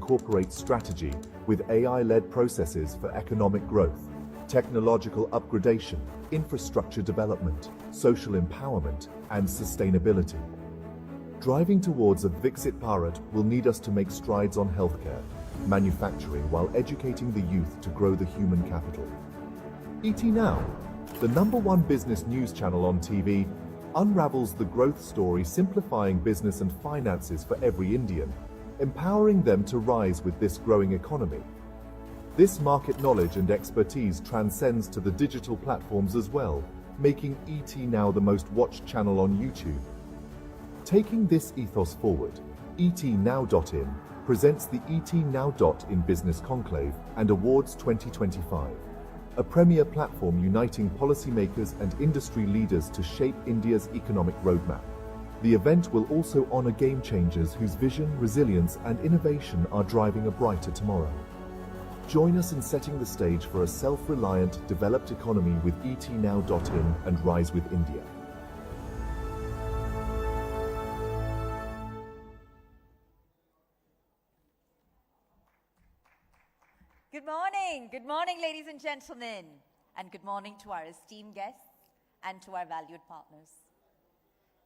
incorporates strategy with AI-led processes for economic growth, technological upgradation, infrastructure development, social empowerment, and sustainability. Driving towards a Viksit Bharat will need us to make strides on healthcare, manufacturing while educating the youth to grow the human capital. ET Now, the #1 business news channel on TV, unravels the growth story, simplifying business and finances for every Indian, empowering them to rise with this growing economy. This market knowledge and expertise transcends to the digital platforms as well, making ET Now the most watched channel on YouTube. Taking this ethos forward, ETNow.in presents the ETNow.in Business Conclave and Awards 2025, a premier platform uniting policymakers and industry leaders to shape India's economic roadmap. The event will also honor game changers whose vision, resilience, and innovation are driving a brighter tomorrow. Join us in setting the stage for a self-reliant, developed economy with ETNow.in and Rise with India. Good morning, ladies and gentlemen, and good morning to our esteemed guests and to our valued partners.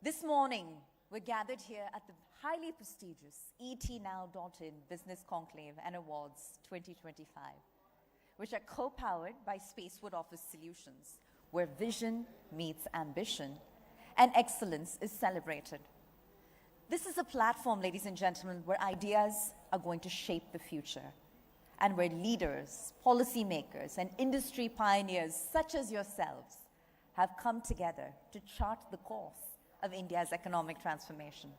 This morning, we're gathered here at the highly prestigious ETNow.in Business Conclave and Awards 2025, which are co-powered by Spacewood Office Solutions, where vision meets ambition and excellence is celebrated. This is a platform, ladies and gentlemen, where ideas are going to shape the future, and where leaders, policymakers, and industry pioneers such as yourselves have come together to chart the course of India's economic transformation.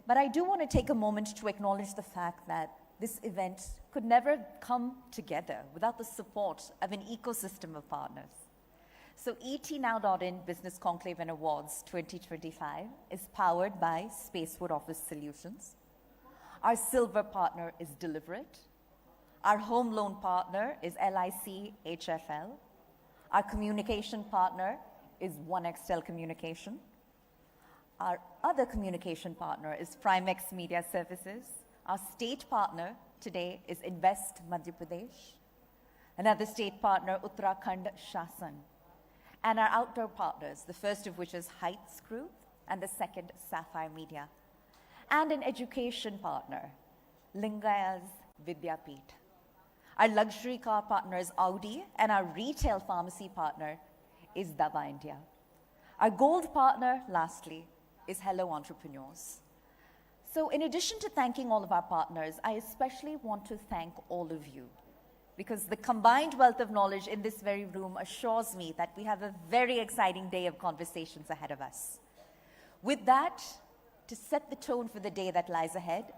But I do want to take a moment to acknowledge the fact that this event could never come together without the support of an ecosystem of partners. So ETNow.in Business Conclave and Awards 2025 is powered by Spacewood Office Solutions. Our silver partner is Deliberate. Our home loan partner is LIC HFL. Our communication partner is OneXtel Communication. Our other communication partner is Primex Media Services. Our state partner today is Invest Madhya Pradesh. Another state partner, Uttarakhand Shasan. And our outdoor partners, the first of which is Heights Group and the second, Sapphire Media. And an education partner, Lingaya's Vidyapeeth. Our luxury car partner is Audi, and our retail pharmacy partner is Dava India. Our gold partner, lastly, is Hello Entrepreneurs. So in addition to thanking all of our partners, I especially want to thank all of you, because the combined wealth of knowledge in this very room assures me that we have a very exciting day of conversations ahead of us. With that, to set the tone for the day that lies ahead,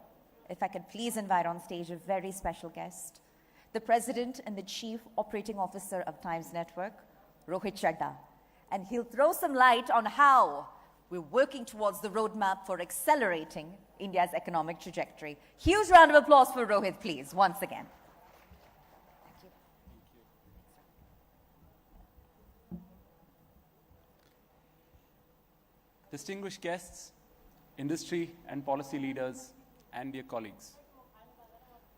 if I could please invite on stage a very special guest, the President and the Chief Operating Officer of Times Network, Rohit Chadda. And he'll throw some light on how we're working towards the roadmap for accelerating India's economic trajectory. Huge round of applause for Rohit, please, once again. Thank you. Distinguished guests, industry and policy leaders, and dear colleagues.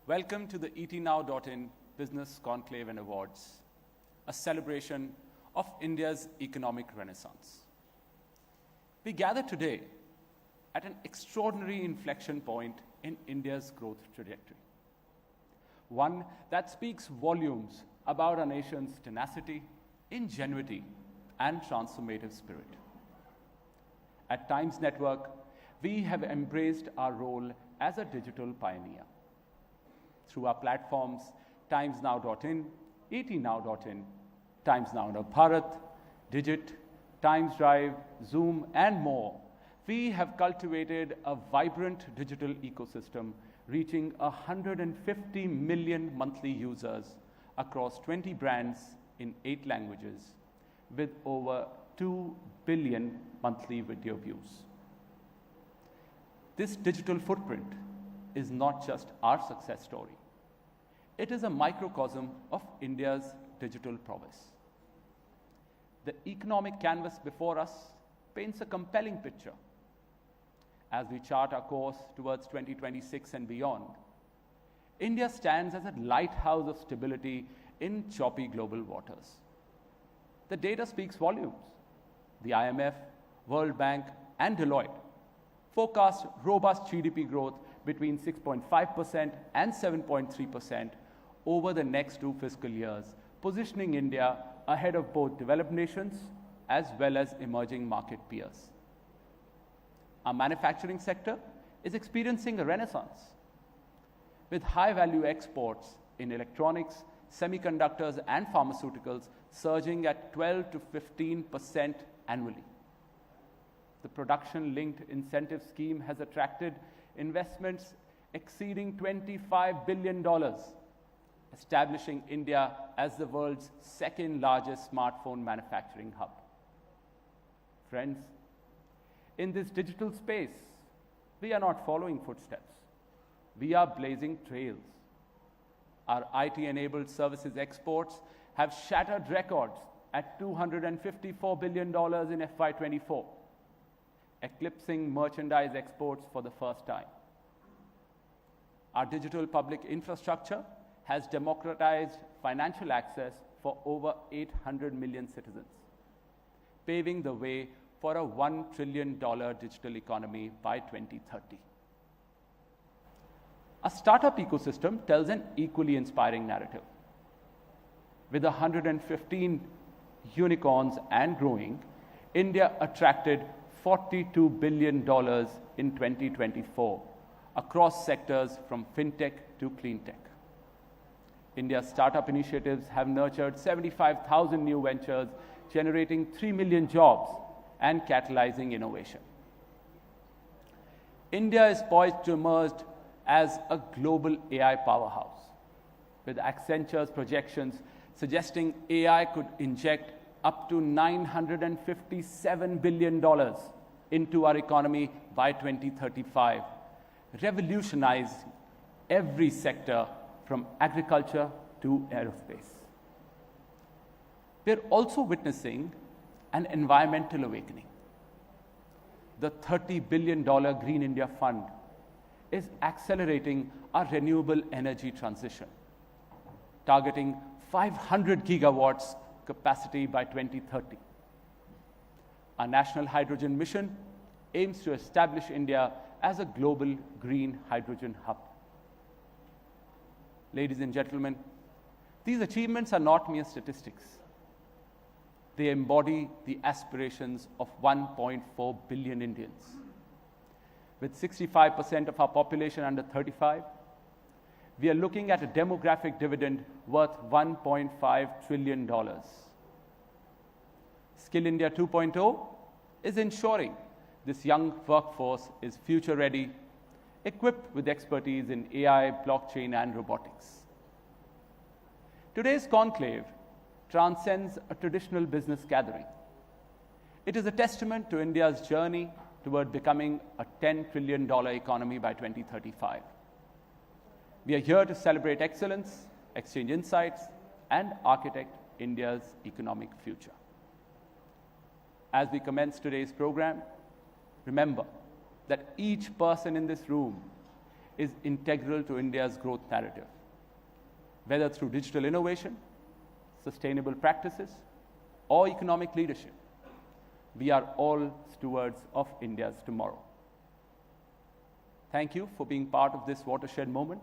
Welcome to the ETNow.in Business Conclave and Awards, a celebration of India's economic renaissance. We gather today at an extraordinary inflection point in India's growth trajectory, one that speaks volumes about our nation's tenacity, ingenuity, and transformative spirit. At Times Network, we have embraced our role as a digital pioneer. Through our platforms, TimesNow.in, ETNow.in, Times Now Bharat, Digit, Times Drive, Zoom, and more, we have cultivated a vibrant digital ecosystem reaching 150 million monthly users across 20 brands in 8 languages, with over 2 billion monthly video views. This digital footprint is not just our success story. It is a microcosm of India's digital prowess. The economic canvas before us paints a compelling picture. As we chart our course towards 2026 and beyond, India stands as a lighthouse of stability in choppy global waters. The data speaks volumes. The IMF, World Bank, and Deloitte forecast robust GDP growth between 6.5% and 7.3% over the next 2 fiscal years, positioning India ahead of both developed nations as well as emerging market peers. Our manufacturing sector is experiencing a renaissance, with high-value exports in electronics, semiconductors, and pharmaceuticals surging at 12 to 15% annually. The production-linked incentive scheme has attracted investments exceeding $25 billion, establishing India as the world's second-largest smartphone manufacturing hub. Friends, in this digital space, we are not following footsteps. We are blazing trails. Our IT-enabled services exports have shattered records at $254 billion in FY24, eclipsing merchandise exports for the first time. Our digital public infrastructure has democratized financial access for over 800 million citizens, paving the way for a $1 trillion digital economy by 2030. Our startup ecosystem tells an equally inspiring narrative. With 115 unicorns and growing, India attracted $42 billion in 2024 across sectors from fintech to cleantech. India's startup initiatives have nurtured 75,000 new ventures, generating 3 million jobs and catalyzing innovation. India is poised to emerge as a global AI powerhouse, with Accenture's projections suggesting AI could inject up to $957 billion into our economy by 2035, revolutionizing every sector from agriculture to aerospace. We're also witnessing an environmental awakening. The $30 billion Green India Fund is accelerating our renewable energy transition, targeting 500 gigawatts capacity by 2030. Our National Hydrogen Mission aims to establish India as a global green hydrogen hub. Ladies and gentlemen, these achievements are not mere statistics. They embody the aspirations of 1.4 billion Indians. With 65% of our population under 35, we are looking at a demographic dividend worth $1.5 trillion. Skill India 2.0 is ensuring this young workforce is future-ready, equipped with expertise in AI, blockchain, and robotics. Today's conclave transcends a traditional business gathering. It is a testament to India's journey toward becoming a $10 trillion economy by 2035. We are here to celebrate excellence, exchange insights, and architect India's economic future. As we commence today's program, remember that each person in this room is integral to India's growth narrative, whether through digital innovation, sustainable practices, or economic leadership. We are all stewards of India's tomorrow. Thank you for being part of this watershed moment.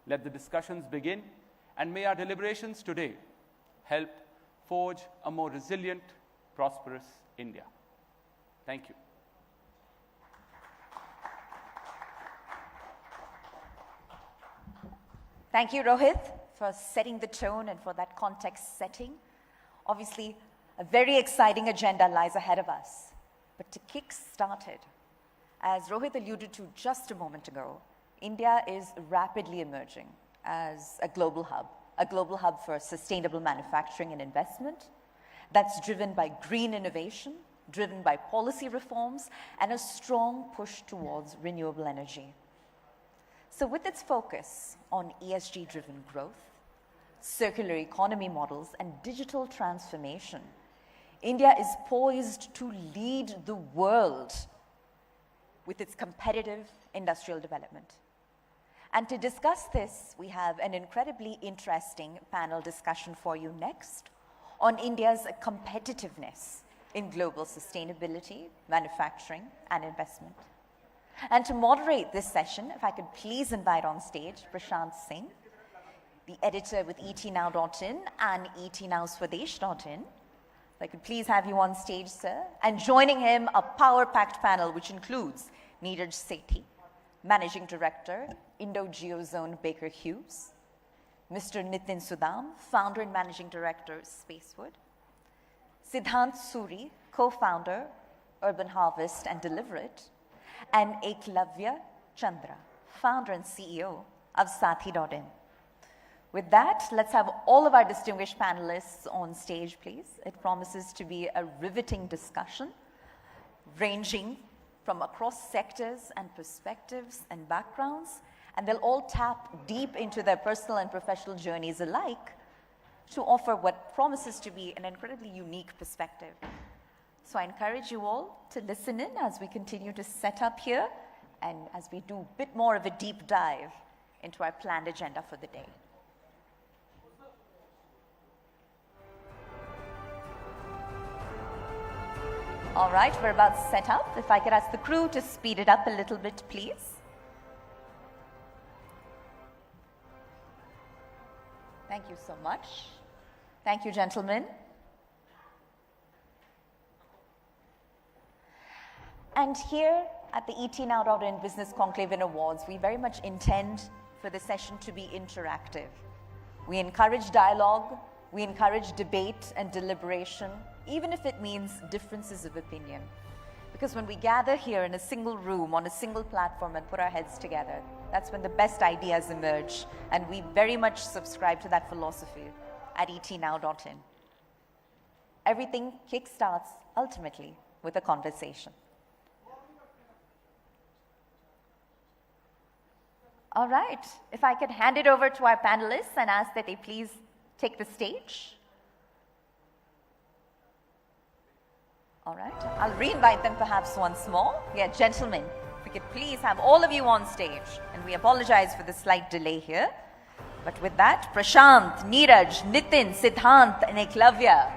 Let the discussions begin, and may our deliberations today help forge a more resilient, prosperous India. Thank you. Thank you, Rohit, for setting the tone and for that context setting. Obviously, a very exciting agenda lies ahead of us. But to kick started, as Rohit alluded to just a moment ago, India is rapidly emerging as a global hub for sustainable manufacturing and investment that's driven by green innovation, driven by policy reforms, and a strong push towards renewable energy. So with its focus on ESG-driven growth, circular economy models, and digital transformation, India is poised to lead the world with its competitive industrial development. And to discuss this, we have an incredibly interesting panel discussion for you next on India's competitiveness in global sustainability, manufacturing, and investment. And to moderate this session, if I could please invite on stage Sidhant Singh, the editor with etnow.in and etnowswadesh.in. If I could please have you on stage, sir. And joining him, a power-packed panel which includes Neeraj Sethi, Managing Director, Indo-Geozone Baker Hughes, Mr. Nitin Sudham, Founder and Managing Director, Spacewood, Sidhant Suri, Co-Founder, Urban Harvest and Deliver It, and Eklavya Chandra, Founder and CEO of Sathi.in. With that, let's have all of our distinguished panelists on stage, please. It promises to be a riveting discussion, ranging from across sectors and perspectives and backgrounds, and they'll all tap deep into their personal and professional journeys alike to offer what promises to be an incredibly unique perspective. So I encourage you all to listen in as we continue to set up here and as we do a bit more of a deep dive into our planned agenda for the day. All right, we're about to set up. If I could ask the crew to speed it up a little bit, please. Thank you so much. Thank you, gentlemen. And here at the etnow.in Business Conclave and Awards, we very much intend for the session to be interactive. We encourage dialogue, we encourage debate and deliberation, even if it means differences of opinion. Because when we gather here in a single room, on a single platform and put our heads together, that's when the best ideas emerge. And we very much subscribe to that philosophy at etnow.in. Everything kickstarts ultimately with a conversation. All right, if I could hand it over to our panelists and ask that they please take the stage. All right, I'll re-invite them perhaps once more. Yeah, gentlemen, if we could please have all of you on stage. And we apologize for the slight delay here. But with that, Prashant, Neeraj, Nitin, Sidhant, and Eklavya.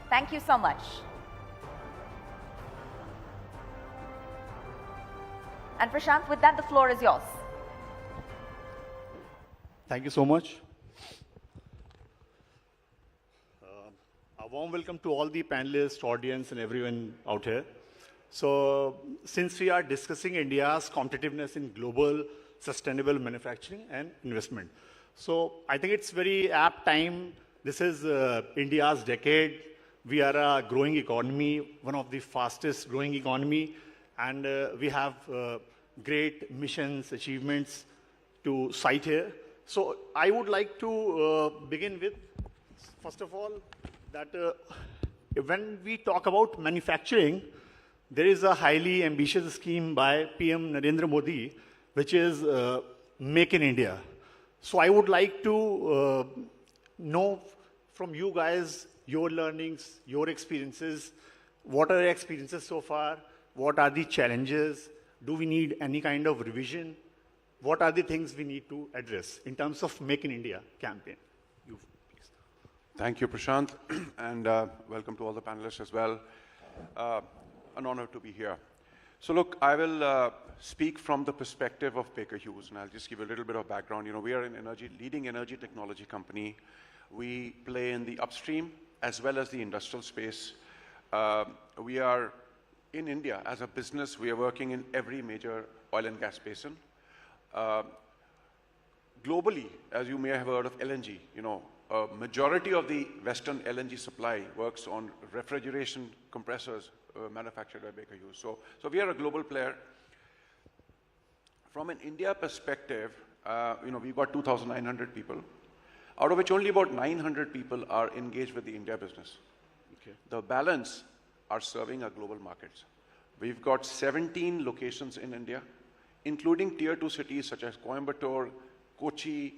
Thank you so much. And Prashant, with that, the floor is yours. Thank you so much. A warm welcome to all the panelists, audience, and everyone out here. So, since we are discussing India's competitiveness in global sustainable manufacturing and investment, so I think it's very apt time. This is India's decade. We are a growing economy, one of the fastest growing economy, and we have great missions, achievements to cite here. So I would like to begin with, first of all, that when we talk about manufacturing, there is a highly ambitious scheme by PM Narendra Modi, which is Make in India. So I would like to know from you guys, your learnings, your experiences, what are your experiences so far? What are the challenges? Do we need any kind of revision? What are the things we need to address in terms of Make in India campaign? You, please. Thank you, Prashant, and welcome to all the panelists as well. An honor to be here. So look, I will speak from the perspective of Baker Hughes, and I'll just give you a little bit of background. You know, we are an leading energy technology company. We play in the upstream as well as the industrial space. We are in India as a business. We are working in every major oil and gas basin. Globally, as you may have heard of LNG, you know, a majority of the Western LNG supply works on refrigeration compressors manufactured by Baker Hughes. So we are a global player. From an India perspective, you know, we've got 2,900 people, out of which only about 900 people are engaged with the India business. Okay. The balance are serving our global markets. We've got 17 locations in India, including tier 2 cities such as Coimbatore, Kochi.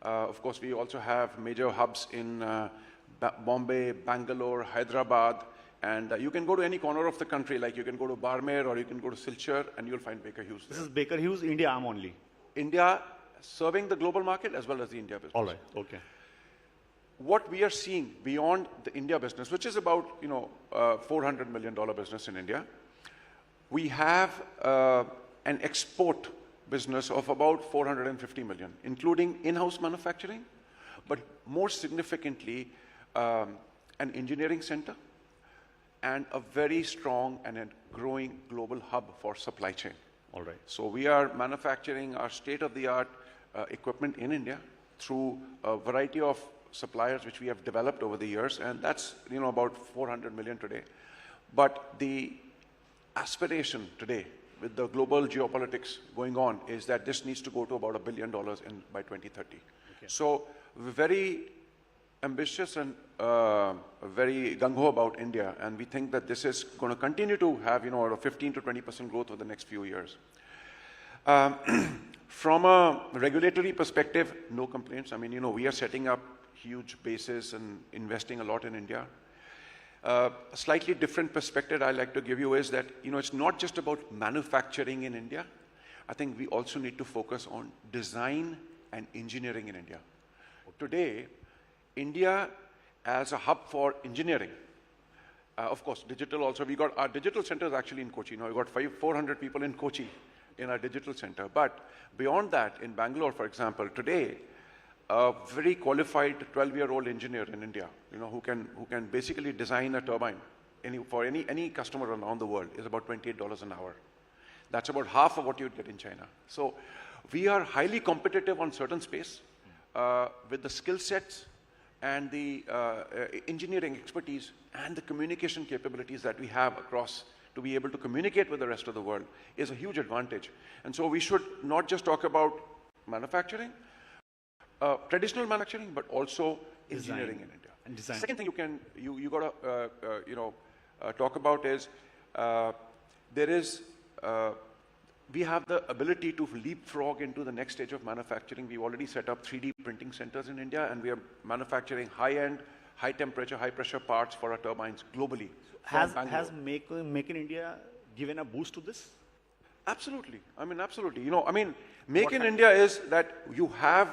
Of course, we also have major hubs in Bombay, Bangalore, Hyderabad, And you can go to any corner of the country, like you can go to Barmer or you can go to Silchar, and you'll find Baker Hughes This there. is Baker Hughes, India arm only. India serving the global market as well as the India business. All right, okay. What we are seeing beyond the India business, which is about $400 million business in India, we have an export business of about 450 million, including in-house manufacturing, but more significantly, an engineering center and a very strong and a growing global hub for supply chain. All right. So we are manufacturing our state-of-the-art equipment in India through a variety of suppliers which we have developed over the years, and that's about 400 million today. But the aspiration today with the global geopolitics going on is that this needs to go to about $1 billion by 2030. Okay. So we're very ambitious and very gung-ho about India, and we think that this is going to continue to have a 15 to 20% growth over the next few years. From a regulatory perspective, no complaints. I mean, we are setting up huge bases and investing a lot in India. A slightly different perspective I like to give you is that, it's not just about manufacturing in India. I think we also need to focus on design and engineering in India. Today, India as a hub for engineering, of course, digital also, we got our digital centers actually in Kochi. Now we got 400 people in Kochi in our digital center. But beyond that, in Bangalore, for example, today, a very qualified 12-year-old engineer in India, who can basically design a turbine for any customer around the world is about $28 an hour. That's about half of what you'd get in China. So we are highly competitive on certain space with the skill sets and the engineering expertise and the communication capabilities that we have across to be able to communicate with the rest of the world is a huge advantage. And so we should not just talk about manufacturing, traditional manufacturing, but also engineering in India. And design. Second thing you got to talk about is we have the ability to leapfrog into the next stage of manufacturing. We've already set up 3D printing centers in India, and we are manufacturing high-end, high-temperature, high-pressure parts for our turbines globally. Has Make in India given a boost to this? Absolutely. I mean, absolutely. Make in India is that you have,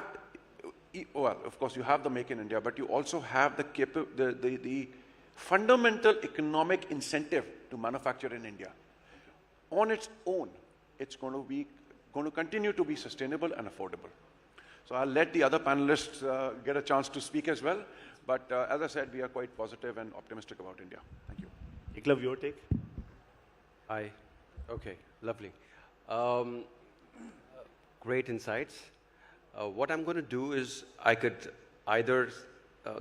well, of course, you have the Make in India, but you also have the fundamental economic incentive to manufacture in India. On its own, it's going to continue to be sustainable and affordable. So I'll let the other panelists get a chance to speak as well. But as I said, we are quite positive and optimistic about India. Thank you. Conclave, your take? Hi. Okay, lovely. Great insights. What I'm going to do is I could either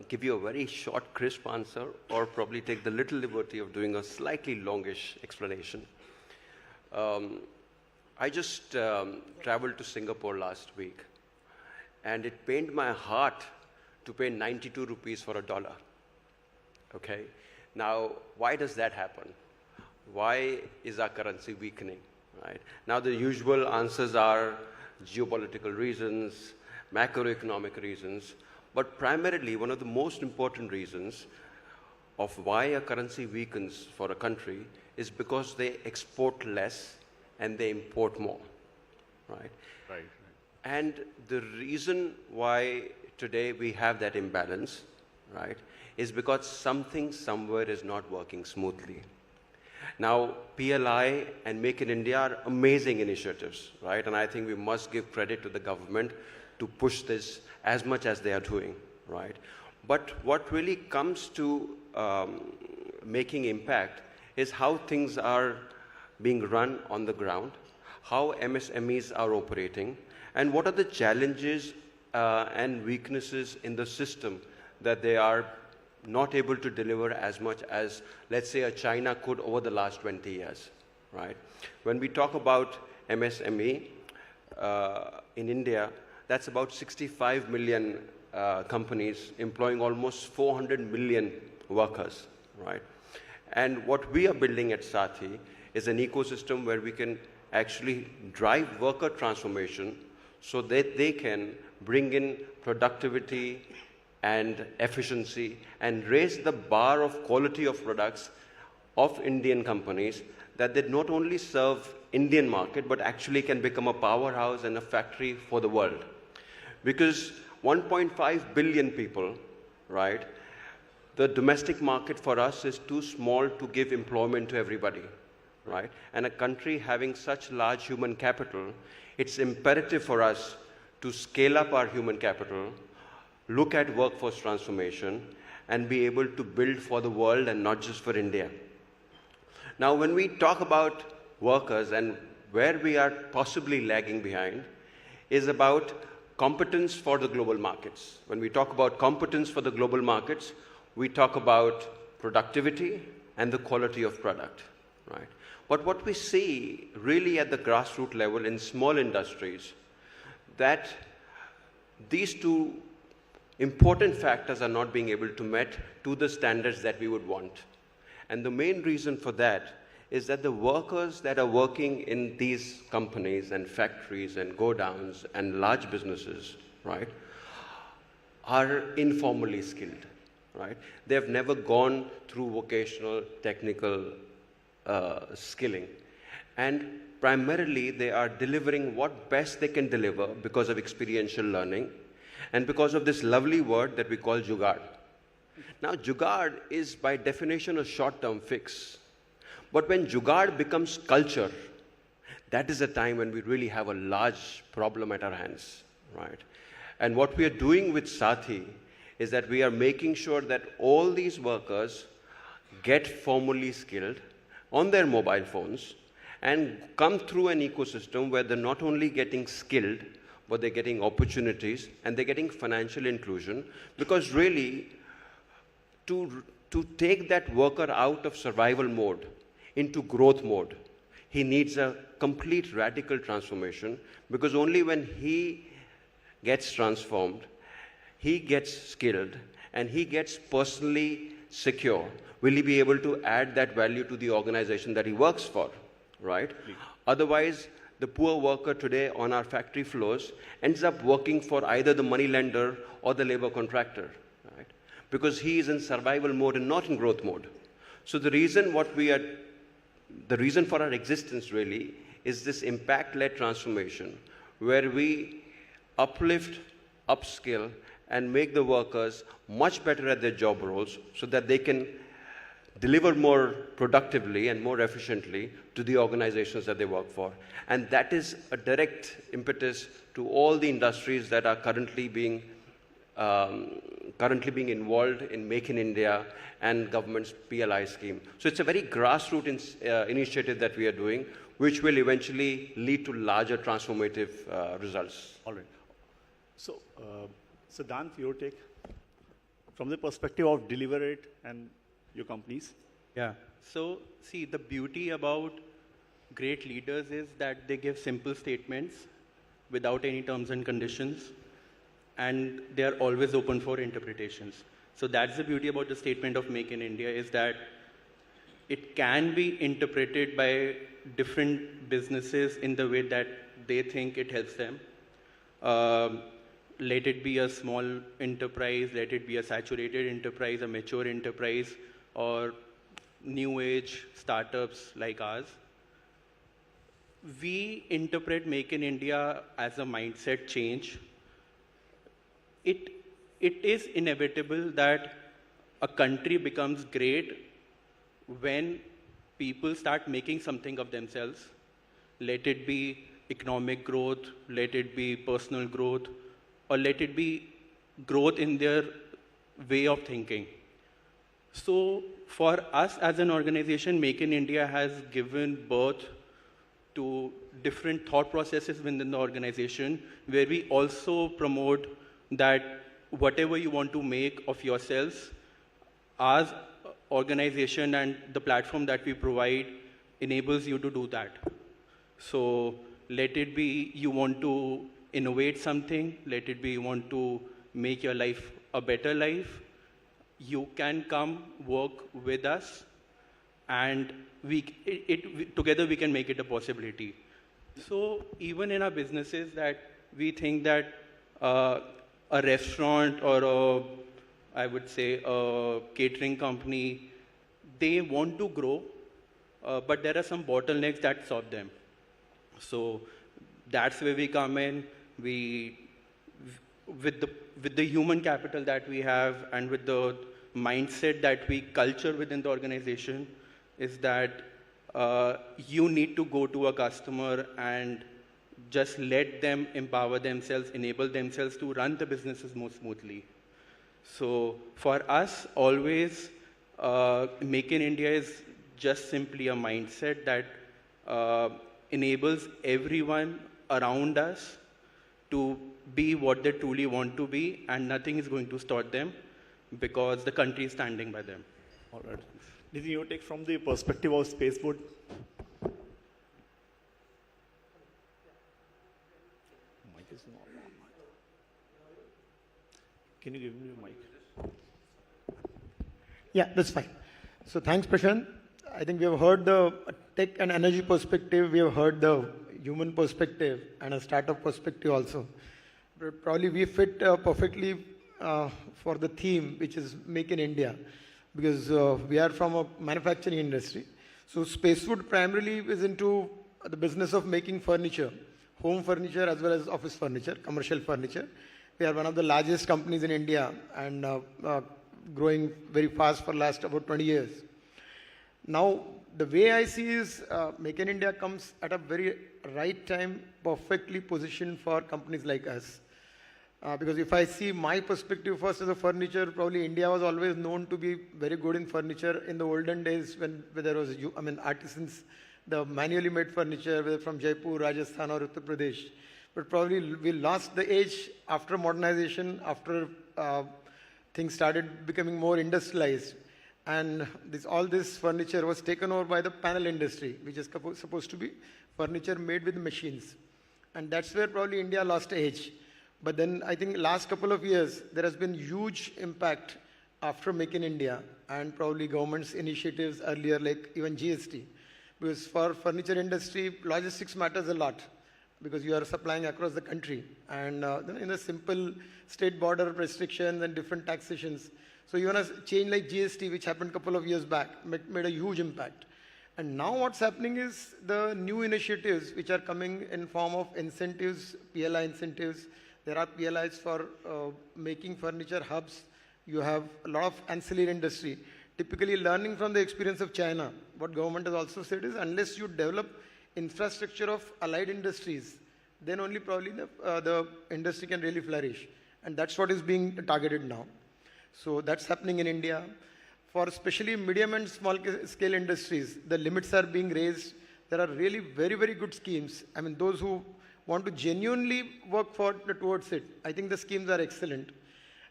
give you a very short, crisp answer or probably take the little liberty of doing a slightly longish explanation. I just traveled to Singapore last week, and it pained my heart to pay 92 rupees for $1. Okay? Now, why does that happen? Why is our currency weakening? Right? Now, the usual answers are geopolitical reasons, macroeconomic reasons, but primarily one of the most important reasons of why a currency weakens for a country is because they export less and they import more, right? Right. And the reason why today we have that imbalance, right, is because something somewhere is not working smoothly. Now, PLI and Make in India are amazing initiatives, right? And I think we must give credit to the government to push this as much as they are doing, right? But what really comes to making impact is how things are being run on the ground, how MSMEs are operating, and what are the challenges and weaknesses in the system that they are not able to deliver as much as, let's say, a China could over the last 20 years, right? When we talk about MSME in India, that's about 65 million companies employing almost 400 million workers, right? And what we are building at Sathi is an ecosystem where we can actually drive worker transformation so that they can bring in productivity and efficiency and raise the bar of quality of products of Indian companies that they not only serve Indian market, but actually can become a powerhouse and a factory for the world. Because 1.5 billion people, right? The domestic market for us is too small to give employment to everybody, right? And a country having such large human capital, it's imperative for us to scale up our human capital, look at workforce transformation, and be able to build for the world and not just for India. Now, when we talk about workers and where we are possibly lagging behind is about competence for the global markets. When we talk about competence for the global markets, we talk about productivity and the quality of product, right? But what we see really at the grassroots level in small industries, that these two important factors are not being able to met to the standards that we would want. And the main reason for that is that the workers that are working in these companies and factories and go-downs and large businesses, right, are informally skilled, right? They have never gone through vocational, technical skilling. And primarily, they are delivering what best they can deliver because of experiential learning and because of this lovely word that we call jugaad. Now, jugaad is by definition a short-term fix. But when jugaad becomes culture, that is a time when we really have a large problem at our hands, right? And what we are doing with Sathi is that we are making sure that all these workers get formally skilled on their mobile phones and come through an ecosystem where they're not only getting skilled, but they're getting opportunities and they're getting financial inclusion, because really, to take that worker out of survival mode into growth mode, he needs a complete radical transformation, because only when he gets transformed, he gets skilled, and he gets personally secure, will he be able to add that value to the organization that he works for, right? Otherwise, the poor worker today on our factory floors ends up working for either the money lender or the labor contractor, right? Because he is in survival mode and not in growth mode. So the reason for our existence really is this impact-led transformation, where we uplift, upskill, and make the workers much better at their job roles so that they can deliver more productively and more efficiently to the organizations that they work for. And that is a direct impetus to all the industries that are currently being involved in Make in India and government's PLI scheme. So it's a very grassroots initiative that we are doing, which will eventually lead to larger transformative results. All right. So, Sidhant, your take from the perspective of Deliverate and your companies? Yeah. So, see, the beauty about great leaders is that they give simple statements without any terms and conditions, and they are always open for interpretations. So that's the beauty about the statement of Make in India, is that it can be interpreted by different businesses in the way that they think it helps them. Let it be a small enterprise, let it be a saturated enterprise, a mature enterprise, or new age startups like ours. We interpret Make in India as a mindset change. It is inevitable that a country becomes great when people start making something of themselves. Let it be economic growth, let it be personal growth, or let it be growth in their way of thinking. So for us as an organization, Make in India has given birth to different thought processes within the organization, where we also promote that whatever you want to make of yourselves, our organization and the platform that we provide enables you to do that. So let it be you want to innovate something, let it be you want to make your life a better life, you can come work with us, and together we can make it a possibility. So even in our businesses, that we think that a restaurant or I would say a catering company, they want to grow, but there are some bottlenecks that stop them. So that's where we come in. With the human capital that we have and with the mindset that we culture within the organization, is that you need to go to a customer and just let them empower themselves, enable themselves to run the businesses more smoothly. So for us, always, Make in India is just simply a mindset that enables everyone around us to be what they truly want to be, and nothing is going to stop them because the country is standing by them. All right. Did you take from the perspective of Spacewood? Mic is not on. Can you give me your mic? Yeah, that's fine. So thanks, Prashant. I think we have heard the tech and energy perspective, we have heard the human perspective and a startup perspective also. But probably we fit perfectly for the theme, which is Make in India, because we are from a manufacturing industry. So Spacewood primarily is into the business of making furniture, home furniture as well as office furniture, commercial furniture. We are one of the largest companies in India and growing very fast for last about 20 years. Now, the way I see is Make in India comes at a very right time, perfectly positioned for companies like us. Because if I see my perspective first as a furniture, probably India was always known to be very good in furniture in the olden days when there was, artisans, the manually made furniture, whether from Jaipur, Rajasthan or Uttar Pradesh. But probably we lost the edge after modernization, after things started becoming more industrialized. And all this furniture was taken over by the panel industry, which is supposed to be furniture made with machines. And that's where probably India lost edge. But then I think last couple of years, there has been huge impact after Make in India and probably government's initiatives earlier, like even GST. Because for furniture industry, logistics matters a lot because you are supplying across the country. And in a simple state border restrictions and different taxations. So even a change like GST, which happened a couple of years back, made a huge impact. And now what's happening is the new initiatives which are coming in form of incentives, PLI incentives. There are PLIs for making furniture hubs. You have a lot of ancillary industry. Typically learning from the experience of China, what government has also said is unless you develop infrastructure of allied industries, then only probably the industry can really flourish. And that's what is being targeted now. So that's happening in India. For especially medium and small scale industries, the limits are being raised. There are really very, very good schemes. I mean, those who want to genuinely work towards it, I think the schemes are excellent.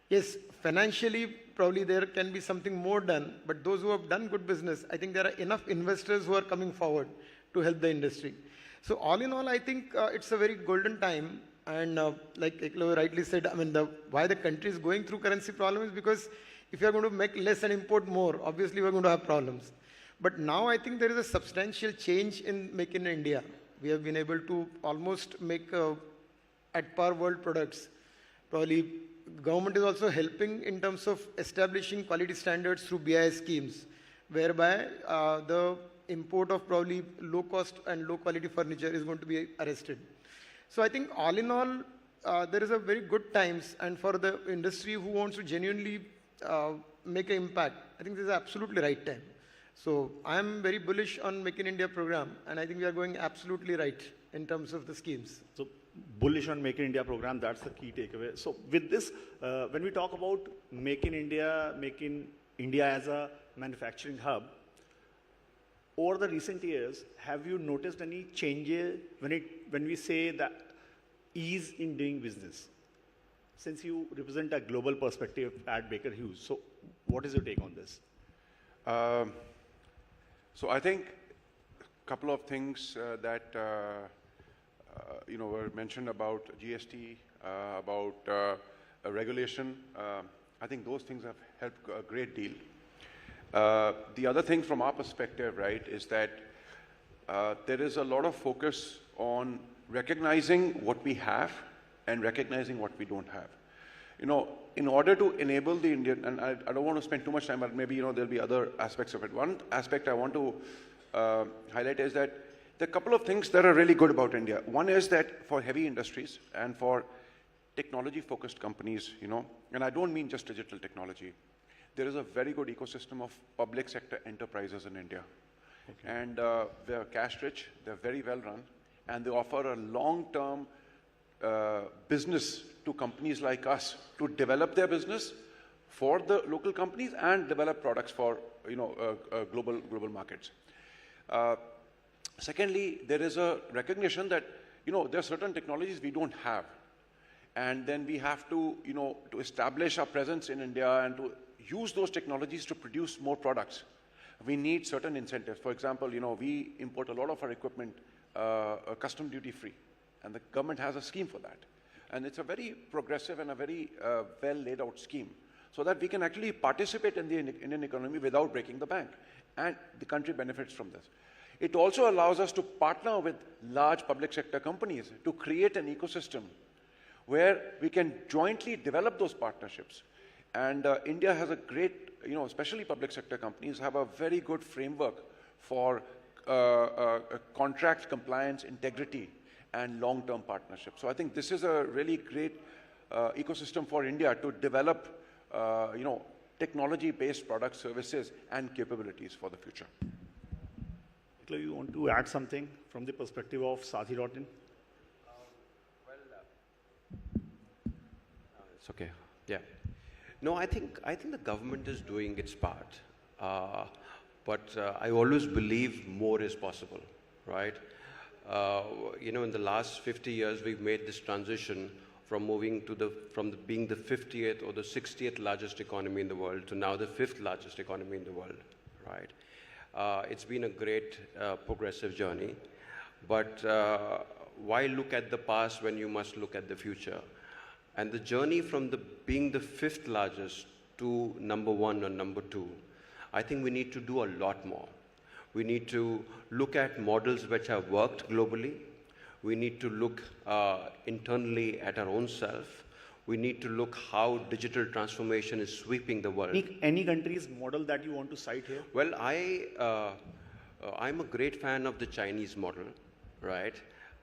Yes, financially, probably there can be something more done, but those who have done good business, I think there are enough investors who are coming forward to help the industry. So all in all, I think it's a very golden time. And like Eklo rightly said, I mean, why the country is going through currency problem is because if you are going to make less and import more, obviously we're going to have problems. But now I think there is a substantial change in Make in India. We have been able to almost make at par world products. Probably government is also helping in terms of establishing quality standards through BIS schemes, whereby the import of probably low cost and low quality furniture is going to be arrested. So I think all in all, there is a very good times, and for the industry who wants to genuinely make an impact, I think this is absolutely right time. So I am very bullish on Make in India program, and I think we are going absolutely right in terms of the schemes. So bullish on Make in India program, that's the key takeaway. So with this, when we talk about Make in India as a manufacturing hub, over the recent years, have you noticed any changes when we say that ease in doing business? Since you represent a global perspective at Baker Hughes, so what is your take on this? So I think a couple of things that were mentioned about GST, about regulation. I think those things have helped a great deal. The other thing from our perspective, right, is that there is a lot of focus on recognizing what we have and recognizing what we don't have. in order to enable the Indian, and I don't want to spend too much time, but maybe, there'll be other aspects of it. One aspect I want to highlight is that there are a couple of things that are really good about India. One is that for heavy industries and for technology-focused companies, and I don't mean just digital technology, there is a very good ecosystem of public sector enterprises in India. Okay. And they're cash-rich, they're very well-run, and they offer a long-term business to companies like us to develop their business for the local companies and develop products for global markets. Secondly, there is a recognition that there are certain technologies we don't have, and then we have to to establish our presence in India and to use those technologies to produce more products. We need certain incentives. For example, we import a lot of our equipment custom duty free, and the government has a scheme for that. And it's a very progressive and a very well laid out scheme, so that we can actually participate in the Indian economy without breaking the bank. And the country benefits from this. It also allows us to partner with large public sector companies to create an ecosystem where we can jointly develop those partnerships. And India has a great, especially public sector companies have a very good framework for contract compliance, integrity, and long-term partnership. So I think this is a really great ecosystem for India to develop, technology-based products, services, and capabilities for the future. You want to add something from the perspective of Sathi.in? It's okay. Yeah. No, I think the government is doing its part, but I always believe more is possible, right? In the last 50 years, we've made this transition from moving to being the 50th or the 60th largest economy in the world to now the 5th largest economy in the world, right? It's been a great progressive journey, but why look at the past when you must look at the future? And the journey from being the 5th largest to number 1 or number 2, I think we need to do a lot more. We need to look at models which have worked globally. We need to look internally at our own self. We need to look how digital transformation is sweeping the world. Any country's model that you want to cite here? Well, I'm a great fan of the Chinese model, right?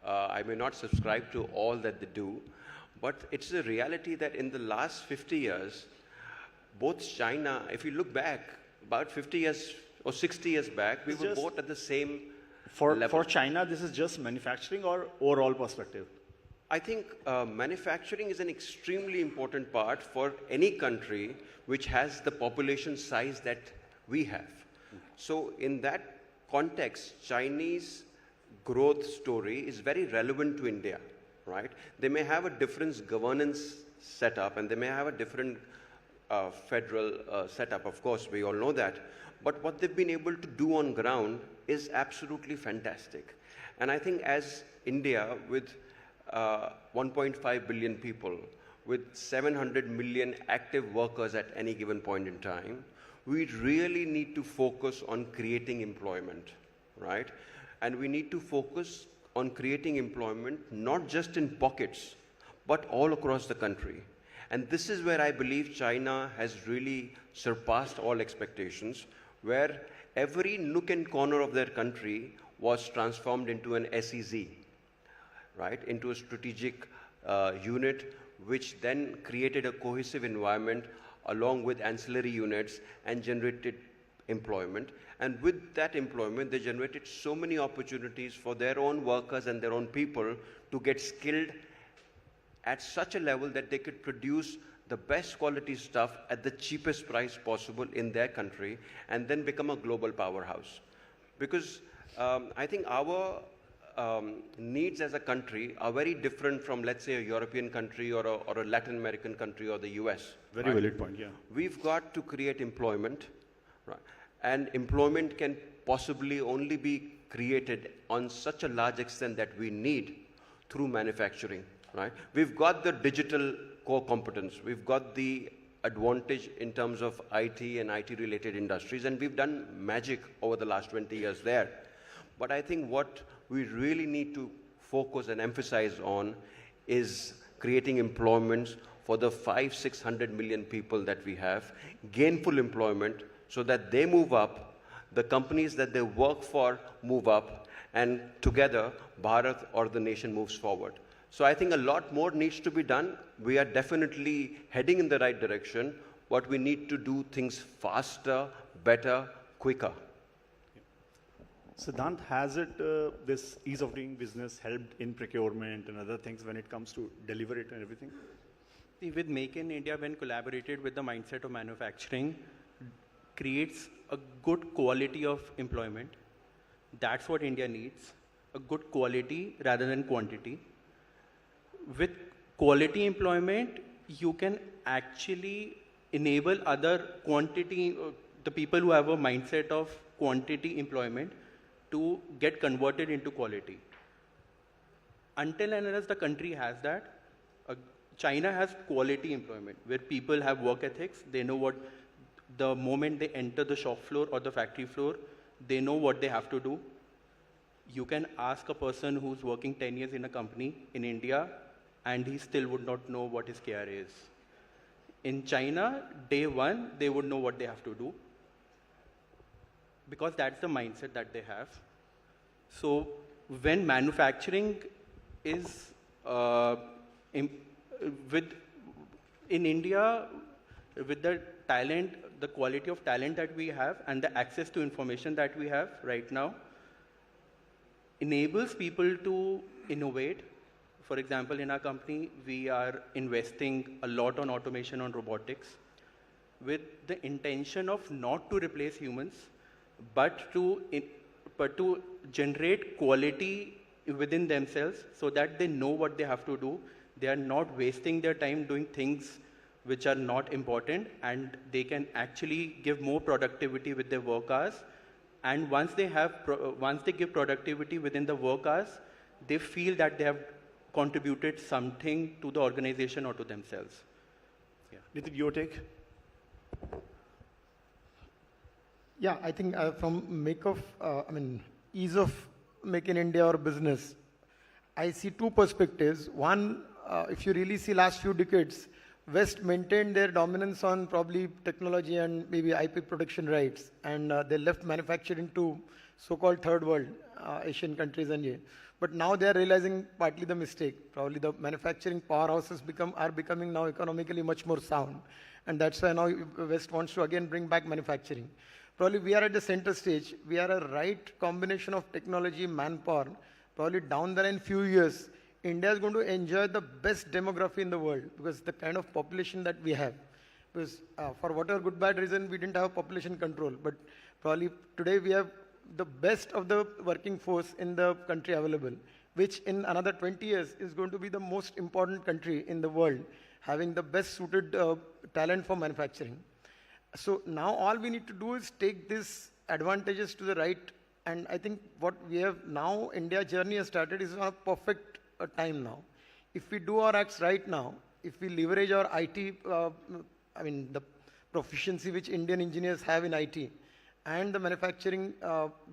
I may not subscribe to all that they do, but it's a reality that in the last 50 years, both China, if you look back, about 50 years or 60 years back, we were both at the same level. For China, this is just manufacturing or overall perspective? I think manufacturing is an extremely important part for any country which has the population size that we have. So in that context, Chinese growth story is very relevant to India, right? They may have a different governance setup and they may have a different federal setup, of course, we all know that. But what they've been able to do on ground is absolutely fantastic. And I think as India, with 1.5 billion people, with 700 million active workers at any given point in time, we really need to focus on creating employment, right? And we need to focus on creating employment not just in pockets, but all across the country. And this is where I believe China has really surpassed all expectations, where every nook and corner of their country was transformed into an SEZ, right, into a strategic unit, which then created a cohesive environment along with ancillary units and generated employment. And with that employment, they generated so many opportunities for their own workers and their own people to get skilled at such a level that they could produce the best quality stuff at the cheapest price possible in their country and then become a global powerhouse. Because I think our needs as a country are very different from, let's say, a European country or a Latin American country or the US. Very valid point, yeah. We've got to create employment, right? And employment can possibly only be created on such a large extent that we need through manufacturing, right? We've got the digital core competence. We've got the advantage in terms of IT and IT-related industries, and we've done magic over the last 20 years there. But I think what we really need to focus and emphasize on is creating employment for the 500-600 million people that we have, gainful employment so that they move up, the companies that they work for move up, and together Bharat or the nation moves forward. So I think a lot more needs to be done. We are definitely heading in the right direction, but we need to do things faster, better, quicker. Sidhant, has it, this ease of doing business helped in procurement and other things when it comes to deliver it and everything? See, with Make in India, when collaborated with the mindset of manufacturing, creates a good quality of employment. That's what India needs, a good quality rather than quantity. With quality employment, you can actually enable other quantity, the people who have a mindset of quantity employment to get converted into quality. Until and unless the country has that, China has quality employment, where people have work ethics. They know what, the moment they enter the shop floor or the factory floor, they know what they have to do. You can ask a person who's working 10 years in a company in India, and he still would not know what his KRA is. In China, day one, they would know what they have to do, because that's the mindset that they have. So when manufacturing is in India, with the talent, the quality of talent that we have and the access to information that we have right now, enables people to innovate. For example, in our company, we are investing a lot on automation, on robotics, with the intention of not to replace humans, but to generate quality within themselves so that they know what they have to do. They are not wasting their time doing things which are not important, and they can actually give more productivity with their work hours. And once they give productivity within the work hours, they feel that they have contributed something to the organization or to themselves. Yeah. Nitin, your take? Yeah, I think from ease of Make in India or business, I see two perspectives. One, if you really see last few decades, West maintained their dominance on probably technology and maybe IP protection rights, and they left manufacturing to so-called third world, Asian countries and yeah. But now they are realizing partly the mistake. Probably the manufacturing powerhouses are becoming now economically much more sound, and that's why now West wants to again bring back manufacturing. Probably we are at the center stage. We are a right combination of technology, manpower. Probably down the line few years, India is going to enjoy the best demography in the world, because the kind of population that we have. Because for whatever good bad reason, we didn't have population control. But probably today we have the best of the working force in the country available, which in another 20 years is going to be the most important country in the world, having the best suited talent for manufacturing. So now all we need to do is take these advantages to the right. And I think what we have now, India journey has started, is on a perfect time now. If we do our acts right now, if we leverage our IT, the proficiency which Indian engineers have in IT, and the manufacturing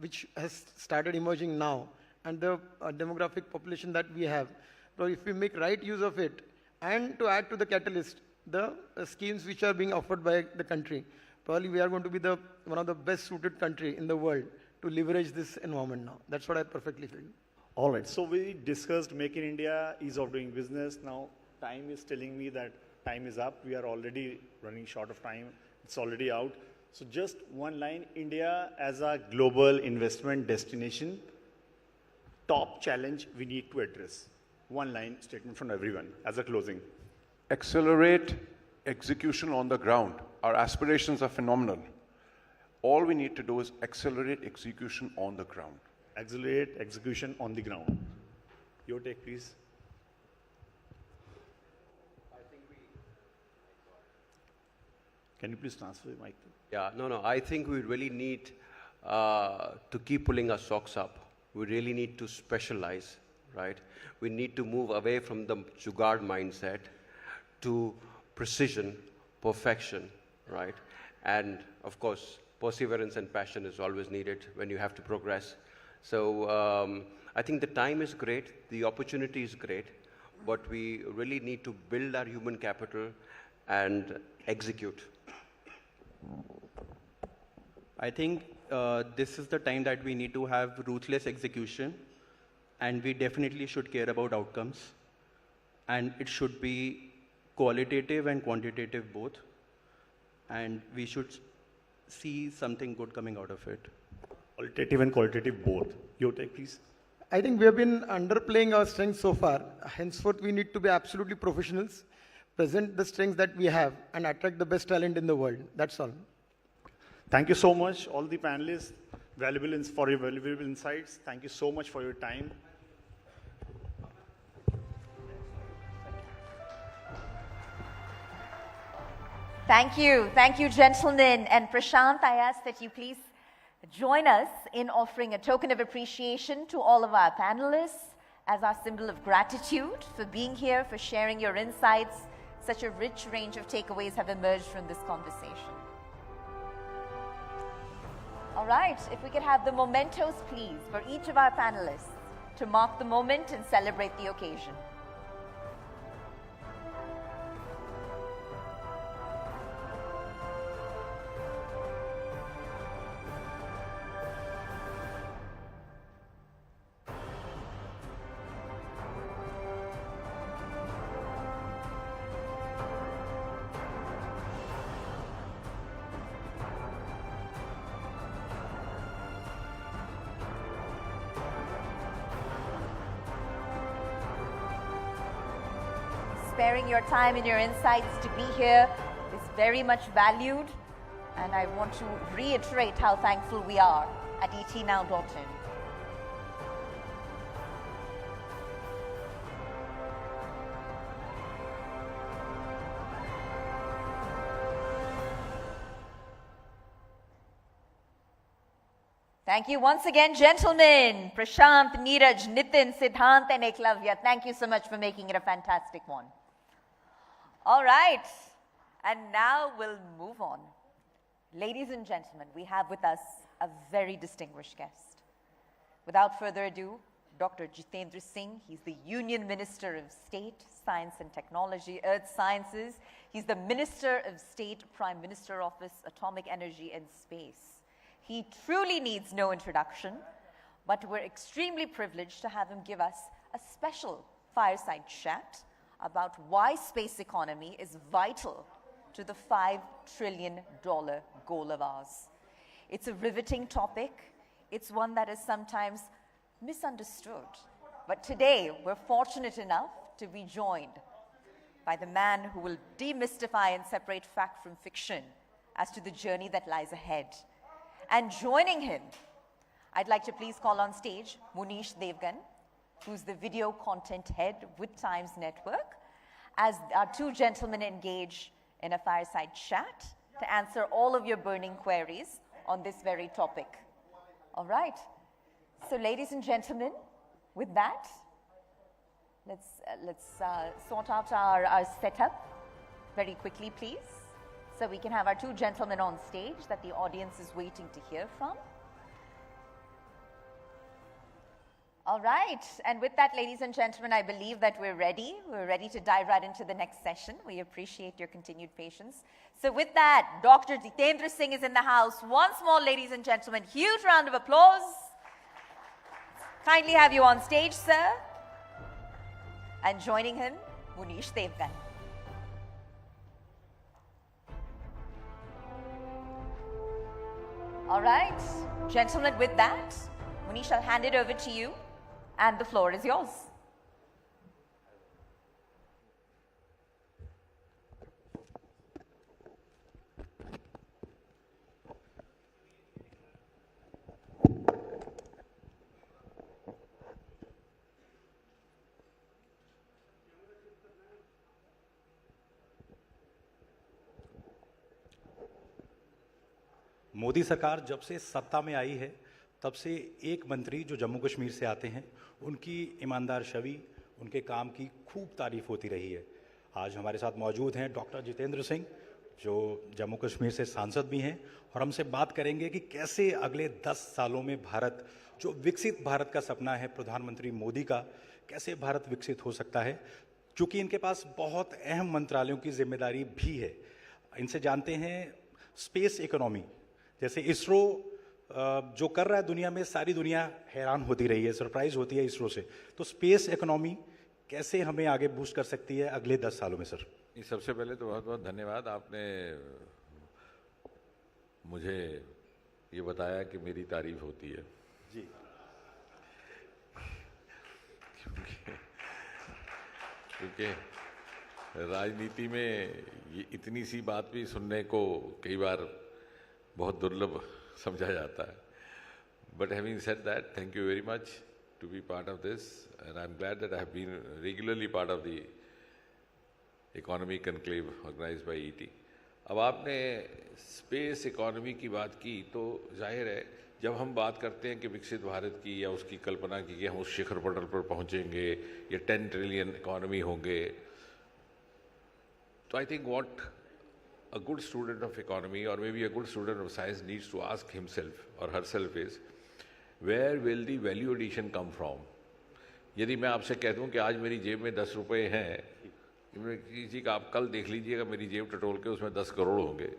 which has started emerging now, and the demographic population that we have, so if we make right use of it, and to add to the catalyst, the schemes which are being offered by the country, probably we are going to be one of the best suited country in the world to leverage this environment now. That's what I perfectly feel. All right, so we discussed Make in India, ease of doing business. Now time is telling me that time is up. We are already running short of time. It's already out. So just one line, India as a global investment destination, top challenge we need to address. One line statement from everyone as a closing. Accelerate execution on the ground. Our aspirations are phenomenal. All we need to do is accelerate execution on the ground. Accelerate execution on the ground. Your take, please. Can you please transfer the mic? Yeah, no. I think we really need to keep pulling our socks up. We really need to specialize, right? We need to move away from the jugaad mindset to precision, perfection, right? And of course, perseverance and passion is always needed when you have to progress. So I think the time is great, the opportunity is great, but we really need to build our human capital and execute. I think this is the time that we need to have ruthless execution, and we definitely should care about outcomes. And it should be qualitative and quantitative both. And we should see something good coming out of it. Qualitative and qualitative both. Your take, please. I think we have been underplaying our strengths so far. Henceforth, we need to be absolutely professionals, present the strengths that we have, and attract the best talent in the world. That's all. Thank you so much, all the panelists, for your valuable insights. Thank you so much for your time. Thank you, gentlemen. And Prashant, I ask that you please join us in offering a token of appreciation to all of our panelists as our symbol of gratitude for being here, for sharing your insights. Such a rich range of takeaways have emerged from this conversation. All right, if we could have the mementos, please, for each of our panelists to mark the moment and celebrate the occasion. Sparing your time and your insights to be here is very much valued, and I want to reiterate how thankful we are at etnow.in. Thank you once again, gentlemen. Prashant, Neeraj, Nitin, Sidhant, and Eklavya. Thank you so much for making it a fantastic one. All right, and now we'll move on. Ladies and gentlemen, we have with us a very distinguished guest. Without further ado, Dr. Jitendra Singh. He's the Union Minister of State, Science and Technology, Earth Sciences. He's the Minister of State, Prime Minister Office, Atomic Energy and Space. He truly needs no introduction, but we're extremely privileged to have him give us a special fireside chat about why space economy is vital to the $5 trillion goal of ours. It's a riveting topic. It's one that is sometimes misunderstood. But today, we're fortunate enough to be joined by the man who will demystify and separate fact from fiction as to the journey that lies ahead. And joining him, I'd like to please call on stage Munish Devgan, who's the video content head with Times Network, as our two gentlemen engage in a fireside chat to answer all of your burning queries on this very topic. All right. So, ladies and gentlemen, with that, let's sort out our setup very quickly, please, so we can have our two gentlemen on stage that the audience is waiting to hear from. All right, and with that, ladies and gentlemen, I believe that we're ready. We're ready to dive right into the next session. We appreciate your continued patience. So with that, Dr. Jitendra Singh is in the house. Once more, ladies and gentlemen, huge round of applause. Kindly have you on stage, sir. And joining him, Munish Devgan. All right, gentlemen, with that, Munish, I'll hand it over to you. And the floor is yours. Modi सरकार जब से सत्ता में आई है तब से एक मंत्री जो जम्मू कश्मीर से आते हैं उनकी ईमानदार छवि, उनके काम की खूब तारीफ होती रही है। आज हमारे साथ मौजूद हैं डॉक्टर जितेंद्र सिंह, जो जम्मू कश्मीर से सांसद भी हैं, और हमसे बात करेंगे कि कैसे अगले 10 सालों में भारत, जो विकसित भारत का सपना है प्रधानमंत्री मोदी का, कैसे भारत विकसित हो सकता है। चूँकि इनके पास बहुत अहम मंत्रालयों की जिम्मेदारी भी है। इनसे जानते हैं स्पेस इकोनॉमी, जैसे इसरो जो कर रहा है दुनिया में, सारी दुनिया हैरान होती रही है, सरप्राइज होती है इसरो से। तो स्पेस इकोनॉमी कैसे हमें आगे बूस्ट कर सकती है अगले 10 सालों में सर? सबसे पहले तो बहुत बहुत धन्यवाद, आपने मुझे ये बताया कि मेरी तारीफ होती है जी। क्योंकि राजनीति में ये इतनी सी बात भी सुनने को कई बार बहुत दुर्लभ समझा जाता है। But having said that, thank you very much to be part of this and I am glad that I have been regularly part of the economy conclave organised by ET. अब आपने स्पेस इकोनॉमी की बात की, तो जाहिर है जब हम बात करते हैं कि विकसित भारत की या उसकी कल्पना की कि हम उस शिखर पटल पर पहुंचेंगे या 10 ट्रिलियन इकोनॉमी होंगे, तो I think what a good student of economy or maybe a good student of science needs to ask himself or herself is, where will the value addition come from? यदि मैं आपसे कह दूं कि आज मेरी जेब में 10 रुपये हैं, किसी का आप कल देख लीजिएगा मेरी जेब टटोल के उसमें 10 करोड़ होंगे,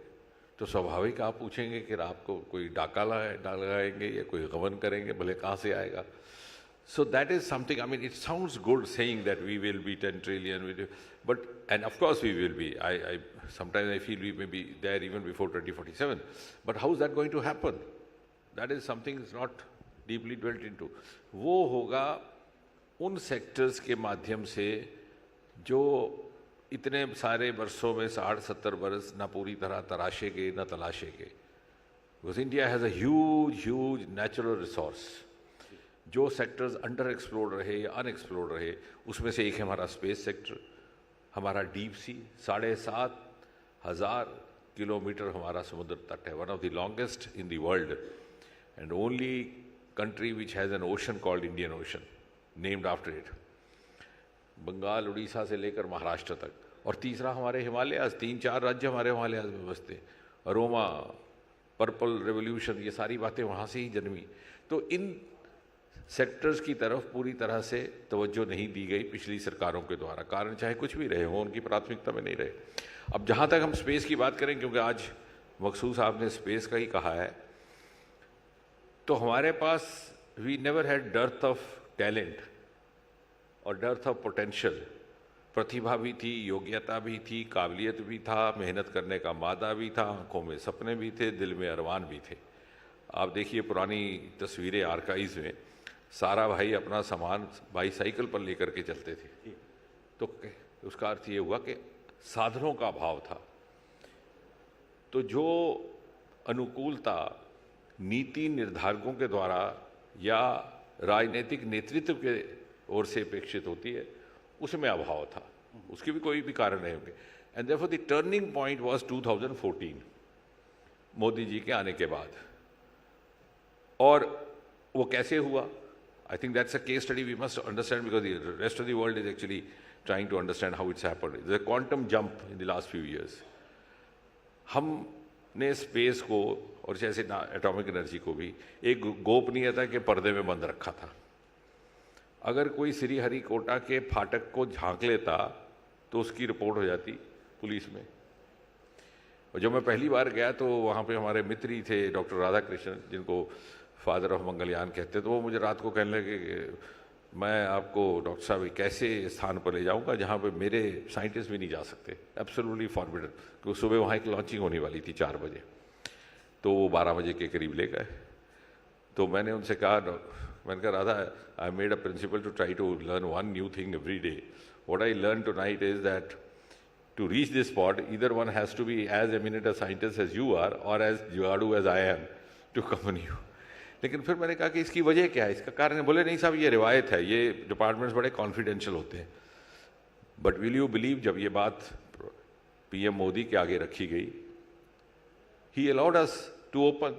तो स्वाभाविक आप पूछेंगे कि आपको कोई डाका लगाएंगे या कोई गबन करेंगे, भले कहाँ से आएगा। So that is something, I mean, it sounds good saying that we will be 10 trillion, but, and of course we will be. Sometimes I feel we may be there even before 2047. But how is that going to happen? That is something that's not deeply dwelt into. वो होगा उन sectors के माध्यम से जो इतने सारे वर्षों में 60-70 वर्ष ना पूरी तरह तराशे गए ना तलाशे गए। Because India has a huge natural resource. जो सेक्टर्स अंडर एक्सप्लोर्ड रहे या अनएक्सप्लोर्ड रहे, उसमें से एक है हमारा स्पेस सेक्टर, हमारा डीप सी, 7,500 किलोमीटर हमारा समुद्र तट है, one of the longest in the world and only country which has an ocean called Indian Ocean named after it. Bengal, Orissa से लेकर महाराष्ट्र तक। और तीसरा हमारे हिमालयाज, 3-4 राज्य हमारे हिमालयाज में बसते, अरोमा, पर्पल रेवोल्यूशन, ये सारी बातें वहाँ से ही जन्मी। तो इन सेक्टर्स की तरफ पूरी तरह से तवज्जो नहीं दी गई पिछली सरकारों के द्वारा, कारण चाहे कुछ भी रहे हो, उनकी प्राथमिकता में नहीं रहे। अब जहाँ तक हम स्पेस की बात करें, क्योंकि आज मकसूद साहब ने स्पेस का ही कहा है, तो हमारे पास we never had dearth of talent और डर्थ ऑफ पोटेंशियल। प्रतिभा भी थी, योग्यता भी थी, काबिलियत भी था, मेहनत करने का मादा भी था, आंखों में सपने भी थे, दिल में अरमान भी थे। आप देखिए पुरानी तस्वीरें आर्काइव्स में, सारा भाई अपना सामान बाईसाइकिल पर लेकर के चलते थे। तो उसका अर्थ ये हुआ कि साधनों का अभाव था। तो जो अनुकूलता नीति निर्धारकों के द्वारा या राजनीतिक नेतृत्व के ओर से अपेक्षित होती है, उसमें अभाव था। उसके भी कोई भी कारण नहीं होंगे। And therefore the turning point was 2014, Modi ji के आने के बाद। और वो कैसे हुआ? I think that's a case study we must understand, because the rest of the world is actually trying to understand how it's happened. There's a quantum jump in the last few years. हमने space को और जैसे atomic energy को भी एक गोपनीयता के पर्दे में बंद रखा था। अगर कोई श्रीहरिकोटा के फाटक को झांक लेता तो उसकी रिपोर्ट हो जाती पुलिस में। और जब मैं पहली बार गया तो वहाँ पे हमारे मित्र ही थे डॉक्टर राधाकृष्णन, जिनको फादर ऑफ मंगलयान कहते, तो वो मुझे रात को कहने लगे कि मैं आपको डॉक्टर साहब एक ऐसे स्थान पर ले जाऊंगा जहाँ पे मेरे साइंटिस्ट भी नहीं जा सकते, एब्सोल्युटली फॉरबिडन। क्योंकि सुबह वहाँ एक लॉन्चिंग होने वाली थी 4 बजे, तो वो 12 बजे के करीब ले गए। तो मैंने उनसे कहा, मैंने कहा Radha, I made a principle to try to learn one new thing every day. What I learn tonight is that to reach this spot, either one has to be as eminent a scientist as you are or as जुगाड़ू as I am to accompany you. लेकिन फिर मैंने कहा कि इसकी वजह क्या है, इसका कारण है। बोले नहीं साहब, ये रिवायत है, ये डिपार्टमेंट्स बड़े कॉन्फिडेंशियल होते हैं। बट विल यू बिलीव, जब ये बात पीएम मोदी के आगे रखी गई, he allowed us to open,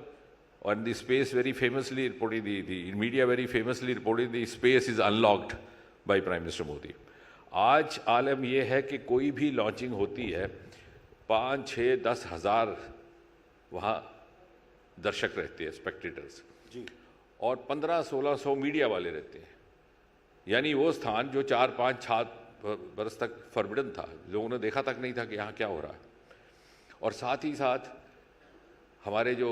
on the space very famously reported, the media very famously reported, the space is unlocked by Prime Minister Modi. आज आलम ये है कि कोई भी लॉन्चिंग होती है, 5, 6, 10 हज़ार वहाँ दर्शक रहते हैं, स्पेक्टेटर्स जी, और 1500-1600 मीडिया वाले रहते हैं। यानी वो स्थान जो 4, 5, बरस तक फॉरबिडन था, लोगों ने देखा तक नहीं था कि यहाँ क्या हो रहा है। और साथ ही साथ हमारे जो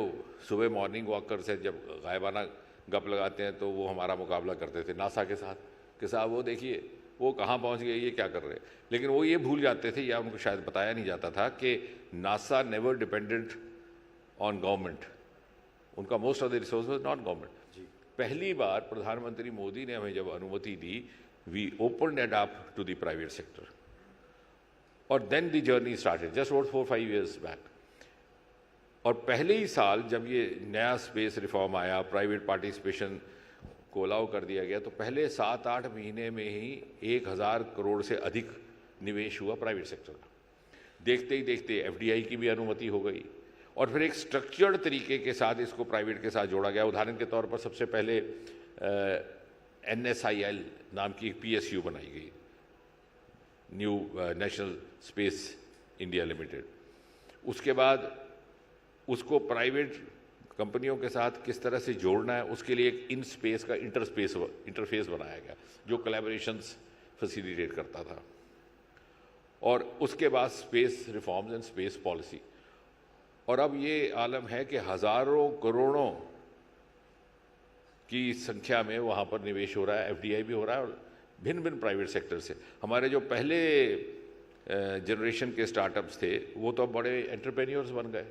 सुबह मॉर्निंग वॉकर्स हैं, जब गायबाना गप लगाते हैं तो वो हमारा मुकाबला करते थे नासा के साथ कि साहब वो देखिए वो कहाँ पहुँच गए, ये क्या कर रहे हैं। लेकिन वो ये भूल जाते थे या उनको शायद बताया नहीं जाता था कि NASA never dependent on government, उनका most of the resource was not government. पहली बार प्रधानमंत्री मोदी ने हमें जब अनुमति दी, we opened it up to the private sector, और then the journey started just about 4-5 years back. और पहले ही साल जब ये नया स्पेस रिफॉर्म आया, प्राइवेट पार्टिसिपेशन को अलाउ कर दिया गया, तो पहले 7-8 महीने में ही 1000 करोड़ से अधिक निवेश हुआ प्राइवेट सेक्टर का। देखते ही देखते एफडीआई की भी अनुमति हो गई, और फिर एक स्ट्रक्चर्ड तरीके के साथ इसको प्राइवेट के साथ जोड़ा गया। उदाहरण के तौर पर सबसे पहले NSIL नाम की एक PSU बनाई गई, new national space India limited. उसके बाद उसको प्राइवेट कंपनियों के साथ किस तरह से जोड़ना है, उसके लिए एक इन स्पेस का इंटरफेस बनाया गया जो कोलैबोरेशंस फैसिलिटेट करता था। और उसके बाद space reforms and space policy, और अब ये आलम है कि हज़ारों करोड़ों की संख्या में वहाँ पर निवेश हो रहा है, एफडीआई भी हो रहा है, और भिन्न भिन्न प्राइवेट सेक्टर से। हमारे जो पहले जनरेशन के स्टार्टअप्स थे वो तो अब बड़े एंटरप्रेन्योर्स बन गए।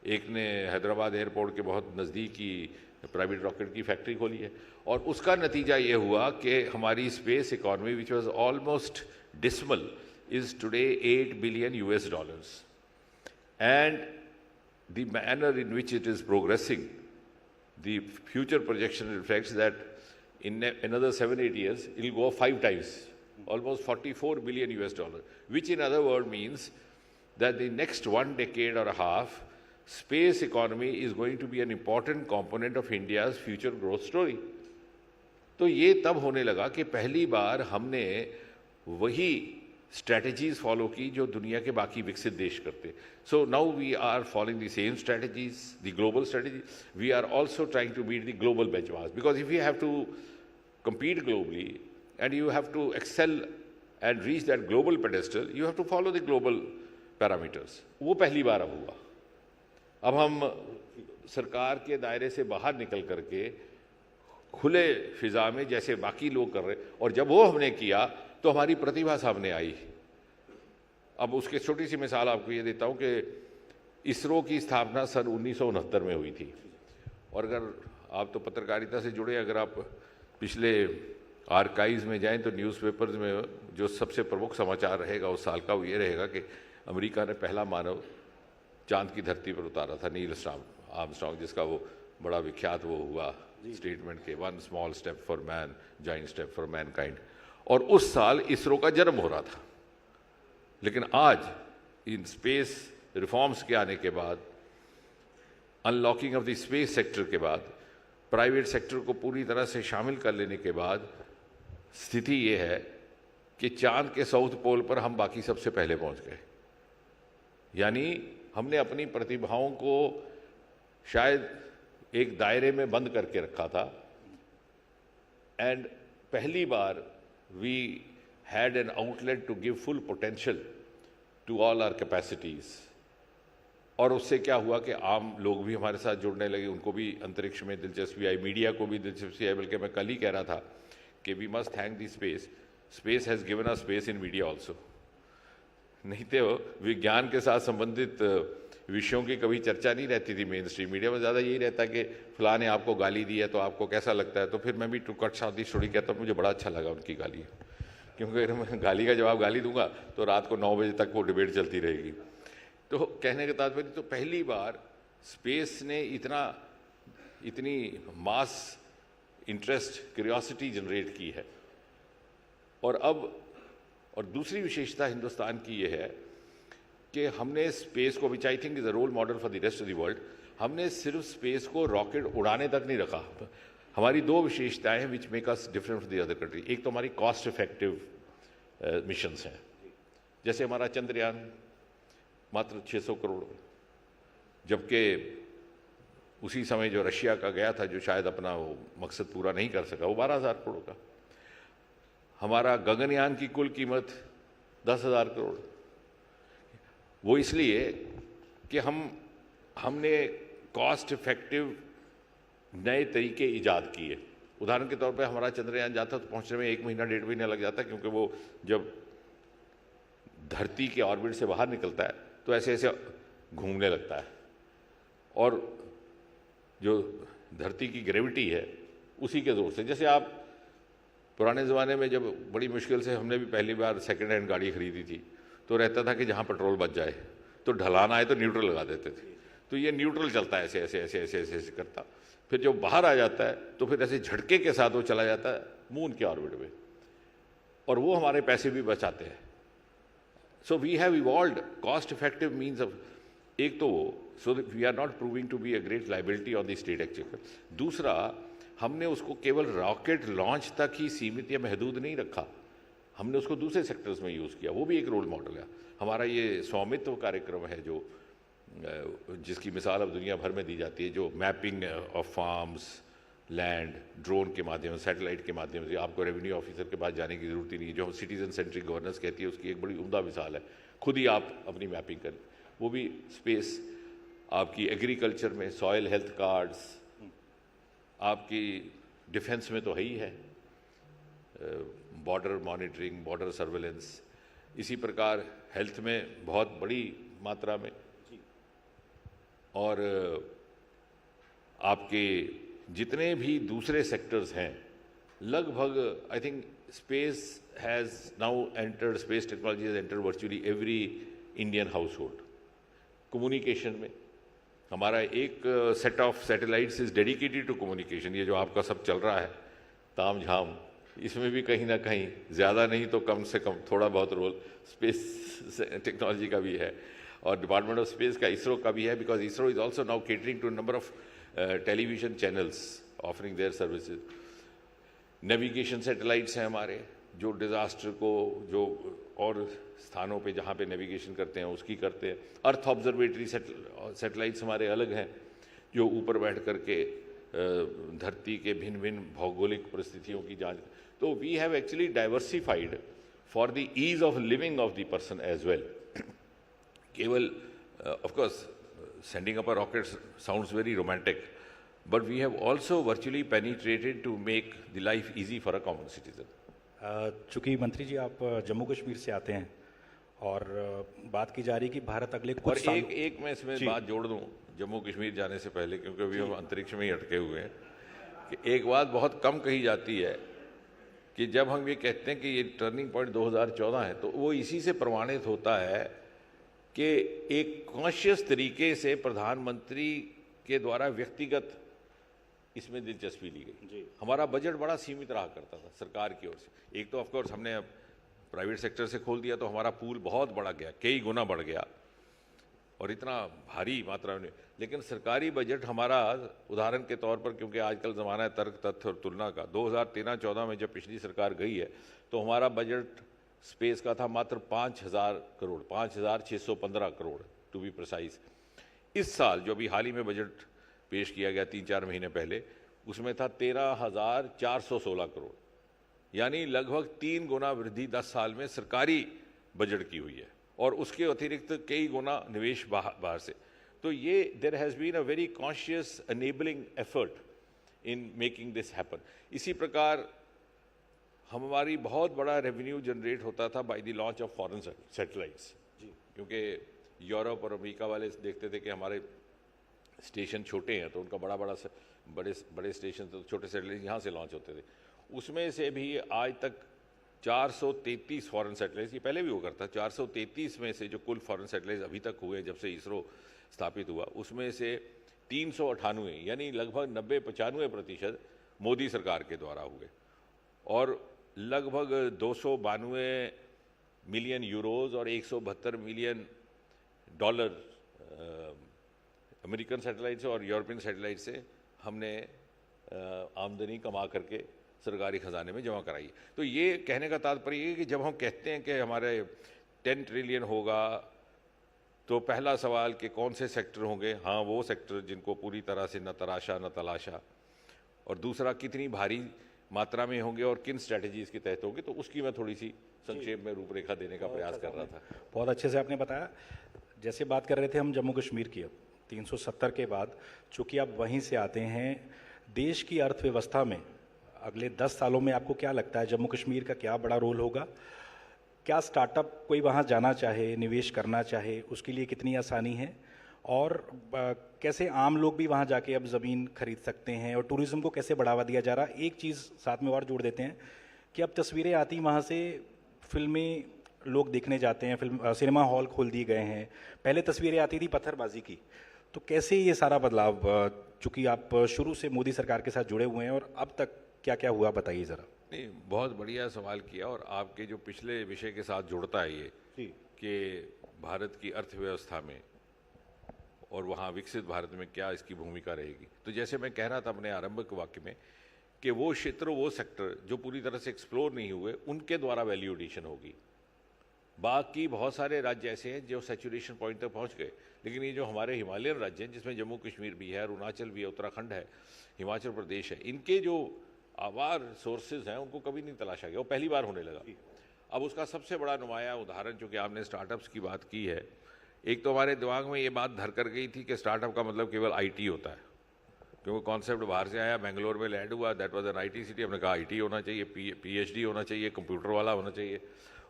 एक ने हैदराबाद एयरपोर्ट के बहुत नज़दीक ही प्राइवेट रॉकेट की फैक्ट्री खोली है, और उसका नतीजा ये हुआ कि हमारी space economy which was almost dismal is today $8 billion, and the manner in which it is progressing, the future projection reflects that in another 7-8 years it will go up 5 times, almost $44 billion, which in other words means that the next 1 decade or a half space economy is going to be an important component of India's future growth story. तो ये तब होने लगा कि पहली बार हमने वही strategies follow की जो दुनिया के बाकी विकसित देश करते। So now we are following the same strategies, the global strategy. We are also trying to meet the global benchmarks, because if you have to compete globally and you have to excel and reach that global pedestal, you have to follow the global parameters. वो पहली बार अब हुआ। अब हम सरकार के दायरे से बाहर निकल करके खुले फिजा में जैसे बाकी लोग कर रहे, और जब वो हमने किया तो हमारी प्रतिभा सामने आई। अब उसकी छोटी सी मिसाल आपको ये देता हूँ कि इसरो की स्थापना सन 1969 में हुई थी, और अगर आप तो पत्रकारिता से जुड़े, अगर आप पिछले आर्काइव्स में जाएं तो न्यूज़पेपर्स में जो सबसे प्रमुख समाचार रहेगा उस साल का वो ये रहेगा कि अमेरिका ने पहला मानव चांद की धरती पर उतारा था, नील आर्मस्ट्रॉन्ग, जिसका वो बड़ा विख्यात वो हुआ स्टेटमेंट के 1 small step for man, giant step for mankind। और उस साल इसरो का जन्म हो रहा था। लेकिन आज इन स्पेस रिफॉर्म्स के आने के बाद, unlocking of the space sector के बाद, प्राइवेट सेक्टर को पूरी तरह से शामिल कर लेने के बाद स्थिति ये है कि चांद के साउथ पोल पर हम बाकी सबसे पहले पहुंच गए। यानी हमने अपनी प्रतिभाओं को शायद एक दायरे में बंद करके रखा था, एंड पहली बार we had an outlet to give full potential to all our capacities. और उससे क्या हुआ कि आम लोग भी हमारे साथ जुड़ने लगे, उनको भी अंतरिक्ष में दिलचस्पी आई, मीडिया को भी दिलचस्पी आई। बल्कि मैं कल ही कह रहा था कि we must thank the space, space has given us space in media also. नहीं तो विज्ञान के साथ संबंधित विषयों की कभी चर्चा नहीं रहती थी मेन स्ट्रीम मीडिया में। ज़्यादा यही रहता है कि फलां ने आपको गाली दी है तो आपको कैसा लगता है, तो फिर मैं भी टू कट शादी स्टोरी कहता हूँ, मुझे बड़ा अच्छा लगा उनकी गाली, क्योंकि अगर मैं गाली का जवाब गाली दूंगा तो रात को 9 बजे तक वो डिबेट चलती रहेगी। तो कहने का तात्पर्य, तो पहली बार स्पेस ने इतनी मास इंटरेस्ट, क्यूरियोसिटी जनरेट की है। और दूसरी विशेषता हिंदुस्तान की ये है कि हमने स्पेस को, which I think is a role model for the rest of the world, हमने सिर्फ स्पेस को रॉकेट उड़ाने तक नहीं रखा। हमारी 2 विशेषताएं हैं which make us different from the other country. एक तो हमारी कॉस्ट इफेक्टिव मिशंस हैं, जैसे हमारा चंद्रयान मात्र 600 करोड़, जबकि उसी समय जो रशिया का गया था, जो शायद अपना वो मकसद पूरा नहीं कर सका, वो 12,000 करोड़ का। हमारा गगनयान की कुल कीमत 10,000 करोड़। वो इसलिए कि हमने कॉस्ट इफेक्टिव नए तरीके ईजाद किए। उदाहरण के तौर पे हमारा चंद्रयान जाता तो पहुंचने में 1 महीना 1.5 महीना लग जाता, क्योंकि वो जब धरती के ऑर्बिट से बाहर निकलता है तो ऐसे ऐसे घूमने लगता है, और जो धरती की ग्रेविटी है उसी के जोर से, जैसे आप पुराने ज़माने में जब बड़ी मुश्किल से हमने भी पहली बार सेकेंड हैंड गाड़ी खरीदी थी तो रहता था कि जहाँ पेट्रोल बच जाए तो ढलान आए तो न्यूट्रल लगा देते थे, तो ये न्यूट्रल चलता है ऐसे ऐसे ऐसे ऐसे ऐसे ऐसे करता, फिर जब बाहर आ जाता है तो फिर ऐसे झटके के साथ वो चला जाता है मून के ऑर्बिट में, और वो हमारे पैसे भी बचाते हैं। So we have evolved cost effective means of, एक तो वो, so we are not proving to be a great liability on the state actually. दूसरा, हमने उसको केवल रॉकेट लॉन्च तक ही सीमित या महदूद नहीं रखा, हमने उसको दूसरे सेक्टर्स में यूज़ किया, वो भी एक रोल मॉडल है। हमारा ये स्वामित्व कार्यक्रम है जो जिसकी मिसाल अब दुनिया भर में दी जाती है, जो mapping of farms, land, drone के माध्यम से, सैटेलाइट के माध्यम से, आपको रेवेन्यू ऑफिसर के पास जाने की ज़रूरत ही नहीं, जो सिटीजन सेंट्रिक गवर्नेंस कहती है उसकी एक बड़ी उम्दा मिसाल है। खुद ही आप अपनी मैपिंग करें, वो भी स्पेस, आपकी एग्रीकल्चर में सॉयल हेल्थ कार्ड्स, आपकी डिफेंस में तो है ही है, बॉर्डर मॉनिटरिंग, बॉर्डर सर्वेलेंस, इसी प्रकार हेल्थ में बहुत बड़ी मात्रा में, और आपके जितने भी दूसरे सेक्टर्स हैं लगभग, I think space has now entered, space technology has entered virtually every Indian household. Communication में हमारा एक set of satellites is dedicated to communication. ये जो आपका सब चल रहा है ताम झाम, इसमें भी कहीं ना कहीं ज़्यादा नहीं तो कम से कम थोड़ा बहुत रोल स्पेस टेक्नोलॉजी का भी है, और डिपार्टमेंट ऑफ स्पेस का, इसरो का भी है, because ISRO is also now catering to number of television channels offering their services. Navigation satellites हैं हमारे, जो डिज़ास्टर को, जो और स्थानों पे जहाँ पे नेविगेशन करते हैं उसकी करते हैं। अर्थ ऑब्जर्वेटरी सैटेलाइट्स हमारे अलग हैं, जो ऊपर बैठ करके धरती के भिन्न भिन्न भौगोलिक परिस्थितियों की जांच। तो we have actually diversified for the ease of living of the person as well. केवल of course sending up a rocket sounds very romantic, but we have also virtually penetrated to make the life easy for a common citizen. चूँकि मंत्री जी आप जम्मू कश्मीर से आते हैं और बात की जा रही कि भारत अगले कुछ और एक मैं इसमें बात जोड़ दूं जम्मू कश्मीर जाने से पहले, क्योंकि अभी हम अंतरिक्ष में ही अटके हुए हैं, कि एक बात बहुत कम कही जाती है कि जब हम ये कहते हैं कि ये टर्निंग पॉइंट 2014 है, तो वो इसी से प्रमाणित होता है कि एक कॉन्शियस तरीके से प्रधानमंत्री के द्वारा व्यक्तिगत इसमें दिलचस्पी ली गई। हमारा बजट बड़ा सीमित रहा करता था सरकार की ओर से। एक तो ऑफ कोर्स हमने अब प्राइवेट सेक्टर से खोल दिया तो हमारा पूल बहुत बढ़ गया, कई गुना बढ़ गया, और इतना भारी मात्रा में। लेकिन सरकारी बजट हमारा, उदाहरण के तौर पर, क्योंकि आजकल ज़माना है तर्क, तथ्य और तुलना का, 2013-14 में जब पिछली सरकार गई है तो हमारा बजट स्पेस का था मात्र 5,000 crore, 5,615 crore to be precise. इस साल जो अभी हाल ही में बजट पेश किया गया 3-4 महीने पहले, उसमें था 13,416 करोड़, यानी लगभग 3 गुना वृद्धि 10 साल में सरकारी बजट की हुई है, और उसके अतिरिक्त कई गुना निवेश बाहर से। तो ये there has been a very conscious enabling effort in making this happen. इसी प्रकार हमारी बहुत बड़ा रेवेन्यू जनरेट होता था by the launch of foreign satellites, क्योंकि यूरोप और अमेरिका वाले देखते थे कि हमारे स्टेशन छोटे हैं तो उनका बड़े स्टेशन, तो छोटे सैटेलाइट यहाँ से लॉन्च होते थे। उसमें से भी आज तक 433 फॉरेन सैटेलाइट्स, ये पहले भी वो करता, 433 में से जो कुल फॉरेन सैटेलाइट्स अभी तक हुए जब से इसरो स्थापित हुआ, उसमें से 398 यानी लगभग 90-95% मोदी सरकार के द्वारा हुए, और लगभग 292 मिलियन यूरोज और 172 मिलियन डॉलर अमेरिकन सैटेलाइट से और यूरोपियन सैटेलाइट से हमने आमदनी कमा करके सरकारी खजाने में जमा कराई। तो ये कहने का तात्पर्य है कि जब हम कहते हैं कि हमारे 10 ट्रिलियन होगा, तो पहला सवाल कि कौन से सेक्टर होंगे? हाँ, वो सेक्टर जिनको पूरी तरह से न तराशा न तलाशा, और दूसरा कितनी भारी मात्रा में होंगे और किन स्ट्रैटेजीज के तहत होंगे, तो उसकी मैं थोड़ी सी संक्षेप में रूपरेखा देने का प्रयास कर रहा था। बहुत अच्छे से आपने बताया। जैसे बात कर रहे थे हम जम्मू कश्मीर की, अब 370 के बाद चूंकि आप वहीं से आते हैं, देश की अर्थव्यवस्था में अगले 10 सालों में आपको क्या लगता है जम्मू कश्मीर का क्या बड़ा रोल होगा? क्या स्टार्टअप कोई वहाँ जाना चाहे, निवेश करना चाहे, उसके लिए कितनी आसानी है, और कैसे आम लोग भी वहाँ जाके अब ज़मीन खरीद सकते हैं, और टूरिज़्म को कैसे बढ़ावा दिया जा रहा है? एक चीज़ साथ में और जोड़ देते हैं कि अब तस्वीरें आती वहाँ से, फिल्में लोग देखने जाते हैं, सिनेमा हॉल खोल दिए गए हैं, पहले तस्वीरें आती थी पत्थरबाजी की। तो कैसे ये सारा बदलाव, चूँकि आप शुरू से मोदी सरकार के साथ जुड़े हुए हैं, और अब तक क्या क्या हुआ बताइए ज़रा। नहीं, बहुत बढ़िया सवाल किया, और आपके जो पिछले विषय के साथ जुड़ता है ये कि भारत की अर्थव्यवस्था में और वहाँ विकसित भारत में क्या इसकी भूमिका रहेगी। तो जैसे मैं कह रहा था अपने आरंभिक वाक्य में कि वो क्षेत्र, वो सेक्टर जो पूरी तरह से एक्सप्लोर नहीं हुए, उनके द्वारा वैल्यू एडिशन होगी। बाकी बहुत सारे राज्य ऐसे हैं जो सैचुरेशन पॉइंट तक पहुँच गए, लेकिन ये जो हमारे हिमालयन राज्य हैं, जिसमें जम्मू कश्मीर भी है, अरुणाचल भी है, उत्तराखंड है, हिमाचल प्रदेश है, इनके जो आवार सोर्सेज हैं उनको कभी नहीं तलाशा गया, वो पहली बार होने लगा। अब उसका सबसे बड़ा नुमाया उदाहरण, जो कि आपने स्टार्टअप्स की बात की है, एक तो हमारे दिमाग में ये बात धर कर गई थी कि स्टार्टअप का मतलब केवल आईटी होता है, क्योंकि कॉन्सेप्ट बाहर से आया, बेंगलोर में लैंड हुआ, that was an IT city, हमने कहा आईटी होना चाहिए, पीएचडी होना चाहिए, कंप्यूटर वाला होना चाहिए।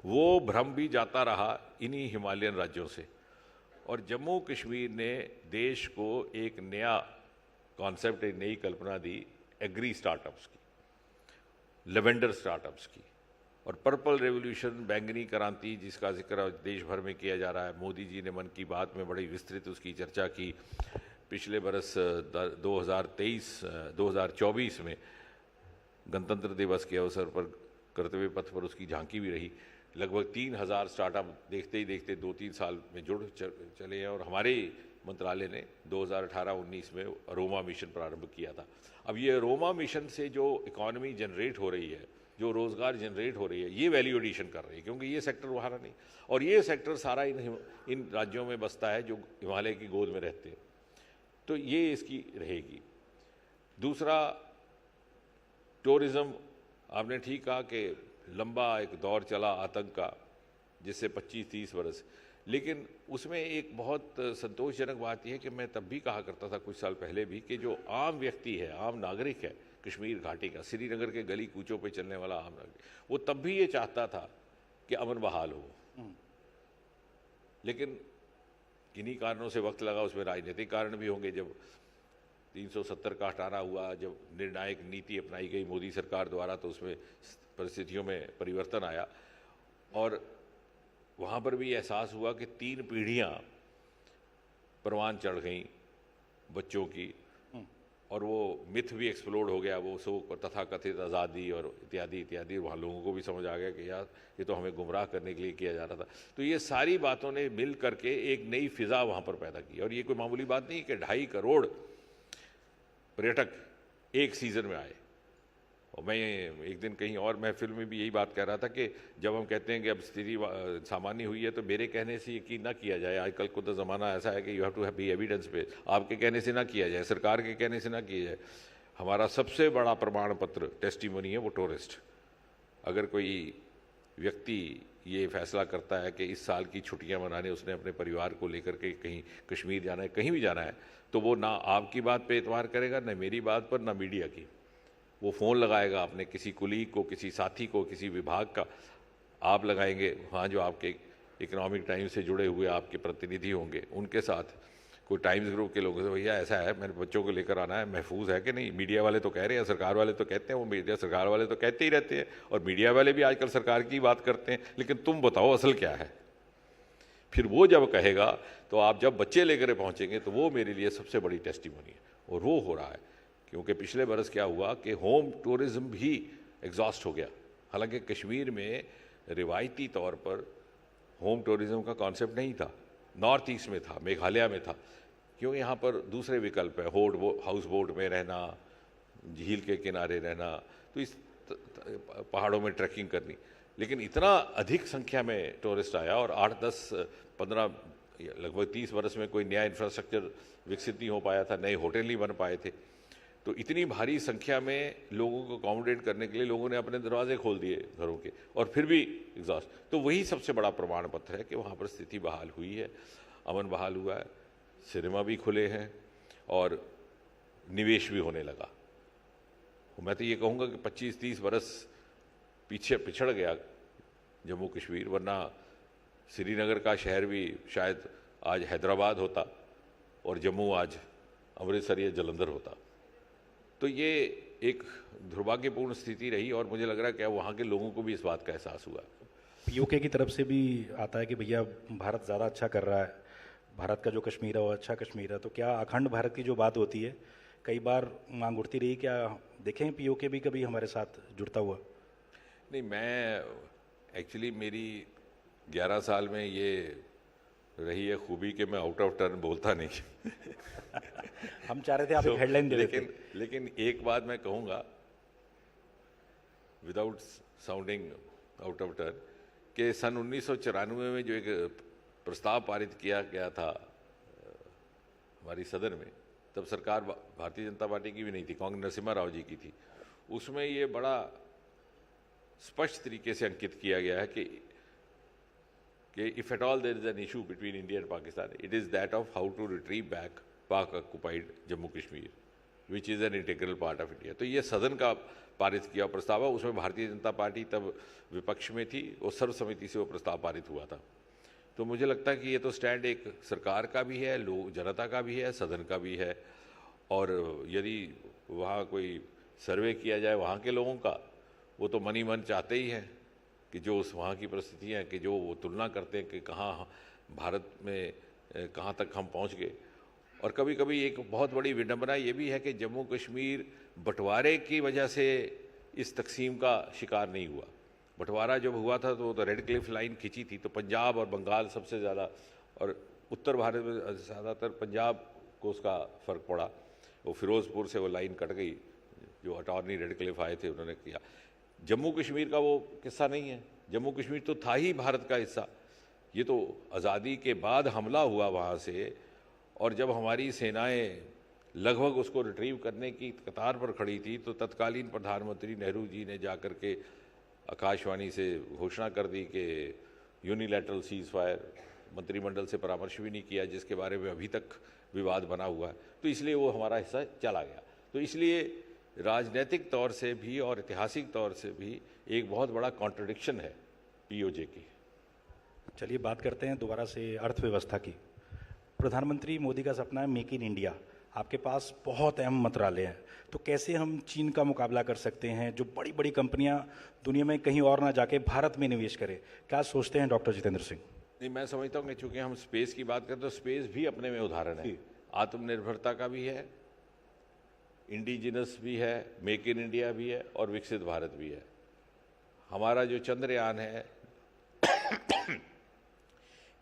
वो भ्रम भी जाता रहा इन्हीं हिमालयन राज्यों से, और जम्मू कश्मीर ने देश को एक नया कॉन्सेप्ट, एक नई कल्पना दी एग्री स्टार्टअप्स की, लेवेंडर स्टार्टअप्स की, और पर्पल रेवोल्यूशन, बैंगनी क्रांति, जिसका जिक्र देश भर में किया जा रहा है। मोदी जी ने मन की बात में बड़ी विस्तृत उसकी चर्चा की। पिछले बरस 2024 में गणतंत्र दिवस के अवसर पर कर्तव्य पथ पर उसकी झांकी भी रही। लगभग 3000 स्टार्टअप देखते ही देखते 2-3 साल में जुड़ चले हैं, और हमारे मंत्रालय ने 2018-19 में अरोमा मिशन प्रारंभ किया था। अब ये अरोमा मिशन से जो इकॉनमी जनरेट हो रही है, जो रोज़गार जनरेट हो रही है, ये वैल्यू एडिशन कर रही है, क्योंकि ये सेक्टर वहाँ नहीं, और ये सेक्टर सारा इन राज्यों में बसता है जो हिमालय की गोद में रहते हैं, तो ये इसकी रहेगी। दूसरा, टूरिज़्म, आपने ठीक कहा कि लंबा एक दौर चला आतंक का, जिससे 25-30 वर्ष, लेकिन उसमें एक बहुत संतोषजनक बात यह है कि मैं तब भी कहा करता था कुछ साल पहले भी कि जो आम व्यक्ति है, आम नागरिक है कश्मीर घाटी का, श्रीनगर के गली कूचों पे चलने वाला आम नागरिक, वो तब भी ये चाहता था कि अमन बहाल हो, लेकिन किन्हीं कारणों से वक्त लगा। उसमें राजनीतिक कारण भी होंगे। जब 370 का हटाना हुआ, जब निर्णायक नीति अपनाई गई मोदी सरकार द्वारा, तो उसमें परिस्थितियों में परिवर्तन आया, और वहाँ पर भी एहसास हुआ कि 3 पीढ़ियाँ परवान चढ़ गईं बच्चों की, और वो मिथ भी एक्सप्लोड हो गया, वो सो तथाकथित आज़ादी और इत्यादि इत्यादि। वहाँ लोगों को भी समझ आ गया कि यार ये तो हमें गुमराह करने के लिए किया जा रहा था। तो ये सारी बातों ने मिल करके एक नई फिज़ा वहाँ पर पैदा की, और ये कोई मामूली बात नहीं कि 2.5 करोड़ पर्यटक एक सीज़न में आए। और मैं एक दिन कहीं और महफिल में भी यही बात कह रहा था कि जब हम कहते हैं कि अब स्थिति सामान्य हुई है, तो मेरे कहने से यकीन ना किया जाए। आजकल को तो ज़माना ऐसा है कि you have to be evidence पे, आपके कहने से ना किया जाए, सरकार के कहने से ना किया जाए। हमारा सबसे बड़ा प्रमाण पत्र, टेस्टिमोनी है, वो टूरिस्ट। अगर कोई व्यक्ति ये फैसला करता है कि इस साल की छुट्टियां मनाने उसने अपने परिवार को लेकर के कहीं कश्मीर जाना है, कहीं भी जाना है, तो वो ना आपकी बात पे एतबार करेगा, ना मेरी बात पर, ना मीडिया की। वो फ़ोन लगाएगा अपने किसी कुलीग को, किसी साथी को, किसी विभाग का आप लगाएंगे, वहाँ जो आपके इकोनॉमिक टाइम्स से जुड़े हुए आपके प्रतिनिधि होंगे उनके साथ, कोई टाइम्स ग्रुप के लोगों से, भैया ऐसा है, मेरे बच्चों को लेकर आना है, महफूज है कि नहीं। मीडिया वाले तो कह रहे हैं, सरकार वाले तो कहते हैं, वो मीडिया सरकार वाले तो कहते ही रहते हैं, और मीडिया वाले भी आजकल सरकार की बात करते हैं, लेकिन तुम बताओ असल क्या है। फिर वो जब कहेगा, तो आप जब बच्चे लेकर पहुँचेंगे, तो वो मेरे लिए सबसे बड़ी टेस्टिमोनी है, और वो हो रहा है। क्योंकि पिछले बरस क्या हुआ कि होम टूरिज़्म भी एग्जॉस्ट हो गया। हालांकि कश्मीर में रिवायती तौर पर होम टूरिज़्म का कॉन्सेप्ट नहीं था, नॉर्थ ईस्ट में था, मेघालय में था, क्योंकि यहाँ पर दूसरे विकल्प है, हाउस बोट में रहना, झील के किनारे रहना, तो इस पहाड़ों में ट्रैकिंग करनी। लेकिन इतना अधिक संख्या में टूरिस्ट आया, और 8, 10, 15, लगभग 30 वर्ष में कोई नया इंफ्रास्ट्रक्चर विकसित नहीं हो पाया था, नए होटल नहीं बन पाए थे। तो इतनी भारी संख्या में लोगों को अकोमोडेट करने के लिए लोगों ने अपने दरवाजे खोल दिए घरों के, और फिर भी एग्जॉस्ट। तो वही सबसे बड़ा प्रमाण पत्र है कि वहाँ पर स्थिति बहाल हुई है, अमन बहाल हुआ है, सिनेमा भी खुले हैं और निवेश भी होने लगा। मैं तो ये कहूँगा कि 25-30 बरस पीछे पिछड़ गया जम्मू कश्मीर, वरना श्रीनगर का शहर भी शायद आज हैदराबाद होता और जम्मू आज अमृतसर या जलंधर होता। तो ये एक दुर्भाग्यपूर्ण स्थिति रही और मुझे लग रहा है कि वहाँ के लोगों को भी इस बात का एहसास हुआ। यूके की तरफ से भी आता है कि भैया भारत ज़्यादा अच्छा कर रहा है, भारत का जो कश्मीर है वो अच्छा कश्मीर है। तो क्या अखंड भारत की जो बात होती है कई बार मांग उठती रही, क्या देखें पीओके भी कभी हमारे साथ जुड़ता हुआ? नहीं, मैं एक्चुअली मेरी 11 साल में ये रही है खूबी कि मैं आउट ऑफ टर्न बोलता नहीं। हम चाह रहे थे आप एक हेडलाइन दे देते। लेकिन एक बात मैं कहूँगा without sounding out of turn कि सन 1994 में जो एक प्रस्ताव पारित किया गया था हमारी सदन में, तब सरकार भारतीय जनता पार्टी की भी नहीं थी, कांग्रेस नरसिम्हा राव जी की थी। उसमें ये बड़ा स्पष्ट तरीके से अंकित किया गया है कि if at all there is an issue between India and Pakistan, it is that of how to retrieve back Pak-occupied Jammu Kashmir, which is an integral part of India। तो ये सदन का पारित किया प्रस्ताव है, उसमें भारतीय जनता पार्टी तब विपक्ष में थी और सर्वसम्मति से वो प्रस्ताव पारित हुआ था। तो मुझे लगता है कि ये तो स्टैंड एक सरकार का भी है, लोग जनता का भी है, सदन का भी है। और यदि वहाँ कोई सर्वे किया जाए वहाँ के लोगों का, वो तो मन ही मन चाहते ही हैं कि जो उस वहाँ की परिस्थितियाँ कि जो वो तुलना करते हैं कि कहाँ भारत में कहाँ तक हम पहुँच गए। और कभी कभी एक बहुत बड़ी विडंबना ये भी है कि जम्मू कश्मीर बंटवारे की वजह से इस तकसीम का शिकार नहीं हुआ। बंटवारा जब हुआ था तो रेड क्लिफ लाइन खींची थी, तो पंजाब और बंगाल सबसे ज़्यादा, और उत्तर भारत में ज़्यादातर पंजाब को उसका फ़र्क पड़ा। वो फिरोज़पुर से वो लाइन कट गई, जो अटॉर्नी रेड क्लिफ आए थे उन्होंने किया। जम्मू कश्मीर का वो किस्सा नहीं है, जम्मू कश्मीर तो था ही भारत का हिस्सा। ये तो आज़ादी के बाद हमला हुआ वहाँ से, और जब हमारी सेनाएं लगभग उसको रिट्रीव करने की कतार पर खड़ी थी, तो तत्कालीन प्रधानमंत्री नेहरू जी ने जाकर के आकाशवाणी से घोषणा कर दी कि यूनिलैटरल सीज फायर, मंत्रिमंडल से परामर्श भी नहीं किया, जिसके बारे में अभी तक विवाद बना हुआ है। तो इसलिए वो हमारा हिस्सा चला गया। तो इसलिए राजनीतिक तौर से भी और ऐतिहासिक तौर से भी एक बहुत बड़ा कॉन्ट्रडिक्शन है पीओजे की। चलिए बात करते हैं दोबारा से अर्थव्यवस्था की। प्रधानमंत्री मोदी का सपना है मेक इन इंडिया। आपके पास बहुत अहम मंत्रालय हैं, तो कैसे हम चीन का मुकाबला कर सकते हैं, जो बड़ी बड़ी कंपनियां दुनिया में कहीं और ना जाके भारत में निवेश करें? क्या सोचते हैं डॉक्टर जितेंद्र सिंह? नहीं, मैं समझता हूँ कि चूँकि हम स्पेस की बात करें तो स्पेस भी अपने में उदाहरण है, आत्मनिर्भरता का भी है, इंडिजिनस भी है, मेक इन इंडिया भी है और विकसित भारत भी है। हमारा जो चंद्रयान है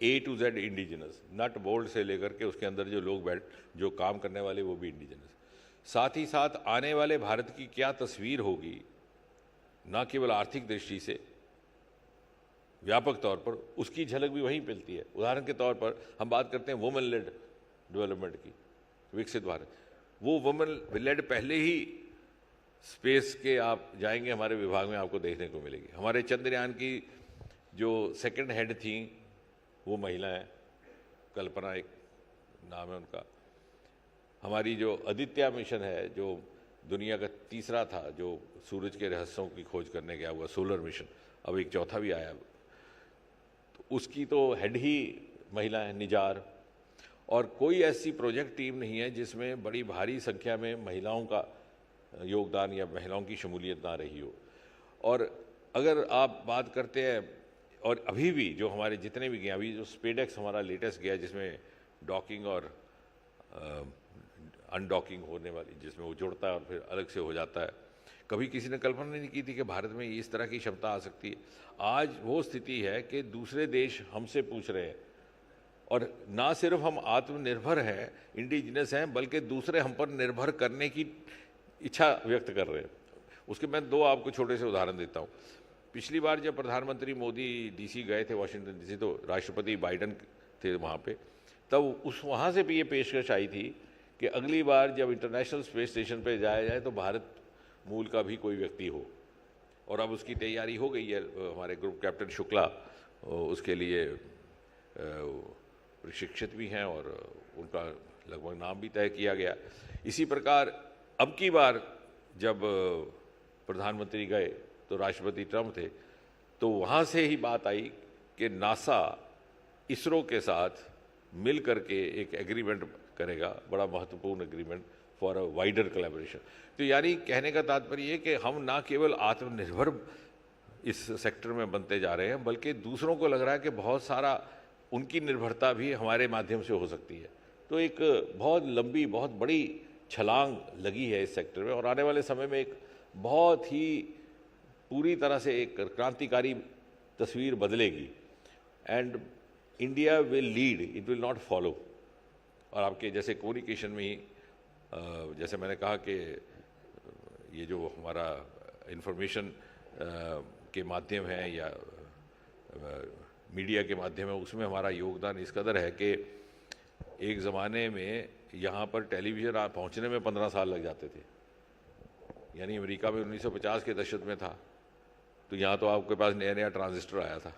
A to Z indigenous, nut bolt से लेकर के उसके अंदर जो लोग जो काम करने वाले वो भी इंडिजिनस। साथ ही साथ आने वाले भारत की क्या तस्वीर होगी, ना केवल आर्थिक दृष्टि से, व्यापक तौर पर उसकी झलक भी वहीं मिलती है। उदाहरण के तौर पर हम बात करते हैं वुमेन लेड डेवलपमेंट की, विकसित भारत। वो वुमेन लेड पहले ही स्पेस के आप जाएंगे हमारे विभाग में आपको देखने को मिलेगी। हमारे चंद्रयान की जो सेकंड हेड थी वो महिला है, कल्पना एक नाम है उनका। हमारी जो आदित्य मिशन है, जो दुनिया का तीसरा था, जो सूरज के रहस्यों की खोज करने गया हुआ सोलर मिशन, अब एक चौथा भी आया, तो उसकी तो हेड ही महिला है, निजार। और कोई ऐसी प्रोजेक्ट टीम नहीं है जिसमें बड़ी भारी संख्या में महिलाओं का योगदान या महिलाओं की शमूलियत ना रही हो। और अगर आप बात करते हैं, और अभी भी जो हमारे जितने भी गए, अभी जो स्पेडेक्स हमारा लेटेस्ट गया जिसमें डॉकिंग और अनडॉकिंग होने वाली, जिसमें वो जुड़ता है और फिर अलग से हो जाता है, कभी किसी ने कल्पना नहीं की थी कि भारत में इस तरह की क्षमता आ सकती है। आज वो स्थिति है कि दूसरे देश हमसे पूछ रहे हैं, और ना सिर्फ हम आत्मनिर्भर हैं, इंडिजिनस हैं, बल्कि दूसरे हम पर निर्भर करने की इच्छा व्यक्त कर रहे हैं। उसके मैं दो आपको छोटे से उदाहरण देता हूँ। पिछली बार जब प्रधानमंत्री मोदी डीसी गए थे, वाशिंगटन डीसी, तो राष्ट्रपति बाइडन थे वहाँ पे, तब वहाँ से भी ये पेशकश आई थी कि अगली बार जब इंटरनेशनल स्पेस स्टेशन पे जाया जाए तो भारत मूल का भी कोई व्यक्ति हो, और अब उसकी तैयारी हो गई है। हमारे ग्रुप कैप्टन शुक्ला उसके लिए प्रशिक्षित भी हैं और उनका लगभग नाम भी तय किया गया। इसी प्रकार अब की बार जब प्रधानमंत्री गए तो राष्ट्रपति ट्रम्प थे, तो वहाँ से ही बात आई कि नासा इसरो के साथ मिल करके एक एग्रीमेंट करेगा, बड़ा महत्वपूर्ण agreement for a wider collaboration. तो यानी कहने का तात्पर्य ये कि हम ना केवल आत्मनिर्भर इस सेक्टर में बनते जा रहे हैं, बल्कि दूसरों को लग रहा है कि बहुत सारा उनकी निर्भरता भी हमारे माध्यम से हो सकती है। तो एक बहुत लंबी, बहुत बड़ी छलांग लगी है इस सेक्टर में, और आने वाले समय में एक बहुत ही पूरी तरह से एक क्रांतिकारी तस्वीर बदलेगी। And India will lead, it will not follow. और आपके जैसे कम्युनिकेशन में ही जैसे मैंने कहा कि ये जो हमारा इंफॉर्मेशन के माध्यम है या मीडिया के माध्यम है, उसमें हमारा योगदान इस कदर है कि एक ज़माने में यहाँ पर टेलीविज़न पहुँचने में 15 साल लग जाते थे। यानी अमेरिका में 1950 के दशक में था, तो यहाँ तो आपके पास नया नया ट्रांजिस्टर आया था,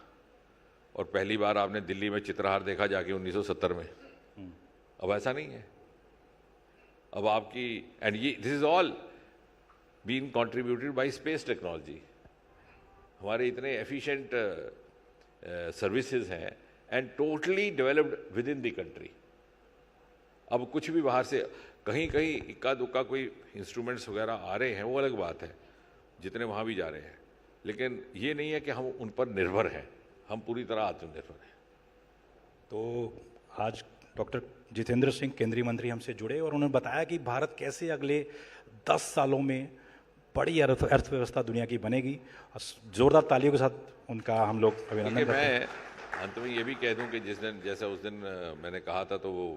और पहली बार आपने दिल्ली में चित्रहार देखा जाके 1970 में। अब ऐसा नहीं है। अब आपकी एंड ये this is all been contributed by space technology. हमारे इतने एफिशिएंट सर्विसेज हैं and totally developed within the country. अब कुछ भी बाहर से कहीं कहीं इक्का दुक्का कोई इंस्ट्रूमेंट्स वगैरह आ रहे हैं, वो अलग बात है, जितने वहाँ भी जा रहे हैं, लेकिन ये नहीं है कि हम उन पर निर्भर हैं, हम पूरी तरह आत्मनिर्भर हैं। तो आज डॉक्टर जितेंद्र सिंह केंद्रीय मंत्री हमसे जुड़े और उन्होंने बताया कि भारत कैसे अगले 10 सालों में बड़ी अर्थव्यवस्था दुनिया की बनेगी। जोरदार तालियों के साथ उनका हम लोग अभिनंदन करते हैं। मैं अंत में ये भी कह दूं कि जिस दिन जैसा उस दिन मैंने कहा था, तो वो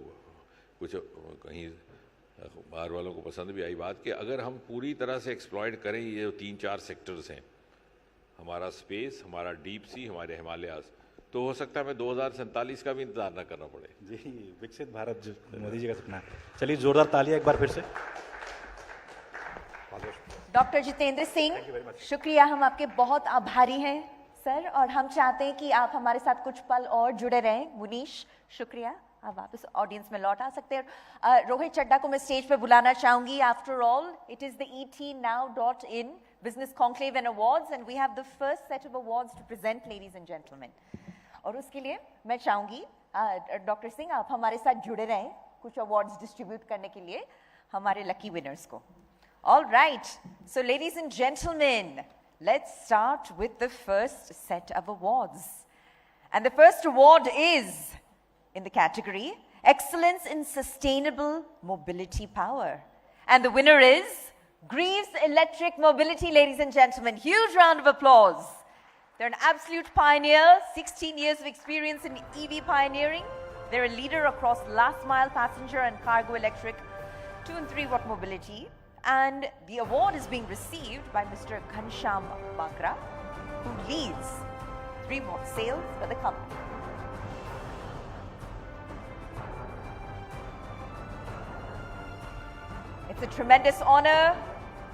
कुछ कहीं बाहर वालों को पसंद भी आई बात कि अगर हम पूरी तरह से एक्सप्लॉइट करें ये 3-4 सेक्टर्स हैं, हमारा स्पेस, हमारा डीप सी, हमारे हिमालयाज, तो हो सकता है हमें 2047 का भी इंतजार ना करना पड़े। जी, विकसित भारत जो मोदी जी का सपना है। चलिए जोरदार तालियां एक बार फिर से। डॉक्टर जितेंद्र सिंह, शुक्रिया, हम आपके बहुत आभारी हैं सर, और हम चाहते हैं कि आप हमारे साथ कुछ पल और जुड़े रहें। मुनीश, शुक्रिया, आप वापस ऑडियंस में लौट आ सकते हैं। रोहित चड्डा को मैं स्टेज पे बुलाना चाहूंगी। After all it is the etnow.in Business Conclave and Awards, and we have the first set of awards to present, ladies and gentlemen. और उसके लिए मैं चाहूंगी डॉक्टर सिंह आप हमारे साथ जुड़े रहें कुछ अवार्ड्स डिस्ट्रीब्यूट करने के लिए हमारे लकी विनर्स को। All right, so ladies and gentlemen, let's start with the first set of awards. And the first award is in the category Excellence in Sustainable Mobility Power. And the winner is Greaves Electric Mobility, ladies and gentlemen. Huge round of applause. They're an absolute pioneer, 16 years of experience in EV pioneering. They're a leader across last mile passenger and cargo electric 2 and 3 watt mobility. And the award is being received by Mr. Ghanshyam Bakra, who leads 3 watt sales for the company. It's a tremendous honor.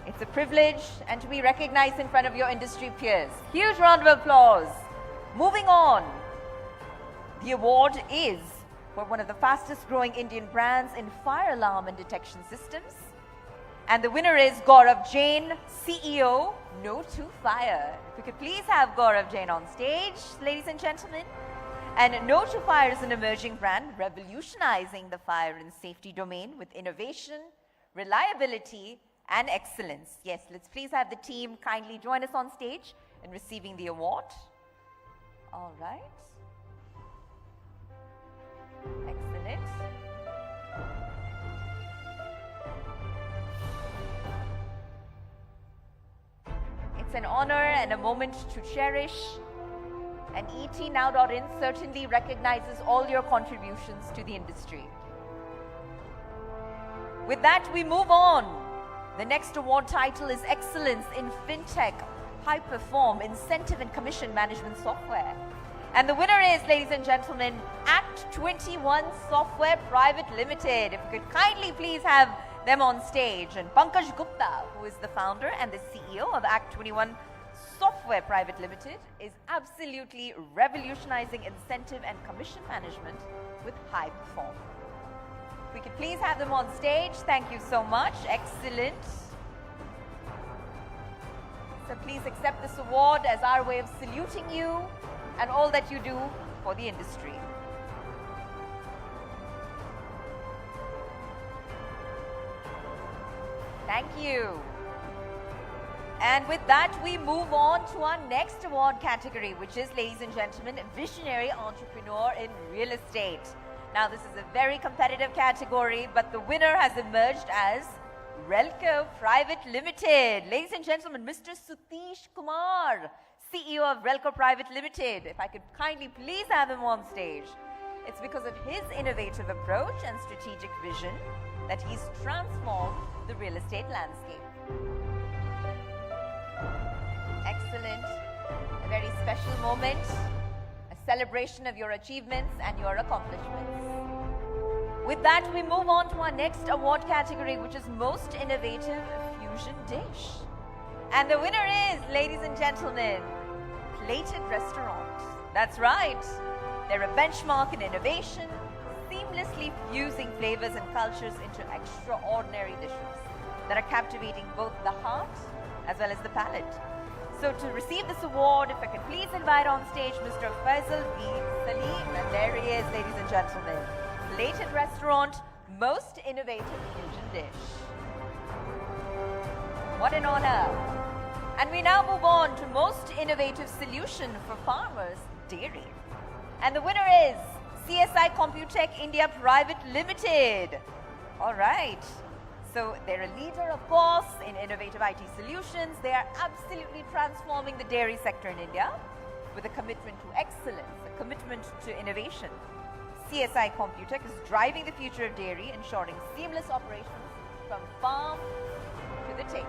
It's a privilege and to be recognized in front of your industry peers. Huge round of applause. Moving on, the award is for one of the fastest growing Indian brands in fire alarm and detection systems. And the winner is Gaurav Jain, CEO, No to Fire. If we could please have Gaurav Jain on stage, ladies and gentlemen. And No to Fire is an emerging brand revolutionizing the fire and safety domain with innovation, reliability, and excellence. Yes, let's please have the team kindly join us on stage in receiving the award. All right. Excellent. It's an honor and a moment to cherish, and etnow.in certainly recognizes all your contributions to the industry. With that, we move on. The next award title is Excellence in FinTech High Perform Incentive and Commission Management Software. And the winner is, ladies and gentlemen, Act 21 Software Private Limited. If you could kindly please have them on stage. And Pankaj Gupta, who is the founder and the CEO of Act 21 Software Private Limited, is absolutely revolutionizing incentive and commission management with high performance. If we could please have them on stage. Thank you so much. Excellent. So please accept this award as our way of saluting you and all that you do for the industry. Thank you. And with that, we move on to our next award category, which is, ladies and gentlemen, Visionary Entrepreneur in Real Estate. Now, this is a very competitive category, but the winner has emerged as Relco Private Limited. Ladies and gentlemen, Mr. Sutish Kumar, CEO of Relco Private Limited. If I could kindly please have him on stage. It's because of his innovative approach and strategic vision that he's transformed the real estate landscape. Excellent. A very special moment. A celebration of your achievements and your accomplishments. With that, we move on to our next award category, which is Most Innovative Fusion Dish. And the winner is, ladies and gentlemen, Plated Restaurant. That's right. They're a benchmark in innovation, seamlessly fusing flavors and cultures into extraordinary dishes that are captivating both the heart as well as the palate. So to receive this award, if I could please invite on stage Mr. Faisal B. Salim. And there he is, ladies and gentlemen. Plated Restaurant, Most Innovative Fusion Dish. What an honor. And we now move on to Most Innovative Solution for Farmers, Dairy. And the winner is CSI Computech India Private Limited. All right. So they're a leader, of course, in innovative IT solutions. They are absolutely transforming the dairy sector in India with a commitment to excellence, a commitment to innovation. CSI Computech is driving the future of dairy, ensuring seamless operations from farm to the table.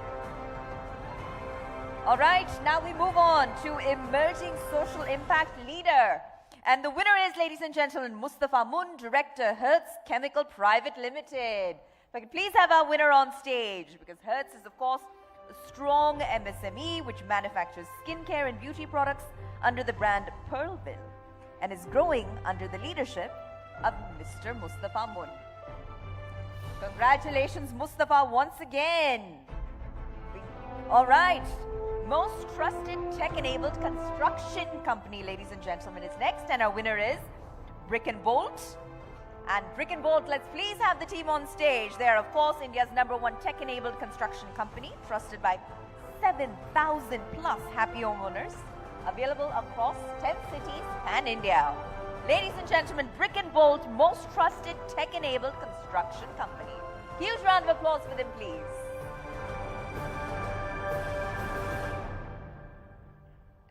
All right, now we move on to Emerging Social Impact Leader. And the winner is, ladies and gentlemen, Mustafa Mun, Director, Hertz Chemical Private Limited. If I could please have our winner on stage, because Hertz is, of course, a strong MSME which manufactures skincare and beauty products under the brand Pearlville and is growing under the leadership of Mr. Mustafa Mun. Congratulations, Mustafa, once again. All right. Most Trusted Tech-Enabled Construction Company, ladies and gentlemen, is next. And our winner is Brick and Bolt. And Brick and Bolt, let's please have the team on stage. They are, of course, India's #1 tech-enabled construction company, trusted by 7,000 plus happy homeowners, available across 10 cities and India. Ladies and gentlemen, Brick and Bolt, Most Trusted Tech-Enabled Construction Company. Huge round of applause for them, please.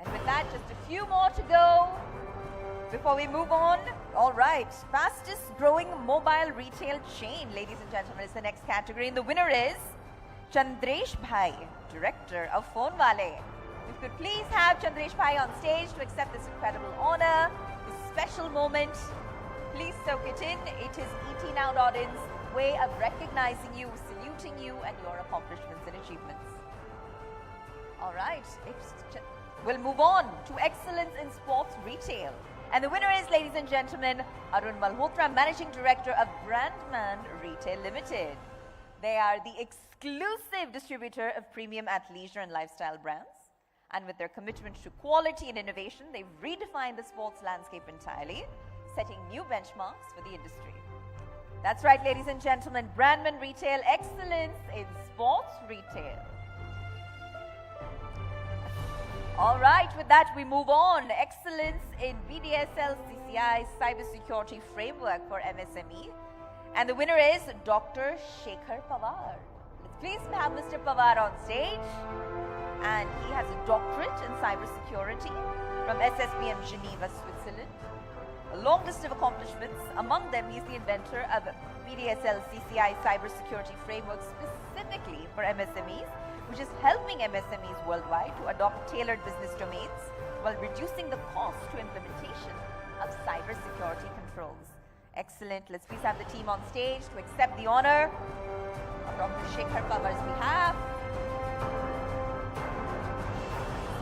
And with that, just a few more to go before we move on. All right, fastest growing mobile retail chain, ladies and gentlemen, is the next category. And the winner is Chandresh Bhai, Director of Phone Wale. If you could please have Chandresh Bhai on stage to accept this incredible honor, this special moment. Please soak it in. It is ETNow.in's way of recognizing you, saluting you, and your accomplishments and achievements. All right, we'll move on to Excellence in Sports Retail. And the winner is, ladies and gentlemen, Arun Malhotra, Managing Director of Brandman Retail Limited. They are the exclusive distributor of premium athleisure and lifestyle brands. And with their commitment to quality and innovation, they've redefined the sports landscape entirely, setting new benchmarks for the industry. That's right, ladies and gentlemen, Brandman Retail, Excellence in Sports Retail. All right, with that, we move on. Excellence in BDSL CCI Cybersecurity Framework for MSME. And the winner is Dr. Shekhar Pawar. Let's please have Mr. Pawar on stage. And he has a doctorate in cybersecurity from SSBM Geneva, Switzerland. A long list of accomplishments. Among them, he's the inventor of BDSL CCI Cybersecurity Framework specifically for MSMEs, which is helping MSMEs worldwide to adopt tailored business domains while reducing the cost to implementation of cybersecurity controls. Excellent. Let's please have the team on stage to accept the honor on Dr. Shekhar Pawar's behalf.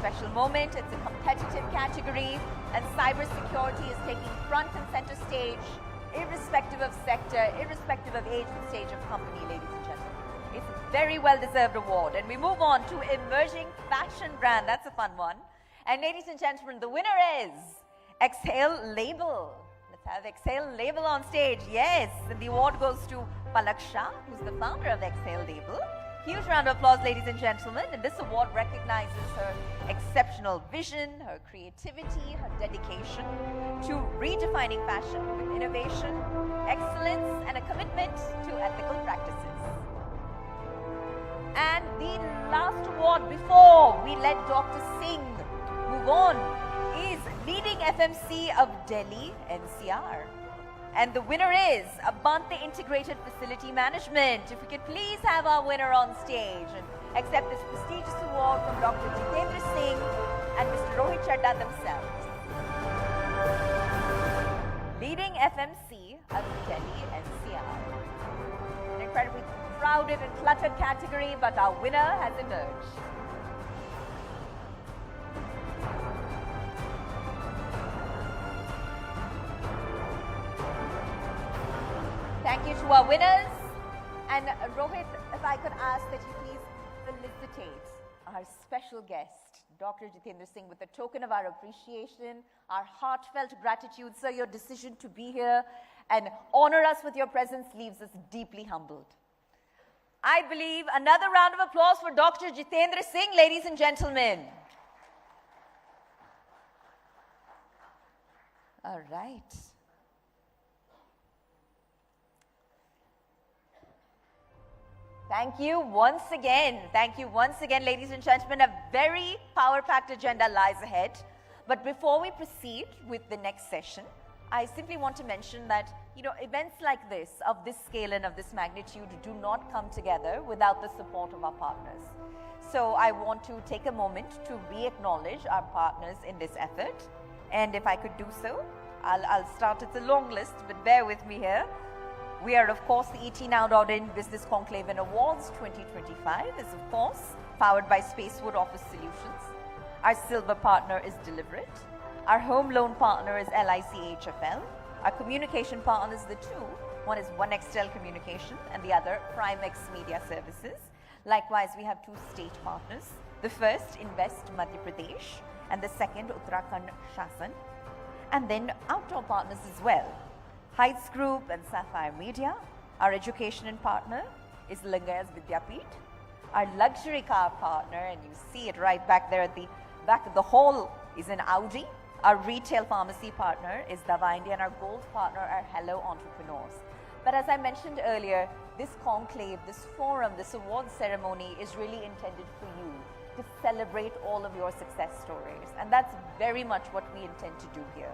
Special moment. It's a competitive category, and cybersecurity is taking front and center stage, irrespective of sector, irrespective of age and stage of company, ladies and gentlemen. It's a very well-deserved award. And we move on to emerging fashion brand. That's a fun one. And ladies and gentlemen, the winner is Exhale Label. Let's have Exhale Label on stage. Yes, and the award goes to Palak Shah, who's the founder of Exhale Label. Huge round of applause, ladies and gentlemen. And this award recognizes her exceptional vision, her creativity, her dedication to redefining fashion with innovation, excellence, and a commitment to ethical practices. And the last award before we let Dr. Singh move on is Leading FMC of Delhi NCR. And the winner is Abante Integrated Facility Management. If we could please have our winner on stage and accept this prestigious award from Dr. Jitendra Singh and Mr. Rohit Chadda themselves. Leading FMC of Delhi NCR. An incredibly crowded and cluttered category, but our winner has emerged. Thank you to our winners. And Rohit, if I could ask that you please felicitate our special guest, Dr. Jitendra Singh, with a token of our appreciation, our heartfelt gratitude. Sir, your decision to be here and honor us with your presence leaves us deeply humbled. I believe another round of applause for Dr. Jitendra Singh, ladies and gentlemen. All right. Thank you once again. Thank you once again, ladies and gentlemen. A very power-packed agenda lies ahead. But before we proceed with the next session, I simply want to mention that, events like this, of this scale and of this magnitude, do not come together without the support of our partners. So I want to take a moment to re-acknowledge our partners in this effort. And if I could do so, I'll start. It's a long list, but bear with me here. We are, of course, the ETNow.in Business Conclave and Awards 2025 is, of course, powered by Spacewood Office Solutions. Our silver partner is Deliberate. Our home loan partner is LIC HFL. Our communication partners, the two, one is One Nextel Communication and the other Primex Media Services. Likewise, we have two state partners. The first, Invest Madhya Pradesh, and the second, Uttarakhand Shasan. And then outdoor partners as well. Heights Group and Sapphire Media. Our education and partner is Lingayas Vidyapith. Our luxury car partner, and you see it right back there at the back of the hall, is an Audi. Our retail pharmacy partner is Dava India, and our gold partner are Hello Entrepreneurs. But as I mentioned earlier, this conclave, this forum, this award ceremony is really intended for you to celebrate all of your success stories. And that's very much what we intend to do here.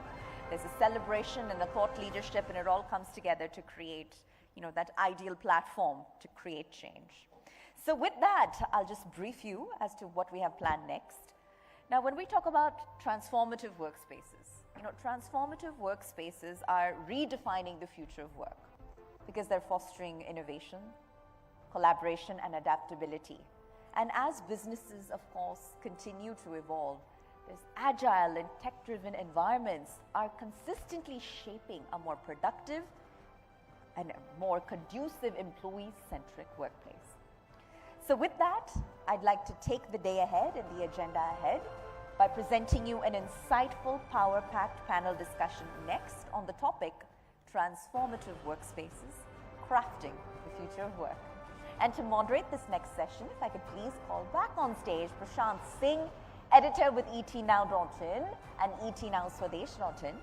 There's a celebration and a thought leadership, and it all comes together to create, that ideal platform to create change. So with that, I'll just brief you as to what we have planned next. Now, when we talk about transformative workspaces, transformative workspaces are redefining the future of work because they're fostering innovation, collaboration, and adaptability. And as businesses, of course, continue to evolve, these agile and tech-driven environments are consistently shaping a more productive and more conducive employee-centric workplace. So with that, I'd like to take the day ahead and the agenda ahead by presenting you an insightful, power-packed panel discussion next on the topic, Transformative Workspaces, Crafting the Future of Work. And to moderate this next session, if I could please call back on stage Sidhant Singh, editor with ETNow.in and ETNowSwadesh.in,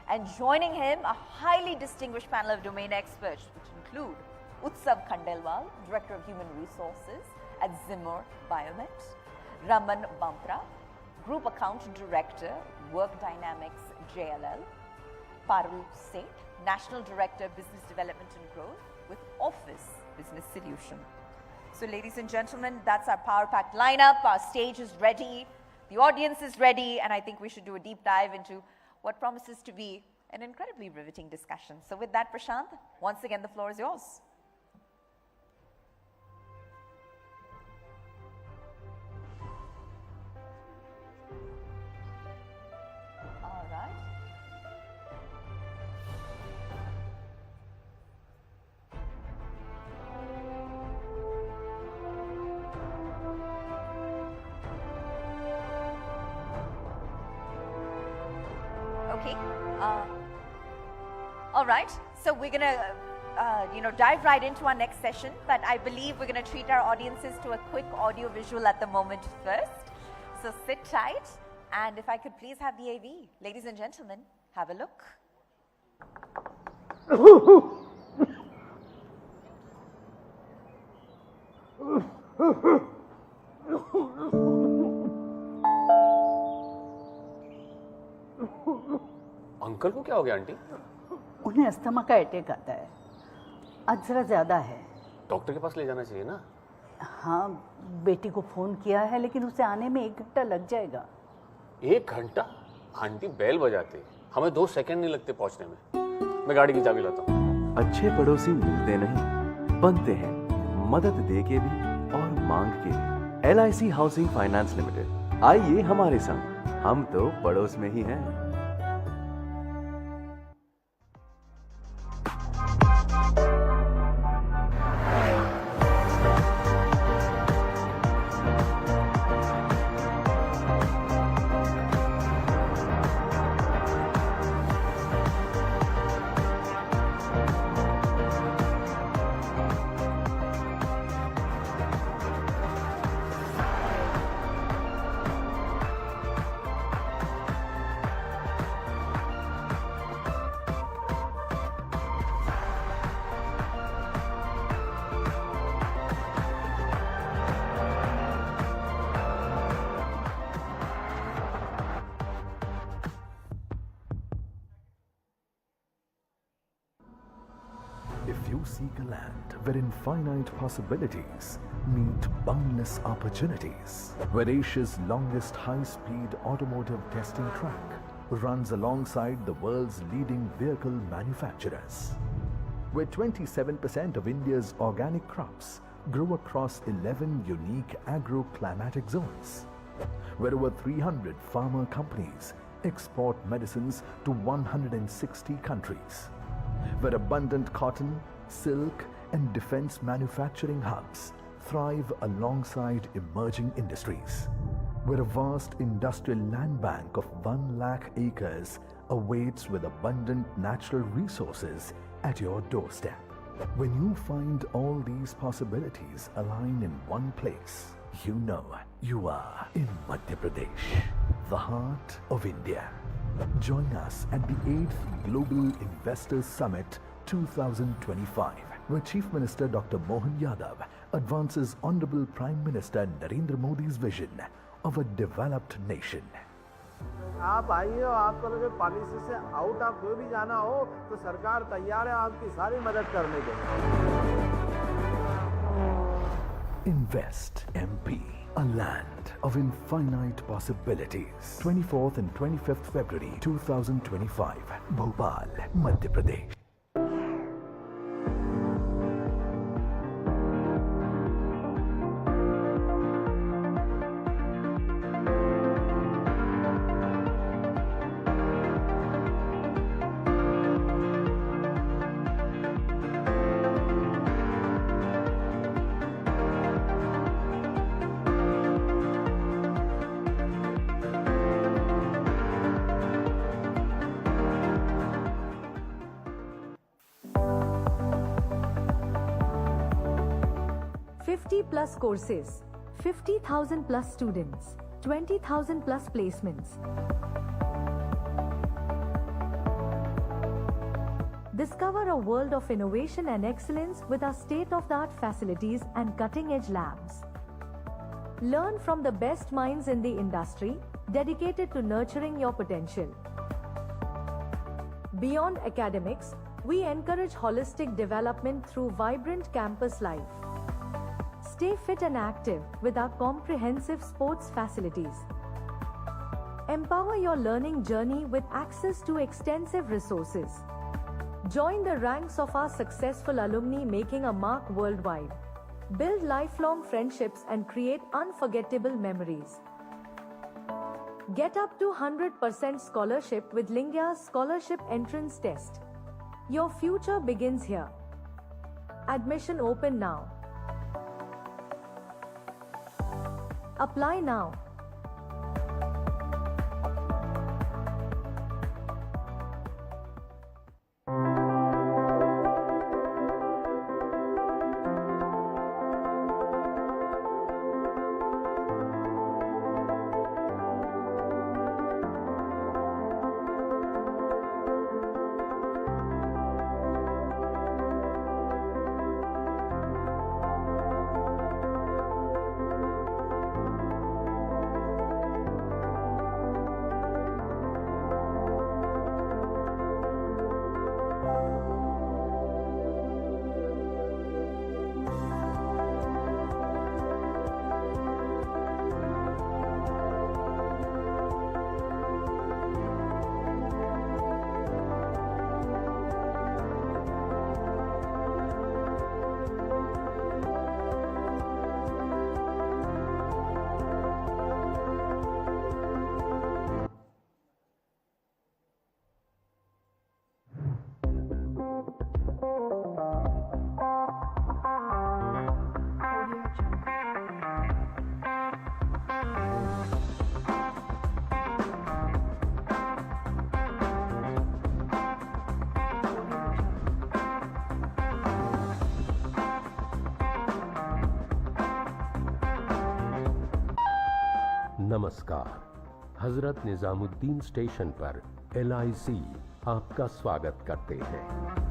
and joining him, a highly distinguished panel of domain experts, which include Utsav Khandelwal, Director of Human Resources at Zimmer Biomet, Raman Bampra, Group Account Director, Work Dynamics JLL, Parul Seth, National Director, Business Development and Growth with Office Business Solution. So ladies and gentlemen, that's our power-packed lineup. Our stage is ready. The audience is ready. And I think we should do a deep dive into what promises to be an incredibly riveting discussion. So with that, Prashant, once again, the floor is yours. All right. Okay. All right. So we're going to, dive right into our next session. But I believe we're going to treat our audiences to a quick audio visual at the moment first. So sit tight. And if I could please have the AV. Ladies and gentlemen, have a look. Uncle को क्या हो गया aunty? उन्हें asthma का attack आता है। आज जरा ज्यादा है। डॉक्टर के पास ले जाना चाहिए ना? हाँ, बेटी को फोन किया है लेकिन उसे आने में 1 घंटा लग जाएगा। 1 घंटा? आंटी बेल बजाते, हमें 2 सेकंड नहीं लगते पहुंचने में। मैं गाड़ी की चाबी लाता हूँ। अच्छे पड़ोसी मिलते नहीं, बनते हैं, मदद दे के भी और मांग के भी। LIC हाउसिंग फाइनेंस लिमिटेड, आइए हमारे संग, हम तो पड़ोस में ही हैं। If you seek a land where infinite possibilities meet boundless opportunities, where Asia's longest high-speed automotive testing track runs alongside the world's leading vehicle manufacturers, where 27% of India's organic crops grow across 11 unique agro-climatic zones, where over 300 pharma companies export medicines to 160 countries, where abundant cotton, silk, and defense manufacturing hubs thrive alongside emerging industries, where a vast industrial land bank of 1 lakh acres awaits with abundant natural resources at your doorstep. When you find all these possibilities align in one place, you know you are in Madhya Pradesh, the heart of India. Join us at the 8th Global Investors Summit 2025, where Chief Minister Dr. Mohan Yadav advances Honorable Prime Minister Narendra Modi's vision of a developed nation. आप आइए और आपको लगे policy से out of कोई भी जाना हो तो सरकार तैयार है आपकी सारी मदद करने के लिए। Invest MP, a land of infinite possibilities. 24th and 25th February 2025, Bhopal, Madhya Pradesh. Plus courses, 50,000 plus students, 20,000 plus placements. Discover a world of innovation and excellence with our state-of-the-art facilities and cutting-edge labs. Learn from the best minds in the industry, dedicated to nurturing your potential. Beyond academics, we encourage holistic development through vibrant campus life. Stay fit and active with our comprehensive sports facilities. Empower your learning journey with access to extensive resources. Join the ranks of our successful alumni making a mark worldwide. Build lifelong friendships and create unforgettable memories. Get up to 100% scholarship with Lingya's Scholarship Entrance Test. Your future begins here. Admission open now. Apply now. नमस्कार। Hazrat Nizamuddin station पर LIC आपका स्वागत करते हैं।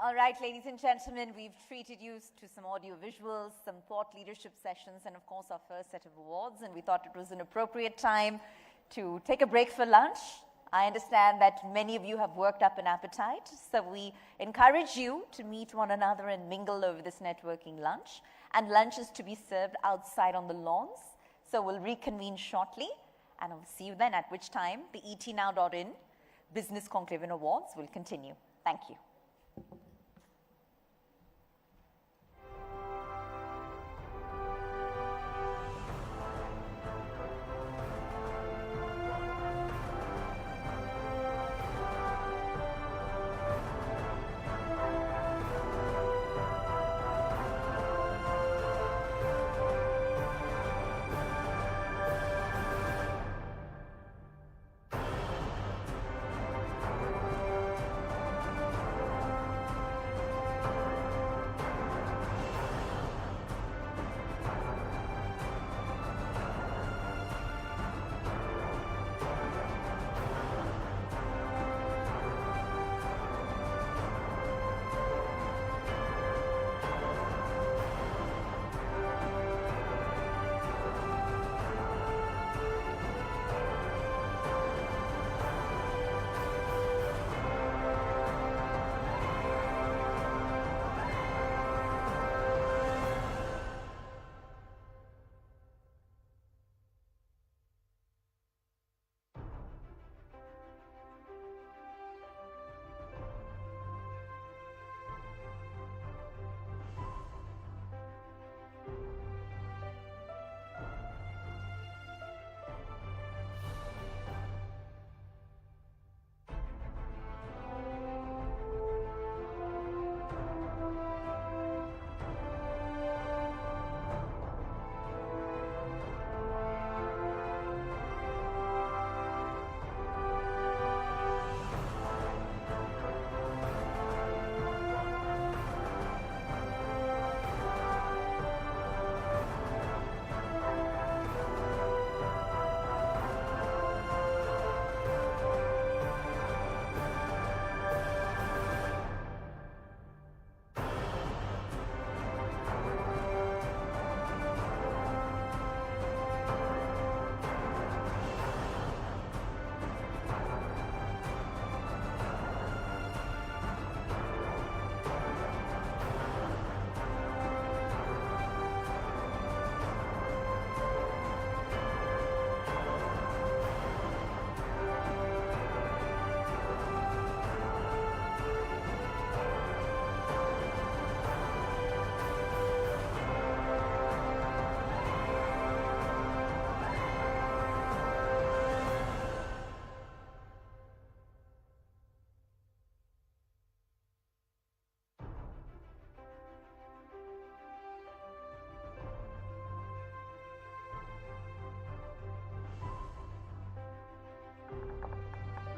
All right, ladies and gentlemen, we've treated you to some audio visuals, some thought leadership sessions, and of course our first set of awards, and we thought it was an appropriate time to take a break for lunch. I understand that many of you have worked up an appetite, so we encourage you to meet one another and mingle over this networking lunch, and lunch is to be served outside on the lawns, so we'll reconvene shortly, and I'll see you then, at which time the etnow.in Business Conclave and Awards will continue. Thank you.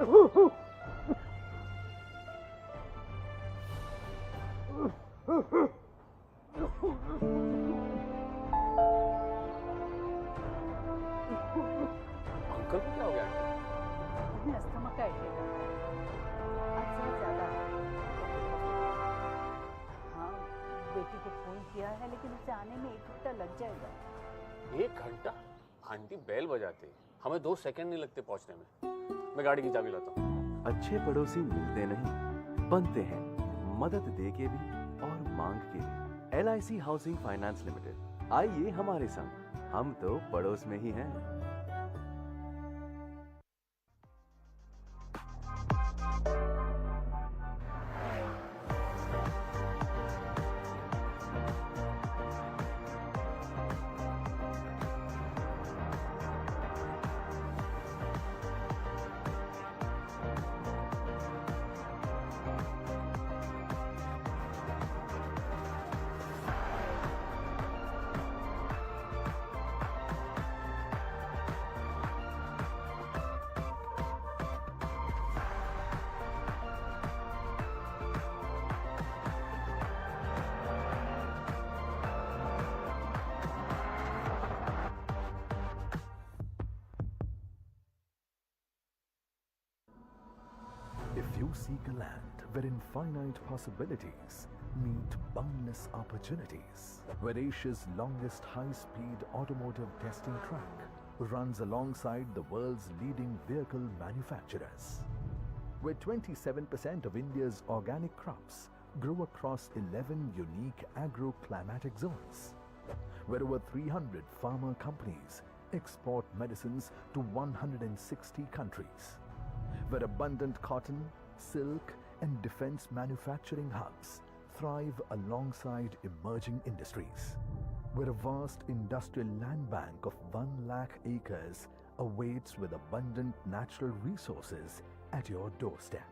Uncle को क्या हो गया? उन्हें asthma का attack आज से ज्यादा है। हाँ, बेटी को फोन किया है लेकिन उसे आने में 1 घंटा लग जाएगा। 1 घंटा? आंटी बेल बजाते हमें 2 सेकंड नहीं लगते पहुंचने में। मैं गाड़ी की चाबी लाता हूँ। अच्छे पड़ोसी मिलते नहीं, बनते हैं, मदद दे के भी और मांग के भी। LIC हाउसिंग फाइनेंस लिमिटेड, आइए हमारे संग, हम तो पड़ोस में ही हैं। If you seek a land where infinite possibilities meet boundless opportunities, where Asia's longest high-speed automotive testing track runs alongside the world's leading vehicle manufacturers, where 27% of India's organic crops grow across 11 unique agro-climatic zones, where over 300 farmer companies export medicines to 160 countries, where abundant cotton, silk, and defense manufacturing hubs thrive alongside emerging industries, where a vast industrial land bank of 1 lakh acres awaits with abundant natural resources at your doorstep.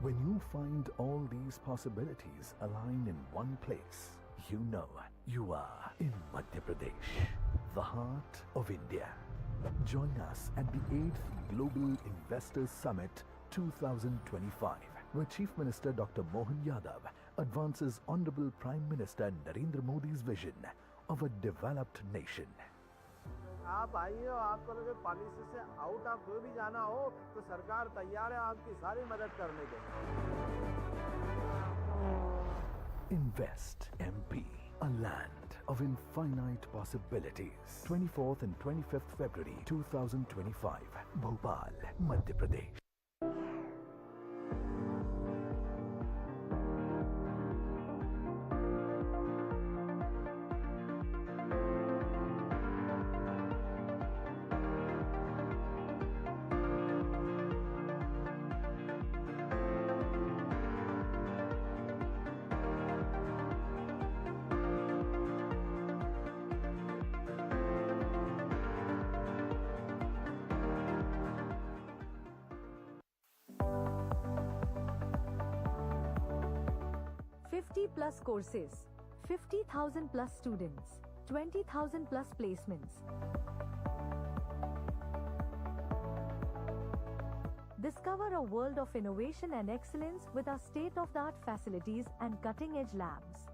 When you find all these possibilities align in one place, you know you are in Madhya Pradesh, the heart of India. Join us at the 8th Global Investors Summit 2025, where Chief Minister Dr. Mohan Yadav advances Honorable Prime Minister Narendra Modi's vision of a developed nation. आप आइए और आपको लगे policy से out आप कोई भी जाना हो तो सरकार तैयार है आपकी सारी मदद करने के लिए। Invest MP, a land of infinite possibilities. 24th and 25th February 2025, Bhopal, Madhya Pradesh. +50 courses, 50,000 plus students, 20,000 plus placements. Discover a world of innovation and excellence with our state-of-the-art facilities and cutting-edge labs.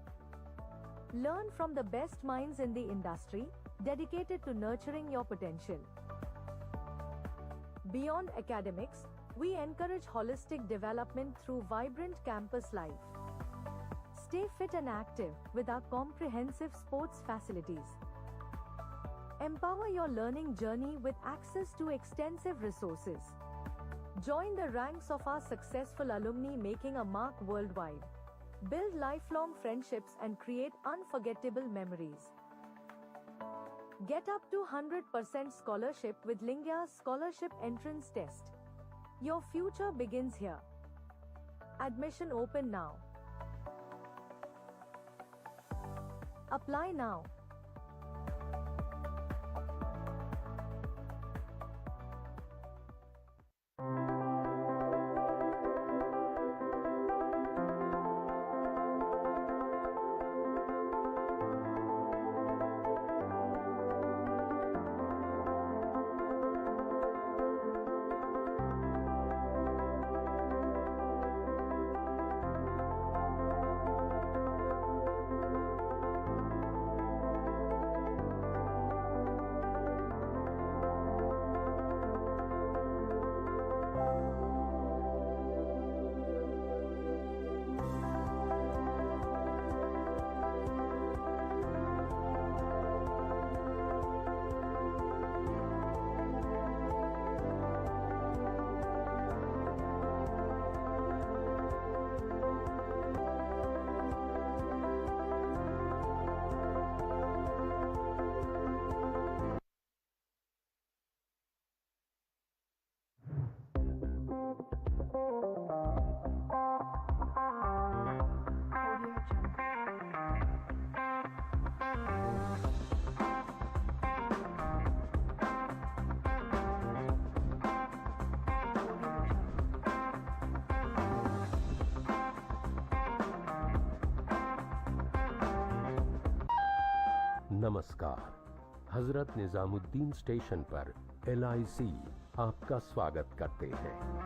Learn from the best minds in the industry, dedicated to nurturing your potential. Beyond academics, we encourage holistic development through vibrant campus life. Stay fit and active with our comprehensive sports facilities. Empower your learning journey with access to extensive resources. Join the ranks of our successful alumni making a mark worldwide. Build lifelong friendships and create unforgettable memories. Get up to 100% scholarship with Lingya's Scholarship Entrance Test. Your future begins here. Admission open now. Apply now. नमस्कार। Hazrat Nizamuddin station पर LIC आपका स्वागत करते हैं।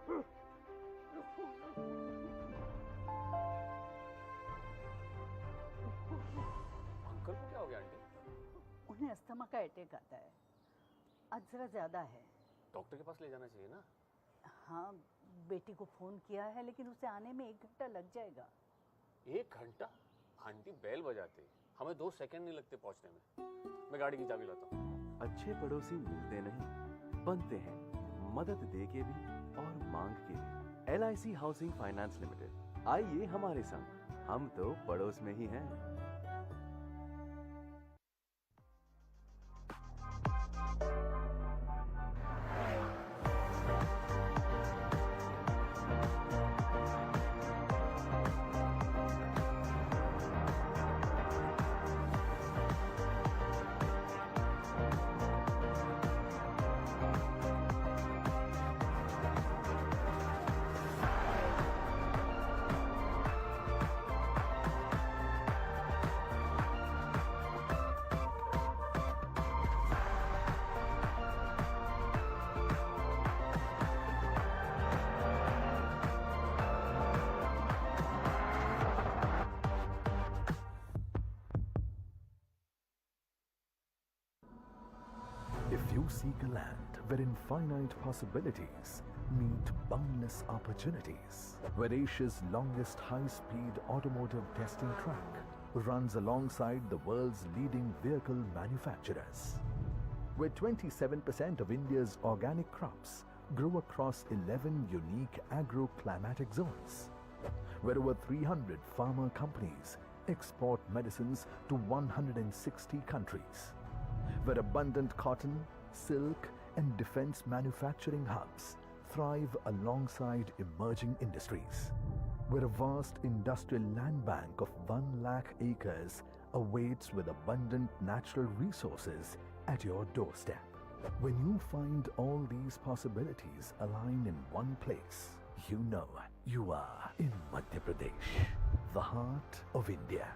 Uncle को क्या हो गया आंटी? उन्हें अस्थमा का अटैक आता है, आज जरा ज्यादा है। डॉक्टर के पास ले जाना चाहिए ना। हाँ, बेटी को फोन किया है लेकिन उसे आने में 1 घंटा लग जाएगा। 1 घंटा? आंटी बेल बजाते हमें 2 सेकंड नहीं लगते पहुंचने में। मैं गाड़ी की चाबी लाता हूँ। अच्छे पड़ोसी मिलते नहीं, बनते हैं, मदद दे के भी और मांग के भी। LIC हाउसिंग फाइनेंस लिमिटेड, आइए हमारे संग, हम तो पड़ोस में ही हैं। If you seek a land where infinite possibilities meet boundless opportunities, where Asia's longest high-speed automotive testing track runs alongside the world's leading vehicle manufacturers, where 27% of India's organic crops grow across 11 unique agro-climatic zones, where over 300 pharma companies export medicines to 160 countries, where abundant cotton, silk, and defense manufacturing hubs thrive alongside emerging industries, where a vast industrial land bank of 1 lakh acres awaits with abundant natural resources at your doorstep. When you find all these possibilities aligned in one place, you know you are in Madhya Pradesh, the heart of India.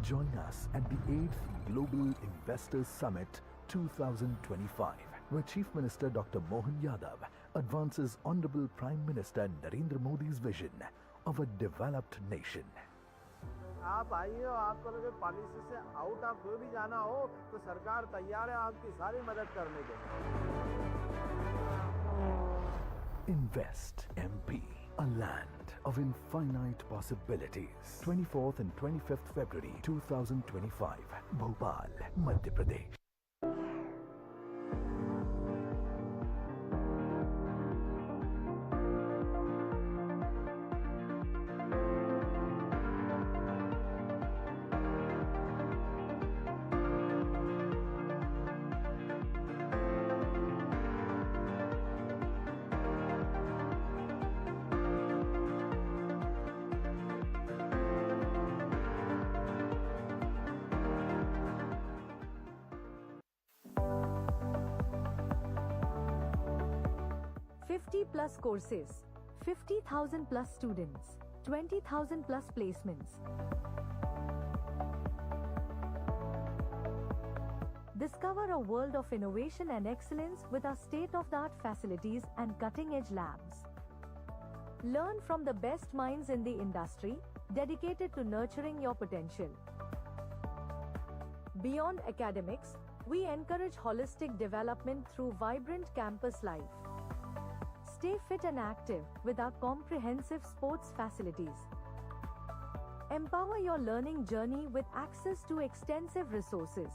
Join us at the 8th Global Investors Summit 2025, where Chief Minister Dr. Mohan Yadav advances Honorable Prime Minister Narendra Modi's vision of a developed nation. आप आइए और आपको लगे policy से out आप कोई भी जाना हो तो सरकार तैयार है आपकी सारी मदद करने के लिए। Invest MP, a land of infinite possibilities. 24th and 25th February 2025, Bhopal, Madhya Pradesh. Plus courses, 50,000 plus students, 20,000 plus placements. Discover a world of innovation and excellence with our state-of-the-art facilities and cutting-edge labs. Learn from the best minds in the industry, dedicated to nurturing your potential. Beyond academics, we encourage holistic development through vibrant campus life. Stay fit and active with our comprehensive sports facilities. Empower your learning journey with access to extensive resources.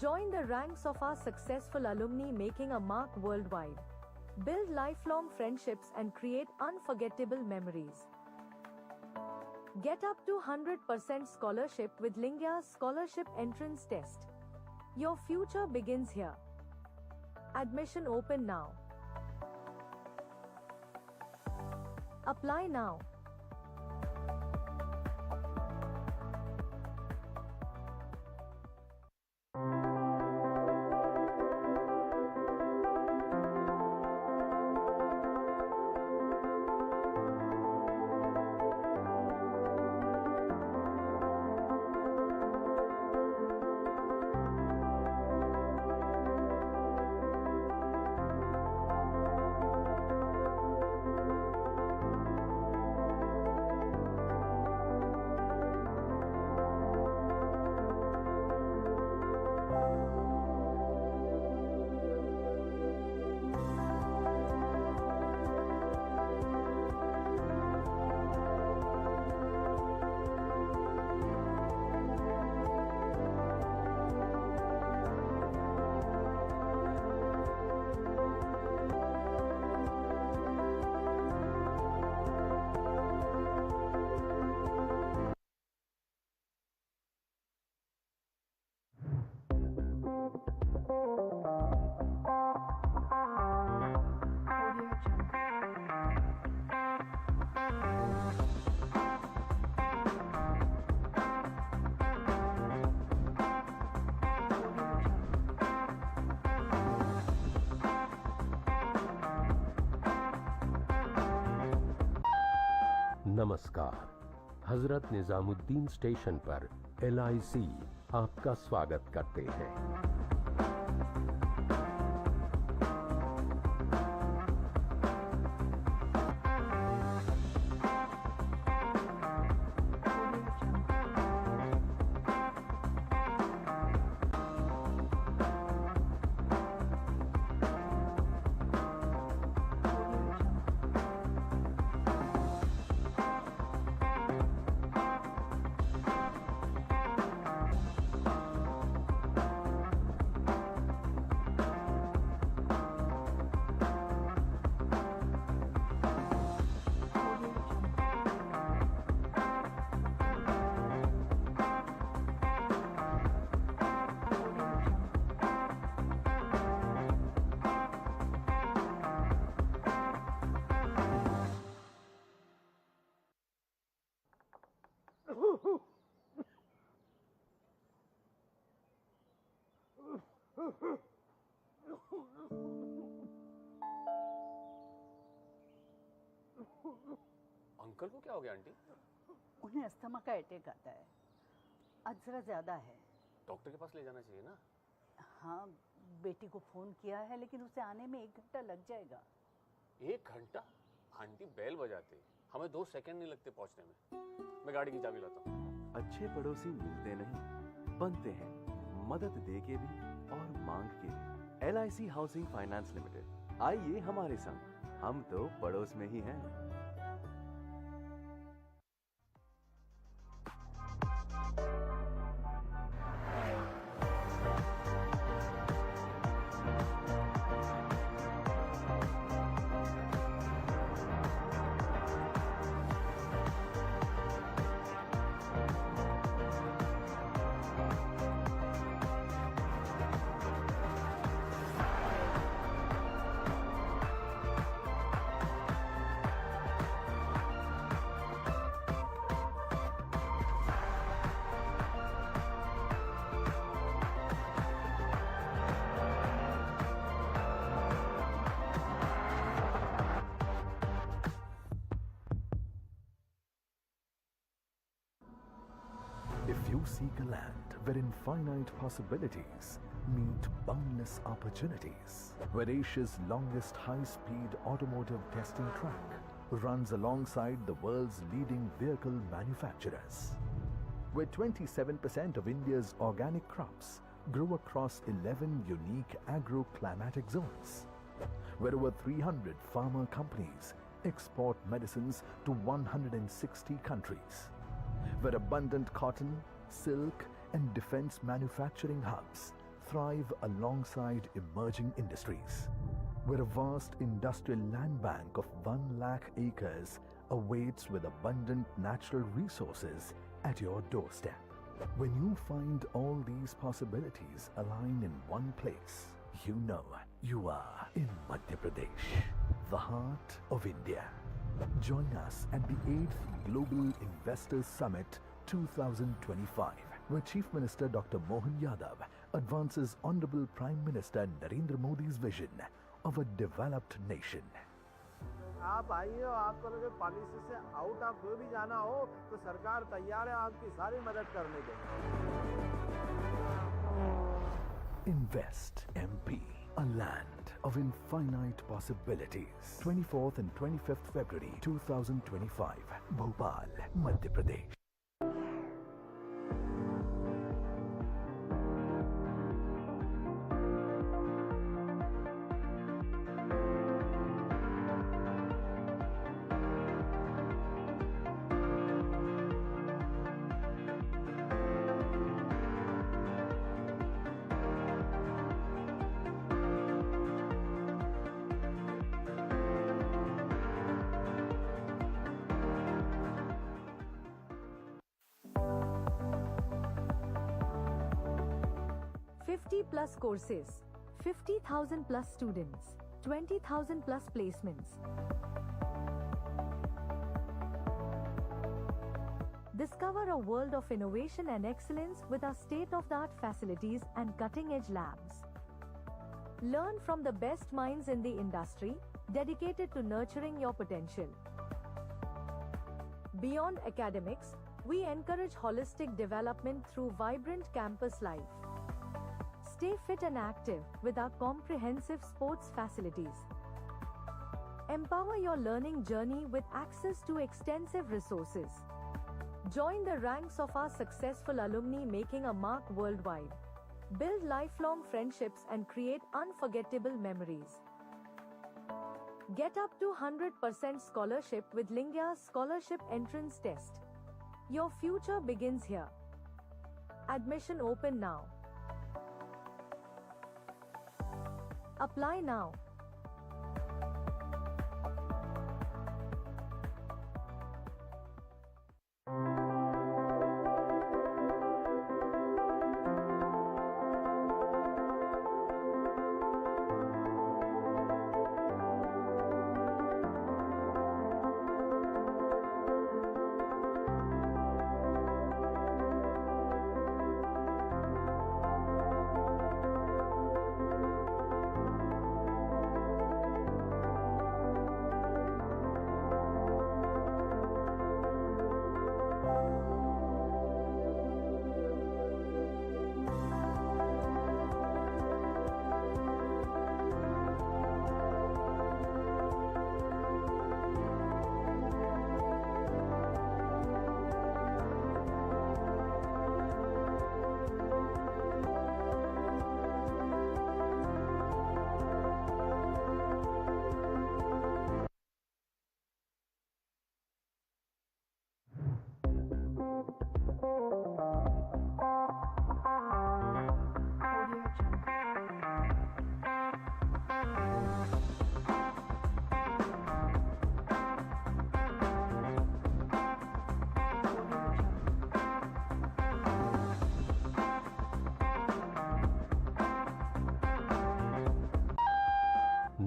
Join the ranks of our successful alumni making a mark worldwide. Build lifelong friendships and create unforgettable memories. Get up to 100% scholarship with Lingya's Scholarship Entrance Test. Your future begins here. Admission open now. Apply now. नमस्कार। Hazrat Nizamuddin station पर LIC आपका स्वागत करते हैं। Uncle को क्या हो गया आंटी? उन्हें अस्थमा का अटैक आता है। आज जरा ज्यादा है। डॉक्टर के पास ले जाना चाहिए ना। हाँ, बेटी को फोन किया है लेकिन उसे आने में 1 घंटा लग जाएगा। 1 घंटा? आंटी बेल बजाते हमें 2 सेकंड नहीं लगते पहुंचने में। मैं गाड़ी की चाबी लाता हूँ। अच्छे पड़ोसी मिलते नहीं, बनते हैं। मदद दे के भी और मांग के भी। LIC हाउसिंग फाइनेंस लिमिटेड, आइए हमारे संग, हम तो पड़ोस में ही हैं। If you seek a land where infinite possibilities meet boundless opportunities, where Asia's longest high-speed automotive testing track runs alongside the world's leading vehicle manufacturers, where 27% of India's organic crops grow across 11 unique agro-climatic zones, where over 300 farmer companies export medicines to 160 countries, where abundant cotton, silk, and defense manufacturing hubs thrive alongside emerging industries, where a vast industrial land bank of 1 lakh acres awaits with abundant natural resources at your doorstep. When you find all these possibilities align in one place, you know you are in Madhya Pradesh, the heart of India. Join us at the 8th Global Investors Summit 2025, where Chief Minister Dr. Mohan Yadav advances Honorable Prime Minister Narendra Modi's vision of a developed nation. आप आइए और आपको लगे policy से out आप कोई भी जाना हो तो सरकार तैयार है आपकी सारी मदद करने के लिए। Invest MP, a land of infinite possibilities. 24th and 25th February 2025, Bhopal, Madhya Pradesh. Plus courses, 50,000 plus students, 20,000 plus placements. Discover a world of innovation and excellence with our state-of-the-art facilities and cutting-edge labs. Learn from the best minds in the industry, dedicated to nurturing your potential. Beyond academics, we encourage holistic development through vibrant campus life. Stay fit and active with our comprehensive sports facilities. Empower your learning journey with access to extensive resources. Join the ranks of our successful alumni making a mark worldwide. Build lifelong friendships and create unforgettable memories. Get up to 100% scholarship with Lingya's Scholarship Entrance Test. Your future begins here. Admission open now. Apply now.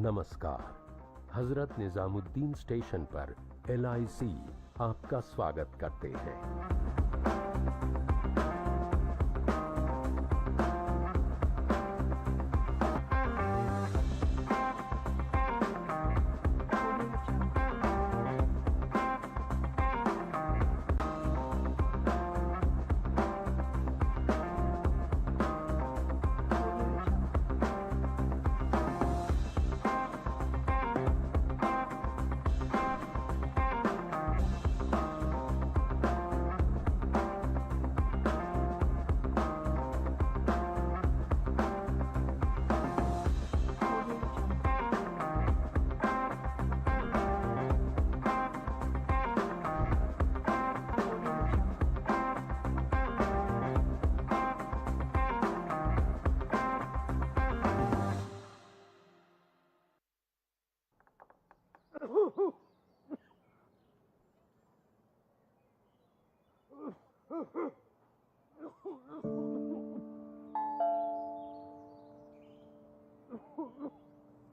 नमस्कार। Hazrat Nizamuddin station पर LIC आपका स्वागत करते हैं।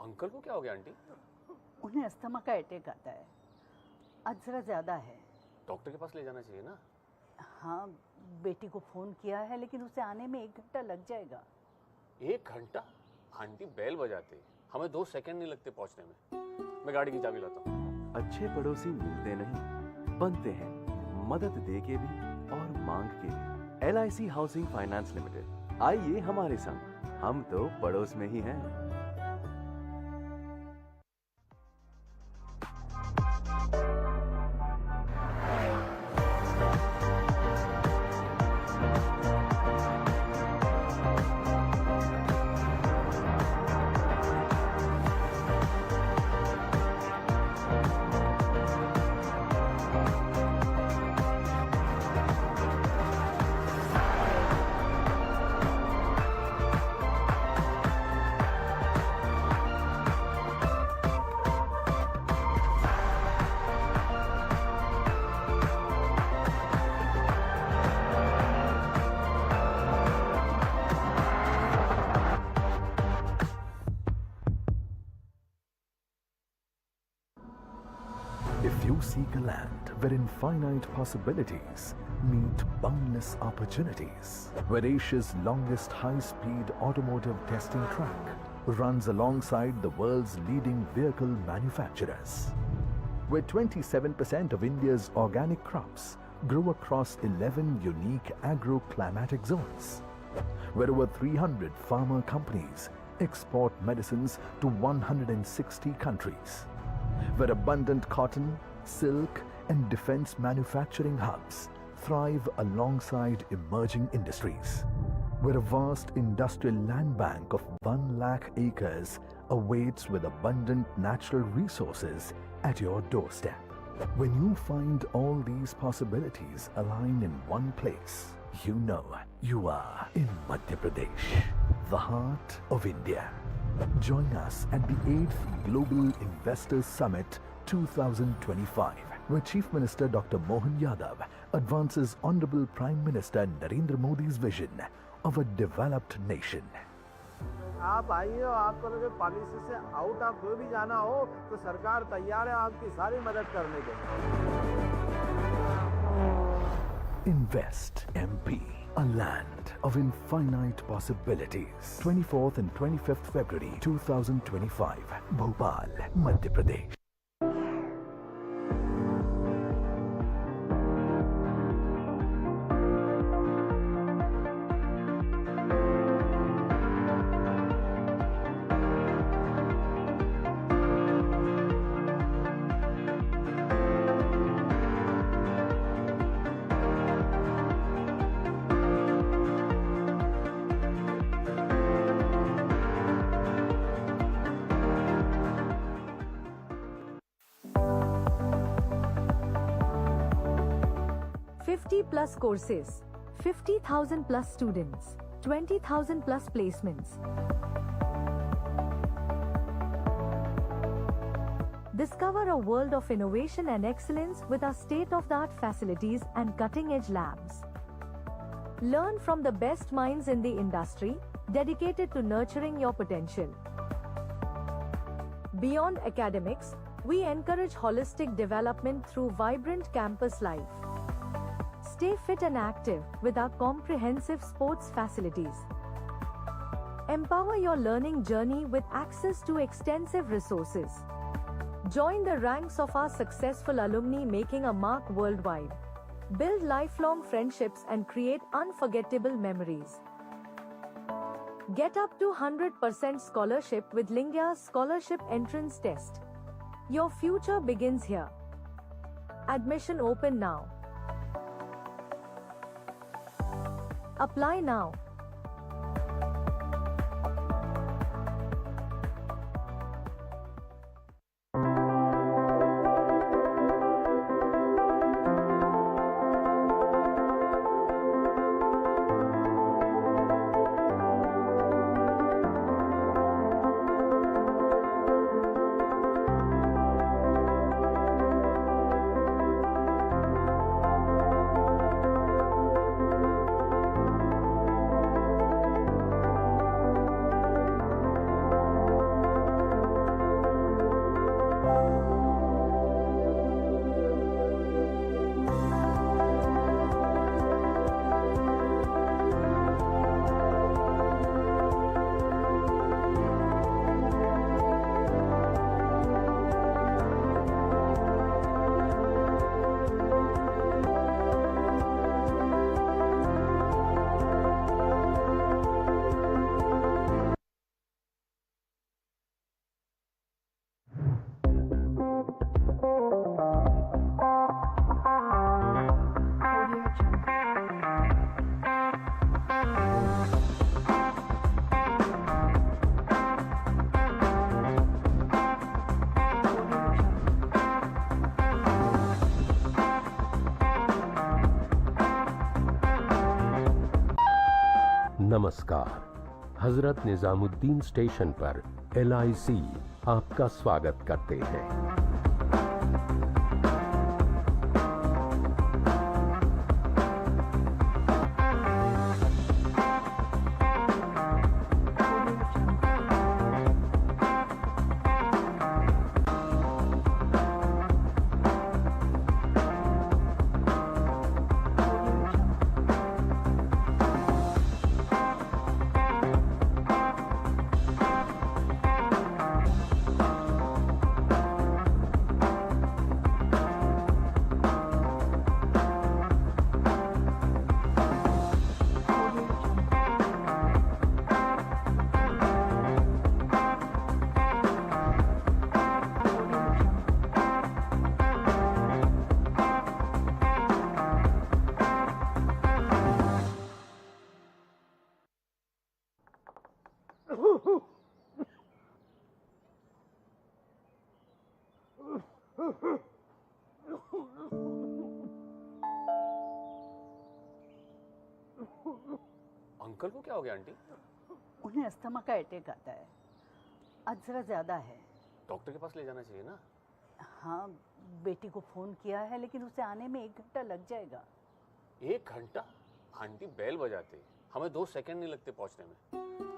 Uncle को क्या हो गया आंटी? उन्हें अस्थमा का अटैक आता है। आज जरा ज्यादा है। डॉक्टर के पास ले जाना चाहिए ना। हाँ, बेटी को फोन किया है लेकिन उसे आने में 1 घंटा लग जाएगा। 1 घंटा? आंटी बेल बजाते, हमें 2 सेकंड नहीं लगते पहुंचने में। मैं गाड़ी की चाबी लाता हूँ। अच्छे पड़ोसी मिलते नहीं, बनते हैं, मदद दे के भी और मांग के भी। LIC हाउसिंग फाइनेंस लिमिटेड, आइए हमारे संग, हम तो पड़ोस में ही हैं। If you seek a land where infinite possibilities meet boundless opportunities, where Asia's longest high-speed automotive testing track runs alongside the world's leading vehicle manufacturers, where 27% of India's organic crops grow across 11 unique agro-climatic zones, where over 300 pharma companies export medicines to 160 countries, where abundant cotton, silk, and defense manufacturing hubs thrive alongside emerging industries, where a vast industrial land bank of 1 lakh acres awaits with abundant natural resources at your doorstep. When you find all these possibilities align in one place, you know you are in Madhya Pradesh, the heart of India. Join us at the 8th Global Investors Summit 2025, where Chief Minister Dr. Mohan Yadav advances Honorable Prime Minister Narendra Modi's vision of a developed nation. आप आइए और आपको लगे policy से out आप कोई भी जाना हो तो सरकार तैयार है आपकी सारी मदद करने के लिए। Invest MP, a land of infinite possibilities. 24th and 25th February 2025, Bhopal, Madhya Pradesh. Plus courses, 50,000 plus students, 20,000 plus placements. Discover a world of innovation and excellence with our state-of-the-art facilities and cutting-edge labs. Learn from the best minds in the industry, dedicated to nurturing your potential. Beyond academics, we encourage holistic development through vibrant campus life. Stay fit and active with our comprehensive sports facilities. Empower your learning journey with access to extensive resources. Join the ranks of our successful alumni making a mark worldwide. Build lifelong friendships and create unforgettable memories. Get up to 100% scholarship with Lingya's Scholarship Entrance Test. Your future begins here. Admission open now. Apply now. नमस्कार। Hazrat Nizamuddin station पर LIC आपका स्वागत करते हैं। Uncle को क्या हो गया आंटी? उन्हें अस्थमा का अटैक आता है, आज जरा ज्यादा है। डॉक्टर के पास ले जाना चाहिए ना। हाँ, बेटी को फोन किया है लेकिन उसे आने में 1 घंटा लग जाएगा। 1 घंटा? आंटी बेल बजाते हमें 2 सेकंड नहीं लगते पहुंचने में।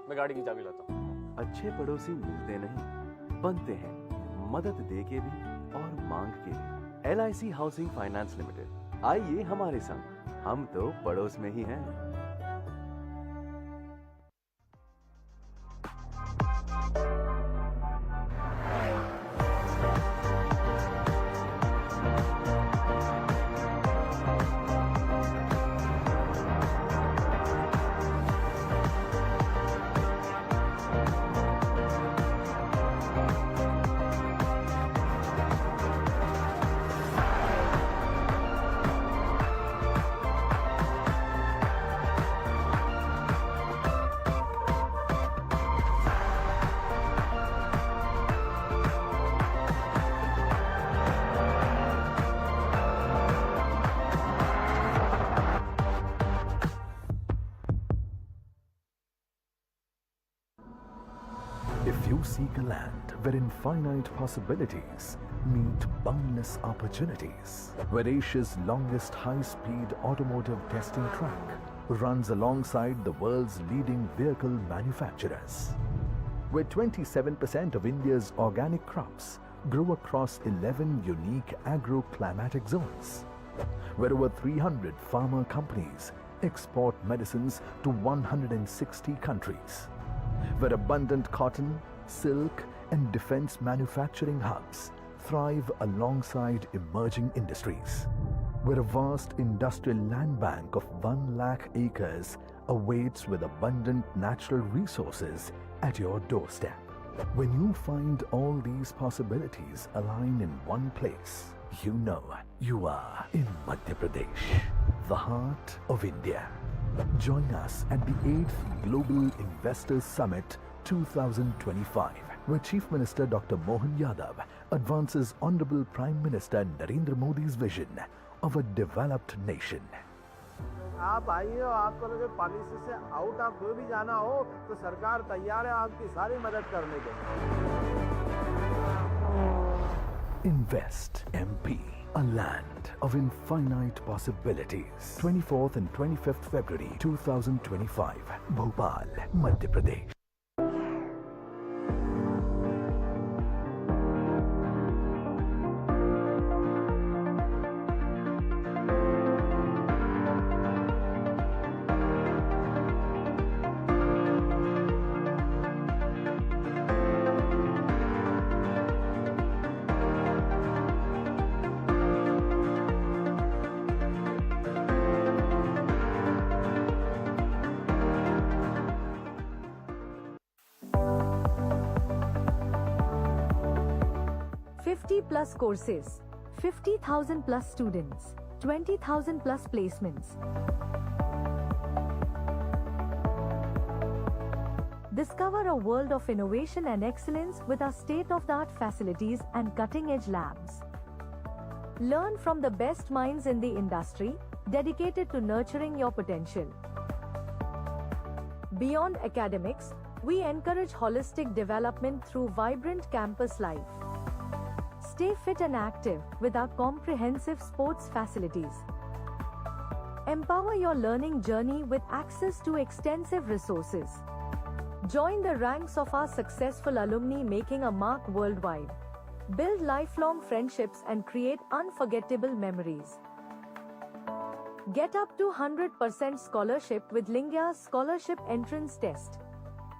मैं गाड़ी की चाबी लाता हूँ। अच्छे पड़ोसी मिलते नहीं, बनते हैं, मदद दे के भी और मांग के भी। LIC हाउसिंग फाइनेंस लिमिटेड, आइए हमारे संग, हम तो पड़ोस में ही हैं। If you seek a land where infinite possibilities meet boundless opportunities, where Asia's longest high-speed automotive testing track runs alongside the world's leading vehicle manufacturers, where 27% of India's organic crops grow across 11 unique agro-climatic zones, where over 300 pharma companies export medicines to 160 countries, where abundant cotton, silk, and defense manufacturing hubs thrive alongside emerging industries, where a vast industrial land bank of 1 lakh acres awaits with abundant natural resources at your doorstep. When you find all these possibilities align in one place, you know you are in Madhya Pradesh, the heart of India. Join us at the 8th Global Investors Summit 2025, where Chief Minister Dr. Mohan Yadav advances Honorable Prime Minister Narendra Modi's vision of a developed nation. आप आइए और आपको लगे policy से out आप कोई भी जाना हो तो सरकार तैयार है आपकी सारी मदद करने के लिए। Invest MP, a land of infinite possibilities. 24th and 25th February 2025, Bhopal, Madhya Pradesh. Plus courses, 50,000 plus students, 20,000 plus placements. Discover a world of innovation and excellence with our state-of-the-art facilities and cutting-edge labs. Learn from the best minds in the industry, dedicated to nurturing your potential. Beyond academics, we encourage holistic development through vibrant campus life. Stay fit and active with our comprehensive sports facilities. Empower your learning journey with access to extensive resources. Join the ranks of our successful alumni making a mark worldwide. Build lifelong friendships and create unforgettable memories. Get up to 100% scholarship with Lingya's Scholarship Entrance Test.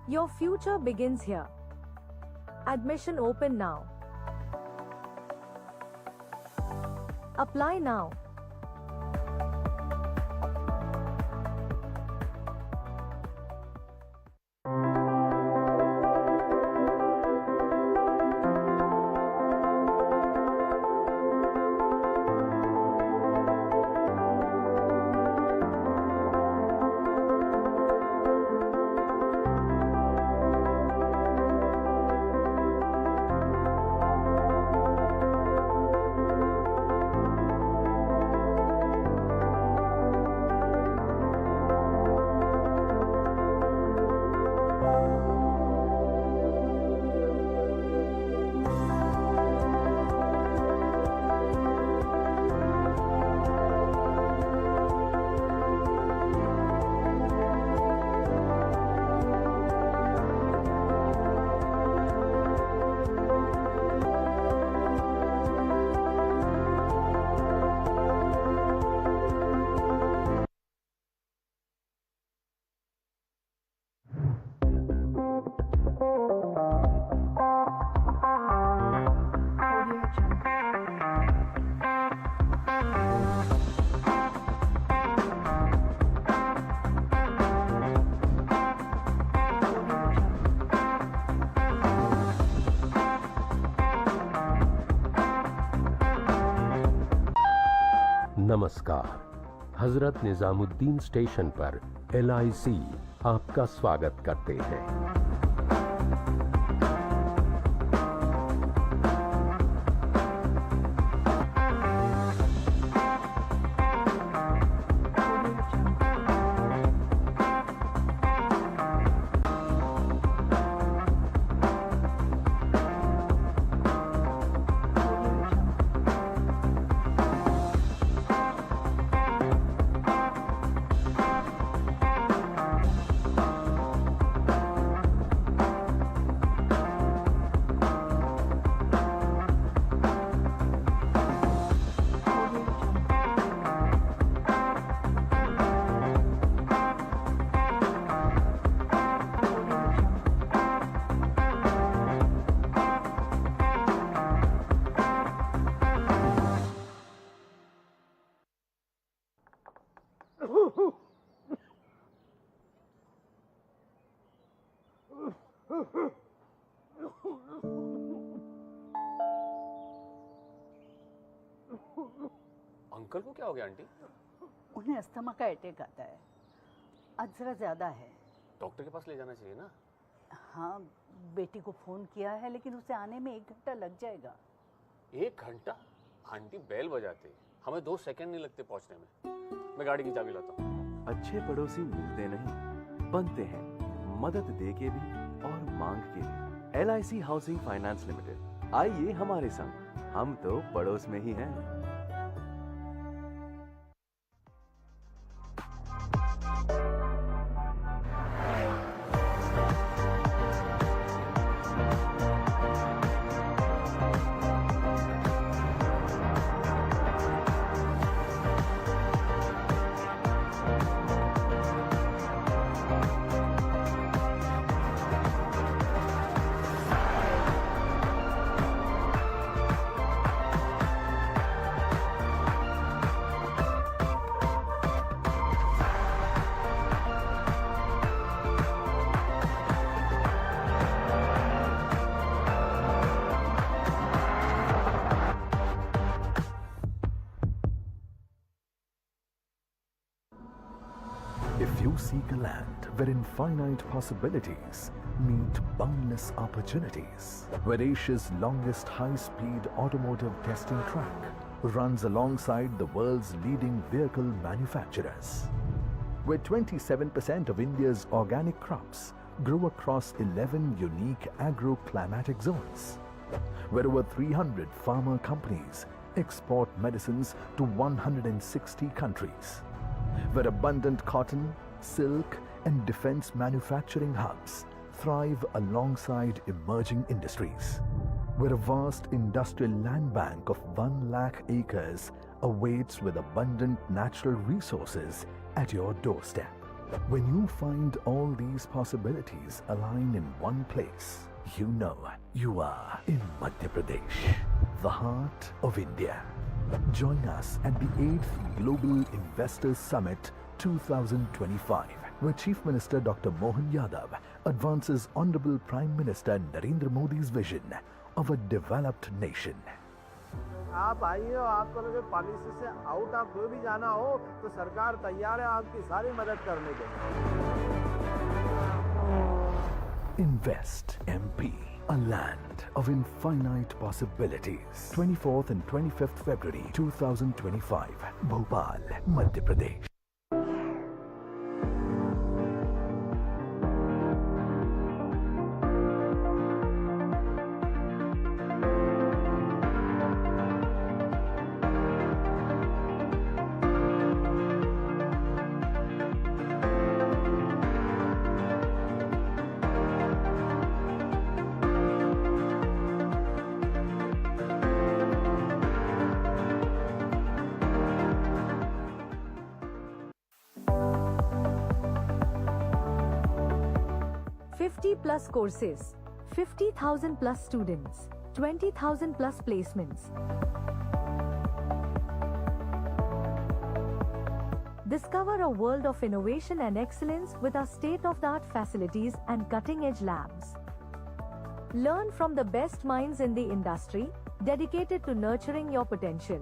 Your future begins here. Admission open now. Apply now. नमस्कार। Hazrat Nizamuddin station पर LIC आपका स्वागत करते हैं। Uncle को क्या हो गया आंटी? उन्हें अस्थमा का अटैक आता है। आज जरा ज्यादा है। डॉक्टर के पास ले जाना चाहिए ना। हाँ, बेटी को फोन किया है लेकिन उसे आने में 1 घंटा लग जाएगा। 1 घंटा? आंटी बेल बजाते हमें 2 सेकंड नहीं लगते पहुंचने में। मैं गाड़ी की चाबी लाता हूँ। अच्छे पड़ोसी मिलते नहीं, बनते हैं। मदद दे के भी और मांग के भी। LIC हाउसिंग फाइनेंस लिमिटेड, आइए हमारे संग, हम तो पड़ोस में ही हैं। If you seek a land wherein finite possibilities meet boundless opportunities, where Asia's longest high-speed automotive testing track runs alongside the world's leading vehicle manufacturers, where 27% of India's organic crops grow across 11 unique agro-climatic zones, where over 300 farmer companies export medicines to 160 countries, where abundant cotton, silk and defense manufacturing hubs thrive alongside emerging industries, where a vast industrial land bank of 1 lakh acres awaits with abundant natural resources at your doorstep. When you find all these possibilities align in one place, you know you are in Madhya Pradesh, the heart of India. Join us at the 8th Global Investors Summit 2025, where Chief Minister Dr. Mohan Yadav advances Honorable Prime Minister Narendra Modi's vision of a developed nation. आप आइए और आपको लगे policy से out आप कोई भी जाना हो तो सरकार तैयार है आपकी सारी मदद करने के लिए। Invest MP, a land of infinite possibilities. 24th and 25th February 2025, Bhopal, Madhya Pradesh. Plus courses, 50,000 plus students, 20,000 plus placements. Discover a world of innovation and excellence with our state-of-the-art facilities and cutting-edge labs. Learn from the best minds in the industry, dedicated to nurturing your potential.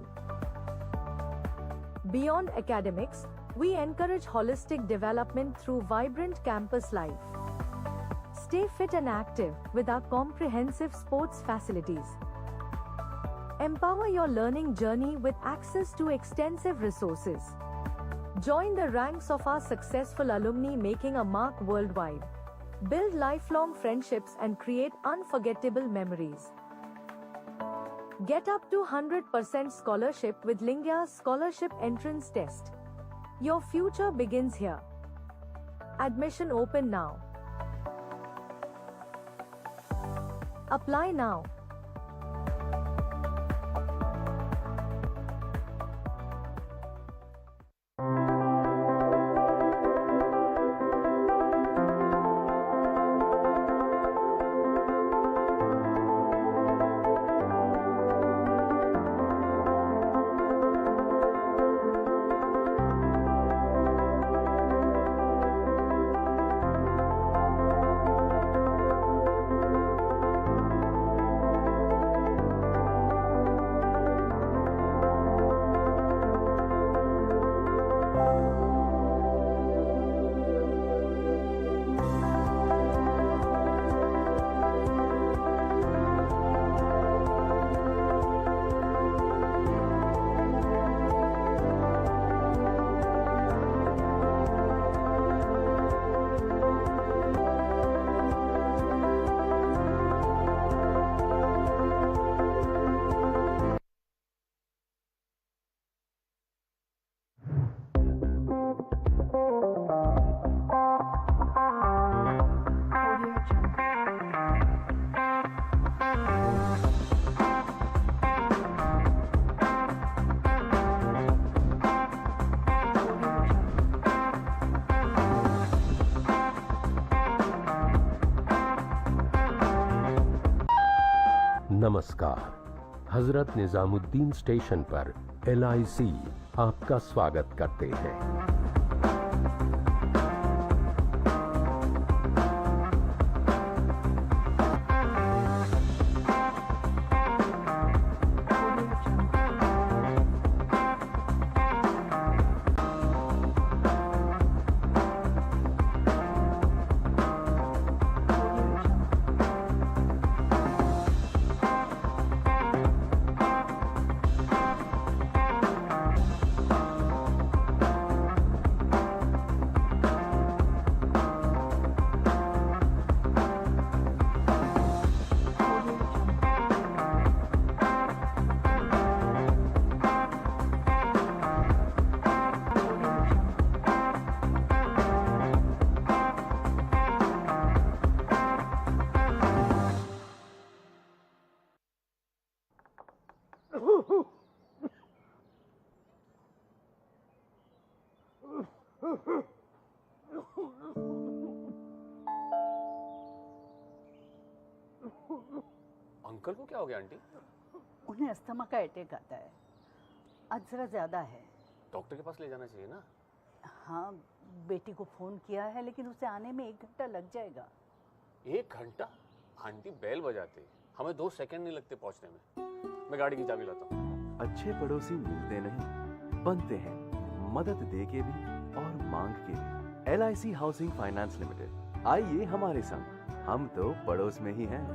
Beyond academics, we encourage holistic development through vibrant campus life. Stay fit and active with our comprehensive sports facilities. Empower your learning journey with access to extensive resources. Join the ranks of our successful alumni making a mark worldwide. Build lifelong friendships and create unforgettable memories. Get up to 100% scholarship with Lingya's Scholarship Entrance Test. Your future begins here. Admission open now. Apply now. नमस्कार। Hazrat Nizamuddin station पर LIC आपका स्वागत करते हैं। Uncle को क्या हो गया आंटी? उन्हें अस्थमा का अटैक आता है। आज जरा ज्यादा है। डॉक्टर के पास ले जाना चाहिए ना। हाँ, बेटी को फोन किया है लेकिन उसे आने में 1 घंटा लग जाएगा। 1 घंटा? आंटी बेल बजाते, हमें 2 सेकंड नहीं लगते पहुंचने में। मैं गाड़ी की चाबी लाता हूँ। अच्छे पड़ोसी मिलते नहीं, बनते हैं, मदद दे के भी और मांग के भी। LIC हाउसिंग फाइनेंस लिमिटेड, आइए हमारे संग, हम तो पड़ोस में ही हैं।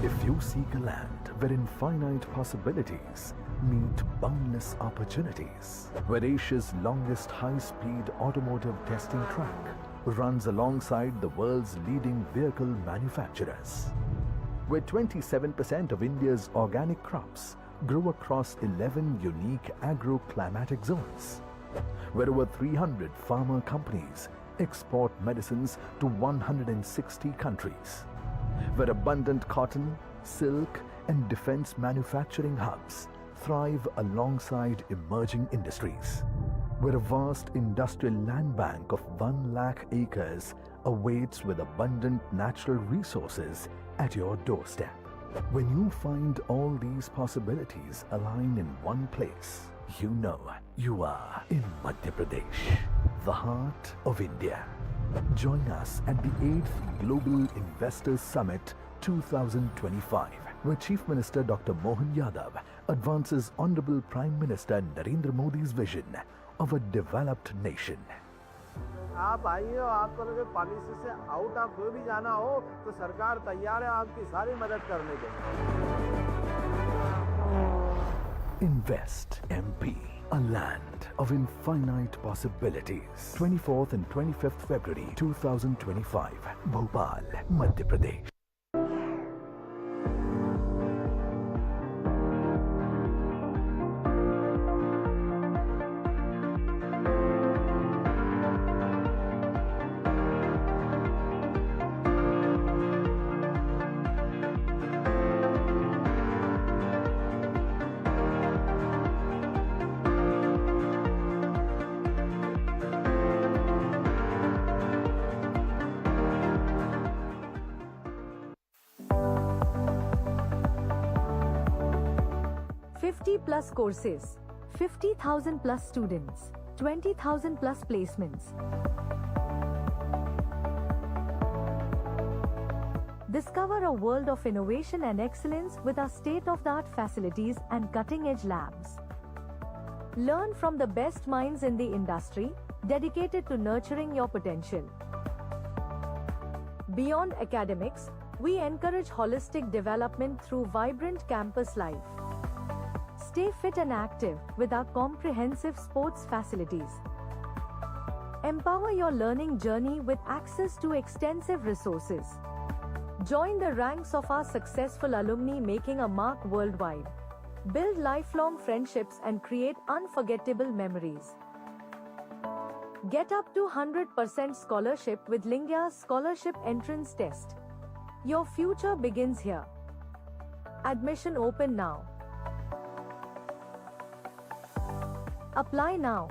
If you seek a land where infinite possibilities meet boundless opportunities, where Asia's longest high-speed automotive testing track runs alongside the world's leading vehicle manufacturers, where 27% of India's organic crops grow across 11 unique agro-climatic zones, where over 300 farmer companies export medicines to 160 countries, where abundant cotton, silk, and defense manufacturing hubs thrive alongside emerging industries, where a vast industrial land bank of 1 lakh acres awaits with abundant natural resources at your doorstep. When you find all these possibilities align in one place, you know you are in Madhya Pradesh, the heart of India. Join us at the 8th Global Investors Summit 2025, where Chief Minister Dr. Mohan Yadav advances Honorable Prime Minister Narendra Modi's vision of a developed nation. आप आइए और आपको लगे policy से out आप कोई भी जाना हो तो सरकार तैयार है आपकी सारी मदद करने के लिए। Invest MP, a land of infinite possibilities. 24th and 25th February 2025, Bhopal, Madhya Pradesh. Plus courses, 50,000 plus students, 20,000 plus placements. Discover a world of innovation and excellence with our state-of-the-art facilities and cutting-edge labs. Learn from the best minds in the industry, dedicated to nurturing your potential. Beyond academics, we encourage holistic development through vibrant campus life. Stay fit and active with our comprehensive sports facilities. Empower your learning journey with access to extensive resources. Join the ranks of our successful alumni making a mark worldwide. Build lifelong friendships and create unforgettable memories. Get up to 100% scholarship with Lingya's Scholarship Entrance Test. Your future begins here. Admission open now. Apply now.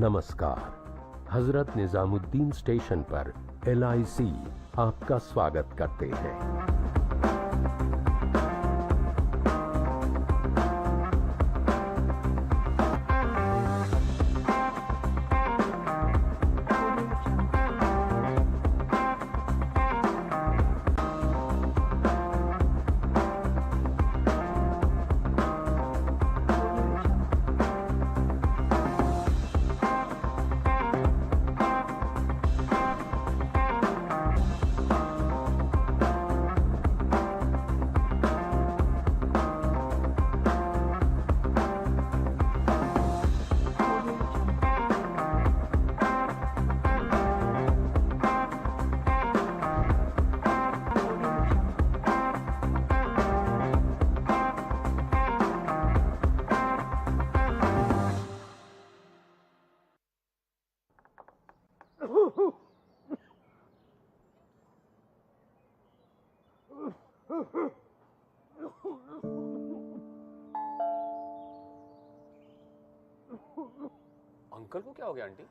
नमस्कार। Hazrat Nizamuddin station पर LIC आपका स्वागत करते हैं। Uncle को क्या हो गया आंटी?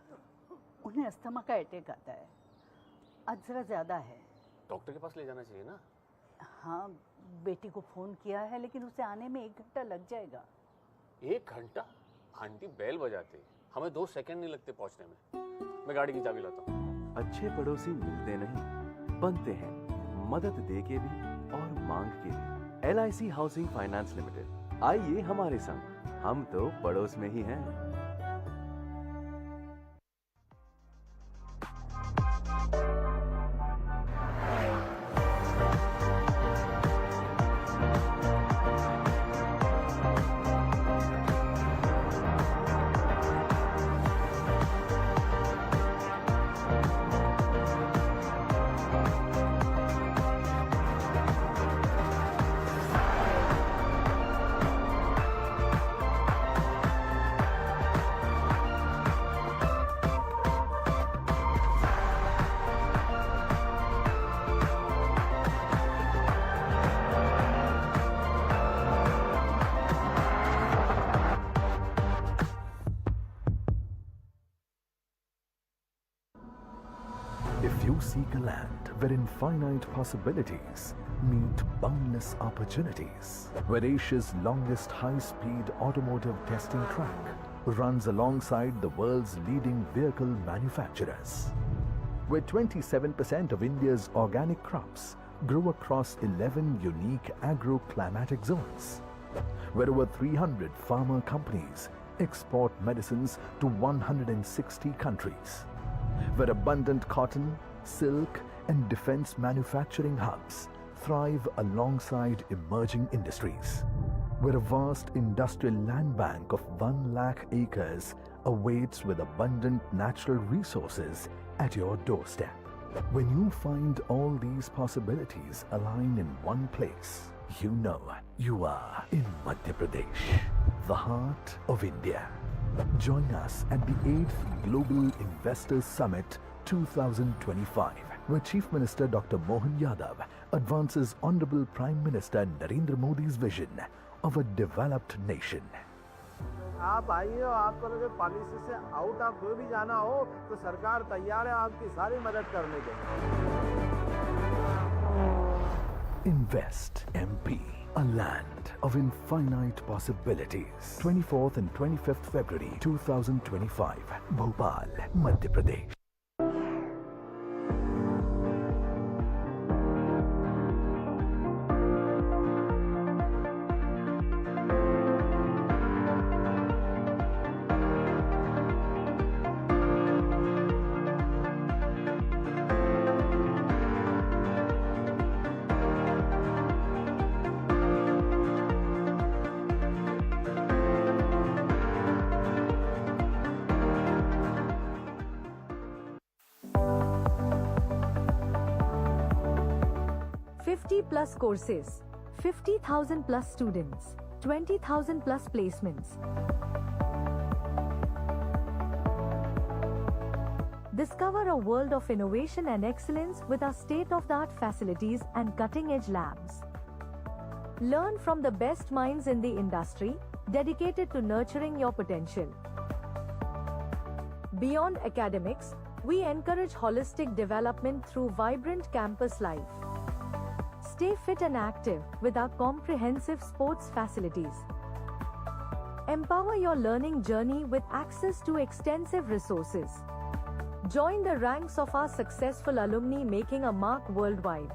उन्हें अस्थमा का अटैक आता है, आज जरा ज्यादा है। डॉक्टर के पास ले जाना चाहिए ना। हाँ, बेटी को फोन किया है लेकिन उसे आने में 1 घंटा लग जाएगा। 1 घंटा? आंटी बेल बजाते, हमें 2 सेकंड नहीं लगते पहुंचने में। मैं गाड़ी की चाबी लाता हूँ। अच्छे पड़ोसी मिलते नहीं, बनते हैं, मदद दे के भी और मांग के भी। LIC हाउसिंग फाइनेंस लिमिटेड, आइए हमारे संग, हम तो पड़ोस में ही हैं। If you seek a land where infinite possibilities meet boundless opportunities, where Asia's longest high-speed automotive testing track runs alongside the world's leading vehicle manufacturers, where 27% of India's organic crops grow across 11 unique agro-climatic zones, where over 300 farmer companies export medicines to 160 countries, where abundant cotton, silk and defense manufacturing hubs thrive alongside emerging industries, where a vast industrial land bank of 1 lakh acres awaits with abundant natural resources at your doorstep. When you find all these possibilities align in one place, you know you are in Madhya Pradesh, the heart of India. Join us at the 8th Global Investors Summit 2025, where Chief Minister Dr. Mohan Yadav advances Honorable Prime Minister Narendra Modi's vision of a developed nation. आप आइए और आपको लगे policy से out आप कोई भी जाना हो तो सरकार तैयार है आपकी सारी मदद करने के लिए। Invest MP, a land of infinite possibilities. 24th and 25th February 2025, Bhopal, Madhya Pradesh. Plus courses, 50,000 plus students, 20,000 plus placements. Discover a world of innovation and excellence with our state-of-the-art facilities and cutting-edge labs. Learn from the best minds in the industry, dedicated to nurturing your potential. Beyond academics, we encourage holistic development through vibrant campus life. Stay fit and active with our comprehensive sports facilities. Empower your learning journey with access to extensive resources. Join the ranks of our successful alumni making a mark worldwide.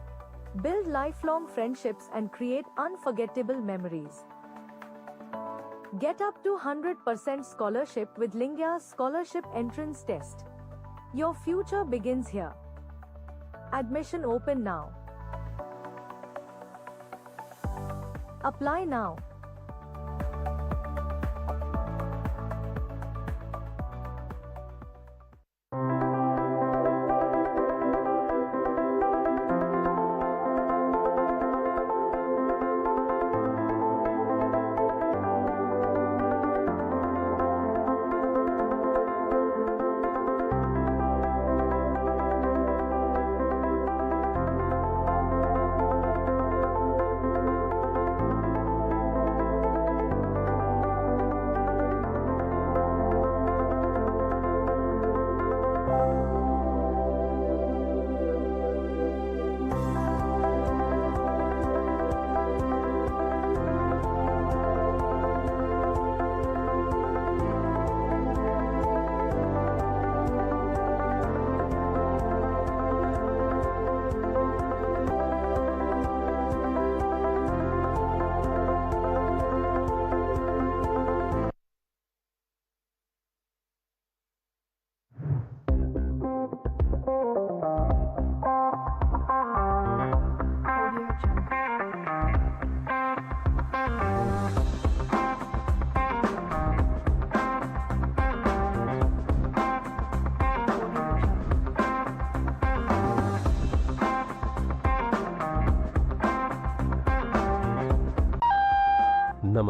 Build lifelong friendships and create unforgettable memories. Get up to 100% scholarship with Lingya's Scholarship Entrance Test. Your future begins here. Admission open now. Apply now.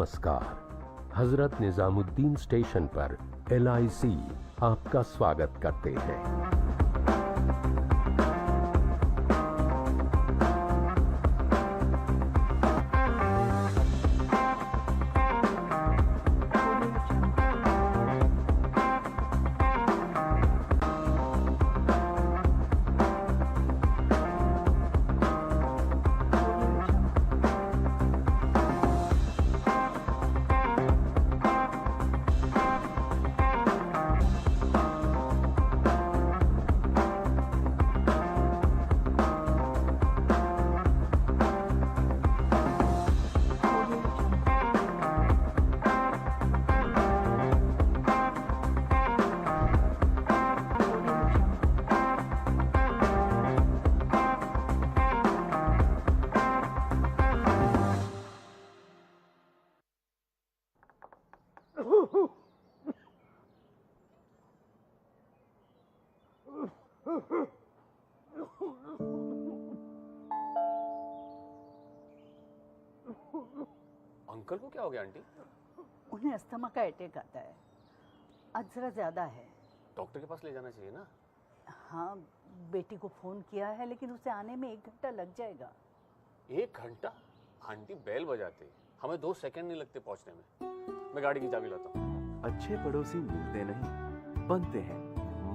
नमस्कार। Hazrat Nizamuddin station पर LIC आपका स्वागत करते हैं। Uncle को क्या हो गया आंटी? उन्हें अस्थमा का अटैक आता है, आज जरा ज्यादा है। डॉक्टर के पास ले जाना चाहिए ना। हाँ, बेटी को फोन किया है लेकिन उसे आने में 1 घंटा लग जाएगा। 1 घंटा? आंटी बेल बजाते हमें 2 सेकंड नहीं लगते पहुंचने में। मैं गाड़ी की चाबी लाता हूँ। अच्छे पड़ोसी मिलते नहीं, बनते हैं,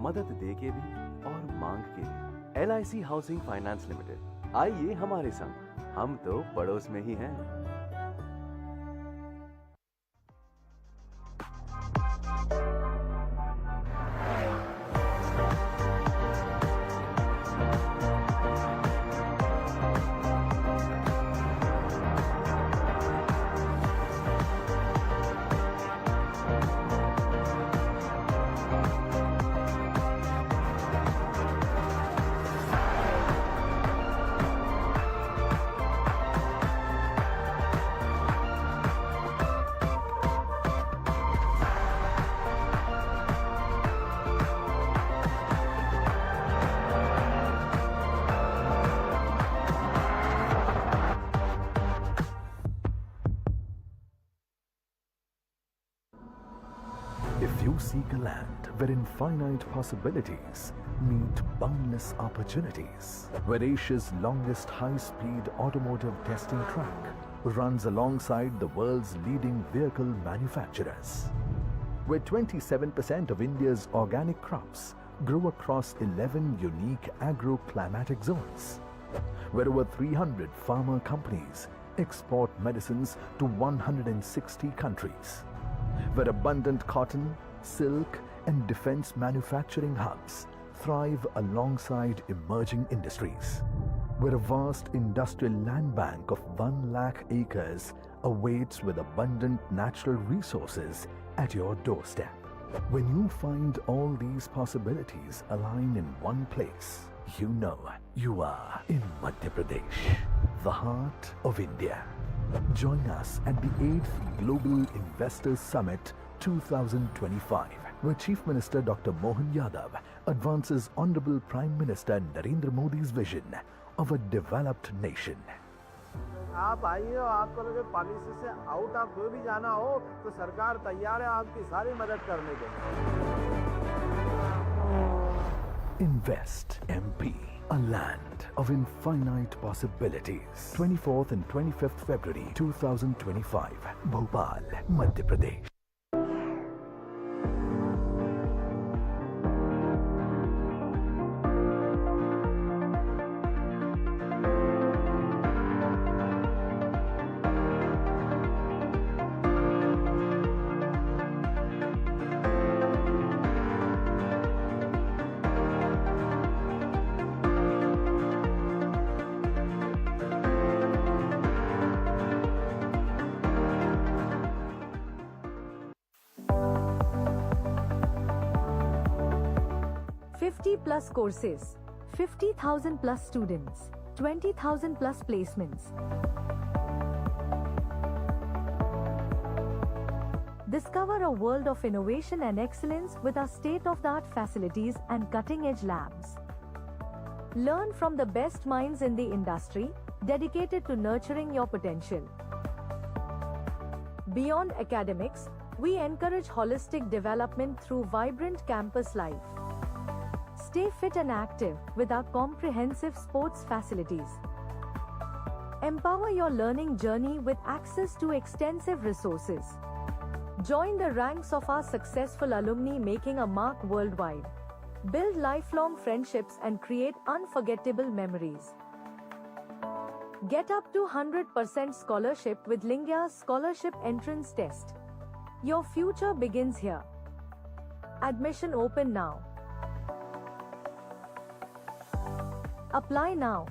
मदद दे के भी और मांग के भी। LIC हाउसिंग फाइनेंस लिमिटेड, आइए हमारे संग, हम तो पड़ोस में ही हैं। If you seek a land where infinite possibilities meet boundless opportunities, where Asia's longest high-speed automotive testing track runs alongside the world's leading vehicle manufacturers, where 27% of India's organic crops grow across 11 unique agro-climatic zones, where over 300 farmer companies export medicines to 160 countries, where abundant cotton, silk and defense manufacturing hubs thrive alongside emerging industries, where a vast industrial land bank of 1 lakh acres awaits with abundant natural resources at your doorstep. When you find all these possibilities align in one place, you know you are in Madhya Pradesh, the heart of India. Join us at the 8th Global Investors Summit 2025, where Chief Minister Dr. Mohan Yadav advances Honorable Prime Minister Narendra Modi's vision of a developed nation. आप आइए और आपको लगे policy से out आप कोई भी जाना हो तो सरकार तैयार है आपकी सारी मदद करने के लिए। Invest MP, a land of infinite possibilities. 24th and 25th February 2025, Bhopal, Madhya Pradesh. Plus courses, 50,000 plus students, 20,000 plus placements. Discover a world of innovation and excellence with our state-of-the-art facilities and cutting-edge labs. Learn from the best minds in the industry, dedicated to nurturing your potential. Beyond academics, we encourage holistic development through vibrant campus life. Stay fit and active with our comprehensive sports facilities. Empower your learning journey with access to extensive resources. Join the ranks of our successful alumni making a mark worldwide. Build lifelong friendships and create unforgettable memories. Get up to 100% scholarship with Lingya's Scholarship Entrance Test. Your future begins here. Admission open now. Apply now.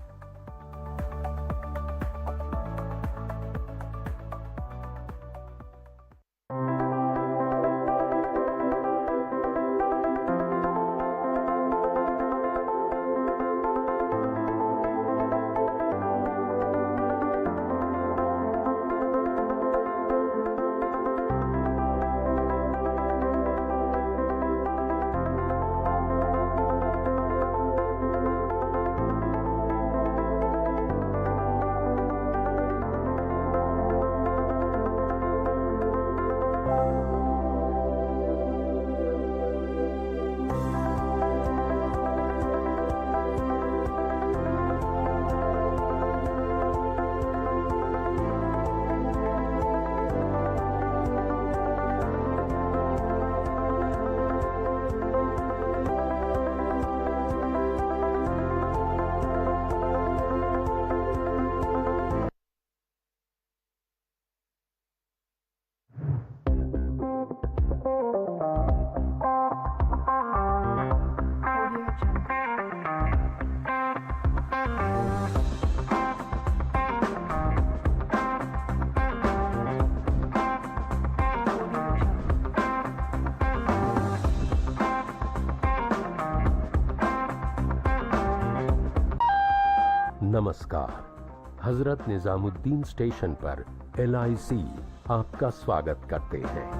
नमस्कार। Hazrat Nizamuddin station पर LIC आपका स्वागत करते हैं।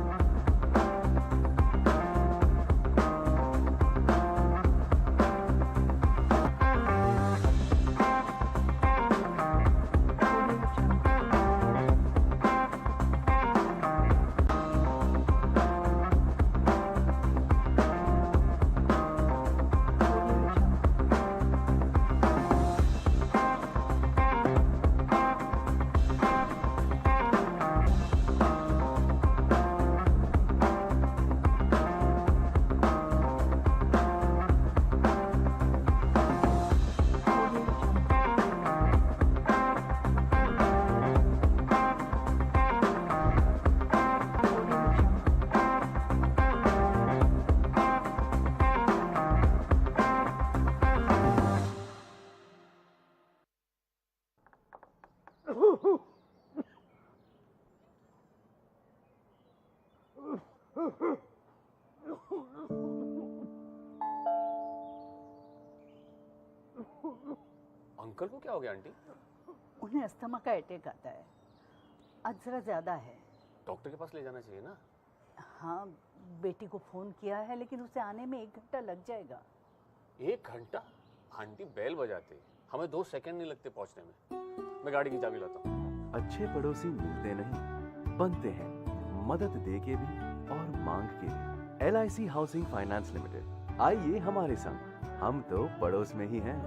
Uncle को क्या हो गया आंटी? उन्हें अस्थमा का अटैक आता है। आज जरा ज्यादा है। डॉक्टर के पास ले जाना चाहिए ना। हाँ, बेटी को फोन किया है लेकिन उसे आने में 1 घंटा लग जाएगा। 1 घंटा? आंटी बेल बजाते हमें 2 सेकंड नहीं लगते पहुंचने में। मैं गाड़ी की चाबी लाता हूँ। अच्छे पड़ोसी मिलते नहीं, बनते हैं, मदद दे के भी और मांग के भी। LIC हाउसिंग फाइनेंस लिमिटेड, आइए हमारे संग, हम तो पड़ोस में ही हैं।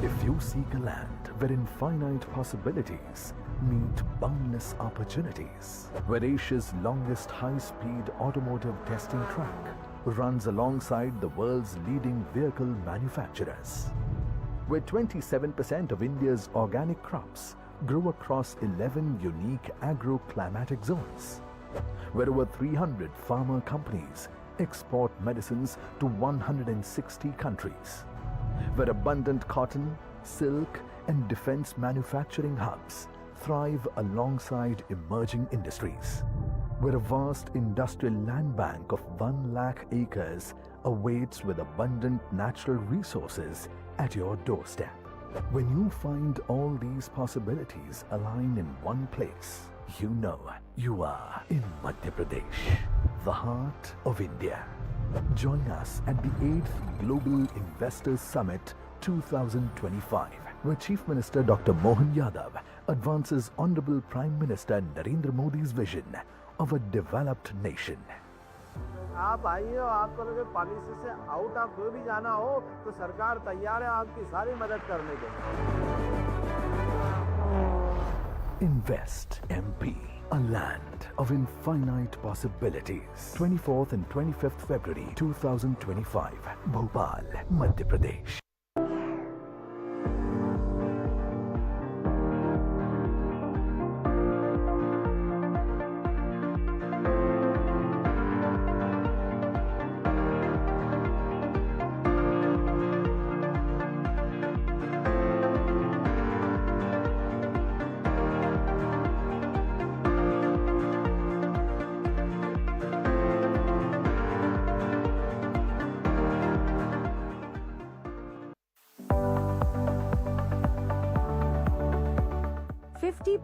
If you seek a land wherein finite possibilities meet boundless opportunities, where Asia's longest high-speed automotive testing track runs alongside the world's leading vehicle manufacturers, where 27% of India's organic crops grow across 11 unique agro-climatic zones, where over 300 farmer companies export medicines to 160 countries, where abundant cotton, silk, and defense manufacturing hubs thrive alongside emerging industries, where a vast industrial land bank of 1 lakh acres awaits with abundant natural resources at your doorstep. When you find all these possibilities align in one place, you know you are in Madhya Pradesh, the heart of India. Join us at the 8th Global Investors Summit 2025, where Chief Minister Dr. Mohan Yadav advances Honorable Prime Minister Narendra Modi's vision of a developed nation. आप आइए और आपको लगे policy से out आप कोई भी जाना हो तो सरकार तैयार है आपकी सारी मदद करने के लिए। Invest MP, a land of infinite possibilities. 24th and 25th February 2025, Bhopal, Madhya Pradesh.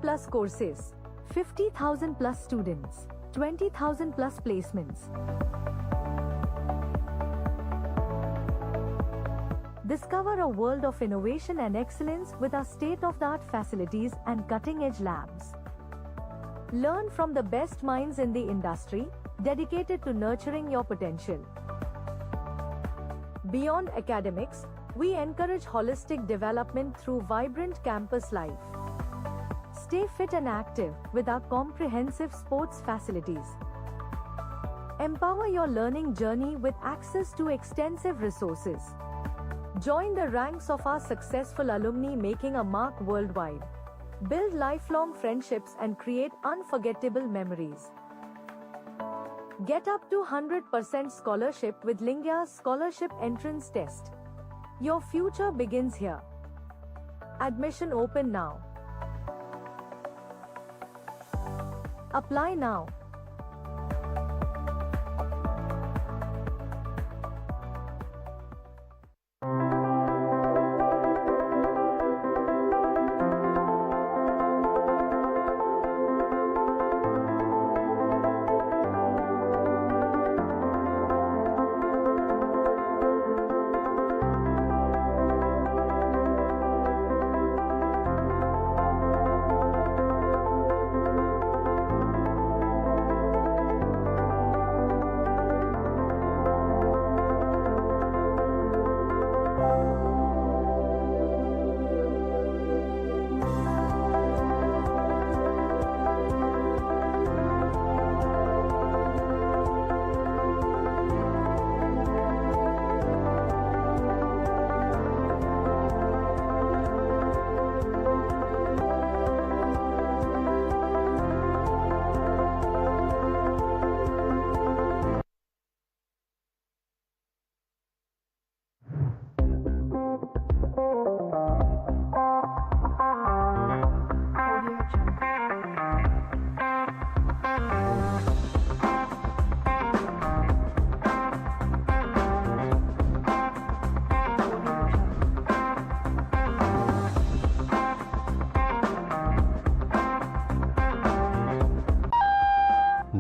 Plus courses, 50,000 plus students, 20,000 plus placements. Discover a world of innovation and excellence with our state-of-the-art facilities and cutting-edge labs. Learn from the best minds in the industry, dedicated to nurturing your potential. Beyond academics, we encourage holistic development through vibrant campus life. Stay fit and active with our comprehensive sports facilities. Empower your learning journey with access to extensive resources. Join the ranks of our successful alumni making a mark worldwide. Build lifelong friendships and create unforgettable memories. Get up to 100% scholarship with Lingya's Scholarship Entrance Test. Your future begins here. Admission open now. Apply now.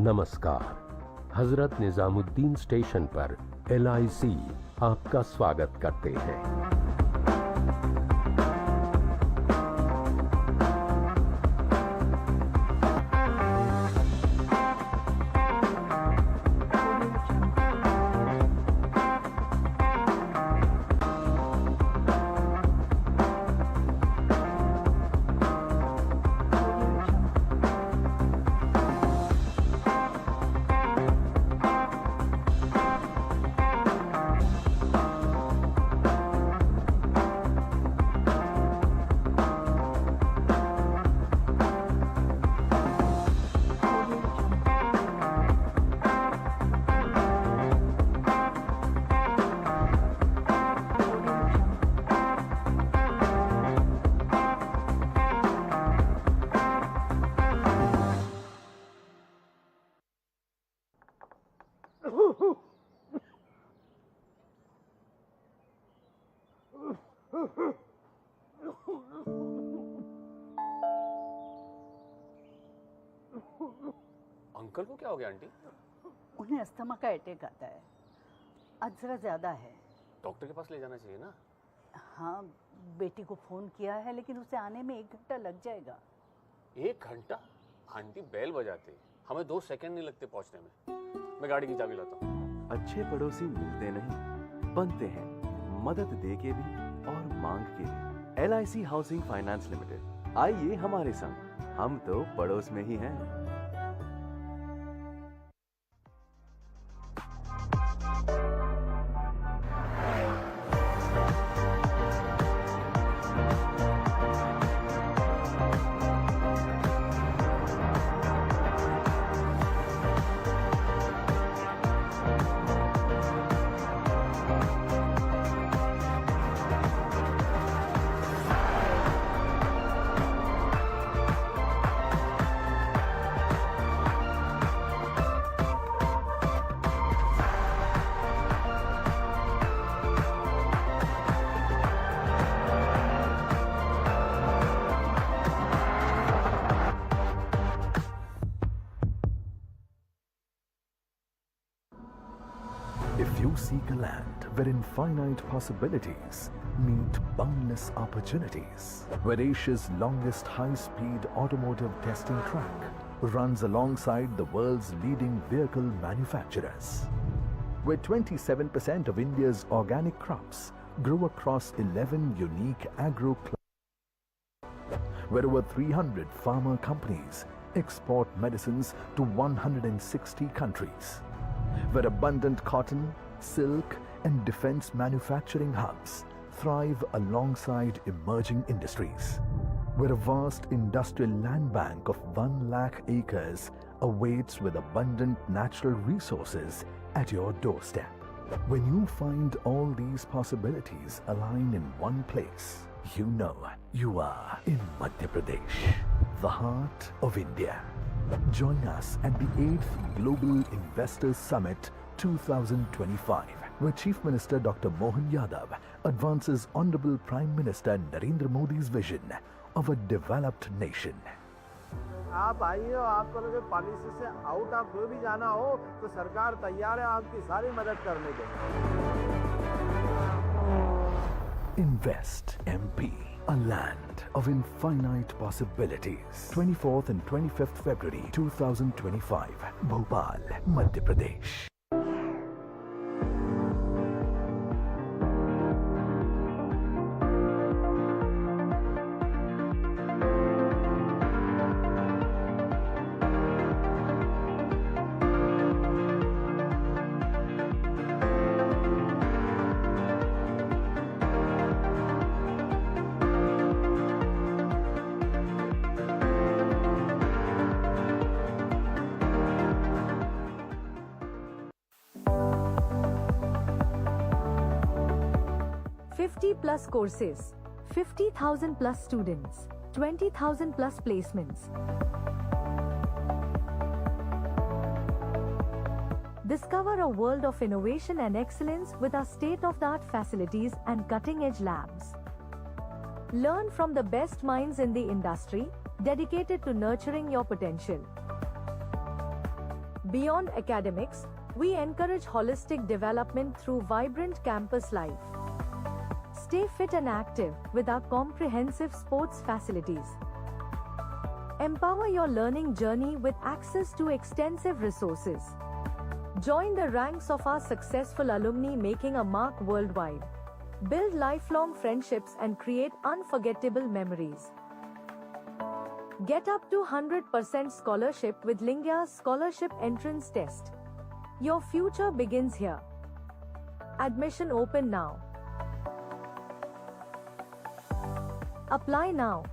नमस्कार। Hazrat Nizamuddin station पर LIC आपका स्वागत करते हैं। Uncle को क्या हो गया आंटी? उन्हें अस्थमा का अटैक आता है, आज जरा ज्यादा है। डॉक्टर के पास ले जाना चाहिए ना। हाँ, बेटी को फोन किया है लेकिन उसे आने में 1 घंटा लग जाएगा। 1 घंटा? आंटी बेल बजाती, हमें 2 सेकंड नहीं लगते पहुंचने में। मैं गाड़ी की चाबी लाता हूँ। अच्छे पड़ोसी मिलते नहीं, बनते हैं, मदद दे के भी और मांग के भी। LIC हाउसिंग फाइनेंस लिमिटेड, आइए हमारे संग, हम तो पड़ोस में ही हैं। If you seek a land where infinite possibilities meet boundless opportunities, where Asia's longest high-speed automotive testing track runs alongside the world's leading vehicle manufacturers, where 27% of India's organic crops grow across 11 unique where over 300 farmer companies export medicines to 160 countries, where abundant cotton, silk, and defense manufacturing hubs thrive alongside emerging industries, where a vast industrial land bank of 1 lakh acres awaits with abundant natural resources at your doorstep. When you find all these possibilities align in one place, you know you are in Madhya Pradesh, the heart of India. Join us at the 8th Global Investors Summit 2025, where Chief Minister Dr. Mohan Yadav advances Honorable Prime Minister Narendra Modi's vision of a developed nation. आप आइए और आपको लगे policy से out आप कोई भी जाना हो तो सरकार तैयार है आपकी सारी मदद करने के लिए। Invest MP, a land of infinite possibilities. 24th and 25th February 2025, Bhopal, Madhya Pradesh. Plus courses, 50,000 plus students, 20,000 plus placements. Discover a world of innovation and excellence with our state-of-the-art facilities and cutting-edge labs. Learn from the best minds in the industry, dedicated to nurturing your potential. Beyond academics, we encourage holistic development through vibrant campus life. Stay fit and active with our comprehensive sports facilities. Empower your learning journey with access to extensive resources. Join the ranks of our successful alumni making a mark worldwide. Build lifelong friendships and create unforgettable memories. Get up to 100% scholarship with Lingya's Scholarship Entrance Test. Your future begins here. Admission open now. Apply now.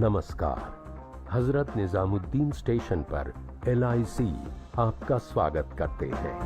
नमस्कार। Hazrat Nizamuddin station पर LIC आपका स्वागत करते हैं।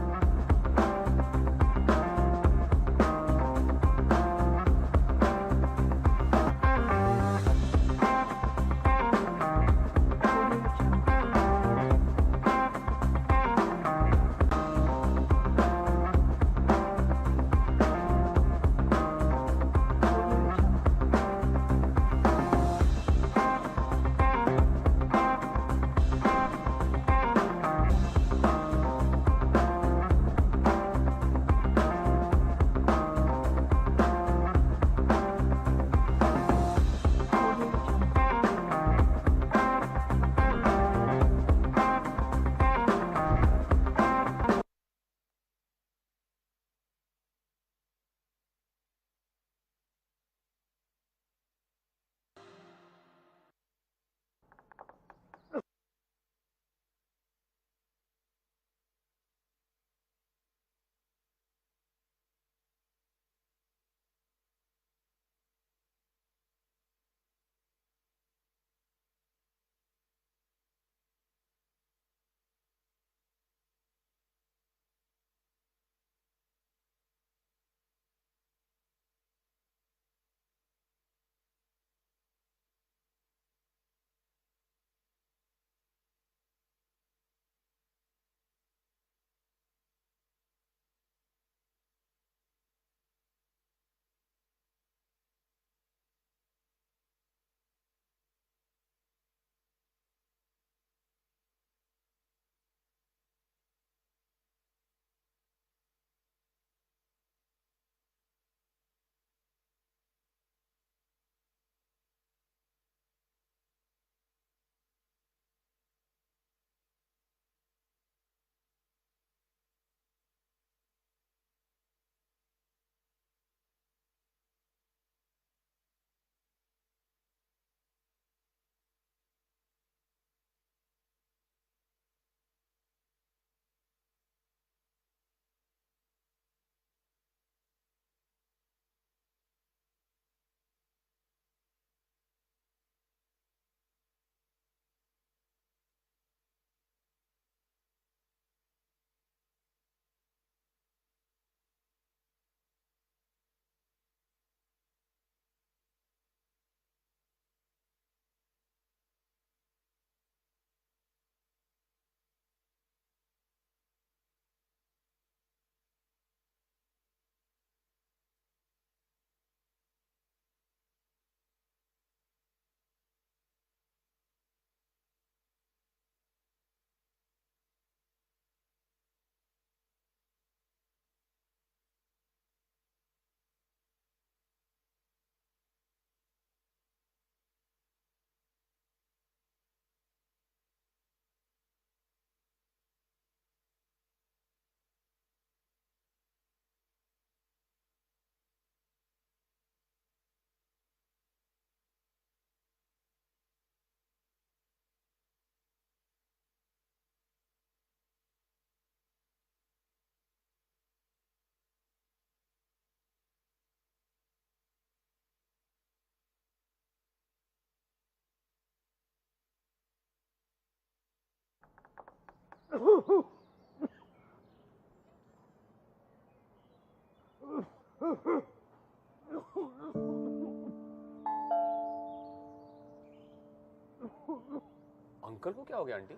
Uncle को क्या हो गया आंटी?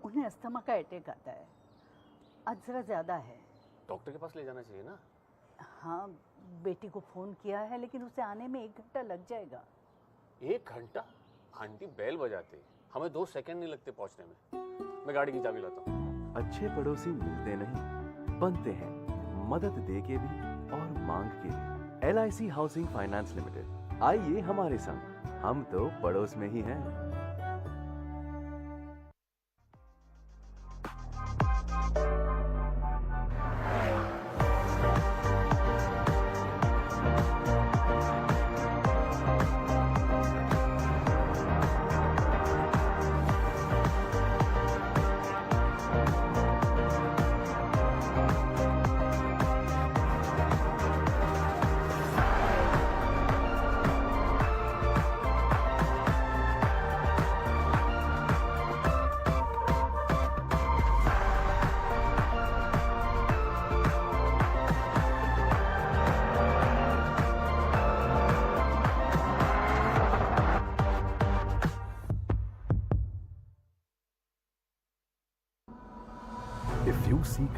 उन्हें अस्थमा का अटैक आता है। आज जरा ज्यादा है। डॉक्टर के पास ले जाना चाहिए ना। हाँ, बेटी को फोन किया है लेकिन उसे आने में 1 घंटा लग जाएगा। 1 घंटा? आंटी बेल बजाते हमें 2 सेकंड नहीं लगते पहुंचने में। मैं गाड़ी की चाबी लाता हूँ। अच्छे पड़ोसी मिलते नहीं, बनते हैं, मदद दे के भी और मांग के भी। LIC हाउसिंग फाइनेंस लिमिटेड, आइए हमारे संग, हम तो पड़ोस में ही हैं।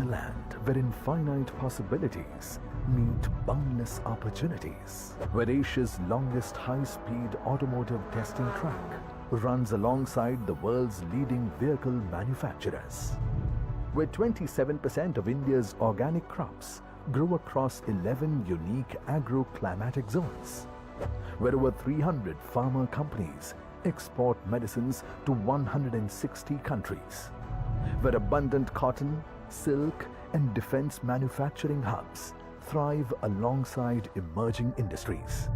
a land where infinite possibilities meet boundless opportunities, where Asia's longest high-speed automotive testing track runs alongside the world's leading vehicle manufacturers, where 27% of India's organic crops grow across 11 unique agro-climatic zones, where over 300 pharma companies export medicines to 160 countries, where abundant cotton, silk, and defense manufacturing hubs thrive alongside emerging industries,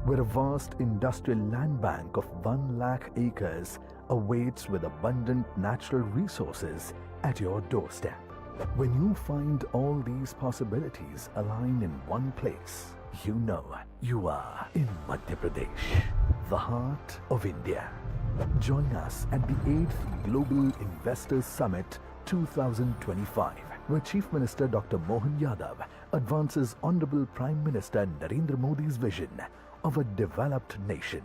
where a vast industrial land bank of 1 lakh acres awaits with abundant natural resources at your doorstep. When you find all these possibilities align in one place, you know you are in Madhya Pradesh, the heart of India. Join us at the 8th Global Investors Summit 2025, where Chief Minister Dr. Mohan Yadav advances Honorable Prime Minister Narendra Modi's vision of a developed nation.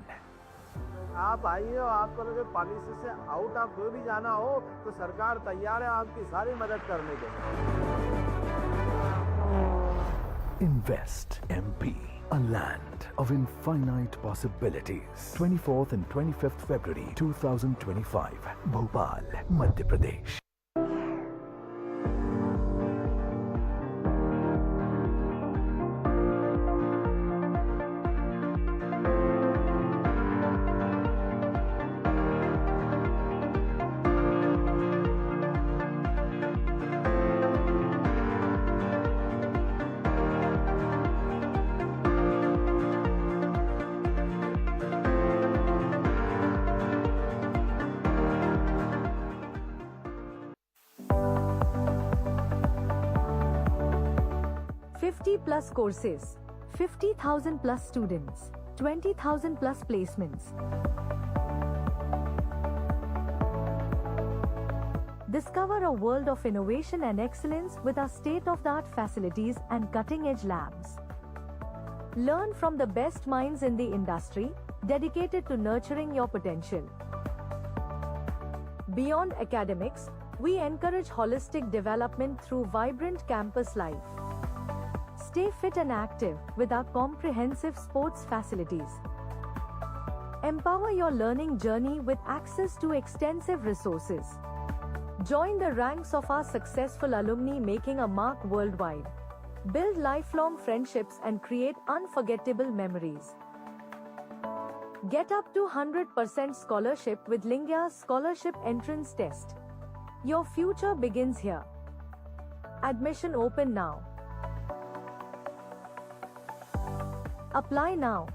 आप आइए और आपको लगे policy से out आप कोई भी जाना हो तो सरकार तैयार है आपकी सारी मदद करने के लिए। Invest MP, a land of infinite possibilities. 24th and 25th February 2025, Bhopal, Madhya Pradesh. Plus courses, 50,000 plus students, 20,000 plus placements. Discover a world of innovation and excellence with our state-of-the-art facilities and cutting-edge labs. Learn from the best minds in the industry, dedicated to nurturing your potential. Beyond academics, we encourage holistic development through vibrant campus life. Stay fit and active with our comprehensive sports facilities. Empower your learning journey with access to extensive resources. Join the ranks of our successful alumni making a mark worldwide. Build lifelong friendships and create unforgettable memories. Get up to 100% scholarship with Lingya's Scholarship Entrance Test. Your future begins here. Admission open now. Apply now.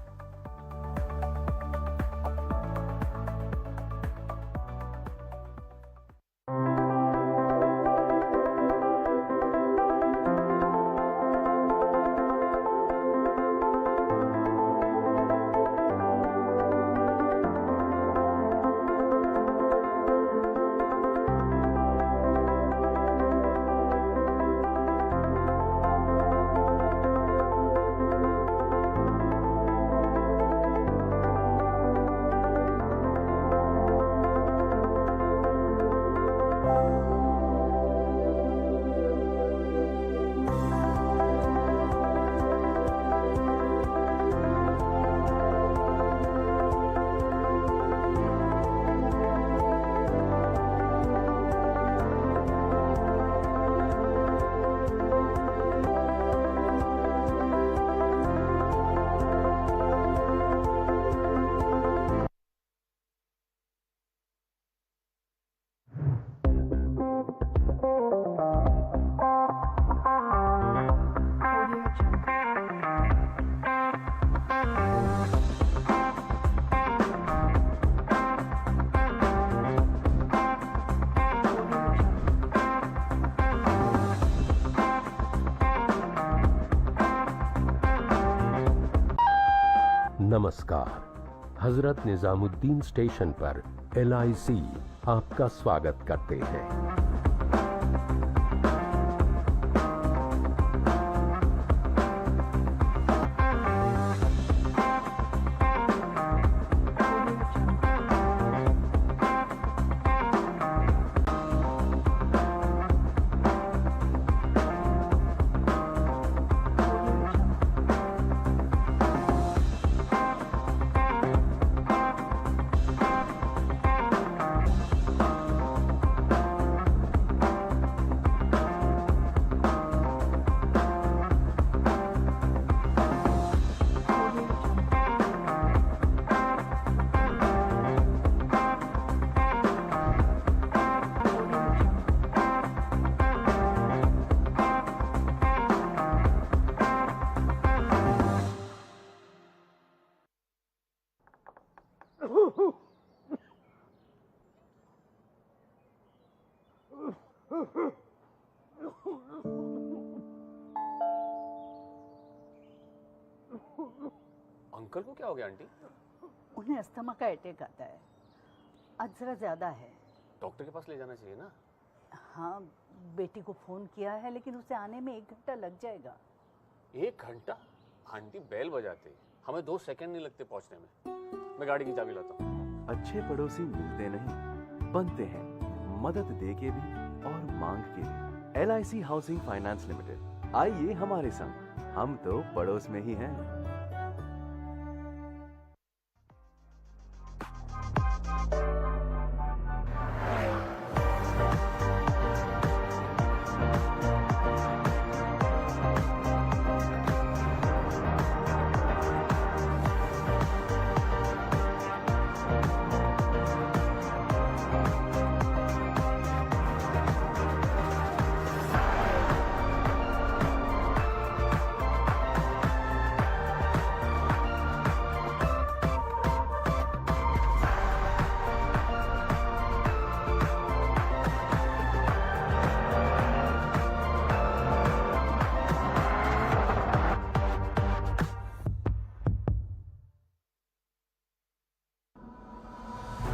नमस्कार। Hazrat Nizamuddin station पर LIC आपका स्वागत करते हैं। Uncle को क्या हो गया आंटी? उन्हें अस्थमा का अटैक आता है, आज जरा ज्यादा है। डॉक्टर के पास ले जाना चाहिए ना। हाँ, बेटी को फोन किया है लेकिन उसे आने में 1 घंटा लग जाएगा। 1 घंटा? आंटी बेल बजाते हमें 2 सेकंड नहीं लगते पहुंचने में। मैं गाड़ी की चाबी लाता हूँ। अच्छे पड़ोसी मिलते नहीं, बनते हैं, मदद दे के भी और मांग के भी। LIC हाउसिंग फाइनेंस लिमिटेड, आइए हमारे संग, हम तो पड़ोस में ही हैं।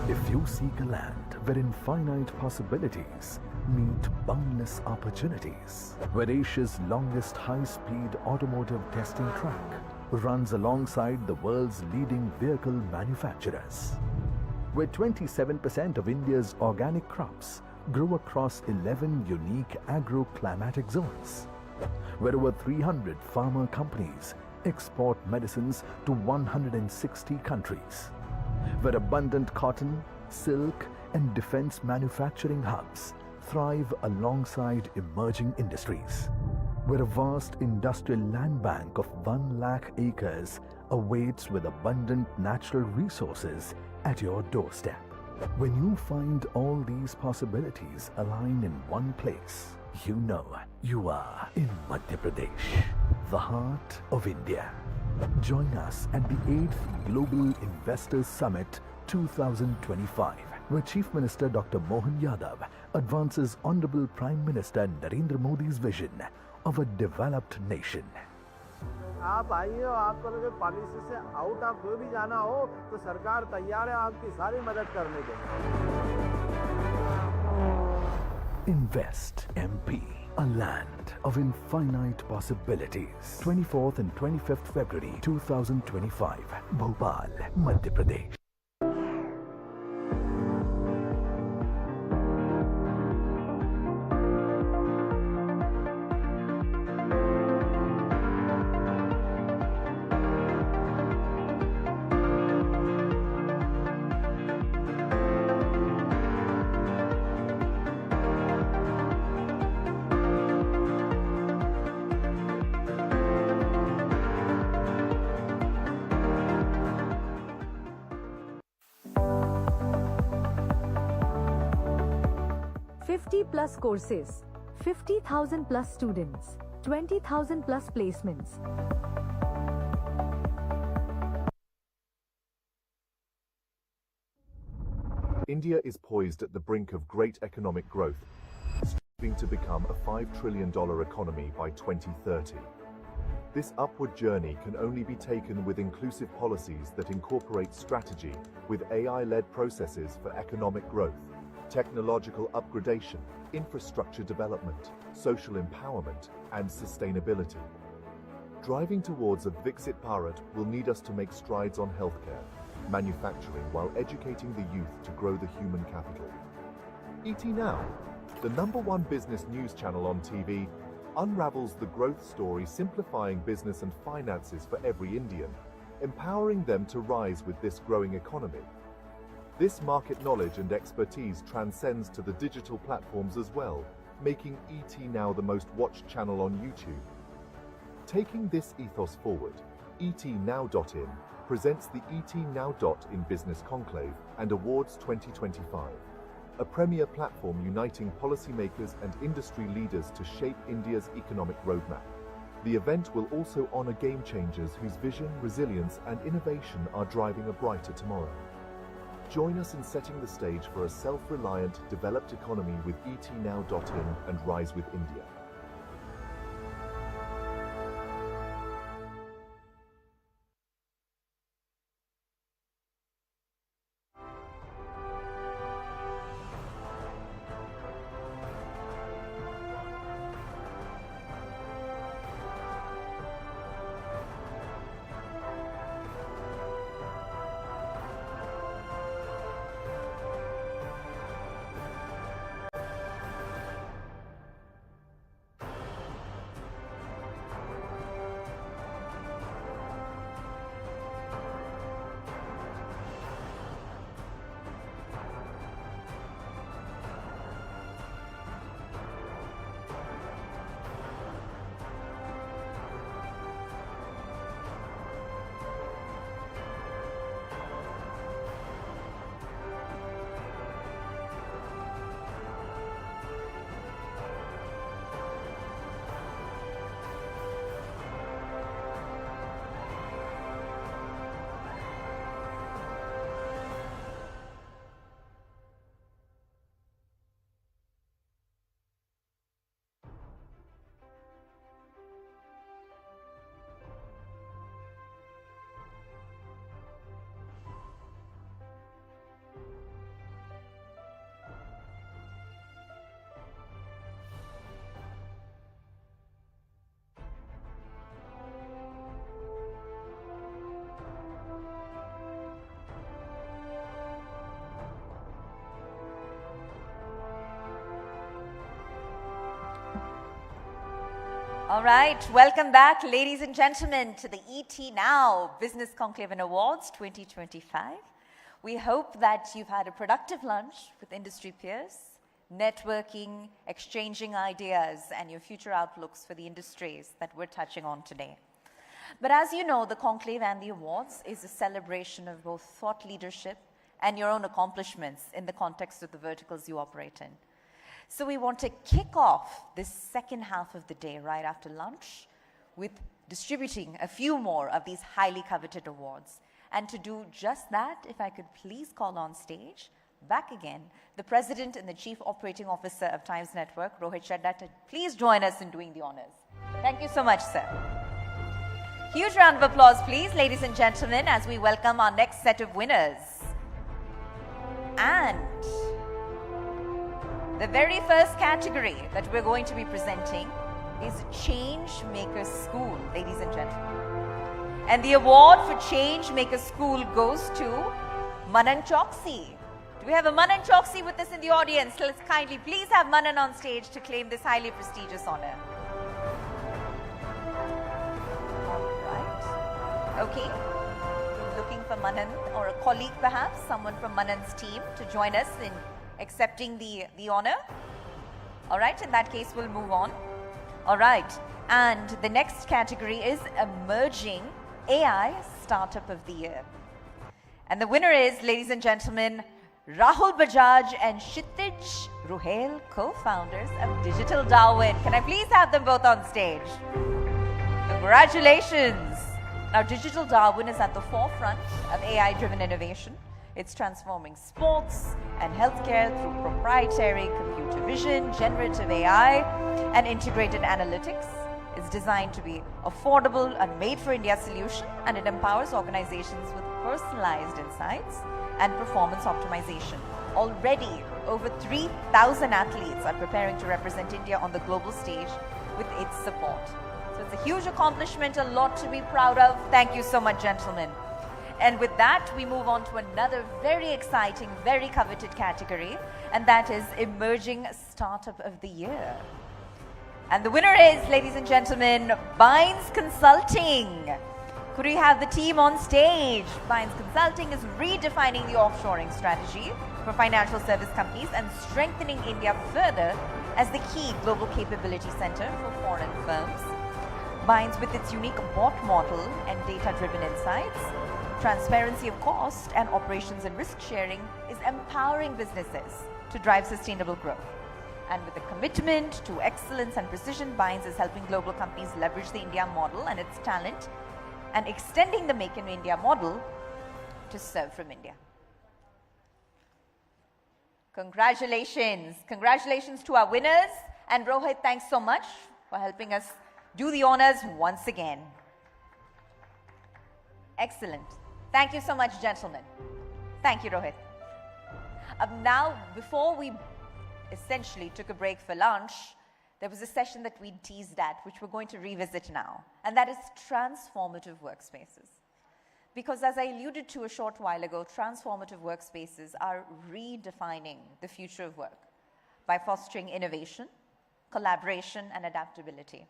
If you seek a land where infinite possibilities meet boundless opportunities, where Asia's longest high-speed automotive testing track runs alongside the world's leading vehicle manufacturers, where 27% of India's organic crops grow across 11 unique agro-climatic zones, where over 300 farmer companies export medicines to 160 countries, where abundant cotton, silk and defense manufacturing hubs thrive alongside emerging industries, where a vast industrial land bank of 1 lakh acres awaits with abundant natural resources at your doorstep. When you find all these possibilities align in one place, you know you are in Madhya Pradesh, the heart of India. Join us at the 8th Global Investors Summit 2025, where Chief Minister Dr. Mohan Yadav advances Honorable Prime Minister Narendra Modi's vision of a developed nation. आप आइए और आपको लगे policy से out आप कोई भी जाना हो तो सरकार तैयार है आपकी सारी मदद करने के लिए। Invest MP, a land of infinite possibilities. 24th and 25th February 2025, Bhopal, Madhya Pradesh. Plus courses, 50,000 plus students, 20,000 plus placements. India is poised at the brink of great economic growth, striving to become a $5 trillion economy by 2030. This upward journey can only be taken with inclusive policies that incorporate strategy with AI-led processes for economic growth, technological upgradation, infrastructure development, social empowerment, and sustainability. Driving towards a Viksit Bharat will need us to make strides on healthcare, manufacturing while educating the youth to grow the human capital. ET Now, the #1 business news channel on TV, unravels the growth story simplifying business and finances for every Indian, empowering them to rise with this growing economy. This market knowledge and expertise transcends to the digital platforms as well, making ET Now the most watched channel on YouTube. Taking this ethos forward, etnow.in presents the ET Now. In Business Conclave and Awards 2025, a premier platform uniting policymakers and industry leaders to shape India's economic roadmap. The event will also honor game changers whose vision, resilience, and innovation are driving a brighter tomorrow. Join us in setting the stage for a self-reliant, developed economy with etnow.in and Rise with India. All right, welcome back, ladies and gentlemen, to the ET Now Business Conclave and Awards 2025. We hope that you've had a productive lunch with industry peers, networking, exchanging ideas, and your future outlooks for the industries that we're touching on today. But as you know, the Conclave and the Awards is a celebration of both thought leadership and your own accomplishments in the context of the verticals you operate in. So we want to kick off this second half of the day right after lunch with distributing a few more of these highly coveted awards. And to do just that, if I could please call on stage, back again, the President and the Chief Operating Officer of Times Network, Rohit Chadda, to please join us in doing the honors. Thank you so much, sir. Huge round of applause, please, ladies and gentlemen, as we welcome our next set of winners. And the very first category that we're going to be presenting is Change Maker School, ladies and gentlemen. And the award for Change Maker School goes to Manan Choksi. Do we have a Manan Choksi with us in the audience? Let's kindly please have Manan on stage to claim this highly prestigious honor. All right. Okay. Looking for Manan or a colleague perhaps, someone from Manan's team to join us in accepting the honor. All right, in that case, we'll move on. All right, and the next category is Emerging AI Startup of the Year. And the winner is, ladies and gentlemen, Rahul Bajaj and Kshitij Ruhel, co-founders of Digital Darwin. Can I please have them both on stage? Congratulations. Now, Digital Darwin is at the forefront of AI-driven innovation. It's transforming sports and healthcare through proprietary computer vision, generative AI, and integrated analytics. It's designed to be affordable and made-for-India solution, and it empowers organizations with personalized insights and performance optimization. Already, over 3,000 athletes are preparing to represent India on the global stage with its support. So it's a huge accomplishment, a lot to be proud of. Thank you so much, gentlemen. And with that, we move on to another very exciting, very coveted category, and that is Emerging Startup of the Year. And the winner is, ladies and gentlemen, Bynes Consulting. Could we have the team on stage? Bynes Consulting is redefining the offshoring strategy for financial service companies and strengthening India further as the key global capability center for foreign firms. Bynes, with its unique bot model and data-driven insights, transparency of cost and operations and risk sharing, is empowering businesses to drive sustainable growth. And with a commitment to excellence and precision, Bynes is helping global companies leverage the India model and its talent and extending the Make in India model to serve from India. Congratulations. Congratulations to our winners. And Rohit, thanks so much for helping us do the honors once again. Excellent. Thank you so much, gentlemen. Thank you, Rohit. Now, before we essentially took a break for lunch, there was a session that we teased at, which we're going to revisit now, and that is transformative workspaces. Because as I alluded to a short while ago, transformative workspaces are redefining the future of work by fostering innovation, collaboration, and adaptability.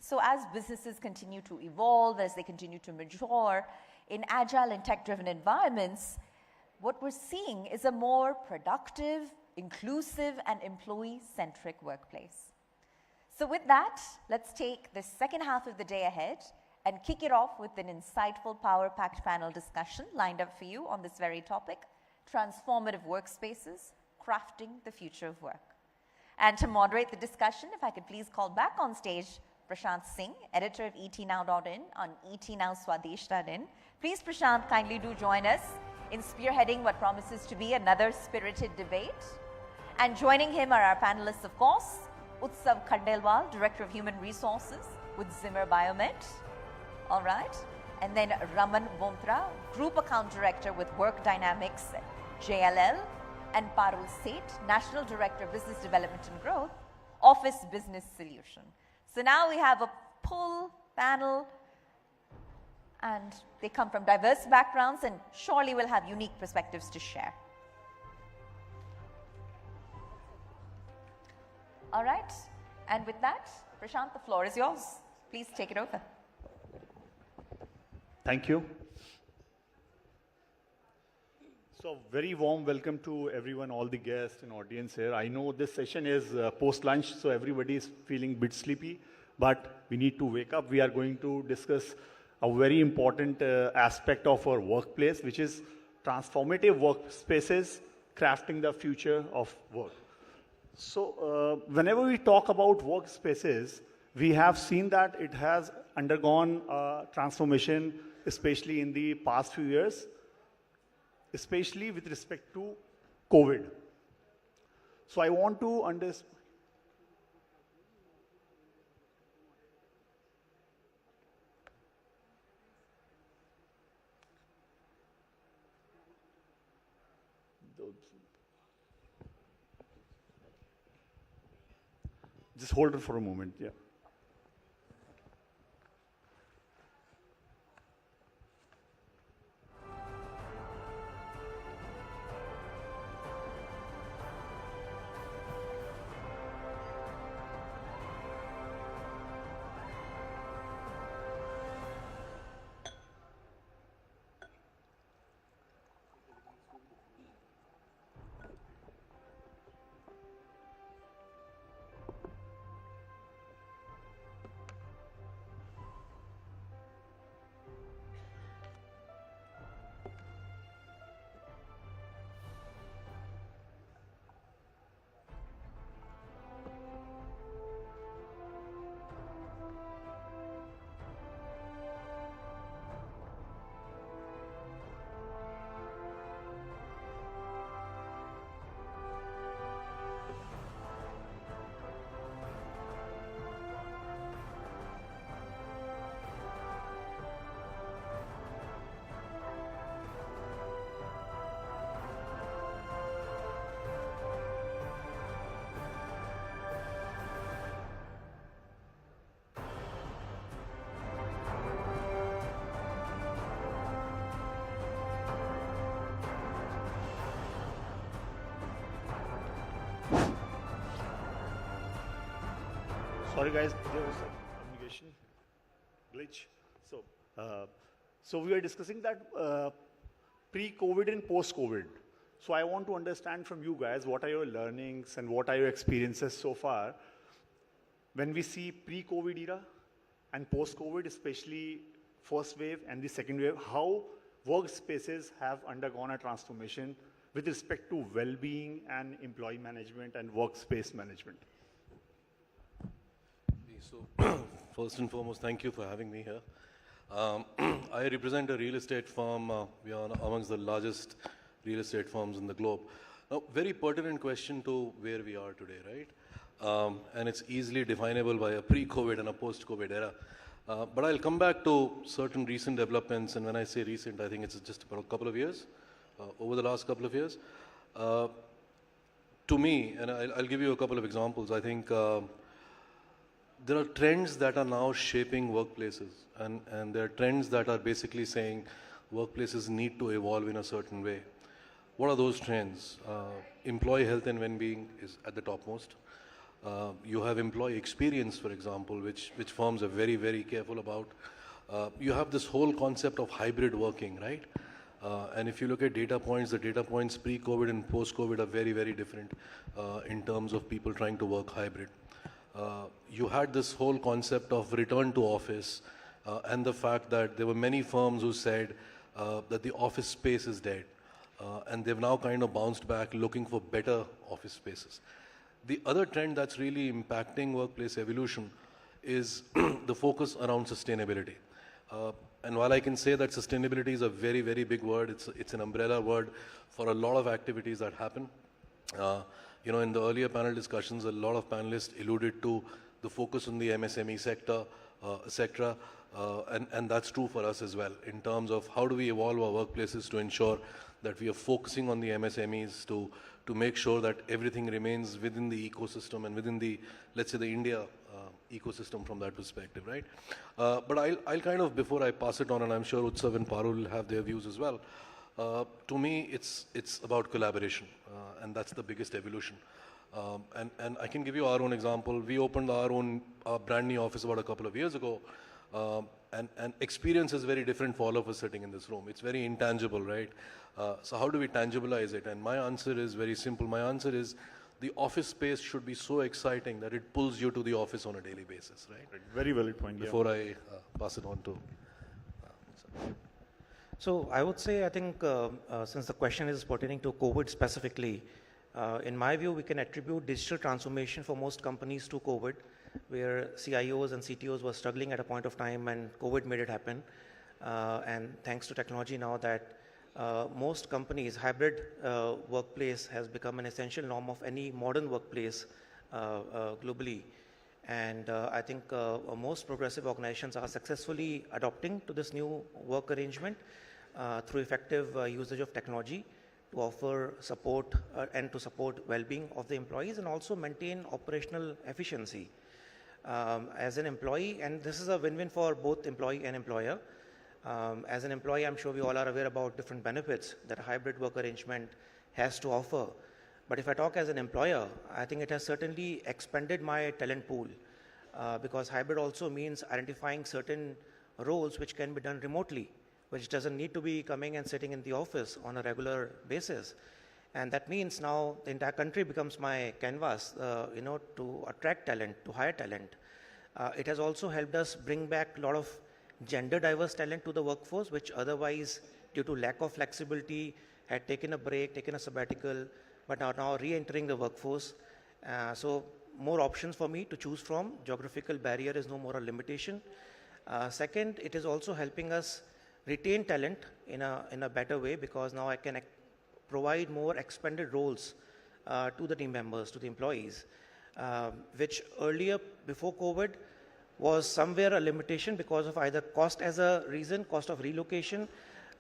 So as businesses continue to evolve, as they continue to mature in agile and tech-driven environments, what we're seeing is a more productive, inclusive, and employee-centric workplace. So with that, let's take the second half of the day ahead and kick it off with an insightful, power-packed panel discussion lined up for you on this very topic, transformative workspaces, crafting the future of work. And to moderate the discussion, if I could please call back on stage Prashant Singh, editor of etnow.in on etnowswadesh.in. Please, Prashant, kindly do join us in spearheading what promises to be another spirited debate. And joining him are our panelists, of course, Utsav Khandelwal, Director of Human Resources with Zimmer Biomed. All right. And then Raman Bontra, Group Account Director with Work Dynamics, JLL. And Parul Seth, National Director of Business Development and Growth, Office Business Solution. So now we have a full panel, and they come from diverse backgrounds and surely will have unique perspectives to share. All right, and with that, Prashant, the floor is yours. Please take it over. Thank you. So very warm welcome to everyone, all the guests and audience here. I know this session is post-lunch, so everybody is feeling a bit sleepy, but we need to wake up. We are going to discuss a very important aspect of our workplace, which is transformative workspaces, crafting the future of work. So whenever we talk about workspaces, we have seen that it has undergone a transformation, especially in the past few years, especially with respect to COVID. So I want to understand. Just hold it for a moment, yeah. Sorry guys, there was some communication glitch. So we are discussing that pre-COVID and post-COVID. So I want to understand from you guys, what are your learnings and what are your experiences so far when we see pre-COVID era and post-COVID, especially first wave and the second wave, how workspaces have undergone a transformation with respect to well-being and employee management and workspace management. So, first and foremost, thank you for having me here. I represent a real estate firm. We are amongst the largest real estate firms in the globe. Now, very pertinent question to where we are today, right? And it's easily definable by a pre-COVID and a post-COVID era. But I'll come back to certain recent developments, and when I say recent, I think it's just about a couple of years, over the last couple of years. To me, and I'll give you a couple of examples, I think there are trends that are now shaping workplaces, and there are trends that are basically saying workplaces need to evolve in a certain way. What are those trends? Employee health and well-being is at the topmost. You have employee experience, for example, which firms are very, very careful about. You have this whole concept of hybrid working, right? And if you look at data points, the data points pre-COVID and post-COVID are very, very different in terms of people trying to work hybrid. You had this whole concept of return to office and the fact that there were many firms who said that the office space is dead. And they've now kind of bounced back looking for better office spaces. The other trend that's really impacting workplace evolution is the focus around sustainability. And while I can say that sustainability is a very, very big word, it's an umbrella word for a lot of activities that happen. You know, in the earlier panel discussions, a lot of panelists alluded to the focus on the MSME sector, etc. And that's true for us as well, in terms of how do we evolve our workplaces to ensure that we are focusing on the MSMEs to make sure that everything remains within the ecosystem and within the, let's say, the India ecosystem from that perspective, right? But I'll kind of, before I pass it on, and I'm sure Utsav and Parul will have their views as well, to me, it's about collaboration, and that's the biggest evolution. And I can give you our own example. We opened our own brand new office about a couple of years ago. And experience is very different for all of us sitting in this room. It's very intangible, right? So how do we tangibilize it? And my answer is very simple. My answer is the office space should be so exciting that it pulls you to the office on a daily basis, right? Very valid point. Before I pass it on to... So I would say, I think, since the question is pertaining to COVID specifically, in my view, we can attribute digital transformation for most companies to COVID, where CIOs and CTOs were struggling at a point of time and COVID made it happen. And thanks to technology now that most companies, hybrid workplace has become an essential norm of any modern workplace globally. And I think most progressive organizations are successfully adopting to this new work arrangement through effective usage of technology to offer support and to support well-being of the employees and also maintain operational efficiency. As an employee, and this is a win-win for both employee and employer. As an employee, I'm sure we all are aware about different benefits that a hybrid work arrangement has to offer. But if I talk as an employer, I think it has certainly expanded my talent pool because hybrid also means identifying certain roles which can be done remotely, which doesn't need to be coming and sitting in the office on a regular basis. And that means now the entire country becomes my canvas, to attract talent, to hire talent. It has also helped us bring back a lot of gender diverse talent to the workforce, which otherwise, due to lack of flexibility, had taken a break, taken a sabbatical, but are now re-entering the workforce. So more options for me to choose from. Geographical barrier is no more a limitation. Second, it is also helping us retain talent in a better way because now I can provide more expanded roles to the team members, to the employees, which earlier, before COVID, was somewhere a limitation because of either cost as a reason, cost of relocation,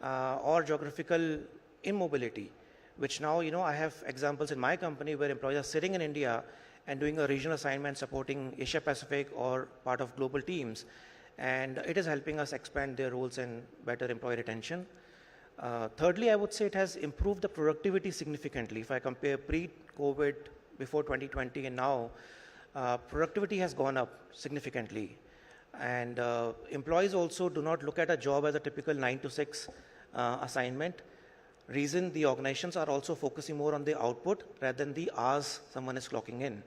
or geographical immobility, which now, I have examples in my company where employees are sitting in India and doing a regional assignment supporting Asia Pacific or part of global teams. And it is helping us expand their roles and better employee retention. Thirdly, I would say it has improved the productivity significantly. If I compare pre-COVID, before 2020 and now, productivity has gone up significantly. And employees also do not look at a job as a typical 9 to 6 assignment. Reason, the organizations are also focusing more on the output rather than the hours someone is clocking in.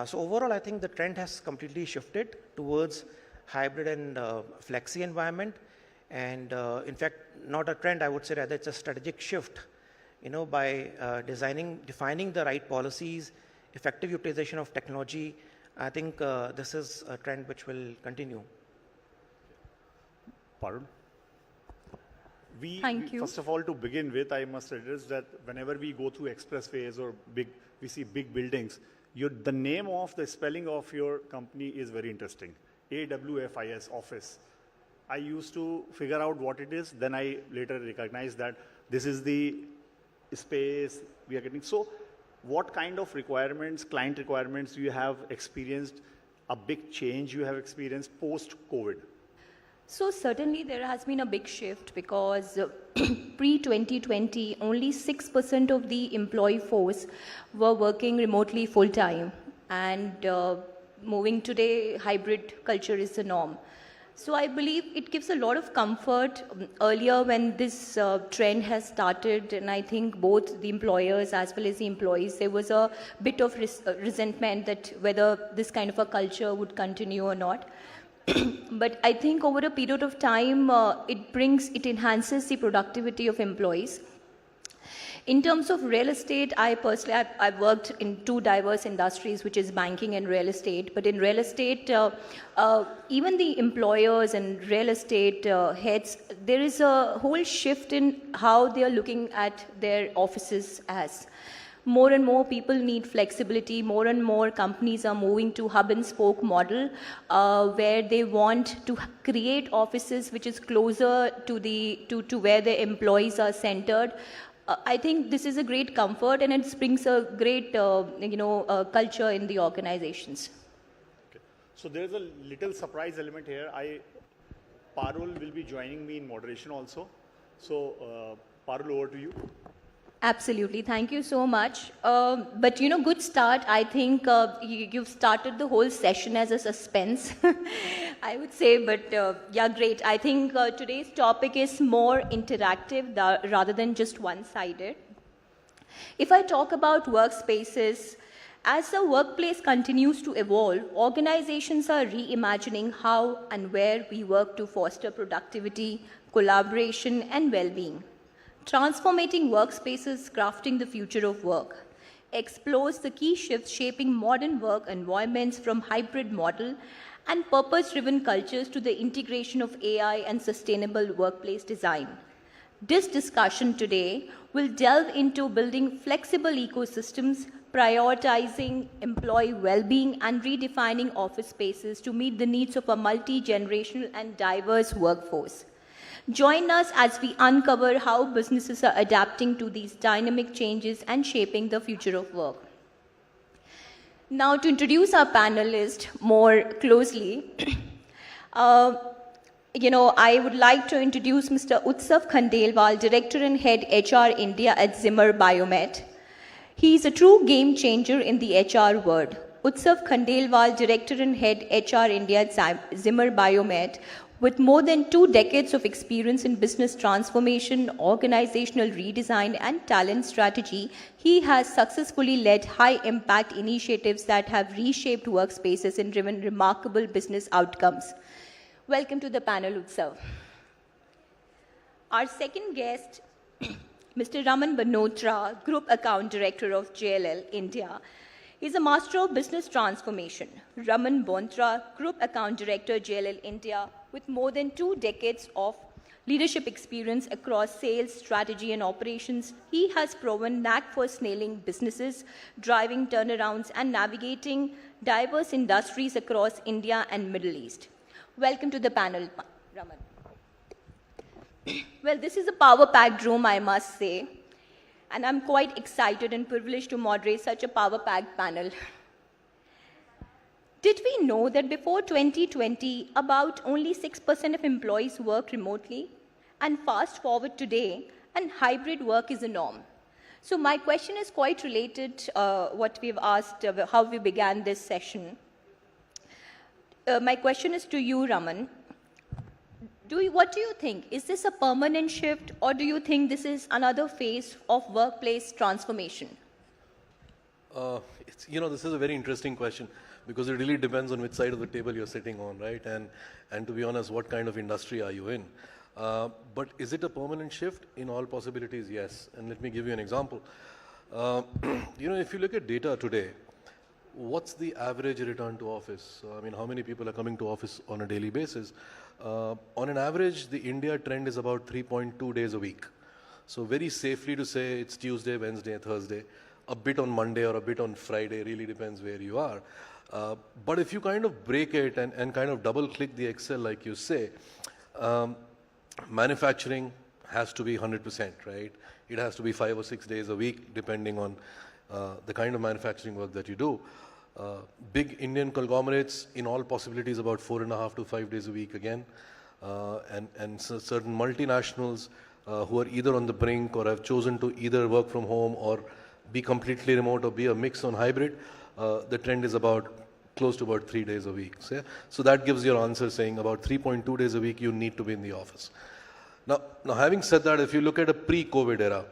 So overall, I think the trend has completely shifted towards hybrid and flexi environment. And in fact, not a trend, I would say rather it's a strategic shift, by defining the right policies, effective utilization of technology. I think this is a trend which will continue. Pardon? Thank you. First of all, to begin with, I must address that whenever we go through expressways or we see big buildings, the name of the spelling of your company is very interesting. AWFIS, office. I used to figure out what it is, then I later recognized that this is the space we are getting. So what kind of requirements, client requirements, you have experienced, a big change you have experienced post-COVID? So certainly there has been a big shift because pre-2020, only 6% of the employee force were working remotely full-time. And moving today, hybrid culture is the norm. So I believe it gives a lot of comfort earlier when this trend has started, and I think both the employers as well as the employees, there was a bit of resentment that whether this kind of a culture would continue or not. But I think over a period of time, it enhances the productivity of employees. In terms of real estate, I've worked in two diverse industries, which is banking and real estate. But in real estate, even the employers and real estate heads, there is a whole shift in how they are looking at their offices as. More and more people need flexibility. More and more companies are moving to hub and spoke model, where they want to create offices which is closer to where the employees are centered. I think this is a great comfort, and it brings a great, culture in the organizations. Okay. So there's a little surprise element here. Parul will be joining me in moderation also. So Parul, over to you. Absolutely, thank you so much. But you know, good start. I think you've started the whole session as a suspense, I would say, but yeah, great. I think today's topic is more interactive rather than just one-sided. If I talk about workspaces, as the workplace continues to evolve, organizations are reimagining how and where we work to foster productivity, collaboration, and well-being. Transformating Workspaces, Crafting the Future of Work explores the key shifts shaping modern work environments, from hybrid model and purpose-driven cultures to the integration of AI and sustainable workplace design. This discussion today will delve into building flexible ecosystems, prioritizing employee well-being, and redefining office spaces to meet the needs of a multi-generational and diverse workforce. Join us as we uncover how businesses are adapting to these dynamic changes and shaping the future of work. Now, to introduce our panelists more closely, I would like to introduce Mr. Utsav Khandelwal, Director and Head HR India at Zimmer Biomet. He is a true game changer in the HR world. Utsav Khandelwal, Director and Head HR India at Zimmer Biomet, with more than 2 decades of experience in business transformation, organizational redesign, and talent strategy, he has successfully led high-impact initiatives that have reshaped workspaces and driven remarkable business outcomes. Welcome to the panel, Utsav. Our second guest, Mr. Raman Banotra, Group Account Director of JLL India, is a Master of Business Transformation. Raman Banotra, Group Account Director, JLL India, with more than 2 decades of leadership experience across sales, strategy, and operations. He has proven knack for nailing businesses, driving turnarounds, and navigating diverse industries across India and Middle East. Welcome to the panel, Raman. Well, this is a power-packed room, I must say, and I'm quite excited and privileged to moderate such a power-packed panel. Did we know that before 2020, about only 6% of employees worked remotely? And fast forward today, and hybrid work is a norm. So my question is quite related what we've asked, how we began this session. My question is to you, Raman. What do you think? Is this a permanent shift, or do you think this is another phase of workplace transformation? This is a very interesting question, because it really depends on which side of the table you're sitting on, right? And to be honest, what kind of industry are you in? But is it a permanent shift? In all possibilities, yes. And let me give you an example. If you look at data today, what's the average return to office? How many people are coming to office on a daily basis? On an average, the India trend is about 3.2 days a week. So very safely to say it's Tuesday, Wednesday, Thursday, a bit on Monday or a bit on Friday, really depends where you are. But if you kind of break it and kind of double click the Excel like you say, manufacturing has to be 100%, right? It has to be 5 or 6 days a week, depending on the kind of manufacturing work that you do. Big Indian conglomerates, in all possibilities, about 4.5 to 5 days a week again. And certain multinationals who are either on the brink or have chosen to either work from home or be completely remote or be a mix on hybrid, the trend is close to about 3 days a week. So that gives your answer, saying about 3.2 days a week you need to be in the office. Now having said that, if you look at a pre-COVID era,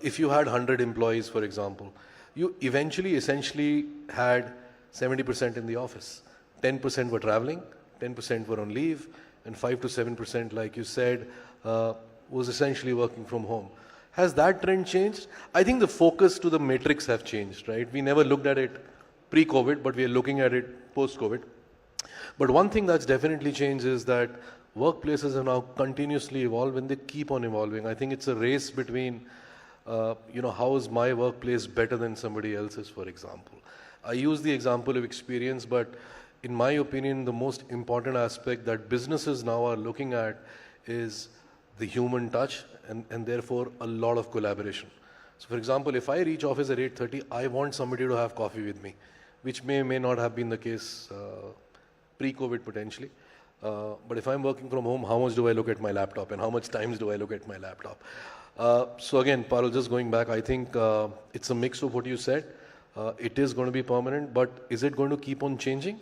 if you had 100 employees, for example, you essentially had 70% in the office. 10% were traveling, 10% were on leave, and 5 to 7%, like you said, was essentially working from home. Has that trend changed? I think the focus to the matrix have changed, right? We never looked at it pre-COVID, but we are looking at it post-COVID. But one thing that's definitely changed is that workplaces have now continuously evolved, and they keep on evolving. I think it's a race between how is my workplace better than somebody else's, for example. I use the example of experience, but in my opinion, the most important aspect that businesses now are looking at is the human touch and therefore a lot of collaboration. So for example, if I reach office at 8:30, I want somebody to have coffee with me, which may not have been the case pre-COVID potentially. But if I'm working from home, how much do I look at my laptop and how much times do I look at my laptop? So again, Parul, just going back, I think it's a mix of what you said. It is going to be permanent, but is it going to keep on changing?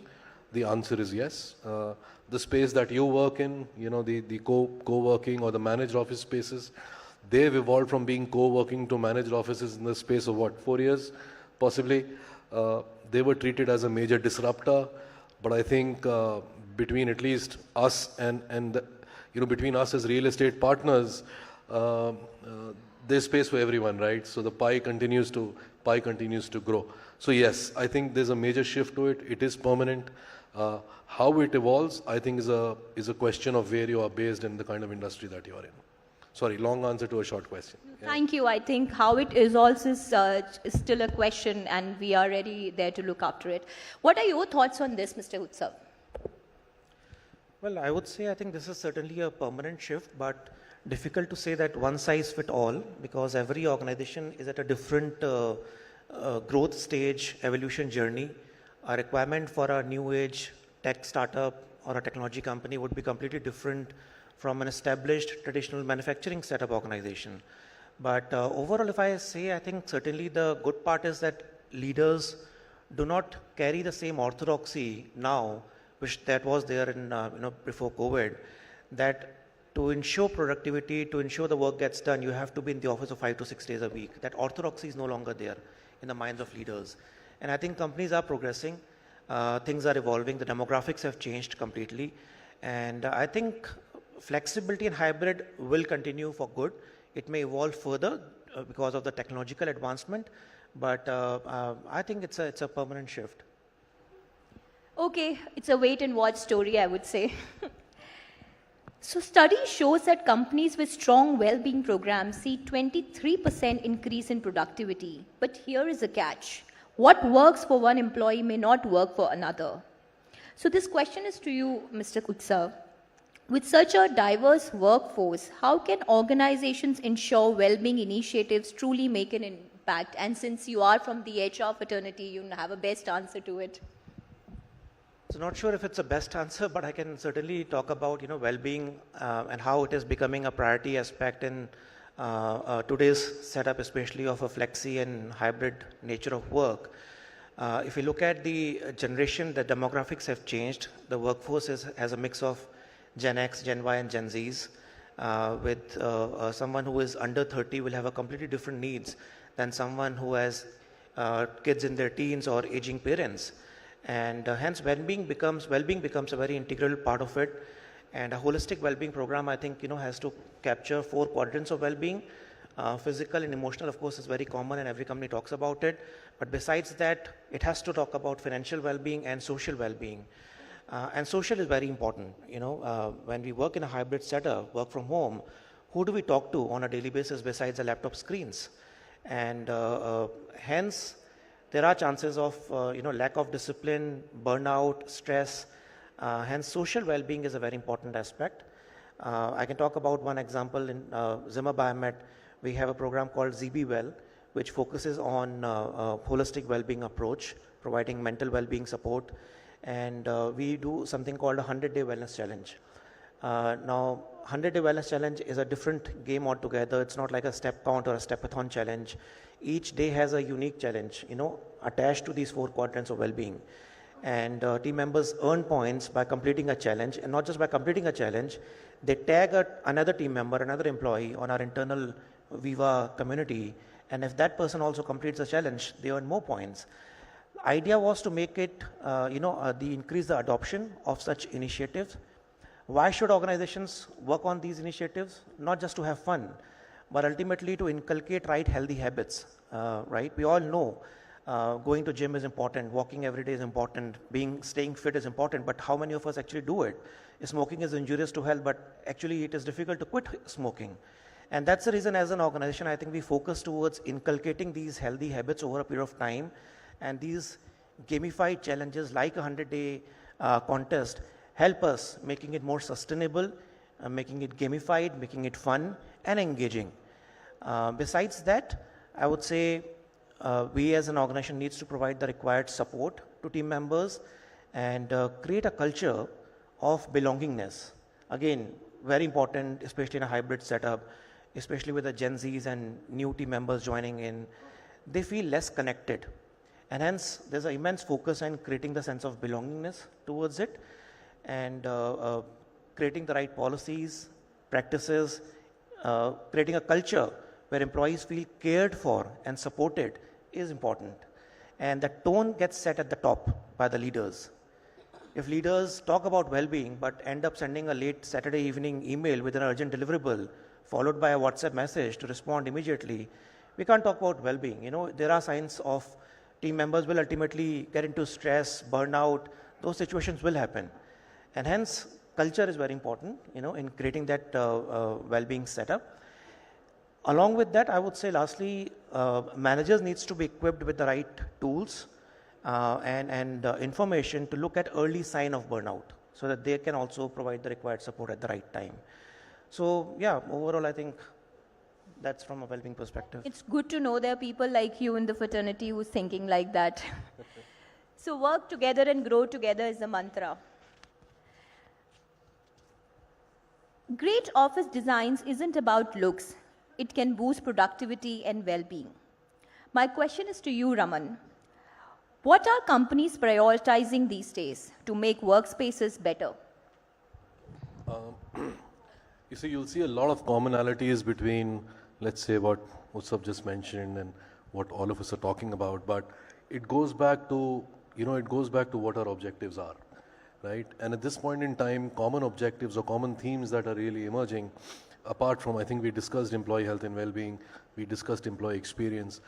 The answer is yes. The space that you work in, you know, the co-working or the managed office spaces, they've evolved from being co-working to managed offices in the space of what, 4 years, possibly. They were treated as a major disruptor, but I think between at least us and you know, between us as real estate partners, there's space for everyone, right? So the pie continues to grow. So yes, I think there's a major shift to it. It is permanent. How it evolves, I think, is a question of where you are based and the kind of industry that you are in. Sorry, long answer to a short question. Yeah. Thank you. I think how it evolves is still a question, and we are ready there to look after it. What are your thoughts on this, Mr. Utsav? Well, I would say I think this is certainly a permanent shift, but difficult to say that one size fit all, because every organization is at a different growth stage, evolution journey. A requirement for a new age tech startup or a technology company would be completely different from an established traditional manufacturing setup organization. But overall, if I say, I think certainly the good part is that leaders do not carry the same orthodoxy now, which that was there in before COVID, that to ensure productivity, to ensure the work gets done, you have to be in the office of 5 to 6 days a week. That orthodoxy is no longer there in the minds of leaders. And I think companies are progressing, things are evolving, the demographics have changed completely. And I think flexibility and hybrid will continue for good. It may evolve further because of the technological advancement, but I think it's a permanent shift. Okay, it's a wait and watch story, I would say. So study shows that companies with strong well-being programs see 23% increase in productivity. But here is a catch. What works for one employee may not work for another. So this question is to you, Mr. Utsav. With such a diverse workforce, how can organizations ensure well-being initiatives truly make an impact? And since you are from the HR fraternity, you have a best answer to it. So not sure if it's a best answer, but I can certainly talk about well-being and how it is becoming a priority aspect in today's setup, especially of a flexi and hybrid nature of work. If you look at the generation, the demographics have changed. The workforce has a mix of Gen X, Gen Y, and Gen Zs. With someone who is under 30 will have a completely different needs than someone who has kids in their teens or aging parents. And hence well-being becomes a very integral part of it. And a holistic well-being program, I think, has to capture 4 quadrants of well-being. Physical and emotional, of course, is very common and every company talks about it. But besides that, it has to talk about financial well-being and social well-being. And social is very important. When we work in a hybrid setup, work from home, who do we talk to on a daily basis besides the laptop screens? And hence, there are chances of lack of discipline, burnout, stress. Hence, social well-being is a very important aspect. I can talk about one example in Zimmer Biomet. We have a program called ZB Well, which focuses on holistic well-being approach, providing mental well-being support. And we do something called a 100-day wellness challenge. Now, 100-day wellness challenge is a different game altogether. It's not like a step count or a stepathon challenge. Each day has a unique challenge, attached to these 4 quadrants of well-being. And team members earn points by completing a challenge, and not just by completing a challenge, they tag another team member, another employee on our internal Viva community, and if that person also completes the challenge, they earn more points. Idea was to make it, increase the adoption of such initiatives. Why should organizations work on these initiatives? Not just to have fun, but ultimately to inculcate right healthy habits, right? We all know going to gym is important, walking every day is important, staying fit is important, but how many of us actually do it? Smoking is injurious to health, but actually it is difficult to quit smoking. And that's the reason as an organization, I think we focus towards inculcating these healthy habits over a period of time. And these gamified challenges like a 100-day contest help us making it more sustainable, making it gamified, making it fun and engaging. Besides that, I would say we as an organization needs to provide the required support to team members and create a culture of belongingness. Again, very important, especially in a hybrid setup. especially with the Gen Zs and new team members joining in, they feel less connected. And hence, there's an immense focus on creating the sense of belongingness towards it, and creating the right policies, practices, creating a culture where employees feel cared for and supported is important. And the tone gets set at the top by the leaders. If leaders talk about well-being but end up sending a late Saturday evening email with an urgent deliverable followed by a WhatsApp message to respond immediately, we can't talk about well-being. You know, there are signs of team members will ultimately get into stress, burnout. Those situations will happen. And hence, culture is very important, you know, in creating that well-being setup. Along with that, I would say lastly, managers needs to be equipped with the right tools and information to look at early sign of burnout so that they can also provide the required support at the right time. So yeah, overall I think that's from a well-being perspective. It's good to know there are people like you in the fraternity who's thinking like that. So work together and grow together is the mantra. Great office designs isn't about looks. It can boost productivity and well-being. My question is to you, Raman. What are companies prioritizing these days to make workspaces better? You see, you'll see a lot of commonalities between, let's say, what Utsav just mentioned and what all of us are talking about, but it goes back to, what our objectives are, right? And at this point in time, common objectives or common themes that are really emerging, apart from, I think we discussed employee health and well-being, we discussed employee experience,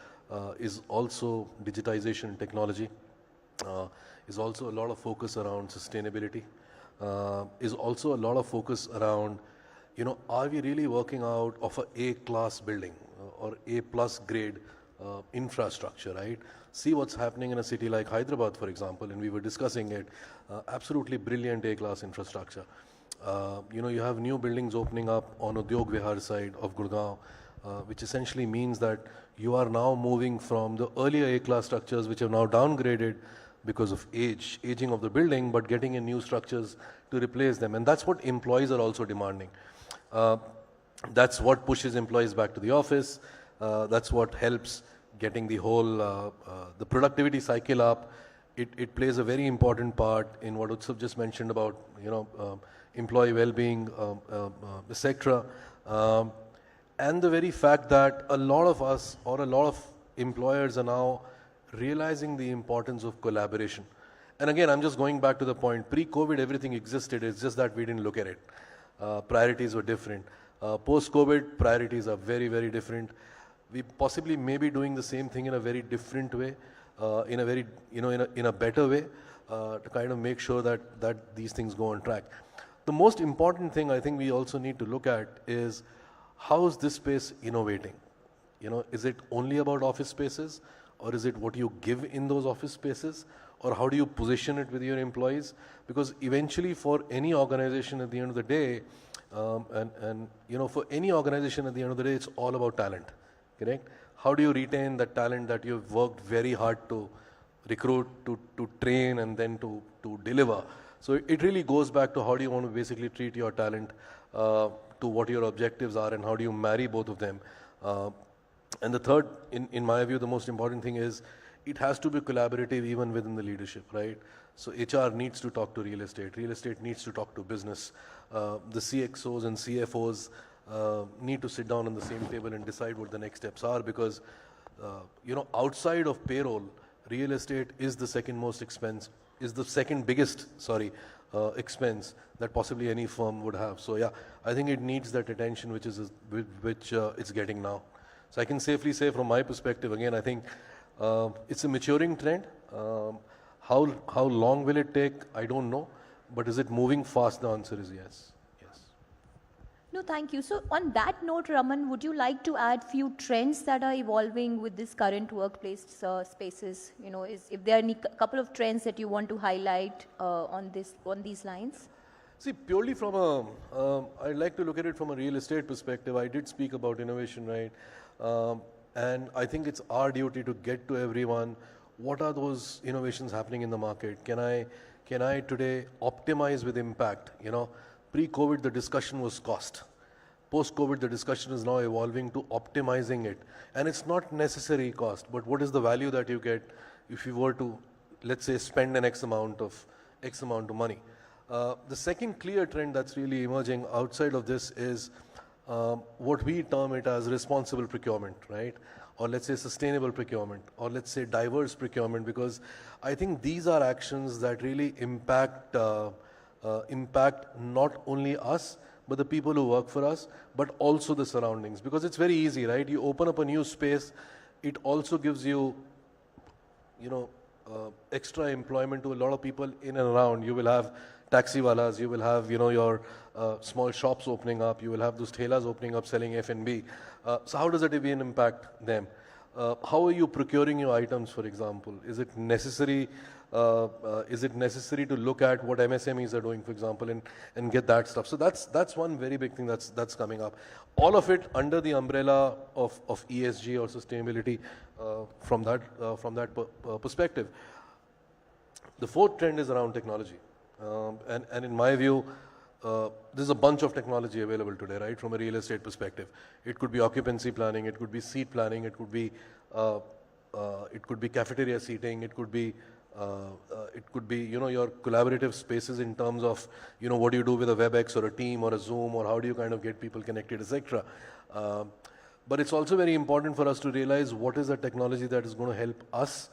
is also digitization and technology, is also a lot of focus around sustainability, is also a lot of focus around, are we really working out of a A-class building or A-plus grade infrastructure, right? See what's happening in a city like Hyderabad, for example, and we were discussing it, absolutely brilliant A-class infrastructure. You have new buildings opening up on Udyog Vihar side of Gurgaon, which essentially means that you are now moving from the earlier A-class structures which have now downgraded because of aging of the building, but getting in new structures to replace them. And that's what employees are also demanding. That's what pushes employees back to the office. That's what helps getting the whole, the productivity cycle up. It plays a very important part in what Utsav just mentioned about, employee well-being, etc. And the very fact that a lot of us or a lot of employers are now realizing the importance of collaboration. And again, I'm just going back to the point, pre-COVID everything existed, it's just that we didn't look at it. Priorities were different. Post-COVID, priorities are very, very different. We possibly may be doing the same thing in a very different way, in a very, in a better way, to kind of make sure that these things go on track. The most important thing I think we also need to look at is how is this space innovating? Is it only about office spaces, or is it what you give in those office spaces, or how do you position it with your employees? Because eventually for any organization at the end of the day, for any organization at the end of the day, it's all about talent, correct? How do you retain that talent that you've worked very hard to recruit, to train, and then to deliver? So it really goes back to how do you want to basically treat your talent to what your objectives are, and how do you marry both of them. And the third, in my view, the most important thing is it has to be collaborative even within the leadership, right? So HR needs to talk to real estate needs to talk to business. The CXOs and CFOs need to sit down on the same table and decide what the next steps are, because, outside of payroll, real estate is the second biggest expense that possibly any firm would have. So yeah, I think it needs that attention which it's getting now. So I can safely say from my perspective, again, I think it's a maturing trend. How long will it take? I don't know. But is it moving fast? The answer is yes. No, thank you. So on that note, Raman, would you like to add few trends that are evolving with this current workplace spaces? If there are any couple of trends that you want to highlight on these lines? See, purely from I'd like to look at it from a real estate perspective. I did speak about innovation, right? And I think it's our duty to get to everyone. What are those innovations happening in the market? Can I today optimize with impact? Pre-COVID, the discussion was cost. post-COVID, the discussion is now evolving to optimizing it. And it's not necessary cost, but what is the value that you get if you were to, let's say, spend an X amount of money. The second clear trend that's really emerging outside of this is what we term it as responsible procurement, right? Or let's say sustainable procurement, or let's say diverse procurement, because I think these are actions that really impact not only us, but the people who work for us, but also the surroundings. Because it's very easy, right? You open up a new space, it also gives you, extra employment to a lot of people in and around. You will have taxiwalas, you will have, your small shops opening up, you will have those thelas opening up selling F&B. So how does that even impact them? How are you procuring your items, for example? Is it necessary to look at what MSMEs are doing, for example, and get that stuff? So that's one very big thing that's coming up. All of it under the umbrella of ESG or sustainability from that perspective. The fourth trend is around technology. And in my view, there's a bunch of technology available today, right, from a real estate perspective. It could be occupancy planning, it could be seat planning, it could be cafeteria seating, it could be your collaborative spaces in terms of, what do you do with a WebEx or a Team or a Zoom, or how do you kind of get people connected, etc. But it's also very important for us to realize what is the technology that is going to help us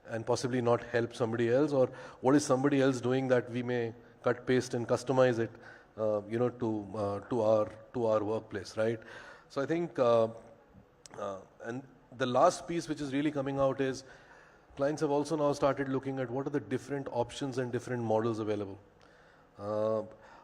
and possibly not help somebody else, or what is somebody else doing that we may cut, paste, and customize it, to our workplace, right? So I think, and the last piece which is really coming out is clients have also now started looking at what are the different options and different models available.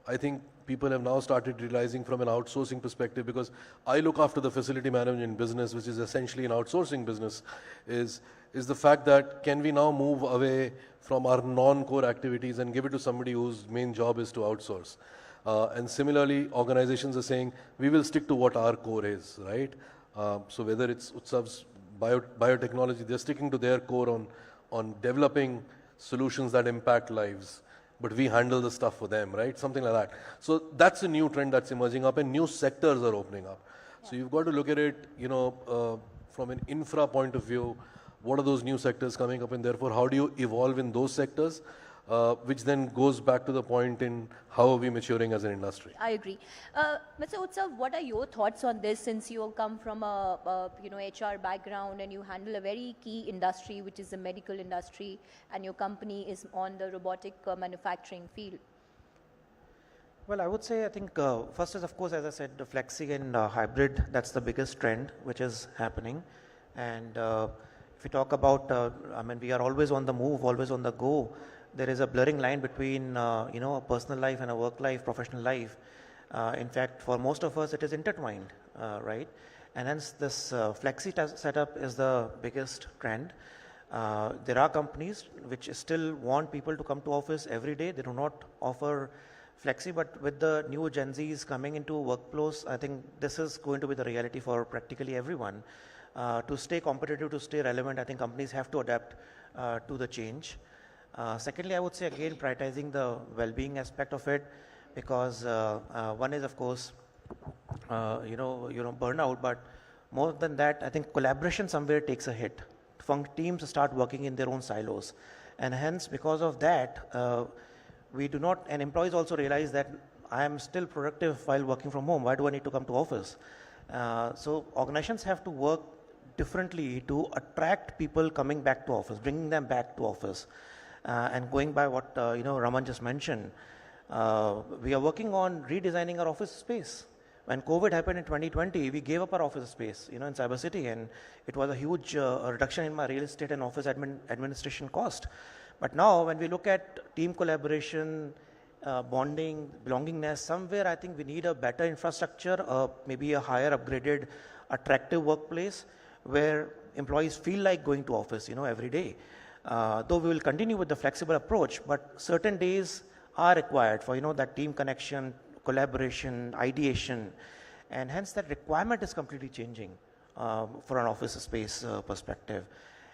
I think people have now started realizing from an outsourcing perspective, because I look after the facility management business, which is essentially an outsourcing business, is the fact that can we now move away from our non-core activities and give it to somebody whose main job is to outsource. And similarly, organizations are saying, we will stick to what our core is, right? So whether it's Utsav's biotechnology, they're sticking to their core on developing solutions that impact lives, but we handle the stuff for them, right? Something like that. So that's a new trend that's emerging up, and new sectors are opening up. Yeah. So you've got to look at it, from an infra point of view. What are those new sectors coming up, and therefore how do you evolve in those sectors, which then goes back to the point in how are we maturing as an industry. I agree. Mr. Utsav, what are your thoughts on this, since you come from a HR background and you handle a very key industry, which is the medical industry, and your company is on the robotic manufacturing field? Well, I would say, I think first is, of course, as I said, the flexi and hybrid, that's the biggest trend which is happening. And if we talk about, we are always on the move, always on the go. There is a blurring line between, a personal life and a work life, professional life. In fact, for most of us, it is intertwined, right? And hence, this flexi setup is the biggest trend. There are companies which still want people to come to office every day. They do not offer flexi, but with the new Gen Zs coming into workflows, I think this is going to be the reality for practically everyone. To stay competitive, to stay relevant, I think companies have to adapt to the change. Secondly, I would say again prioritizing the well-being aspect of it, because one is, of course, burnout, but more than that, I think collaboration somewhere takes a hit. Teams start working in their own silos, and hence because of that, we do not, and employees also realize that I am still productive while working from home. Why do I need to come to office? So organizations have to work differently to attract people coming back to office, bringing them back to office. And going by what Raman just mentioned, we are working on redesigning our office space. When COVID happened in 2020, we gave up our office space, in Cyber City, and it was a huge reduction in my real estate and office administration cost. But now, when we look at team collaboration, bonding, belongingness, somewhere I think we need a better infrastructure, maybe a higher upgraded, attractive workplace where employees feel like going to office, every day. Though we will continue with the flexible approach, but certain days are required for, that team connection, collaboration, ideation, and hence that requirement is completely changing for an office space perspective.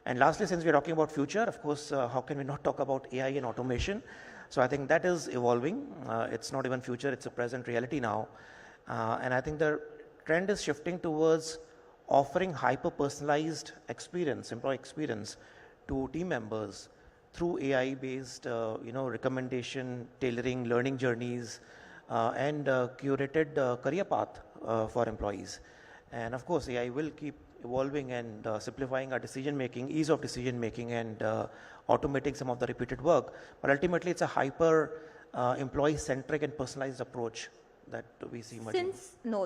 And lastly, since we're talking about future, of course, how can we not talk about AI and automation? So I think that is evolving. It's not even future, it's a present reality now. And I think the trend is shifting towards offering hyper-personalized experience, employee experience, to team members through AI-based, recommendation, tailoring, learning journeys, and curated career path for employees. And of course, AI will keep evolving and simplifying our decision making, ease of decision making, and automating some of the repeated work. But ultimately, it's a hyper employee-centric and personalized approach that we see emerging.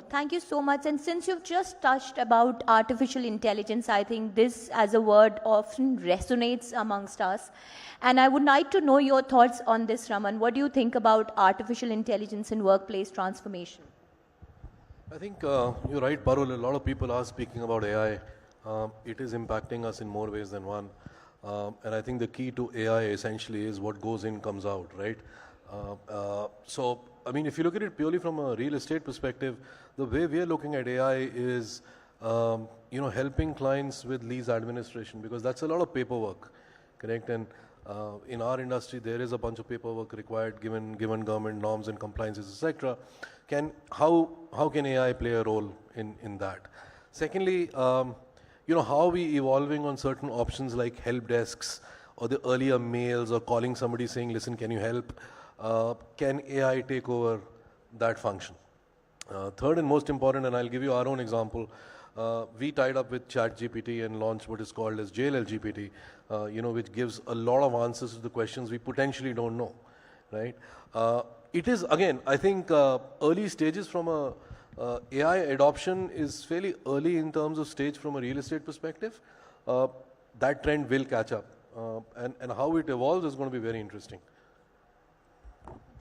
Thank you so much. And since you've just touched about artificial intelligence, I think this as a word often resonates amongst us. And I would like to know your thoughts on this, Raman. What do you think about artificial intelligence in workplace transformation? I think you're right, Parul. A lot of people are speaking about AI. It is impacting us in more ways than one. And I think the key to AI essentially is what goes in comes out, right? So, I mean, if you look at it purely from a real estate perspective, the way we are looking at AI is, helping clients with lease administration, because that's a lot of paperwork, correct? And in our industry, there is a bunch of paperwork required given government norms and compliances, etc. How can AI play a role in that? Secondly, how are we evolving on certain options like help desks or the earlier mails or calling somebody saying, listen, can you help? Can AI take over that function? Third and most important, and I'll give you our own example, we tied up with ChatGPT and launched what is called as JLL-GPT, which gives a lot of answers to the questions we potentially don't know, right? It is, again, I think early stages from a AI adoption is fairly early in terms of stage from a real estate perspective. That trend will catch up, and how it evolves is going to be very interesting.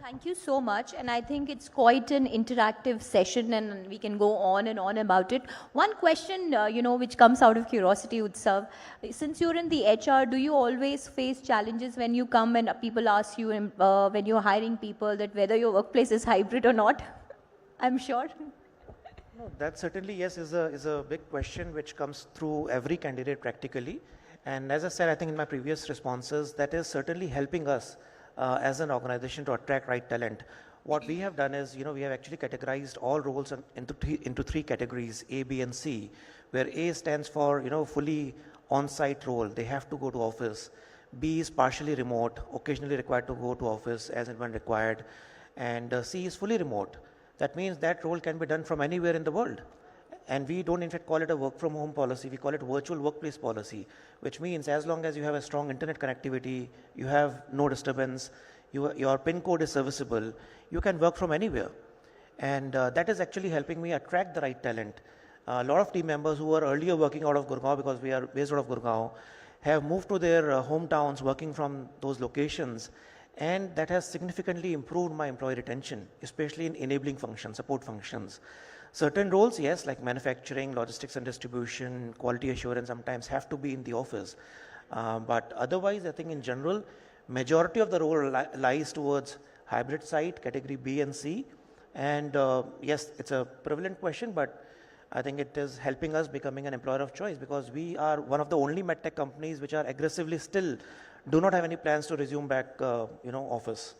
Thank you so much, and I think it's quite an interactive session, and we can go on and on about it. One question, which comes out of curiosity, Utsav, since you're in the HR, do you always face challenges when you come and people ask you when you're hiring people that whether your workplace is hybrid or not? I'm sure. No, that certainly, yes, is a big question which comes through every candidate practically. And as I said, I think in my previous responses, that is certainly helping us as an organization to attract right talent. What we have done is, we have actually categorized all roles into three categories, A, B, and C, where A stands for, fully on-site role. They have to go to office. B is partially remote, occasionally required to go to office as and when required. And C is fully remote. That means that role can be done from anywhere in the world. And we don't in fact call it a work from home policy, we call it virtual workplace policy, which means as long as you have a strong internet connectivity, you have no disturbance, your PIN code is serviceable, you can work from anywhere. And that is actually helping me attract the right talent. A lot of team members who were earlier working out of Gurgaon, because we are based out of Gurgaon, have moved to their hometowns working from those locations. And that has significantly improved my employee retention, especially in enabling functions, support functions. Certain roles, yes, like manufacturing, logistics and distribution, quality assurance sometimes have to be in the office. But otherwise, I think in general, majority of the role lies towards hybrid site, category B and C. And yes, it's a prevalent question, but I think it is helping us becoming an employer of choice, because we are one of the only medtech companies which are aggressively still do not have any plans to resume back, office.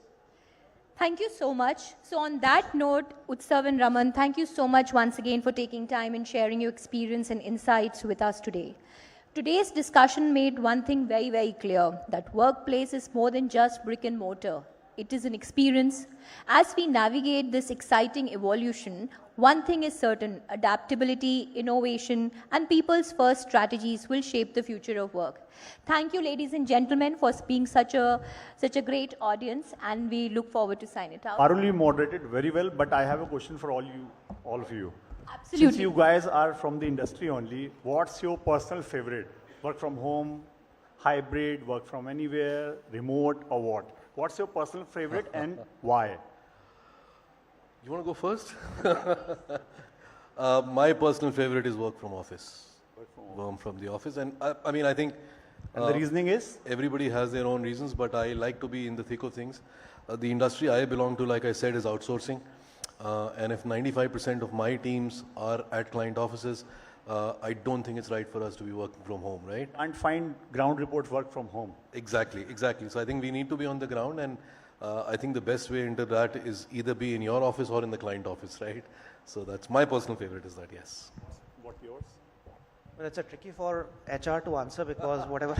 Thank you so much. So on that note, Utsav and Raman, thank you so much once again for taking time and sharing your experience and insights with us today. Today's discussion made one thing very, very clear, that workplace is more than just brick and mortar. It is an experience. As we navigate this exciting evolution, one thing is certain: adaptability, innovation, and people's first strategies will shape the future of work. Thank you, ladies and gentlemen, for being such a great audience, and we look forward to sign it out. Parul, you moderated very well, but I have a question for all of you. Absolutely. Since you guys are from the industry only, what's your personal favorite? Work from home, hybrid, work from anywhere, remote, or what? What's your personal favorite and why? You want to go first? My personal favorite is work from office. Work from the office. And I think... And the reasoning is? Everybody has their own reasons, but I like to be in the thick of things. The industry I belong to, like I said, is outsourcing. And if 95% of my teams are at client offices, I don't think it's right for us to be working from home, right? And find ground report work from home. Exactly. So I think we need to be on the ground, and I think the best way into that is either be in your office or in the client office, right? So that's my personal favorite is that, yes. What yours? Well, it's a tricky for HR to answer because whatever,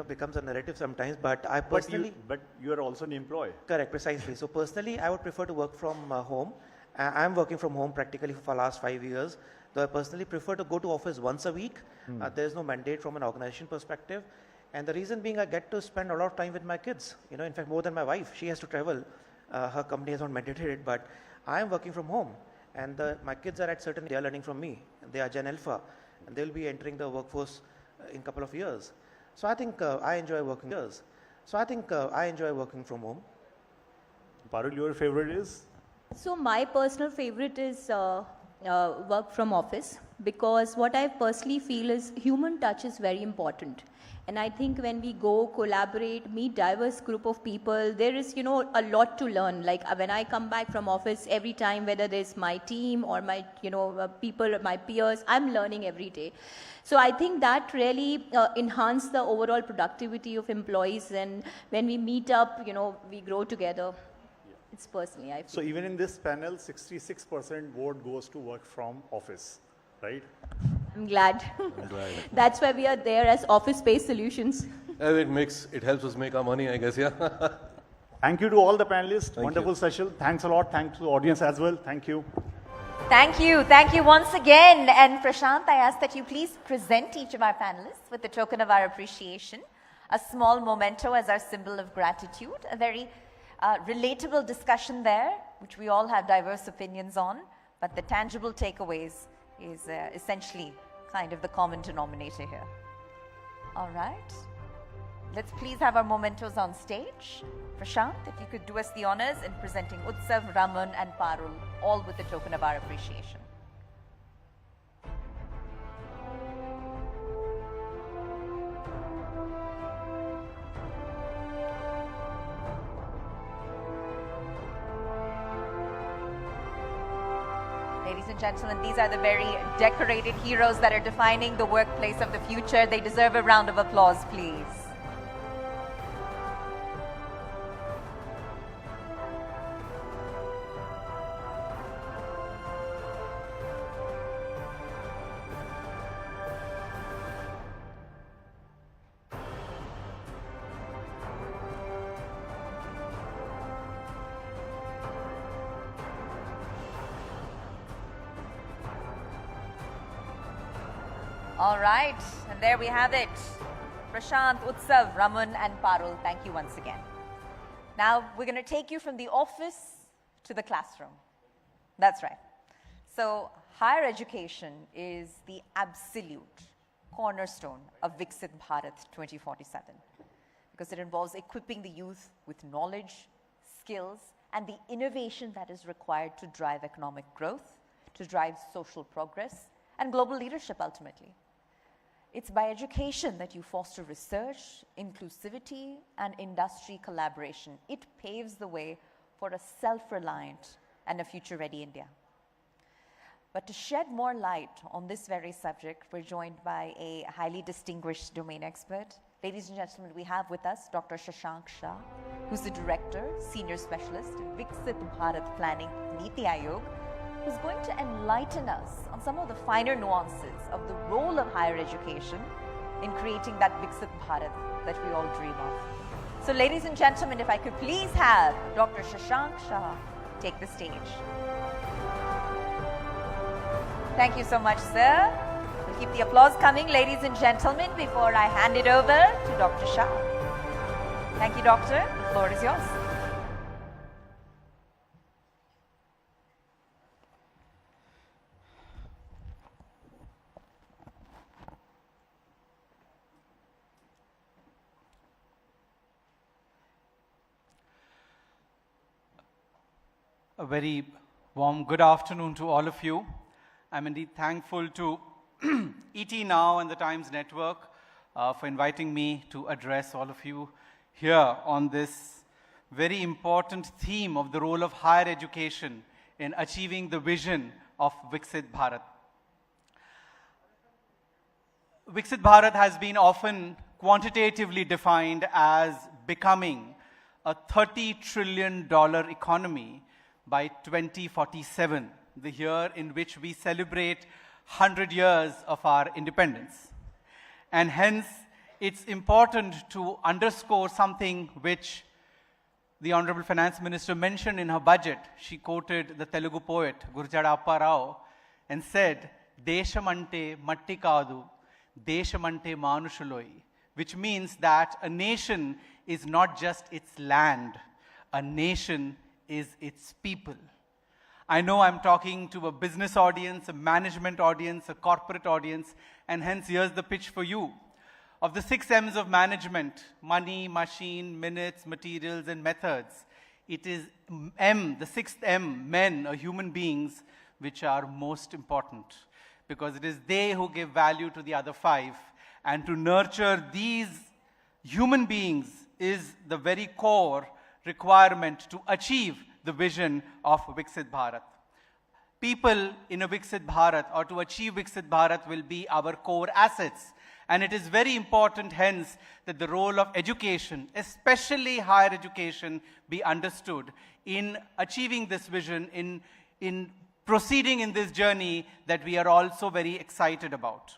becomes a narrative sometimes, but I personally... But you are also an employee. Correct, precisely. So personally, I would prefer to work from home. I'm working from home practically for the last 5 years. Though I personally prefer to go to office once a week. There's no mandate from an organization perspective. And the reason being I get to spend a lot of time with my kids. In fact, more than my wife. She has to travel. Her company has not mandated it, but I am working from home. And my kids are at certain, they are learning from me. They are Gen Alpha. And they'll be entering the workforce in a couple of years. So I think I enjoy working from home. Parul, your favorite is? So my personal favorite is work from office, because what I personally feel is human touch is very important. And I think when we go collaborate, meet diverse group of people, there is, a lot to learn. Like when I come back from office every time, whether there's my team or my, people, my peers, I'm learning every day. So I think that really enhances the overall productivity of employees. And when we meet up, we grow together. It's personally, I feel. So even in this panel, 66% vote goes to work from office, right? I'm glad. That's why we are there as office-based solutions. It helps us make our money, I guess, yeah. Thank you to all the panelists. Wonderful session. Thanks a lot. Thanks to the audience as well. Thank you. Thank you. Thank you once again. And Prashant, I ask that you please present each of our panelists with the token of our appreciation, a small memento as our symbol of gratitude, a very relatable discussion there, which we all have diverse opinions on, but the tangible takeaways is essentially kind of the common denominator here. All right. Let's please have our mementos on stage. Prashant, if you could do us the honors in presenting Utsav, Raman and Parul, all with the token of our appreciation. Ladies and gentlemen, these are the very decorated heroes that are defining the workplace of the future. They deserve a round of applause, please. All right, and there we have it. Prashant, Utsav, Raman and Parul, thank you once again. Now we're going to take you from the office to the classroom. That's right. So higher education is the absolute cornerstone of Viksit Bharat 2047 because it involves equipping the youth with knowledge, skills and the innovation that is required to drive economic growth, to drive social progress and global leadership ultimately. It's by education that you foster research, inclusivity, and industry collaboration. It paves the way for a self-reliant and a future-ready India. But to shed more light on this very subject, we're joined by a highly distinguished domain expert. Ladies and gentlemen, we have with us Dr. Shashank Shah, who's the Director, Senior Specialist in Viksit Bharat Planning Niti Aayog, who's going to enlighten us on some of the finer nuances of the role of higher education in creating that Viksit Bharat that we all dream of. So ladies and gentlemen, if I could please have Dr. Shashank Shah take the stage. Thank you so much, sir. We'll keep the applause coming, ladies and gentlemen, before I hand it over to Dr. Shah. Thank you, Doctor. The floor is yours. A very warm good afternoon to all of you. I'm indeed thankful to ET Now and the Times Network for inviting me to address all of you here on this very important theme of the role of higher education in achieving the vision of Viksit Bharat. Viksit Bharat has been often quantitatively defined as becoming a $30 trillion economy by 2047, the year in which we celebrate 100 years of our independence. And hence, it's important to underscore something which the Honorable Finance Minister mentioned in her budget. She quoted the Telugu poet Gurjada Appa Rao and said, Deshamante matti kaadu, Deshamante manushuloy, which means that a nation is not just its land, a nation is its people. I know I'm talking to a business audience, a management audience, a corporate audience, and hence here's the pitch for you. Of the 6 M's of management, money, machine, minutes, materials, and methods, it is M, the 6th M, men or human beings, which are most important, because it is they who give value to the other 5. And to nurture these human beings is the very core requirement to achieve the vision of Viksit Bharat. People in a Viksit Bharat, or to achieve Viksit Bharat, will be our core assets. And it is very important, hence, that the role of education, especially higher education, be understood in achieving this vision, in proceeding in this journey that we are also very excited about.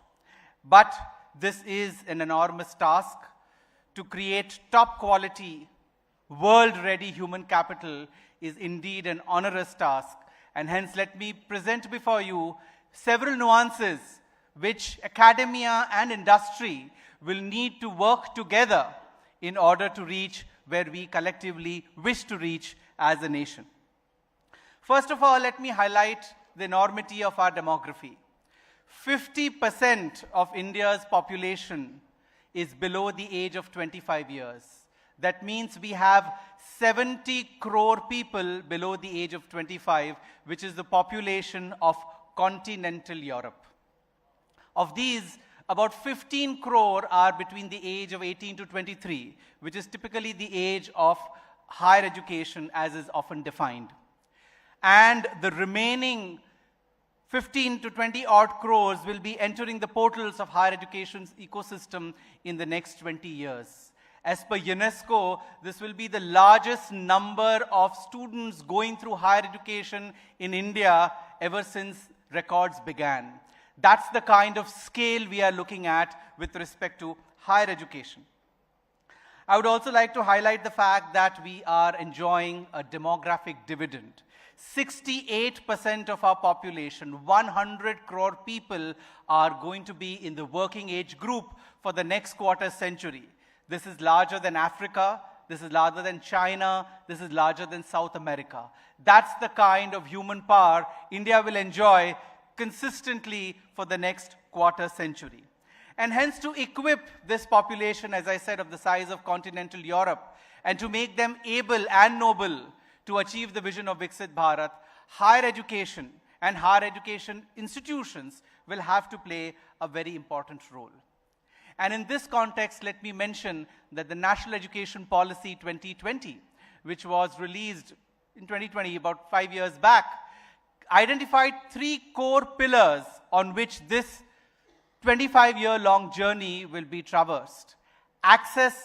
But this is an enormous task. To create top quality, world-ready human capital is indeed an onerous task. And hence, let me present before you several nuances which academia and industry will need to work together in order to reach where we collectively wish to reach as a nation. First of all, let me highlight the enormity of our demography. 50% of India's population is below the age of 25 years. That means we have 70 crore people below the age of 25, which is the population of continental Europe. Of these, about 15 crore are between the age of 18 to 23, which is typically the age of higher education as is often defined. And the remaining 15 to 20 odd crores will be entering the portals of higher education's ecosystem in the next 20 years. As per UNESCO, this will be the largest number of students going through higher education in India ever since records began. That's the kind of scale we are looking at with respect to higher education. I would also like to highlight the fact that we are enjoying a demographic dividend. 68% of our population, 100 crore people, are going to be in the working age group for the next quarter century. This is larger than Africa, this is larger than China, this is larger than South America. That's the kind of human power India will enjoy consistently for the next quarter century. And hence, to equip this population, as I said, of the size of continental Europe, and to make them able and noble to achieve the vision of Viksit Bharat, higher education and higher education institutions will have to play a very important role. And in this context, let me mention that the National Education Policy 2020, which was released in 2020, about 5 years back, identified 3 core pillars on which this 25-year-long journey will be traversed: access,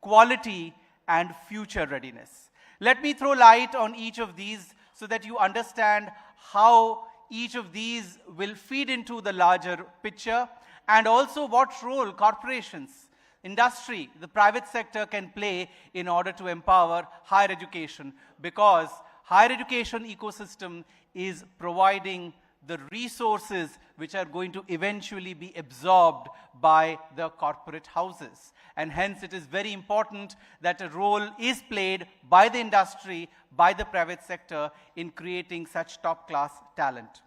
quality, and future readiness. Let me throw light on each of these so that you understand how each of these will feed into the larger picture, and also what role corporations, industry, the private sector can play in order to empower higher education, because higher education ecosystem is providing the resources which are going to eventually be absorbed by the corporate houses. And hence it is very important that a role is played by the industry, by the private sector in creating such top-class talent.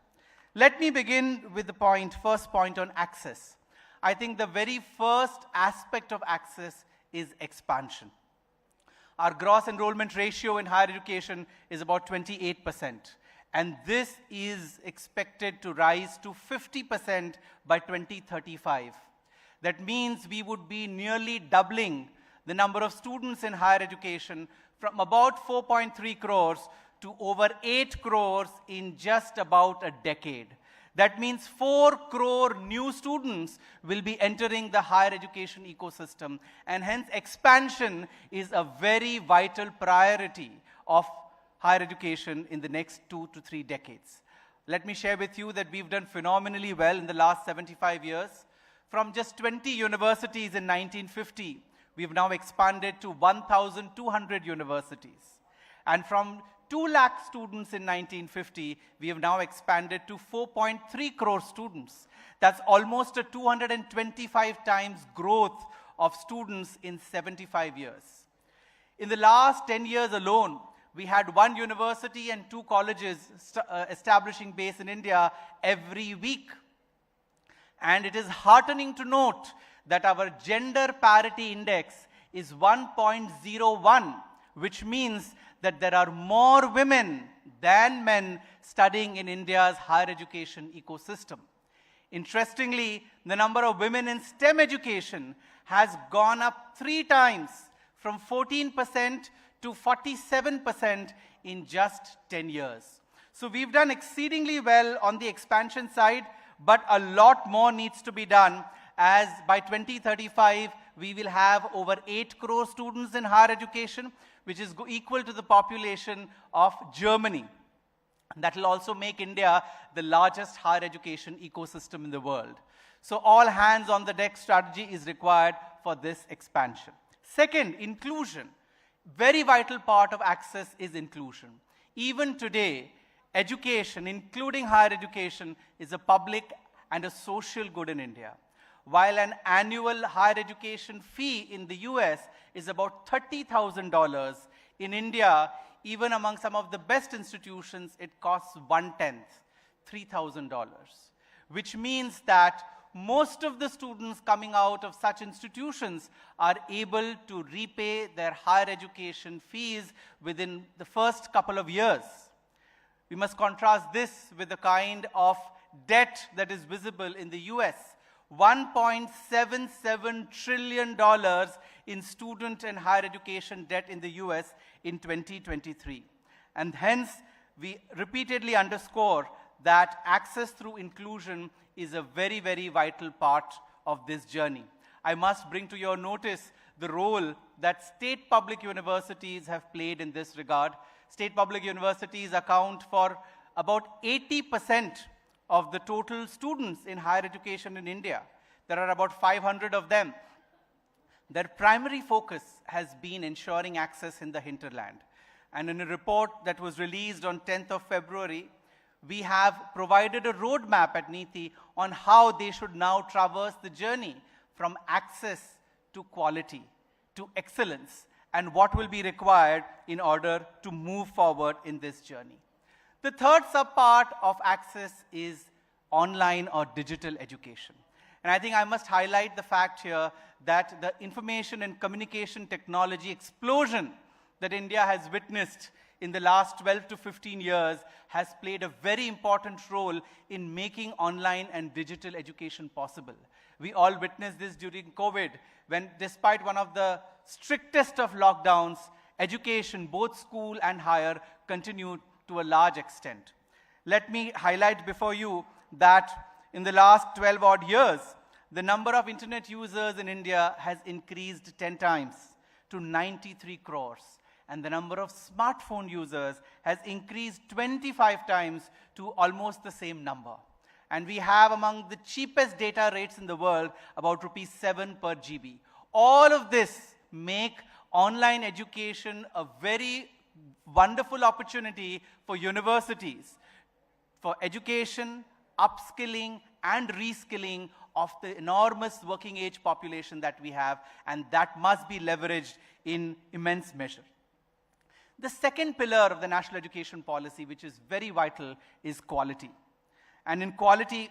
Let me begin with the first point on access. I think the very first aspect of access is expansion. Our gross enrollment ratio in higher education is about 28%. And this is expected to rise to 50% by 2035. That means we would be nearly doubling the number of students in higher education from about 4.3 crores to over 8 crores in just about a decade. That means 4 crore new students will be entering the higher education ecosystem, and hence expansion is a very vital priority of higher education in the next 2 to 3 decades. Let me share with you that we've done phenomenally well in the last 75 years. From just 20 universities in 1950, we've now expanded to 1,200 universities. And from 2 lakh students in 1950, we have now expanded to 4.3 crore students. That's almost a 225 times growth of students in 75 years. In the last 10 years alone, we had 1 university and 2 colleges establishing base in India every week. And it is heartening to note that our gender parity index is 1.01, which means that there are more women than men studying in India's higher education ecosystem. Interestingly, the number of women in STEM education has gone up 3 times, from 14% to 47% in just 10 years. So we've done exceedingly well on the expansion side, but a lot more needs to be done, as by 2035, we will have over 8 crore students in higher education, which is equal to the population of Germany. That will also make India the largest higher education ecosystem in the world. So all hands on the deck strategy is required for this expansion. Second, inclusion. Very vital part of access is inclusion. Even today, education, including higher education, is a public and a social good in India. While an annual higher education fee in the US is about $30,000, in India, even among some of the best institutions, it costs 1/10, $3,000, which means that most of the students coming out of such institutions are able to repay their higher education fees within the first couple of years. We must contrast this with the kind of debt that is visible in the US. $1.77 trillion in student and higher education debt in the US in 2023. And hence, we repeatedly underscore that access through inclusion is a very, very vital part of this journey. I must bring to your notice the role that state public universities have played in this regard. State public universities account for about 80% of the total students in higher education in India. There are about 500 of them. Their primary focus has been ensuring access in the hinterland. And in a report that was released on 10th of February, we have provided a roadmap at NITI on how they should now traverse the journey from access to quality, to excellence, and what will be required in order to move forward in this journey. The third subpart of access is online or digital education. And I think I must highlight the fact here that the information and communication technology explosion that India has witnessed in the last 12 to 15 years has played a very important role in making online and digital education possible. We all witnessed this during COVID, when despite one of the strictest of lockdowns, education, both school and higher, continued to a large extent. Let me highlight before you that in the last 12 odd years, the number of internet users in India has increased 10 times to 93 crores. And the number of smartphone users has increased 25 times to almost the same number. And we have among the cheapest data rates in the world, about ₹7 per GB. All of this make online education a very wonderful opportunity for universities, for education, upskilling, and reskilling of the enormous working age population that we have, and that must be leveraged in immense measure. The second pillar of the national education policy, which is very vital, is quality. And in quality,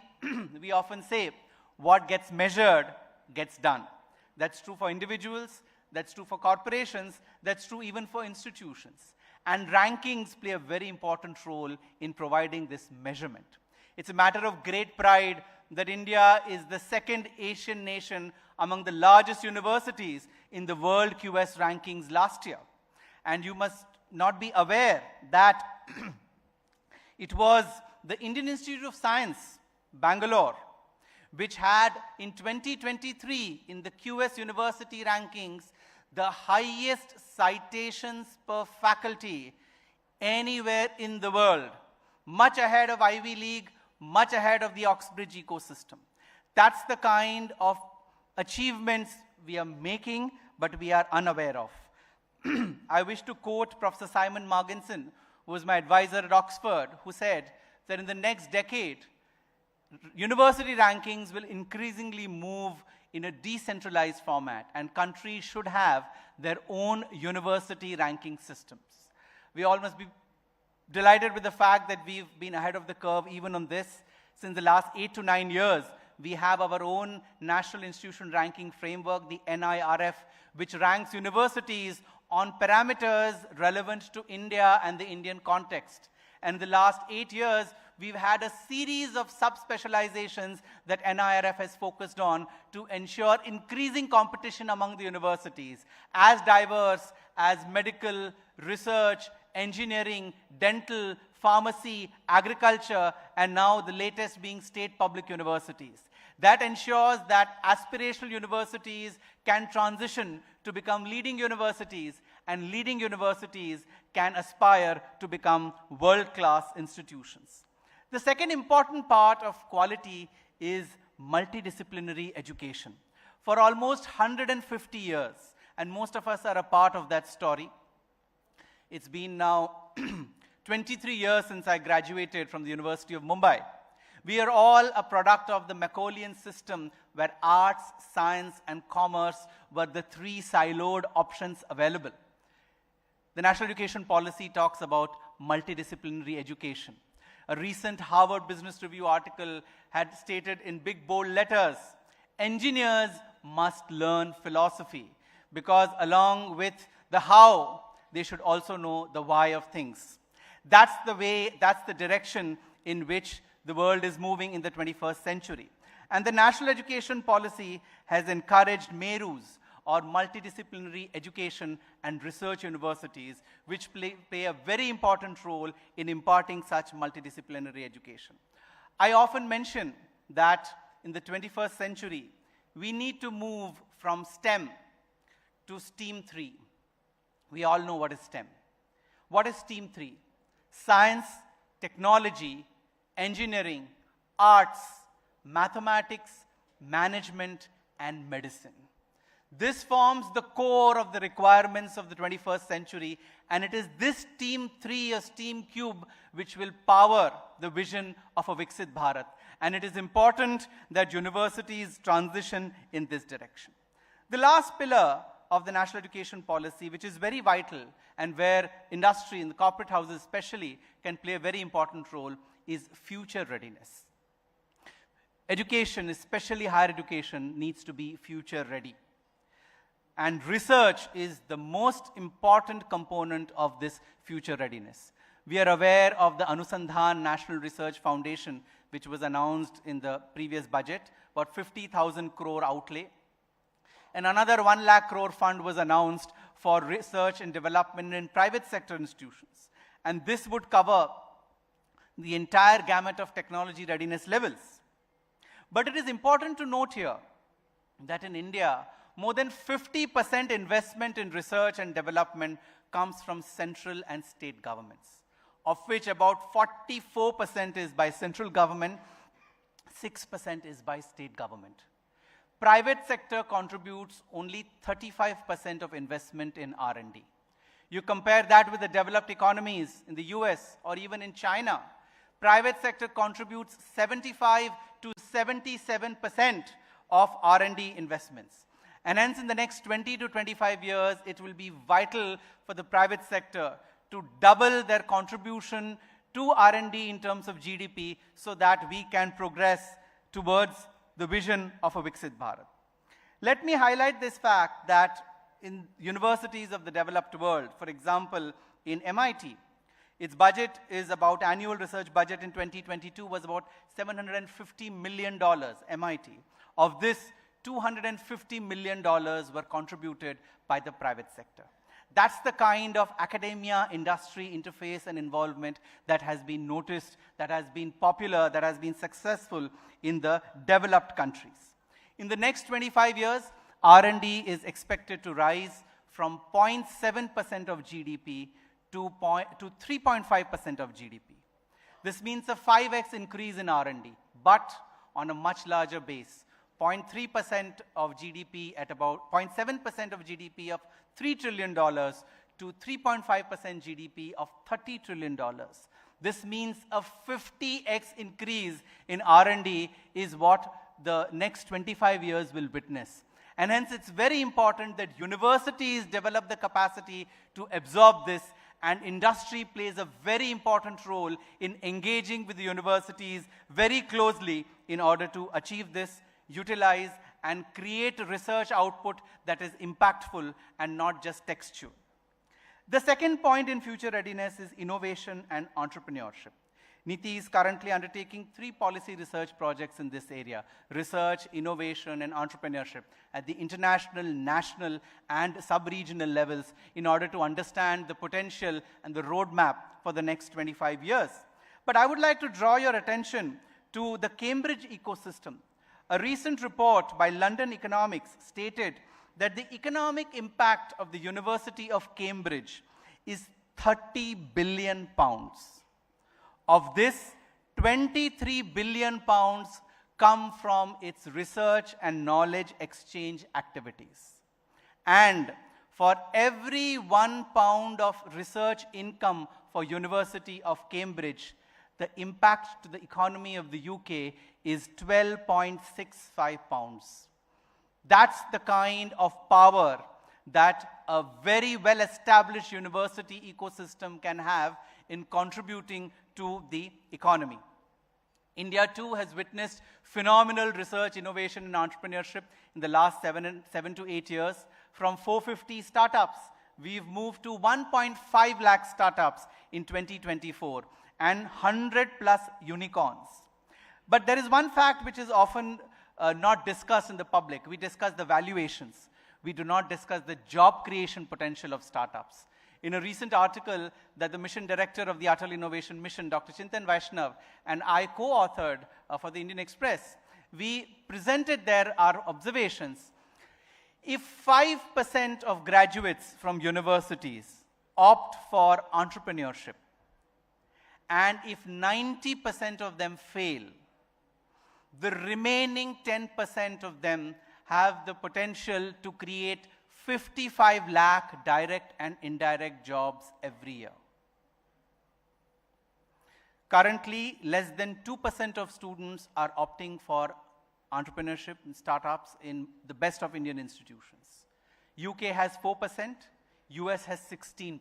we often say, what gets measured gets done. That's true for individuals, that's true for corporations, that's true even for institutions. And rankings play a very important role in providing this measurement. It's a matter of great pride that India is the second Asian nation among the largest universities in the World QS rankings last year. And you must not be aware that it was the Indian Institute of Science Bangalore, which had in 2023 in the QS University rankings the highest citations per faculty anywhere in the world, much ahead of Ivy League, much ahead of the Oxbridge ecosystem. That's the kind of achievements we are making, but we are unaware of. I wish to quote Professor Simon Marginson, who was my advisor at Oxford, who said that in the next decade, university rankings will increasingly move in a decentralized format, and countries should have their own university ranking systems. We all must be delighted with the fact that we've been ahead of the curve even on this. Since the last 8 to 9 years, we have our own National Institution Ranking Framework, the NIRF, which ranks universities on parameters relevant to India and the Indian context. And in the last 8 years, we've had a series of sub-specializations that NIRF has focused on to ensure increasing competition among the universities, as diverse as medical, research, engineering, dental, pharmacy, agriculture, and now the latest being state public universities. That ensures that aspirational universities can transition to become leading universities, and leading universities can aspire to become world-class institutions. The second important part of quality is multidisciplinary education. For almost 150 years, and most of us are a part of that story, it's been now 23 years since I graduated from the University of Mumbai. We are all a product of the Macaulayan system, where arts, science, and commerce were the three siloed options available. The National Education Policy talks about multidisciplinary education. A recent Harvard Business Review article had stated in big bold letters, engineers must learn philosophy, because along with the how, they should also know the why of things. That's the way, that's the direction in which the world is moving in the 21st century. And the National Education Policy has encouraged MERUs, or multidisciplinary education and research universities, which play a very important role in imparting such multidisciplinary education. I often mention that in the 21st century, we need to move from STEM to STEAM 3. We all know what is STEM. What is STEAM 3? Science, technology, engineering, arts, mathematics, management, and medicine. This forms the core of the requirements of the 21st century, and it is this STEAM 3 or STEAM Cube which will power the vision of a Viksit Bharat. And it is important that universities transition in this direction. The last pillar of the National Education Policy, which is very vital and where industry and the corporate houses especially can play a very important role, is future readiness. Education, especially higher education, needs to be future ready. And research is the most important component of this future readiness. We are aware of the Anusandhan National Research Foundation, which was announced in the previous budget, about 50,000 crore outlay. And another 1 lakh crore fund was announced for research and development in private sector institutions. And this would cover the entire gamut of technology readiness levels. But it is important to note here that in India, more than 50% investment in research and development comes from central and state governments, of which about 44% is by central government, 6% is by state government. Private sector contributes only 35% of investment in R&D. You compare that with the developed economies in the US or even in China, private sector contributes 75 to 77% of R&D investments. And hence in the next 20 to 25 years, it will be vital for the private sector to double their contribution to R&D in terms of GDP so that we can progress towards the vision of a Viksit Bharat. Let me highlight this fact that in universities of the developed world, for example, in MIT, its budget is about, annual research budget in 2022 was about $750 million, MIT. Of this, $250 million were contributed by the private sector. That's the kind of academia-industry interface and involvement that has been noticed, that has been popular, that has been successful in the developed countries. In the next 25 years, R&D is expected to rise from 0.7% of GDP to 3.5% of GDP. This means a 5x increase in R&D, but on a much larger base. 0.3% of GDP at about 0.7% of GDP of $3 trillion to 3.5% GDP of $30 trillion. This means a 50x increase in R&D is what the next 25 years will witness. And hence it's very important that universities develop the capacity to absorb this, and industry plays a very important role in engaging with the universities very closely in order to achieve this, utilize and create research output that is impactful and not just textual. The second point in future readiness is innovation and entrepreneurship. NITI is currently undertaking 3 policy research projects in this area: research, innovation, and entrepreneurship at the international, national, and sub-regional levels in order to understand the potential and the roadmap for the next 25 years. But I would like to draw your attention to the Cambridge ecosystem. A recent report by London Economics stated that the economic impact of the University of Cambridge is £30 billion. Of this, £23 billion come from its research and knowledge exchange activities. And for every £1 of research income for University of Cambridge, the impact to the economy of the UK is £12.65. That's the kind of power that a very well-established university ecosystem can have in contributing to the economy. India too has witnessed phenomenal research, innovation, and entrepreneurship in the last 7 to 8 years. From 450 startups, we've moved to 1.5 lakh startups in 2024 and 100 plus unicorns. But there is one fact which is often not discussed in the public. We discuss the valuations. We do not discuss the job creation potential of startups. In a recent article that the mission director of the Atal Innovation Mission, Dr. Chintan Vaishnav, and I co-authored for the Indian Express, we presented there our observations. If 5% of graduates from universities opt for entrepreneurship, and if 90% of them fail, the remaining 10% of them have the potential to create 55 lakh direct and indirect jobs every year. Currently, less than 2% of students are opting for entrepreneurship and startups in the best of Indian institutions. UK has 4%, US has 16%.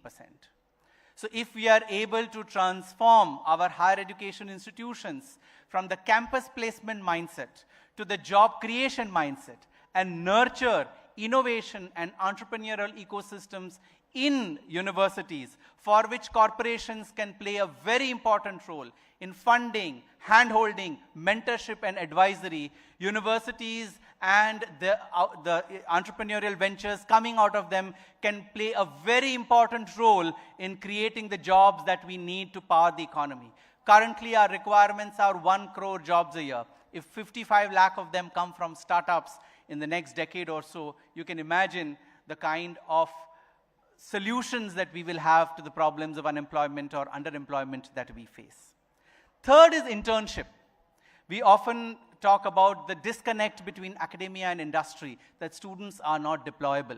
So if we are able to transform our higher education institutions from the campus placement mindset to the job creation mindset and nurture innovation and entrepreneurial ecosystems in universities, for which corporations can play a very important role in funding, hand-holding, mentorship and advisory, universities and the entrepreneurial ventures coming out of them can play a very important role in creating the jobs that we need to power the economy. Currently, our requirements are 1 crore jobs a year. If 55 lakh of them come from startups in the next decade or so, you can imagine the kind of solutions that we will have to the problems of unemployment or underemployment that we face. Third is internship. We often talk about the disconnect between academia and industry, that students are not deployable.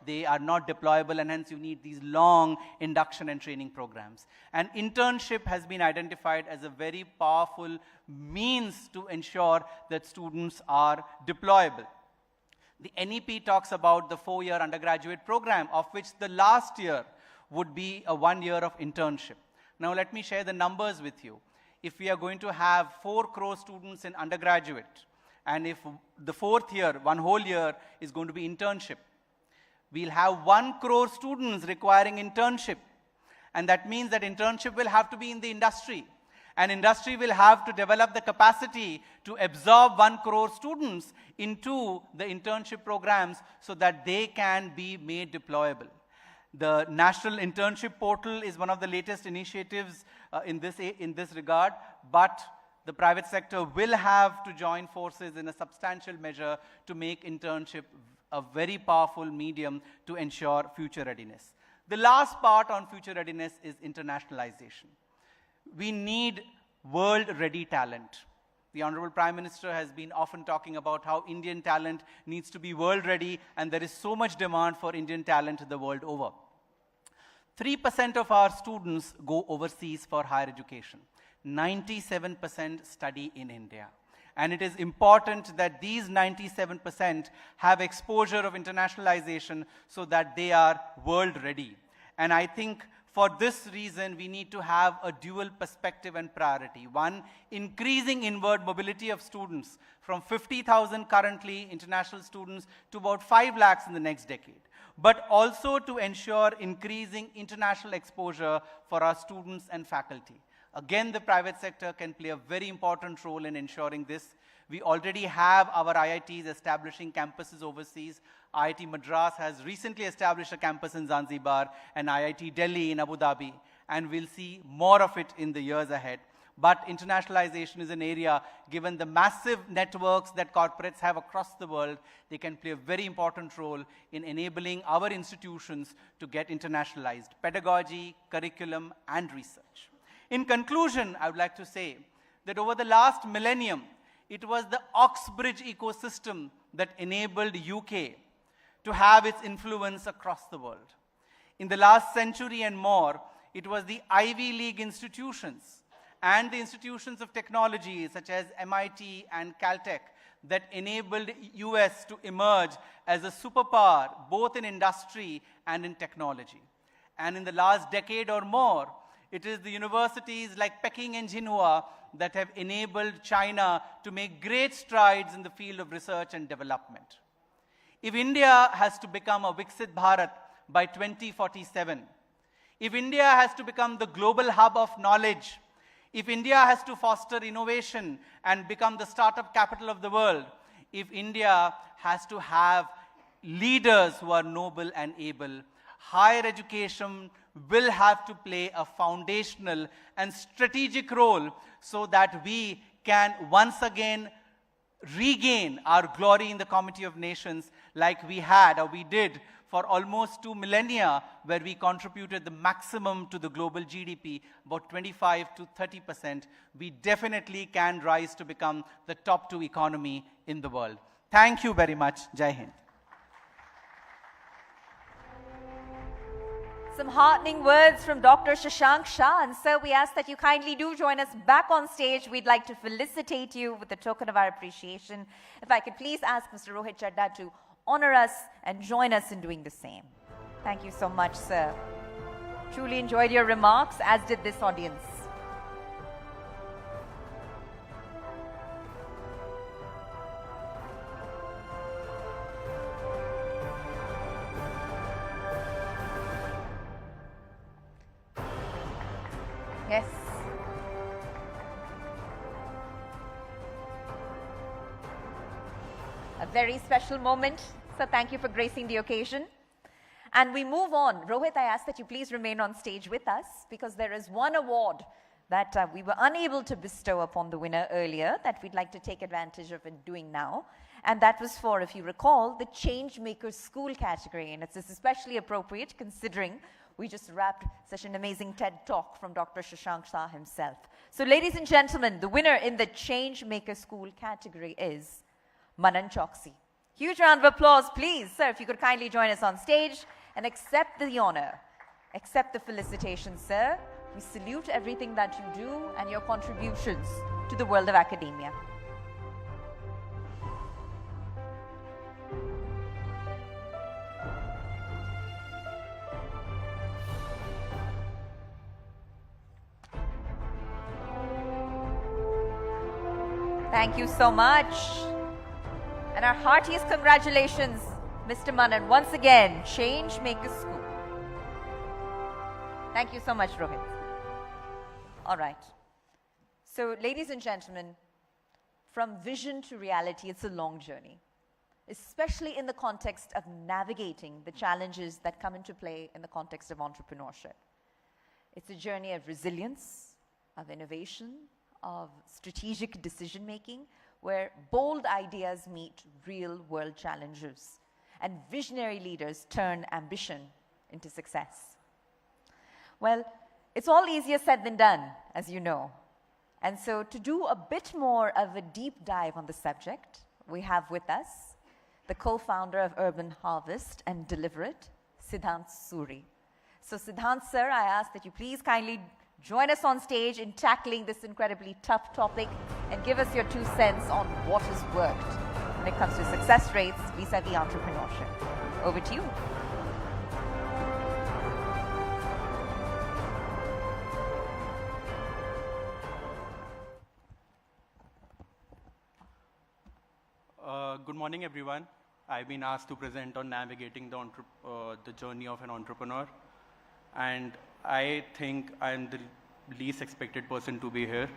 They are not deployable, and hence you need these long induction and training programs. And internship has been identified as a very powerful means to ensure that students are deployable. The NEP talks about the 4-year undergraduate program, of which the last year would be a 1 year of internship. Now let me share the numbers with you. If we are going to have 4 crore students in undergraduate, and if the 4th year, 1 whole year, is going to be internship, we'll have 1 crore students requiring internship. And that means that internship will have to be in the industry. And industry will have to develop the capacity to absorb 1 crore students into the internship programs so that they can be made deployable. The National Internship Portal is one of the latest initiatives in this regard, but the private sector will have to join forces in a substantial measure to make internship a very powerful medium to ensure future readiness. The last part on future readiness is internationalization. We need world-ready talent. The Honorable Prime Minister has been often talking about how Indian talent needs to be world-ready, and there is so much demand for Indian talent the world over. 3% of our students go overseas for higher education. 97% study in India. And it is important that these 97% have exposure of internationalization so that they are world-ready. And I think for this reason, we need to have a dual perspective and priority. One, increasing inward mobility of students from 50,000 currently international students to about 5 lakhs in the next decade. But also to ensure increasing international exposure for our students and faculty. Again, the private sector can play a very important role in ensuring this. We already have our IITs establishing campuses overseas. IIT Madras has recently established a campus in Zanzibar and IIT Delhi in Abu Dhabi, and we'll see more of it in the years ahead. But internationalization is an area, given the massive networks that corporates have across the world, they can play a very important role in enabling our institutions to get internationalized, pedagogy, curriculum, and research. In conclusion, I would like to say that over the last millennium, it was the Oxbridge ecosystem that enabled UK to have its influence across the world. In the last century and more, it was the Ivy League institutions and the institutions of technology such as MIT and Caltech that enabled US to emerge as a superpower both in industry and in technology. And in the last decade or more, it is the universities like Peking and Tsinghua that have enabled China to make great strides in the field of research and development. If India has to become a Viksit Bharat by 2047, if India has to become the global hub of knowledge, if India has to foster innovation and become the startup capital of the world, if India has to have leaders who are noble and able, higher education will have to play a foundational and strategic role so that we can once again regain our glory in the Committee of Nations like we had or we did for almost 2 millennia, where we contributed the maximum to the global GDP, about 25 to 30%. We definitely can rise to become the top 2 economy in the world. Thank you very much. Jai Hind. Some heartening words from Dr. Shashank Shah. And sir, we ask that you kindly do join us back on stage. We'd like to felicitate you with a token of our appreciation. If I could please ask Mr. Rohit Chadda to honor us and join us in doing the same. Thank you so much, sir. Truly enjoyed your remarks, as did this audience. Yes. A very special moment. So thank you for gracing the occasion. And we move on. Rohit, I ask that you please remain on stage with us because there is one award that we were unable to bestow upon the winner earlier that we'd like to take advantage of in doing now. And that was for, if you recall, the Changemaker School category. And it's especially appropriate considering we just wrapped such an amazing TED Talk from Dr. Shashank Shah himself. So ladies and gentlemen, the winner in the Changemaker School category is Manan Choksi. Huge round of applause, please. Sir, if you could kindly join us on stage and accept the honor. Accept the felicitations, sir. We salute everything that you do and your contributions to the world of academia. Thank you so much. And our heartiest congratulations, Mr. Manan, once again, Changemaker School. Thank you so much, Rohit. All right. So, ladies and gentlemen, from vision to reality, it's a long journey. especially in the context of navigating the challenges that come into play in the context of entrepreneurship. It's a journey of resilience, of innovation, of strategic decision-making, where bold ideas meet real-world challenges, and visionary leaders turn ambition into success. Well, it's all easier said than done, as you know. And so to do a bit more of a deep dive on the subject, we have with us the co-founder of Urban Harvest and Deliver It, Sidhant Suri. So Sidhant sir, I ask that you please kindly join us on stage in tackling this incredibly tough topic and give us your 2 cents on what has worked when it comes to success rates vis-a-vis entrepreneurship. Over to you. Good morning, everyone. I've been asked to present on navigating the journey of an entrepreneur. And I think I'm the least expected person to be here.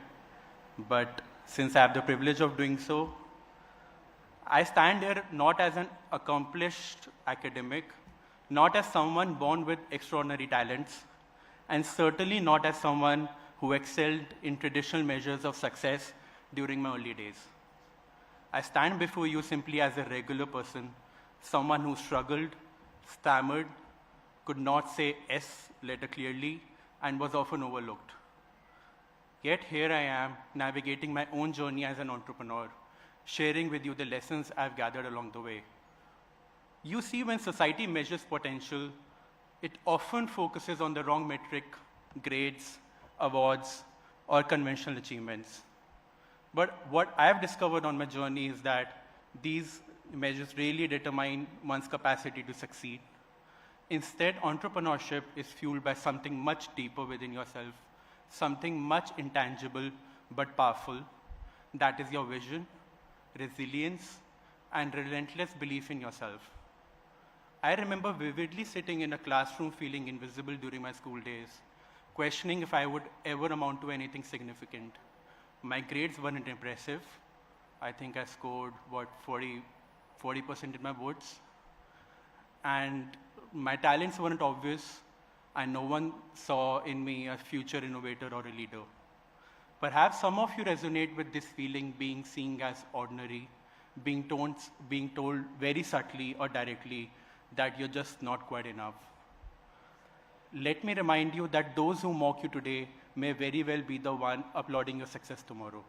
But since I have the privilege of doing so, I stand here not as an accomplished academic, not as someone born with extraordinary talents, and certainly not as someone who excelled in traditional measures of success during my early days. I stand before you simply as a regular person, someone who struggled, stammered, could not say S letter clearly, and was often overlooked. Yet here I am, navigating my own journey as an entrepreneur, sharing with you the lessons I've gathered along the way. You see, when society measures potential, it often focuses on the wrong metric, grades, awards, or conventional achievements. But what I've discovered on my journey is that these measures really determine one's capacity to succeed. Instead, entrepreneurship is fueled by something much deeper within yourself, something much intangible but powerful. That is your vision, resilience, and relentless belief in yourself. I remember vividly sitting in a classroom feeling invisible during my school days, questioning if I would ever amount to anything significant. My grades weren't impressive. I think I scored, 40% in my boards. And my talents weren't obvious, and no one saw in me a future innovator or a leader. Perhaps some of you resonate with this feeling, being seen as ordinary, being told very subtly or directly that you're just not quite enough. Let me remind you that those who mock you today may very well be the one applauding your success tomorrow.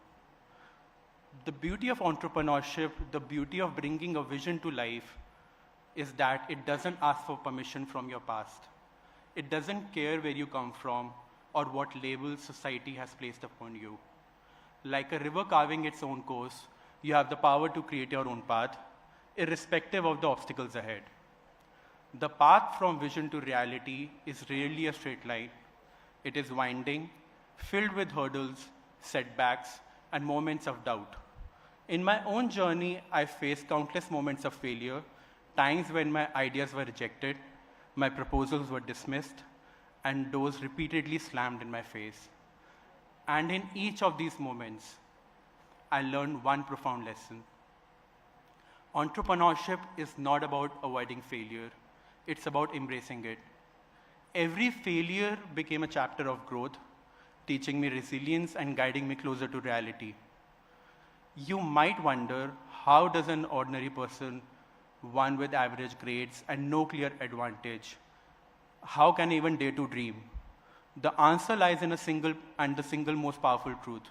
The beauty of entrepreneurship, the beauty of bringing a vision to life, is that it doesn't ask for permission from your past. It doesn't care where you come from or what labels society has placed upon you. Like a river carving its own course, you have the power to create your own path, irrespective of the obstacles ahead. The path from vision to reality is rarely a straight line. It is winding, filled with hurdles, setbacks, and moments of doubt. In my own journey, I faced countless moments of failure, times when my ideas were rejected, my proposals were dismissed, and doors repeatedly slammed in my face. And in each of these moments, I learned one profound lesson. Entrepreneurship is not about avoiding failure. It's about embracing it. Every failure became a chapter of growth, teaching me resilience and guiding me closer to reality. You might wonder, how does an ordinary person, one with average grades and no clear advantage, how can I even dare to dream? The answer lies in the single most powerful truth.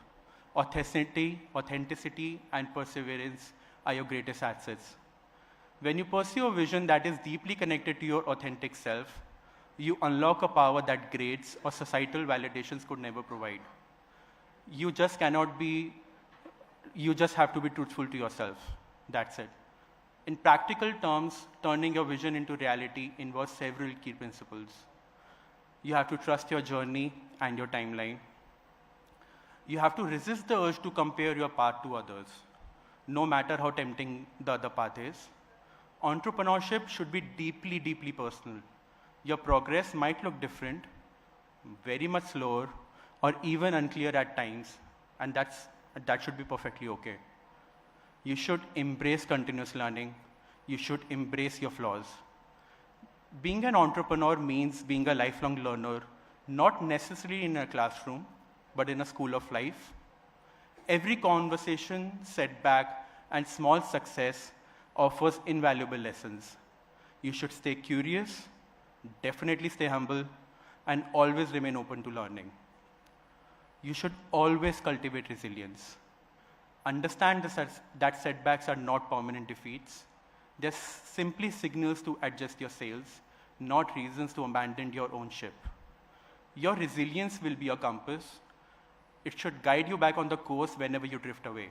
Authenticity, and perseverance are your greatest assets. When you pursue a vision that is deeply connected to your authentic self, you unlock a power that grades or societal validations could never provide. You just have to be truthful to yourself. That's it. In practical terms, turning your vision into reality involves several key principles. You have to trust your journey and your timeline. You have to resist the urge to compare your path to others, no matter how tempting the other path is. Entrepreneurship should be deeply, deeply personal. Your progress might look different, very much slower, or even unclear at times, and that should be perfectly okay. You should embrace continuous learning. You should embrace your flaws. Being an entrepreneur means being a lifelong learner, not necessarily in a classroom, but in a school of life. Every conversation, setback, and small success offers invaluable lessons. You should stay curious, definitely stay humble, and always remain open to learning. You should always cultivate resilience. Understand that setbacks are not permanent defeats. They're simply signals to adjust your sails, not reasons to abandon your own ship. Your resilience will be your compass. It should guide you back on the course whenever you drift away.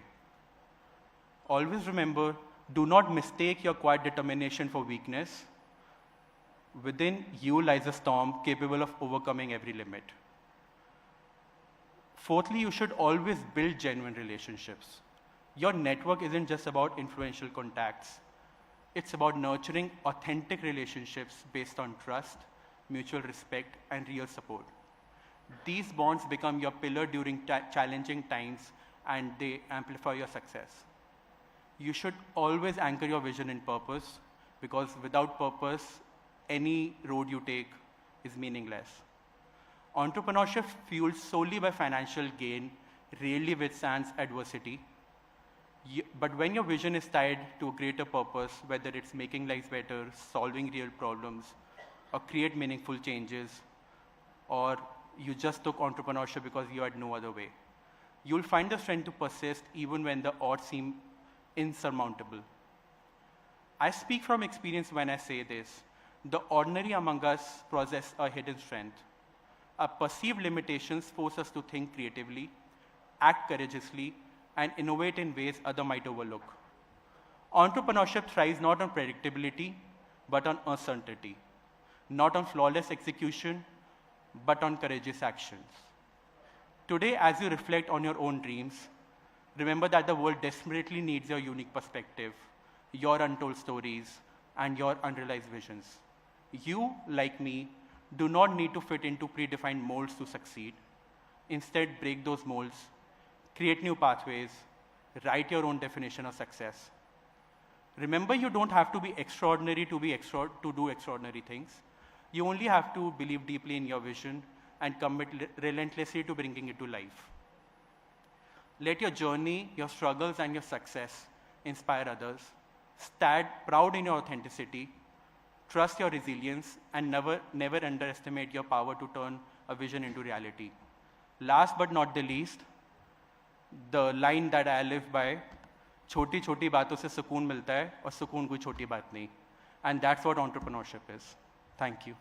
Always remember, do not mistake your quiet determination for weakness. Within you lies a storm capable of overcoming every limit. Fourthly, you should always build genuine relationships. Your network isn't just about influential contacts. It's about nurturing authentic relationships based on trust, mutual respect, and real support. These bonds become your pillar during challenging times, and they amplify your success. You should always anchor your vision in purpose, because without purpose, any road you take is meaningless. Entrepreneurship fueled solely by financial gain rarely withstands adversity. But when your vision is tied to a greater purpose, whether it's making lives better, solving real problems, or create meaningful changes, or you just took entrepreneurship because you had no other way, you'll find the strength to persist even when the odds seem insurmountable. I speak from experience when I say this. The ordinary among us possess a hidden strength. Our perceived limitations force us to think creatively, act courageously, and innovate in ways others might overlook. Entrepreneurship thrives not on predictability, but on uncertainty. Not on flawless execution, but on courageous actions. Today, as you reflect on your own dreams, remember that the world desperately needs your unique perspective, your untold stories, and your unrealized visions. You, like me, do not need to fit into predefined molds to succeed. Instead, break those molds, create new pathways, write your own definition of success. Remember, you don't have to be extraordinary to do extraordinary things. You only have to believe deeply in your vision and commit relentlessly to bringing it to life. Let your journey, your struggles, and your success inspire others. Stand proud in your authenticity. Trust your resilience, and never underestimate your power to turn a vision into reality. Last but not the least, the line that I live by, छोटी छोटी बातों से सुकून मिलता है और सुकून कोई छोटी बात नहीं. And that's what entrepreneurship is. Thank you.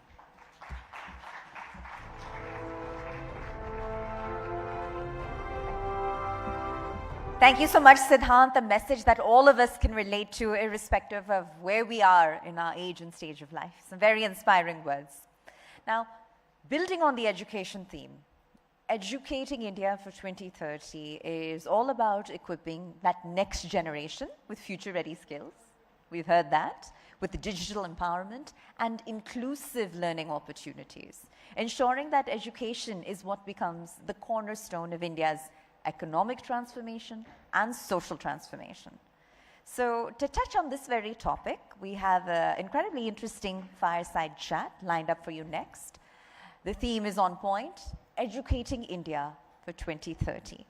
Thank you so much, Sidhant. A message that all of us can relate to, irrespective of where we are in our age and stage of life. Some very inspiring words. Now, building on the education theme, Educating India for 2030 is all about equipping that next generation with future-ready skills. We've heard that, with the digital empowerment and inclusive learning opportunities, ensuring that education is what becomes the cornerstone of India's economic transformation and social transformation. So to touch on this very topic, we have an incredibly interesting fireside chat lined up for you next. The theme is on point, Educating India for 2030.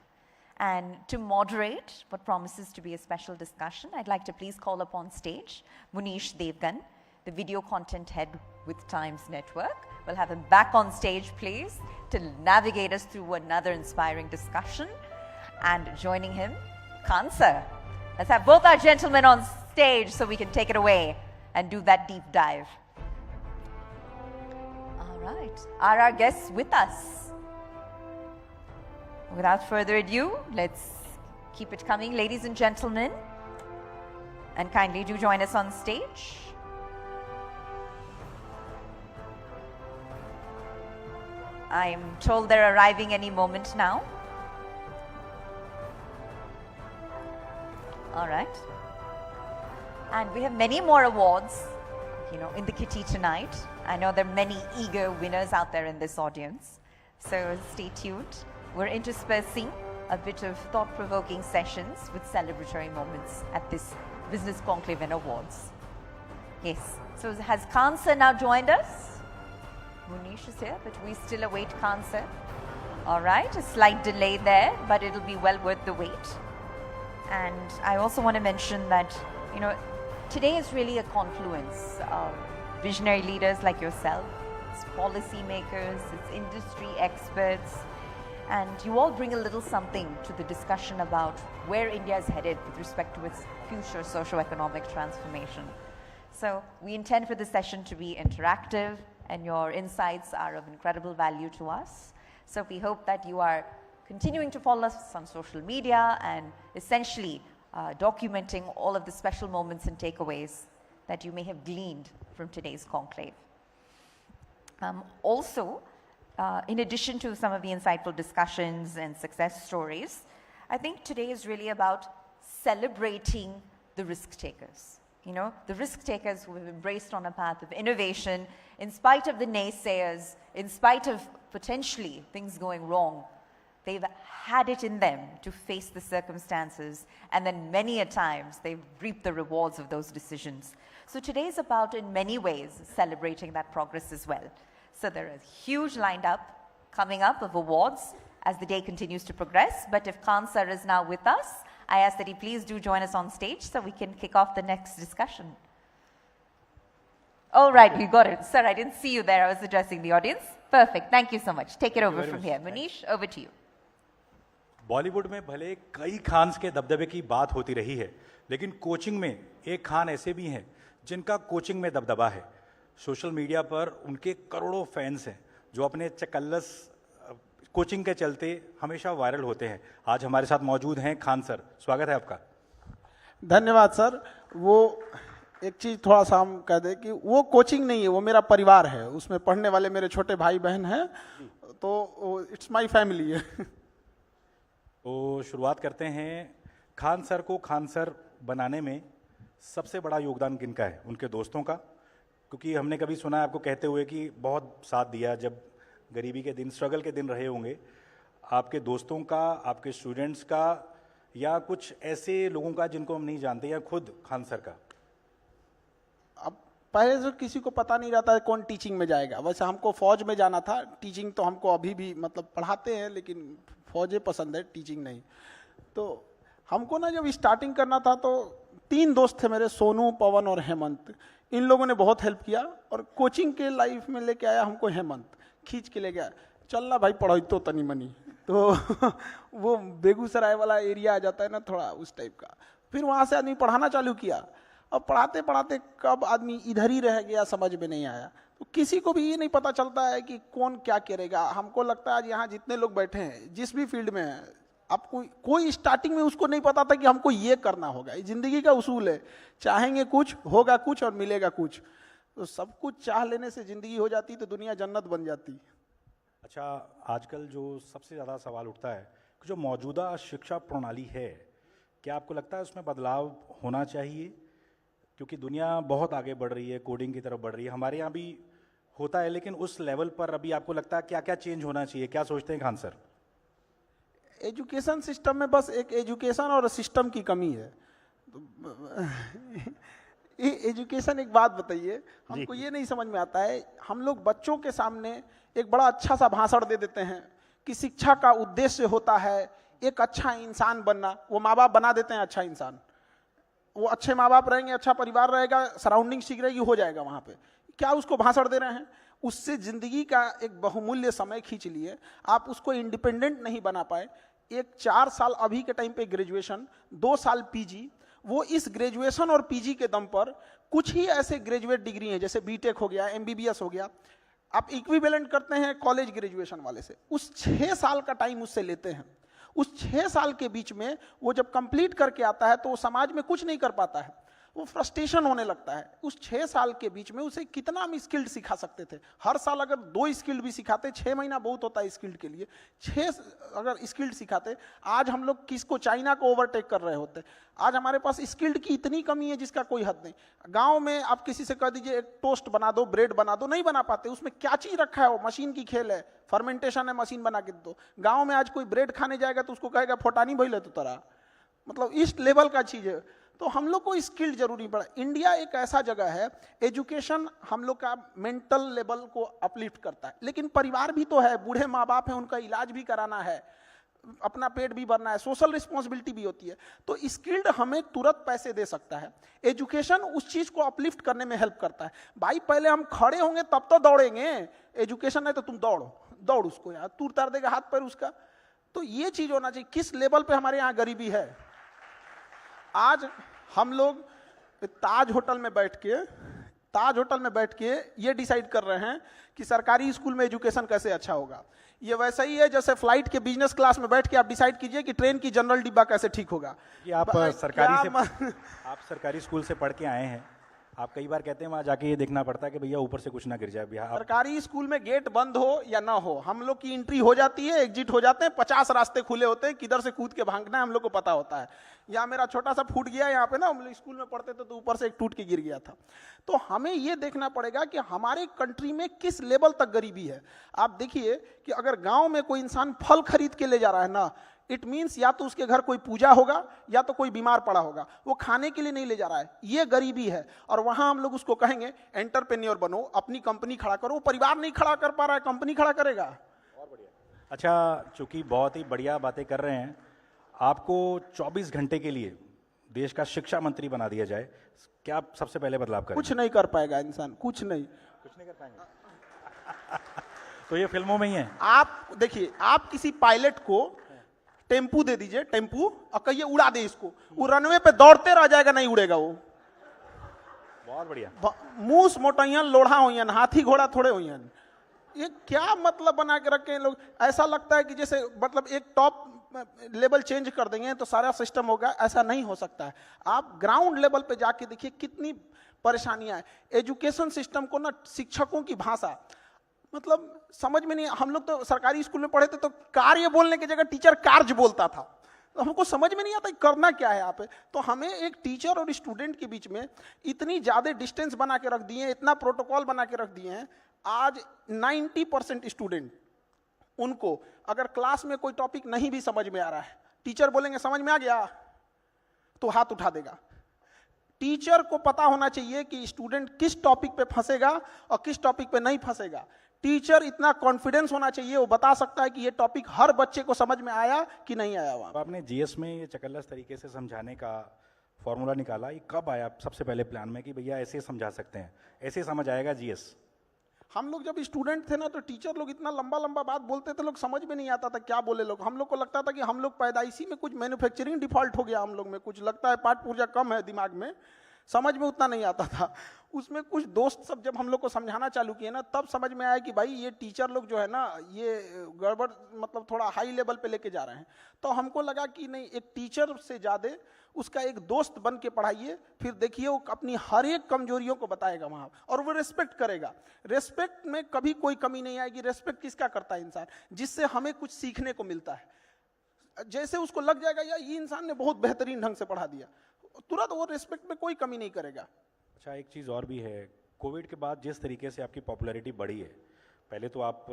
And to moderate what promises to be a special discussion, I'd like to please call upon stage Munish Devgan, the video content head with Times Network. We'll have him back on stage, please, to navigate us through another inspiring discussion. And joining him, Kansa. Let's have both our gentlemen on stage so we can take it away and do that deep dive. All right. Are our guests with us? Without further ado, let's keep it coming, ladies and gentlemen. And kindly do join us on stage. I'm told they're arriving any moment now. All right. And we have many more awards, in the kitty tonight. I know there are many eager winners out there in this audience. So stay tuned. We're interspersing a bit of thought-provoking sessions with celebratory moments at this Business Conclave and Awards. Yes. So has Khan sir now joined us? Munish is here, but we still await Khan sir. All right, a slight delay there, but it'll be well worth the wait. And I also want to mention that, you know, today is really a confluence of visionary leaders like yourself, it's policymakers, it's industry experts, and you all bring a little something to the discussion about where India is headed with respect to its future socio-economic transformation. So we intend for this session to be interactive, and your insights are of incredible value to us. So we hope that you are continuing to follow us on social media and essentially documenting all of the special moments and takeaways that you may have gleaned from today's conclave. Also, in addition to some of the insightful discussions and success stories, I think today is really about celebrating the risk takers. You know, the risk takers who have embraced on a path of innovation in spite of the naysayers, in spite of potentially things going wrong. They've had it in them to face the circumstances, and then many a times they've reaped the rewards of those decisions. So today is about, in many ways, celebrating that progress as well. So there is huge lined up coming up of awards as the day continues to progress. But if Khan sir is now with us, I ask that he please do join us on stage so we can kick off the next discussion. All right, we got it. Sir, I didn't see you there. I was addressing the audience. Perfect. Thank you so much. Take it over from here. Manish, over to you. Bollywood में भले कई खान्स के दबदबे की बात होती रही है, लेकिन कोचिंग में एक खान ऐसे भी हैं जिनका कोचिंग में दबदबा है. सोशल मीडिया पर उनके करोड़ों फैंस हैं जो अपने चकल्लस कोचिंग के चलते हमेशा वायरल होते हैं. आज हमारे साथ मौजूद हैं खान सर. स्वागत है आपका. धन्यवाद सर. वो एक चीज़ थोड़ा सा हम कह दें कि वो कोचिंग नहीं है, वो मेरा परिवार है. उसमें पढ़ने वाले मेरे छोटे भाई बहन हैं, तो इट्स माय फैमिली है. तो शुरुआत करते हैं. खान सर को खान सर बनाने में सबसे बड़ा योगदान किनका है? उनके दोस्तों का, क्योंकि हमने कभी सुना है आपको कहते हुए कि बहुत साथ दिया जब गरीबी के दिन, स्ट्रगल के दिन रहे होंगे. आपके दोस्तों का, आपके स्टूडेंट्स का, या कुछ ऐसे लोगों का जिनको हम नहीं जानते, या खुद खान सर का? अब पहले से किसी को पता नहीं रहता है कौन टीचिंग में जाएगा. वैसे हमको फौज में जाना था. टीचिंग तो हमको अभी भी मतलब पढ़ाते हैं, लेकिन फौजें पसंद है, टीचिंग नहीं. तो हमको ना जब स्टार्टिंग करना था तो 3 दोस्त थे मेरे, सोनू, पवन और हेमंत. इन लोगों ने बहुत हेल्प किया और कोचिंग के लाइफ में लेके आया हमको हेमंत. खींच के ले गया, चलना भाई पढ़ो तो तनी मनी. तो वो बेगूसराय वाला एरिया आ जाता है ना थोड़ा उस टाइप का. फिर वहाँ से आदमी पढ़ाना चालू किया. अब पढ़ाते पढ़ाते कब आदमी इधर ही रह गया समझ में नहीं आया. तो किसी को भी ये नहीं पता चलता है कि कौन क्या करेगा. हमको लगता है आज यहाँ जितने लोग बैठे हैं जिस भी फील्ड में हैं, आपको कोई स्टार्टिंग में उसको नहीं पता था कि हमको ये करना होगा. ये जिंदगी का उसूल है, चाहेंगे कुछ होगा कुछ और मिलेगा कुछ. तो सब कुछ चाह लेने से जिंदगी हो जाती तो दुनिया जन्नत बन जाती. अच्छा, आजकल जो सबसे ज़्यादा सवाल उठता है कि जो मौजूदा शिक्षा प्रणाली है, क्या आपको लगता है उसमें बदलाव होना चाहिए? क्योंकि दुनिया बहुत आगे बढ़ रही है, कोडिंग की तरफ बढ़ रही है. हमारे यहाँ भी होता है, लेकिन उस लेवल पर अभी आपको लगता है क्या क्या चेंज होना चाहिए? क्या सोचते हैं खान सर? एजुकेशन सिस्टम में बस एक एजुकेशन और सिस्टम की कमी है. एजुकेशन, एक बात बताइए, हमको ये नहीं समझ में आता है. हम लोग बच्चों के सामने एक बड़ा अच्छा सा भाषण दे देते हैं कि शिक्षा का उद्देश्य होता है एक अच्छा इंसान बनना. वो माँ बाप बना देते हैं अच्छा इंसान. वो अच्छे माँ बाप रहेंगे, अच्छा परिवार रहेगा, सराउंडिंग ठीक रहेगी, हो जाएगा वहाँ पे. क्या उसको भाषण दे रहे हैं? उससे जिंदगी का एक बहुमूल्य समय खींच लिए. आप उसको इंडिपेंडेंट नहीं बना पाए. एक 4 साल अभी के टाइम पे ग्रेजुएशन, 2 साल पीजी. वो इस ग्रेजुएशन और पीजी के दम पर कुछ ही ऐसे ग्रेजुएट डिग्री हैं, जैसे बीटेक हो गया, एमबीबीएस हो गया, आप इक्विवेलेंट करते हैं कॉलेज ग्रेजुएशन वाले से. उस 6 साल का टाइम उससे लेते हैं. उस 6 साल के बीच में वो जब कंप्लीट करके आता है तो वो समाज में कुछ नहीं कर पाता है. वो फ्रस्ट्रेशन होने लगता है. उस 6 साल के बीच में उसे कितना हम स्किल्ड सिखा सकते थे. हर साल अगर 2 स्किल्ड भी सिखाते, 6 महीना बहुत होता है स्किल्ड के लिए, 6 अगर स्किल्ड सिखाते, आज हम लोग किसको, चाइना को ओवरटेक कर रहे होते. आज हमारे पास स्किल्ड की इतनी कमी है जिसका कोई हद नहीं. गांव में आप किसी से कह दीजिए एक टोस्ट बना दो, ब्रेड बना दो, नहीं बना पाते. उसमें क्या चीज रखा है, वो मशीन की खेल है, फर्मेंटेशन है, मशीन बना के दो. गाँव में आज कोई ब्रेड खाने जाएगा तो उसको कहेगा फोटानी भइल है तो तरह. मतलब इस लेवल का चीज है. तो हम लोग को स्किल्ड जरूरी पड़ा। इंडिया एक ऐसा जगह है, एजुकेशन हम लोग का मेंटल लेवल को अपलिफ्ट करता है, लेकिन परिवार भी तो है, बूढ़े माँ बाप हैं, उनका इलाज भी कराना है, अपना पेट भी भरना है, सोशल रिस्पॉन्सिबिलिटी भी होती है। तो स्किल्ड हमें तुरंत पैसे दे सकता है, एजुकेशन उस चीज को अपलिफ्ट करने में हेल्प करता है। भाई पहले हम खड़े होंगे तब तो दौड़ेंगे, एजुकेशन है तो तुम दौड़ उसको यार, तू उतार देगा हाथ पैर उसका। तो ये चीज होना चाहिए। किस लेवल पे हमारे यहाँ गरीबी है? आज हम लोग ताज होटल में बैठ के ये डिसाइड कर रहे हैं कि सरकारी स्कूल में एजुकेशन कैसे अच्छा होगा। ये वैसा ही है जैसे फ्लाइट के बिजनेस क्लास में बैठ के आप डिसाइड कीजिए कि ट्रेन की जनरल डिब्बा कैसे ठीक होगा। कि आप सरकारी स्कूल से पढ़ के आए हैं, आप कई बार कहते हैं वहां जाके ये देखना पड़ता है कि भैया ऊपर से कुछ ना गिर जाए। सरकारी स्कूल में गेट बंद हो या ना हो, हम लोग की एंट्री हो जाती है, एग्जिट हो जाते हैं, 50 रास्ते खुले होते हैं, किधर से कूद के भागना है हम लोग को पता होता है। या मेरा छोटा सा फूट गया यहाँ पे ना, हम लोग स्कूल में पढ़ते थे तो ऊपर से एक टूट के गिर गया था। तो हमें ये देखना पड़ेगा कि हमारे कंट्री में किस लेवल तक गरीबी है। आप देखिए कि अगर गाँव में कोई इंसान फल खरीद के ले जा रहा है ना, इट मीन्स या तो उसके घर कोई पूजा होगा या तो कोई बीमार पड़ा होगा, वो खाने के लिए नहीं ले जा रहा है, ये गरीबी है। और वहां हम लोग उसको कहेंगे एंटरप्रेन्योर बनो, अपनी कंपनी खड़ा करो। वो परिवार नहीं खड़ा कर पा रहा है, कंपनी खड़ा करेगा। और बढ़िया। अच्छा, चूंकि बहुत ही बढ़िया बातें कर रहे हैं, आपको 24 घंटे के लिए देश का शिक्षा मंत्री बना दिया जाए, क्या आप सबसे पहले बदलाव करेंगे? कुछ नहीं कर पाएगा इंसान, कुछ नहीं कर पाएंगे। तो ये फिल्मों में ही है। आप देखिए, आप किसी पायलट को टेम्पू दे दीजिए, टेम्पू, और कहिए उड़ा दे इसको, वो रनवे पे दौड़ते रह जाएगा, नहीं उड़ेगा वो। बहुत बढ़िया। मूस मोटैयन लोढ़ा होयन, हाथी घोड़ा थोड़े होयन। ये क्या मतलब बना के रखे हैं लोग? ऐसा लगता है कि जैसे मतलब एक टॉप लेवल चेंज कर देंगे तो सारा सिस्टम होगा, ऐसा नहीं हो सकता है। आप ग्राउंड लेवल पे जाके देखिए कितनी परेशानियां हैं। एजुकेशन सिस्टम को ना, शिक्षकों की भाषा मतलब समझ में नहीं। हम लोग तो सरकारी स्कूल में पढ़े थे तो कार्य बोलने की जगह टीचर कार्य बोलता था, तो हमको समझ में नहीं आता करना क्या है यहाँ पे। तो हमें एक टीचर और स्टूडेंट के बीच में इतनी ज्यादा डिस्टेंस बना के रख दिए, इतना प्रोटोकॉल बना के रख दिए हैं। आज 90% स्टूडेंट, उनको अगर क्लास में कोई टॉपिक नहीं भी समझ में आ रहा है, टीचर बोलेंगे समझ में आ गया तो हाथ उठा देगा। टीचर को पता होना चाहिए कि स्टूडेंट किस टॉपिक पे फंसेगा और किस टॉपिक पे नहीं फंसेगा। टीचर इतना कॉन्फिडेंस होना चाहिए, वो बता सकता है कि ये टॉपिक हर बच्चे को समझ में आया कि नहीं आया। वहां आपने जीएस में ये चकल्लस तरीके से समझाने का फॉर्मूला निकाला, ये कब आया सबसे पहले प्लान में कि भैया ऐसे समझा सकते हैं, ऐसे समझ आएगा जीएस? हम लोग जब स्टूडेंट थे ना तो टीचर लोग इतना लंबा लंबा बात बोलते थे, लोग समझ में नहीं आता था क्या बोले लोग। हम लोग को लगता था कि हम लोग पैदाइशी में कुछ मैन्युफैक्चरिंग डिफॉल्ट हो गया, हम लोग में कुछ लगता है पाठ पूर्जा कम है दिमाग में, समझ में उतना नहीं आता था। उसमें कुछ दोस्त सब जब हम लोग को समझाना चालू किए ना, तब समझ में आया कि भाई ये टीचर लोग जो है ना, ये गड़बड़ मतलब थोड़ा हाई लेवल पे लेके जा रहे हैं। तो हमको लगा कि नहीं, एक टीचर से ज़्यादा उसका एक दोस्त बन के पढ़ाइए, फिर देखिए वो अपनी हर एक कमजोरियों को बताएगा वहाँ, और वो रेस्पेक्ट करेगा। रेस्पेक्ट में कभी कोई कमी नहीं आएगी। रेस्पेक्ट किसका करता है? इंसान, जिससे हमें कुछ सीखने को मिलता है। जैसे उसको लग जाएगा यार ये इंसान ने बहुत बेहतरीन ढंग से पढ़ा दिया, तुरंत वो रिस्पेक्ट में कोई कमी नहीं करेगा। अच्छा, एक चीज़ और भी है, कोविड के बाद जिस तरीके से आपकी पॉपुलैरिटी बढ़ी है, पहले तो आप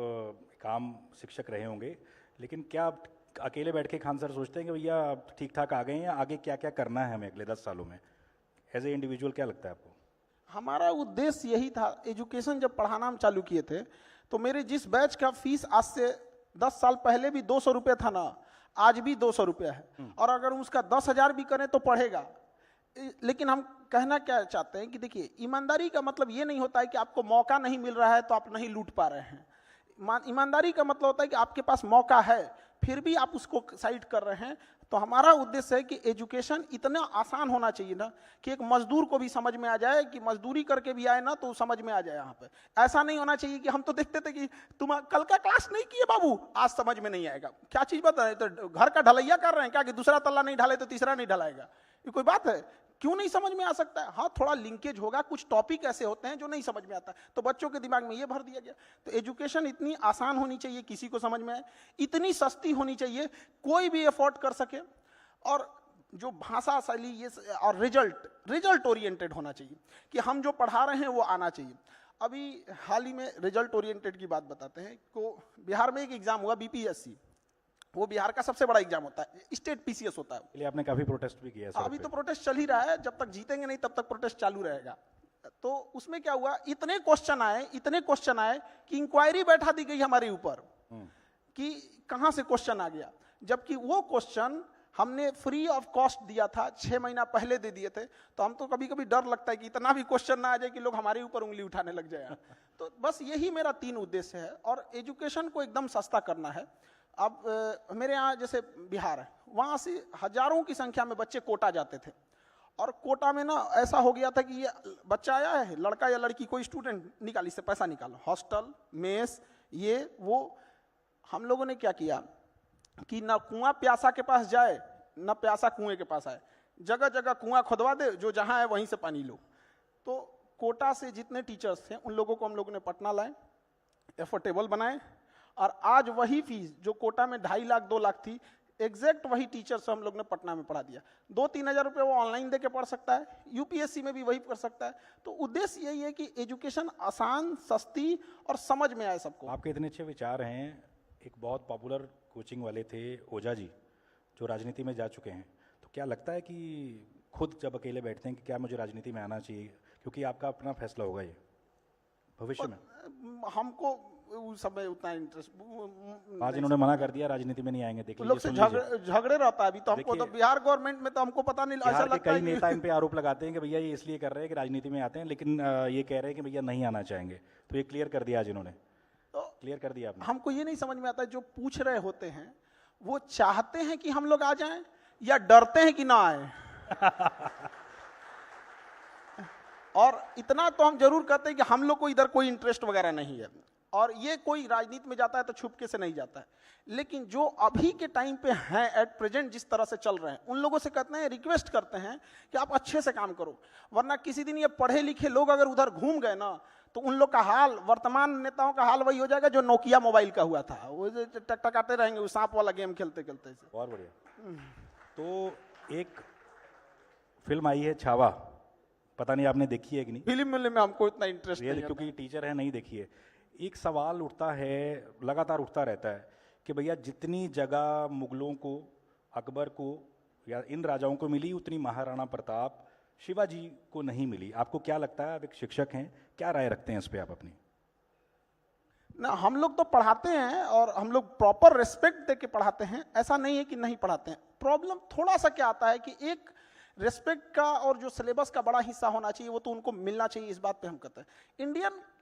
काम शिक्षक रहे होंगे, लेकिन क्या आप अकेले बैठ के खान सर सोचते हैं कि भैया ठीक ठाक आ गए हैं, आगे क्या क्या करना है हमें अगले 10 सालों में? एज ए इंडिविजुअल क्या लगता है आपको? हमारा उद्देश्य यही था। एजुकेशन जब पढ़ाना हम चालू किए थे तो मेरे जिस बैच का फीस आज से 10 साल पहले भी 200 रुपये था ना, आज भी 200 रुपया है। और अगर उसका 10,000 भी करें तो पढ़ेगा। लेकिन हम कहना क्या चाहते हैं कि देखिए, ईमानदारी का मतलब ये नहीं होता है कि आपको मौका नहीं मिल रहा है तो आप नहीं लूट पा रहे हैं। ईमानदारी का मतलब होता है कि आपके पास मौका है फिर भी आप उसको साइड कर रहे हैं। तो हमारा उद्देश्य है कि एजुकेशन इतना आसान होना चाहिए ना कि एक मजदूर को भी समझ में आ जाए, कि मजदूरी करके भी आए ना तो समझ में आ जाए। यहाँ पे ऐसा नहीं होना चाहिए कि हम तो देखते थे कि तुम कल का क्लास नहीं किए बाबू, आज समझ में नहीं आएगा। क्या चीज बता रहे? तो घर का ढलैया कर रहे हैं क्या कि दूसरा तल्ला नहीं ढाले तो तीसरा नहीं ढलाएगा? ये कोई बात है? क्यों नहीं समझ में आ सकता है? हाँ, थोड़ा लिंकेज होगा, कुछ टॉपिक ऐसे होते हैं जो नहीं समझ में आता, तो बच्चों के दिमाग में ये भर दिया गया। तो एजुकेशन इतनी आसान होनी चाहिए, किसी को समझ में आए, इतनी सस्ती होनी चाहिए, कोई भी अफोर्ड कर सके, और जो भाषा शैली ये और रिजल्ट ओरिएंटेड होना चाहिए कि हम जो पढ़ा रहे हैं वो आना चाहिए। अभी हाल ही में रिजल्ट ओरिएंटेड की बात बताते हैं। तो बिहार में एक एग्जाम हुआ बीपीएससी, वो बिहार का सबसे बड़ा एग्जाम होता है, स्टेट पीसीएस होता है। इसलिए आपने काफी प्रोटेस्ट भी किया है। अभी तो प्रोटेस्ट चल ही रहा है, जब तक जीतेंगे नहीं तब तक प्रोटेस्ट चालू रहेगा। तो उसमें क्या हुआ, इतने क्वेश्चन आए कि इंक्वायरी बैठा दी गई हमारे ऊपर कि कहां से क्वेश्चन आ गया, जबकि वो क्वेश्चन हमने फ्री ऑफ कॉस्ट दिया था, 6 महीना पहले दे दिए थे। तो हम तो कभी कभी डर लगता है कि इतना भी क्वेश्चन ना आ जाए कि लोग हमारे ऊपर उंगली उठाने लग जाए। तो बस यही मेरा 3 उद्देश्य है, और एजुकेशन को एकदम सस्ता करना है। अब मेरे यहाँ जैसे बिहार है, वहाँ से हजारों की संख्या में बच्चे कोटा जाते थे, और कोटा में ना ऐसा हो गया था कि ये बच्चा आया है, लड़का या लड़की, कोई स्टूडेंट, निकाल, इससे पैसा निकालो, हॉस्टल, मेस, ये वो। हम लोगों ने क्या किया कि ना कुआं प्यासा के पास जाए, ना प्यासा कुएं के पास आए, जगह जगह कुआं खुदवा दे, जो जहां है वहीं से पानी लो। तो कोटा से जितने टीचर्स थे उन लोगों को हम लोगों ने पटना लाए, एफोर्डेबल बनाए, और आज वही फीस जो कोटा में 2.5 लाख 2 लाख थी, एग्जैक्ट वही टीचर्स हम लोग ने पटना में पढ़ा दिया। 2-3 हज़ार रुपये वो ऑनलाइन दे के पढ़ सकता है, यूपीएससी में भी वही पढ़ सकता है। तो उद्देश्य यही है कि एजुकेशन आसान, सस्ती और समझ में आए सबको। आपके इतने अच्छे विचार हैं। एक बहुत पॉपुलर कोचिंग वाले थे ओझा जी, जो राजनीति में जा चुके हैं। तो क्या लगता है कि खुद जब अकेले बैठते हैं कि क्या मुझे राजनीति में आना चाहिए, क्योंकि आपका अपना फैसला होगा ये भविष्य में? हमको उस समय उतना इंटरेस्ट, आज इन्होंने मना कर दिया राजनीति में नहीं आएंगे। देख लोग से झगड़े रहता है अभी तो हमको, तो बिहार गवर्नमेंट में तो हमको पता नहीं, ऐसा लगता है कई नेता इन पे आरोप लगाते हैं कि भैया ये इसलिए कर रहे हैं कि राजनीति में आते हैं, लेकिन ये कह रहे हैं कि भैया नहीं आना चाहेंगे। तो ये क्लियर कर दिया आज इन्होंने, क्लियर कर दिया आपने। हमको ये नहीं समझ में आता है, जो पूछ रहे होते हैं वो चाहते हैं कि हम लोग आ जाएं या डरते हैं कि ना आए। और इतना तो हम जरूर कहते हैं कि हम लोग को इधर कोई इंटरेस्ट वगैरह नहीं है, और ये कोई राजनीति में जाता है तो छुपके से नहीं जाता है। लेकिन जो अभी के टाइम पे हैं, एट प्रेजेंट जिस तरह से चल रहे हैं, उन लोगों से कहते हैं, रिक्वेस्ट करते हैं कि आप अच्छे से काम करो, वरना किसी दिन ये पढ़े लिखे लोग अगर उधर घूम गए ना, तो उन लोग का हाल, वर्तमान नेताओं का हाल वही हो जाएगा जो नोकिया मोबाइल का हुआ था, वो टकटकाते रहेंगे, वो सांप वाला गेम खेलते खेलते। बहुत बढ़िया। तो एक फिल्म आई है छावा, पता नहीं आपने देखी है कि नहीं? फिल्म में हमको इतना इंटरेस्ट नहीं है, क्योंकि टीचर है, नहीं देखी है। एक सवाल उठता है, लगातार उठता रहता है कि भैया जितनी जगह मुगलों को, अकबर को या इन राजाओं को मिली, उतनी महाराणा प्रताप, शिवाजी को नहीं मिली। आपको क्या लगता है? आप एक शिक्षक हैं, क्या राय रखते हैं इस पे आप अपनी? ना, हम लोग तो पढ़ाते हैं और हम लोग प्रॉपर रिस्पेक्ट दे के पढ़ाते हैं, ऐसा नहीं है कि नहीं पढ़ाते हैं। प्रॉब्लम थोड़ा सा क्या आता है कि एक रिस्पेक्ट का और जो सिलेबस का बड़ा हिस्सा होना चाहिए वो तो उनको मिलना चाहिए, इस बात पे हम कहते हैं।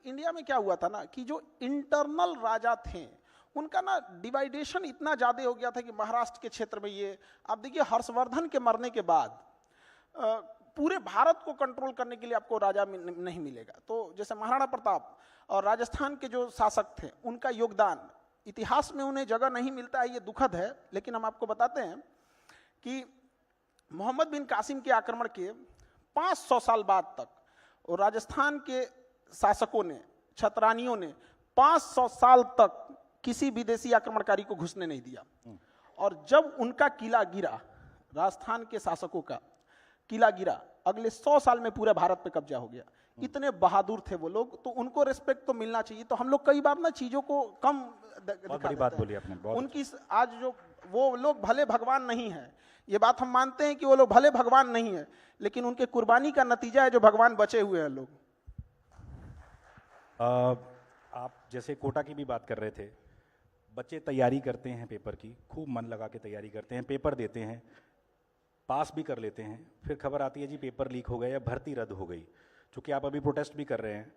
इंडिया में क्या हुआ था ना कि जो इंटरनल राजा थे उनका ना डिवाइडेशन इतना ज्यादा हो गया था कि महाराष्ट्र के क्षेत्र में ये, आप देखिए हर्षवर्धन के मरने के बाद पूरे भारत को कंट्रोल करने के लिए आपको राजा नहीं मिलेगा। तो जैसे महाराणा प्रताप और राजस्थान के जो शासक थे, उनका योगदान इतिहास में उन्हें जगह नहीं मिलता है, ये दुखद है। लेकिन हम आपको बताते हैं कि मोहम्मद बिन कासिम के आक्रमण के 500 साल बाद तक और राजस्थान के शासकों ने, छतरानियों ने 500 साल तक किसी विदेशी आक्रमणकारी को घुसने नहीं दिया। और जब उनका किला गिरा, राजस्थान के शासकों का किला गिरा, अगले 100 साल में पूरे भारत पे कब्जा हो गया। इतने बहादुर थे वो लोग, तो उनको रिस्पेक्ट तो मिलना चाहिए। तो हम लोग कई बार ना चीजों को कम बहुत बड़ी बात बोली आपने। उनकी आज जो वो लोग भले भगवान नहीं है, ये बात हम मानते हैं कि वो लोग भले भगवान नहीं है, लेकिन उनके कुर्बानी का नतीजा है जो भगवान बचे हुए हैं लोग। आप जैसे कोटा की भी बात कर रहे थे, बच्चे तैयारी करते हैं पेपर की, खूब मन लगा के तैयारी करते हैं, पेपर देते हैं, पास भी कर लेते हैं, फिर खबर आती है जी पेपर लीक हो गया या भर्ती रद्द हो गई। चूँकि आप अभी प्रोटेस्ट भी कर रहे हैं,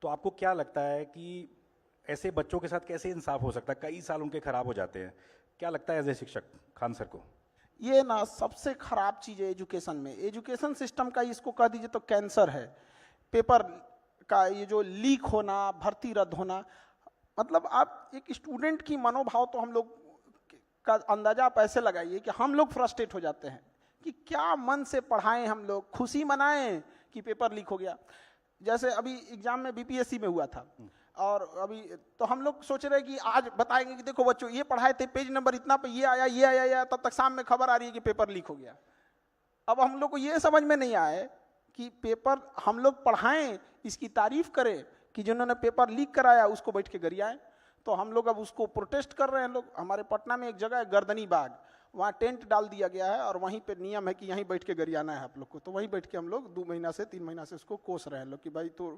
तो आपको क्या लगता है कि ऐसे बच्चों के साथ कैसे इंसाफ हो सकता है? कई साल उनके खराब हो जाते हैं। क्या लगता है एज ए शिक्षक खान सर को? ये ना सबसे खराब चीज़ है एजुकेशन में। एजुकेशन सिस्टम का इसको कह दीजिए तो कैंसर है। पेपर का ये जो लीक होना, भर्ती रद्द होना, मतलब आप एक स्टूडेंट की मनोभाव तो हम लोग का अंदाजा आप ऐसे लगाइए कि हम लोग फ्रस्ट्रेट हो जाते हैं कि क्या मन से पढ़ाएं, हम लोग खुशी मनाएं कि पेपर लीक हो गया। जैसे अभी एग्जाम में बीपीएससी में हुआ था, और अभी तो हम लोग सोच रहे हैं कि आज बताएंगे कि देखो बच्चों ये पढ़ाए थे, पेज नंबर इतना पे ये आया, तब तक शाम में खबर आ रही है कि पेपर लीक हो गया। अब हम लोग को ये समझ में नहीं आए कि पेपर हम लोग पढ़ाएं, इसकी तारीफ करें कि जिन्होंने पेपर लीक कराया उसको बैठ के गरियाएं। तो हम लोग अब उसको प्रोटेस्ट कर रहे हैं लोग। हमारे पटना में एक जगह है गर्दनी बाग, वहाँ टेंट डाल दिया गया है और वहीं पे नियम है कि यहीं बैठ के गरियाना है आप लोग को। तो वहीं बैठ के हम लोग 2 महीना से 3 महीना से उसको कोस रहे हैं लोग कि भाई तो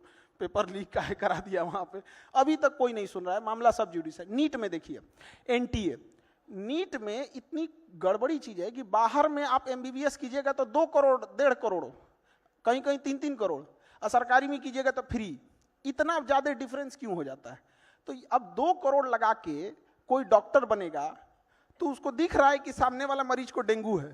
पेपर लीक काहे करा दिया वहाँ पे। अभी तक कोई नहीं सुन रहा है, मामला सब जुडिस है। नीट में देखिए, एनटीए, नीट में इतनी गड़बड़ी चीज है कि बाहर में आप एमबीबीएस कीजिएगा तो 2 करोड़ 1.5 करोड़, कहीं कहीं 3-3 करोड़, और सरकारी में कीजिएगा तो फ्री। इतना ज्यादा डिफरेंस क्यों हो जाता है? तो अब 2 करोड़ लगा के कोई डॉक्टर बनेगा तो उसको दिख रहा है कि सामने वाला मरीज को डेंगू है,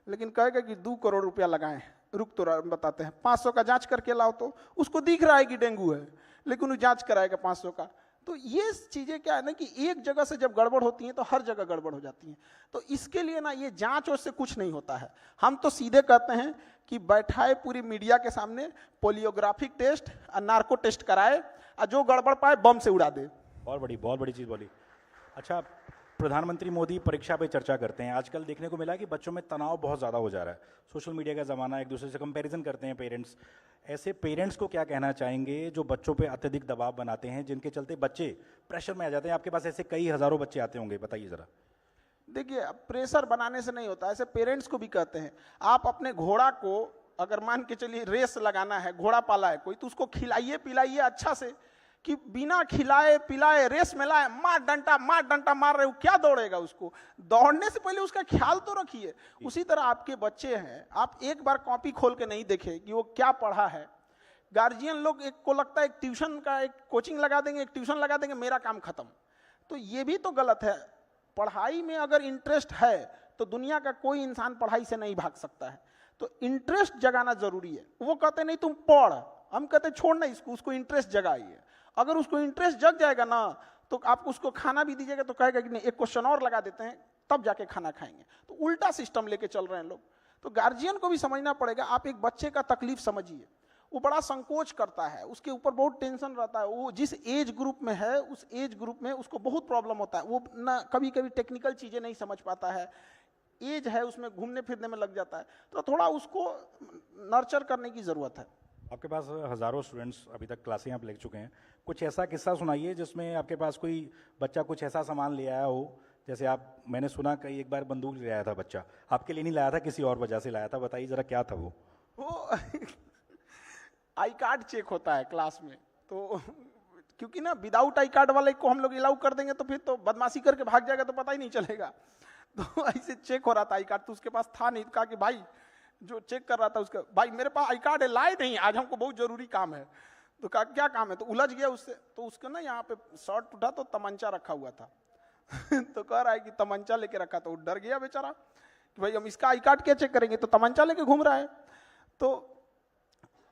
लेकिन कहेगा कि 2 करोड़ रुपया लगाएं, रुक तो बताते हैं 500 का जांच करके लाओ, तो उसको दिख रहा है कि डेंगू है लेकिन वो जांच कराएगा 500 का। तो ये चीजें क्या है ना कि एक जगह से जब गड़बड़ होती हैं तो हर जगह गड़बड़ हो जाती हैं। तो इसके लिए ना ये जांच और से कुछ नहीं होता है। हम तो सीधे कहते हैं कि बैठाए पूरी मीडिया के सामने पोलियोग्राफिक टेस्ट और नार्को टेस्ट कराए और जो गड़बड़ पाए बम से उड़ा दे। बहुत बड़ी चीज़ बोली। अच्छा, प्रधानमंत्री मोदी परीक्षा पे चर्चा करते हैं। आजकल देखने को मिला कि बच्चों में तनाव बहुत ज़्यादा हो जा रहा है। सोशल मीडिया का ज़माना, एक दूसरे से कंपैरिजन करते हैं पेरेंट्स। ऐसे पेरेंट्स को क्या कहना चाहेंगे जो बच्चों पे अत्यधिक दबाव बनाते हैं, जिनके चलते बच्चे प्रेशर में आ जाते हैं? आपके पास ऐसे कई हज़ारों बच्चे आते होंगे, बताइए ज़रा। देखिए, प्रेशर बनाने से नहीं होता, ऐसे पेरेंट्स को भी कहते हैं आप अपने घोड़ा को अगर मान के चलिए रेस लगाना है, घोड़ा पाला है कोई, तो उसको खिलाइए पिलाइए अच्छा से, कि बिना खिलाए पिलाए रेस में लाए मार डंटा मार रहे हो, क्या दौड़ेगा? उसको दौड़ने से पहले उसका ख्याल तो रखिए। उसी तरह आपके बच्चे हैं, आप एक बार कॉपी खोल के नहीं देखे कि वो क्या पढ़ा है। गार्जियन लोग एक को लगता है एक ट्यूशन का एक कोचिंग लगा देंगे, एक ट्यूशन लगा देंगे, मेरा काम खत्म। तो ये भी तो गलत है। पढ़ाई में अगर इंटरेस्ट है तो दुनिया का कोई इंसान पढ़ाई से नहीं भाग सकता है। तो इंटरेस्ट जगाना जरूरी है। वो कहते नहीं तुम पढ़, हम कहते छोड़ना इसको, उसको इंटरेस्ट जगाइए। अगर उसको इंटरेस्ट जग जाएगा ना तो आप उसको खाना भी दीजिएगा तो कहेगा कि नहीं एक क्वेश्चन और लगा देते हैं तब जाके खाना खाएंगे। तो उल्टा सिस्टम लेके चल रहे हैं लोग। तो गार्जियन को भी समझना पड़ेगा। आप एक बच्चे का तकलीफ समझिए, वो बड़ा संकोच करता है, उसके ऊपर बहुत टेंशन रहता है। वो जिस एज ग्रुप में है उस एज ग्रुप में उसको बहुत प्रॉब्लम होता है। वो ना कभी कभी टेक्निकल चीजें नहीं समझ पाता है, एज है उसमें घूमने फिरने में लग जाता है। तो थोड़ा उसको नर्चर करने की जरूरत है। आपके पास हज़ारों स्टूडेंट्स अभी तक क्लासें आप ले चुके हैं, कुछ ऐसा किस्सा सुनाइए जिसमें आपके पास कोई बच्चा कुछ ऐसा सामान ले आया हो। जैसे आप, मैंने सुना कई एक बार बंदूक ले आया था बच्चा, आपके लिए नहीं लाया था, किसी और वजह से लाया था, बताइए ज़रा क्या था वो? आई कार्ड चेक होता है क्लास में, तो क्योंकि ना विदाउट आई कार्ड वाले को हम लोग अलाउ कर देंगे तो फिर तो बदमाशी करके भाग जाएगा तो पता ही नहीं चलेगा। तो ऐसे चेक हो रहा था आई कार्ड, तो उसके पास था नहीं। कहा कि भाई जो चेक कर रहा था उसका, भाई मेरे पास आई कार्ड है, लाए नहीं, आज हमको बहुत जरूरी काम है। तो कहा क्या काम है? तो उलझ गया उससे। तो उसका ना यहाँ पे शर्ट उठा तो तमंचा रखा हुआ था। तो कह रहा है कि तमंचा लेके रखा, तो डर गया बेचारा कि भाई हम इसका आई कार्ड क्या चेक करेंगे, तो तमंचा लेके घूम रहा है। तो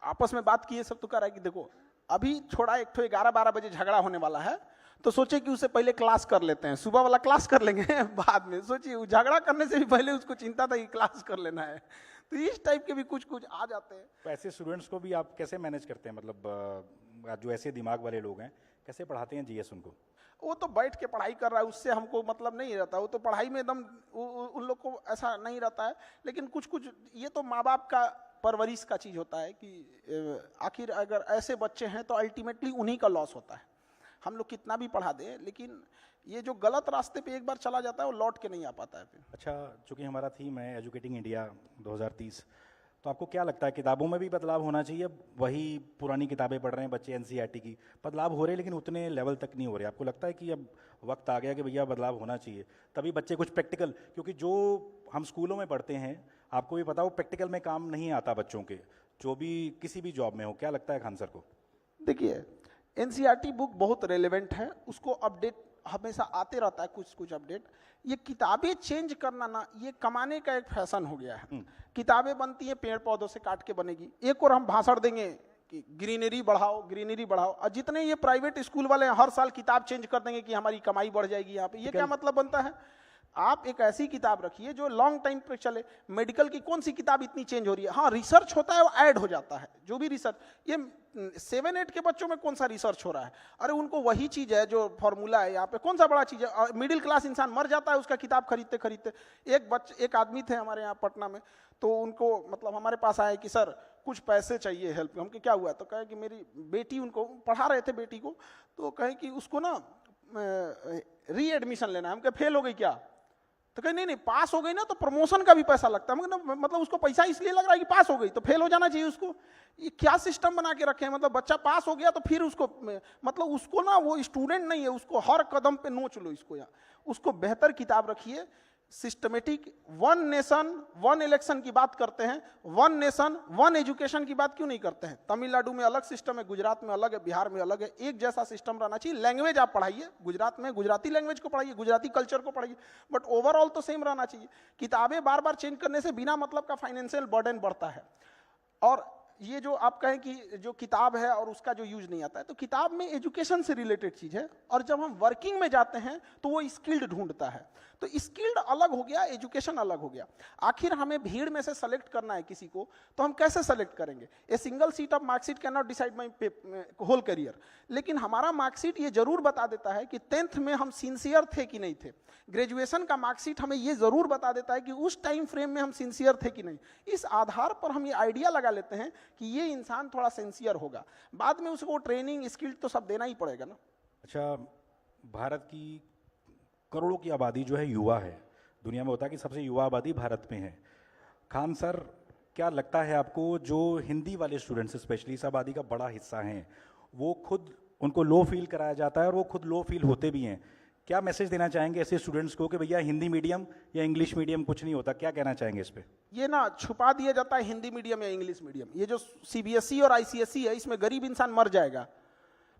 आपस में बात किए सब, तो कह रहा है कि देखो अभी छोड़ा, एक तो 11-12 बजे झगड़ा होने वाला है, तो सोचे कि उससे पहले क्लास कर लेते हैं, सुबह वाला क्लास कर लेंगे बाद में। सोचिए झगड़ा करने से भी पहले उसको चिंता था कि क्लास कर लेना है। तो इस टाइप के भी कुछ आ जाते हैं। तो ऐसे स्टूडेंट्स को भी आप कैसे मैनेज करते हैं? मतलब जो ऐसे दिमाग वाले लोग हैं, कैसे पढ़ाते हैं जीएस उनको? वो तो बैठ के पढ़ाई कर रहा है, उससे हमको मतलब नहीं रहता। वो तो पढ़ाई में एकदम उन लोग को ऐसा नहीं रहता है। लेकिन कुछ ये तो माँ बाप का परवरिश का चीज होता है कि आखिर अगर ऐसे बच्चे हैं तो अल्टीमेटली उन्हीं का लॉस होता है। हम लोग कितना भी पढ़ा दें, लेकिन ये जो गलत रास्ते पे एक बार चला जाता है वो लौट के नहीं आ पाता है फिर। अच्छा, चूंकि हमारा थीम है एजुकेटिंग इंडिया 2030, तो आपको क्या लगता है किताबों में भी बदलाव होना चाहिए? वही पुरानी किताबें पढ़ रहे हैं बच्चे, एनसीईआरटी की, बदलाव हो रहे हैं लेकिन उतने लेवल तक नहीं हो रहे। आपको लगता है कि अब वक्त आ गया कि भैया बदलाव होना चाहिए, तभी बच्चे कुछ प्रैक्टिकल, क्योंकि जो हम स्कूलों में पढ़ते हैं आपको भी पता, वो प्रैक्टिकल में काम नहीं आता बच्चों के, जो भी किसी भी जॉब में हो। क्या लगता है खान सर को? देखिए, एनसीईआरटी बुक बहुत रेलेवेंट है, उसको अपडेट हमेशा आते रहता है, कुछ अपडेट। ये किताबें चेंज करना ना, ये कमाने का एक फैशन हो गया है। किताबें बनती हैं पेड़ पौधों से काट के बनेगी। एक और हम भाषण देंगे कि ग्रीनरी बढ़ाओ, ग्रीनरी बढ़ाओ, और जितने ये प्राइवेट स्कूल वाले हैं हर साल किताब चेंज कर देंगे कि हमारी कमाई बढ़ जाएगी यहाँ पे। ये क्या मतलब बनता है? आप एक ऐसी किताब रखिए जो लॉन्ग टाइम पे चले। मेडिकल की कौन सी किताब इतनी चेंज हो रही है? हाँ, रिसर्च होता है, वो ऐड हो जाता है, जो भी रिसर्च। ये 7-8 के बच्चों में कौन सा रिसर्च हो रहा है? अरे उनको वही चीज है जो फॉर्मूला है, यहाँ पे कौन सा बड़ा चीज है? मिडिल क्लास इंसान मर जाता है उसका किताब खरीदते खरीदते। एक आदमी थे हमारे यहाँ पटना में, तो उनको मतलब हमारे पास आए कि सर कुछ पैसे चाहिए हेल्प। हमके क्या हुआ? तो कहे कि मेरी बेटी, उनको पढ़ा रहे थे बेटी को, तो कहे कि उसको ना री एडमिशन लेना है। हम कहे फेल हो गई क्या? तो कहे नहीं नहीं, पास हो गई ना तो प्रमोशन का भी पैसा लगता है। मतलब उसको पैसा इसलिए लग रहा है कि पास हो गई तो फेल हो जाना चाहिए उसको। ये क्या सिस्टम बना के रखे हैं? मतलब बच्चा पास हो गया तो फिर उसको, मतलब उसको ना, वो स्टूडेंट नहीं है, उसको हर कदम पे नोच लो इसको। यहाँ उसको बेहतर किताब रखिए, systematic. One nation one election की बात करते हैं, वन नेशन वन एजुकेशन की बात क्यों नहीं करते हैं? तमिलनाडु में अलग सिस्टम है, गुजरात में अलग है, बिहार में अलग है। एक जैसा सिस्टम रहना चाहिए। लैंग्वेज आप पढ़ाइए, गुजरात में गुजराती लैंग्वेज को पढ़ाइए, गुजराती कल्चर को पढ़ाइए, बट ओवरऑल तो सेम रहना चाहिए। किताबें बार बार चेंज करने से बिना मतलब का फाइनेंशियल बर्डन बढ़ता है। और ये जो आप कहें कि जो किताब है और उसका जो यूज नहीं आता है, तो किताब में एजुकेशन से रिलेटेड चीज है, और जब हम वर्किंग में जाते हैं तो वो स्किल्ड ढूंढता है। तो स्किल्ड अलग हो गया, एजुकेशन अलग हो गया। आखिर हमें भीड़ में से सेलेक्ट करना है किसी को, तो हम कैसे सेलेक्ट करेंगे? A single sheet of marksheet can not decide my whole career. लेकिन हमारा मार्कशीट ये जरूर बता देता है कि 10th में हम सिंसियर थे कि नहीं थे। ग्रेजुएशन का मार्कशीट हमें ये जरूर बता देता है कि उस टाइम फ्रेम में हम सिंसियर थे कि नहीं। इस आधार पर हम ये आइडिया लगा लेते हैं कि ये इंसान थोड़ा सिंसियर होगा। बाद में उसको ट्रेनिंग स्किल तो सब देना ही पड़ेगा ना। अच्छा, भारत की करोड़ों की आबादी जो है युवा है। दुनिया में होता है कि सबसे युवा आबादी भारत में है। खान सर, क्या लगता है आपको, जो हिंदी वाले स्टूडेंट्स स्पेशली इस आबादी का बड़ा हिस्सा हैं, वो खुद, उनको लो फील कराया जाता है और वो खुद लो फील होते भी हैं। क्या मैसेज देना चाहेंगे ऐसे स्टूडेंट्स को कि भैया हिंदी मीडियम या इंग्लिश मीडियम कुछ नहीं होता? क्या कहना चाहेंगे इस पे? ये ना छुपा दिया जाता है हिंदी मीडियम या इंग्लिश मीडियम। ये जो सीबीएसई और आईसीएसई है, इसमें गरीब इंसान मर जाएगा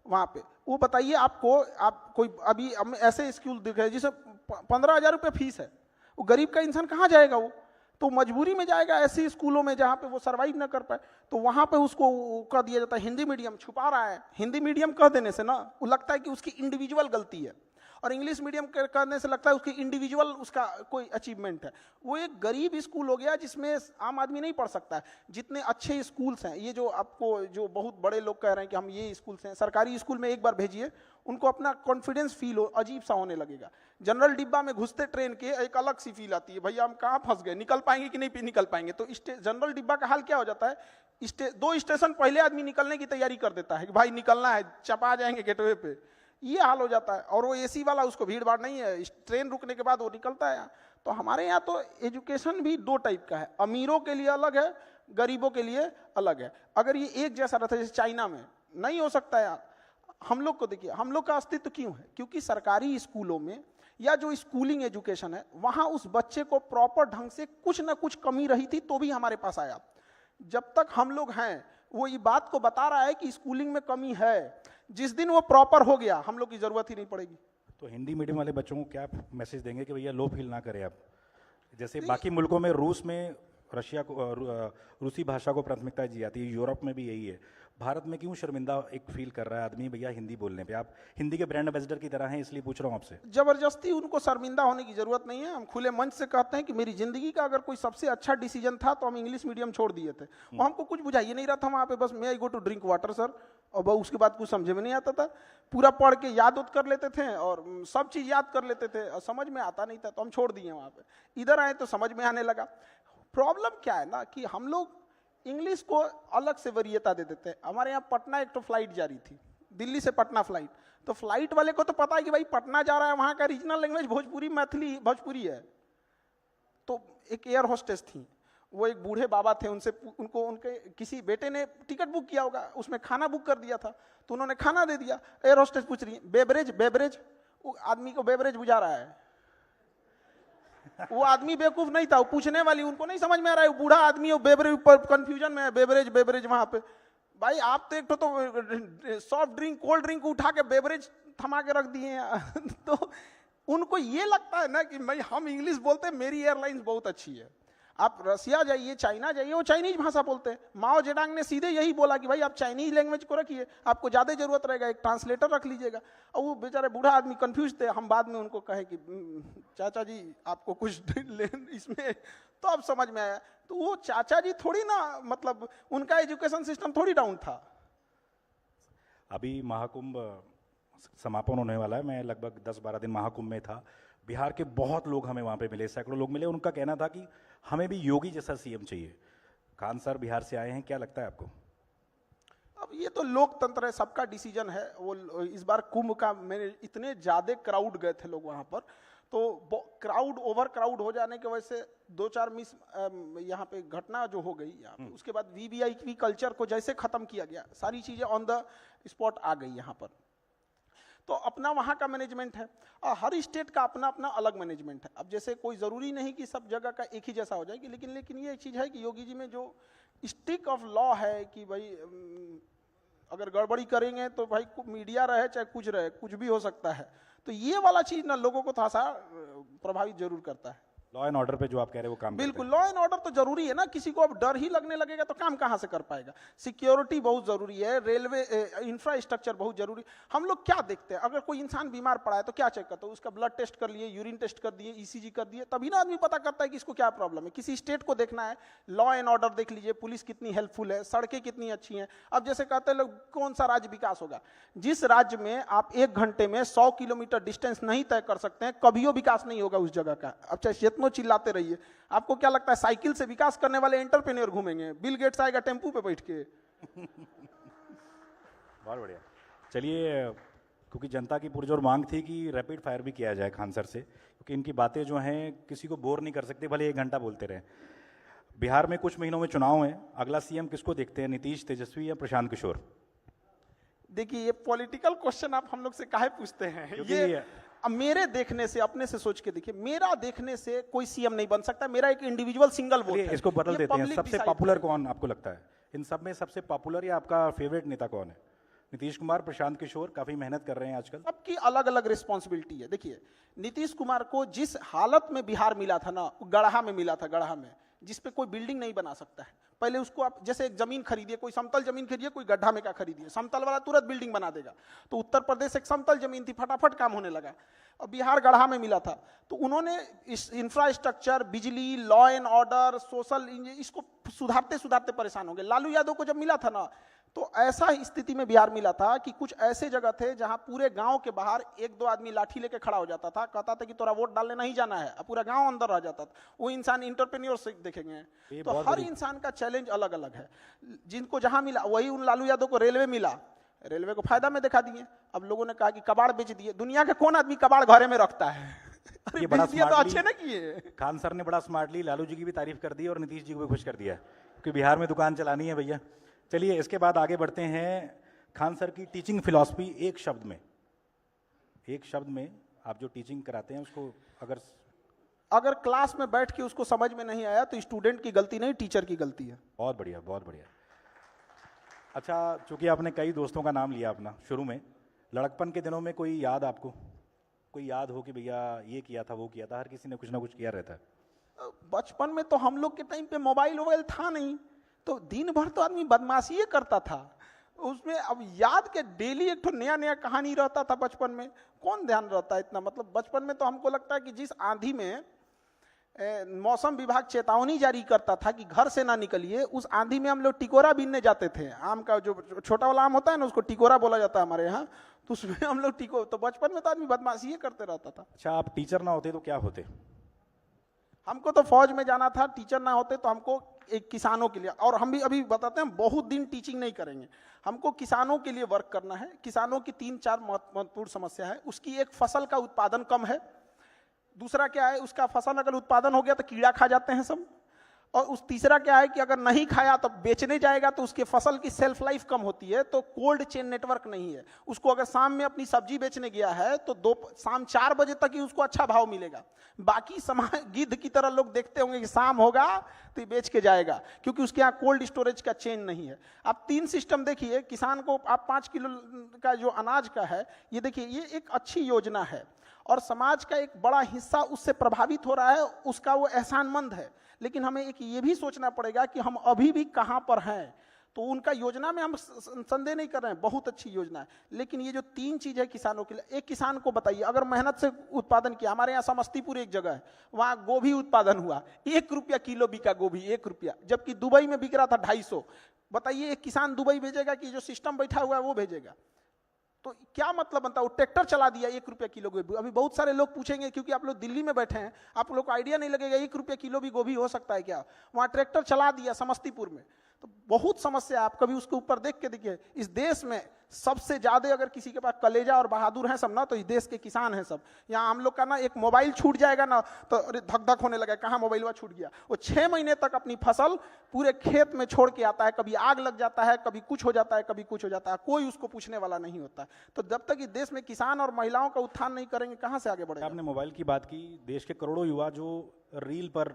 वहां पे। वो बताइए आपको, आप कोई अभी ऐसे स्कूल दिख रहे जिसे 15,000 रुपये फीस है, वो गरीब का इंसान कहाँ जाएगा? वो तो मजबूरी में जाएगा ऐसे स्कूलों में जहाँ पे वो सर्वाइव ना कर पाए। तो वहाँ पे उसको कह दिया जाता है हिंदी मीडियम। छुपा रहा है। हिंदी मीडियम कह देने से ना वो लगता है कि उसकी इंडिविजुअल गलती है, और इंग्लिश मीडियम करने से लगता है उसकी इंडिविजुअल उसका कोई अचीवमेंट है। वो एक गरीब स्कूल हो गया जिसमें आम आदमी नहीं पढ़ सकता है। जितने अच्छे स्कूल्स हैं, ये जो आपको जो बहुत बड़े लोग कह रहे हैं कि हम ये स्कूल्स हैं, सरकारी स्कूल में एक बार भेजिए, उनको अपना कॉन्फिडेंस फील हो, अजीब सा होने लगेगा। जनरल डिब्बा में घुसते ट्रेन के एक अलग सी फील आती है, भैया हम कहाँ फंस गए, निकल पाएंगे कि नहीं निकल पाएंगे। तो जनरल डिब्बा का हाल क्या हो जाता है? 2 स्टेशन पहले आदमी निकलने की तैयारी कर देता है कि भाई निकलना है, चपा जाएंगे गेटवे पे। ये हाल हो जाता है। और वो एसी वाला, उसको भीड़ भाड़ नहीं है, ट्रेन रुकने के बाद वो निकलता है। तो हमारे यहाँ तो एजुकेशन भी 2 टाइप का है, अमीरों के लिए अलग है, गरीबों के लिए अलग है। अगर ये एक जैसा रहता है जैसे चाइना में, नहीं हो सकता यार। हम लोग को देखिए, हम लोग का अस्तित्व क्यों है? क्योंकि सरकारी स्कूलों में या जो स्कूलिंग एजुकेशन है, वहां उस बच्चे को प्रॉपर ढंग से कुछ ना कुछ कमी रही थी तो भी हमारे पास आया। जब तक हम लोग हैं, वो ये बात को बता रहा है कि स्कूलिंग में कमी है। जिस दिन वो प्रॉपर हो गया, हम लोग की जरूरत ही नहीं पड़ेगी। तो हिंदी मीडियम वाले बच्चों को क्या मैसेज देंगे कि भैया लो फील ना करें आप? जैसे बाकी मुल्कों में, रूस में रशिया को रूसी भाषा को प्राथमिकता दी जाती है, यूरोप में भी यही है। भारत में क्यों शर्मिंदा एक फील कर रहा है आदमी भैया हिंदी बोलने पे? आप हिंदी के ब्रांड एम्बेसडर की तरह हैं, इसलिए पूछ रहा हूँ आपसे। जबरदस्ती उनको शर्मिंदा होने की जरूरत नहीं है। हम खुले मंच से कहते हैं कि मेरी जिंदगी का अगर कोई सबसे अच्छा डिसीजन था तो हम इंग्लिश मीडियम छोड़ दिए थे। और हमको कुछ बुझाइए नहीं रहा था वहाँ पे, बस may I go to drink water sir, और उसके बाद कुछ समझ में नहीं आता था। पूरा पढ़ के याद कर लेते थे और सब चीज याद कर लेते थे, और समझ में आता नहीं था तो हम छोड़ दिए वहाँ पे। इधर आए तो समझ में आने लगा। प्रॉब्लम क्या है ना कि हम लोग इंग्लिश को अलग से वरीयता दे देते हैं। हमारे यहाँ पटना एक तो फ्लाइट जा रही थी, दिल्ली से पटना फ्लाइट, तो फ्लाइट वाले को तो पता है कि भाई पटना जा रहा है, वहाँ का रीजनल लैंग्वेज भोजपुरी, मैथिली, भोजपुरी है। तो एक एयर होस्टेस थी, वो एक बूढ़े बाबा थे, उनके किसी बेटे ने टिकट बुक किया होगा, उसमें खाना बुक कर दिया था, तो उन्होंने खाना दे दिया। एयर होस्टेस पूछ रही है बेवरेज, वो आदमी को बेवरेज बुझा रहा है। वो आदमी बेवकूफ नहीं था, वो पूछने वाली, उनको नहीं समझ में आ रहा है, वो बूढ़ा आदमी वो बेवरेज पर कंफ्यूजन में है, बेवरेज वहां पे। भाई आप तो एक तो सॉफ्ट ड्रिंक, कोल्ड ड्रिंक उठा के बेवरेज थमा के रख दिए हैं। तो उनको ये लगता है ना कि भाई हम इंग्लिश बोलते हैं, मेरी एयरलाइंस बहुत अच्छी है। आप रसिया जाइए, चाइना जाइए, वो चाइनीज भाषा बोलते हैं। माओ जेडांग ने सीधे यही बोला कि भाई आप चाइनीज लैंग्वेज को रखिए, आपको ज्यादा जरूरत रहेगा, एक ट्रांसलेटर रख लीजिएगा। और वो बेचारे बूढ़ा आदमी कंफ्यूज थे। हम बाद में उनको कहे कि चाचा जी आपको कुछ इसमें, तो अब समझ में आया। तो वो चाचा जी थोड़ी ना, मतलब उनका एजुकेशन सिस्टम थोड़ी डाउन था। अभी महाकुंभ समापन होने वाला है, मैं लगभग 10-12 दिन महाकुंभ में था। बिहार के बहुत लोग हमें वहाँ पे मिले, सैकड़ों लोग मिले। उनका कहना था कि हमें भी योगी जैसा सीएम चाहिए। खान सर बिहार से आए हैं, क्या लगता है आपको? अब ये तो लोकतंत्र है, सबका डिसीजन है। वो इस बार कुंभ का मैंने इतने ज्यादा क्राउड गए थे लोग वहां पर, तो क्राउड ओवर क्राउड हो जाने की वजह से 2-4 मिस यहाँ पे घटना जो हो गई यहाँ पे, उसके बाद वीवीआईपी कल्चर को जैसे खत्म किया गया, सारी चीजें ऑन द स्पॉट आ गई यहाँ पर। तो अपना वहाँ का मैनेजमेंट है और हर स्टेट का अपना अपना अलग मैनेजमेंट है। अब जैसे कोई ज़रूरी नहीं कि सब जगह का एक ही जैसा हो जाएगी, लेकिन ये एक चीज़ है कि योगी जी में जो स्टिक ऑफ लॉ है कि भाई अगर गड़बड़ी करेंगे तो भाई मीडिया रहे चाहे कुछ रहे, कुछ भी हो सकता है। तो ये वाला चीज़ ना लोगों को थोड़ा सा प्रभावित जरूर करता है। लॉ एंड ऑर्डर पे जो आप कह रहे हैं वो काम बिल्कुल, लॉ एंड ऑर्डर तो जरूरी है ना, किसी को अब डर ही लगने लगेगा तो काम कहां से कर पाएगा। सिक्योरिटी बहुत जरूरी है, रेलवे इंफ्रास्ट्रक्चर बहुत जरूरी। हम लोग क्या देखते हैं, अगर कोई इंसान बीमार पड़ा है तो क्या चेक करते हैं, उसका ब्लड टेस्ट कर लिए, यूरिन टेस्ट कर दिए, ईसीजी कर दिए, तभी ना आदमी पता करता है कि इसको क्या प्रॉब्लम है। किसी स्टेट को देखना है, लॉ एंड ऑर्डर देख लीजिए, पुलिस कितनी हेल्पफुल है, सड़कें कितनी अच्छी हैं। अब जैसे कहते हैं लोग कौन सा राज्य विकास होगा, जिस राज्य में आप 1 घंटे में 100 किलोमीटर डिस्टेंस नहीं तय कर सकते हैं, कभी विकास नहीं होगा उस जगह का। अब चाहे जितनों चिल्लाते रहिए, आपको क्या लगता है साइकिल से विकास करने वाले एंटरप्रेन्योर घूमेंगे? बिल गेट्स आएगा टेम्पू पे बैठ के। बहुत बढ़िया। चलिए, क्योंकि जनता की पुरजोर मांग थी कि रैपिड फायर भी किया जाए खान सर से, क्योंकि इनकी बातें जो हैं किसी को बोर नहीं कर सकती, भले 1 घंटा बोलते रहे। बिहार में कुछ महीनों में चुनाव है, अगला सीएम किसको देखते हैं, नीतीश, तेजस्वी या प्रशांत किशोर? देखिए, ये पॉलिटिकल क्वेश्चन आप हम लोग से काहे पूछते हैं? ये अब मेरे देखने से, अपने से सोच के देखिए, मेरा देखने से कोई सीएम नहीं बन सकता। मेरा एक इंडिविजुअल सिंगल वोट है। इसको बदल देते हैं, सबसे पॉपुलर कौन आपको लगता है इन सब में? सबसे पॉपुलर या आपका फेवरेट नेता कौन है? नीतीश कुमार, प्रशांत किशोर? काफी मेहनत कर रहे हैं आजकल। सबकी अलग अलग रिस्पॉन्सिबिलिटी है। देखिए, नीतीश कुमार को जिस हालत में बिहार मिला था ना, गढ़ा में मिला था, गढ़ा में, जिसपे कोई बिल्डिंग नहीं बना सकता है। पहले उसको आप जैसे एक जमीन खरीदिए, कोई समतल जमीन खरीदिए, कोई गड्ढा में का खरीदिए, समतल वाला तुरंत बिल्डिंग बना देगा। तो उत्तर प्रदेश एक समतल जमीन थी, फटाफट काम होने लगा। और बिहार गढ़ा में मिला था, तो उन्होंने इस इंफ्रास्ट्रक्चर, बिजली, लॉ एंड ऑर्डर, सोशल, इसको सुधारते सुधारते परेशान हो गए। लालू यादव को जब मिला था ना, तो ऐसा स्थिति में बिहार मिला था कि कुछ ऐसे जगह थे जहां पूरे गांव के बाहर 1-2 आदमी लाठी लेके खड़ा हो जाता था, कहता था कि तोरा वोट डालने नहीं जाना है, पूरा गांव अंदर रह जाता था। वो इंसान इंटरप्रेन्योर से देखेंगे तो हर इंसान का चैलेंज अलग अलग है। जिनको जहां मिला, वही उन लालू यादव को रेलवे मिला, रेलवे को फायदा में दिखा दिए। अब लोगों ने कहा कि कबाड़ बेच दिए। दुनिया के कौन आदमी कबाड़ घरे में रखता है? अरे ये बड़ा तो अच्छे ना किए। खान सर ने बड़ा स्मार्टली लालू जी की भी तारीफ कर दी और नीतीश जी को भी खुश कर दिया, क्योंकि बिहार में दुकान चलानी है भैया। चलिए, इसके बाद आगे बढ़ते हैं। खान सर की टीचिंग फिलॉसफी, एक शब्द में आप जो टीचिंग कराते हैं उसको अगर क्लास में बैठ के उसको समझ में नहीं आया तो स्टूडेंट की गलती नहीं, टीचर की गलती है। बहुत बढ़िया, बहुत बढ़िया। अच्छा, चूंकि आपने कई दोस्तों का नाम लिया अपना शुरू में, लड़कपन के दिनों में कोई याद आपको, कोई याद हो कि भैया ये किया था, वो किया था? हर किसी ने कुछ ना कुछ किया रहता है। बचपन में तो हम लोग के टाइम पे मोबाइल था नहीं, तो दिन भर तो आदमी बदमाशी करता था उसमें। अब याद के डेली एक तो नया कहानी रहता था बचपन में, कौन ध्यान रहता है इतना। मतलब बचपन में तो हमको लगता है कि जिस आंधी में मौसम विभाग चेतावनी जारी करता था कि घर से ना निकलिए, उस आंधी में हम लोग टिकोरा बीनने जाते थे। आम का जो छोटा वाला आम होता है ना, उसको टिकोरा बोला जाता है हमारे यहाँ, तो उसमें हम लोग तो बचपन में तो आदमी बदमाशी करते रहता था। अच्छा, आप टीचर ना होते तो क्या होते? हमको तो फौज में जाना था। टीचर ना होते तो हमको एक किसानों के लिए, और हम भी अभी बताते हैं बहुत दिन टीचिंग नहीं करेंगे, हमको किसानों के लिए वर्क करना है। किसानों की 3-4 महत्वपूर्ण समस्या है। उसकी एक, फसल का उत्पादन कम है। दूसरा क्या है, उसका फसल अगर उत्पादन हो गया तो कीड़ा खा जाते हैं सब। और उस तीसरा क्या है कि अगर नहीं खाया तो बेचने जाएगा तो उसके फसल की सेल्फ लाइफ कम होती है, तो कोल्ड चेन नेटवर्क नहीं है। उसको अगर शाम में अपनी सब्जी बेचने गया है तो शाम 4 बजे तक ही उसको अच्छा भाव मिलेगा। बाकी समय गिद्ध की तरह लोग देखते होंगे कि शाम होगा तो बेच के जाएगा, क्योंकि उसके यहाँ कोल्ड स्टोरेज का चेन नहीं है। आप 3 सिस्टम देखिए, किसान को आप 5 किलो का जो अनाज का है, ये देखिए, ये एक अच्छी योजना है और समाज का एक बड़ा हिस्सा उससे प्रभावित हो रहा है, उसका वो एहसानमंद है। लेकिन हमें एक ये भी सोचना पड़ेगा कि हम अभी भी कहाँ पर हैं। तो उनका योजना में हम संदेह नहीं कर रहे हैं, बहुत अच्छी योजना है। लेकिन ये जो 3 चीज है किसानों के लिए, एक किसान को बताइए अगर मेहनत से उत्पादन किया, हमारे यहाँ समस्तीपुर एक जगह है, वहाँ गोभी उत्पादन हुआ, 1 रुपया किलो बिका गोभी, 1 रुपया, जबकि दुबई में बिक रहा था 250। बताइए एक किसान दुबई भेजेगा कि जो सिस्टम बैठा हुआ है वो भेजेगा? तो क्या मतलब बनता है? वो ट्रैक्टर चला दिया, 1 रुपया किलो गोभी। अभी बहुत सारे लोग पूछेंगे, क्योंकि आप लोग दिल्ली में बैठे हैं, आप लोग को आइडिया नहीं लगेगा 1 रुपया किलो भी गोभी हो सकता है क्या? वहाँ ट्रैक्टर चला दिया समस्तीपुर में, तो बहुत समस्या है, आप कभी उसके ऊपर देख के देखिए, इस देश में सबसे ज्यादा अगर किसी के पास कलेजा और बहादुर हैं सब ना, तो इस देश के किसान हैं सब। यहाँ हम लोग का ना एक मोबाइल छूट जाएगा ना तो धक धक होने लगा, कहाँ मोबाइल हुआ छूट गया। वो 6 महीने तक अपनी फसल पूरे खेत में छोड़ के आता है, कभी आग लग जाता है, कभी कुछ हो जाता है, कभी कुछ हो जाता है, कोई उसको पूछने वाला नहीं होता। तो जब तक इस देश में किसान और महिलाओं का उत्थान नहीं करेंगे, कहाँ से आगे बढ़ेगा। आपने मोबाइल की बात की, देश के करोड़ों युवा जो रील पर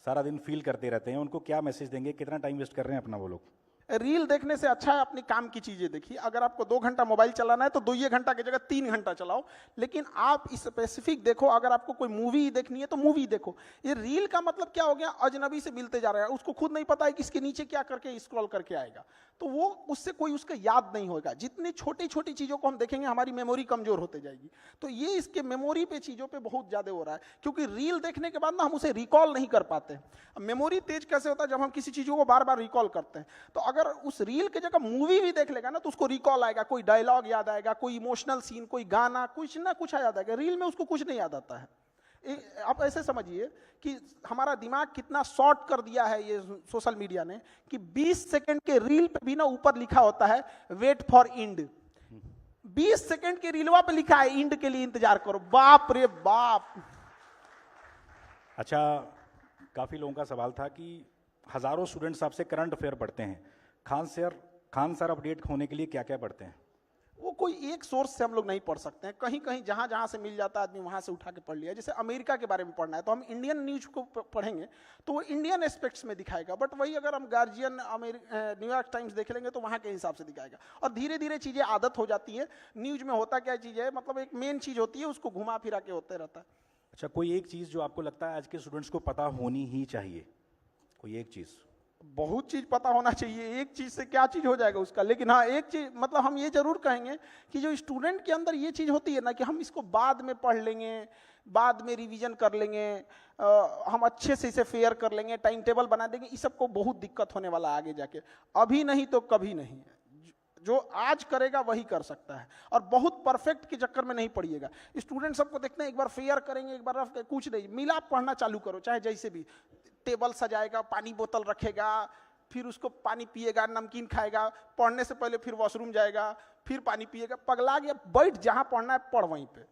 सारा दिन फील करते रहते हैं, उनको क्या मैसेज देंगे, कितना टाइम वेस्ट कर रहे हैं अपना वो लोग? रील देखने से अच्छा है अपनी काम की चीजें देखिए। अगर आपको 2 घंटा मोबाइल चलाना है तो 2 घंटा की जगह 3 घंटा चलाओ, लेकिन आप स्पेसिफिक देखो। अगर आपको कोई मूवी देखनी है तो मूवी देखो। ये रील का मतलब क्या हो गया, अजनबी से मिलते जा रहा है, उसको खुद नहीं पता है कि इसके नीचे क्या करके स्क्रॉल करके आएगा, तो वो उससे कोई उसका याद नहीं होगा। जितनी छोटी छोटी चीजों को हम देखेंगे हमारी मेमोरी कमजोर होते जाएगी। तो ये इसके मेमोरी पे चीजों पे बहुत ज्यादा हो रहा है, क्योंकि रील देखने के बाद ना हम उसे रिकॉल नहीं कर पाते। मेमोरी तेज कैसे होता है, जब हम किसी चीजों को बार बार रिकॉल करते हैं। तो अगर उस रील की जगह मूवी भी देख लेगा ना तो उसको रिकॉल आएगा, कोई डायलॉग याद आएगा, कोई इमोशनल सीन, कोई गाना, कुछ ना कुछ याद आएगा। रील में उसको कुछ नहीं याद आता है। आप ऐसे समझिए कि हमारा दिमाग कितना शॉर्ट कर दिया है ये सोशल मीडिया ने, कि 20 सेकंड के रील पे भी ना ऊपर लिखा होता है वेट फॉर इंड। 20 सेकंड के रीलवा पे लिखा है इंड के लिए इंतजार करो। बाप रे बाप। अच्छा, काफ़ी लोगों का सवाल था कि हज़ारों स्टूडेंट्स आपसे करंट अफेयर पढ़ते हैं, खान सर अपडेट होने के लिए क्या क्या पढ़ते हैं? वो कोई एक सोर्स से हम लोग नहीं पढ़ सकते हैं, कहीं कहीं जहां जहां से मिल जाता है आदमी वहां से उठा के पढ़ लिया। जैसे अमेरिका के बारे में पढ़ना है तो हम इंडियन न्यूज को पढ़ेंगे तो वो इंडियन एस्पेक्ट्स में दिखाएगा, बट वही अगर हम गार्जियन न्यूयॉर्क टाइम्स देख लेंगे तो वहां के हिसाब से दिखाएगा। और धीरे धीरे चीजें आदत हो जाती है। न्यूज में होता क्या चीज है, मतलब एक मेन चीज होती है, उसको घुमा फिरा के होते रहता है। अच्छा, कोई एक चीज़ जो आपको लगता है आज के स्टूडेंट्स को पता होनी ही चाहिए, कोई एक चीज़? बहुत चीज पता होना चाहिए, एक चीज से क्या चीज हो जाएगा उसका। लेकिन हाँ, एक चीज मतलब हम ये जरूर कहेंगे कि जो स्टूडेंट के अंदर ये चीज होती है ना कि हम इसको बाद में पढ़ लेंगे, बाद में रिवीजन कर लेंगे, हम अच्छे से इसे फेयर कर लेंगे, टाइम टेबल बना देंगे, इस सबको बहुत दिक्कत होने वाला आगे जाके। अभी नहीं तो कभी नहीं। जो आज करेगा वही कर सकता है, और बहुत परफेक्ट के चक्कर में नहीं पढ़िएगा। स्टूडेंट सबको देखते हैं एक बार फेयर करेंगे, एक बार कुछ नहीं मिला, पढ़ना चालू करो, चाहे जैसे भी। टेबल सजाएगा, पानी बोतल रखेगा, फिर उसको पानी पिएगा, नमकीन खाएगा, पढ़ने से पहले फिर वॉशरूम जाएगा, फिर पानी पिएगा, पगला गया। बैठ जहां पढ़ना है पढ़ वहीं पे।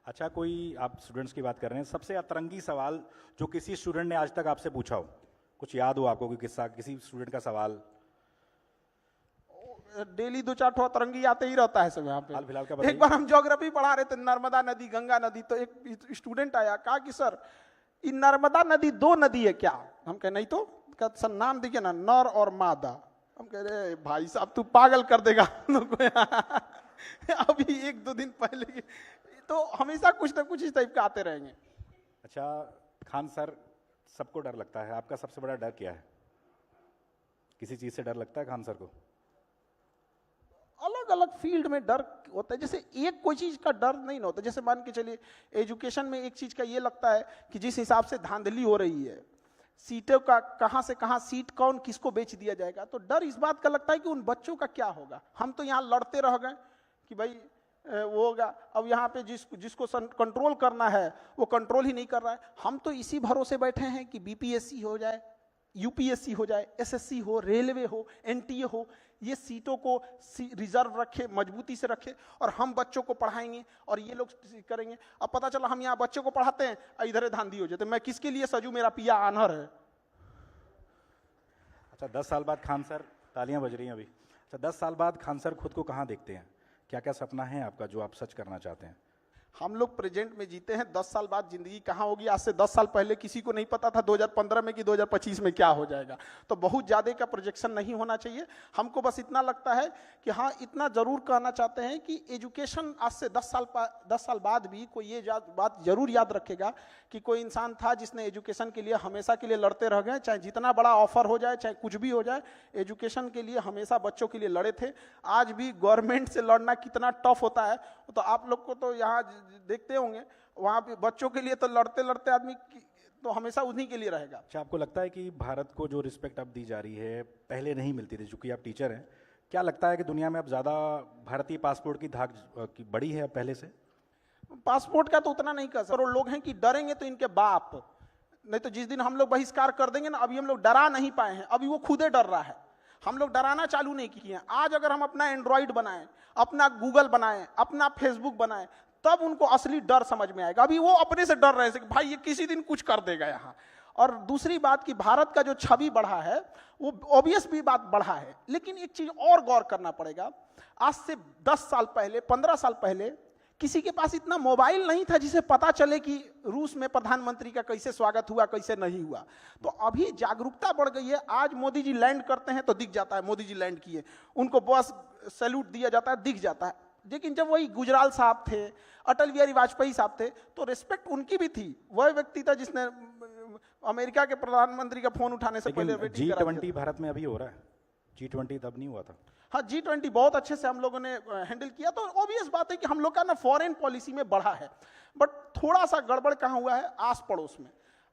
अच्छा, कोई आप स्टूडेंट्स की बात कर रहे हैं, सबसे अतरंगी सवाल जो किसी स्टूडेंट ने आज तक आपसे पूछा हो, कुछ याद हो आपको कोई किस्सा, किसी स्टूडेंट का सवाल? डेली 2-4 अतरंगी आते ही रहता है सब यहाँ पे। हाल फिलहाल का एक बार हम ज्योग्राफी पढ़ा रहे थे, नर्मदा नदी, गंगा नदी, तो एक स्टूडेंट आया, कहा कि सर ये नर्मदा नदी 2 नदी है क्या? हम कहे नहीं तो। सर नाम देखिए ना, नर और मादा। हम कह रहे भाई साहब तू पागल कर देगा अभी 1-2 दिन पहले। तो हमेशा कुछ ना कुछ इस टाइप का आते रहेंगे। अच्छा, खान सर सबको डर लगता है, आपका सबसे बड़ा डर क्या है? किसी चीज से डर लगता है खान सर को? अलग अलग फील्ड में डर होता है, जैसे एक कोई चीज का डर नहीं होता। जैसे मान के चलिए एजुकेशन में एक चीज का ये लगता है कि जिस हिसाब से धांधली हो रही है, सीटों का कहां से कहां सीट कौन किसको बेच दिया जाएगा, तो डर इस बात का लगता है कि उन बच्चों का क्या होगा। हम तो यहाँ लड़ते रह गए कि भाई वो होगा, अब यहाँ पे जिसको कंट्रोल करना है वो कंट्रोल ही नहीं कर रहा है। हम तो इसी भरोसे बैठे हैं कि बीपीएससी हो जाए, यूपीएससी हो जाए, एसएससी हो, रेलवे हो, एनटीए हो, ये सीटों को रिजर्व रखे, मजबूती से रखे, और हम बच्चों को पढ़ाएंगे और ये लोग करेंगे। अब पता चला हम यहाँ बच्चों को पढ़ाते हैं, इधर धांधी हो जाते, मैं किसके लिए सजू, मेरा पिया आनहर है। अच्छा, 10 साल बाद खान सर, तालियां बज रही हैं अभी। अच्छा, 10 साल बाद खान सर खुद को कहाँ देखते हैं? क्या क्या सपना है आपका जो आप सच करना चाहते हैं? हम लोग प्रेजेंट में जीते हैं, 10 साल बाद जिंदगी कहाँ होगी। आज से 10 साल पहले किसी को नहीं पता था 2015 में कि 2025 में क्या हो जाएगा। तो बहुत ज़्यादा का प्रोजेक्शन नहीं होना चाहिए। हमको बस इतना लगता है कि हाँ, इतना ज़रूर कहना चाहते हैं कि एजुकेशन आज से 10 साल बाद भी कोई ये बात जरूर याद रखेगा कि कोई इंसान था जिसने एजुकेशन के लिए हमेशा के लिए लड़ते रह गए, चाहे जितना बड़ा ऑफर हो जाए, चाहे कुछ भी हो जाए, एजुकेशन के लिए हमेशा बच्चों के लिए लड़े थे। आज भी गवर्नमेंट से लड़ना कितना टफ होता है, तो आप लोग को तो यहाँ देखते होंगे, वहाँ पे बच्चों के लिए तो लड़ते लड़ते आदमी तो हमेशा उन्हीं के लिए रहेगा। अच्छा, आपको लगता है कि भारत को जो रिस्पेक्ट अब दी जा रही है पहले नहीं मिलती थी, चूंकि आप टीचर हैं, क्या लगता है कि दुनिया में अब ज़्यादा भारतीय पासपोर्ट की धाक बढ़ी है पहले से? पासपोर्ट का तो उतना नहीं कर सकते। लोग हैं कि डरेंगे तो इनके बाप, नहीं तो जिस दिन हम लोग बहिष्कार कर देंगे ना, अभी हम लोग डरा नहीं पाए हैं, अभी वो खुदे डर रहा है। हम लोग डराना चालू नहीं किए हैं। आज अगर हम अपना एंड्रॉइड बनाएं, अपना गूगल बनाएं, अपना फेसबुक बनाएं, तब उनको असली डर समझ में आएगा। अभी वो अपने से डर रहे थे कि भाई ये किसी दिन कुछ कर देगा यहाँ। और दूसरी बात कि भारत का जो छवि बढ़ा है वो ऑब्वियस भी बात बढ़ा है, लेकिन एक चीज और गौर करना पड़ेगा। आज से 10 साल पहले, 15 साल पहले किसी के पास इतना मोबाइल नहीं था जिसे पता चले कि रूस में प्रधानमंत्री का कैसे स्वागत हुआ, कैसे नहीं हुआ। तो अभी जागरूकता बढ़ गई है। आज मोदी जी लैंड करते हैं तो दिख जाता है मोदी जी लैंड किए, उनको बस सैल्यूट दिया जाता है, दिख जाता है। लेकिन जब वही गुजराल साहब थे, अटल बिहारी वाजपेयी साहब थे, तो रिस्पेक्ट उनकी भी थी। वह व्यक्ति था जिसने अमेरिका के प्रधानमंत्री का फोन उठाने से पहले G20 भारत में अभी हो रहा है, G20 तब नहीं हुआ था। हाँ, G20 बहुत अच्छे से हम लोगों ने हैंडल किया। तो ऑब्वियस बात है कि हम लोग का ना फॉरेन पॉलिसी में बढ़ा है, बट थोड़ा सा गड़बड़ कहाँ हुआ है, आस पड़ोस में।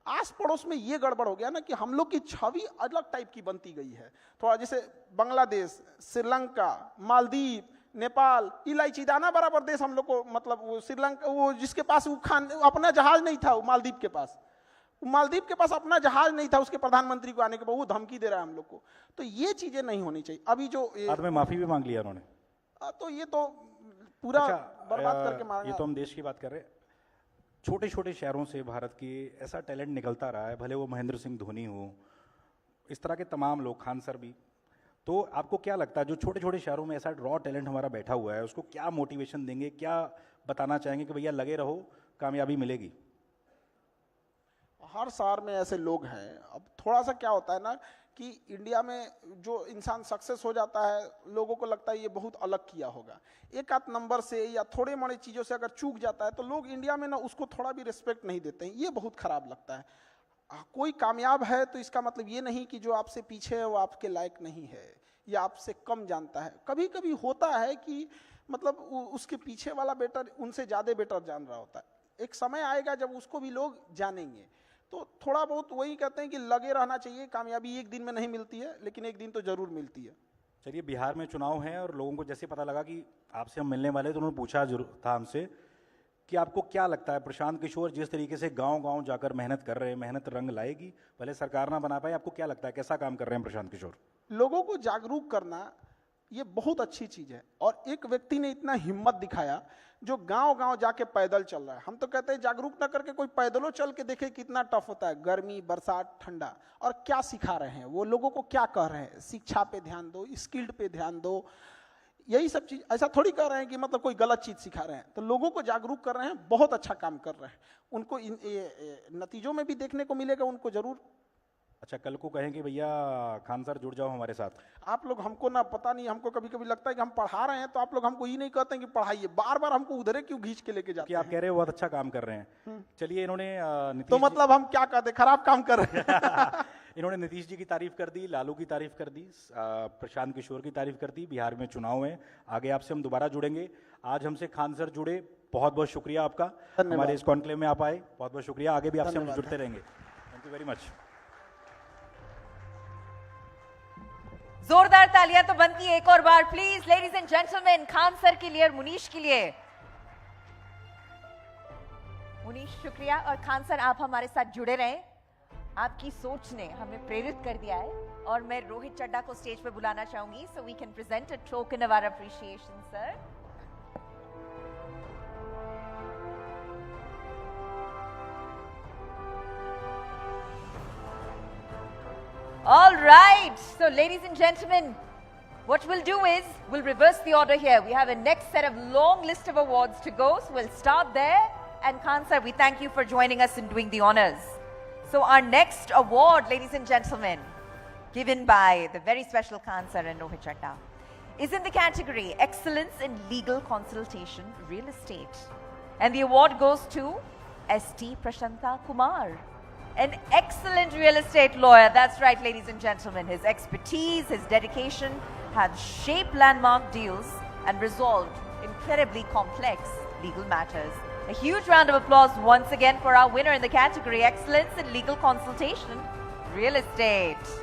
आस पड़ोस में ये गड़बड़ हो गया ना कि हम लोग की छवि अलग टाइप की बनती गई है। थोड़ा जैसे बांग्लादेश, श्रीलंका, मालदीव, नेपाल, इलायची दाना बराबर देश हम लोग को, मतलब वो श्रीलंका, वो जिसके पास वो अपना जहाज नहीं था, वो मालदीव के पास अपना जहाज नहीं था, उसके प्रधानमंत्री को आने के बाद वो धमकी दे रहा है हम लोग को। तो ये चीजें नहीं होनी चाहिए। अभी जो बाद में माफी भी मांग लिया उन्होंने, तो ये तो पूरा बर्बाद करके मारेंगे। ये तो हम देश की बात कर रहे हैं। छोटे छोटे शहरों से भारत की ऐसा टैलेंट निकलता रहा है, भले वो महेंद्र सिंह धोनी हो, इस तरह के तमाम लोग, खान सर भी। तो आपको क्या लगता है जो छोटे छोटे शहरों में ऐसा रॉ टैलेंट हमारा बैठा हुआ है, उसको क्या मोटिवेशन देंगे, क्या बताना चाहेंगे कि भैया लगे रहो, कामयाबी मिलेगी? हर शहर में ऐसे लोग हैं। अब थोड़ा सा क्या होता है ना कि इंडिया में जो इंसान सक्सेस हो जाता है, लोगों को लगता है ये बहुत अलग किया होगा। एक आध नंबर से या थोड़े मोड़े चीज़ों से अगर चूक जाता है तो लोग इंडिया में ना उसको थोड़ा भी रिस्पेक्ट नहीं देते हैं। ये बहुत खराब लगता है। कोई कामयाब है तो इसका मतलब ये नहीं कि जो आपसे पीछे है वो आपके लायक नहीं है या आपसे कम जानता है। कभी कभी होता है कि मतलब उसके पीछे वाला बेटर उनसे ज़्यादा बेटर जान रहा होता है। एक समय आएगा जब उसको भी लोग जानेंगे। तो थोड़ा बहुत वही कहते हैं कि लगे रहना चाहिए। कामयाबी एक दिन में नहीं मिलती है, लेकिन एक दिन तो जरूर मिलती है। चलिए, बिहार में चुनाव है और लोगों को जैसे पता लगा कि आपसे हम मिलने वाले, तो उन्होंने पूछा जरूर था हमसे कि आपको क्या लगता है प्रशांत किशोर जिस तरीके से गांव-गांव जाकर मेहनत कर रहे हैं, मेहनत रंग लाएगी? भले सरकार ना बना पाए, आपको क्या लगता है कैसा काम कर रहे हैं प्रशांत किशोर? लोगों को जागरूक करना ये बहुत अच्छी चीज है। और एक व्यक्ति ने इतना हिम्मत दिखाया जो गांव-गांव जाके पैदल चल रहा है। हम तो कहते हैं जागरूक ना करके कोई पैदलों चल के देखे कितना टफ होता है, गर्मी, बरसात, ठंडा। और क्या सिखा रहे हैं वो, लोगों को क्या कह रहे हैं, शिक्षा पे ध्यान दो, स्किल्ड पे ध्यान दो, यही सब चीज। ऐसा थोड़ी कह रहे हैं कि मतलब कोई गलत चीज सिखा रहे हैं। तो लोगों को जागरूक कर रहे हैं, बहुत अच्छा काम कर रहे हैं। उनको नतीजों में भी देखने को मिलेगा, उनको जरूर। अच्छा, कल को कहेंगे भैया खान सर जुड़ जाओ हमारे साथ। आप लोग हमको ना, पता नहीं, हमको कभी कभी लगता है कि हम पढ़ा रहे हैं तो आप लोग हमको ये नहीं कहते हैं कि पढ़ाइए, बार बार हमको उधरे क्यों खींच के लेके जाते हैं? आप कह रहे हो बहुत अच्छा काम कर रहे हैं। चलिए, इन्होंने तो मतलब हम क्या कहते, खराब काम कर रहे हैं? इन्होंने नीतीश जी की तारीफ कर दी, लालू की तारीफ कर दी, प्रशांत किशोर की तारीफ कर दी। बिहार में चुनाव है, आगे आपसे हम दोबारा जुड़ेंगे। आज हमसे खान सर जुड़े, बहुत बहुत शुक्रिया आपका, हमारे इस कॉन्क्लेव में आप आए, बहुत बहुत शुक्रिया। आगे भी आपसे हम जुड़ते रहेंगे। Thank you very much. जोरदार तालियां तो बनती है एक और बार please, ladies and gentleman, Khan sir के लिए और मुनीश के लिए। मुनीश शुक्रिया, और खान सर आप हमारे साथ जुड़े रहें। आपकी सोच ने हमें प्रेरित कर दिया है। और मैं रोहित चड्डा को स्टेज पे बुलाना चाहूंगी so we can present a token of our appreciation sir. All right, so ladies and gentlemen, what we'll do is we'll reverse the order here. We have a next set of long list of awards to go, so we'll start there. And Khan sir, we thank you for joining us and doing the honors. So our next award, ladies and gentlemen, given by the very special Khan sir and Rohit Chadda, is in the category Excellence in Legal Consultation Real Estate. And the award goes to S.T. Prashanta Kumar. An excellent real estate lawyer. That's right, ladies and gentlemen. His expertise, his dedication have shaped landmark deals and resolved incredibly complex legal matters. A huge round of applause once again for our winner in the category Excellence in Legal Consultation Real Estate.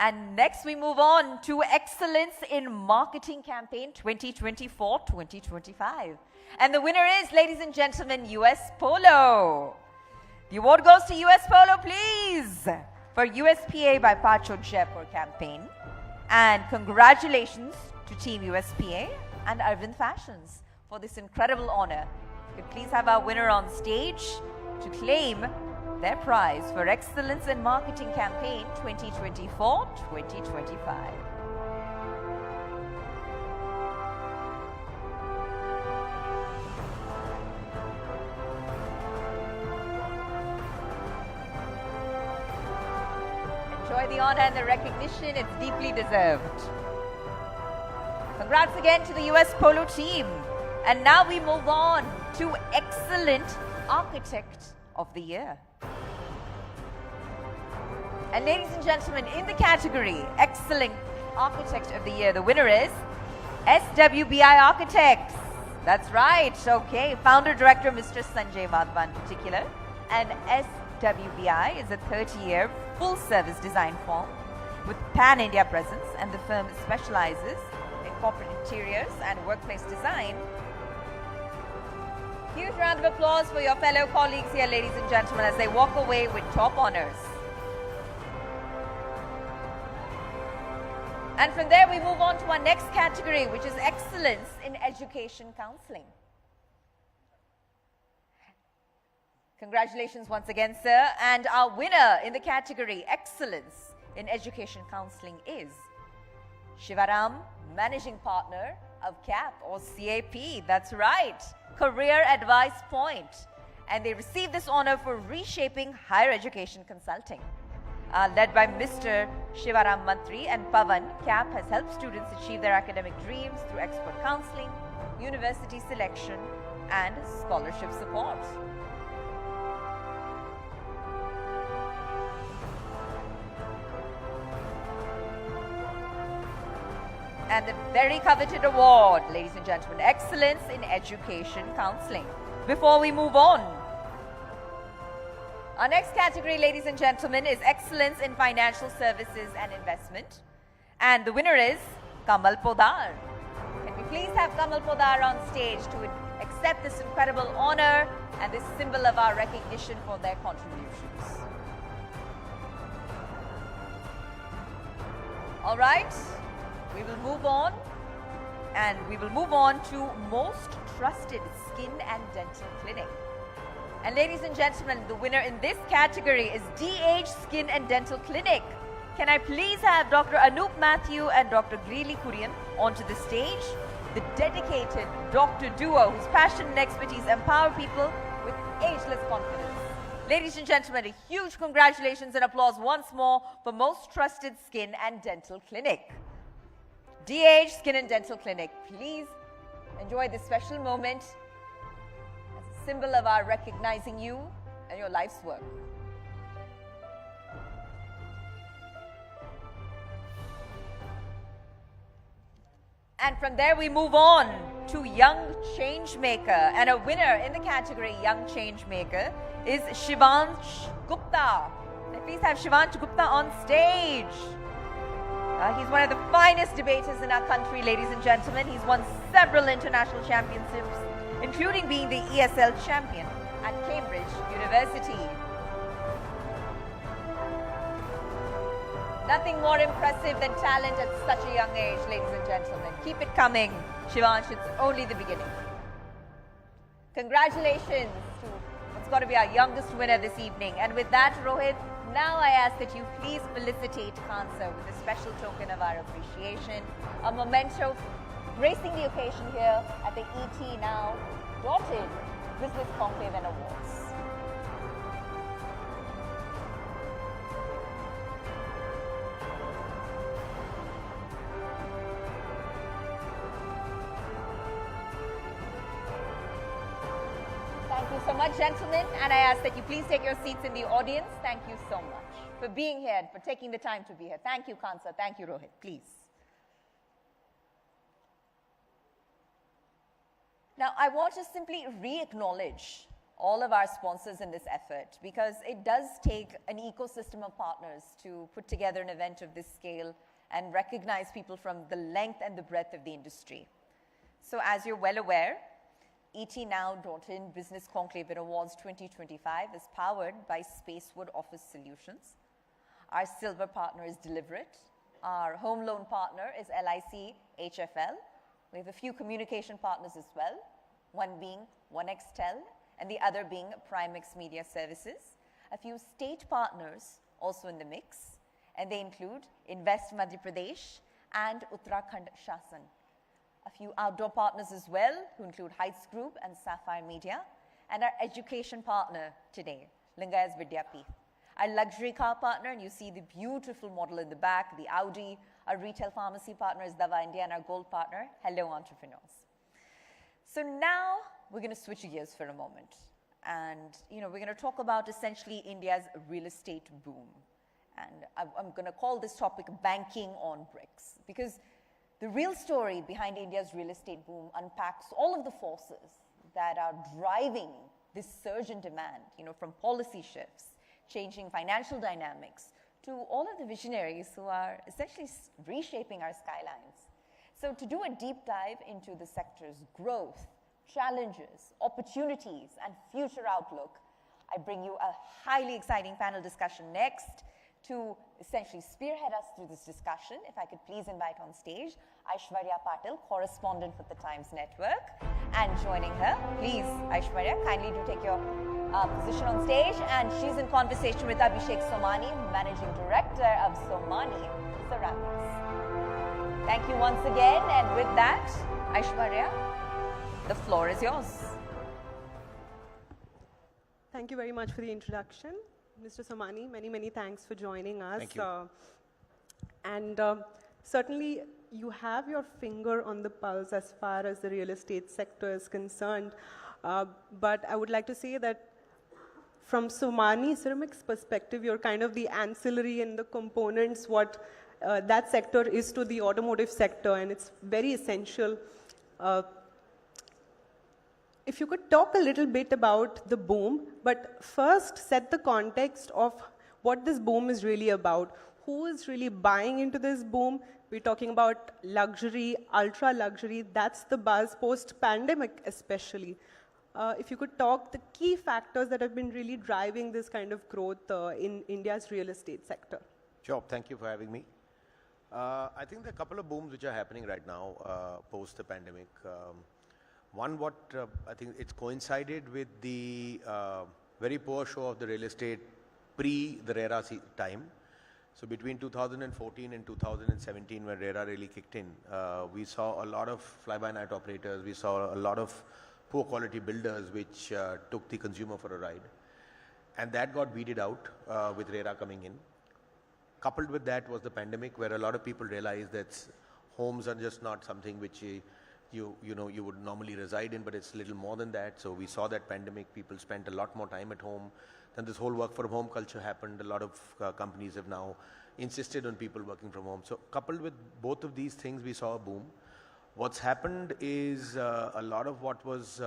And next we move on to Excellence in Marketing Campaign 2024-2025. And the winner is, ladies and gentlemen, US Polo. The award goes to US Polo, please, for USPA by Pacho Jaipur campaign. And congratulations to Team USPA and Arvind Fashions for this incredible honor. Could please have our winner on stage to claim their prize for Excellence in Marketing Campaign 2024-2025. Enjoy the honor and the recognition, it's deeply deserved. Congrats again to the US Polo team. And now we move on to Excellent Architect of the Year. And ladies and gentlemen, in the category Excellent Architect of the Year, the winner is SWBI Architects. That's right. Okay. Founder Director Mr. Sanjay Vadva in particular. And SWBI is a 30-year full-service design firm with pan-India presence, and the firm specializes in corporate interiors and workplace design. Huge round of applause for your fellow colleagues here, ladies and gentlemen, as they walk away with top honors. And from there, we move on to our next category, which is Excellence in Education Counseling. Congratulations once again, sir. And our winner in the category Excellence in Education Counseling is Shivaram, Managing Partner of CAP or CAP. That's right, Career Advice Point. And they received this honor for reshaping higher education consulting. Led by Mr. Shivaram Mantri and Pavan, CAP has helped students achieve their academic dreams through expert counseling, university selection, and scholarship support. And the very coveted award, ladies and gentlemen, Excellence in Education Counseling. Before we move on, our next category, ladies and gentlemen, is Excellence in Financial Services and Investment. And the winner is Kamal Podar. Can we please have Kamal Podar on stage to accept this incredible honor and this symbol of our recognition for their contributions. All right, we will move on. And we will move on to Most Trusted Skin and Dental Clinic. And ladies and gentlemen, the winner in this category is DH Skin and Dental Clinic. Can I please have Dr. Anup Matthew and Dr. Greeley Kurian onto the stage? The dedicated doctor duo whose passion and expertise empower people with ageless confidence. Ladies and gentlemen, a huge congratulations and applause once more for Most Trusted Skin and Dental Clinic. DH Skin and Dental Clinic, please enjoy this special moment as a symbol of our recognizing you and your life's work. And from there we move on to Young Changemaker, and a winner in the category Young Changemaker is Shivansh Gupta. And please have Shivansh Gupta on stage. He's one of the finest debaters in our country, ladies and gentlemen. He's won several international championships, including being the ESL champion at Cambridge University. Nothing more impressive than talent at such a young age, ladies and gentlemen. Keep it coming, Shivansh. It's only the beginning. Congratulations to what's got to be our youngest winner this evening. And with that, Rohit, now I ask that you please felicitate Kansa with a special token of our appreciation, a memento gracing the occasion here at the ET Now dotted Business Conclave and Awards. Thank you so much, gentlemen, and I ask that you please take your seats in the audience. Thank you so much for being here and for taking the time to be here. Thank you, Kansa. Thank you, Rohit. Please. Now, I want to simply re-acknowledge all of our sponsors in this effort, because it does take an ecosystem of partners to put together an event of this scale and recognize people from the length and the breadth of the industry. So as you're well aware, ET Now .in Business Conclave and Awards 2025 is powered by Spacewood Office Solutions. Our silver partner is Deliberate. Our home loan partner is LIC HFL. We have a few communication partners as well, one being OneXtel and the other being Primix Media Services. A few state partners also in the mix, and they include Invest Madhya Pradesh and Uttarakhand Shasan. A few outdoor partners as well, who include Heights Group and Sapphire Media, and our education partner today, Lingayas Vidyapeeth. Our luxury car partner, and you see the beautiful model in the back, the Audi. Our retail pharmacy partner is Dava India, and our gold partner, Hello Entrepreneurs. So now we're going to switch gears for a moment. And we're going to talk about essentially India's real estate boom. And I'm going to call this topic banking on bricks, because the real story behind India's real estate boom unpacks all of the forces that are driving this surge in demand, from policy shifts, changing financial dynamics, to all of the visionaries who are essentially reshaping our skylines. So to do a deep dive into the sector's growth, challenges, opportunities, and future outlook, I bring you a highly exciting panel discussion next. To essentially spearhead us through this discussion, if I could please invite on stage Aishwarya Patil, correspondent with the Times Network. And joining her, please, Aishwarya, kindly do take your position on stage. And she's in conversation with Abhishek Somani, Managing Director of Somani Ceramics. Thank you once again. And with that, Aishwarya, the floor is yours. Thank you very much for the introduction. Mr. Somani, many thanks for joining us. Thank you. Certainly, you have your finger on the pulse as far as the real estate sector is concerned. But I would like to say that from Somani Ceramics' perspective, you're kind of the ancillary and the components what that sector is to the automotive sector, and it's very essential. If you could talk a little bit about the boom, but first set the context of what this boom is really about. Who is really buying into this boom? We're talking about luxury, ultra luxury. That's the buzz post-pandemic especially. If you could talk the key factors that have been really driving this kind of growth in India's real estate sector. Sure, thank you for having me. I think there are a couple of booms which are happening right now post the pandemic. One, I think it's coincided with the very poor show of the real estate pre the RERA time. So between 2014 and 2017, when RERA really kicked in, we saw a lot of fly-by-night operators. We saw a lot of poor quality builders which took the consumer for a ride. And that got weeded out with RERA coming in. Coupled with that was the pandemic, where a lot of people realized that homes are just not something which you would normally reside in, but it's a little more than that. So we saw that pandemic, people spent a lot more time at home. Then this whole work from home culture happened. A lot of companies have now insisted on people working from home. So coupled with both of these things, we saw a boom. What's happened is a lot of what was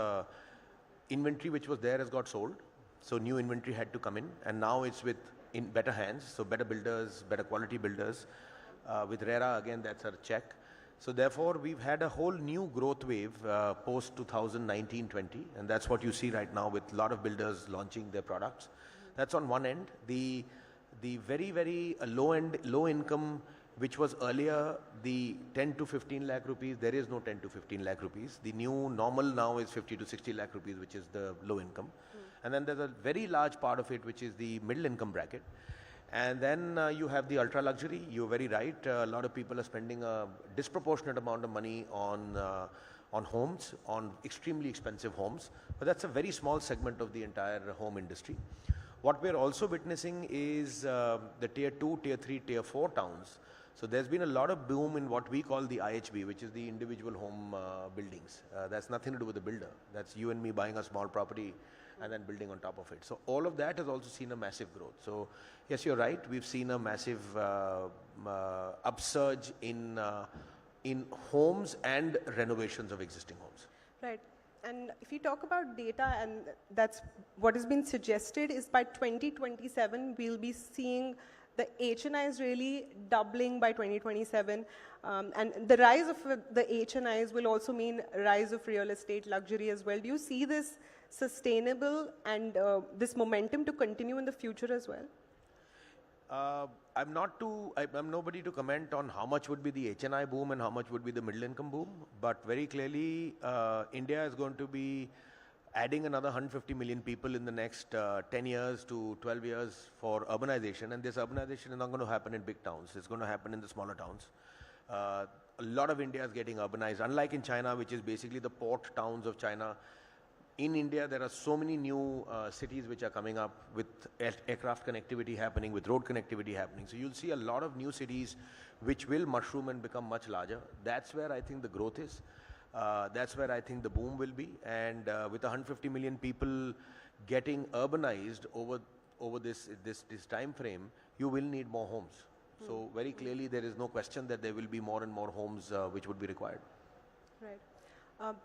inventory which was there has got sold. So new inventory had to come in, and now it's in better hands. So better builders, better quality builders. With RERA, again, that's a check. So therefore, we've had a whole new growth wave post 2019-20, and that's what you see right now with a lot of builders launching their products. That's on one end. The very low income, which was earlier the 10 to 15 lakh rupees, there is no 10 to 15 lakh rupees. The new normal now is 50 to 60 lakh rupees, which is the low income. And then there's a very large part of it, which is the middle income bracket. And then you have the ultra luxury. You're very right. A lot of people are spending a disproportionate amount of money on homes, on extremely expensive homes. But that's a very small segment of the entire home industry. What we're also witnessing is the tier 2, tier 3, tier 4 towns. So there's been a lot of boom in what we call the IHB, which is the individual home buildings. That's nothing to do with the builder. That's you and me buying a small property and then building on top of it. So all of that has also seen a massive growth. So yes, you're right. We've seen a massive upsurge in homes and renovations of existing homes. Right. And if you talk about data, and that's what has been suggested, is by 2027, we'll be seeing the HNIs really doubling by 2027. And the rise of the HNIs will also mean rise of real estate luxury as well. Do you see this sustainable and this momentum to continue in the future as well? I'm nobody to comment on how much would be the HNI boom and how much would be the middle income boom, but very clearly India is going to be adding another 150 million people in the next 10 years to 12 years for urbanization, and this urbanization is not going to happen in big towns, it's going to happen in the smaller towns. A lot of India is getting urbanized, unlike in China, which is basically the port towns of China. In India, there are so many new cities which are coming up with aircraft connectivity happening, with road connectivity happening. So you'll see a lot of new cities which will mushroom and become much larger. That's where I think the growth is. That's where I think the boom will be. And with 150 million people getting urbanized over this time frame, you will need more homes. So very clearly, there is no question that there will be more and more homes which would be required. Right.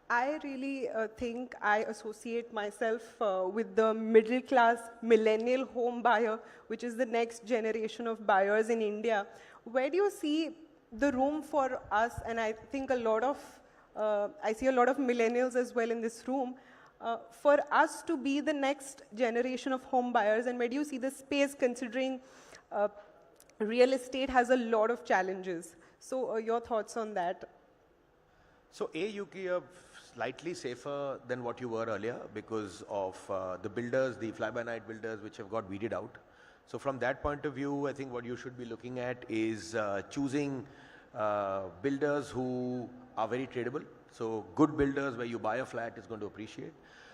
I really think I associate myself with the middle class millennial home buyer, which is the next generation of buyers in India. Where do you see the room for us? And I think I see a lot of millennials as well in this room, for us to be the next generation of home buyers. And where do you see the space, considering real estate has a lot of challenges? So your thoughts on that? So you are slightly safer than what you were earlier because of the builders, the fly-by-night builders which have got weeded out. So from that point of view, I think what you should be looking at is choosing builders who are very tradable. So good builders where you buy a flat is going to appreciate.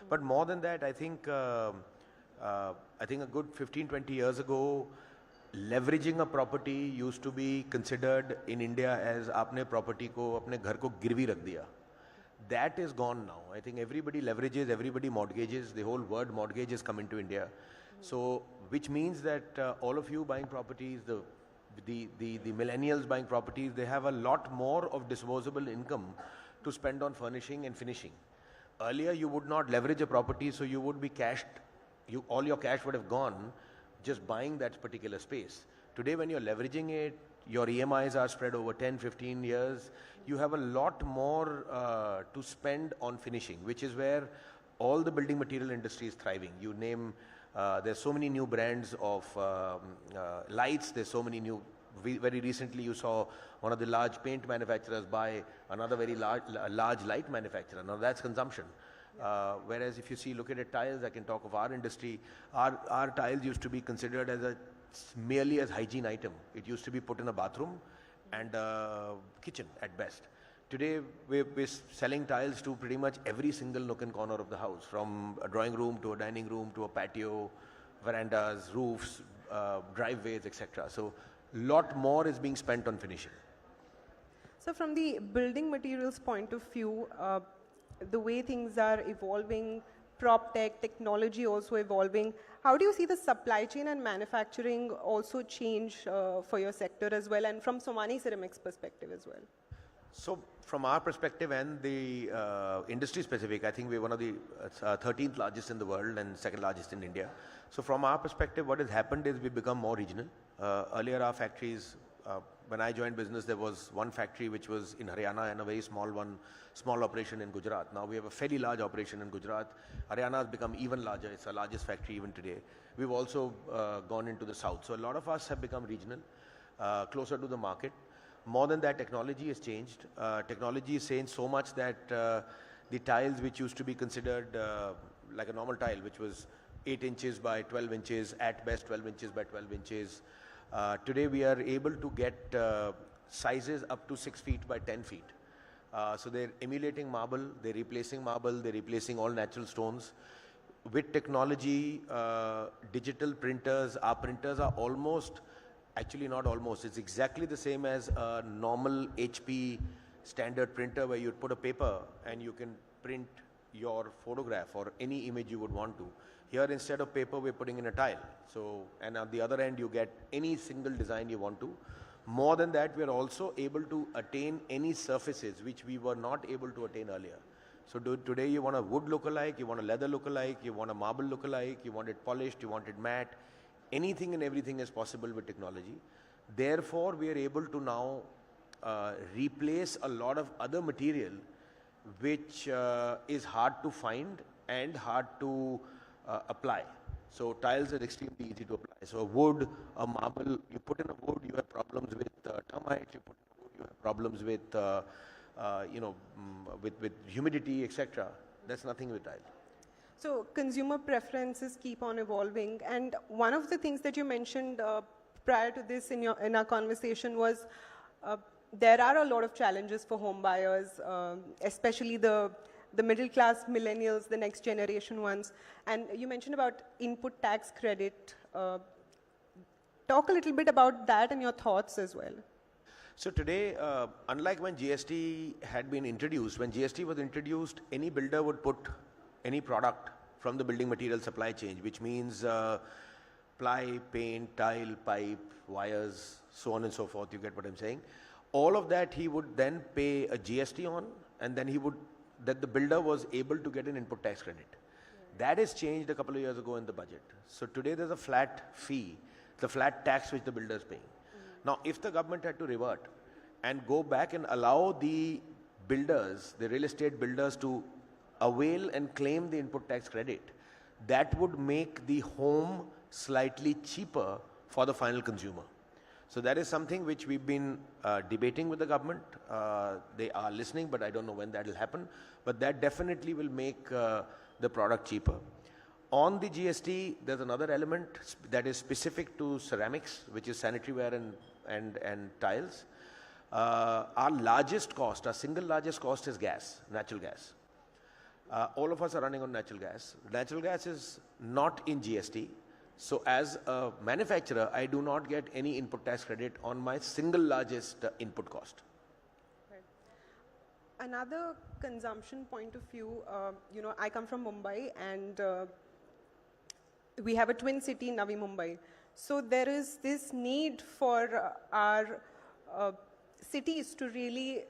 But more than that, I think a good 15-20 years ago, leveraging a property used to be considered in India as आपने property को अपने घर को गिरवी रख दिया. That is gone now. I think everybody leverages, everybody mortgages. The whole word mortgage has come into India. So, which means that all of you buying properties, the millennials buying properties, they have a lot more of disposable income to spend on furnishing and finishing. Earlier, you would not leverage a property, so you would be cashed. All your cash would have gone just buying that particular space. Today, when you're leveraging it, your EMIs are spread over 10, 15 years. You have a lot more to spend on finishing, which is where all the building material industry is thriving. You name, there's so many new brands of lights, there's so many new, very recently you saw one of the large paint manufacturers buy another very large light manufacturer. Now that's consumption. Whereas if you see, look at tiles, I can talk of our industry, our tiles used to be considered as merely as hygiene item. It used to be put in a bathroom and a kitchen at best. Today, we're selling tiles to pretty much every single nook and corner of the house, from a drawing room to a dining room to a patio, verandas, roofs, driveways, etc. So, lot more is being spent on finishing. So, from the building materials point of view, the way things are evolving, prop tech, technology also evolving, how do you see the supply chain and manufacturing also change for your sector as well, and from Somani Ceramics perspective as well? So from our perspective and the industry specific, I think we're one of the 13th largest in the world and second largest in India. So from our perspective, what has happened is we've become more regional. Earlier our factories, when I joined business, there was one factory which was in Haryana and a very small operation in Gujarat. Now we have a fairly large operation in Gujarat. Haryana has become even larger. It's our largest factory even today. We've also gone into the south. So a lot of us have become regional, closer to the market. More than that, technology has changed. Technology has changed so much that the tiles which used to be considered like a normal tile, which was 8 inches by 12 inches, at best 12 inches by 12 inches. Today we are able to get sizes up to 6 feet by 10 feet. So they're emulating marble, they're replacing all natural stones. With technology, digital printers, our printers are almost, actually not almost, it's exactly the same as a normal HP standard printer where you'd put a paper and you can print your photograph or any image you would want to. Here instead of paper, we're putting in a tile. So, and at the other end, you get any single design you want to. More than that, we're also able to attain any surfaces which we were not able to attain earlier. So today you want a wood lookalike, you want a leather lookalike, you want a marble lookalike, you want it polished, you want it matte. Anything and everything is possible with technology. Therefore, we are able to now replace a lot of other material which is hard to find and hard to apply. So tiles are extremely easy to apply. So a wood, a marble, you put in a wood, you have problems with termites, you put in a wood, you have problems with, with humidity, etc. That's nothing with tile. So consumer preferences keep on evolving, and one of the things that you mentioned prior to this in our conversation was there are a lot of challenges for home buyers, especially the middle class millennials, the next generation ones. And you mentioned about input tax credit. Talk a little bit about that and your thoughts as well. So today, unlike when GST had been introduced, when GST was introduced, any builder would put any product from the building material supply chain, which means ply, paint, tile, pipe, wires, so on and so forth. You get what I'm saying? All of that he would then pay a GST on, and then that the builder was able to get an input tax credit. That has changed a couple of years ago in the budget. So today there's a flat fee, the flat tax which the builder is paying. Now, if the government had to revert and go back and allow the builders, the real estate builders, to avail and claim the input tax credit, that would make the home slightly cheaper for the final consumer. So that is something which we've been debating with the government. They are listening, but I don't know when that will happen. But that definitely will make the product cheaper. On the GST, there's another element that is specific to ceramics, which is sanitary ware and tiles. Our largest cost, our single largest cost is gas, natural gas. All of us are running on natural gas. Natural gas is not in GST. So as a manufacturer, I do not get any input tax credit on my single largest input cost. Right. Another consumption point of view, I come from Mumbai, and we have a twin city, Navi Mumbai. So there is this need for our cities to really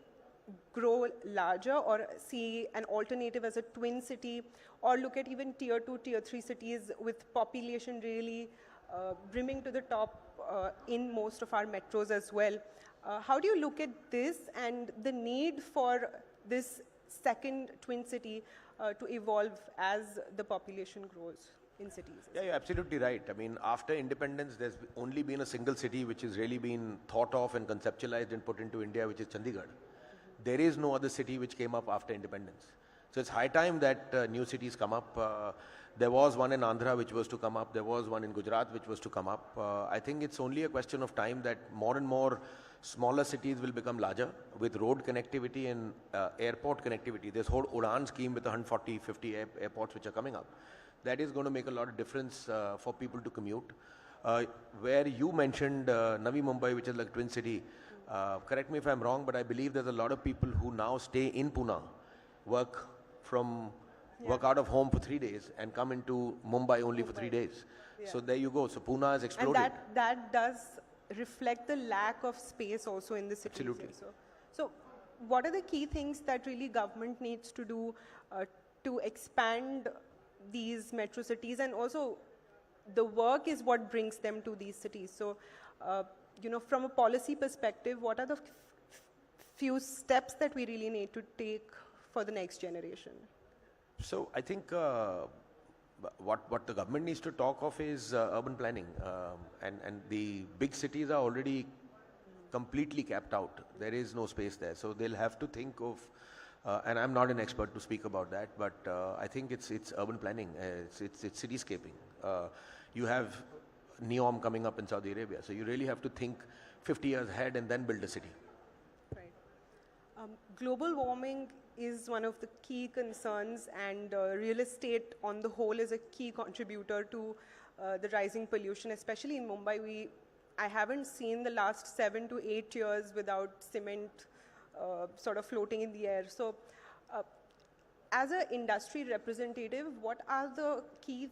grow larger, or see an alternative as a twin city, or look at even tier 2, tier 3 cities with population really brimming to the top in most of our metros as well. How do you look at this and the need for this second twin city to evolve as the population grows in cities? Yeah, you're absolutely right. I mean, after independence, there's only been a single city which has really been thought of and conceptualized and put into India, which is Chandigarh. There is no other city which came up after independence. So it's high time that new cities come up. There was one in Andhra which was to come up. There was one in Gujarat which was to come up. I think it's only a question of time that more and more smaller cities will become larger with road connectivity and airport connectivity. This whole Udan scheme with 140, 50 airports which are coming up, that is going to make a lot of difference for people to commute. Where you mentioned Navi Mumbai, which is like twin city, correct me if I'm wrong, but I believe there's a lot of people who now stay in Pune, work out of home for 3 days and come into Mumbai only for 3 days. Yeah. So there you go. So Pune has exploded. And that does reflect the lack of space also in the cities. Absolutely. So what are the key things that really government needs to do to expand these metro cities? And also the work is what brings them to these cities. So from a policy perspective, what are the few steps that we really need to take for the next generation? So I think what the government needs to talk of is urban planning, and the big cities are already completely capped out. There is no space there, so they'll have to think of. And I'm not an expert to speak about that, but I think it's urban planning. It's cityscaping. You have NEOM coming up in Saudi Arabia, so you really have to think 50 years ahead and then build a city. Right. Global warming is one of the key concerns, and real estate on the whole is a key contributor to the rising pollution, especially in Mumbai. I haven't seen the last 7 to 8 years without cement sort of floating in the air. So as an industry representative, what are the key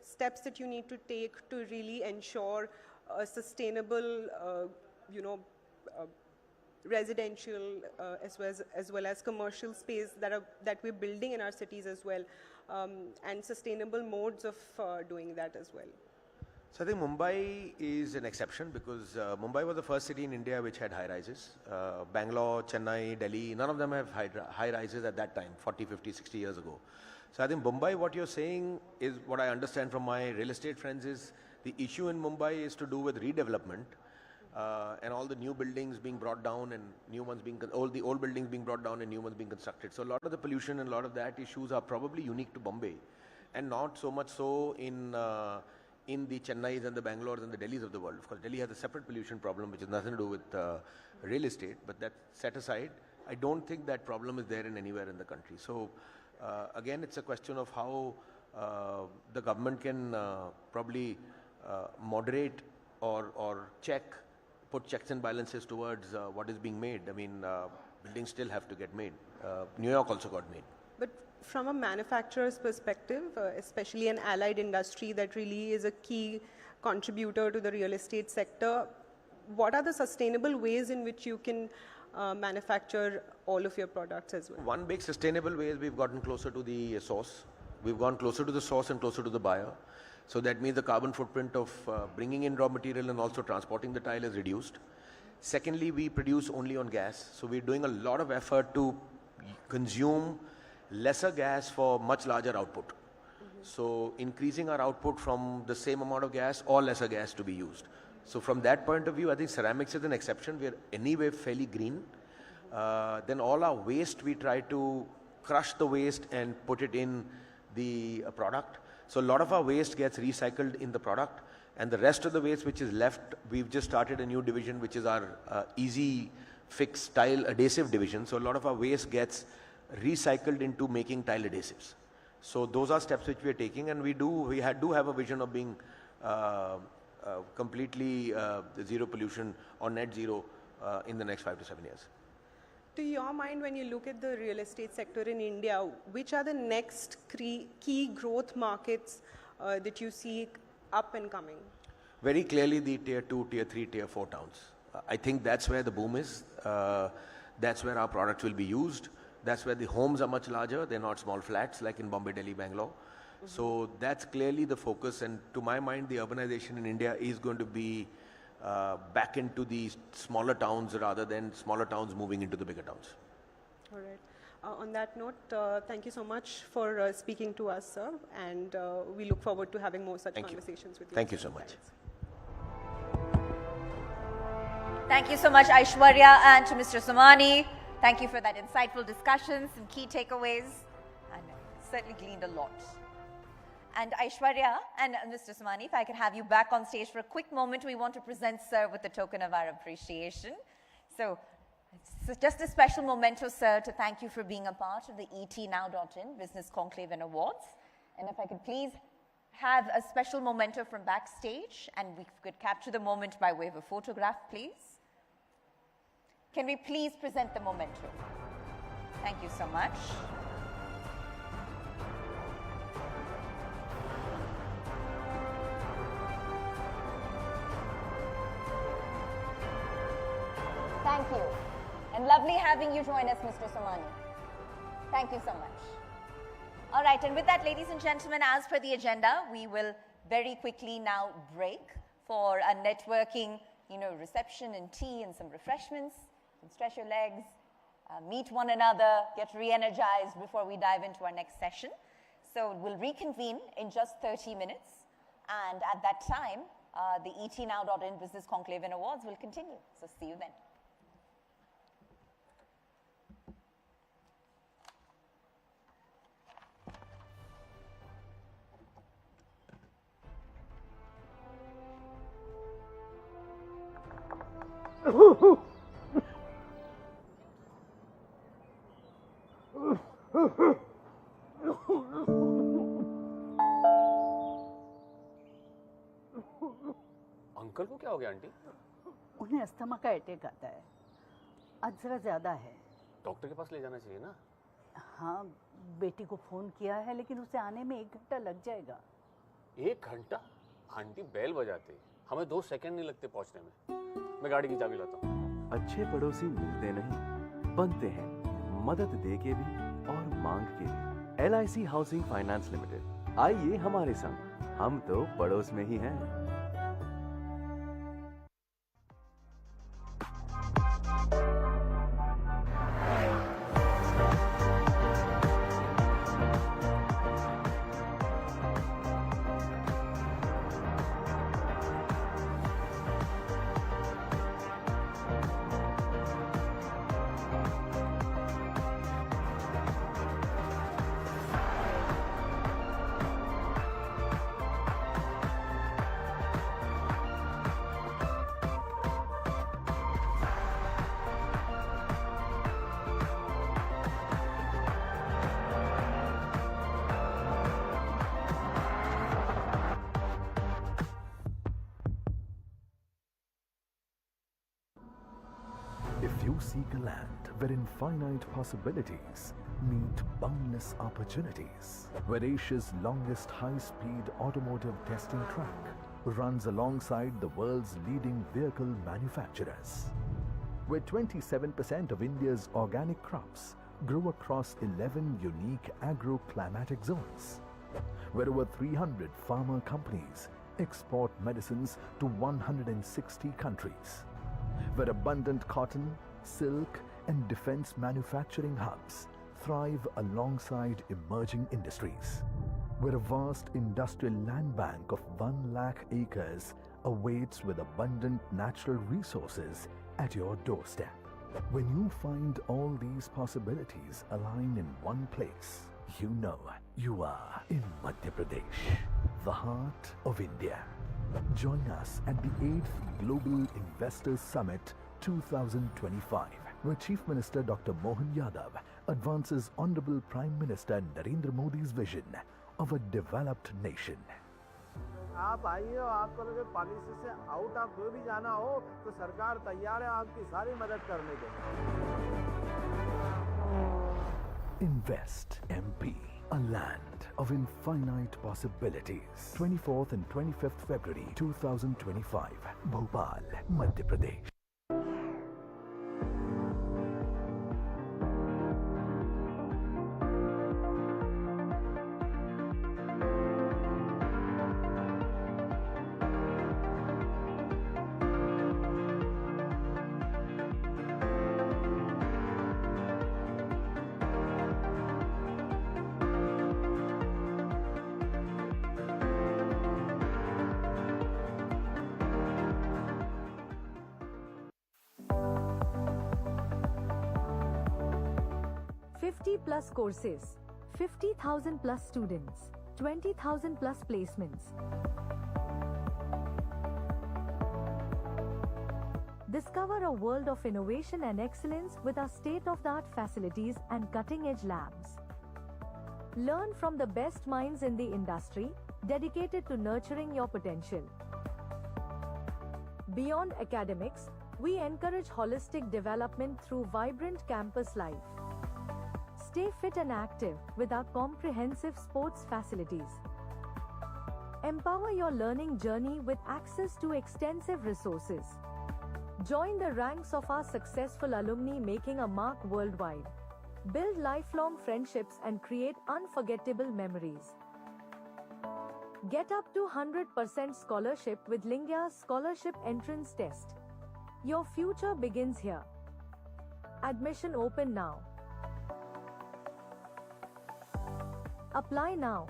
steps that you need to take to really ensure a sustainable, residential as well as commercial space that we're building in our cities as well, and sustainable modes of doing that as well. So I think Mumbai is an exception because Mumbai was the first city in India which had high rises. Bangalore, Chennai, Delhi, none of them have high rises at that time, 40, 50, 60 years ago. So I think Mumbai, what you're saying is what I understand from my real estate friends is the issue in Mumbai is to do with redevelopment and all the new buildings being brought down and new ones being, all the old buildings being brought down and new ones being constructed. So a lot of the pollution and a lot of that issues are probably unique to Bombay and not so much so in the Chennais and the Bangalores and the Delhis of the world. Of course, Delhi has a separate pollution problem which has nothing to do with real estate, but that set aside, I don't think that problem is there in anywhere in the country. So again, it's a question of how the government can probably moderate or put checks and balances towards what is being made. I mean, buildings still have to get made. New York also got made. But from a manufacturer's perspective, especially an allied industry that really is a key contributor to the real estate sector, what are the sustainable ways in which you can manufacture all of your products as well? One big sustainable way is we've gotten closer to the source. We've gone closer to the source and closer to the buyer. So that means the carbon footprint of bringing in raw material and also transporting the tile is reduced. Secondly, we produce only on gas. So we're doing a lot of effort to consume lesser gas for much larger output. So increasing our output from the same amount of gas or lesser gas to be used. So from that point of view, I think ceramics is an exception. We're anyway fairly green. Then all our waste, we try to crush the waste and put it in the product. So a lot of our waste gets recycled in the product, and the rest of the waste which is left, we've just started a new division which is our easy fix tile adhesive division. So a lot of our waste gets recycled into making tile adhesives. So those are steps which we are taking, and we do have a vision of being completely zero pollution or net zero in the next 5 to 7 years. To your mind, when you look at the real estate sector in India, which are the next key growth markets that you see up and coming? Very clearly the tier 2, tier 3, tier 4 towns. I think that's where the boom is. That's where our products will be used. That's where the homes are much larger. They're not small flats like in Bombay, Delhi, Bangalore. So that's clearly the focus, and to my mind the urbanization in India is going to be back into the smaller towns rather than smaller towns moving into the bigger towns. All right. On that note, thank you so much for speaking to us, sir, and we look forward to having more such conversations with you. Thank you so much. Thank you so much, Aishwarya, and to Mr. Somani. Thank you for that insightful discussion, some key takeaways, and certainly gleaned a lot. And Aishwarya and Mr. Somani, if I could have you back on stage for a quick moment, we want to present sir with a token of our appreciation. So it's just a special memento, sir, to thank you for being a part of the ETNow.in Business Conclave and Awards. And if I could please have a special memento from backstage, and we could capture the moment by way of a photograph, please. Can we please present the memento? Thank you so much. Thank you. And lovely having you join us, Mr. Somani. Thank you so much. All right, and with that, ladies and gentlemen, as per the agenda, we will very quickly now break for a networking, reception and tea and some refreshments. And stretch your legs, meet one another, get re-energized before we dive into our next session. So we'll reconvene in just 30 minutes. And at that time, the ETNow.in Business Conclave and Awards will continue. So see you then. Uncle को क्या हो गया aunty? उन्हें asthma का attack आता है, आज जरा ज्यादा है। डॉक्टर के पास ले जाना चाहिए ना? हाँ, बेटी को फोन किया है, लेकिन उसे आने में 1 घंटा लग जाएगा। 1 घंटा? आंटी बेल बजाते, हमें 2 सेकंड नहीं लगते पहुंचने में। मैं गाड़ी की चाबी लाता हूँ। अच्छे पड़ोसी मिलते नहीं, बनते हैं, मदद दे के भी और मांग के भी। LIC हाउसिंग फाइनेंस लिमिटेड, आइए हमारे संग, हम तो पड़ोस में ही हैं। If you seek a land where infinite possibilities meet boundless opportunities, where Asia's longest high-speed automotive testing track runs alongside the world's leading vehicle manufacturers, where 27% of India's organic crops grow across 11 unique agro-climatic zones, where over 300 pharma companies export medicines to 160 countries, where abundant cotton, silk and defense manufacturing hubs thrive alongside emerging industries, where a vast industrial land bank of 1 lakh acres awaits with abundant natural resources at your doorstep. When you find all these possibilities align in one place, you know you are in Madhya Pradesh, the heart of India. Join us at the 8th Global Investors Summit 2025, where Chief Minister Dr. Mohan Yadav advances Honorable Prime Minister Narendra Modi's vision of a developed nation. आप आइए और आपको अगर policy से out of कोई भी जाना हो तो सरकार तैयार है आपकी सारी मदद करने के लिए। Invest MP, a land of infinite possibilities. 24th and 25th February 2025, Bhopal, Madhya Pradesh. Plus courses, 50,000 plus students, 20,000 plus placements. Discover a world of innovation and excellence with our state-of-the-art facilities and cutting-edge labs. Learn from the best minds in the industry, dedicated to nurturing your potential. Beyond academics, we encourage holistic development through vibrant campus life. Stay fit and active with our comprehensive sports facilities. Empower your learning journey with access to extensive resources. Join the ranks of our successful alumni making a mark worldwide. Build lifelong friendships and create unforgettable memories. Get up to 100% scholarship with Lingya's Scholarship Entrance Test. Your future begins here. Admission open now. Apply now.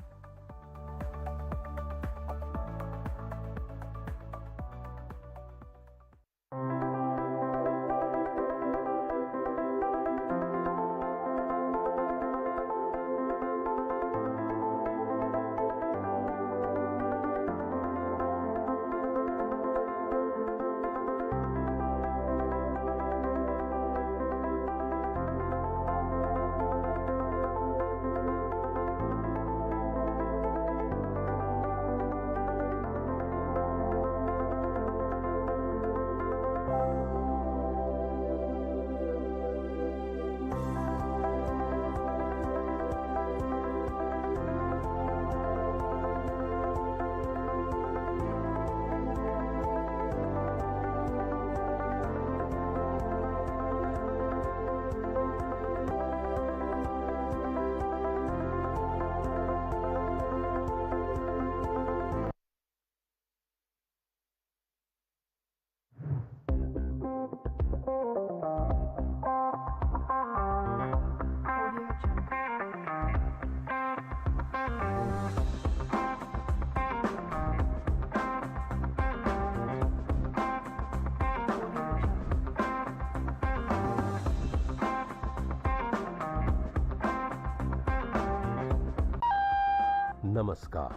नमस्कार।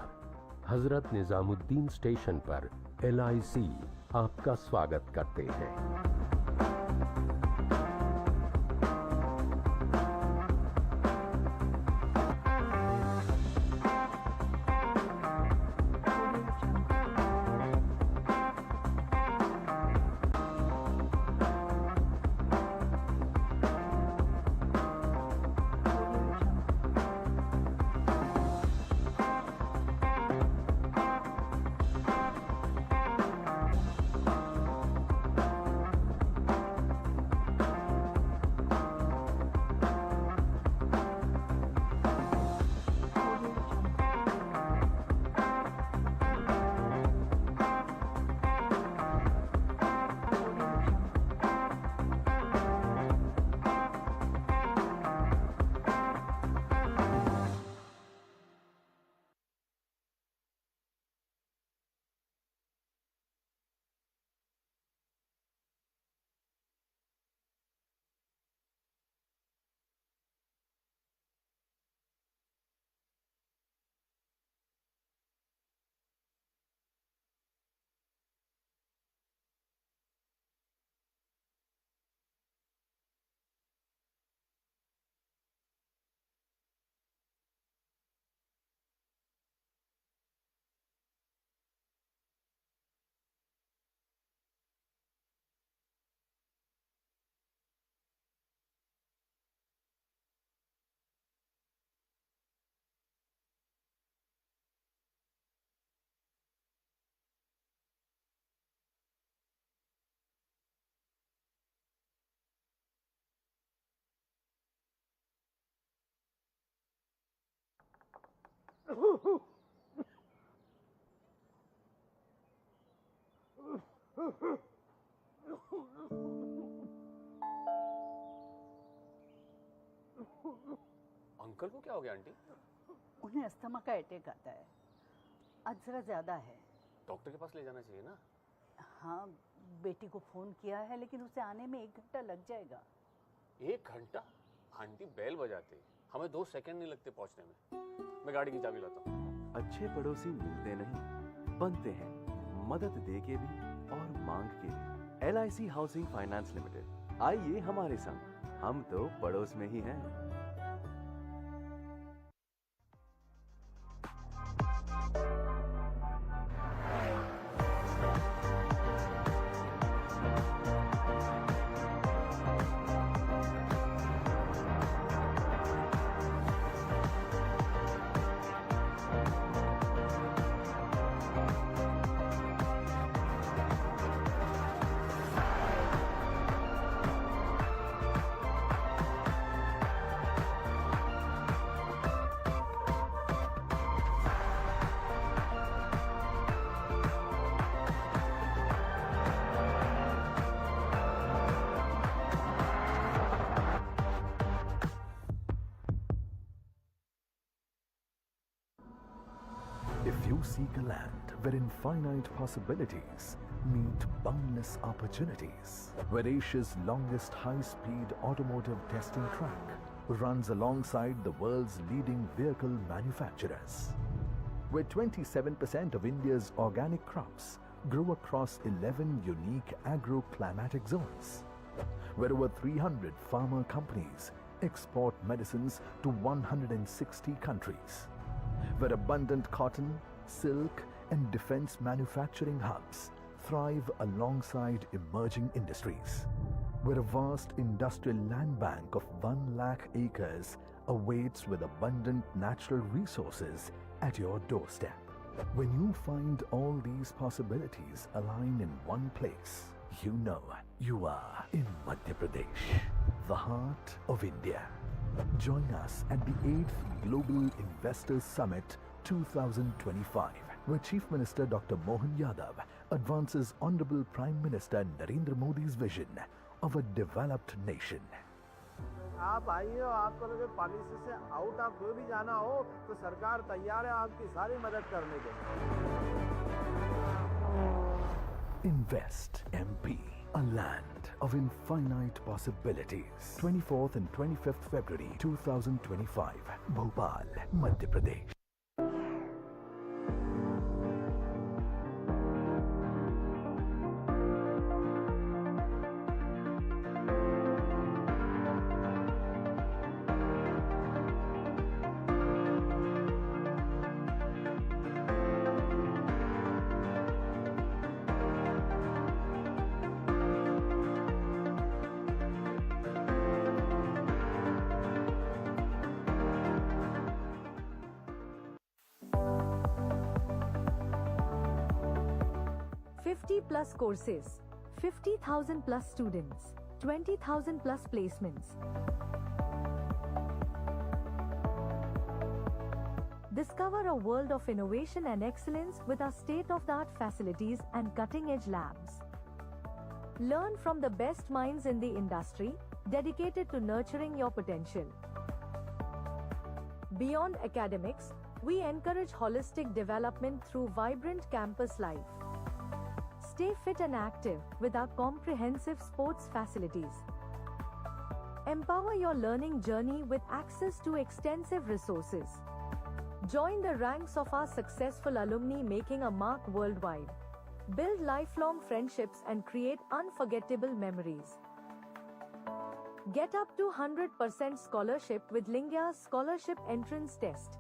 Hazrat Nizamuddin station पर LIC आपका स्वागत करते हैं। Uncle को क्या हो गया आंटी? उन्हें अस्थमा का अटैक आता है, आज जरा ज्यादा है। डॉक्टर के पास ले जाना चाहिए ना। हाँ, बेटी को फोन किया है लेकिन उसे आने में 1 घंटा लग जाएगा। 1 घंटा? आंटी बेल बजाते हमें 2 सेकंड नहीं लगते पहुंचने में। मैं गाड़ी की चाबी लाता हूँ। अच्छे पड़ोसी मिलते नहीं, बनते हैं, मदद दे के भी और मांग के भी। LIC हाउसिंग फाइनेंस लिमिटेड, आइए हमारे संग, हम तो पड़ोस में ही हैं। If you seek a land where infinite possibilities meet boundless opportunities, where Asia's longest high-speed automotive testing track runs alongside the world's leading vehicle manufacturers, where 27% of India's organic crops grow across 11 unique agro-climatic zones, where over 300 pharma companies export medicines to 160 countries, where abundant cotton, silk, and defense manufacturing hubs thrive alongside emerging industries, where a vast industrial land bank of 1 lakh acres awaits with abundant natural resources at your doorstep. When you find all these possibilities align in one place, you know you are in Madhya Pradesh, the heart of India. Join us at the 8th Global Investors Summit 2025, where Chief Minister Dr. Mohan Yadav advances Honorable Prime Minister Narendra Modi's vision of a developed nation. आप आइए और आपको लगे policy से out आप कोई भी जाना हो तो सरकार तैयार है आपकी सारी मदद करने के लिए। Invest MP, a land of infinite possibilities. 24th and 25th February 2025, Bhopal, Madhya Pradesh. 50 plus courses, 50,000 plus students, 20,000 plus placements. Discover a world of innovation and excellence with our state-of-the-art facilities and cutting-edge labs. Learn from the best minds in the industry, dedicated to nurturing your potential. Beyond academics, we encourage holistic development through vibrant campus life. Stay fit and active with our comprehensive sports facilities. Empower your learning journey with access to extensive resources. Join the ranks of our successful alumni making a mark worldwide. Build lifelong friendships and create unforgettable memories. Get up to 100% scholarship with Lingya's Scholarship Entrance Test.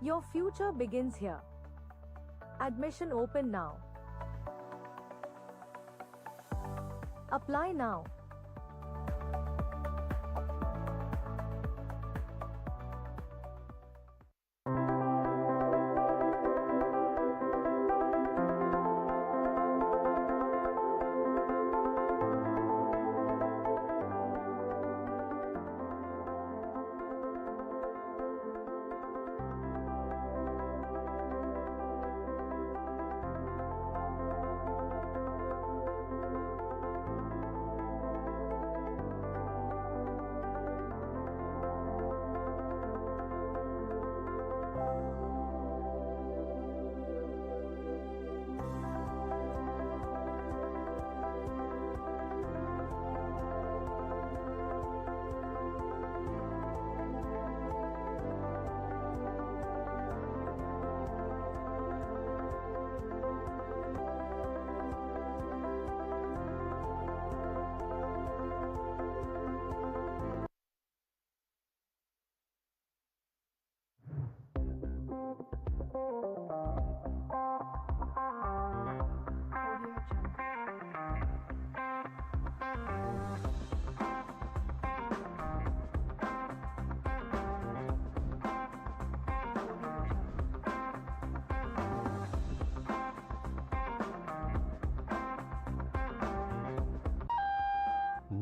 Your future begins here. Admission open now. Apply now.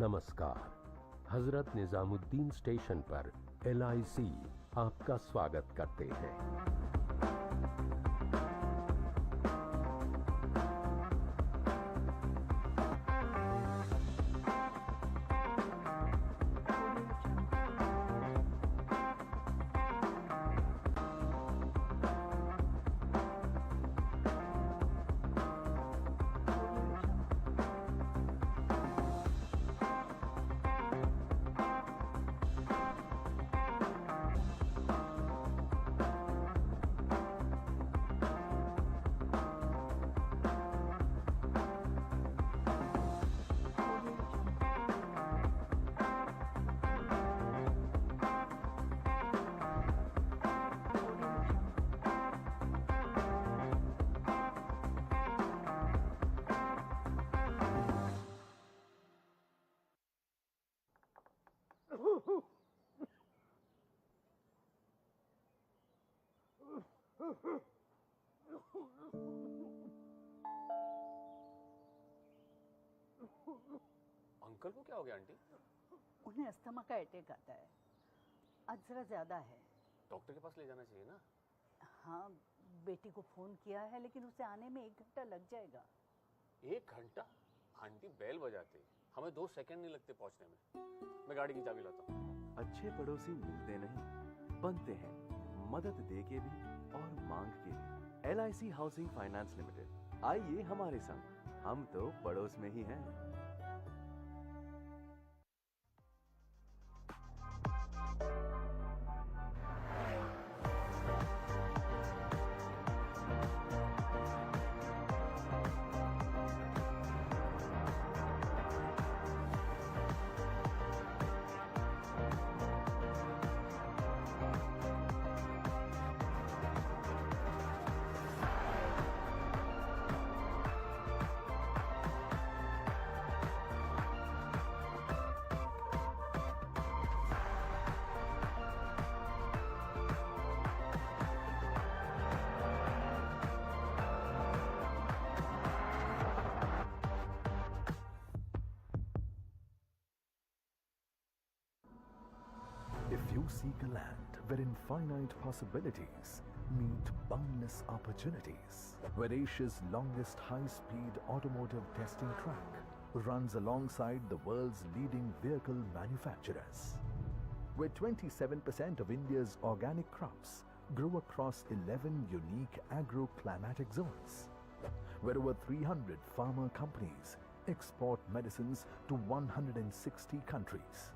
नमस्कार। Hazrat Nizamuddin station पर LIC आपका स्वागत करते हैं। Uncle को क्या हो गया आंटी? उन्हें अस्थमा का अटैक आता है। आज जरा ज्यादा है। डॉक्टर के पास ले जाना चाहिए ना। हाँ, बेटी को फोन किया है लेकिन उसे आने में 1 घंटा लग जाएगा। 1 घंटा? आंटी बेल बजाते हमें 2 सेकंड नहीं लगते पहुंचने में। मैं गाड़ी की चाबी लाता हूँ। अच्छे पड़ोसी मिलते नहीं, बनते हैं, मदद दे के भी और मांग के भी। LIC हाउसिंग फाइनेंस लिमिटेड, आइए हमारे संग, हम तो पड़ोस में ही हैं। If you seek a land where infinite possibilities meet boundless opportunities, where Asia's longest high-speed automotive testing track runs alongside the world's leading vehicle manufacturers, where 27% of India's organic crops grow across 11 unique agro-climatic zones, where over 300 pharma companies export medicines to 160 countries,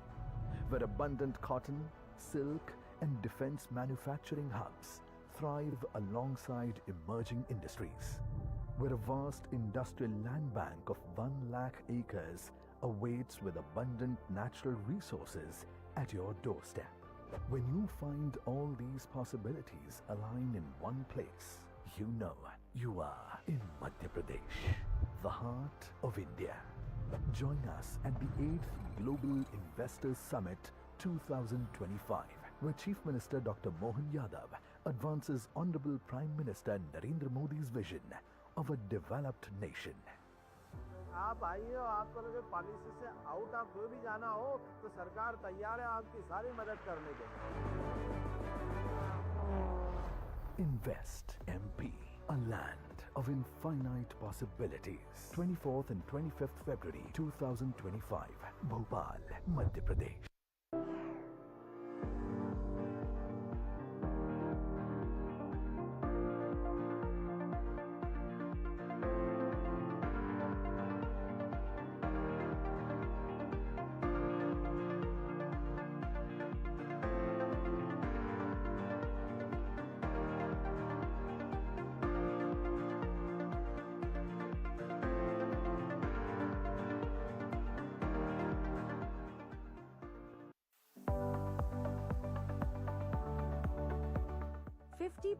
where abundant cotton, silk, and defense manufacturing hubs thrive alongside emerging industries, where a vast industrial land bank of 1 lakh acres awaits with abundant natural resources at your doorstep. When you find all these possibilities align in one place, you know you are in Madhya Pradesh, the heart of India. Join us at the 8th Global Investors Summit 2025, where Chief Minister Dr. Mohan Yadav advances Honorable Prime Minister Narendra Modi's vision of a developed nation. आप आइए और आपको लगे policy से out आप कोई भी जाना हो तो सरकार तैयार है आपकी सारी मदद करने के लिए। Invest MP, a land of infinite possibilities. 24th and 25th February 2025, Bhopal, Madhya Pradesh.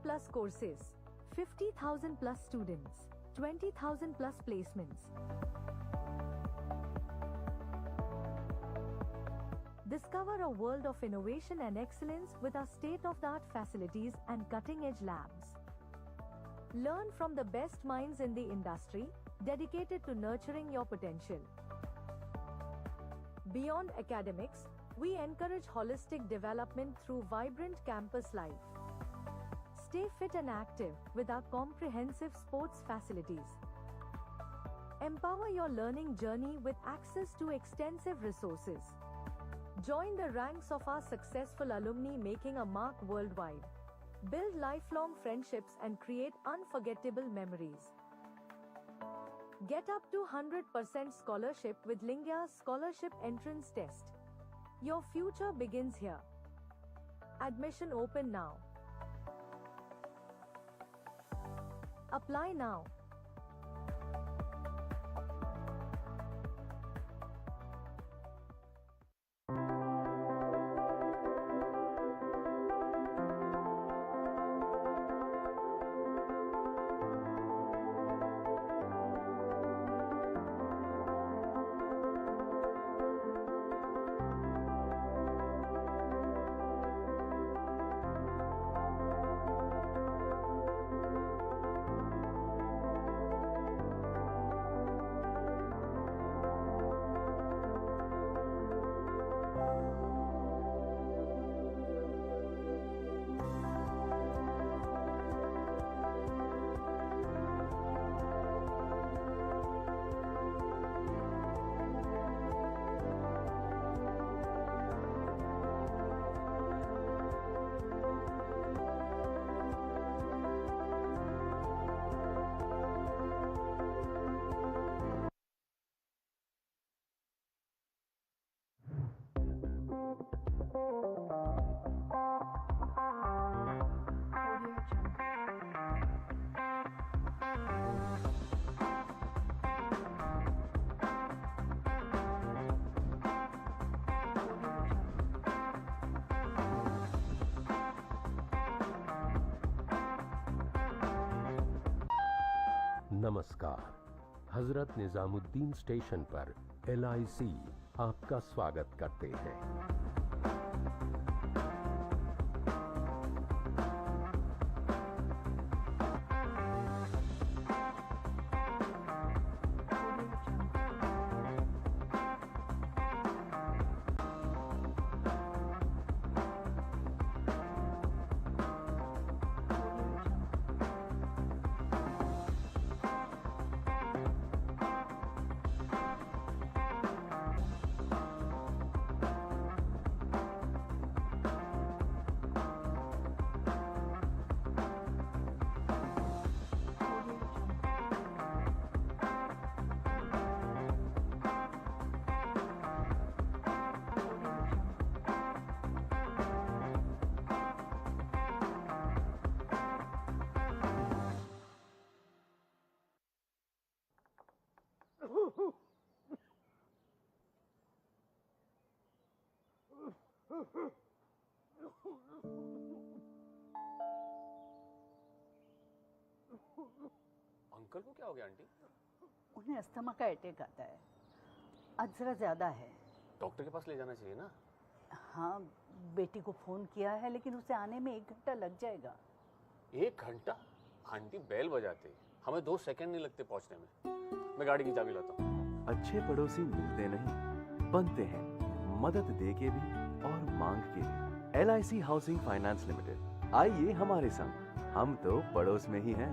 Plus courses, 50,000 plus students, 20,000 plus placements. Discover a world of innovation and excellence with our state-of-the-art facilities and cutting-edge labs. Learn from the best minds in the industry, dedicated to nurturing your potential. Beyond academics, we encourage holistic development through vibrant campus life. Stay fit and active with our comprehensive sports facilities. Empower your learning journey with access to extensive resources. Join the ranks of our successful alumni making a mark worldwide. Build lifelong friendships and create unforgettable memories. Get up to 100% scholarship with Lingya's Scholarship Entrance Test. Your future begins here. Admission open now. Apply now. नमस्कार। Hazrat Nizamuddin station पर LIC आपका स्वागत करते हैं। Uncle को क्या हो गया आंटी? उन्हें अस्थमा का अटैक आता है, आज जरा ज्यादा है। डॉक्टर के पास ले जाना चाहिए ना। हाँ, बेटी को फोन किया है लेकिन उसे आने में 1 घंटा लग जाएगा। 1 घंटा? आंटी बेल बजाते, हमें 2 सेकंड नहीं लगते पहुंचने में। मैं गाड़ी की चाबी लाता हूँ। अच्छे पड़ोसी मिलते नहीं, बनते हैं, मदद दे के भी और मांग के भी। LIC हाउसिंग फाइनेंस लिमिटेड, आइए हमारे संग, हम तो पड़ोस में ही हैं।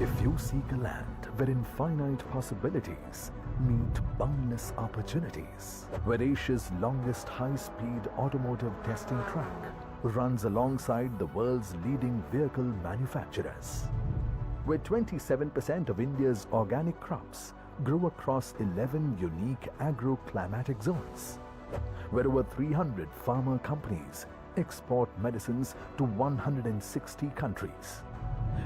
If you seek a land where infinite possibilities meet boundless opportunities, where Asia's longest high-speed automotive testing track runs alongside the world's leading vehicle manufacturers, where 27% of India's organic crops grow across 11 unique agro-climatic zones, where over 300 pharma companies export medicines to 160 countries,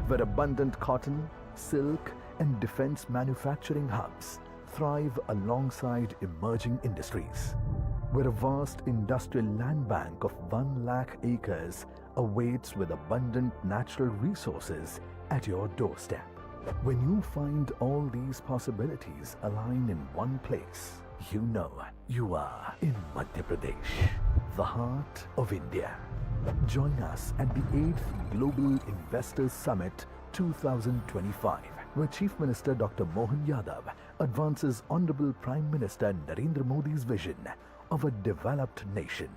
where abundant cotton, silk and defense manufacturing hubs thrive alongside emerging industries, where a vast industrial land bank of 1 lakh acres awaits with abundant natural resources at your doorstep. When you find all these possibilities align in one place, you know you are in Madhya Pradesh, the heart of India. Join us at the 8th Global Investors Summit 2025, where Chief Minister Dr. Mohan Yadav advances Honorable Prime Minister Narendra Modi's vision of a developed nation.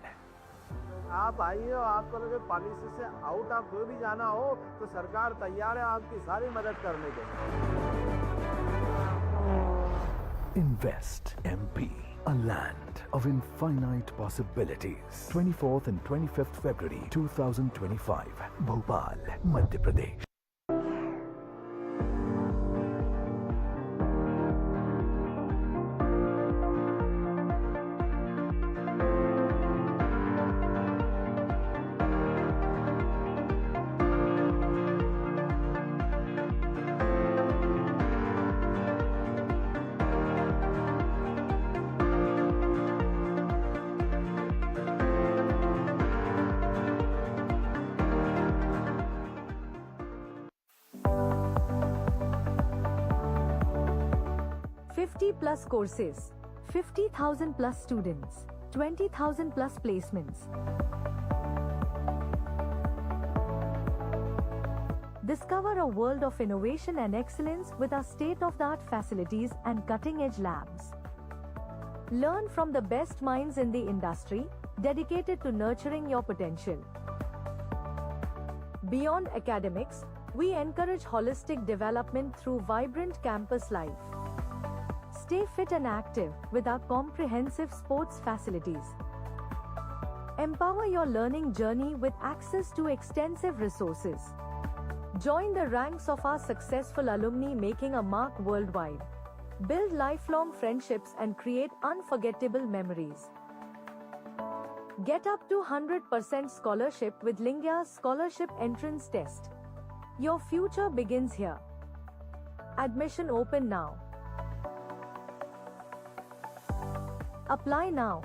आप आइए और आपको लगे policy से out आप कोई भी जाना हो तो सरकार तैयार है आपकी सारी मदद करने के लिए। Invest MP, a land of infinite possibilities. 24th and 25th February 2025, Bhopal, Madhya Pradesh. Plus courses, 50,000 plus students, 20,000 plus placements. Discover a world of innovation and excellence with our state-of-the-art facilities and cutting-edge labs. Learn from the best minds in the industry, dedicated to nurturing your potential. Beyond academics, we encourage holistic development through vibrant campus life. Stay fit and active with our comprehensive sports facilities. Empower your learning journey with access to extensive resources. Join the ranks of our successful alumni making a mark worldwide. Build lifelong friendships and create unforgettable memories. Get up to 100% scholarship with Lingya's Scholarship Entrance Test. Your future begins here. Admission open now. Apply now.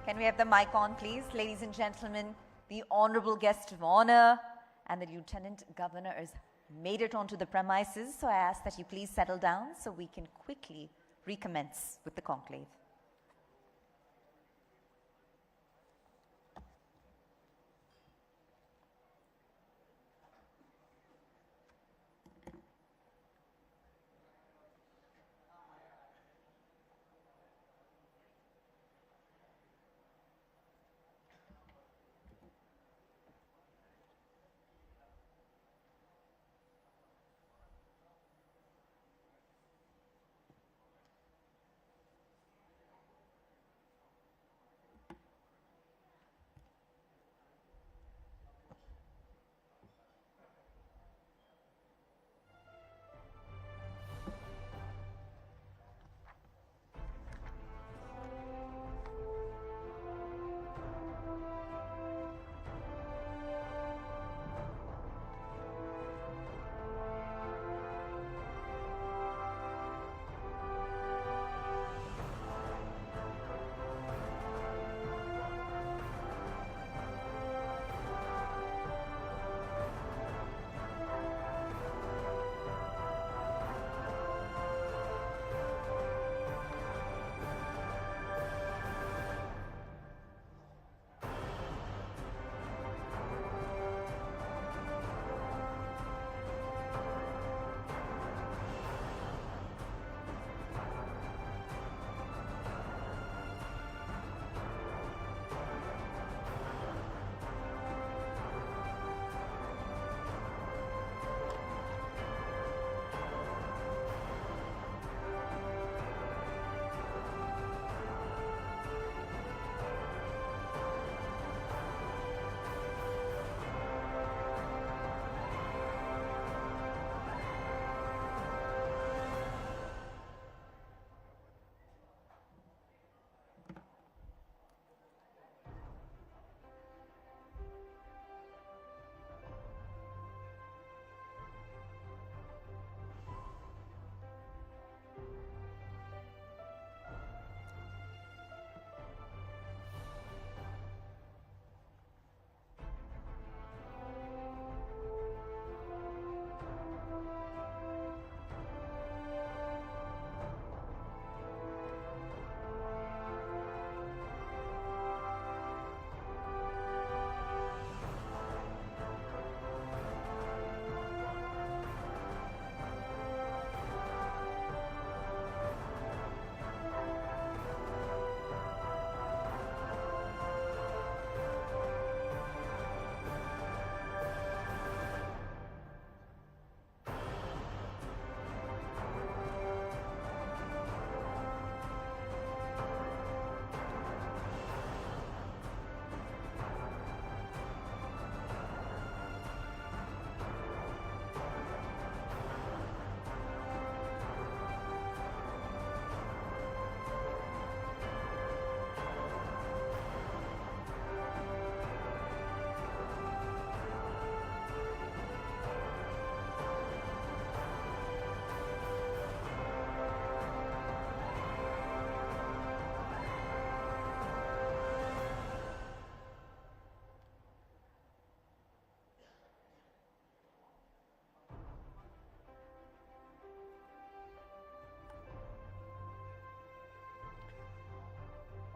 Can we have the mic on, please? Ladies and gentlemen, the honorable guest of honor and the Lieutenant Governor has made it onto the premises, so I ask that you please settle down so we can quickly recommence with the conclave.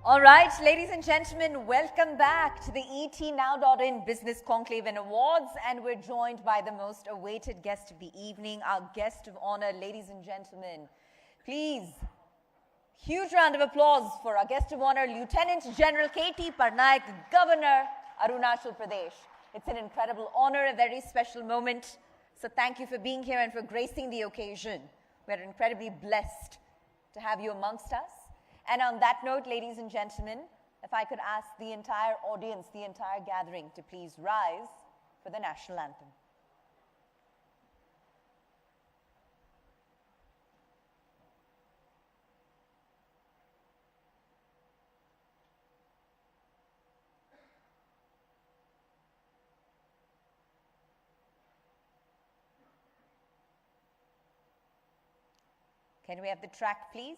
All right, ladies and gentlemen, welcome back to the ETNow.in Business Conclave and Awards, and we're joined by the most awaited guest of the evening, our guest of honor, ladies and gentlemen. Please, huge round of applause for our guest of honor, Lieutenant General K.T. Parnaik, Governor, Arunachal Pradesh. It's an incredible honor, a very special moment. So thank you for being here and for gracing the occasion. We're incredibly blessed to have you amongst us. And on that note, ladies and gentlemen, if I could ask the entire audience, the entire gathering to please rise for the national anthem. Can we have the track, please?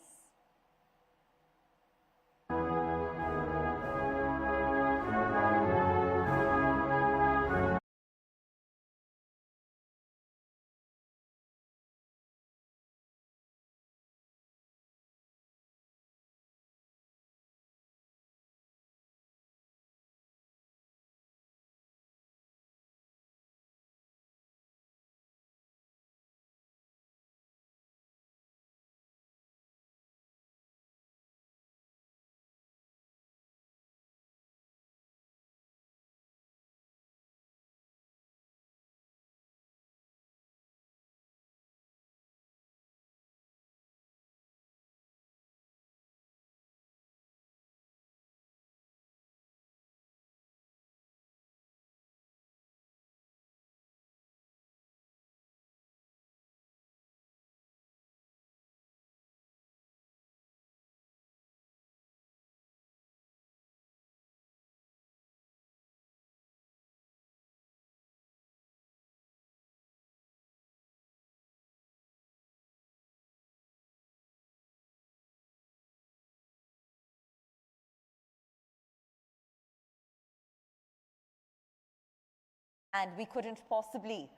And we couldn't possibly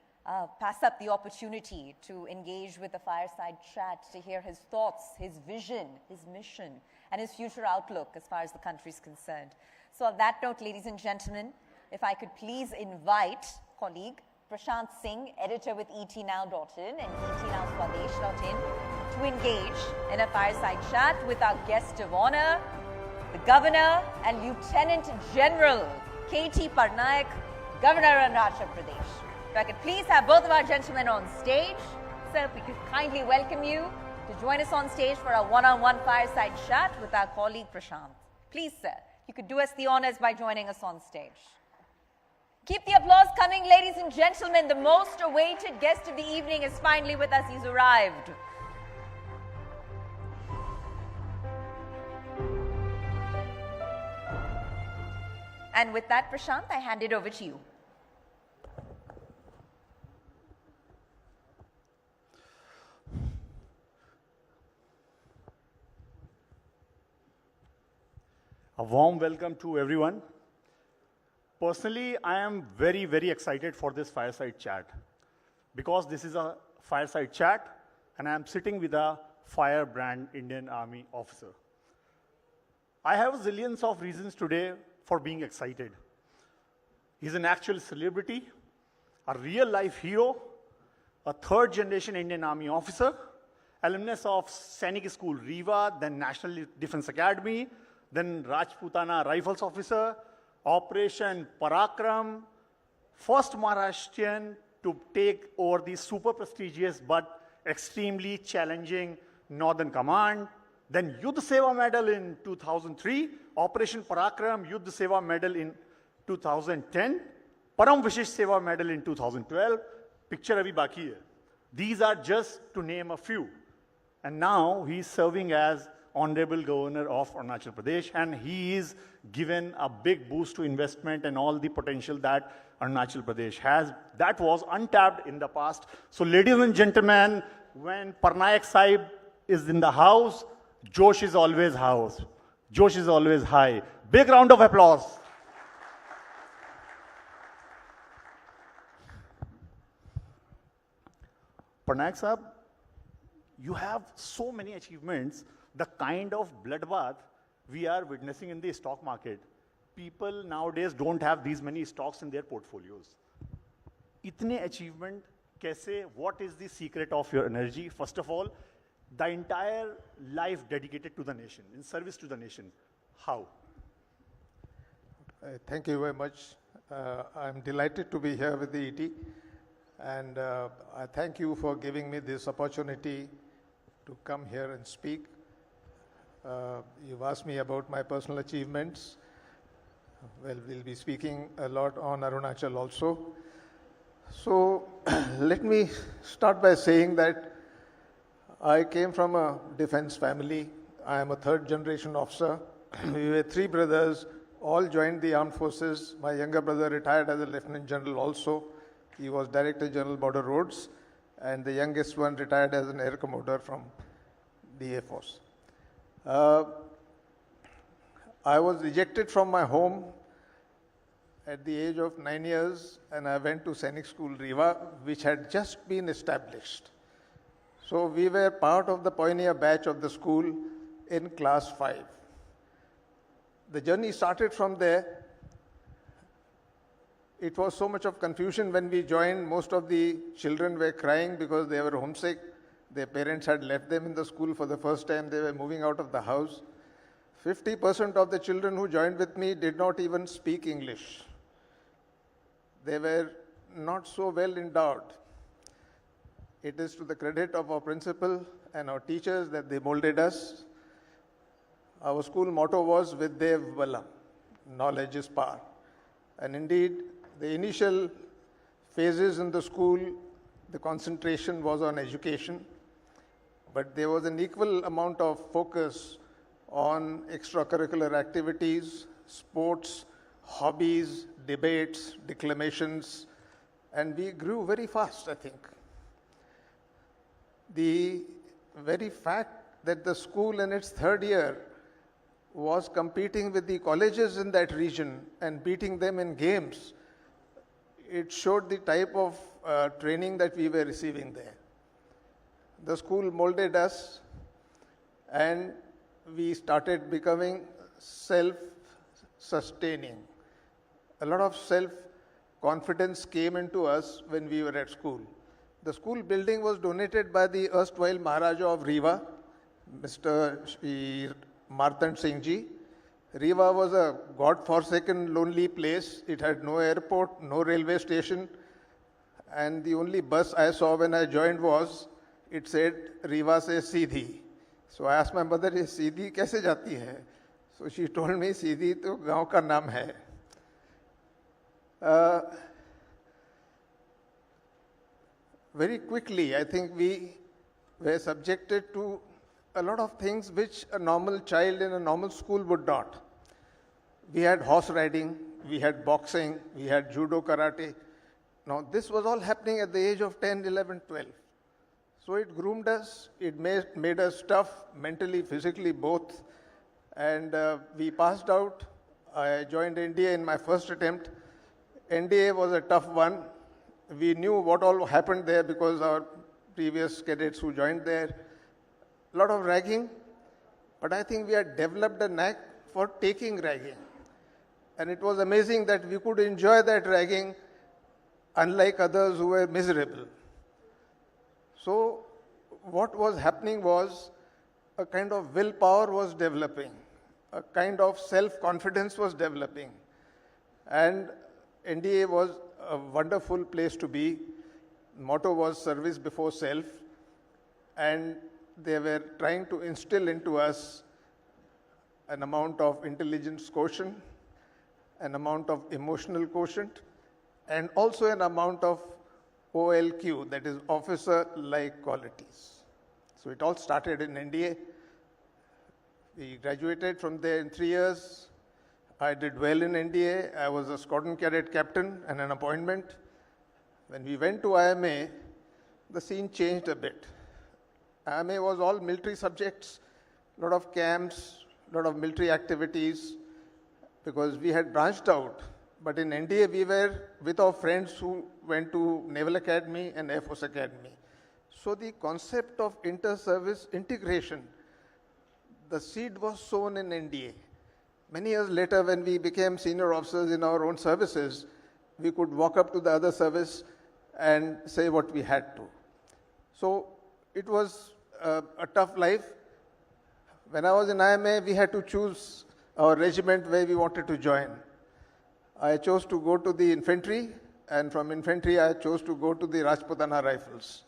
pass up the opportunity to engage with the Fireside chat, to hear his thoughts, his vision, his mission, and his future outlook as far as the country is concerned. So on that note, ladies and gentlemen, if I could please invite colleague Prashant Singh, editor with etnow.in and etnowswadesh.in, to engage in a fireside chat with our guest of honor, the Governor and Lieutenant General K.T. Parnaik, Governor of Arunachal Pradesh. If I could please have both of our gentlemen on stage. Sir, if we could kindly welcome you to join us on stage for a one-on-one fireside chat with our colleague Prashant. Please, sir, you could do us the honors by joining us on stage. Keep the applause coming, ladies and gentlemen. The most awaited guest of the evening is finally with us. He's arrived. And with that, Prashant, I hand it over to you. A warm welcome to everyone. Personally, I am very, very excited for this fireside chat because this is a fireside chat and I am sitting with a firebrand Indian Army officer. I have zillions of reasons today for being excited. He's an actual celebrity, a real-life hero, a third-generation Indian Army officer, alumnus of Sainik School Riva, then National Defense Academy, then Rajputana Rifles officer, Operation Parakram, first Maharashtrian to take over the super prestigious but extremely challenging Northern Command, then Yudh Seva Medal in 2003, Operation Parakram Yudh Seva Medal in 2010, Param Vishish Seva Medal in 2012, picture abhi baki hai. These are just to name a few. And now he's serving as Honorable Governor of Arunachal Pradesh, and he is given a big boost to investment and all the potential that Arunachal Pradesh has. That was untapped in the past. So ladies and gentlemen, when Parnaik Sahib is in the house, Josh is always house. Josh is always high. Big round of applause. Parnaik Sahib, you have so many achievements. The kind of bloodbath we are witnessing in the stock market, people nowadays don't have these many stocks in their portfolios. Itne achievement, kaise, what is the secret of your energy? First of all, the entire life dedicated to the nation, in service to the nation. How? Thank you very much. I'm delighted to be here with the ET, and I thank you for giving me this opportunity to come here and speak. You've asked me about my personal achievements. Well, we'll be speaking a lot on Arunachal also. So let me start by saying that I came from a defense family. I am a third-generation officer. We were three brothers, all joined the armed forces. My younger brother retired as a lieutenant general also. He was Director General Border Roads. And the youngest one retired as an air commodore from the Air Force. I was ejected from my home at the age of 9 years, and I went to Sainik School Riva, which had just been established. So we were part of the pioneer batch of the school in class 5. The journey started from there. It was so much of confusion when we joined. Most of the children were crying because they were homesick. Their parents had left them in the school for the first time. They were moving out of the house. 50% of the children who joined with me did not even speak English. They were not so well endowed. It is to the credit of our principal and our teachers that they molded us. Our school motto was Vidya Vala, knowledge is power. And indeed, the initial phases in the school, the concentration was on education, but there was an equal amount of focus on extracurricular activities, sports, hobbies, debates, declamations, and we grew very fast, I think. The very fact that the school in its third year was competing with the colleges in that region and beating them in games, it showed the type of training that we were receiving there. The school molded us, and we started becoming self-sustaining. A lot of self-confidence came into us when we were at school. The school building was donated by the erstwhile Maharaja of Rewa, Mr. Martand Singh Ji. Rewa was a God-forsaken, lonely place. It had no airport, no railway station, and the only bus I saw when I joined was, it said, Rewa se Sidhi. So I asked my mother, "Ye Sidhi kaise jati hai?" So she told me, "Sidhi to gaon ka naam hai." Very quickly, I think we were subjected to a lot of things which a normal child in a normal school would not. We had horse riding, we had boxing, we had judo, karate. Now, this was all happening at the age of 10, 11, 12. So it groomed us, it made us tough, mentally, physically, both. And we passed out. I joined NDA in my first attempt. NDA was a tough one. We knew what all happened there because our previous cadets who joined there, a lot of ragging, but I think we had developed a knack for taking ragging. And it was amazing that we could enjoy that ragging unlike others who were miserable. So what was happening was a kind of willpower was developing, a kind of self-confidence was developing. And NDA was a wonderful place to be. Motto was service before self. And they were trying to instill into us an amount of intelligence quotient, an amount of emotional quotient, and also an amount of OLQ, that is officer-like qualities. So it all started in NDA. We graduated from there in 3 years. I did well in NDA. I was a squadron cadet captain and an appointment. When we went to IMA, the scene changed a bit. IMA was all military subjects, a lot of camps, a lot of military activities, because we had branched out. But in NDA, we were with our friends who went to Naval Academy and Air Force Academy. So the concept of inter-service integration, the seed was sown in NDA. Many years later, when we became senior officers in our own services, we could walk up to the other service and say what we had to. So it was a tough life. When I was in IMA, we had to choose our regiment where we wanted to join. I chose to go to the infantry, and from infantry, I chose to go to the Rajputana Rifles.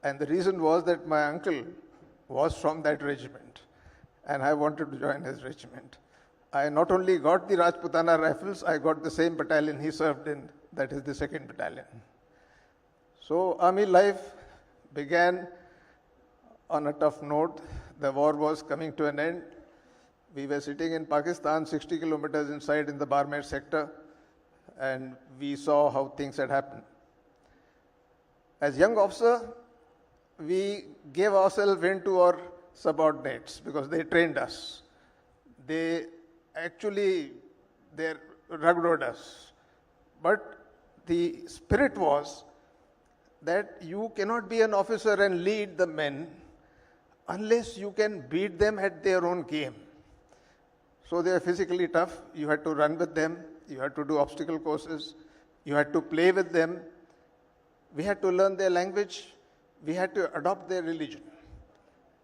And the reason was that my uncle was from that regiment, and I wanted to join his regiment. I not only got the Rajputana Rifles, I got the same battalion he served in, that is the 2nd Battalion. So army life began on a tough note. The war was coming to an end. We were sitting in Pakistan, 60 kilometers inside in the Barmer sector, and we saw how things had happened. As young officer, we gave ourselves in to our subordinates because they trained us. They ragged us. But the spirit was that you cannot be an officer and lead the men unless you can beat them at their own game. So they are physically tough. You had to run with them. You had to do obstacle courses. You had to play with them. We had to learn their language. We had to adopt their religion.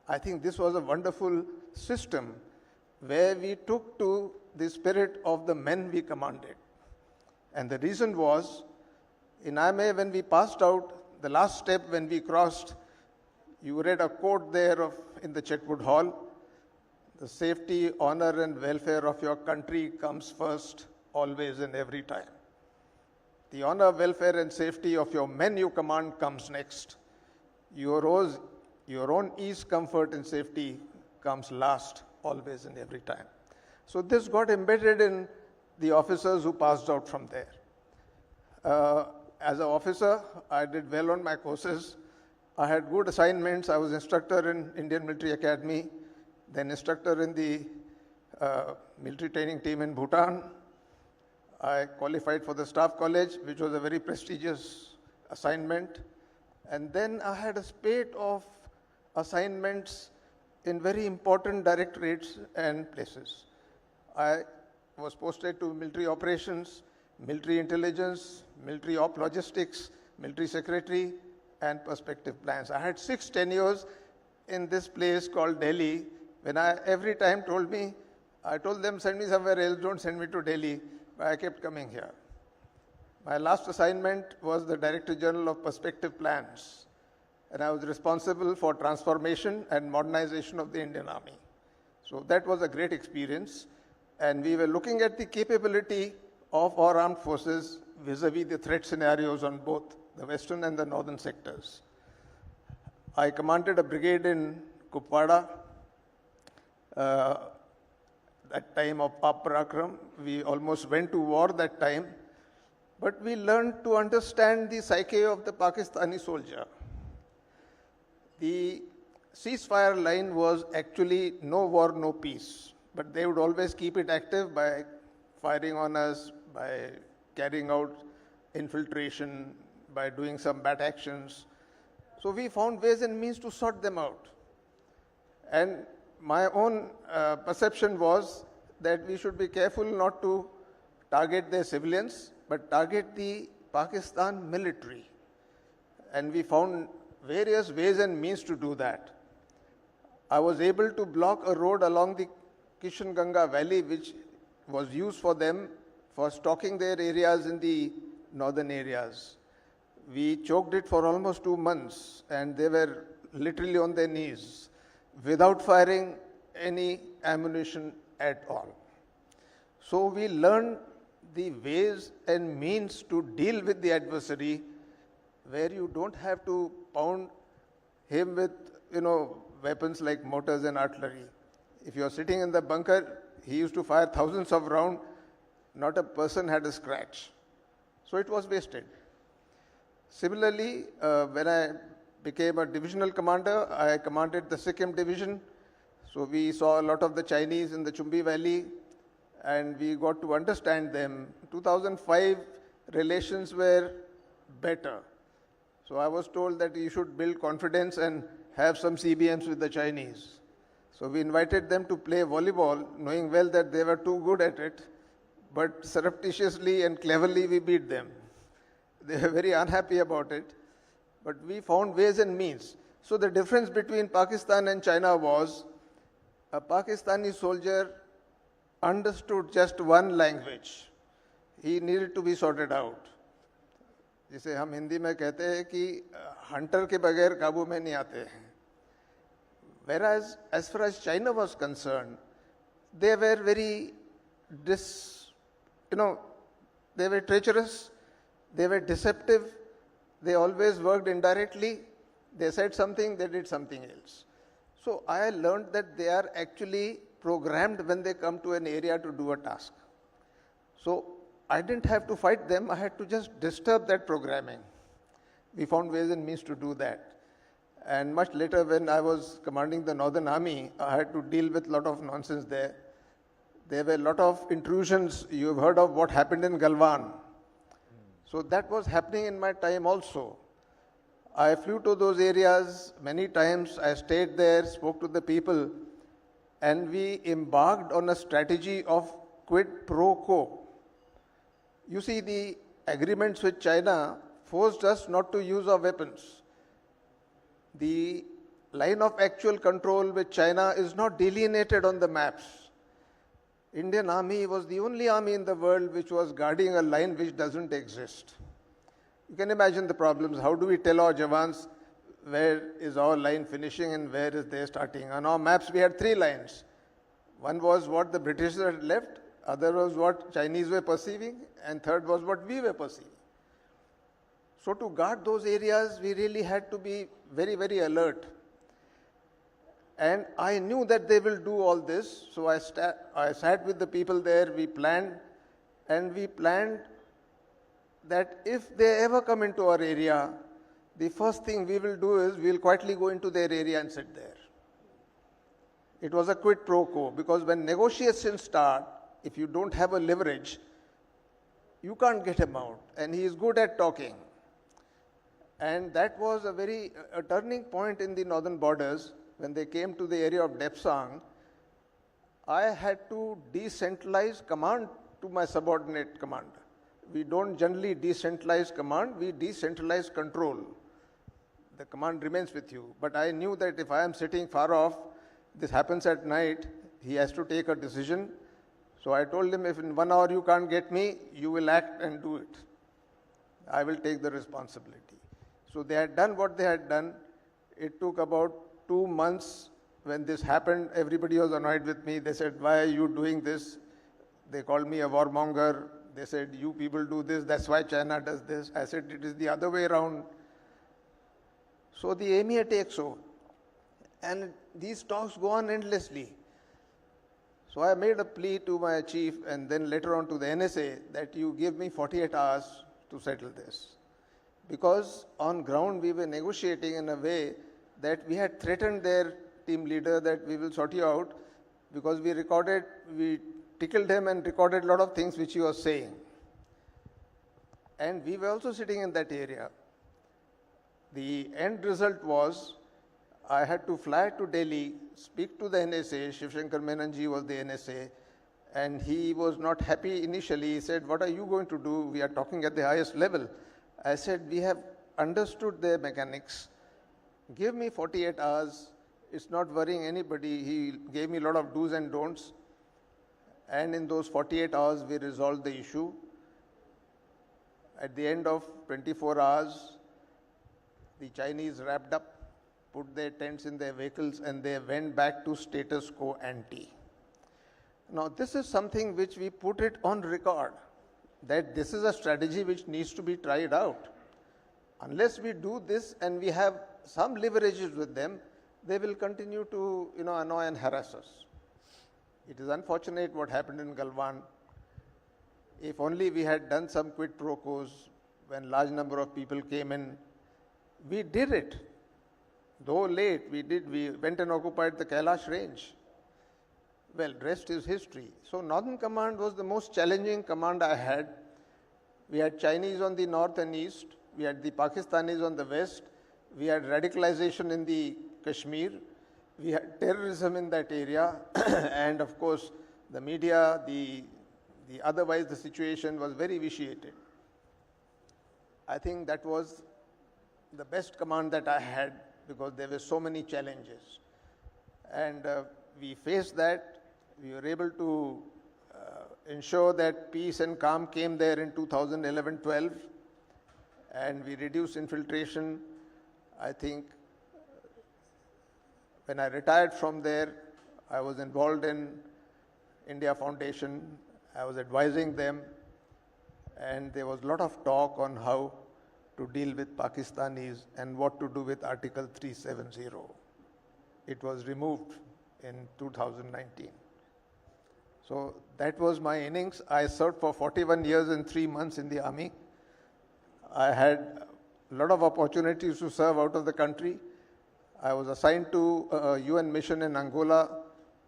I think this was a wonderful system where we took to the spirit of the men we commanded. And the reason was, in IMA, when we passed out, the last step when we crossed, you read a quote there in the Chetwood Hall, "The safety, honor, and welfare of your country comes first, always and every time. The honor, welfare, and safety of your men you command comes next. Your own ease, comfort, and safety comes last, always and every time." So this got embedded in the officers who passed out from there. As an officer, I did well on my courses. I had good assignments. I was instructor in Indian Military Academy, then instructor in the military training team in Bhutan. I qualified for the Staff College, which was a very prestigious assignment. And then I had a spate of assignments in very important directorates and places. I was posted to military operations, military intelligence, military op logistics, military secretary, and perspective plans. I had 6 tenures in this place called Delhi. When I every time I told them, send me somewhere else, don't send me to Delhi, but I kept coming here. My last assignment was the Director General of Perspective Plans, and I was responsible for transformation and modernization of the Indian Army. So that was a great experience, and we were looking at the capability of our armed forces vis-a-vis the threat scenarios on both the western and the northern sectors. I commanded a brigade in Kupwara, that time of Parakram. We almost went to war that time, but we learned to understand the psyche of the Pakistani soldier. The ceasefire line was actually no war, no peace, but they would always keep it active by firing on us, by carrying out infiltration, by doing some bad actions. So we found ways and means to sort them out. And my own perception was that we should be careful not to target their civilians, but target the Pakistan military. And we found various ways and means to do that. I was able to block a road along the Kishanganga Valley, which was used for them for stocking their areas in the northern areas. We choked it for almost 2 months, and they were literally on their knees without firing any ammunition at all. So we learned the ways and means to deal with the adversary, where you don't have to pound him with, weapons like mortars and artillery. If you are sitting in the bunker, he used to fire thousands of rounds, not a person had a scratch. So it was wasted. Similarly, when I became a divisional commander, I commanded the Sikkim division. So we saw a lot of the Chinese in the Chumbi Valley, and we got to understand them. 2005, relations were better. So I was told that you should build confidence and have some CBMs with the Chinese. So we invited them to play volleyball, knowing well that they were too good at it, but surreptitiously and cleverly we beat them. They were very unhappy about it, but we found ways and means. So the difference between Pakistan and China was a Pakistani soldier understood just one language. He needed to be sorted out. जिसे हम हिंदी में कहते हैं कि Hunter के बगैर काबू में नहीं आते हैं. Whereas as far as China was concerned, they were very they were treacherous, they were deceptive, they always worked indirectly, they said something, they did something else. So I learned that they are actually programmed when they come to an area to do a task. So I didn't have to fight them, I had to just disturb that programming. We found ways and means to do that. And much later, when I was commanding the Northern Army, I had to deal with a lot of nonsense there. There were a lot of intrusions. You've heard of what happened in Galwan. So that was happening in my time also. I flew to those areas many times. I stayed there, spoke to the people, and we embarked on a strategy of quid pro quo. You see, the agreements with China forced us not to use our weapons. The line of actual control with China is not delineated on the maps. Indian Army was the only army in the world which was guarding a line which doesn't exist. You can imagine the problems. How do we tell our Jawans where is our line finishing and where is they starting? On our maps we had 3 lines. One was what the British had left, other was what Chinese were perceiving, and third was what we were perceiving. So to guard those areas, we really had to be very, very alert. And I knew that they will do all this, so I sat with the people there, we planned, and we planned that if they ever come into our area, the first thing we will do is we will quietly go into their area and sit there. It was a quid pro quo, because when negotiations start, if you don't have a leverage, you can't get him out. And he is good at talking. And that was a turning point in the northern borders. When they came to the area of Depsang, I had to decentralize command to my subordinate commander. We don't generally decentralize command, we decentralize control. The command remains with you. But I knew that if I am sitting far off, this happens at night, he has to take a decision. So I told him, if in 1 hour you can't get me, you will act and do it. I will take the responsibility. So they had done what they had done. It took about 2 months. When this happened, everybody was annoyed with me. They said, why are you doing this? They called me a warmonger. They said, you people do this, that's why China does this. I said, it is the other way around. So the EMEA takes over. And these talks go on endlessly. So I made a plea to my chief and then later on to the NSA that you give me 48 hours to settle this. Because on ground we were negotiating in a way that we had threatened their team leader that we will sort you out, because we tickled him and recorded a lot of things which he was saying. And we were also sitting in that area. The end result was I had to fly to Delhi, speak to the NSA. Shiv Shankar Menonji was the NSA, and he was not happy initially. He said, what are you going to do? We are talking at the highest level. I said, we have understood the mechanics. Give me 48 hours. It's not worrying anybody. He gave me a lot of do's and don'ts. And in those 48 hours, we resolved the issue. At the end of 24 hours, the Chinese wrapped up, put their tents in their vehicles, and they went back to status quo ante. Now, this is something which we put it on record, that this is a strategy which needs to be tried out. Unless we do this and we have some leverages with them, they will continue to annoy and harass us. It is unfortunate what happened in Galwan. If only we had done some quid pro quos when large number of people came in. We did it. Though late, we went and occupied the Kailash range. Well, rest is history. So Northern Command was the most challenging command I had. We had Chinese on the north and east. We had the Pakistanis on the west. We had radicalization in the Kashmir. We had terrorism in that area. And of course, the media, otherwise the situation was very vitiated. I think that was the best command that I had, because there were so many challenges. And we faced that. We were able to ensure that peace and calm came there in 2011-12. And we reduced infiltration. I think when I retired from there, I was involved in India Foundation. I was advising them. And there was a lot of talk on how to deal with Pakistanis and what to do with Article 370. It was removed in 2019. So that was my innings. I served for 41 years and 3 months in the army. I had a lot of opportunities to serve out of the country. I was assigned to a UN mission in Angola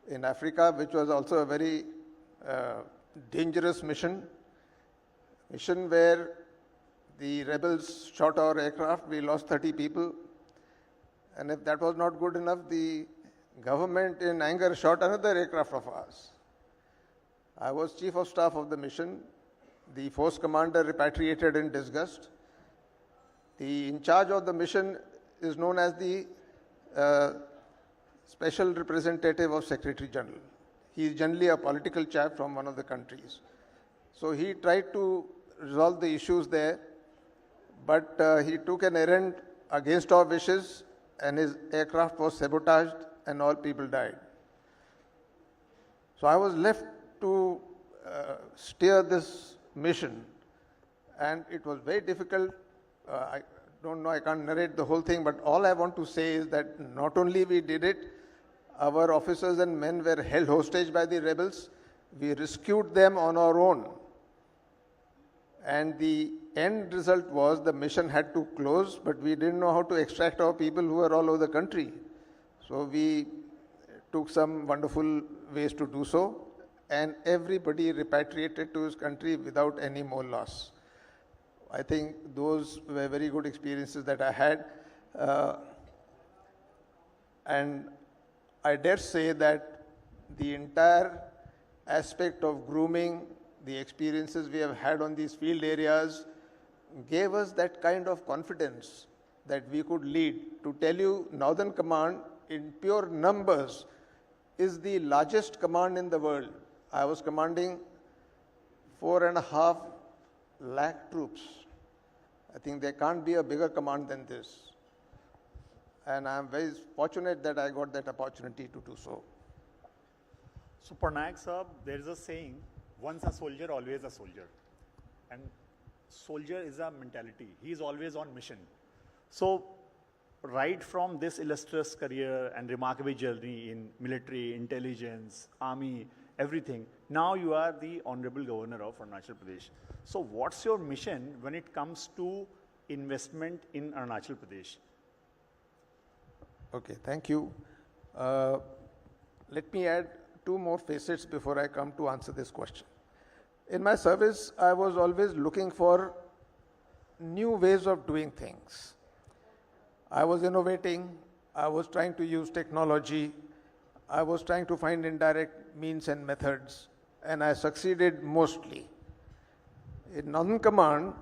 in Africa, which was also a very dangerous mission where the rebels shot our aircraft. We lost 30 people. And if that was not good enough, the government in anger shot another aircraft of ours. I was chief of staff of the mission. The force commander repatriated in disgust. The in charge of the mission is known as the special representative of Secretary General. He is generally a political chap from one of the countries. So he tried to resolve the issues there, but he took an errand against our wishes, and his aircraft was sabotaged and all people died. So I was left to steer this mission, and it was very difficult. I don't know, I can't narrate the whole thing, but all I want to say is that not only we did it, our officers and men were held hostage by the rebels. We rescued them on our own. And the end result was the mission had to close, but we didn't know how to extract our people who were all over the country. So we took some wonderful ways to do so. and everybody repatriated to his country without any more loss. I think those were very good experiences that I had. And I dare say that the entire aspect of grooming, the experiences we have had on these field areas, gave us that kind of confidence that we could lead. To tell you, Northern Command, in pure numbers, is the largest command in the world. I was commanding 4.5 lakh troops. I think there can't be a bigger command than this. And I'm very fortunate that I got that opportunity to do so. So Parnaik sir, there is a saying, once a soldier, always a soldier. And soldier is a mentality. He is always on mission. So right from this illustrious career and remarkable journey in military, intelligence, army, everything, now you are the Honorable Governor of Arunachal Pradesh. So what's your mission when it comes to investment in Arunachal Pradesh? Okay, thank you. Let me add 2 more facets before I come to answer this question. In my service, I was always looking for new ways of doing things. I was innovating, I was trying to use technology, I was trying to find indirect means and methods, and I succeeded mostly. In Northern Command,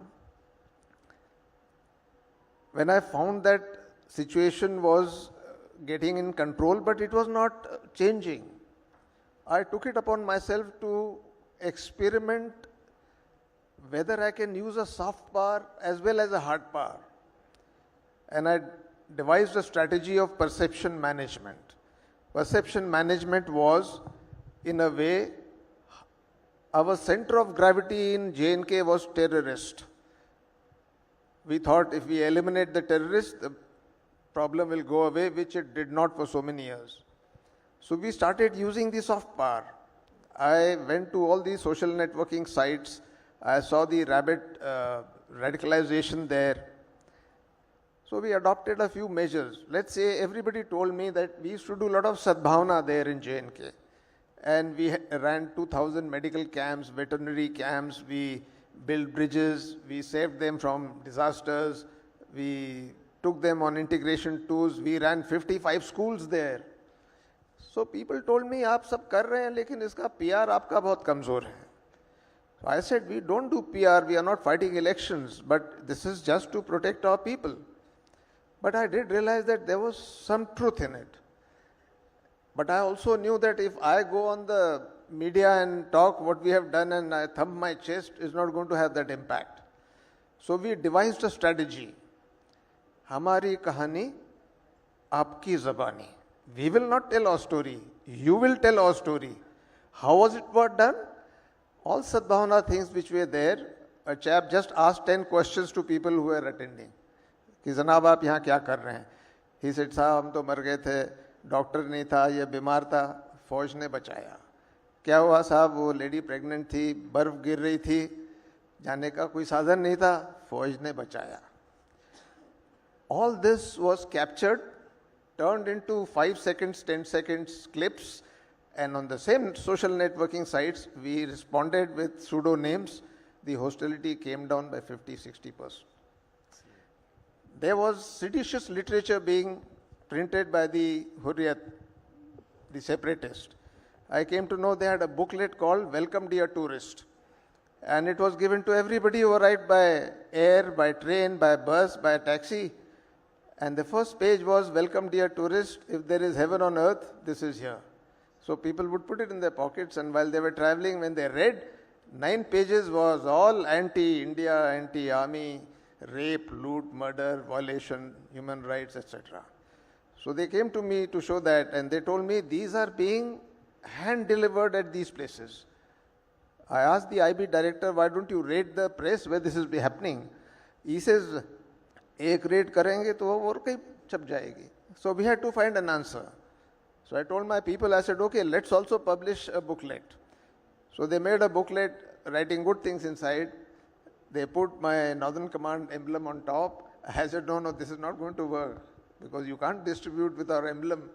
when I found that situation was getting in control, but it was not changing, I took it upon myself to experiment whether I can use a soft power as well as a hard power. And I devised a strategy of perception management. Perception management was, in a way, our center of gravity in J&K was terrorist. We thought if we eliminate the terrorists, the problem will go away, which it did not for so many years. So we started using the soft power. I went to all the social networking sites. I saw the rapid radicalization there. So we adopted a few measures. Let's say everybody told me that we used to do a lot of sadbhavana there in J&K. And we ran 2,000 medical camps, veterinary camps, we built bridges, we saved them from disasters, we took them on integration tours, we ran 55 schools there. So people told me, आप सब कर रहे हैं, लेकिन इसका PR आपका बहुत कमजोर है. So I said, we don't do PR, we are not fighting elections, but this is just to protect our people. But I did realize that there was some truth in it. But I also knew that if I go on the media and talk what we have done and I thump my chest, is not going to have that impact. So we devised a strategy. Hamari kahani, aapki zabani. We will not tell our story. You will tell our story. How was it done? All sadbhavana things which were there, a chap just asked 10 questions to people who were attending. कि जनाब आप यहाँ क्या कर रहे हैं? He said, साहब हम तो मर गए थे, डॉक्टर नहीं था, ये बीमार था, फौज ने बचाया. क्या हुआ साहब, वो लेडी प्रेग्नेंट थी, बर्फ गिर रही थी, जाने का कोई साधन नहीं था, फौज ने बचाया. All this was captured, turned into 5 seconds, 10 seconds clips, and on the same social networking sites, we responded with pseudo names. The hostility came down by 50-60%. There was seditious literature being printed by the Hurriyat, the separatist. I came to know they had a booklet called Welcome Dear Tourist. And it was given to everybody who arrived by air, by train, by bus, by taxi. And the first page was, Welcome Dear Tourist, if there is heaven on earth, this is here. So people would put it in their pockets, and while they were traveling, when they read, 9 pages was all anti-India, anti-army, rape, loot, murder, violation, human rights, etc. So they came to me to show that, and they told me these are being hand-delivered at these places. I asked the IB director, why don't you raid the press where this is happening? He says, एक raid करेंगे तो वो और कहीं छप जाएगी. So we had to find an answer. So I told my people, I said, okay, let's also publish a booklet. So they made a booklet writing good things inside. They put my Northern Command emblem on top. I said, no, this is not going to work because you can't distribute with our emblem.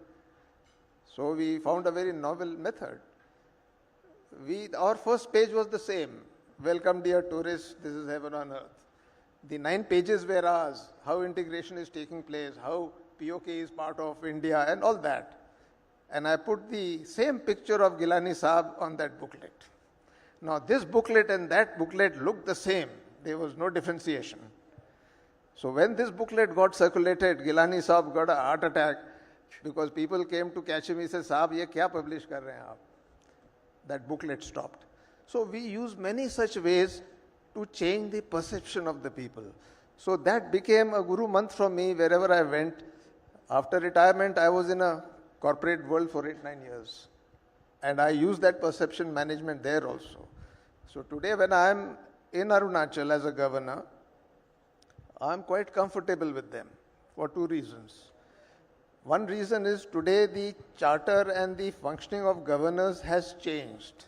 So we found a very novel method. our first page was the same. Welcome dear tourists, this is heaven on earth. The 9 pages were ours, how integration is taking place, how POK is part of India and all that. And I put the same picture of Gilani Saab on that booklet. Now this booklet and that booklet looked the same. There was no differentiation. So when this booklet got circulated, Gilani Saab got a heart attack because people came to catch him. He said, Saab, ye kya publish kar rahe hain aap? That booklet stopped. So we use many such ways to change the perception of the people. So that became a guru mantra for me wherever I went. After retirement, I was in a corporate world for 8-9 years. And I used that perception management there also. So today when I am in Arunachal as a governor, I am quite comfortable with them for 2 reasons. One reason is today the charter and the functioning of governors has changed.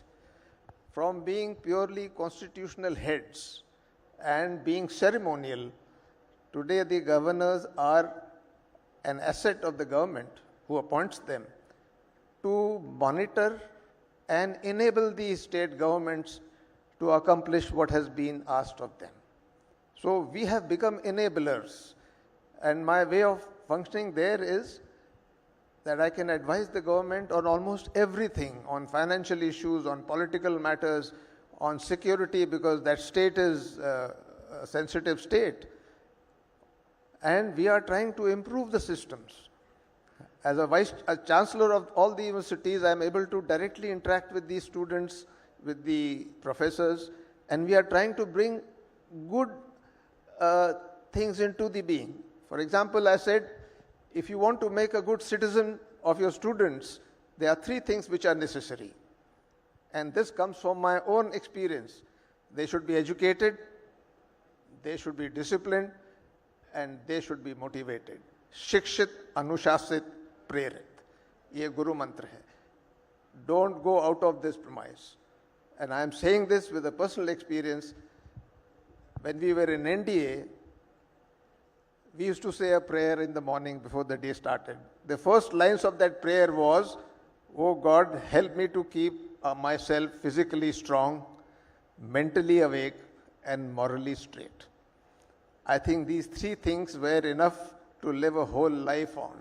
From being purely constitutional heads and being ceremonial, today the governors are an asset of the government who appoints them to monitor and enable the state governments to accomplish what has been asked of them. So we have become enablers, and my way of functioning there is that I can advise the government on almost everything, on financial issues, on political matters, on security, because that state is a sensitive state. And we are trying to improve the systems. As a chancellor of all the universities, I am able to directly interact with the students, with the professors, and we are trying to bring good things into the being. For example, I said, if you want to make a good citizen of your students, there are 3 things which are necessary. And this comes from my own experience. They should be educated, they should be disciplined, and they should be motivated. Shikshit, Anushashit, Prerit. Ye Guru Mantra hai. Don't go out of this premise. And I am saying this with a personal experience. When we were in NDA, we used to say a prayer in the morning before the day started. The first lines of that prayer was, Oh God, help me to keep myself physically strong, mentally awake, and morally straight. I think these 3 things were enough to live a whole life on.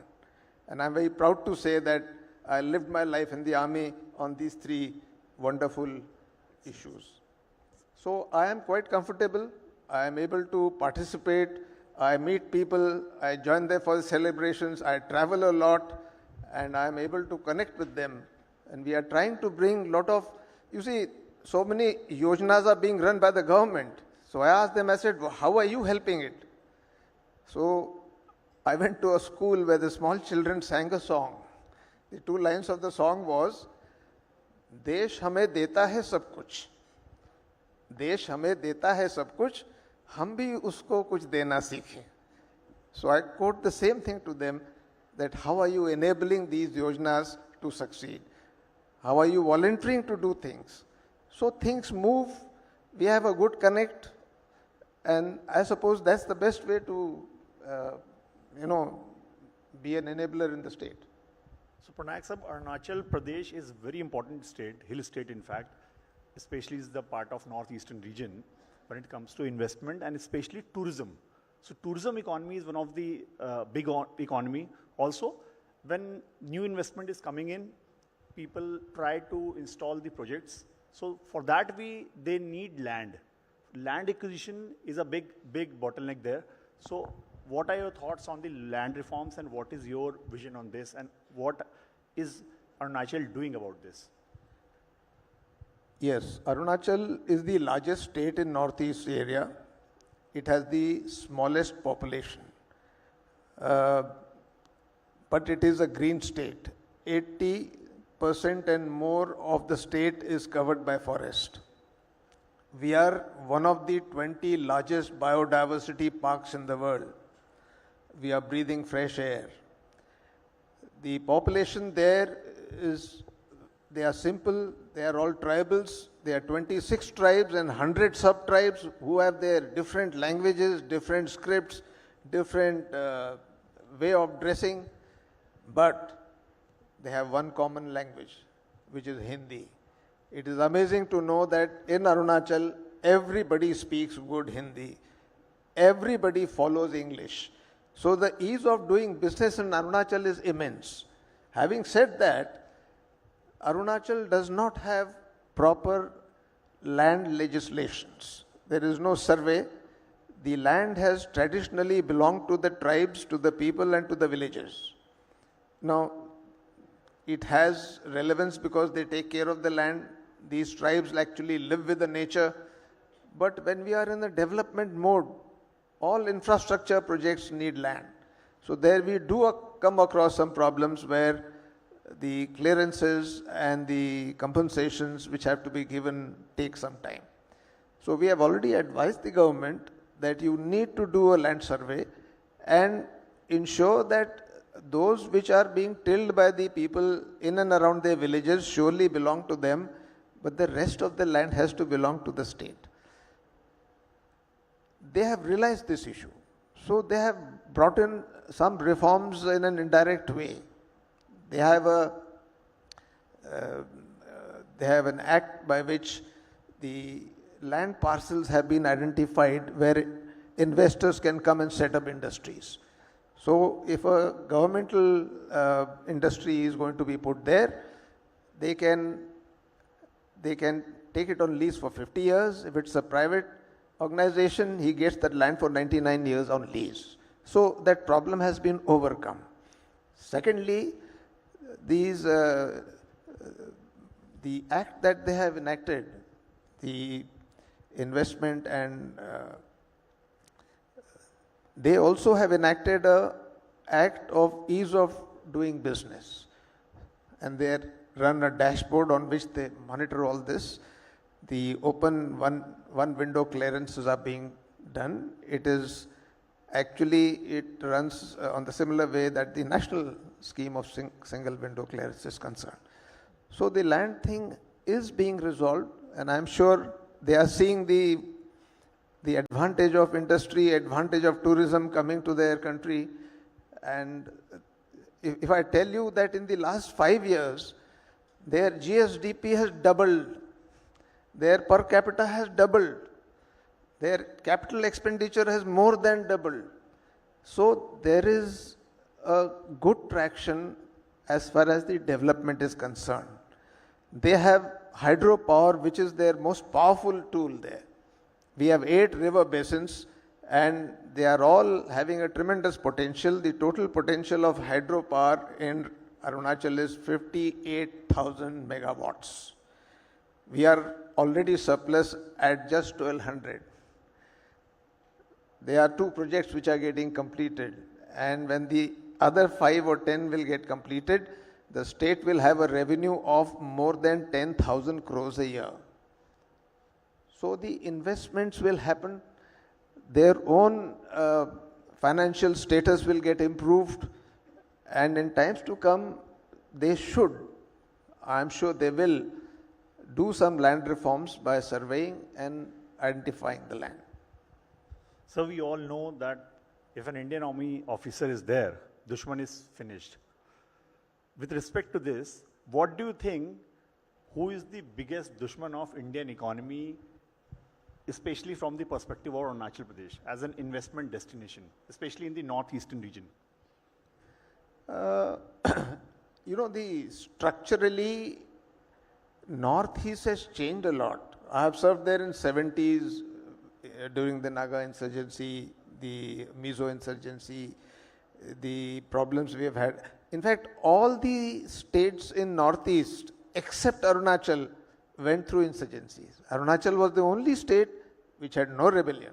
And I'm very proud to say that I lived my life in the army on these 3 wonderful issues. So I am quite comfortable. I am able to participate. I meet people, I join them for the celebrations, I travel a lot, and I am able to connect with them. And we are trying to bring a lot of, you see, so many yojanas are being run by the government. So I asked them, I said, well, how are you helping it? So I went to a school where the small children sang a song. The 2 lines of the song was, Desh hame deta hai sab kuch. Desh hame deta hai sab kuch. हम भी उसको कुछ देना सीखें. So I quote the same thing to them, that how are you enabling these yojanas to succeed? How are you volunteering to do things? So things move, we have a good connect, and I suppose that's the best way to, be an enabler in the state. So Parnaik Sahab, Arunachal Pradesh is very important state, hill state in fact, especially is the part of northeastern region when it comes to investment and especially tourism. So tourism economy is one of the big economy. Also, when new investment is coming in, people try to install the projects. So for that they need land. Land acquisition is a big bottleneck there. So what are your thoughts on the land reforms and what is your vision on this and what is Arunachal doing about this? Yes, Arunachal is the largest state in Northeast area. It has the smallest population. But it is a green state. 80% and more of the state is covered by forest. We are one of the 20 largest biodiversity parks in the world. We are breathing fresh air. The population there they are simple, they are all tribals. There are 26 tribes and 100 sub-tribes who have their different languages, different scripts, different way of dressing, but they have one common language, which is Hindi. It is amazing to know that in Arunachal, everybody speaks good Hindi. Everybody follows English. So the ease of doing business in Arunachal is immense. Having said that, Arunachal does not have proper land legislations. There is no survey. The land has traditionally belonged to the tribes, to the people and to the villages. Now, it has relevance because they take care of the land. These tribes actually live with the nature. But when we are in the development mode, all infrastructure projects need land. So there we do come across some problems where the clearances and the compensations which have to be given take some time. So we have already advised the government that you need to do a land survey and ensure that those which are being tilled by the people in and around their villages surely belong to them, but the rest of the land has to belong to the state. They have realized this issue. So they have brought in some reforms in an indirect way. They have an act by which the land parcels have been identified where investors can come and set up industries. So if a governmental industry is going to be put there, they can take it on lease for 50 years. If it's a private organization, he gets that land for 99 years on lease. So that problem has been overcome. Secondly, the act that they have enacted, the investment and they also have enacted a act of ease of doing business, and they run a dashboard on which they monitor all this. The open one window clearances are being done. It runs on the similar way that the national scheme of single window clearance is concerned. So the land thing is being resolved, and I'm sure they are seeing the advantage of industry, advantage of tourism coming to their country. And if I tell you that in the last 5 years, their GSDP has doubled, their per capita has doubled, their capital expenditure has more than doubled. So there is a good traction as far as the development is concerned. They have hydropower, which is their most powerful tool there. We have 8 river basins and they are all having a tremendous potential. The total potential of hydropower in Arunachal is 58,000 megawatts. We are already surplus at just 1,200. There are 2 projects which are getting completed, and when the other 5 or 10 will get completed, the state will have a revenue of more than 10,000 crores a year. So the investments will happen, their own financial status will get improved, and in times to come, they should, I'm sure they will, do some land reforms by surveying and identifying the land. So we all know that if an Indian Army officer is there, Dushman is finished. With respect to this, what do you think, who is the biggest Dushman of Indian economy, especially from the perspective of Arunachal Pradesh as an investment destination, especially in the northeastern region? Structurally, Northeast has changed a lot. I have served there in 70s during the Naga insurgency, the Mizo insurgency, the problems we have had. In fact, all the states in Northeast except Arunachal went through insurgencies. Arunachal was the only state which had no rebellion.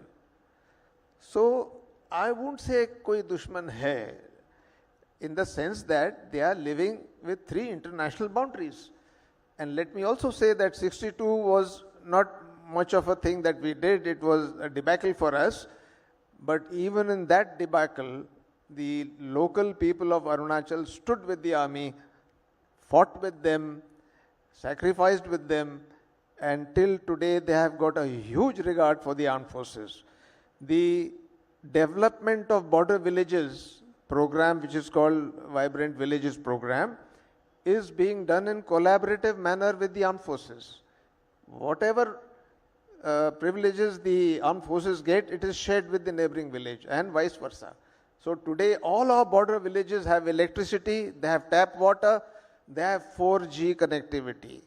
So I won't say koi dushman hai, in the sense that they are living with 3 international boundaries. And let me also say that 62 was not much of a thing that we did. It was a debacle for us. But even in that debacle, the local people of Arunachal stood with the army, fought with them, sacrificed with them, and till today they have got a huge regard for the armed forces. The development of border villages program, which is called Vibrant Villages program, is being done in collaborative manner with the armed forces. Whatever privileges the armed forces get, it is shared with the neighboring village and vice versa. So today all our border villages have electricity, they have tap water, they have 4G connectivity.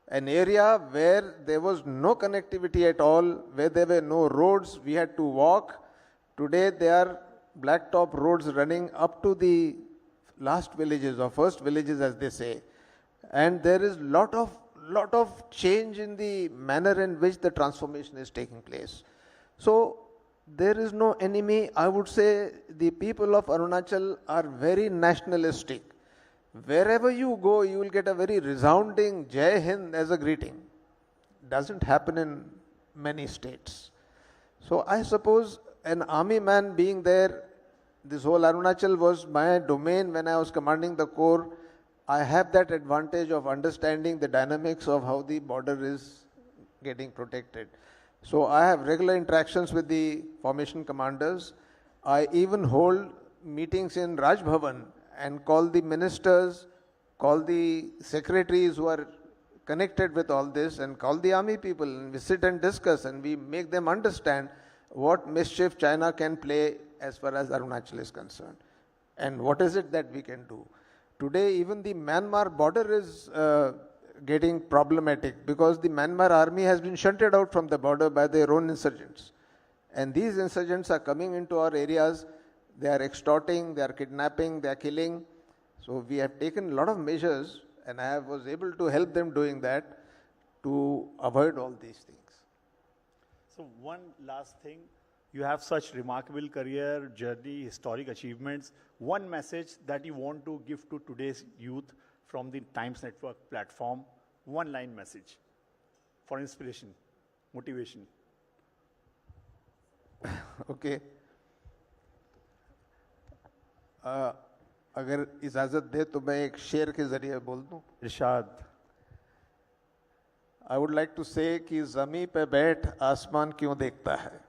An area where there was no connectivity at all, where there were no roads, we had to walk. Today there are blacktop roads running up to the last villages or first villages as they say. And there is lot of change in the manner in which the transformation is taking place. So there is no enemy. I would say the people of Arunachal are very nationalistic. Wherever you go, you will get a very resounding Jai Hind as a greeting. Doesn't happen in many states. So I suppose an army man being there, this whole Arunachal was my domain when I was commanding the corps. I have that advantage of understanding the dynamics of how the border is getting protected. So I have regular interactions with the formation commanders. I even hold meetings in Raj Bhavan and call the ministers, call the secretaries who are connected with all this, and call the army people, and we sit and discuss and we make them understand what mischief China can play as far as Arunachal is concerned and what is it that we can do. Today even the Myanmar border is getting problematic because the Myanmar army has been shunted out from the border by their own insurgents. And these insurgents are coming into our areas, they are extorting, they are kidnapping, they are killing. So we have taken a lot of measures and I was able to help them doing that to avoid all these things. So one last thing, you have such remarkable career, journey, historic achievements. One message that you want to give to today's youth from the Times Network platform, one line message for inspiration, motivation. Okay. अगर इजाज़त दे तो मैं एक शेर के ज़रिए बोल दूं. इरशाद. I would like to say कि ज़मीं पे बैठ आसमान क्यों देखता है?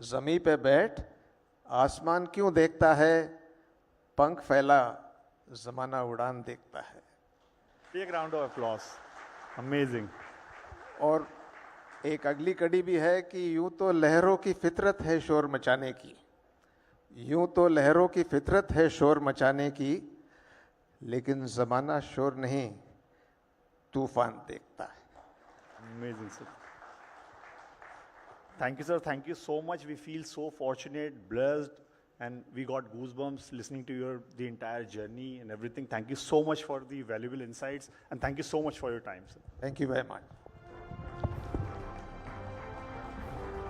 ज़मीं पे बैठ आसमान क्यों देखता है? पंख फैला ज़माना उड़ान देखता है. Take a round of applause. Amazing. और एक अगली कड़ी भी है कि यूं तो लहरों की फितरत है शोर मचाने की. यूं तो लहरों की फितरत है शोर मचाने की, लेकिन ज़माना शोर नहीं तूफान देखता है. Amazing, sir. Thank you, sir. Thank you so much. We feel so fortunate, blessed, and we got goosebumps listening to the entire journey and everything. Thank you so much for the valuable insights, and thank you so much for your time, sir. Thank you very much.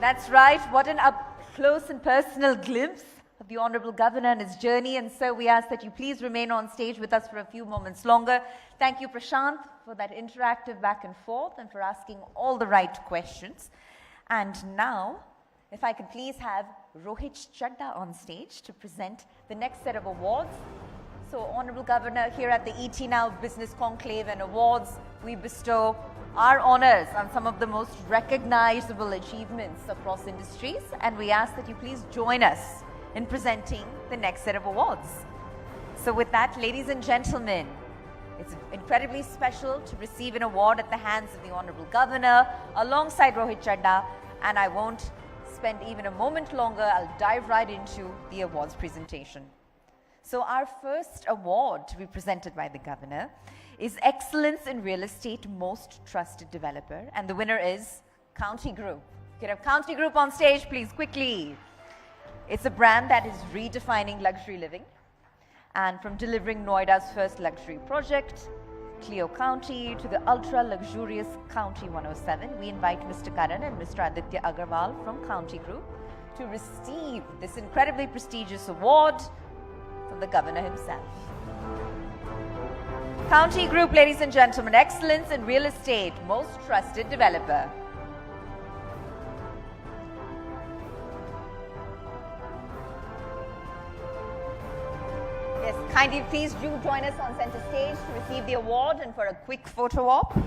That's right. What an up close and personal glimpse of the Honorable Governor and his journey. And so we ask that you please remain on stage with us for a few moments longer. Thank you, Prashant, for that interactive back and forth and for asking all the right questions. And now, if I could please have Rohit Chadda on stage to present the next set of awards. So, Honorable Governor, here at the ET Now Business Conclave and Awards, we bestow our honors on some of the most recognizable achievements across industries, and we ask that you please join us in presenting the next set of awards. So with that, ladies and gentlemen, it's incredibly special to receive an award at the hands of the Honorable Governor alongside Rohit Chadda, and I won't spend even a moment longer. I'll dive right into the awards presentation. So our first award to be presented by the Governor is Excellence in Real Estate Most Trusted Developer, and the winner is County Group. Could have County Group on stage, please, quickly. It's a brand that is redefining luxury living, and from delivering Noida's first luxury project, Clio County, to the ultra-luxurious County 107, we invite Mr. Karan and Mr. Aditya Agarwal from County Group to receive this incredibly prestigious award from the Governor himself. County Group, ladies and gentlemen, Excellence in Real Estate Most Trusted Developer. Yes, kindly please do join us on center stage to receive the award and for a quick photo op.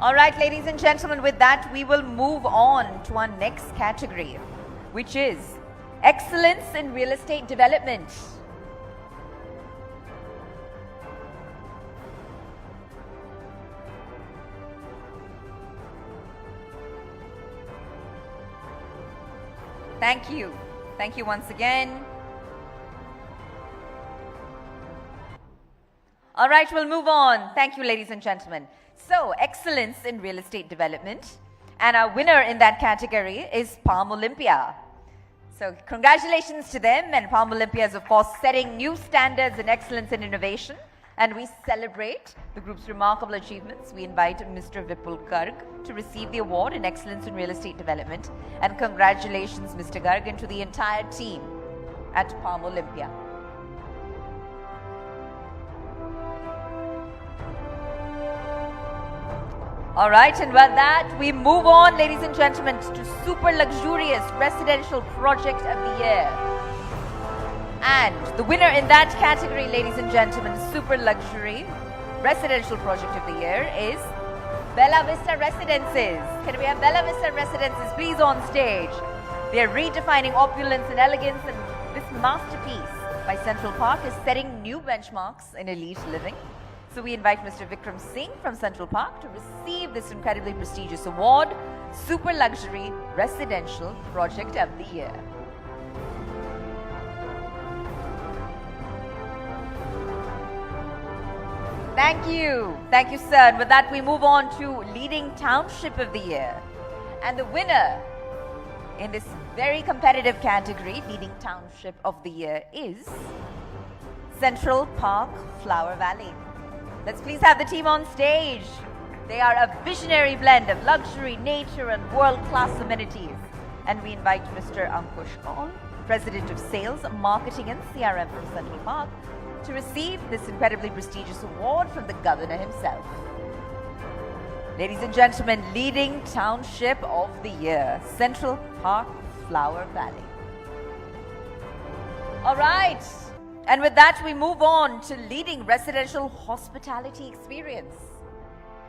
All right, ladies and gentlemen, with that, we will move on to our next category, which is Excellence in real estate development. Thank you. Thank you once again. All right, we'll move on. Thank you, ladies and gentlemen. So, excellence in real estate development. And our winner in that category is Palm Olympia. So, congratulations to them. And Palm Olympia is, of course, setting new standards in excellence and innovation. And we celebrate the group's remarkable achievements. We invite Mr. Vipul Garg to receive the award in excellence in real estate development. And congratulations, Mr. Garg, and to the entire team at Palm Olympia. All right, and with that, we move on, ladies and gentlemen, to super luxurious residential project of the year. And the winner in that category, ladies and gentlemen, super luxury residential project of the year is Bella Vista Residences. Can we have Bella Vista Residences please on stage? They are redefining opulence and elegance, and this masterpiece by Central Park is setting new benchmarks in elite living. So we invite Mr. Vikram Singh from Central Park to receive this incredibly prestigious award, Super Luxury Residential Project of the Year. Thank you. Thank you, sir. And with that, we move on to Leading Township of the Year. And the winner in this very competitive category, Leading Township of the Year, is Central Park Flower Valley. Let's please have the team on stage. They are a visionary blend of luxury, nature, and world-class amenities. And we invite Mr. Ankush Kaul, President of Sales, Marketing, and CRM from Central Park, to receive this incredibly prestigious award from the Governor himself. Ladies and gentlemen, Leading Township of the Year, Central Park Flower Valley. All right. And with that, we move on to Leading Residential Hospitality Experience.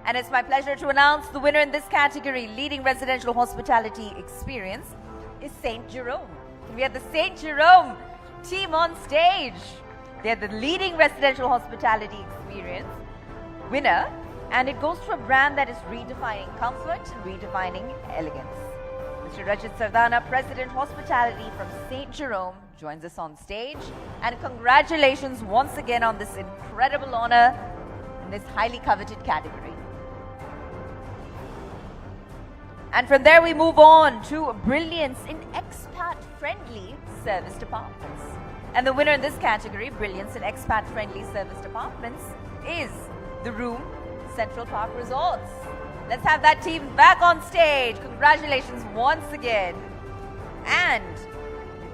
And it's my pleasure to announce the winner in this category, Leading Residential Hospitality Experience, is St. Jerome. We have the St. Jerome team on stage. They're the Leading Residential Hospitality Experience winner, and it goes to a brand that is redefining comfort and redefining elegance. Mr. Rajit Sardana, President Hospitality from St. Jerome, joins us on stage. And congratulations once again on this incredible honor in this highly coveted category. And from there we move on to Brilliance in Expat-Friendly Service Departments. And the winner in this category, Brilliance in Expat-Friendly Service Departments, is the Room Central Park Resorts. Let's have that team back on stage. Congratulations once again. And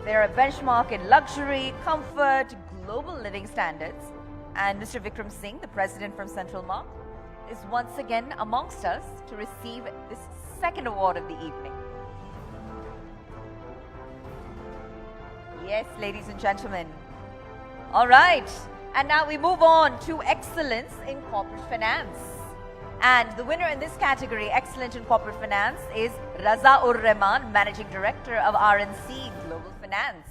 they're a benchmark in luxury, comfort, global living standards. And Mr. Vikram Singh, the president from Central Park, is once again amongst us to receive this second award of the evening. Yes, ladies and gentlemen. All right. And now we move on to Excellence in Corporate Finance. And the winner in this category, Excellent in Corporate Finance, is Raza Ur Rahman, Managing Director of RNC Global Finance.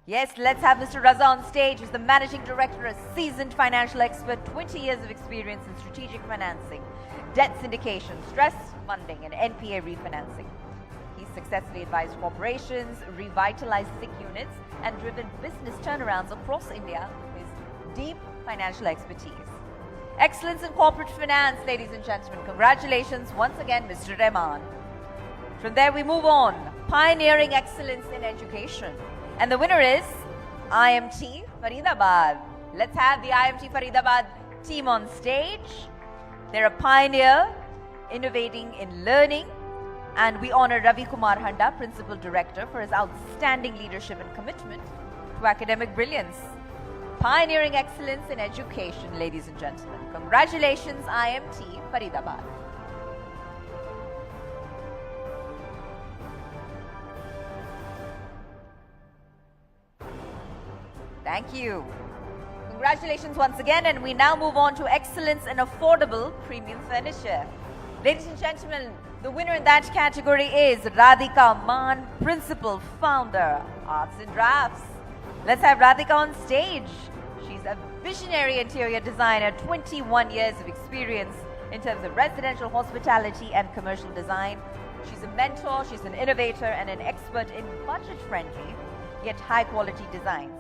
Yes, let's have Mr. Raza on stage. He's the Managing Director, a seasoned financial expert, 20 years of experience in strategic financing, debt syndication, stress funding, and NPA refinancing. He's successfully advised corporations, revitalized sick units, and driven business turnarounds across India with his deep financial expertise. Excellence in Corporate Finance, ladies and gentlemen. Congratulations once again, Mr. Rahman. From there we move on. Pioneering Excellence in Education. And the winner is IMT Faridabad. Let's have the IMT Faridabad team on stage. They're a pioneer, innovating in learning. And we honor Ravi Kumar Handa, Principal Director, for his outstanding leadership and commitment to academic brilliance. Pioneering excellence in education, ladies and gentlemen. Congratulations, IMT Faridabad. Thank you. Congratulations once again, and we now move on to excellence in affordable premium furniture. Ladies and gentlemen, The winner in that category is Radhika Maan, Principal Founder, Arts and Drafts. Let's have Radhika on stage. She's a visionary interior designer, 21 years of experience in terms of residential hospitality and commercial design. She's a mentor, she's an innovator, and an expert in budget-friendly yet high-quality designs.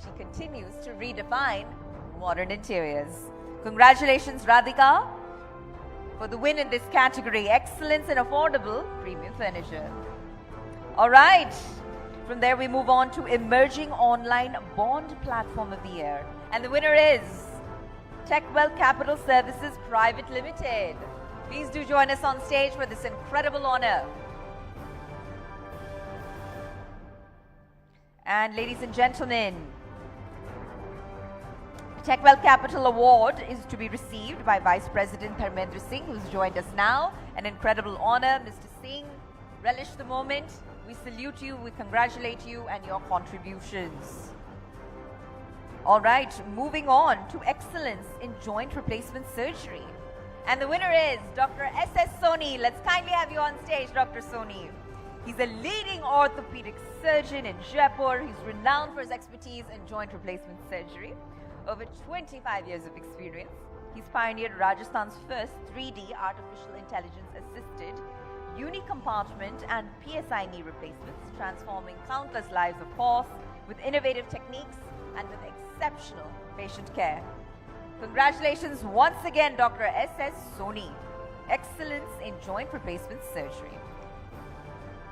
She continues to redefine modern interiors. Congratulations, Radhika, for the win in this category, Excellence in Affordable Premium Furniture. All right, from there we move on to Emerging Online Bond Platform of the Year. And the winner is TechWell Capital Services Private Limited. Please do join us on stage for this incredible honor. And ladies and gentlemen, the TechWell Capital Award is to be received by Vice President Dharmendra Singh, who's joined us now. An incredible honor. Mr. Singh, relish the moment. We salute you, we congratulate you and your contributions. All right, moving on to Excellence in Joint Replacement Surgery. And the winner is Dr. S.S. Soni. Let's kindly have you on stage, Dr. Soni. He's a leading orthopedic surgeon in Jaipur. He's renowned for his expertise in joint replacement surgery. Over 25 years of experience. He's pioneered Rajasthan's first 3D artificial intelligence assisted uni-compartment and PSI knee replacements, transforming countless lives, of course, with innovative techniques and with exceptional patient care. Congratulations once again, Dr. S.S. Soni. Excellence in Joint Replacement Surgery.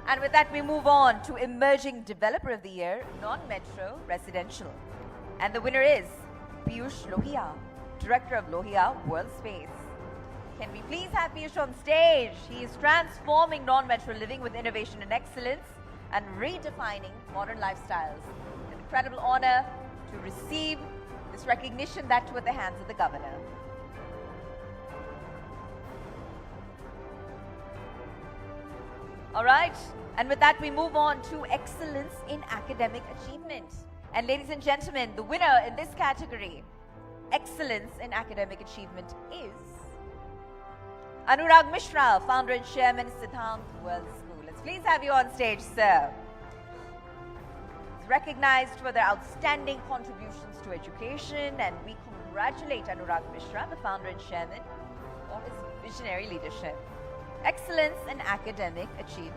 And with that, we move on to Emerging Developer of the Year, Non-Metro Residential. And the winner is Piyush Lohia, Director of Lohia Workspaces. Can we please have Piyush on stage? He is transforming non-metro living with innovation and excellence and redefining modern lifestyles. An incredible honor to receive this recognition, that too at the hands of the Governor. All right, and with that we move on to Excellence in Academic Achievement. And ladies and gentlemen, the winner in this category, Excellence in Academic Achievement, is Anurag Mishra, Founder and Chairman, Sidhant Suri. Let's please have you on stage, sir. He's recognized for their outstanding contributions to education, and we congratulate Anurag Mishra, the Founder and Chairman, for his visionary leadership. Excellence in Academic Achievement.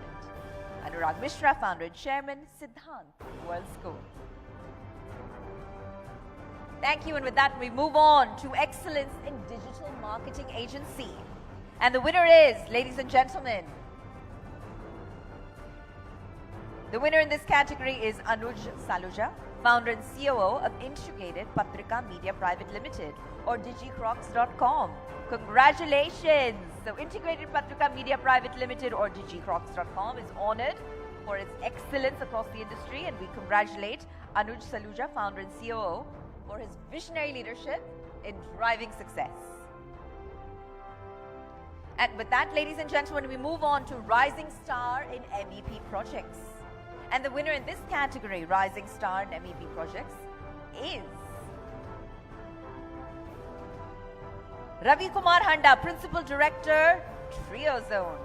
Anurag Mishra, Founder and Chairman, Sidhant Suri. Thank you, and with that we move on to Excellence in Digital Marketing Agency. And the winner is, ladies and gentlemen, the winner in this category is Anuj Saluja, Founder and COO of Integrated Patrika Media Private Limited, or digicrocs.com. Congratulations! So Integrated Patrika Media Private Limited, or digicrocs.com, is honored for its excellence across the industry, and we congratulate Anuj Saluja, Founder and COO, for his visionary leadership in driving success. And with that, ladies and gentlemen, we move on to Rising Star in MEP Projects. And the winner in this category, Rising Star in MEP Projects, is Ravi Kumar Handa, Principal Director, Trio Zone.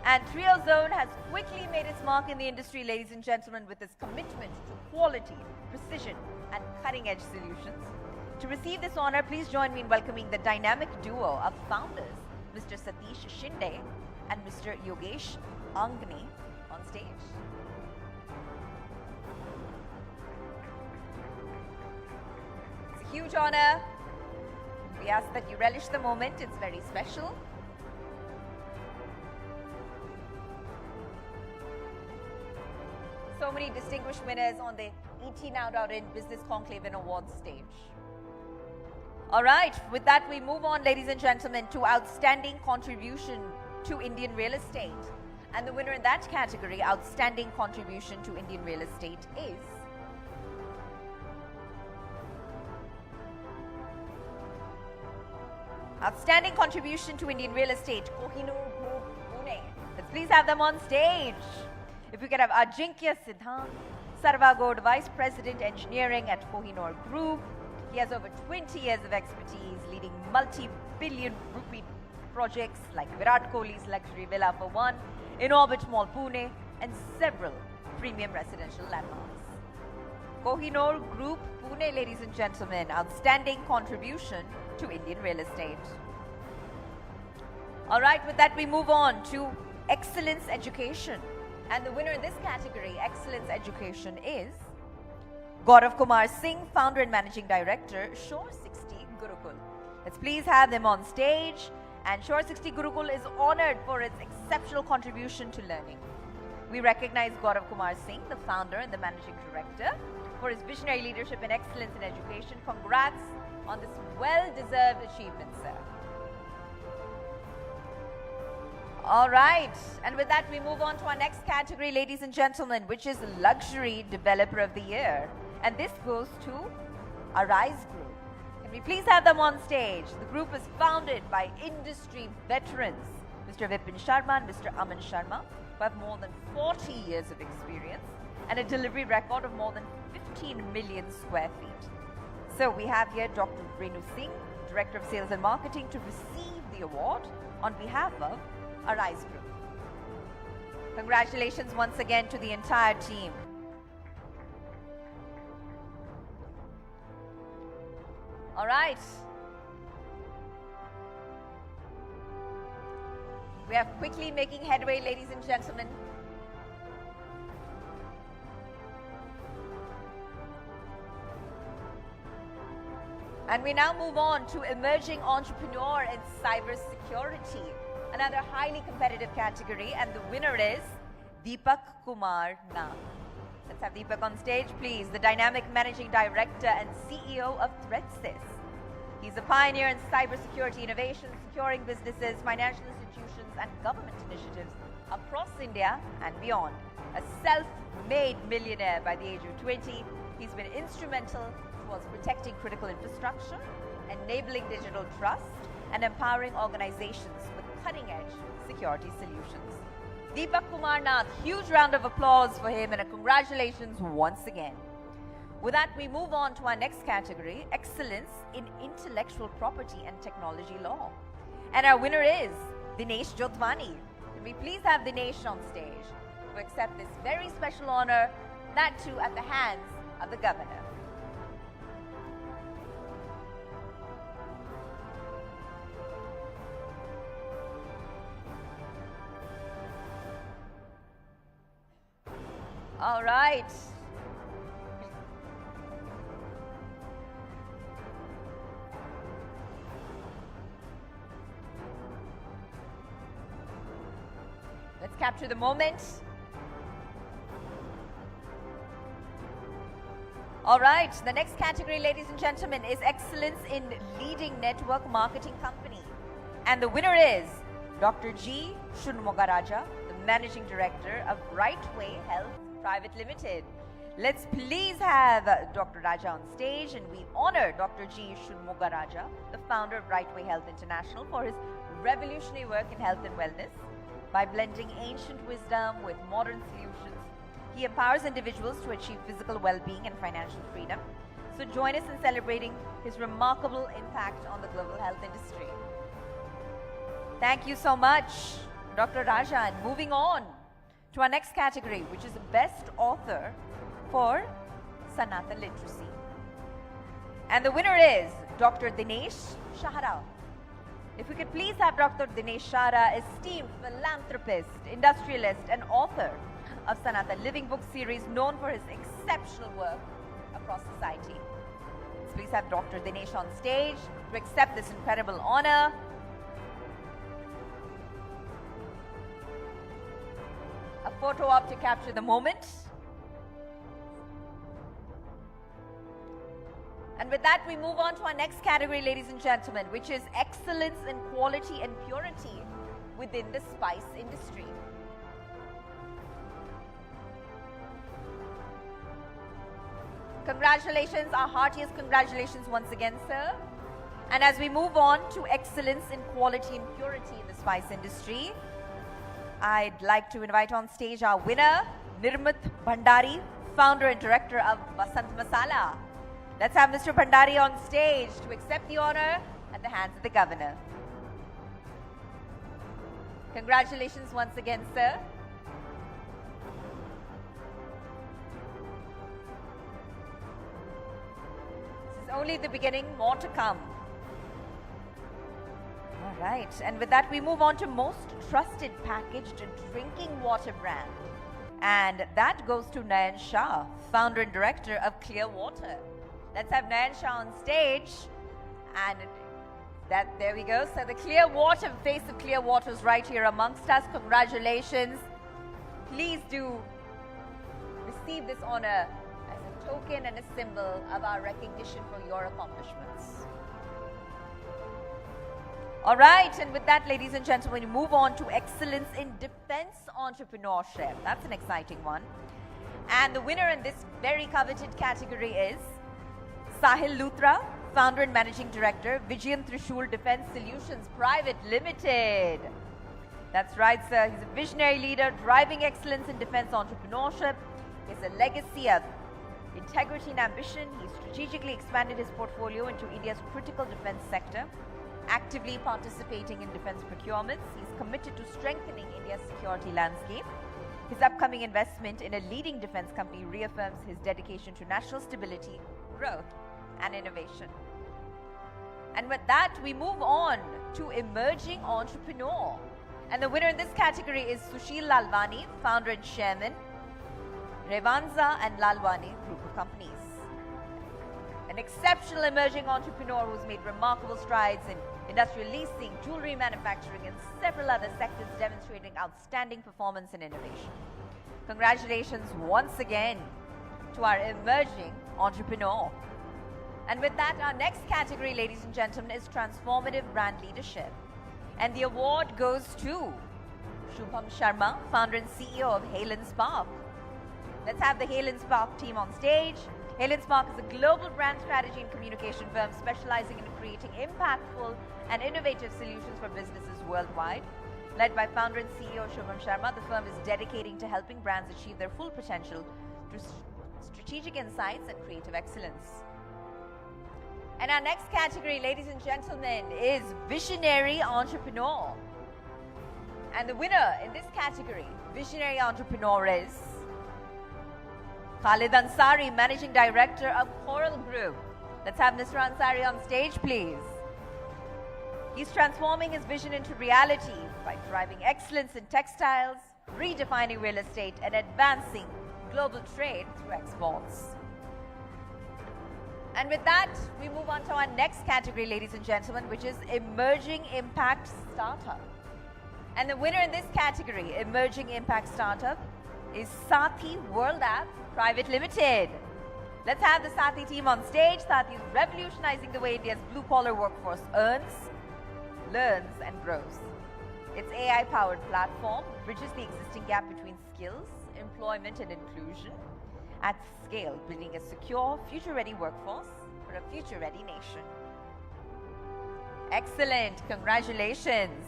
And Trio Zone has quickly made its mark in the industry, ladies and gentlemen, with its commitment to quality, precision, and cutting-edge solutions. To receive this honor, please join me in welcoming the dynamic duo of founders, Mr. Satish Shinde and Mr. Yogesh Angne, on stage. It's a huge honor. We ask that you relish the moment. It's very special. So many distinguished winners on the ETNow.in Business Conclave and Awards stage. All right, with that we move on, ladies and gentlemen, to Outstanding Contribution to Indian Real Estate. And the winner in that category, Outstanding Contribution to Indian Real Estate, is Outstanding Contribution to Indian Real Estate, Kohinoor Group, Pune. Let's please have them on stage. If we could have Ajinkya Sidhant, Sarvagod, Vice President Engineering at Kohinoor Group. He has over 20 years of expertise leading multi-billion rupee projects like Virat Kohli's luxury villa for one, in orbit Mall Pune, and several premium residential landmarks. Kohinoor Group Pune, ladies and gentlemen, outstanding contribution to Indian real estate. All right, with that we move on to Excellence Education. And the winner in this category, Excellence Education, is Gaurav Kumar Singh, founder and managing director, Shore 60 Gurukul. Let's please have them on stage. And Shore 60 Gurukul is honored for its exceptional contribution to learning. We recognize Gaurav Kumar Singh, the founder and the managing director, for his visionary leadership and excellence in education. Congrats on this well-deserved achievement, sir. All right, and with that we move on to our next category, ladies and gentlemen, which is Luxury Developer of the Year. And this goes to Arise Group. Can we please have them on stage? The group is founded by industry veterans, Mr. Vipin Sharma and Mr. Aman Sharma, who have more than 40 years of experience and a delivery record of more than 15 million square feet. So we have here Dr. Renu Singh, Director of Sales and Marketing, to receive the award on behalf of Arise Group. Congratulations once again to the entire team. All right. We are quickly making headway, ladies and gentlemen. And we now move on to Emerging Entrepreneur in Cybersecurity, another highly competitive category, and the winner is Deepak Kumar Nath. Let's have Deepak on stage, please, the dynamic managing director and CEO of ThreatSys. He's a pioneer in cybersecurity innovation, securing businesses, financial institutions, and government initiatives across India and beyond. A self-made millionaire by the age of 20, he's been instrumental towards protecting critical infrastructure, enabling digital trust, and empowering organizations with cutting-edge security solutions. Deepak Kumar Nath, huge round of applause for him and a congratulations once again. With that, we move on to our next category, Excellence in Intellectual Property and Technology Law. And our winner is Dinesh Jotwani. Can we please have Dinesh on stage to accept this very special honor, that too at the hands of the Governor. All right. Let's capture the moment. All right, the next category, ladies and gentlemen, is Excellence in Leading Network Marketing Company. And the winner is Dr. G. Shunmogaraja, the Managing Director of Rightway Health Private Limited. Let's please have Dr. Raja on stage, and we honor Dr. G. Shunmogaraja, the founder of Rightway Health International, for his revolutionary work in health and wellness. By blending ancient wisdom with modern solutions, he empowers individuals to achieve physical well-being and financial freedom. So join us in celebrating his remarkable impact on the global health industry. Thank you so much, Dr. Raja. And moving on to our next category, which is the Best Author for Sanatan Literacy. And the winner is Dr. Dinesh Shahara. If we could please have Dr. Dinesh Shahara, esteemed philanthropist, industrialist, and author of Sanatan Living Book series, known for his exceptional work across society. Let's please have Dr. Dinesh on stage to accept this incredible honor. A photo op to capture the moment. And with that, we move on to our next category, ladies and gentlemen, which is Excellence in Quality and Purity within the spice industry. Congratulations, our heartiest congratulations once again, sir. And as we move on to Excellence in Quality and Purity in the spice industry, I'd like to invite on stage our winner, Nirmit Bhandari, founder and director of Vasant Masala. Let's have Mr. Bhandari on stage to accept the honor at the hands of the Governor. Congratulations once again, sir. This is only the beginning, more to come. All right, and with that, we move on to most trusted packaged drinking water brand. And that goes to Nayan Shah, founder and director of Clear Water. Let's have Nayan Shah on stage. And there we go. So the Clear Water, face of Clear Water is right here amongst us. Congratulations. Please do receive this honor as a token and a symbol of our recognition for your accomplishments. All right, and with that, ladies and gentlemen, we move on to excellence in defense entrepreneurship. That's an exciting one. And the winner in this very coveted category is Sahil Luthra, founder and managing director, Vijayan Trishul Defense Solutions Private Limited. That's right, sir. He's a visionary leader driving excellence in defense entrepreneurship. He has a legacy of integrity and ambition. He's strategically expanded his portfolio into India's critical defense sector, actively participating in defense procurements. He's committed to strengthening India's security landscape. His upcoming investment in a leading defense company reaffirms his dedication to national stability, growth, and innovation. And with that, we move on to emerging entrepreneur. And the winner in this category is Sushil Lalwani, founder and chairman, Revanza and Lalwani Group of Companies. An exceptional emerging entrepreneur who's made remarkable strides in industrial leasing, jewelry manufacturing, and several other sectors, demonstrating outstanding performance and innovation. Congratulations once again to our emerging entrepreneur. And with that, our next category, ladies and gentlemen, is Transformative Brand Leadership. And the award goes to Shubham Sharma, founder and CEO of Halen Spark. Let's have the Halen Spark team on stage. Halen Spark is a global brand strategy and communication firm specializing in creating impactful and innovative solutions for businesses worldwide. Led by founder and CEO Shubham Sharma, the firm is dedicating to helping brands achieve their full potential through strategic insights and creative excellence. And our next category, ladies and gentlemen, is Visionary Entrepreneur. And the winner in this category, Visionary Entrepreneur, is Khalid Ansari, Managing Director of Coral Group. Let's have Mr. Ansari on stage, please. He's transforming his vision into reality by driving excellence in textiles, redefining real estate, and advancing global trade through exports. And with that, we move on to our next category, ladies and gentlemen, which is Emerging Impact Startup. And the winner in this category, Emerging Impact Startup, is Sathi World App Private Limited. Let's have the Sathi team on stage. Sathi is revolutionizing the way India's blue-collar workforce earns, learns, and grows. Its AI-powered platform bridges the existing gap between skills, employment, and inclusion at scale, building a secure, future-ready workforce for a future-ready nation. Excellent. Congratulations.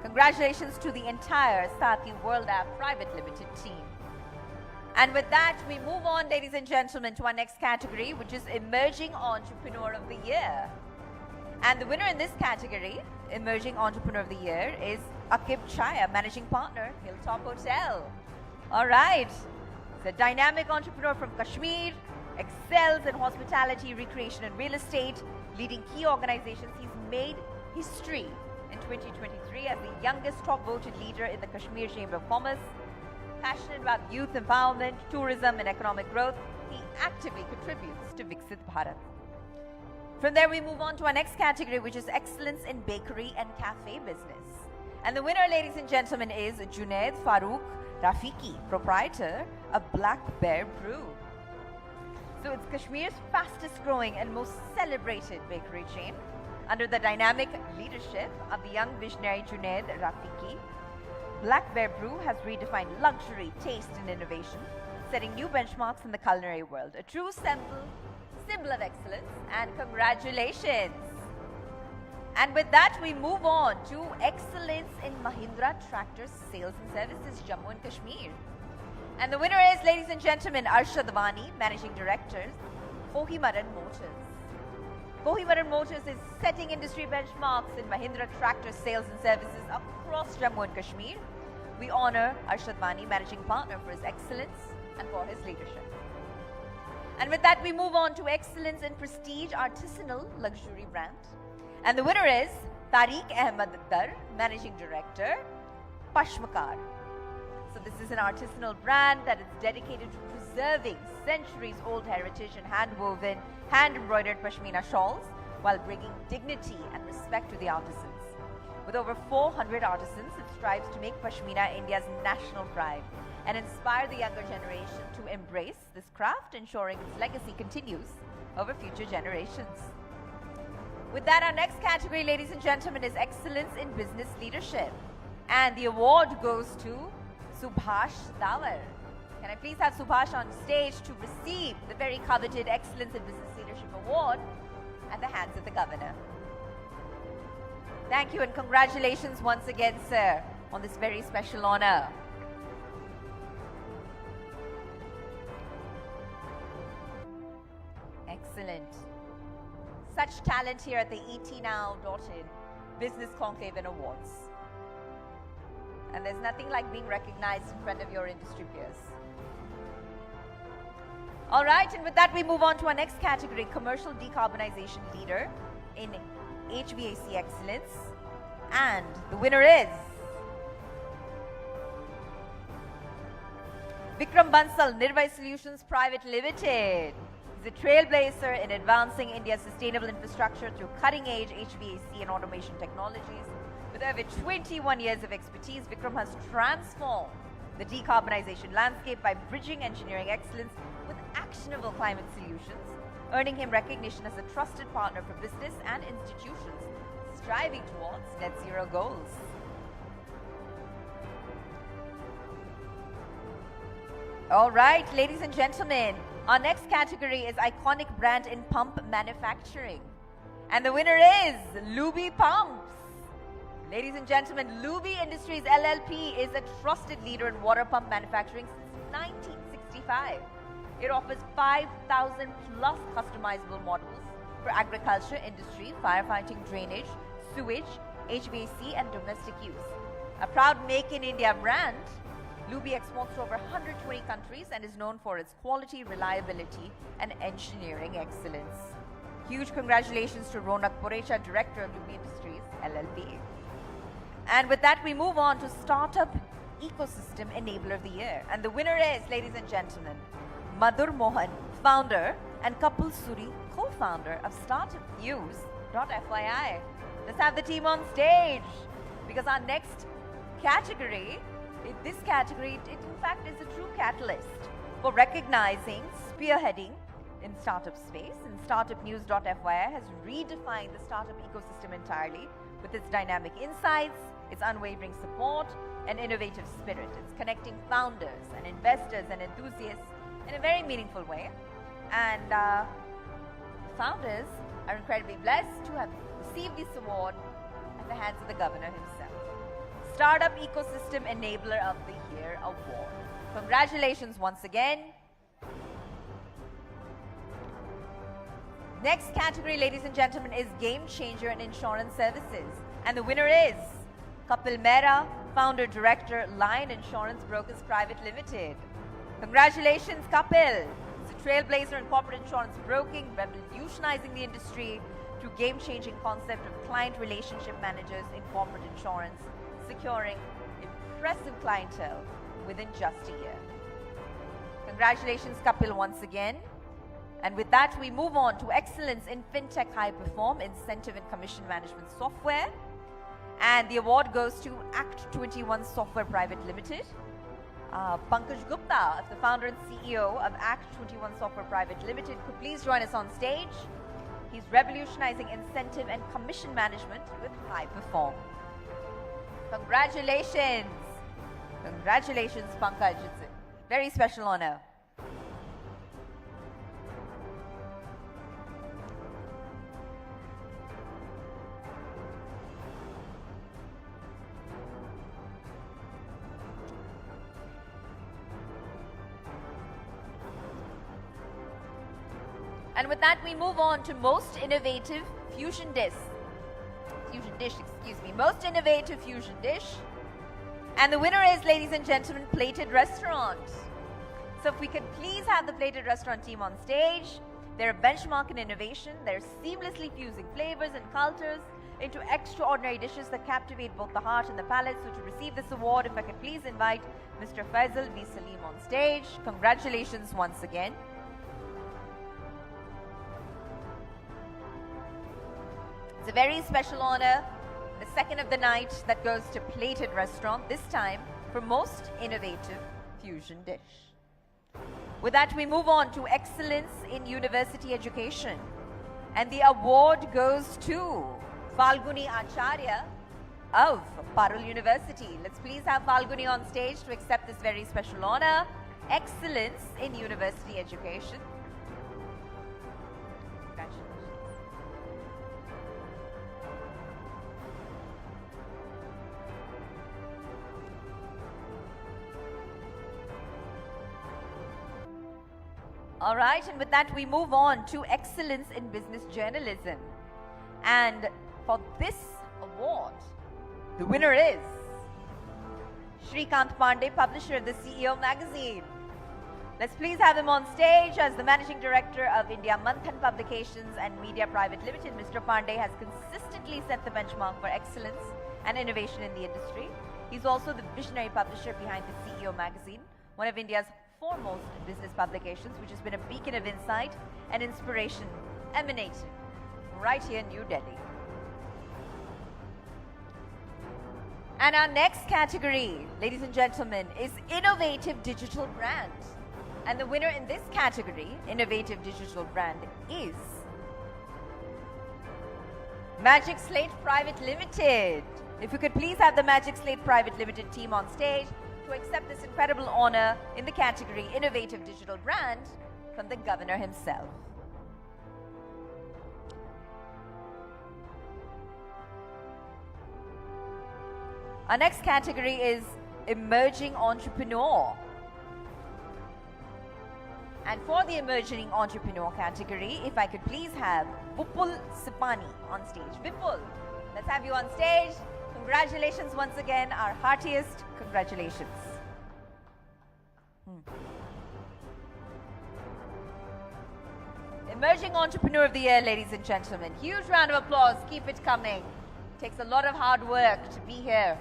Congratulations to the entire Sathi World App Private Limited team. And with that, we move on, ladies and gentlemen, to our next category, which is Emerging Entrepreneur of the Year. And the winner in this category, Emerging Entrepreneur of the Year, is Akib Chaya, Managing Partner, Hilltop Hotel. All right. The dynamic entrepreneur from Kashmir, excels in hospitality, recreation, and real estate, leading key organizations. He's made history in 2023 as the youngest top-voted leader in the Kashmir Chamber of Commerce. Passionate about youth empowerment, tourism, and economic growth, he actively contributes to Viksit Bharat. From there, we move on to our next category, which is Excellence in Bakery and Cafe Business. And the winner, ladies and gentlemen, is Junaid Farooq Rafiki, proprietor of Black Bear Brew. So it's Kashmir's fastest growing and most celebrated bakery chain. Under the dynamic leadership of the young visionary Junaid Rafiki, Black Bear Brew has redefined luxury, taste, and innovation, setting new benchmarks in the culinary world. A true symbol of excellence, and congratulations. And with that, we move on to Excellence in Mahindra Tractor Sales and Services, Jammu and Kashmir. And the winner is, ladies and gentlemen, Arshad Vani, Managing Director, Kohimaran Motors. Kohimaran Motors is setting industry benchmarks in Mahindra tractor sales and services across Jammu and Kashmir. We honor Arshad Vani, Managing Partner, for his excellence and for his leadership. And with that, we move on to excellence in prestige artisanal luxury brand. And the winner is Tariq Ahmed Dar, Managing Director, Pashmakar. So this is an artisanal brand that is dedicated to preserving centuries-old heritage and hand-woven, hand-embroidered pashmina shawls while bringing dignity and respect to the artisans. With over 400 artisans, it strives to make pashmina India's national pride and inspire the younger generation to embrace this craft, ensuring its legacy continues over future generations. With that, our next category, ladies and gentlemen, is Excellence in Business Leadership. And the award goes to Subhash Dawar. Can I please have Subhash on stage to receive the very coveted Excellence in Business Leadership Award at the hands of the Governor. Thank you and congratulations once again, sir, on this very special honor. Excellent. Such talent here at the etnow.in Business Conclave and Awards. And there's nothing like being recognized in front of your industry peers. All right, and with that, we move on to our next category, Commercial Decarbonization Leader in HVAC Excellence. And the winner is Vikram Bansal, Nirvay Solutions Private Limited. He's a trailblazer in advancing India's sustainable infrastructure through cutting-edge HVAC and automation technologies. With over 21 years of expertise, Vikram has transformed the decarbonization landscape by bridging engineering excellence with actionable climate solutions, earning him recognition as a trusted partner for business and institutions striving towards net zero goals. All right, ladies and gentlemen, our next category is Iconic Brand in Pump Manufacturing. And the winner is Luby Pumps. Ladies and gentlemen, Luby Industries LLP is a trusted leader in water pump manufacturing since 1965. It offers 5,000 plus customizable models for agriculture, industry, firefighting, drainage, sewage, HVAC, and domestic use. A proud Make in India brand, Luby exports to over 120 countries and is known for its quality, reliability, and engineering excellence. Huge congratulations to Ronak Purecha, Director of Luby Industries LLP. And with that, we move on to Startup Ecosystem Enabler of the Year. And the winner is, ladies and gentlemen, Madhur Mohan, founder, and Kapil Suri, co-founder of StartupNews.fyi. Let's have the team on stage, because our next category, this category, it in fact is a true catalyst for recognizing, spearheading in startup space. And StartupNews.fyi has redefined the startup ecosystem entirely with its dynamic insights, its unwavering support, and innovative spirit. It's connecting founders and investors and enthusiasts in a very meaningful way. And founders are incredibly blessed to have received this award at the hands of the Governor himself. Startup Ecosystem Enabler of the Year Award. Congratulations once again. Next category, ladies and gentlemen, is Game Changer in Insurance Services. And the winner is Kapil Mehra, Founder Director, Lion Insurance Brokers Private Limited. Congratulations, Kapil. He's a trailblazer in corporate insurance broking, revolutionizing the industry through game-changing concept of client relationship managers in corporate insurance, securing impressive clientele within just a year. Congratulations, Kapil, once again. And with that, we move on to Excellence in FinTech High Perform Incentive and Commission Management Software. And the award goes to Act 21 Software Private Limited. Pankaj Gupta, the founder and CEO of Act 21 Software Private Limited, could please join us on stage. He's revolutionizing incentive and commission management with High Perform. Congratulations. Congratulations, Pankaj. It's a very special honor. And with that, we move on to most innovative fusion dish. Most innovative fusion dish. And the winner is, ladies and gentlemen, Plated Restaurant. So if we could please have the Plated Restaurant team on stage. They're a benchmark in innovation. They're seamlessly fusing flavors and cultures into extraordinary dishes that captivate both the heart and the palate. So to receive this award, if I could please invite Mr. Faisal V. Salim on stage. Congratulations once again. It's a very special honor, the second of the night, that goes to Plated Restaurant, this time for most innovative fusion dish. With that, we move on to excellence in university education. And the award goes to Falguni Acharya of Parul University. Let's please have Falguni on stage to accept this very special honor. Excellence in university education. Congratulations. All right, and with that, we move on to excellence in business journalism. And for this award, the winner is Shrikant Pandey, publisher of the CEO magazine. Let's please have him on stage as the Managing Director of India Manthan Publications and Media Private Limited. Mr. Pandey has consistently set the benchmark for excellence and innovation in the industry. He's also the visionary publisher behind the CEO magazine, one of India's foremost business publications, which has been a beacon of insight and inspiration emanating right here in New Delhi. And our next category, ladies and gentlemen, is Innovative Digital Brand. And the winner in this category, Innovative Digital Brand, is Magic Slate Private Limited. If we could please have the Magic Slate Private Limited team on stage to accept this incredible honor in the category Innovative Digital Brand from the Governor himself. Our next category is Emerging Entrepreneur. And for the Emerging Entrepreneur category, if I could please have Vipul Sipani on stage. Vipul, let's have you on stage. Congratulations once again, our heartiest congratulations. Emerging Entrepreneur of the Year, ladies and gentlemen. Huge round of applause, keep it coming. It takes a lot of hard work to be here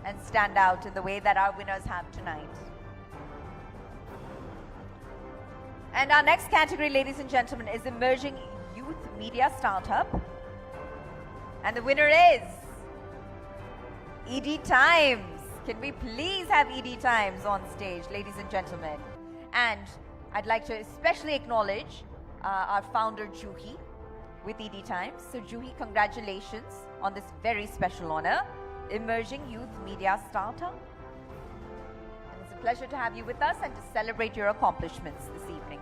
and stand out in the way that our winners have tonight. And our next category, ladies and gentlemen, is Emerging Youth Media Startup. And the winner is ED Times. Can we please have ED Times on stage, ladies and gentlemen? And I'd like to especially acknowledge our founder, Juhi, with ED Times. So Juhi, congratulations on this very special honor, Emerging Youth Media Startup. And it's a pleasure to have you with us and to celebrate your accomplishments this evening.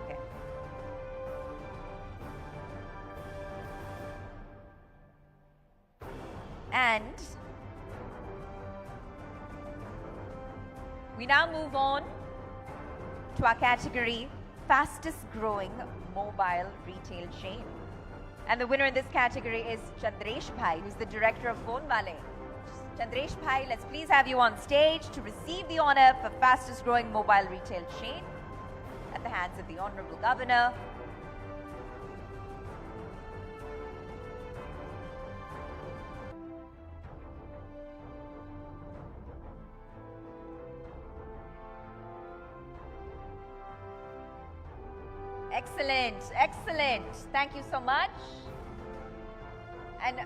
Okay. And we now move on to our category, Fastest Growing Mobile Retail Chain. And the winner in this category is Chandresh Bhai, who's the director of Phone Wale. Chandresh Bhai, let's please have you on stage to receive the honor for Fastest Growing Mobile Retail Chain at the hands of the Honorable Governor. Excellent, excellent. Thank you so much. And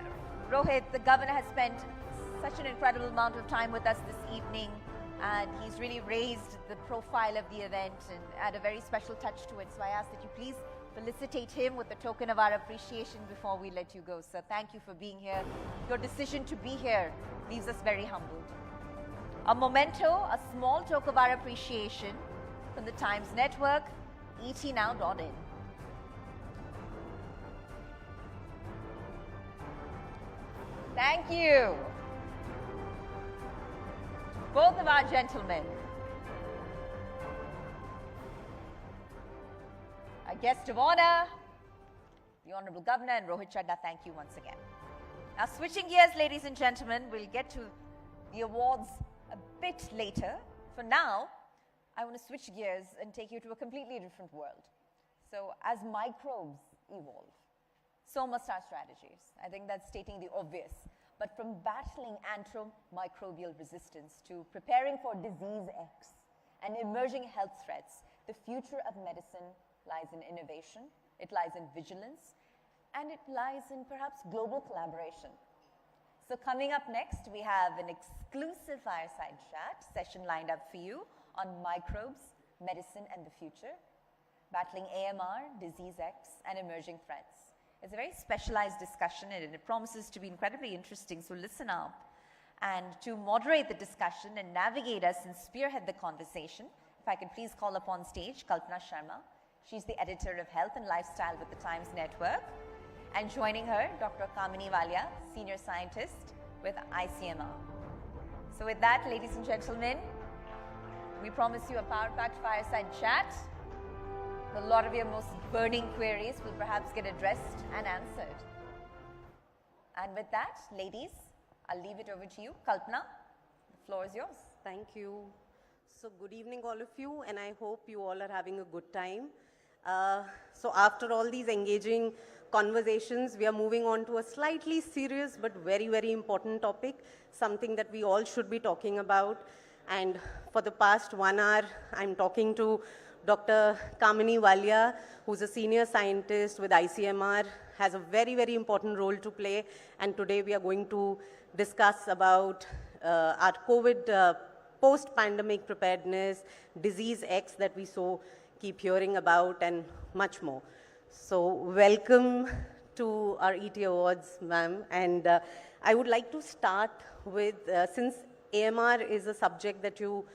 Rohit, the governor has spent such an incredible amount of time with us this evening, and he's really raised the profile of the event and add a very special touch to it. So I ask that you please felicitate him with a token of our appreciation before we let you go. So thank you for being here. Your decision to be here leaves us very humbled. A memento, a small token of our appreciation from the Times Network, etnow.in. Thank you. both of our gentlemen. Our guest of honor, the Honorable Governor, and Rohit Chadda, thank you once again. Now, switching gears, ladies and gentlemen, we'll get to the awards a bit later. For now, I want to switch gears and take you to a completely different world. So, as microbes evolve, so must our strategies. I think that's stating the obvious. But from battling antimicrobial resistance to preparing for disease X and emerging health threats, the future of medicine lies in innovation, it lies in vigilance, and it lies in perhaps global collaboration. So coming up next, we have an exclusive fireside chat session lined up for you on microbes, medicine, and the future, battling AMR, disease X, and emerging threats. It's a very specialized discussion and it promises to be incredibly interesting, so listen up. And to moderate the discussion and navigate us and spearhead the conversation, if I could please call upon stage Kalpana Sharma. She's the editor of Health and Lifestyle with the Times Network. And joining her, Dr. Kamini Walia, senior scientist with ICMR. So with that, ladies and gentlemen, we promise you a power-packed fireside chat. A lot of your most burning queries will perhaps get addressed and answered. And with that, ladies, I'll leave it over to you. Kalpana, the floor is yours. Thank you. So good evening, all of you, and I hope you all are having a good time. So after all these engaging conversations, we are moving on to a slightly serious but very, very important topic, something that we all should be talking about. And for the past 1 hour, I'm talking to Dr. Kamini Walia, who's a senior scientist with ICMR, has a very, very important role to play. And today we are going to discuss about our COVID post-pandemic preparedness, disease X that we keep hearing about, and much more. So welcome to our ET Awards, ma'am. And I would like to start with, since AMR is a subject that you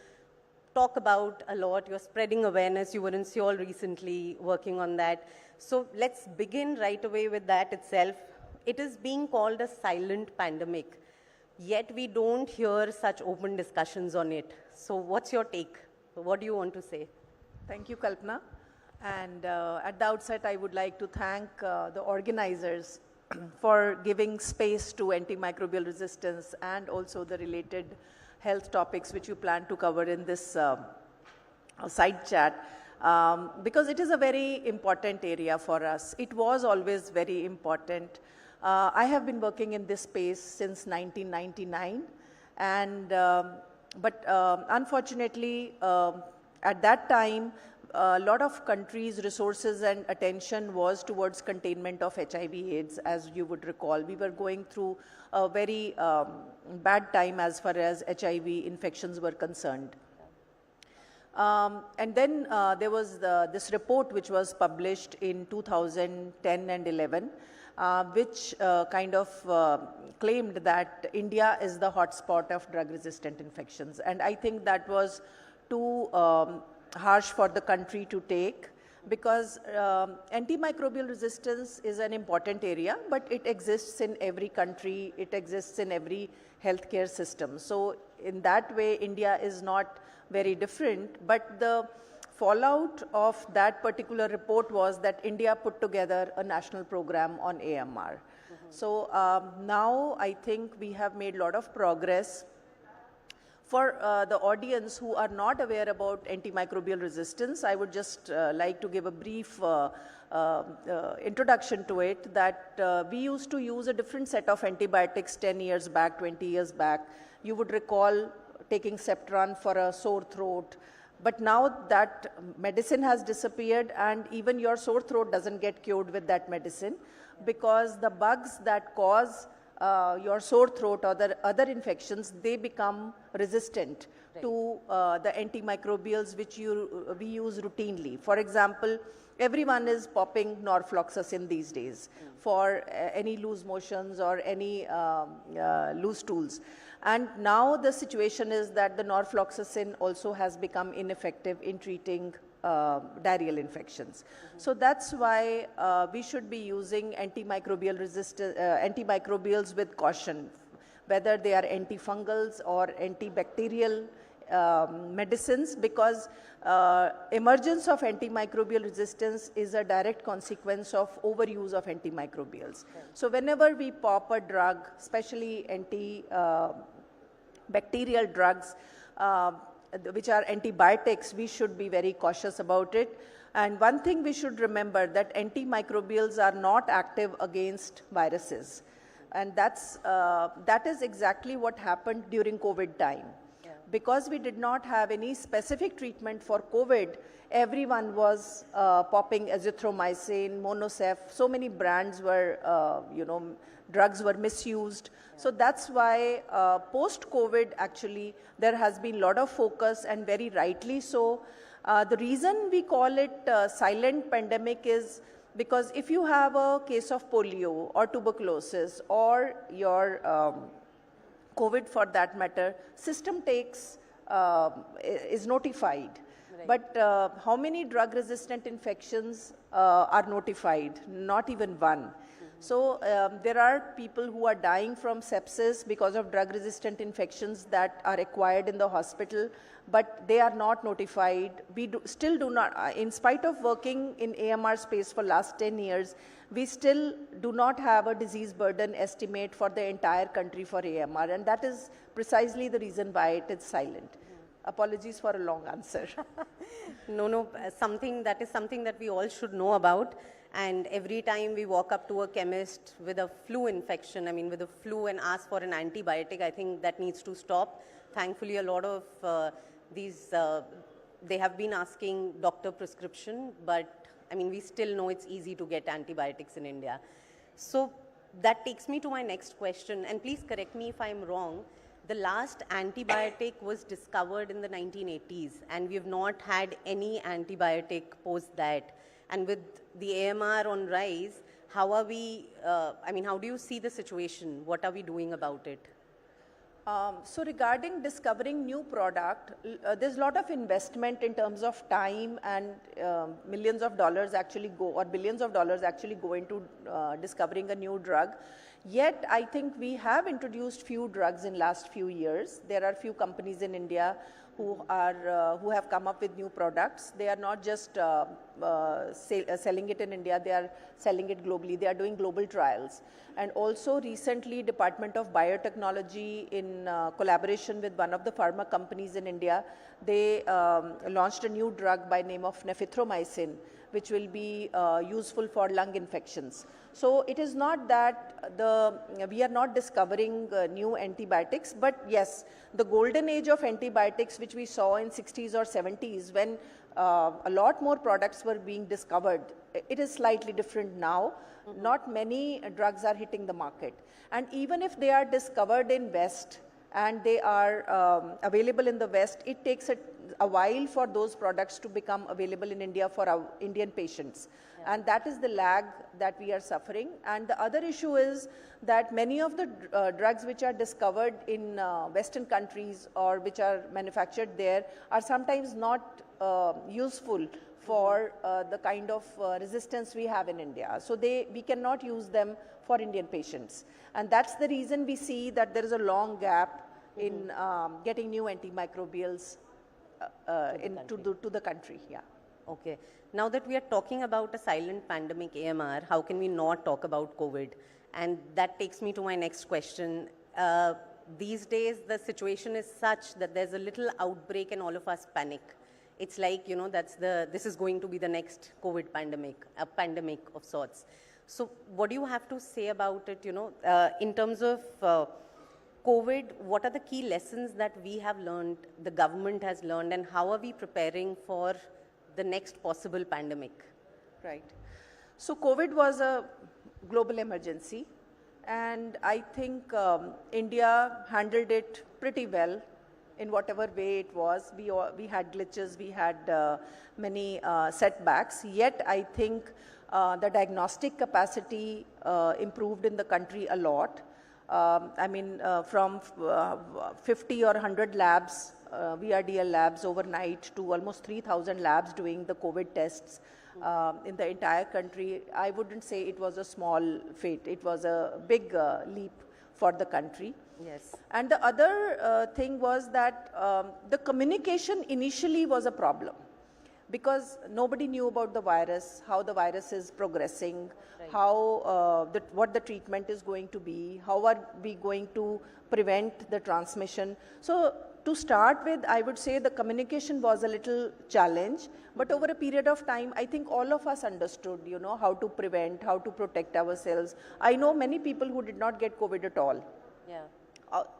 talk about a lot, you're spreading awareness, you were in Seoul recently working on that. So let's begin right away with that itself. It is being called a silent pandemic, yet we don't hear such open discussions on it. So what's your take? What do you want to say? Thank you, Kalpana. And at the outset, I would like to thank the organizers for giving space to antimicrobial resistance and also the related health topics which you plan to cover in this side chat, because it is a very important area for us. It was always very important. I have been working in this space since 1999, and but unfortunately, at that time, a lot of countries' resources and attention was towards containment of HIV/AIDS, as you would recall. We were going through a very bad time as far as HIV infections were concerned. And then there was this report which was published in 2010 and 11, which kind of claimed that India is the hotspot of drug-resistant infections. And I think that was too harsh for the country to take, because antimicrobial resistance is an important area, but it exists in every country, it exists in every healthcare system. So in that way, India is not very different, but the fallout of that particular report was that India put together a national program on AMR. So now I think we have made a lot of progress. For the audience who are not aware about antimicrobial resistance, I would just like to give a brief introduction to it, that we used to use a different set of antibiotics 10 years back, 20 years back. You would recall taking Septran for a sore throat. But now that medicine has disappeared, and even your sore throat doesn't get cured with that medicine, because the bugs that cause your sore throat or the other infections, they become resistant to the antimicrobials which we use routinely. For example, everyone is popping norfloxacin these days for any loose motions or any loose stools. And now the situation is that the norfloxacin also has become ineffective in treating diarrheal infections. So that's why we should be using antimicrobials with caution. whether they are antifungals or antibacterial medicines, because emergence of antimicrobial resistance is a direct consequence of overuse of antimicrobials. So whenever we pop a drug, especially antibacterial drugs, which are antibiotics, we should be very cautious about it. And one thing we should remember, that antimicrobials are not active against viruses. And that is exactly what happened during COVID time. Because we did not have any specific treatment for COVID, everyone was popping azithromycin, Monosef, so many brands were, drugs were misused. So that's why post-COVID, actually, there has been a lot of focus, and very rightly so. The reason we call it silent pandemic is because if you have a case of polio or tuberculosis or your COVID for that matter, system is notified. Right. But how many drug-resistant infections are notified? Not even one. So there are people who are dying from sepsis because of drug-resistant infections that are acquired in the hospital, but they are not notified. We still do not, in spite of working in AMR space for last 10 years, we still do not have a disease burden estimate for the entire country for AMR, and that is precisely the reason why it is silent. Apologies for a long answer. No, something that we all should know about. And every time we walk up to a chemist with a flu infection, with a flu, and ask for an antibiotic, I think that needs to stop. Thankfully, a lot of they have been asking doctor prescription, but we still know it's easy to get antibiotics in India. So that takes me to my next question, and please correct me if I'm wrong. The last antibiotic was discovered in the 1980s, and we have not had any antibiotic post that. And with the AMR on rise, how are we, how do you see the situation? What are we doing about it? So regarding discovering new product, there's a lot of investment in terms of time, and millions of dollars actually go, or billions of dollars actually go into discovering a new drug. Yet, I think we have introduced few drugs in last few years. There are few companies in India who have come up with new products. They are not just selling it in India, they are selling it globally. They are doing global trials. And also recently, Department of Biotechnology, in collaboration with one of the pharma companies in India, they launched a new drug by name of nephithromycin, which will be useful for lung infections. So it is not that we are not discovering new antibiotics, but yes, the golden age of antibiotics, which we saw in 60s or 70s, when a lot more products were being discovered, it is slightly different now. Mm-hmm. Not many drugs are hitting the market. And even if they are discovered in West and they are available in the West, it takes a while for those products to become available in India for our Indian patients. Yeah. And that is the lag that we are suffering. And the other issue is that many of the drugs which are discovered in Western countries or which are manufactured there are sometimes not useful for the kind of resistance we have in India. So we cannot use them for Indian patients. And that's the reason we see that there is a long gap in getting new antimicrobials to the country. Yeah. Okay. Now that we are talking about a silent pandemic, AMR, how can we not talk about COVID? And that takes me to my next question. These days, the situation is such that there's a little outbreak and all of us panic. It's like, this is going to be the next COVID pandemic, a pandemic of sorts. So what do you have to say about it, in terms of COVID, what are the key lessons that we have learned, the government has learned, and how are we preparing for the next possible pandemic? Right. So COVID was a global emergency, and I think India handled it pretty well in whatever way it was. We had glitches, we had many setbacks, yet I think the diagnostic capacity improved in the country a lot. From 50 or 100 labs, VRDL labs overnight, to almost 3,000 labs doing the COVID tests in the entire country. I wouldn't say it was a small feat. It was a big leap for the country. Yes. And the other thing was that the communication initially was a problem because nobody knew about the virus, how the virus is progressing, how what the treatment is going to be, how are we going to prevent the transmission. So to start with, I would say the communication was a little challenge, but over a period of time, I think all of us understood, you know, how to prevent, how to protect ourselves. I know many people who did not get COVID at all. Yeah.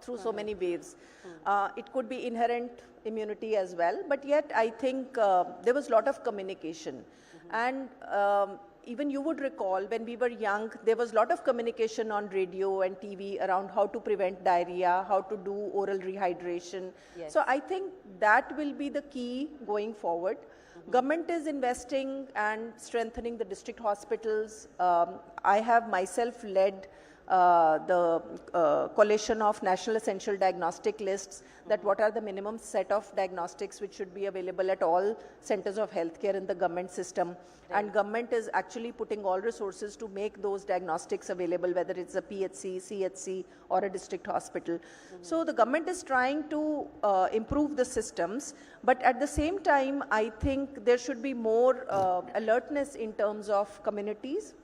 Through so many waves. It could be inherent immunity as well, but yet I think there was a lot of communication. And even you would recall when we were young, there was a lot of communication on radio and TV around how to prevent diarrhea, how to do oral rehydration. Yes. So I think that will be the key going forward. Government is investing and strengthening the district hospitals. I have myself led the coalition of national essential diagnostic lists, that what are the minimum set of diagnostics which should be available at all centers of healthcare in the government system. Right. And government is actually putting all resources to make those diagnostics available, whether it's a PHC, CHC or a district hospital. So the government is trying to improve the systems, but at the same time, I think there should be more alertness in terms of communities.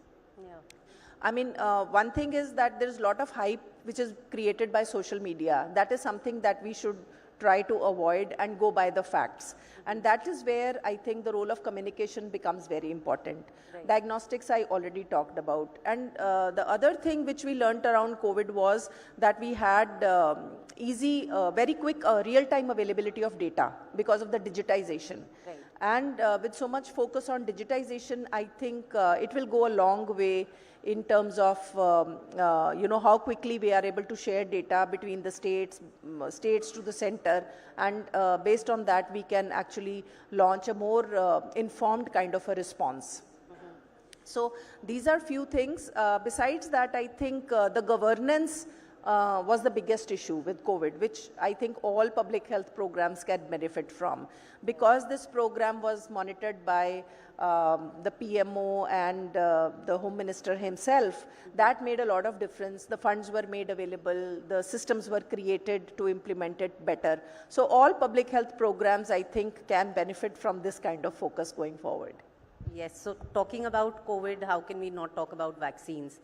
I mean, one thing is that there is a lot of hype which is created by social media. That is something that we should try to avoid and go by the facts. And that is where I think the role of communication becomes very important. Right. Diagnostics I already talked about. And the other thing which we learnt around COVID was that we had easy, very quick real-time availability of data because of the digitization. Right. And with so much focus on digitization, I think it will go a long way in terms of, you know, how quickly we are able to share data between the states to the center, and based on that we can actually launch a more informed kind of a response. So these are few things. Besides that, I think the governance was the biggest issue with COVID, which I think all public health programs can benefit from. Because this program was monitored by the PMO and the Home Minister himself, that made a lot of difference. The funds were made available, the systems were created to implement it better. So all public health programs, I think, can benefit from this kind of focus going forward. Yes, so talking about COVID, how can we not talk about vaccines?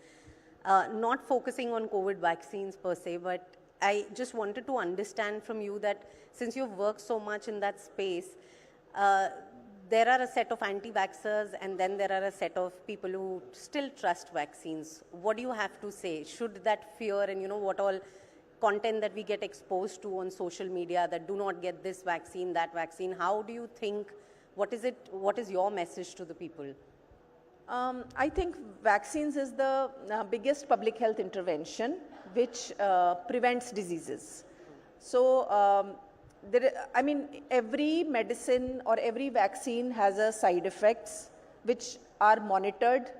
Not focusing on COVID vaccines per se, but I just wanted to understand from you that since you've worked so much in that space, there are a set of anti-vaxxers and then there are a set of people who still trust vaccines. What do you have to say? Should that fear and, you know, what all content that we get exposed to on social media that do not get this vaccine, that vaccine, how do you think, what is your message to the people? I think vaccines is the biggest public health intervention which prevents diseases. So, I mean, every medicine or every vaccine has a side effects which are monitored,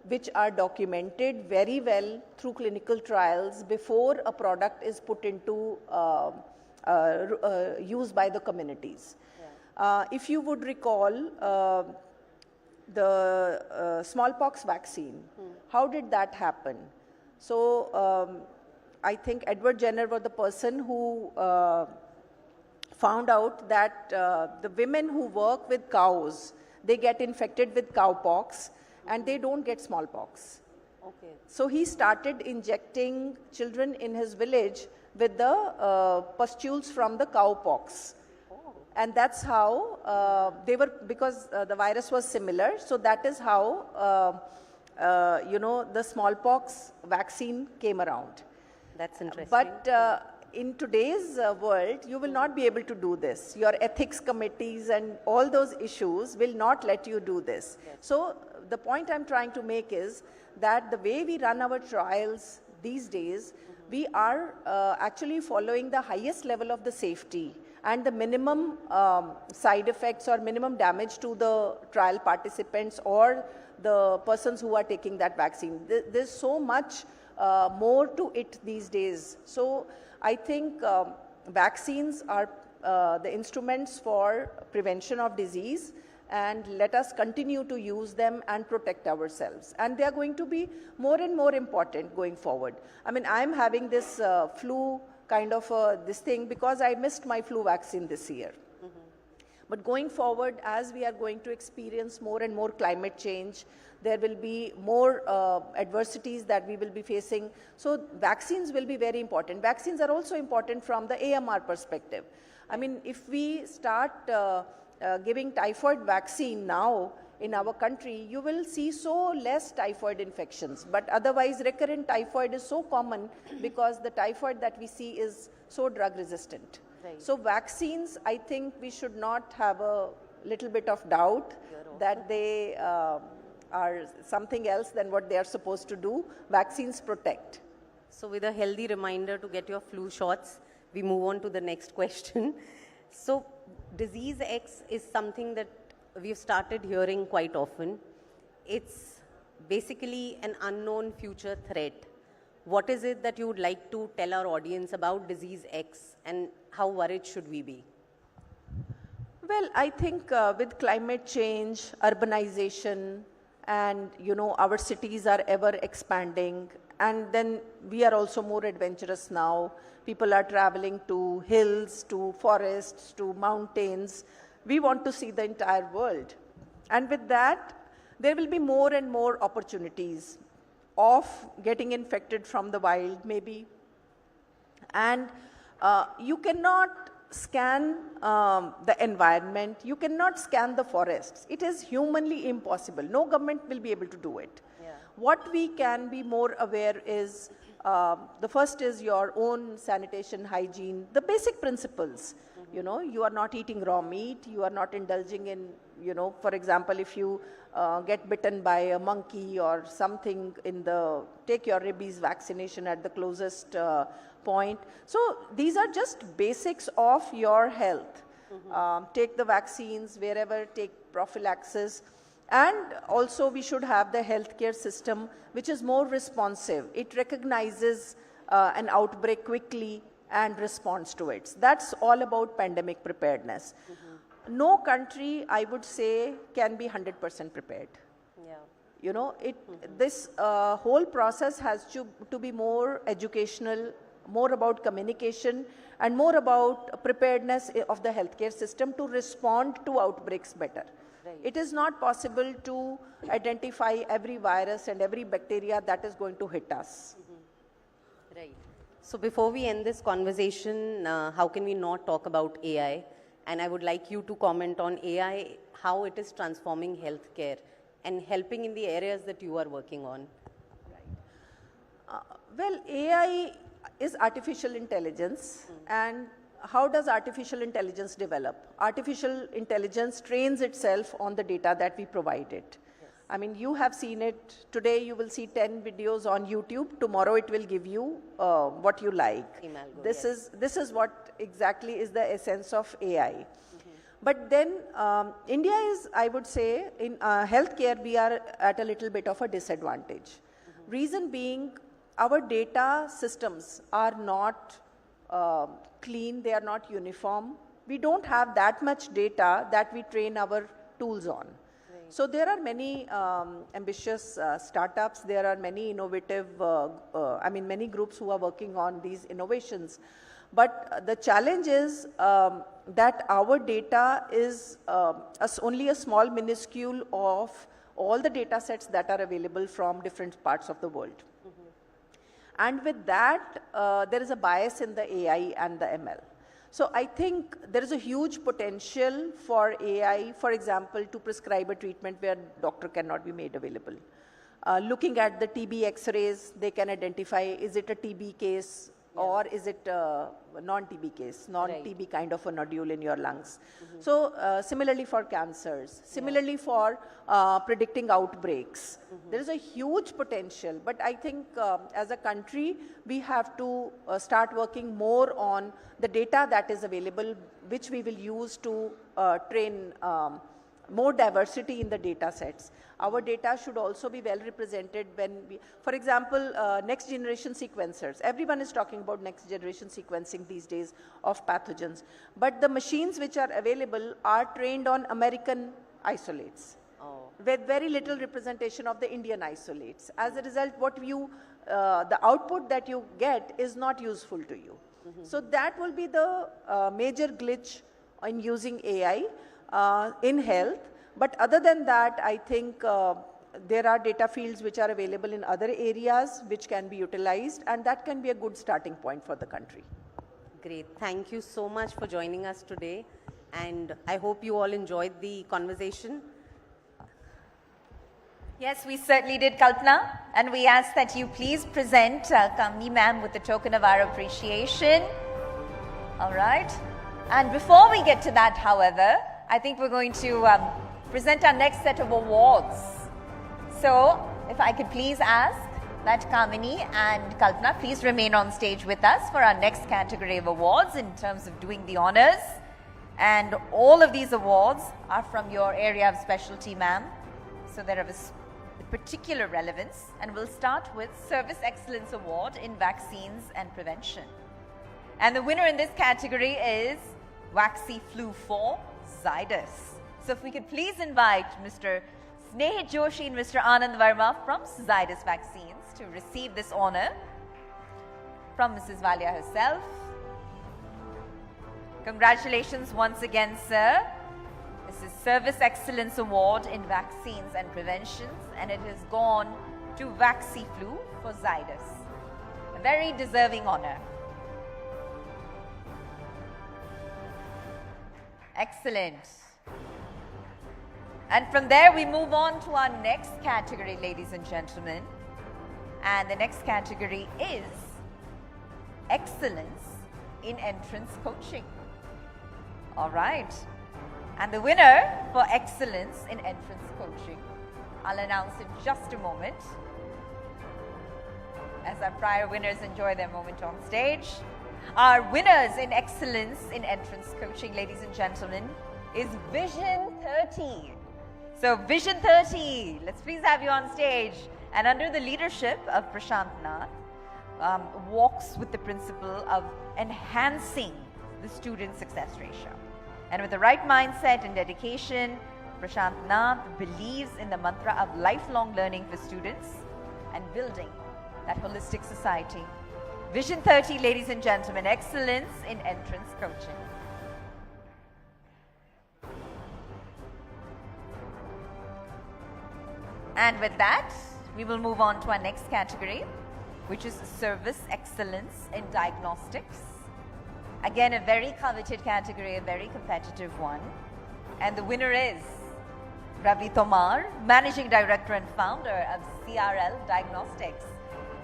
which are documented very well through clinical trials before a product is put into use by the communities. Yeah. If you would recall, the smallpox vaccine, how did that happen? So I think Edward Jenner was the person who found out that the women who work with cows, they get infected with cowpox and they don't get smallpox. Okay. So he started injecting children in his village with the pustules from the cowpox. And that's how they were, because the virus was similar, so that is how, you know, the smallpox vaccine came around. That's interesting. But in today's world, you will not be able to do this. Your ethics committees and all those issues will not let you do this. Yes. So the point I'm trying to make is that the way we run our trials these days, we are actually following the highest level of the safety and the minimum side effects or minimum damage to the trial participants or the persons who are taking that vaccine. There's so much more to it these days. So I think vaccines are the instruments for prevention of disease, and let us continue to use them and protect ourselves. And they are going to be more and more important going forward. I mean, I'm having this flu kind of this thing because I missed my flu vaccine this year. But going forward, as we are going to experience more and more climate change, there will be more adversities that we will be facing. So vaccines will be very important. Vaccines are also important from the AMR perspective. I mean, if we start giving typhoid vaccine now in our country, you will see so less typhoid infections. But otherwise, recurrent typhoid is so common because the typhoid that we see is so drug resistant. Right. So vaccines, I think we should not have a little bit of doubt that they are something else than what they are supposed to do. Vaccines protect. So with a healthy reminder to get your flu shots, we move on to the next question. So disease X is something that we've started hearing quite often. It's basically an unknown future threat. What is it that you would like to tell our audience about disease X and how worried should we be? Well, I think with climate change, urbanization, and our cities are ever expanding, and then we are also more adventurous now. People are traveling to hills, to forests, to mountains. We want to see the entire world. And with that, there will be more and more opportunities of getting infected from the wild, maybe. And you cannot scan the environment, you cannot scan the forests. It is humanly impossible. No government will be able to do it. Yeah. What we can be more aware is, the first is your own sanitation, hygiene, the basic principles. You are not eating raw meat, you are not indulging in, for example, if you get bitten by a monkey or something take your rabies vaccination at the closest point. So these are just basics of your health. Take the vaccines wherever, take prophylaxis. And also we should have the healthcare system which is more responsive. It recognizes an outbreak quickly and responds to it. That's all about pandemic preparedness. No country, I would say, can be 100% prepared. Yeah. This whole process has to be more educational, more about communication, and more about preparedness of the healthcare system to respond to outbreaks better. Right. It is not possible to identify every virus and every bacteria that is going to hit us. Right. So before we end this conversation, how can we not talk about AI? And I would like you to comment on AI, how it is transforming healthcare and helping in the areas that you are working on. Right. Well, AI is artificial intelligence. And how does artificial intelligence develop? Artificial intelligence trains itself on the data that we provide it. I mean, you have seen it. Today you will see 10 videos on YouTube. Tomorrow it will give you what you like. This is what exactly is the essence of AI. But then India is, I would say, in healthcare, we are at a little bit of a disadvantage. Reason being, our data systems are not clean, they are not uniform. We don't have that much data that we train our tools on. So there are many ambitious startups, there are many innovative, many groups who are working on these innovations. But the challenge is that our data is only a small minuscule of all the data sets that are available from different parts of the world. And with that, there is a bias in the AI and the ML. So I think there is a huge potential for AI, for example, to prescribe a treatment where doctor cannot be made available. Looking at the TB X-rays, they can identify, is it a TB case or is it a non-TB case, non-TB kind of a nodule in your lungs. So similarly for cancers, similarly for predicting outbreaks. There is a huge potential, but I think as a country, we have to start working more on the data that is available, which we will use to train more diversity in the data sets. Our data should also be well represented when we, for example, next generation sequencers. Everyone is talking about next generation sequencing these days of pathogens. But the machines which are available are trained on American isolates, with very little representation of the Indian isolates. As a result, the output that you get is not useful to you. So that will be the major glitch in using AI in health. But other than that, I think there are data fields which are available in other areas which can be utilized, and that can be a good starting point for the country. Great. Thank you so much for joining us today. And I hope you all enjoyed the conversation. Yes, we certainly did, Kalpana. And we ask that you please present Kamini ma'am with a token of our appreciation. All right. And before we get to that, however, I think we're going to present our next set of awards. So, if I could please ask that Kamini and Kalpana please remain on stage with us for our next category of awards in terms of doing the honors. And all of these awards are from your area of specialty, ma'am. So they're of a particular relevance. And we'll start with Service Excellence Award in Vaccines and Prevention. And the winner in this category is Vaxi Flu 4 Zydus. So if we could please invite Mr. Snehit Joshi and Mr. Anand Verma from Zydus Vaccines to receive this honor from Mrs. Walia herself. Congratulations once again, sir. This is Service Excellence Award in Vaccines and Preventions, and it has gone to Vaxi Flu for Zydus. A very deserving honor. Excellent. And from there, we move on to our next category, ladies and gentlemen. And the next category is Excellence in Entrance Coaching. All right. And the winner for Excellence in Entrance Coaching, I'll announce in just a moment, as our prior winners enjoy their moment on stage. Our winners in Excellence in Entrance Coaching, ladies and gentlemen, is Vision 30. So Vision 30, let's please have you on stage. And under the leadership of Prashant Nath, walks with the principle of enhancing the student success ratio. And with the right mindset and dedication, Prashant Nath believes in the mantra of lifelong learning for students and building that holistic society. Vision 30, ladies and gentlemen, Excellence in Entrance Coaching. And with that, we will move on to our next category, which is Service Excellence in Diagnostics. Again, a very coveted category, a very competitive one. And the winner is Ravi Tomar, Managing Director and Founder of CRL Diagnostics.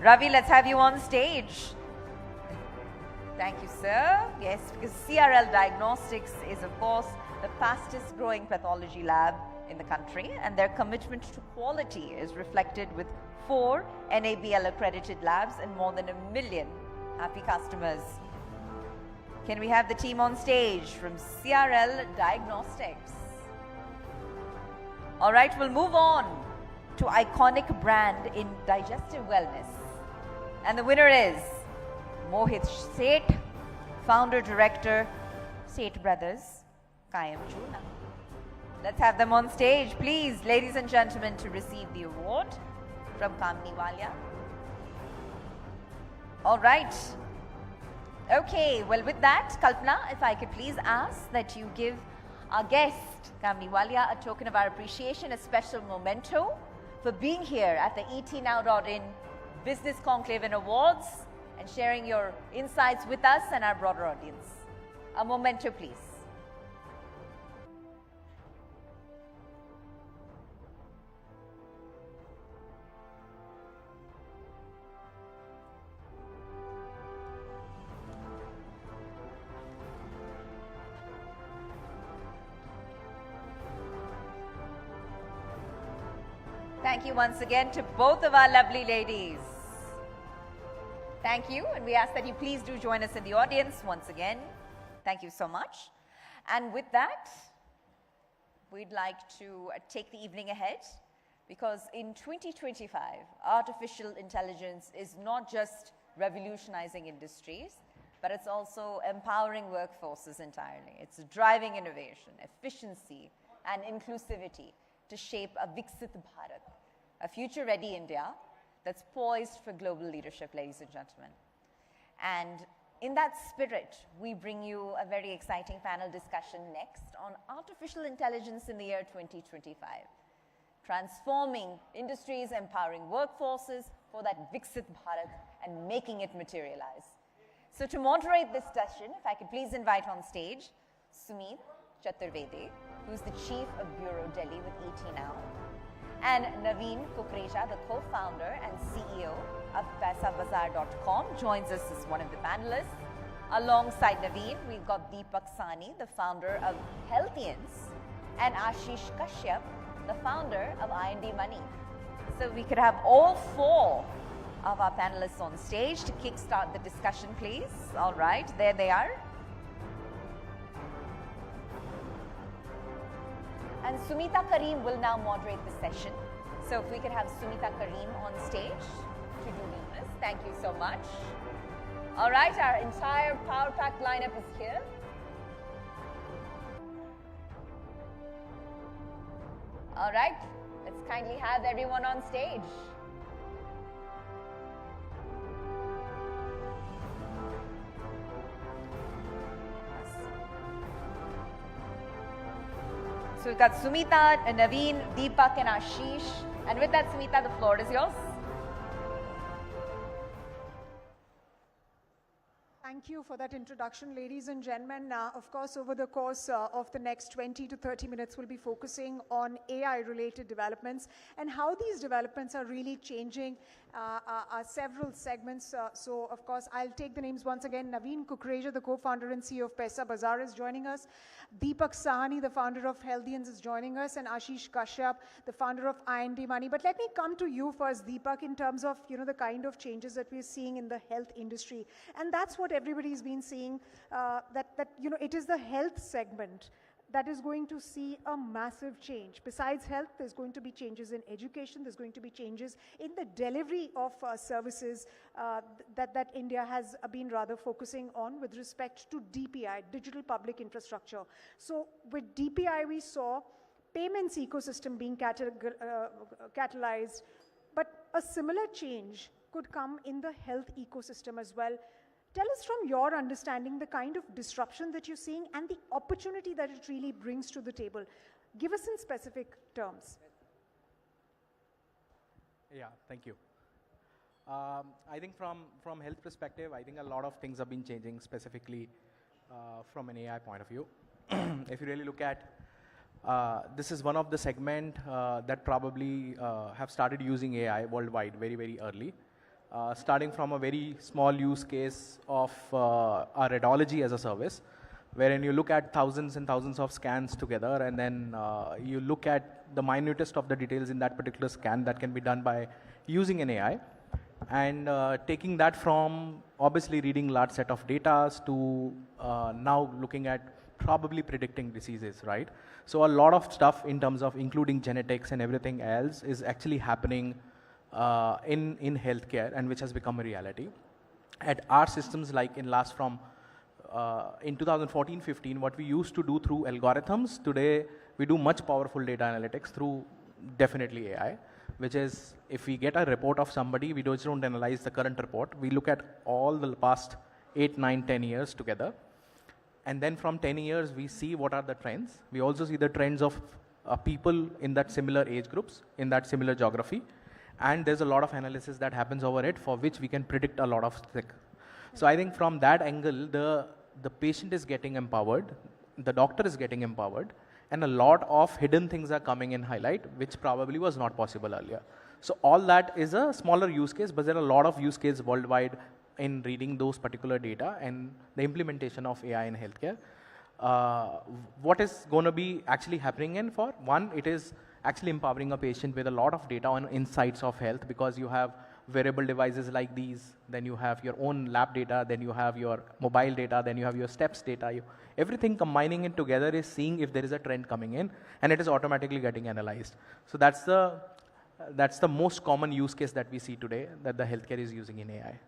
Ravi, let's have you on stage. Thank you, sir. Yes, because CRL Diagnostics is, of course, the fastest growing pathology lab in the country, and their commitment to quality is reflected with 4 NABL accredited labs and more than 1 million happy customers. Can we have the team on stage from CRL Diagnostics? All right, we'll move on to iconic brand in digestive wellness. And the winner is Mohit Seth, Founder Director, Seth Brothers, Kayam Chuna. Let's have them on stage, please, ladies and gentlemen, to receive the award from Kamini Walia. All right. Okay, well, with that, Kalpana, if I could please ask that you give our guest, Kamini Walia, a token of our appreciation, a special memento for being here at the ETNow.in Business Conclave and Awards and sharing your insights with us and our broader audience. A memento, please. Thank you once again to both of our lovely ladies. Thank you, and we ask that you please do join us in the audience once again. Thank you so much. And with that, we'd like to take the evening ahead, because in 2025, artificial intelligence is not just revolutionizing industries, but it's also empowering workforces entirely. It's driving innovation, efficiency, and inclusivity to shape a Viksit Bharat, a future-ready India that's poised for global leadership, ladies and gentlemen. And in that spirit, we bring you a very exciting panel discussion next on artificial intelligence in the year 2025, transforming industries, empowering workforces for that Viksit Bharat and making it materialize. So to moderate this session, if I could please invite on stage Sumit Chaturvedi, who's the Chief of Bureau Delhi with ET Now, and Naveen Kukreja, the co-founder and CEO of PaisaBazaar.com, joins us as one of the panelists. Alongside Naveen, we've got Deepak Sahni, the founder of Healthians, and Ashish Kashyap, the founder of I&D Money. So we could have all four of our panelists on stage to kickstart the discussion, please. All right, there they are. And Sumita Karim will now moderate the session. So if we could have Sumita Karim on stage to do this. Thank you so much. All right, our entire power-packed lineup is here. All right, let's kindly have everyone on stage. So we've got Sumita, Naveen, Deepak, and Ashish. And with that, Sumita, the floor is yours. Thank you for that introduction, ladies and gentlemen. Of course, over the course of the next 20 to 30 minutes, we'll be focusing on AI-related developments and how these developments are really changing several segments. So, of course, I'll take the names once again. Naveen Kukreja, the co-founder and CEO of Paisa Bazaar, is joining us. Deepak Sahni, the founder of Healthians, is joining us, and Ashish Kashyap, the founder of I&D Money. But let me come to you first, Deepak, in terms of the kind of changes that we're seeing in the health industry, and that's what everybody's been seeing. It is the health segment that is going to see a massive change. Besides health, there's going to be changes in education, there's going to be changes in the delivery of services that India has been rather focusing on with respect to DPI, digital public infrastructure. So with DPI, we saw payments ecosystem being catalyzed, but a similar change could come in the health ecosystem as well. Tell us from your understanding the kind of disruption that you're seeing and the opportunity that it really brings to the table. Give us in specific terms. Yeah, thank you. I think from health perspective, I think a lot of things have been changing specifically from an AI point of view. If you really look at, this is one of the segment that probably have started using AI worldwide very, very early. Starting from a very small use case of our radiology as a service, wherein you look at thousands and thousands of scans together, and then you look at the minutest of the details in that particular scan that can be done by using an AI, and taking that from obviously reading large set of data to now looking at probably predicting diseases, right? So a lot of stuff in terms of including genetics and everything else is actually happening in healthcare, and which has become a reality. At our systems, like in 2014-15, what we used to do through algorithms, today we do much powerful data analytics through definitely AI, which is if we get a report of somebody, we just don't analyze the current report. We look at all the past 8, 9, 10 years together. And then from 10 years, we see what are the trends. We also see the trends of people in that similar age groups, in that similar geography. And there's a lot of analysis that happens over it for which we can predict a lot of things. So I think from that angle, the patient is getting empowered, the doctor is getting empowered, and a lot of hidden things are coming in highlight, which probably was not possible earlier. So all that is a smaller use case, but there are a lot of use cases worldwide in reading those particular data and the implementation of AI in healthcare. What is going to be actually happening in for? One, it is actually empowering a patient with a lot of data on insights of health, because you have wearable devices like these, then you have your own lab data, then you have your mobile data, then you have your steps data. Everything combining it together is seeing if there is a trend coming in, and it is automatically getting analyzed. So that's the most common use case that we see today that the healthcare is using in AI.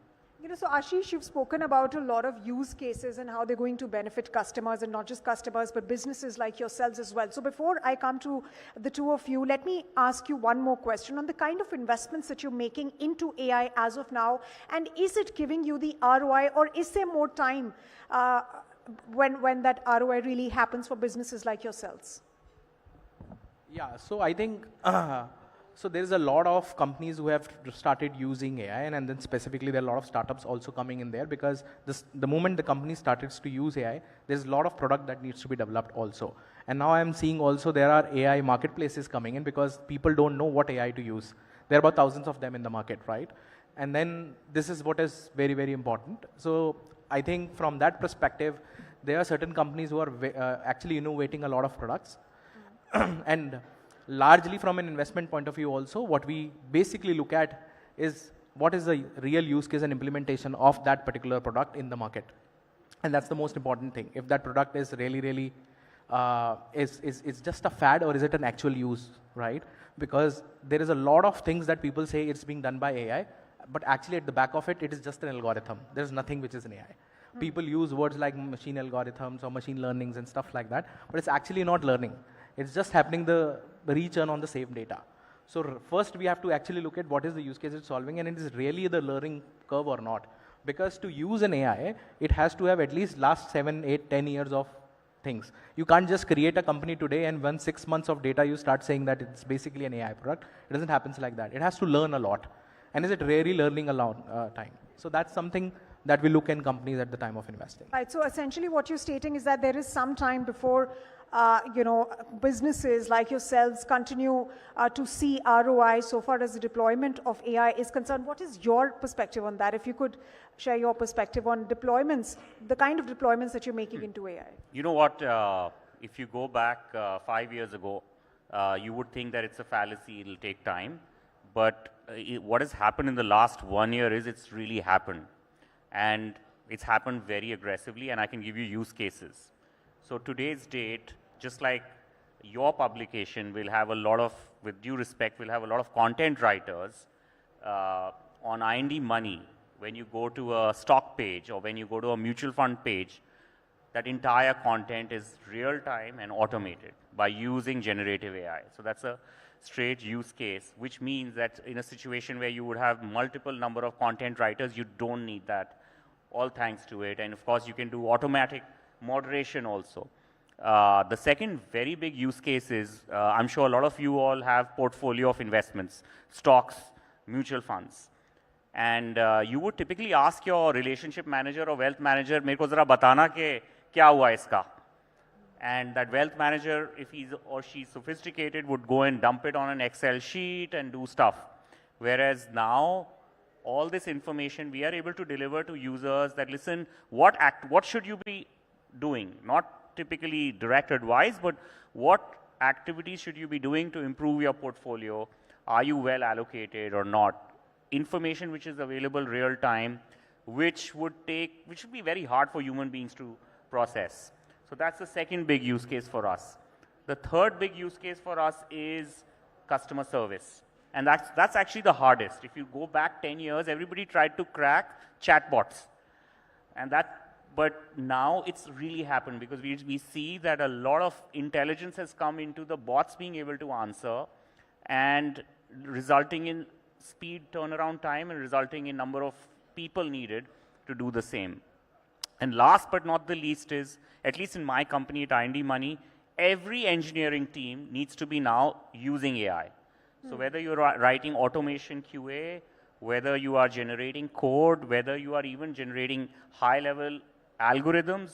You know, so Ashish, you've spoken about a lot of use cases and how they're going to benefit customers, and not just customers, but businesses like yourselves as well. So before I come to the two of you, let me ask you one more question on the kind of investments that you're making into AI as of now, and is it giving you the ROI, or is there more time when that ROI really happens for businesses like yourselves? Yeah, so I think, so there is a lot of companies who have started using AI, and then specifically there are a lot of startups also coming in there, because the moment the company starts to use AI, there's a lot of product that needs to be developed also. And now I'm seeing also there are AI marketplaces coming in, because people don't know what AI to use. There are about thousands of them in the market, right? And then this is what is very, very important. So I think from that perspective, there are certain companies who are actually innovating a lot of products. And largely from an investment point of view also, what we basically look at is what is the real use case and implementation of that particular product in the market. And that's the most important thing. If that product is really, really, is just a fad, or is it an actual use, right? Because there is a lot of things that people say it's being done by AI, but actually at the back of it, it is just an algorithm. There's nothing which is an AI. People use words like machine algorithms or machine learnings and stuff like that, but it's actually not learning. It's just happening the return on the same data. So first we have to actually look at what is the use case it's solving, and it is really the learning curve or not. Because to use an AI, it has to have at least last 7, 8, 10 years of things. You can't just create a company today and when 6 months of data you start saying that it's basically an AI product. It doesn't happen like that. It has to learn a lot. And is it really learning a long time? So that's something that we look in companies at the time of investing. Right, so essentially what you're stating is that there is some time before businesses like yourselves continue to see ROI so far as the deployment of AI is concerned. What is your perspective on that? If you could share your perspective on deployments, the kind of deployments that you're making into AI. You know what, if you go back 5 years ago, you would think that it's a fallacy, it'll take time. But what has happened in the last 1 year is it's really happened. And it's happened very aggressively, and I can give you use cases. So today's date, just like your publication will have a lot of, with due respect, will have a lot of content writers on IND Money. When you go to a stock page or when you go to a mutual fund page, that entire content is real time and automated by using generative AI. So that's a straight use case, which means that in a situation where you would have multiple number of content writers, you don't need that, all thanks to it. And of course, you can do automatic moderation also. The second very big use case is, I'm sure a lot of you all have portfolio of investments, stocks, mutual funds. And you would typically ask your relationship manager or wealth manager, मेरे को जरा बताना कि क्या हुआ इसका. And that wealth manager, if he's or she's sophisticated, would go and dump it on an Excel sheet and do stuff. Whereas now, all this information we are able to deliver to users that, listen, what should you be doing? Not typically direct advice, but what activities should you be doing to improve your portfolio? Are you well allocated or not? Information which is available real time, which would be very hard for human beings to process. So that's the second big use case for us. The third big use case for us is customer service. And that's actually the hardest. If you go back 10 years, everybody tried to crack chatbots. But now it's really happened because we see that a lot of intelligence has come into the bots being able to answer and resulting in speed turnaround time and resulting in number of people needed to do the same. And last but not the least is, at least in my company at IND Money, every engineering team needs to be now using AI. So whether you're writing automation QA, whether you are generating code, whether you are even generating high-level algorithms,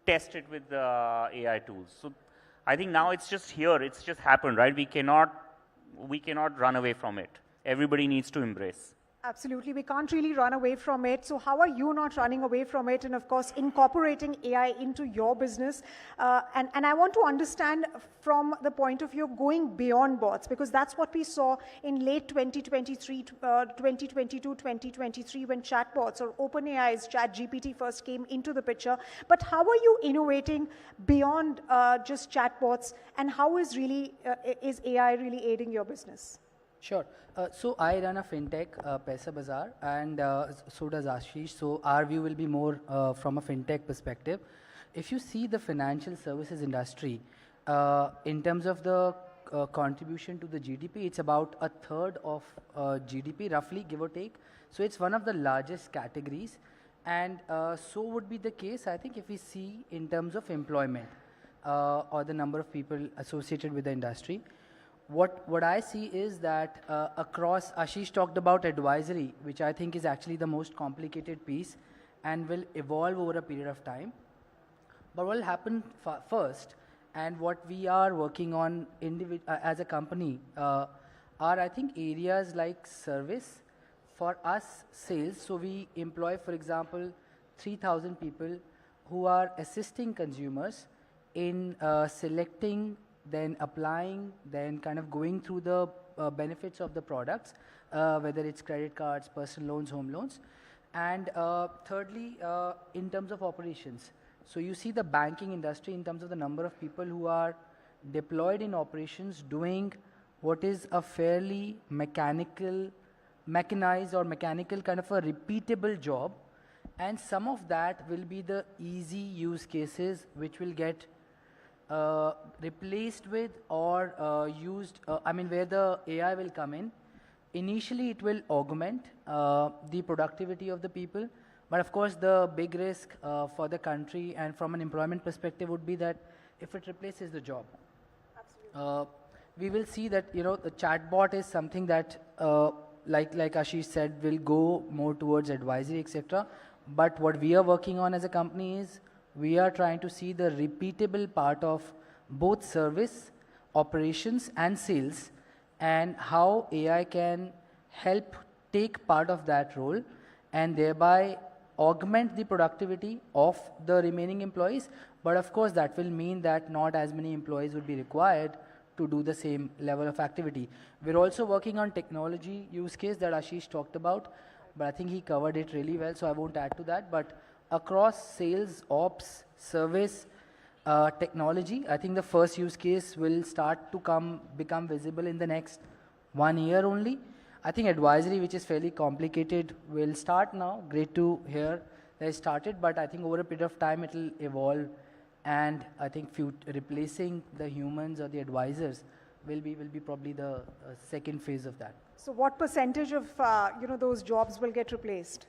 test it with the AI tools. So I think now it's just here, it's just happened, right? We cannot run away from it. Everybody needs to embrace. Absolutely, we can't really run away from it. So how are you not running away from it and of course incorporating AI into your business? And I want to understand from the point of view of going beyond bots, because that's what we saw in late 2023, 2022, 2023 when chatbots or OpenAI's ChatGPT first came into the picture. But how are you innovating beyond just chatbots, and how is AI really aiding your business? Sure. So I run a fintech, Paisa Bazaar, and so does Ashish. So our view will be more from a fintech perspective. If you see the financial services industry, in terms of the contribution to the GDP, it's about a third of GDP, roughly, give or take. So it's one of the largest categories. And so would be the case, I think, if we see in terms of employment or the number of people associated with the industry. What I see is that across, Ashish talked about advisory, which I think is actually the most complicated piece and will evolve over a period of time. But what will happen first, and what we are working on as a company, are, I think, areas like service, for us, sales. So we employ, for example, 3,000 people who are assisting consumers in selecting, then applying, then kind of going through the benefits of the products, whether it's credit cards, personal loans, home loans. And thirdly, in terms of operations. So you see the banking industry in terms of the number of people who are deployed in operations doing what is a fairly mechanized or mechanical kind of a repeatable job. And some of that will be the easy use cases which will get replaced with or used, where the AI will come in. Initially, it will augment the productivity of the people. But of course, the big risk for the country and from an employment perspective would be that if it replaces the job. We will see that, the chatbot is something that, like Ashish said, will go more towards advisory, etc. But what we are working on as a company is we are trying to see the repeatable part of both service, operations and sales, and how AI can help take part of that role and thereby augment the productivity of the remaining employees. But of course, that will mean that not as many employees would be required to do the same level of activity. We're also working on technology use case that Ashish talked about, but I think he covered it really well, so I won't add to that. But across sales, ops, service, technology, I think the first use case will start to become visible in the next 1 year only. I think advisory, which is fairly complicated, will start now. Great to hear that it started, but I think over a period of time it will evolve, and I think replacing the humans or the advisors will be probably the second phase of that. So what percentage of those jobs will get replaced?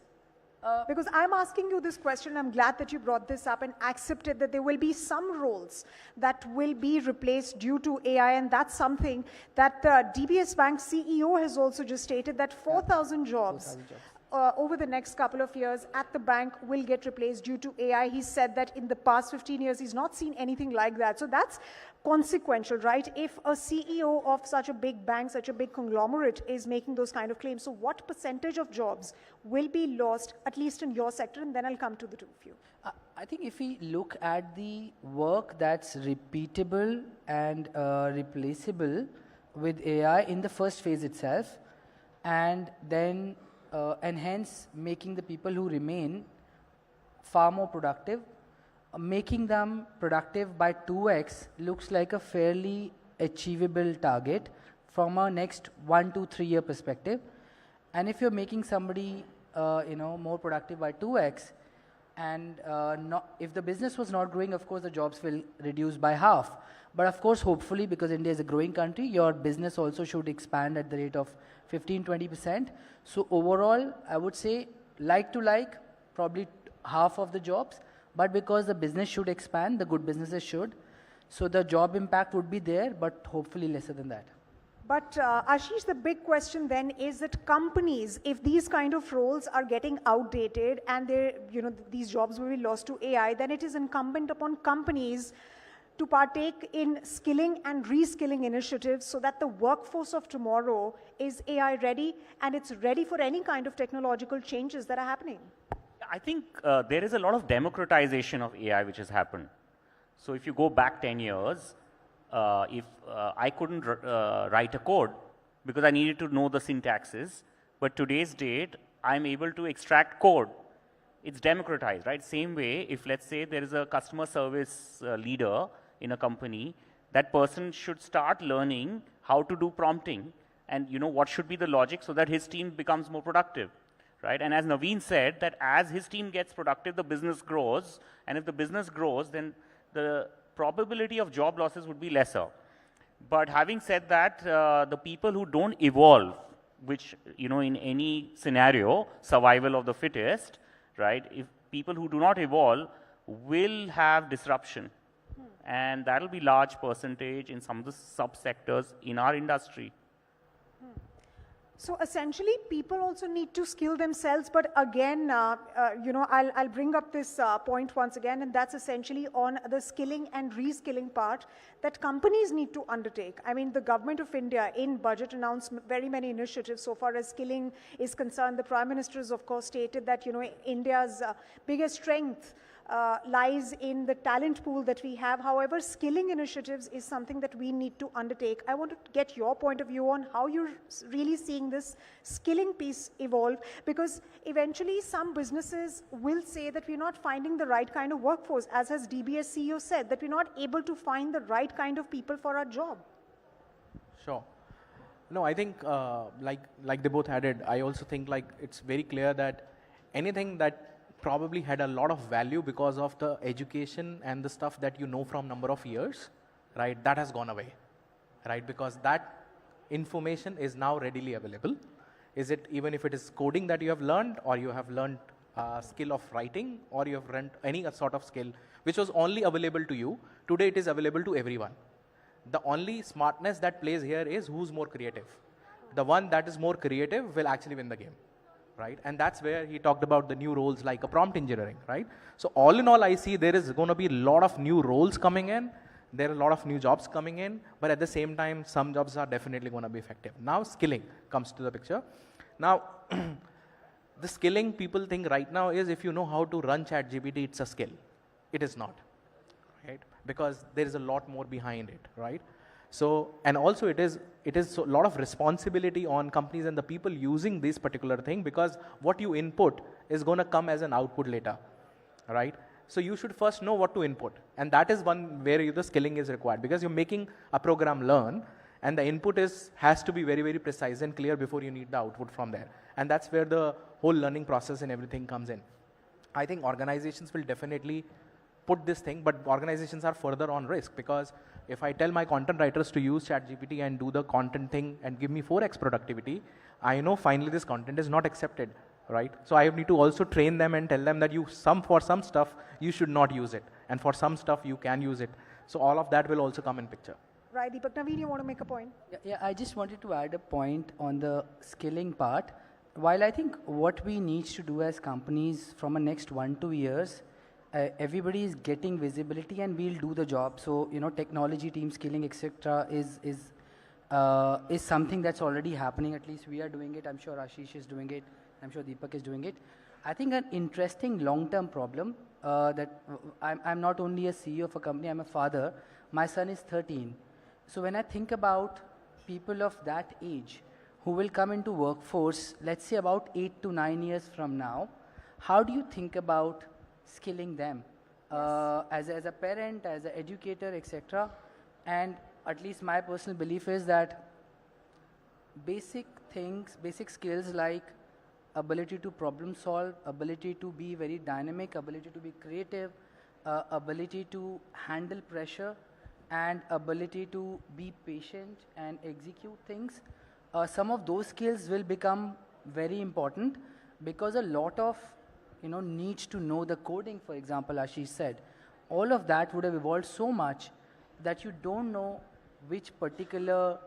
Because I'm asking you this question, I'm glad that you brought this up and accepted that there will be some roles that will be replaced due to AI, and that's something that DBS Bank CEO has also just stated, that 4,000 jobs over the next couple of years at the bank will get replaced due to AI. He said that in the past 15 years, he's not seen anything like that. So that's consequential, right? If a CEO of such a big bank, such a big conglomerate is making those kind of claims, so what percentage of jobs will be lost, at least in your sector? And then I'll come to the two of you. I think if we look at the work that's repeatable and replaceable with AI in the first phase itself, and then and hence making the people who remain far more productive, making them productive by 2x looks like a fairly achievable target from a next 1 to 3 year perspective. And if you're making somebody more productive by 2x, and if the business was not growing, of course the jobs will reduce by half. But of course, hopefully, because India is a growing country, your business also should expand at the rate of 15-20%. So overall, I would say like to like, probably half of the jobs. But because the business should expand, the good businesses should. So the job impact would be there, but hopefully lesser than that. But Ashish, the big question then is that companies, if these kind of roles are getting outdated and these jobs will be lost to AI, then it is incumbent upon companies to partake in skilling and reskilling initiatives so that the workforce of tomorrow is AI ready and it's ready for any kind of technological changes that are happening. I think there is a lot of democratization of AI which has happened. So if you go back 10 years, if I couldn't write a code because I needed to know the syntaxes, but today's date, I'm able to extract code. It's democratized, right? Same way, if let's say there is a customer service leader in a company, that person should start learning how to do prompting and what should be the logic so that his team becomes more productive, right? And as Naveen said, that as his team gets productive, the business grows, and if the business grows, then the probability of job losses would be lesser. But having said that, the people who don't evolve, which, in any scenario, survival of the fittest, right? If people who do not evolve will have disruption. And that'll be large percentage in some of the subsectors in our industry. So essentially, people also need to skill themselves. But again, I'll bring up this point once again, and that's essentially on the skilling and reskilling part that companies need to undertake. I mean, the government of India in budget announced very many initiatives so far as skilling is concerned. The Prime Minister has, of course, stated that, India's biggest strength lies in the talent pool that we have. However, skilling initiatives is something that we need to undertake. I want to get your point of view on how you're really seeing this skilling piece evolve, because eventually some businesses will say that we're not finding the right kind of workforce, as has DBS CEO said, that we're not able to find the right kind of people for our job. Sure. No, I think like they both added, I also think it's very clear that anything that probably had a lot of value because of the education and the stuff that from number of years, right, that has gone away, right, because that information is now readily available. Is it even if it is coding that you have learned, or you have learned skill of writing, or you have learned any sort of skill which was only available to you, today it is available to everyone. The only smartness that plays here is who's more creative. The one that is more creative will actually win the game. Right? And that's where he talked about the new roles like a prompt engineering, right? So all in all, I see there is going to be a lot of new roles coming in. There are a lot of new jobs coming in, but at the same time, some jobs are definitely going to be effective. Now skilling comes to the picture. Now, the skilling people think right now is if you know how to run ChatGPT, it's a skill. It is not, right? Because there is a lot more behind it, right? So, and also it is a lot of responsibility on companies and the people using this particular thing, because what you input is going to come as an output later, right? So you should first know what to input. And that is one where the skilling is required, because you're making a program learn, and the input has to be very, very precise and clear before you need the output from there. And that's where the whole learning process and everything comes in. I think organizations will definitely put this thing, but organizations are further on risk, because if I tell my content writers to use ChatGPT and do the content thing and give me 4x productivity, I know finally this content is not accepted, right? So I need to also train them and tell them that for some stuff, you should not use it. And for some stuff, you can use it. So all of that will also come in picture. Right, Deepak. Naveen, you want to make a point? Yeah, I just wanted to add a point on the skilling part. While I think what we need to do as companies from the next 1-2 years, everybody is getting visibility and we'll do the job. So, technology team skilling, etc. is something that's already happening. At least we are doing it. I'm sure Ashish is doing it. I'm sure Deepak is doing it. I think an interesting long-term problem that I'm not only a CEO of a company, I'm a father. My son is 13. So when I think about people of that age who will come into workforce, let's say about 8 to 9 years from now, how do you think about skilling them as a parent, as an educator, etc.? And at least my personal belief is that basic skills like ability to problem solve, ability to be very dynamic, ability to be creative, ability to handle pressure, and ability to be patient and execute things. Some of those skills will become very important, because a lot of needs to know the coding, for example, Ashish said, all of that would have evolved so much that you don't know which particular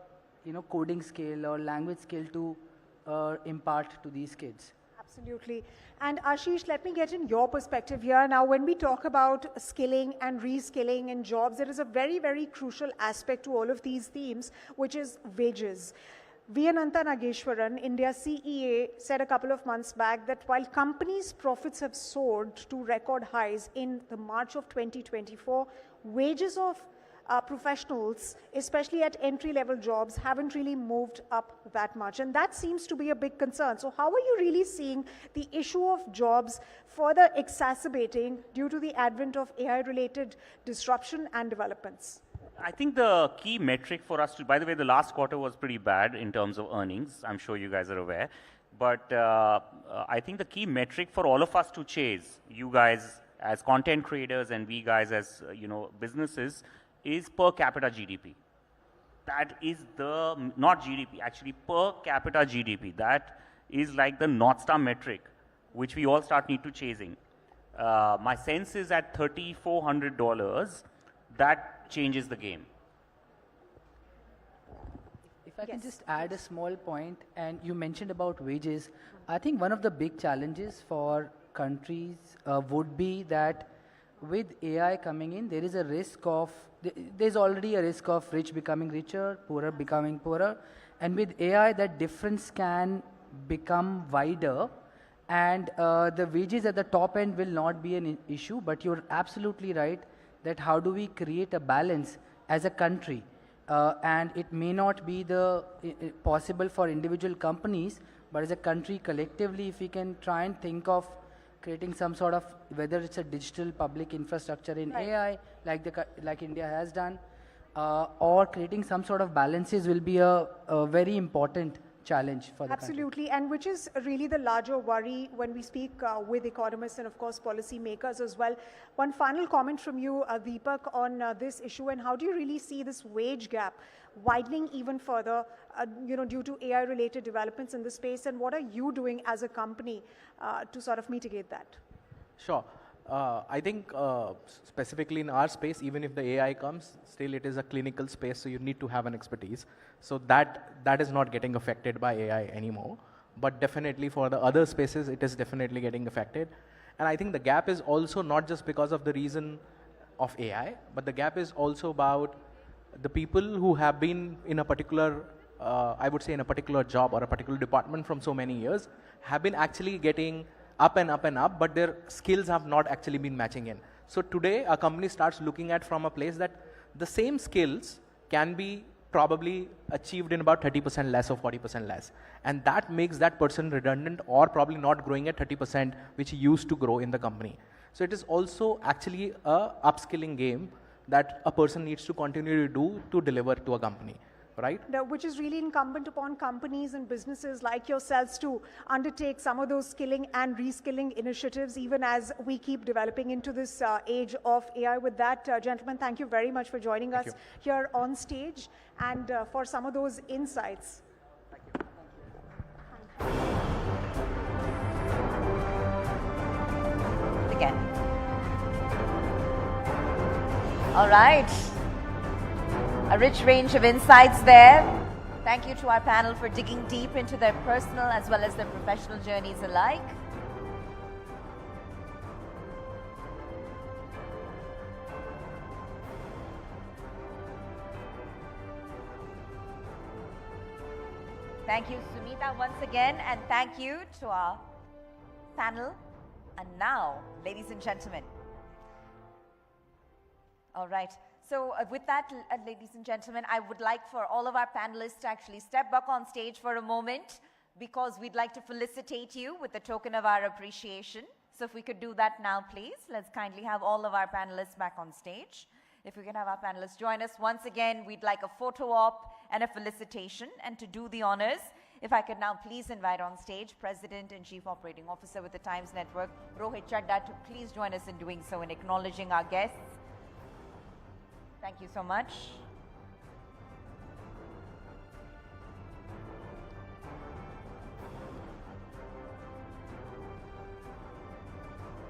coding skill or language skill to impart to these kids. Absolutely. And Ashish, let me get in your perspective here. Now, when we talk about skilling and reskilling in jobs, there is a very, very crucial aspect to all of these themes, which is wages. Viyanantha Nageshwaran, India's CEA, said a couple of months back that while companies' profits have soared to record highs in the March of 2024, wages of professionals, especially at entry-level jobs, haven't really moved up that much. And that seems to be a big concern. So how are you really seeing the issue of jobs further exacerbating due to the advent of AI-related disruption and developments? I think the key metric for us to, by the way, the last quarter was pretty bad in terms of earnings. I'm sure you guys are aware. But I think the key metric for all of us to chase, you guys as content creators and we guys as, businesses, is per capita GDP. That is the, not GDP, actually per capita GDP. That is like the North Star metric, which we all need to chasing. My sense is at $3,400, that changes the game. If I can just add a small point, and you mentioned about wages, I think one of the big challenges for countries would be that with AI coming in, there is a risk of, there's already a risk of rich becoming richer, poorer becoming poorer, and with AI that difference can become wider, and the wages at the top end will not be an issue, but you're absolutely right that how do we create a balance as a country, and it may not be possible for individual companies, but as a country collectively, if we can try and think of creating some sort of, whether it's a digital public infrastructure in AI, like India has done, or creating some sort of balances will be a very important challenge for the Absolutely, and which is really the larger worry when we speak with economists and of course policymakers as well. One final comment from you, Deepak, on this issue, and how do you really see this wage gap widening even further, due to AI-related developments in the space, and what are you doing as a company to sort of mitigate that? Sure. I think specifically in our space, even if the AI comes, still it is a clinical space, so you need to have an expertise. So that is not getting affected by AI anymore. But definitely for the other spaces, it is definitely getting affected. And I think the gap is also not just because of the reason of AI, but the gap is also about the people who have been in a particular, I would say in a particular job or a particular department from so many years, have been actually getting up and up and up, but their skills have not actually been matching in. So today, a company starts looking at from a place that the same skills can be probably achieved in about 30% less or 40% less. And that makes that person redundant or probably not growing at 30%, which he used to grow in the company. So it is also actually a upskilling game that a person needs to continue to do to deliver to a company. Right? Which is really incumbent upon companies and businesses like yourselves to undertake some of those skilling and reskilling initiatives, even as we keep developing into this age of AI. With that, gentlemen, thank you very much for joining us here on stage and for some of those insights. Again. All right. A rich range of insights there. Thank you to our panel for digging deep into their personal as well as their professional journeys alike. Thank you, Sunita, once again, and thank you to our panel. And now, ladies and gentlemen. All right. So with that, ladies and gentlemen, I would like for all of our panelists to actually step back on stage for a moment, because we'd like to felicitate you with the token of our appreciation. So if we could do that now, please. Let's kindly have all of our panelists back on stage. If we can have our panelists join us once again, we'd like a photo op and a felicitation. And to do the honors, if I could now please invite on stage President and Chief Operating Officer with the Times Network, Rohit Chadda, to please join us in doing so in acknowledging our guests. Thank you so much.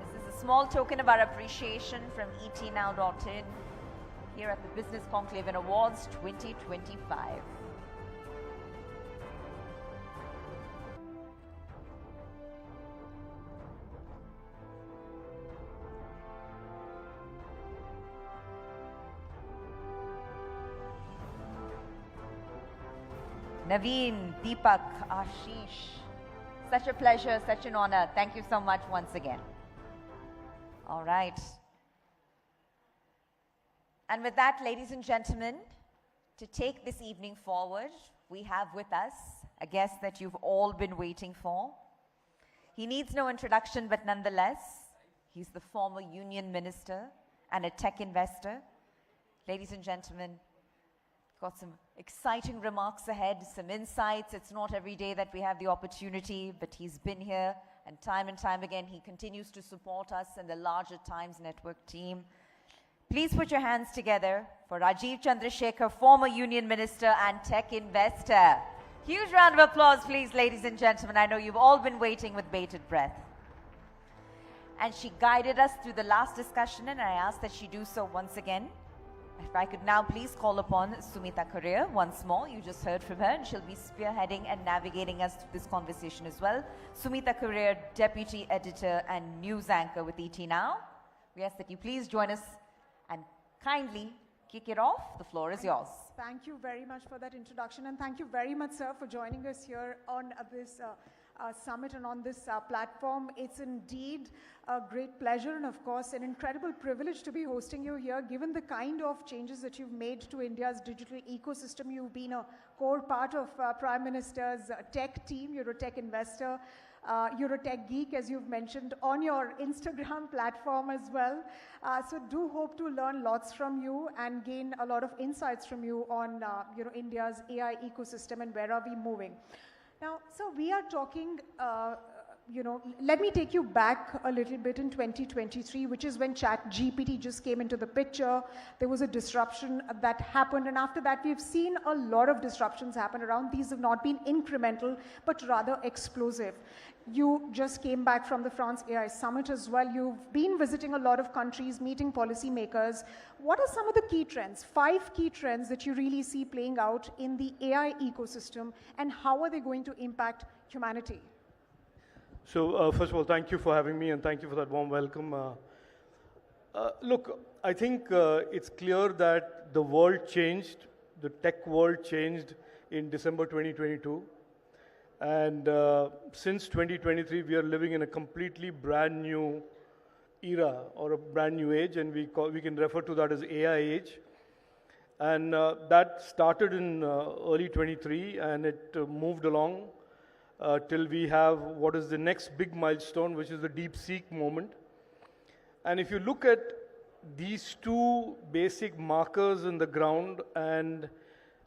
This is a small token of our appreciation from etnow.in here at the Business Conclave and Awards 2025. Naveen, Deepak, Ashish, such a pleasure, such an honor. Thank you so much once again. All right. And with that, ladies and gentlemen, to take this evening forward, we have with us a guest that you've all been waiting for. He needs no introduction, but nonetheless, he's the former union minister and a tech investor. Ladies and gentlemen, got some exciting remarks ahead, some insights. It's not every day that we have the opportunity, but he's been here, and time again, he continues to support us and the larger Times Network team. Please put your hands together for Rajiv Chandrasekhar, former Union Minister and tech investor. Huge round of applause, please, ladies and gentlemen. I know you've all been waiting with bated breath. And she guided us through the last discussion, and I ask that she do so once again. If I could now please call upon Sumita Courier once more. You just heard from her, and she'll be spearheading and navigating us through this conversation as well. Sumita Courier, Deputy Editor and News Anchor with ET Now. We ask that you please join us and kindly kick it off. The floor is yours. Thank you very much for that introduction, and thank you very much, sir, for joining us here on this summit and on this platform. It's indeed a great pleasure and, of course, an incredible privilege to be hosting you here, given the kind of changes that you've made to India's digital ecosystem. You've been a core part of Prime Minister's tech team. You're a tech investor. You're a tech geek, as you've mentioned, on your Instagram platform as well. So do hope to learn lots from you and gain a lot of insights from you on India's AI ecosystem and where are we moving. Now, so we are talking, let me take you back a little bit in 2023, which is when ChatGPT just came into the picture. There was a disruption that happened, and after that, we've seen a lot of disruptions happen around. These have not been incremental, but rather explosive. You just came back from the France AI Summit as well. You've been visiting a lot of countries, meeting policymakers. What are some of the key trends, 5 key trends that you really see playing out in the AI ecosystem, and how are they going to impact humanity? So first of all, thank you for having me, and thank you for that warm welcome. Look, I think it's clear that the world changed, the tech world changed in December 2022. And since 2023, we are living in a completely brand new era or a brand new age, and we can refer to that as AI age. And that started in early 23, and it moved along till we have what is the next big milestone, which is the DeepSeek moment. And if you look at these 2 basic markers in the ground and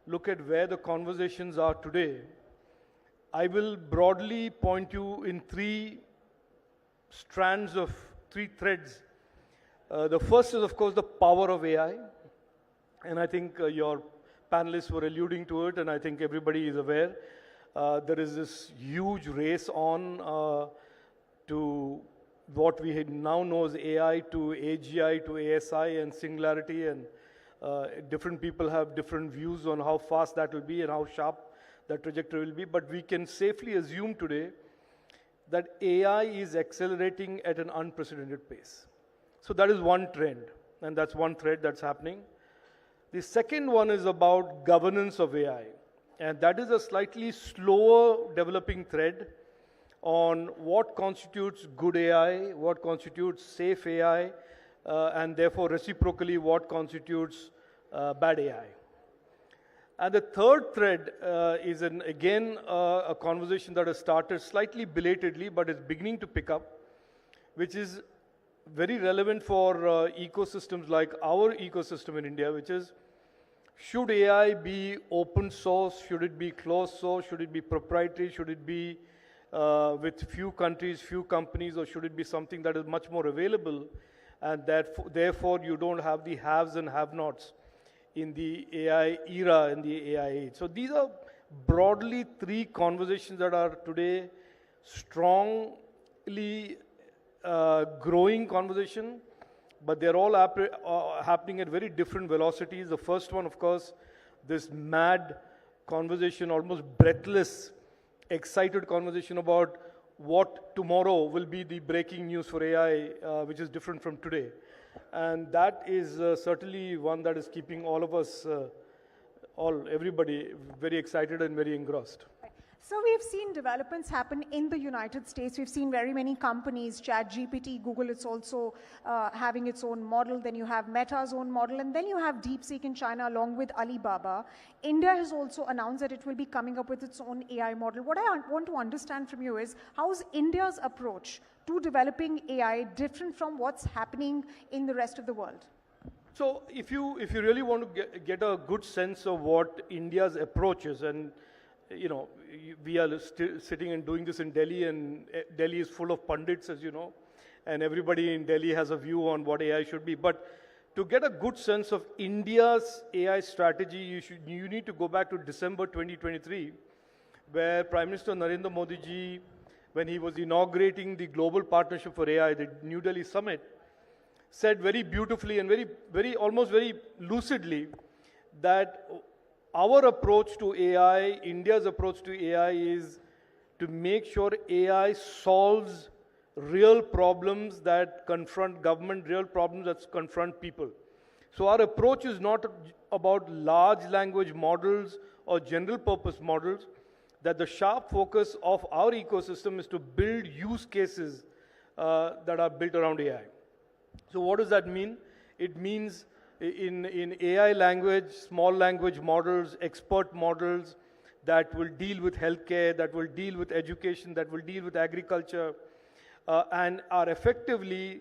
look at where the conversations are today, I will broadly point you in 3 strands of 3 threads. The first is, of course, the power of AI. And I think your panelists were alluding to it, and I think everybody is aware. There is this huge race on to what we now know as AI, to AGI, to ASI, and Singularity. And different people have different views on how fast that will be and how sharp that trajectory will be, but we can safely assume today that AI is accelerating at an unprecedented pace. So that is one trend, and that's one thread that's happening. The second one is about governance of AI, and that is a slightly slower developing thread on what constitutes good AI, what constitutes safe AI, and therefore reciprocally what constitutes bad AI. And the third thread is, again, a conversation that has started slightly belatedly, but is beginning to pick up, which is very relevant for ecosystems like our ecosystem in India, which is, should AI be open source? Should it be closed source? Should it be proprietary? Should it be with few countries, few companies, or should it be something that is much more available, and that therefore you don't have the haves and have-nots in the AI era, in the AI age? So these are broadly 3 conversations that are today strongly growing conversation, but they're all happening at very different velocities. The first one, of course, this mad conversation, almost breathless, excited conversation about what tomorrow will be the breaking news for AI, which is different from today. And that is certainly one that is keeping all of us, everybody, very excited and very engrossed. So we've seen developments happen in the United States. We've seen very many companies, ChatGPT, Google, it's also having its own model. Then you have Meta's own model. And then you have DeepSeek in China along with Alibaba. India has also announced that it will be coming up with its own AI model. What I want to understand from you is, how is India's approach to developing AI different from what's happening in the rest of the world? So if you really want to get a good sense of what India's approach is, and we are sitting and doing this in Delhi, and Delhi is full of pundits, as you know, and everybody in Delhi has a view on what AI should be. But to get a good sense of India's AI strategy, you need to go back to December 2023, where Prime Minister Narendra Modi ji, when he was inaugurating the Global Partnership for AI, the New Delhi Summit, said very beautifully and almost very lucidly that our approach to AI, India's approach to AI, is to make sure AI solves real problems that confront government, real problems that confront people. So our approach is not about large language models or general purpose models, that the sharp focus of our ecosystem is to build use cases that are built around AI. So what does that mean? It means in AI language, small language models, expert models that will deal with healthcare, that will deal with education, that will deal with agriculture, and are effectively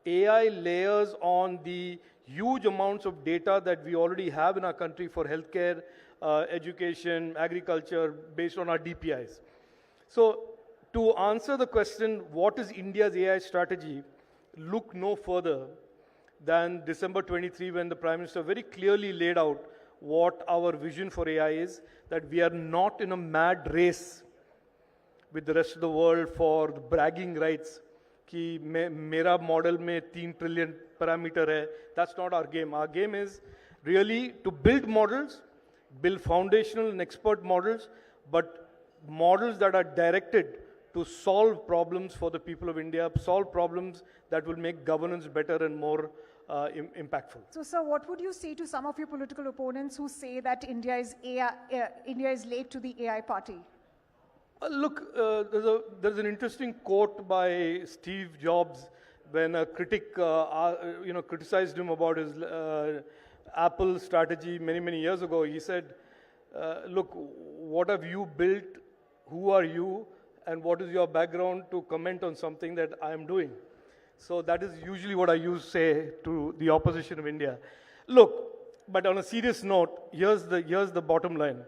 AI layers on the huge amounts of data that we already have in our country for healthcare, education, agriculture, based on our DPIs. So to answer the question, what is India's AI strategy? Look no further than December 23, when the Prime Minister very clearly laid out what our vision for AI is, that we are not in a mad race with the rest of the world for the bragging rights, कि मेरा model में 3 trillion parameter hai. That's not our game. Our game is really to build models, build foundational and expert models, but models that are directed to solve problems for the people of India, solve problems that will make governance better and more impactful. So, sir, what would you say to some of your political opponents who say that India is late to the AI party? Look, there's an interesting quote by Steve Jobs when a critic criticized him about his Apple strategy many years ago. He said, look, what have you built? Who are you? And what is your background to comment on something that I am doing? So that is usually what I say to the opposition of India. Look, but on a serious note, here's the bottom line.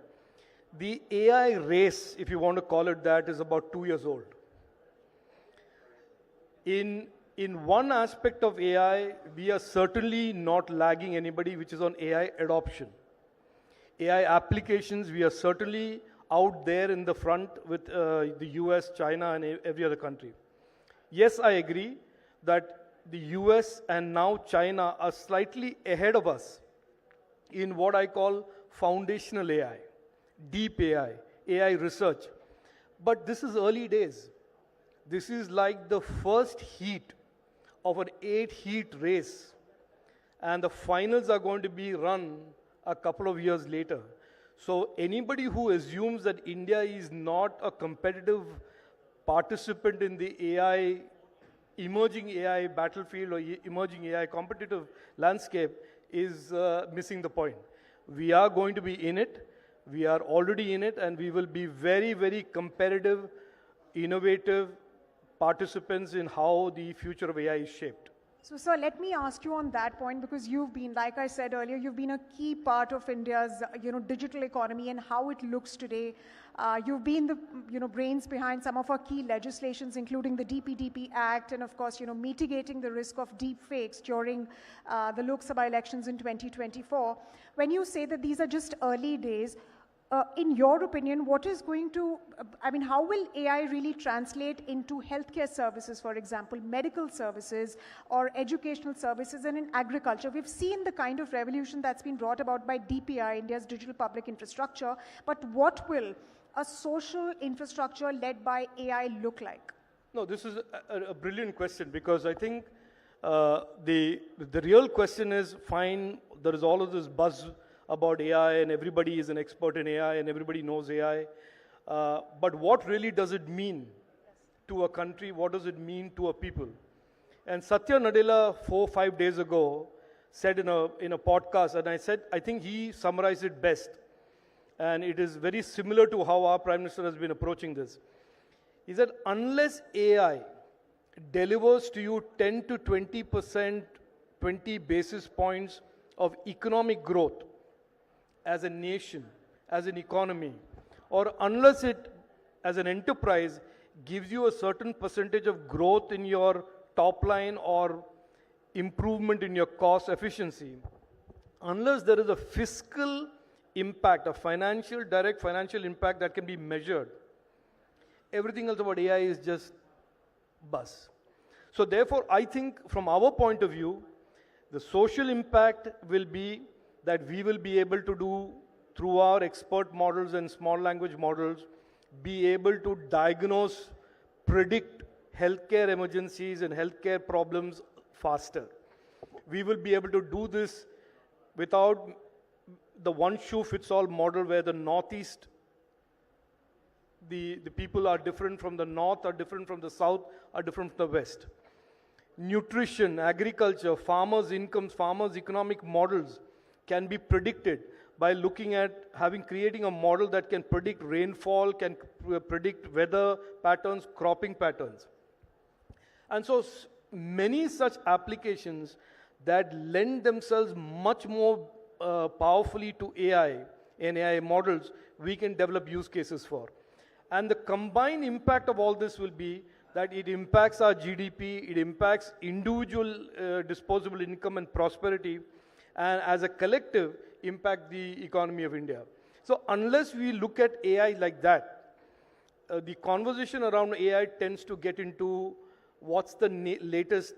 The AI race, if you want to call it that, is about 2 years old. In one aspect of AI, we are certainly not lagging anybody, which is on AI adoption. AI applications, we are certainly out there in the front with the US, China, and every other country. Yes, I agree that the US and now China are slightly ahead of us in what I call foundational AI, deep AI, AI research. But this is early days. This is like the first heat of an 8-heat race, and the finals are going to be run a couple of years later. So anybody who assumes that India is not a competitive participant in the AI, emerging AI battlefield or emerging AI competitive landscape is missing the point. We are going to be in it. We are already in it, and we will be very competitive, innovative participants in how the future of AI is shaped. So, sir, let me ask you on that point, because you've been, like I said earlier, you've been a key part of India's, digital economy and how it looks today. You've been the, brains behind some of our key legislations, including the DPDP Act, and of course, mitigating the risk of deep fakes during the Lok Sabha elections in 2024. When you say that these are just early days, in your opinion, what is going to, how will AI really translate into healthcare services, for example, medical services or educational services, and in agriculture? We've seen the kind of revolution that's been brought about by DPI, India's digital public infrastructure, but what will a social infrastructure led by AI look like? No, this is a brilliant question, because I think the real question is, fine, there is all of this buzz about AI, and everybody is an expert in AI, and everybody knows AI. But what really does it mean to a country? What does it mean to a people? And Satya Nadella 4-5 days ago said in a podcast, and I think he summarized it best. And it is very similar to how our Prime Minister has been approaching this. He said, unless AI delivers to you 10 to 20%, 20 basis points of economic growth as a nation, as an economy, or unless it, as an enterprise, gives you a certain percentage of growth in your top line or improvement in your cost efficiency, unless there is a fiscal impact, a financial, direct financial impact that can be measured, everything else about AI is just buzz. So therefore, I think from our point of view, the social impact will be that we will be able to do, through our expert models and small language models, be able to diagnose, predict healthcare emergencies and healthcare problems faster. We will be able to do this without the one-shoe-fits-all model where the Northeast, the people are different from the North, are different from the South, are different from the West. Nutrition, agriculture, farmers' incomes, farmers' economic models can be predicted by looking at creating a model that can predict rainfall, can predict weather patterns, cropping patterns. And so many such applications that lend themselves much more powerfully to AI and AI models, we can develop use cases for. And the combined impact of all this will be that it impacts our GDP, it impacts individual disposable income and prosperity, and as a collective, impact the economy of India. So unless we look at AI like that, the conversation around AI tends to get into what's the latest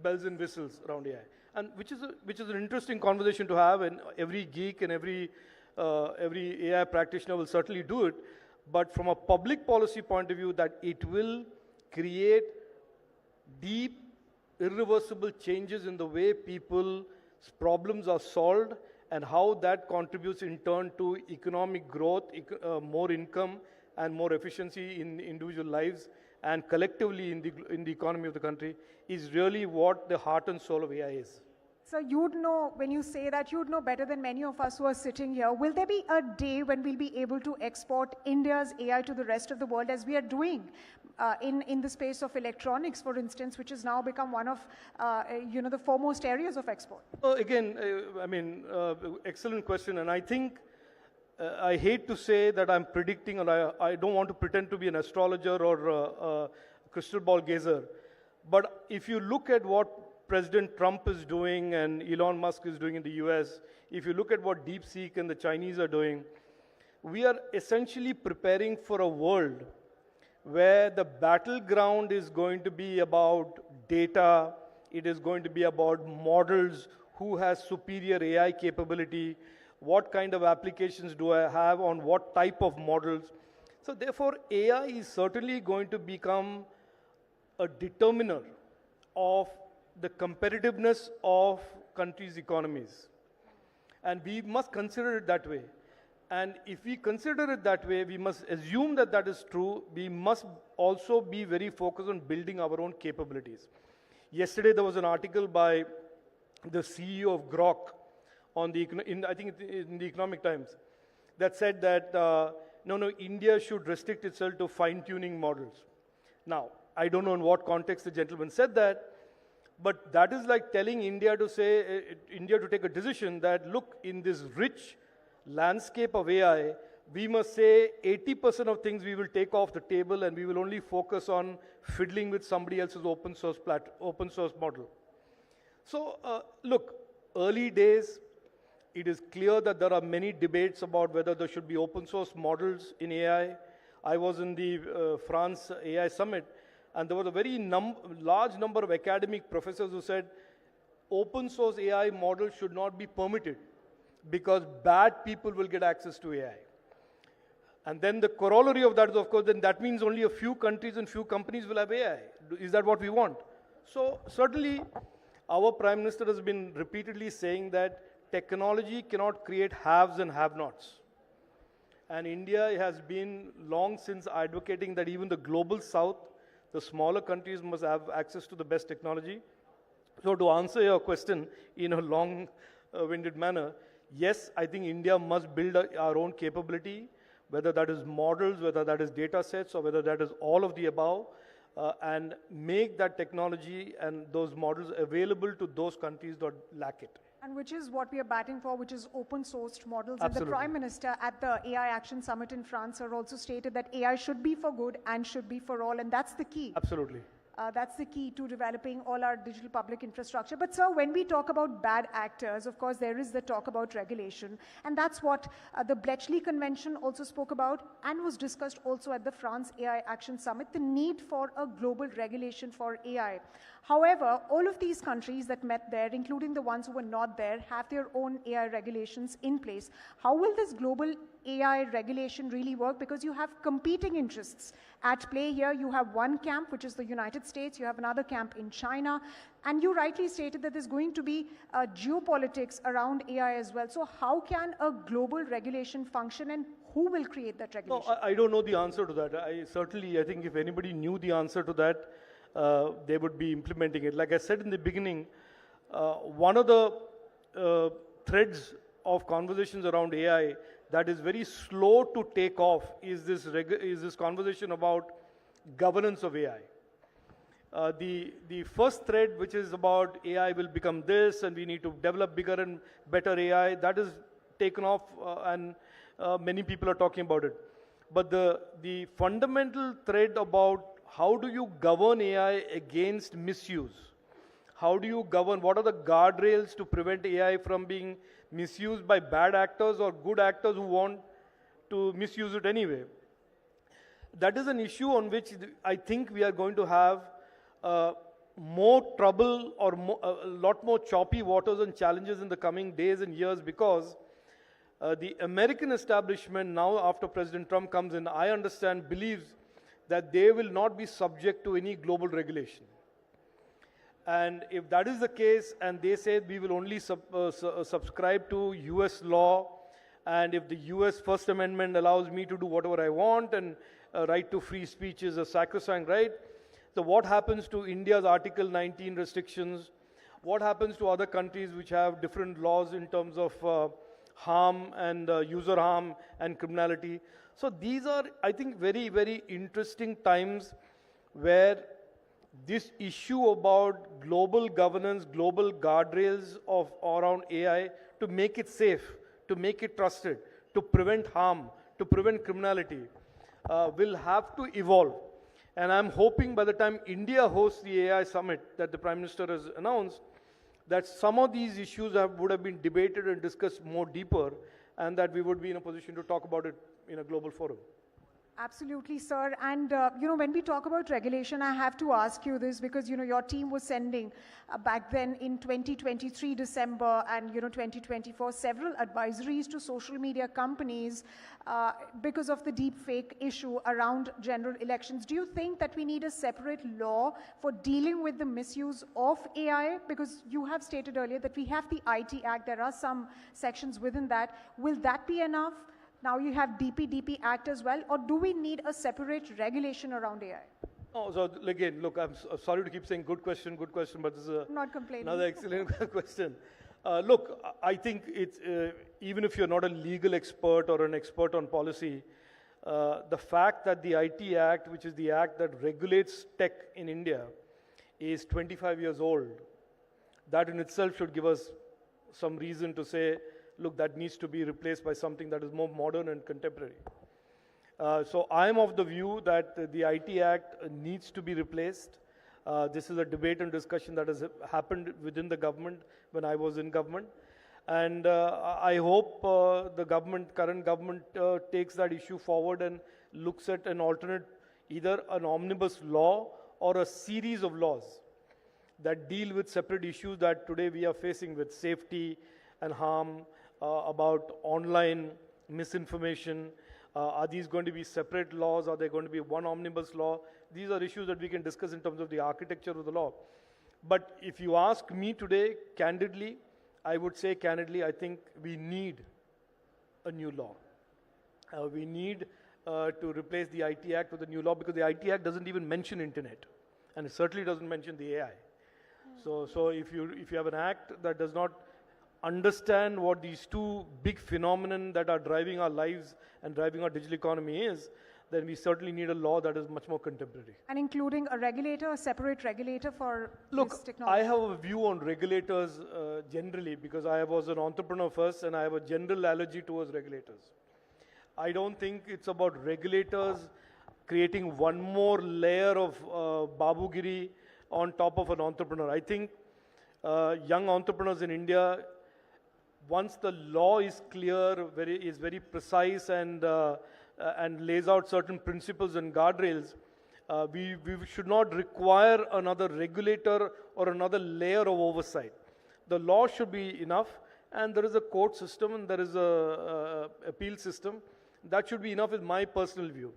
bells and whistles around AI, and which is an interesting conversation to have, and every geek and every AI practitioner will certainly do it. But from a public policy point of view, that it will create deep, irreversible changes in the way people's problems are solved, and how that contributes in turn to economic growth, more income, and more efficiency in individual lives, and collectively in the economy of the country, is really what the heart and soul of AI is. So you'd know, when you say that, you'd know better than many of us who are sitting here. Will there be a day when we'll be able to export India's AI to the rest of the world, as we are doing in the space of electronics, for instance, which has now become one of the foremost areas of export? Again, excellent question. And I think, I hate to say that I'm predicting, or I don't want to pretend to be an astrologer or a crystal ball gazer. But if you look at what President Trump is doing and Elon Musk is doing in the US, if you look at what DeepSeek and the Chinese are doing, we are essentially preparing for a world where the battleground is going to be about data, it is going to be about models, who has superior AI capability, what kind of applications do I have on what type of models. So therefore, AI is certainly going to become a determiner of the competitiveness of countries' economies. And we must consider it that way. And if we consider it that way, we must assume that that is true. We must also be very focused on building our own capabilities. Yesterday, there was an article by the CEO of Grok on I think in the Economic Times, that said that, no, India should restrict itself to fine-tuning models. Now, I don't know in what context the gentleman said that, but that is like telling India to take a decision that, look, in this rich landscape of AI, we must say 80% of things we will take off the table, and we will only focus on fiddling with somebody else's open source model. So, look, early days, it is clear that there are many debates about whether there should be open source models in AI. I was in the France AI Summit, and there was a very large number of academic professors who said open source AI models should not be permitted because bad people will get access to AI. And then the corollary of that is, of course, then that means only a few countries and few companies will have AI. Is that what we want? So certainly, our Prime Minister has been repeatedly saying that technology cannot create haves and have-nots. And India has been long since advocating that even the global south, the smaller countries, must have access to the best technology. So to answer your question in a long-winded manner, yes, I think India must build our own capability, whether that is models, whether that is data sets, or whether that is all of the above, and make that technology and those models available to those countries that lack it. And which is what we are batting for, which is open sourced models. Absolutely. And the Prime Minister at the AI Action Summit in France also stated that AI should be for good and should be for all, and that's the key. Absolutely. That's the key to developing all our digital public infrastructure. But sir, when we talk about bad actors, of course, there is the talk about regulation. And that's what the Bletchley Convention also spoke about and was discussed also at the France AI Action Summit, the need for a global regulation for AI. However, all of these countries that met there, including the ones who were not there, have their own AI regulations in place. How will this global AI regulation really work? Because you have competing interests at play here. You have one camp, which is the United States. You have another camp in China. And you rightly stated that there's going to be geopolitics around AI as well. So how can a global regulation function, and who will create that regulation? No, I don't know the answer to that. I think if anybody knew the answer to that, they would be implementing it. Like I said in the beginning, one of the threads of conversations around AI that is very slow to take off is this conversation about governance of AI. The first thread, which is about AI will become this and we need to develop bigger and better AI, that is taken off and many people are talking about it. But the fundamental thread about how do you govern AI against misuse? How do you govern, what are the guardrails to prevent AI from being misused by bad actors or good actors who want to misuse it anyway? That is an issue on which I think we are going to have more trouble or a lot more choppy waters and challenges in the coming days and years, because the American establishment now, after President Trump comes in, I understand, believes that they will not be subject to any global regulation. And if that is the case, and they say we will only subscribe to US law, and if the US First Amendment allows me to do whatever I want, and right to free speech is a sacrosanct right, so what happens to India's Article 19 restrictions? What happens to other countries which have different laws in terms of harm and user harm and criminality? So these are, I think, very, very interesting times where this issue about global governance, global guardrails around AI to make it safe, to make it trusted, to prevent harm, to prevent criminality, will have to evolve. And I'm hoping by the time India hosts the AI summit that the Prime Minister has announced, that some of these issues would have been debated and discussed more deeper, and that we would be in a position to talk about it in a global forum. Absolutely, sir. And, when we talk about regulation, I have to ask you this because, your team was sending back then in 2023 December and, 2024, several advisories to social media companies because of the deep fake issue around general elections. Do you think that we need a separate law for dealing with the misuse of AI? Because you have stated earlier that we have the IT Act. There are some sections within that. Will that be enough? Now you have DPDP Act as well, or do we need a separate regulation around AI? Oh, so again, look, I'm sorry to keep saying good question, but this is not complaining. Another excellent question. Look, I think it's, even if you're not a legal expert or an expert on policy, the fact that the IT Act, which is the act that regulates tech in India, is 25 years old, that in itself should give us some reason to say, look, that needs to be replaced by something that is more modern and contemporary. So I'm of the view that the IT Act needs to be replaced. This is a debate and discussion that has happened within the government when I was in government. And I hope the current government takes that issue forward and looks at an alternate, either an omnibus law or a series of laws that deal with separate issues that today we are facing with safety and harm, about online misinformation. Are these going to be separate laws? Are there going to be one omnibus law? These are issues that we can discuss in terms of the architecture of the law. But if you ask me today, candidly, I would say candidly, I think we need a new law. We need to replace the IT Act with a new law, because the IT Act doesn't even mention internet, and it certainly doesn't mention the AI. So if you have an act that does not understand what these two big phenomena that are driving our lives and driving our digital economy is, then we certainly need a law that is much more contemporary. And including a regulator, a separate regulator for Look, this technology? I have a view on regulators generally because I was an entrepreneur first and I have a general allergy towards regulators. I don't think it's about regulators creating one more layer of babugiri on top of an entrepreneur. I think young entrepreneurs in India, once the law is clear, is very precise and lays out certain principles and guardrails, we should not require another regulator or another layer of oversight. The law should be enough, and there is a court system and there is a appeal system. That should be enough is my personal view.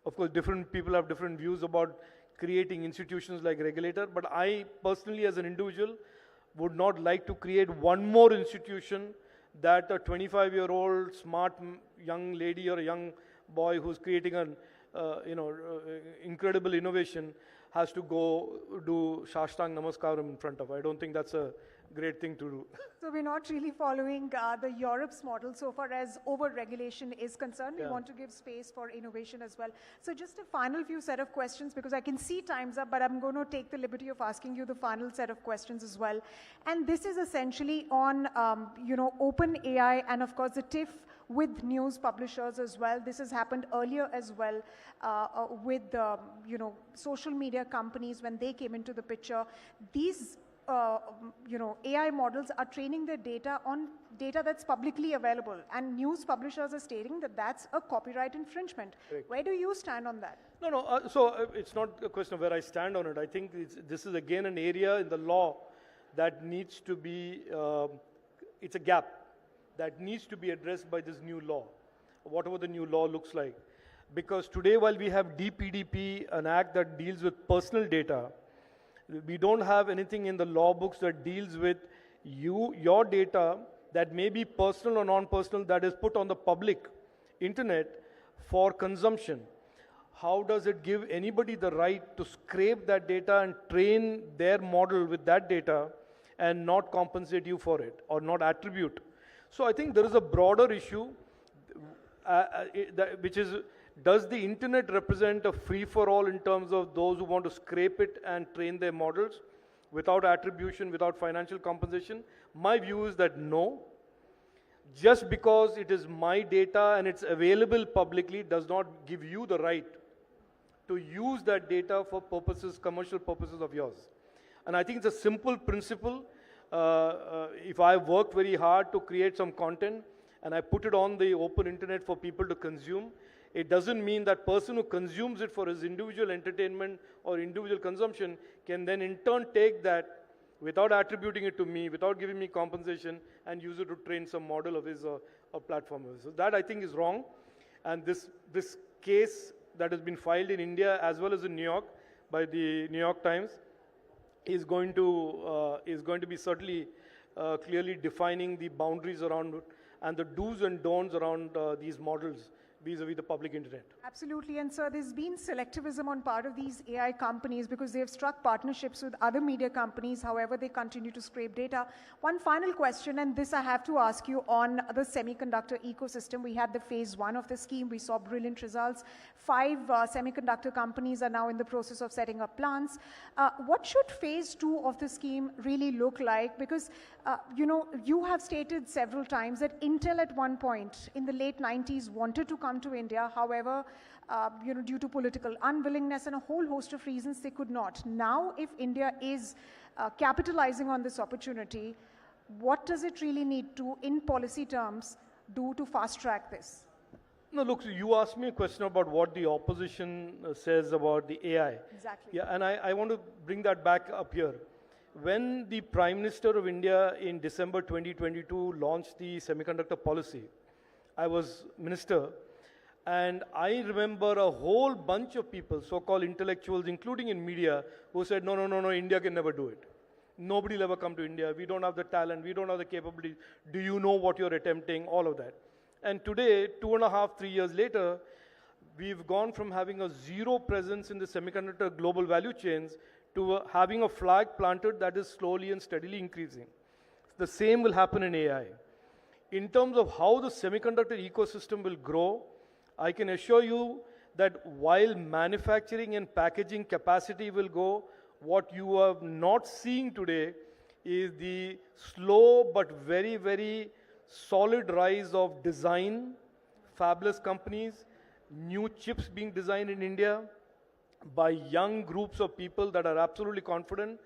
Of course, different people have different views about creating institutions like regulator, but I personally as an individual would not like to create one more institution that a 25-year-old smart young lady or a young boy who's creating an incredible innovation has to go do Shashtang Namaskaram in front of. I don't think that's a great thing to do. So we're not really following the Europe's model so far as over-regulation is concerned. We want to give space for innovation as well. So just a final few set of questions, because I can see time's up, but I'm going to take the liberty of asking you the final set of questions as well. And this is essentially on, open AI and of course the TIFF with news publishers as well. This has happened earlier as well with, social media companies when they came into the picture. These AI models are training their data on data that's publicly available, and news publishers are stating that that's a copyright infringement. Correct. Where do you stand on that? No, it's not a question of where I stand on it. I think this is again an area in the law that needs to be, it's a gap that needs to be addressed by this new law, whatever the new law looks like. Because today, while we have DPDP, an act that deals with personal data, we don't have anything in the law books that deals with your data that may be personal or non-personal that is put on the public internet for consumption. How does it give anybody the right to scrape that data and train their model with that data and not compensate you for it or not attribute? So I think there is a broader issue, which is, does the internet represent a free-for-all in terms of those who want to scrape it and train their models without attribution, without financial compensation? My view is that no. Just because it is my data and it's available publicly does not give you the right to use that data for purposes, commercial purposes of yours. And I think it's a simple principle. If I worked very hard to create some content and I put it on the open internet for people to consume, it doesn't mean that person who consumes it for his individual entertainment or individual consumption can then in turn take that without attributing it to me, without giving me compensation, and use it to train some model of his or platform of his. So that I think is wrong. And this case that has been filed in India as well as in New York by the New York Times is going to be certainly clearly defining the boundaries around and the do's and don'ts around these models vis-a-vis the public internet. Absolutely, and sir, there's been selectivism on part of these AI companies because they've struck partnerships with other media companies, however they continue to scrape data. One final question, and this I have to ask you on the semiconductor ecosystem. We had the phase 1 of the scheme, we saw brilliant results. 5 semiconductor companies are now in the process of setting up plants. What should phase 2 of the scheme really look like? Because, you have stated several times that Intel at one point in the late 90s wanted to come to India. However, due to political unwillingness and a whole host of reasons, they could not. Now, if India is capitalizing on this opportunity, what does it really need to, in policy terms, do to fast track this? No, look, so you asked me a question about what the opposition says about the AI. Exactly. Yeah, and I want to bring that back up here. When the Prime Minister of India in December 2022 launched the semiconductor policy, I was minister, and I remember a whole bunch of people, so-called intellectuals, including in media, who said, no, India can never do it. Nobody will ever come to India. We don't have the talent. We don't have the capability. Do you know what you're attempting? All of that. And today, 2.5, 3 years later, we've gone from having a zero presence in the semiconductor global value chains to having a flag planted that is slowly and steadily increasing. The same will happen in AI. In terms of how the semiconductor ecosystem will grow, I can assure you that while manufacturing and packaging capacity will go, what you are not seeing today is the slow but very, very solid rise of design, fabulous companies, new chips being designed in India by young groups of people that are absolutely confident,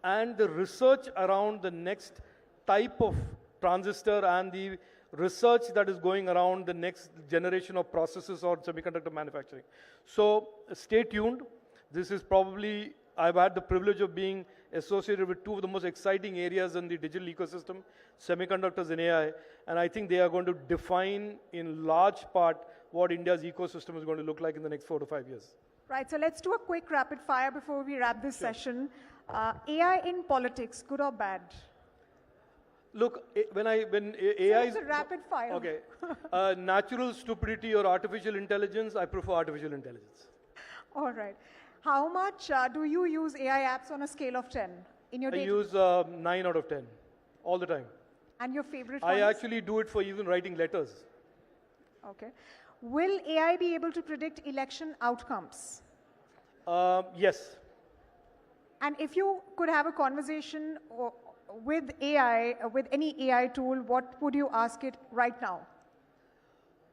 and the research around the next type of transistor and the research that is going around the next generation of processes or semiconductor manufacturing. So stay tuned. This is probably, I've had the privilege of being associated with two of the most exciting areas in the digital ecosystem, semiconductors and AI, and I think they are going to define in large part what India's ecosystem is going to look like in the next 4 to 5 years. Right, so let's do a quick rapid fire before we wrap this session. AI in politics, good or bad? Look, when AI it's a rapid fire. Okay. Natural stupidity or artificial intelligence, I prefer artificial intelligence. All right. How much do you use AI apps on a scale of 10 in your I day? use 9 out of 10, all the time. And your favorite I ones? actually do it for even writing letters. Okay. Will AI be able to predict election outcomes? Yes. And if you could have a conversation with AI, with any AI tool, what would you ask it right now?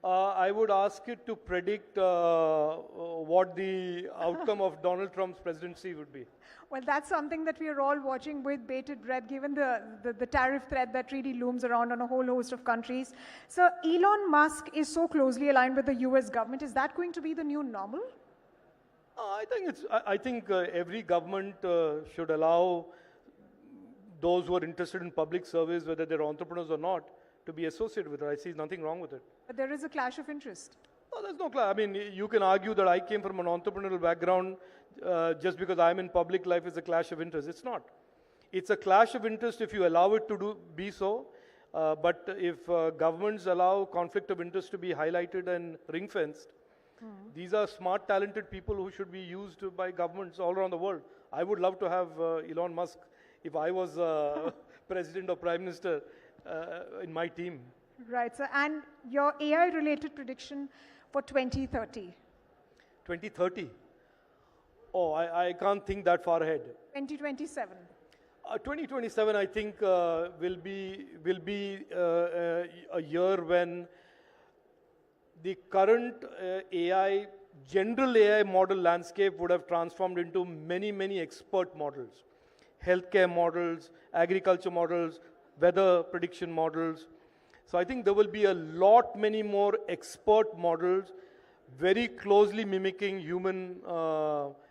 I would ask it to predict what the outcome of Donald Trump's presidency would be. Well, that's something that we are all watching with bated breath, given the tariff threat that really looms around on a whole host of countries. So Elon Musk is so closely aligned with the US government. Is that going to be the new normal? I think every government should allow those who are interested in public service, whether they're entrepreneurs or not, to be associated with it. I see nothing wrong with it. But there is a clash of interest. No, there's no clash. I mean, you can argue that I came from an entrepreneurial background just because I'm in public life is a clash of interest. It's not. It's a clash of interest if you allow it to be so. But if governments allow conflict of interest to be highlighted and ring-fenced, these are smart, talented people who should be used by governments all around the world. I would love to have Elon Musk if I was president or prime minister in my team. Right, sir. And your AI-related prediction for 2030? 2030? Oh, I can't think that far ahead. 2027? 2027, I think, will be a year when the current general AI model landscape would have transformed into many, many expert models. Healthcare models, agriculture models, weather prediction models. So I think there will be a lot many more expert models very closely mimicking human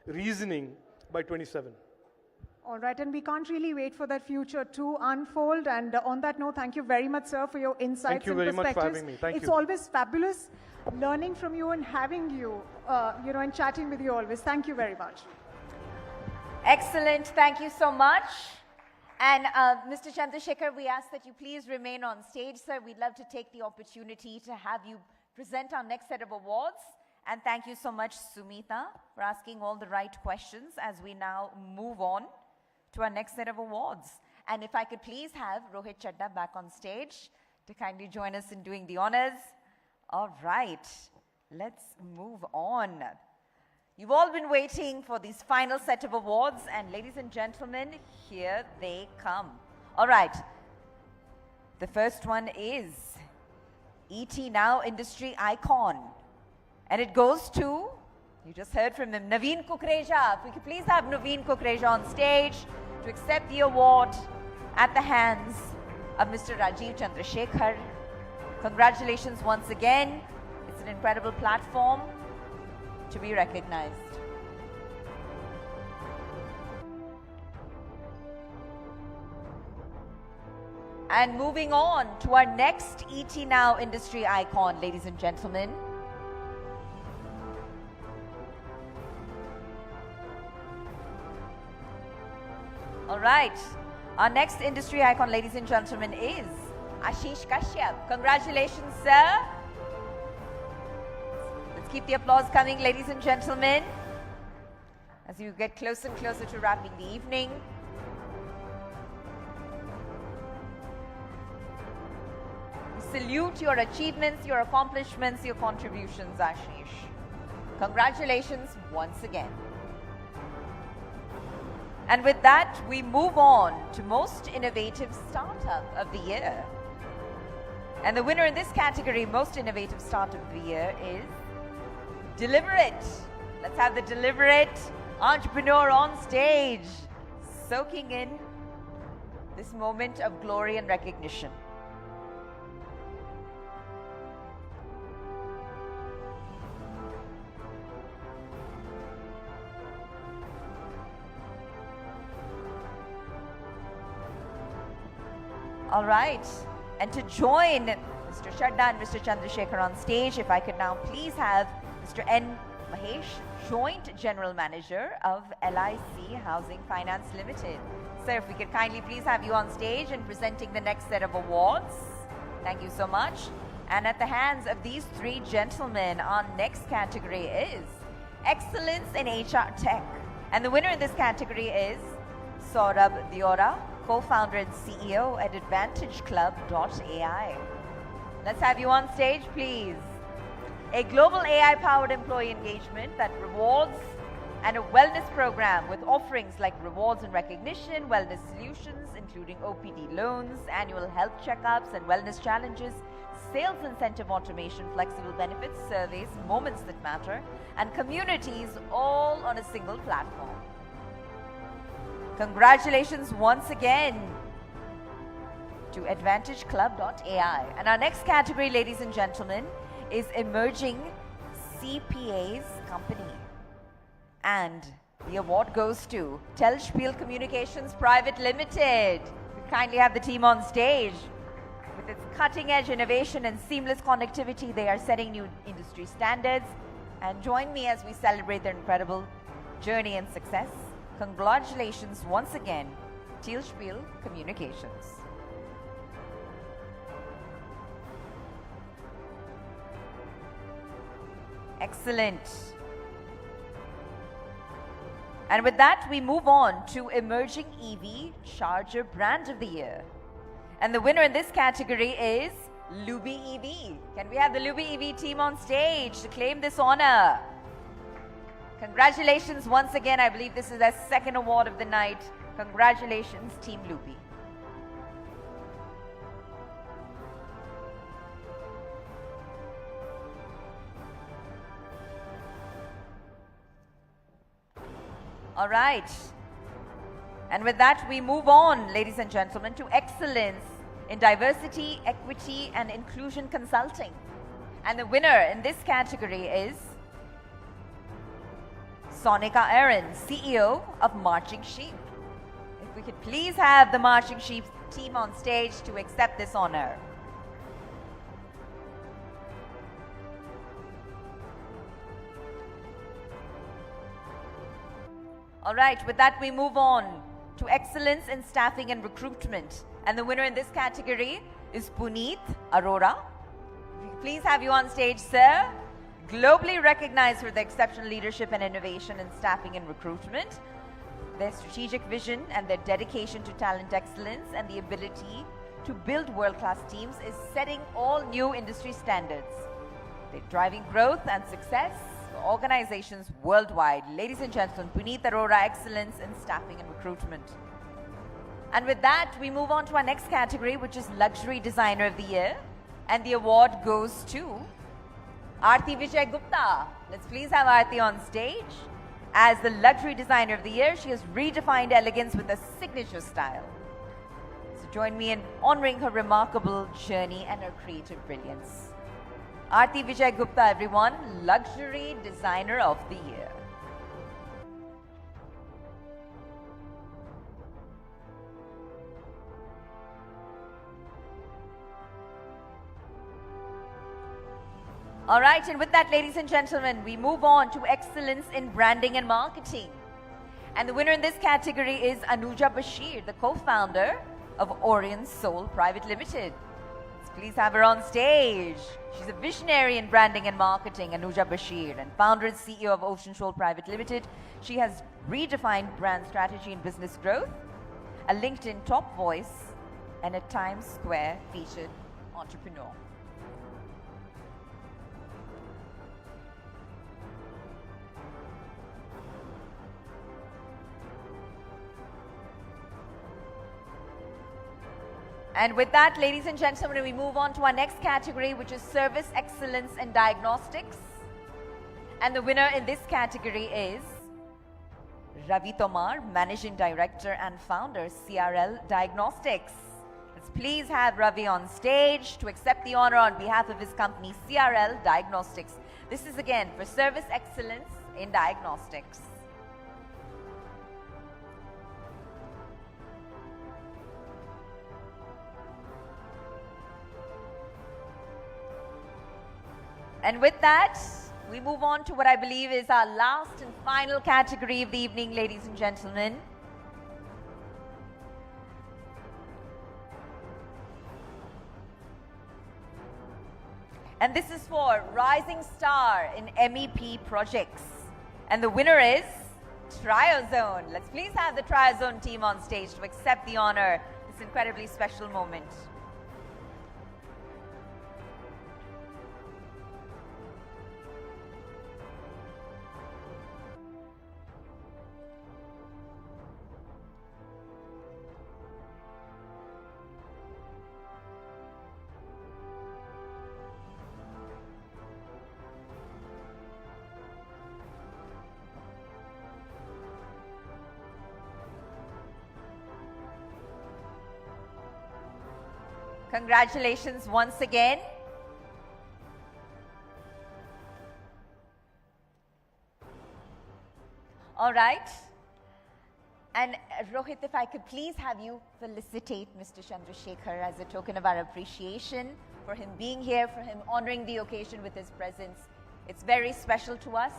reasoning by 27. All right, and we can't really wait for that future to unfold. And on that note, thank you very much, sir, for your insights and perspectives. Thank you very much for having me. Thank you. It's always fabulous learning from you and having you, and chatting with you always. Thank you very much. Excellent. Thank you so much. And Mr. Chandrasekhar, we ask that you please remain on stage, sir. We'd love to take the opportunity to have you present our next set of awards. And thank you so much, Sumita, for asking all the right questions as we now move on to our next set of awards. And if I could please have Rohit Chadda back on stage to kindly join us in doing the honors. All right, let's move on. You've all been waiting for this final set of awards, and ladies and gentlemen, here they come. All right, the first one is ET Now Industry Icon, and it goes to, you just heard from him, Naveen Kukreja. If we could please have Naveen Kukreja on stage to accept the award at the hands of Mr. Rajiv Chandrasekhar. Congratulations once again. It's an incredible platform to be recognized. And moving on to our next ET Now Industry Icon, ladies and gentlemen. All right, our next industry icon, ladies and gentlemen, is Ashish Kashyap. Congratulations, sir. Let's keep the applause coming, ladies and gentlemen, as you get closer and closer to wrapping the evening. We salute your achievements, your accomplishments, your contributions, Ashish. Congratulations once again. And with that, we move on to Most Innovative Startup of the Year. And the winner in this category, Most Innovative Startup of the Year, is Deliberate. Let's have the Deliberate entrepreneur on stage, soaking in this moment of glory and recognition. All right, and to join Mr. Chadda and Mr. Chandrasekhar on stage, if I could now please have Mr. N. Mahesh, Joint General Manager of LIC Housing Finance Limited. Sir, if we could kindly please have you on stage and presenting the next set of awards. Thank you so much. And at the hands of these three gentlemen, our next category is Excellence in HR Tech. And the winner in this category is Saurabh Diora, co-founder and CEO at AdvantageClub.ai. Let's have you on stage, please. A global AI-powered employee engagement that rewards and a wellness program with offerings like rewards and recognition, wellness solutions, including OPD loans, annual health checkups and wellness challenges, sales incentive automation, flexible benefits, surveys, moments that matter, and communities all on a single platform. Congratulations once again to AdvantageClub.ai. And our next category, ladies and gentlemen, is Emerging CPAs Company. And the award goes to Telspiel Communications Private Limited. We kindly have the team on stage. With its cutting-edge innovation and seamless connectivity, they are setting new industry standards. And join me as we celebrate their incredible journey and success. Congratulations once again, Telspiel Communications. Excellent. And with that, we move on to Emerging EV Charger Brand of the Year. And the winner in this category is Luby EV. Can we have the Luby EV team on stage to claim this honor? Congratulations once again. I believe this is their second award of the night. Congratulations, Team Luby. All right. And with that, we move on, ladies and gentlemen, to excellence in diversity, equity, and inclusion consulting. And the winner in this category is Sonika Aaron, CEO of Marching Sheep. If we could please have the Marching Sheep team on stage to accept this honor. All right, with that we move on to excellence in staffing and recruitment. And the winner in this category is Puneet Arora. If we could please have you on stage, sir. Globally recognized for their exceptional leadership and innovation in staffing and recruitment, their strategic vision and their dedication to talent excellence and the ability to build world-class teams is setting all new industry standards. They're driving growth and success for organizations worldwide. Ladies and gentlemen, Puneet Arora, excellence in staffing and recruitment. And with that, we move on to our next category, which is Luxury Designer of the Year. And the award goes to Aarti Vijay Gupta. Let's please have Aarti on stage. As the Luxury Designer of the Year, she has redefined elegance with a signature style. So join me in honoring her remarkable journey and her creative brilliance. Aarti Vijay Gupta, everyone, Luxury Designer of the Year. All right, and with that, ladies and gentlemen, we move on to excellence in branding and marketing. And the winner in this category is Anuja Bashir, the co-founder of Orion Soul Private Limited. Let's please have her on stage. She's a visionary in branding and marketing, Anuja Bashir, and founder and CEO of Ocean Soul Private Limited. She has redefined brand strategy and business growth, a LinkedIn top voice, and a Times Square featured entrepreneur. And with that, ladies and gentlemen, we move on to our next category, which is Service Excellence in Diagnostics. And the winner in this category is Ravi Tomar, Managing Director and Founder, CRL Diagnostics. Let's please have Ravi on stage to accept the honor on behalf of his company, CRL Diagnostics. This is again for Service Excellence in Diagnostics. And with that, we move on to what I believe is our last and final category of the evening, ladies and gentlemen. And this is for Rising Star in MEP projects. And the winner is Triozone. Let's please have the Triozone team on stage to accept the honor, this incredibly special moment. Congratulations once again. All right. And Rohit, if I could please have you felicitate Mr. Chandrasekhar as a token of our appreciation for him being here, for him honoring the occasion with his presence. It's very special to us,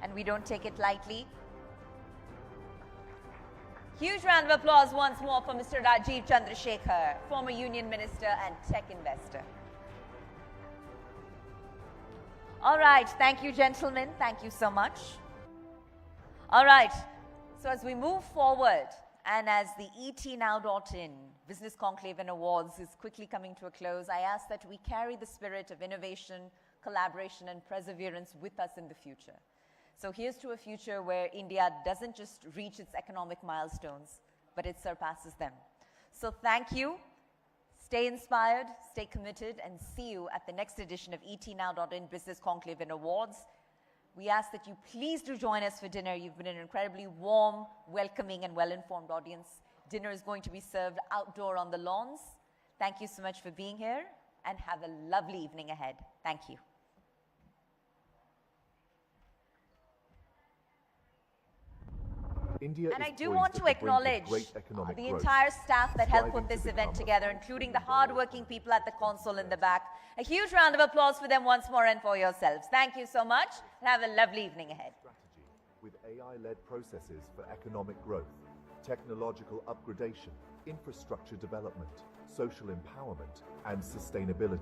and we don't take it lightly. Huge round of applause once more for Mr. Rajiv Chandrasekhar, former Union Minister and tech investor. All right, thank you, gentlemen. Thank you so much. All right, so as we move forward, and as the ETnow.in Business Conclave and Awards is quickly coming to a close, I ask that we carry the spirit of innovation, collaboration, and perseverance with us in the future. So here's to a future where India doesn't just reach its economic milestones, but it surpasses them. So thank you. Stay inspired, stay committed, and see you at the next edition of ETnow.in Business Conclave and Awards. We ask that you please do join us for dinner. You've been an incredibly warm, welcoming, and well-informed audience. Dinner is going to be served outdoor on the lawns. Thank you so much for being here, and have a lovely evening ahead. Thank you. India and I is do poised want at to the brink of acknowledge great economic the growth, entire staff that helped put striving this to event become together, including the hardworking people at the console in the back. A huge round of applause for them once more and for yourselves. Thank you so much, and have a lovely evening ahead. with AI-led processes for economic growth, technological upgradation, infrastructure development, social empowerment, and sustainability.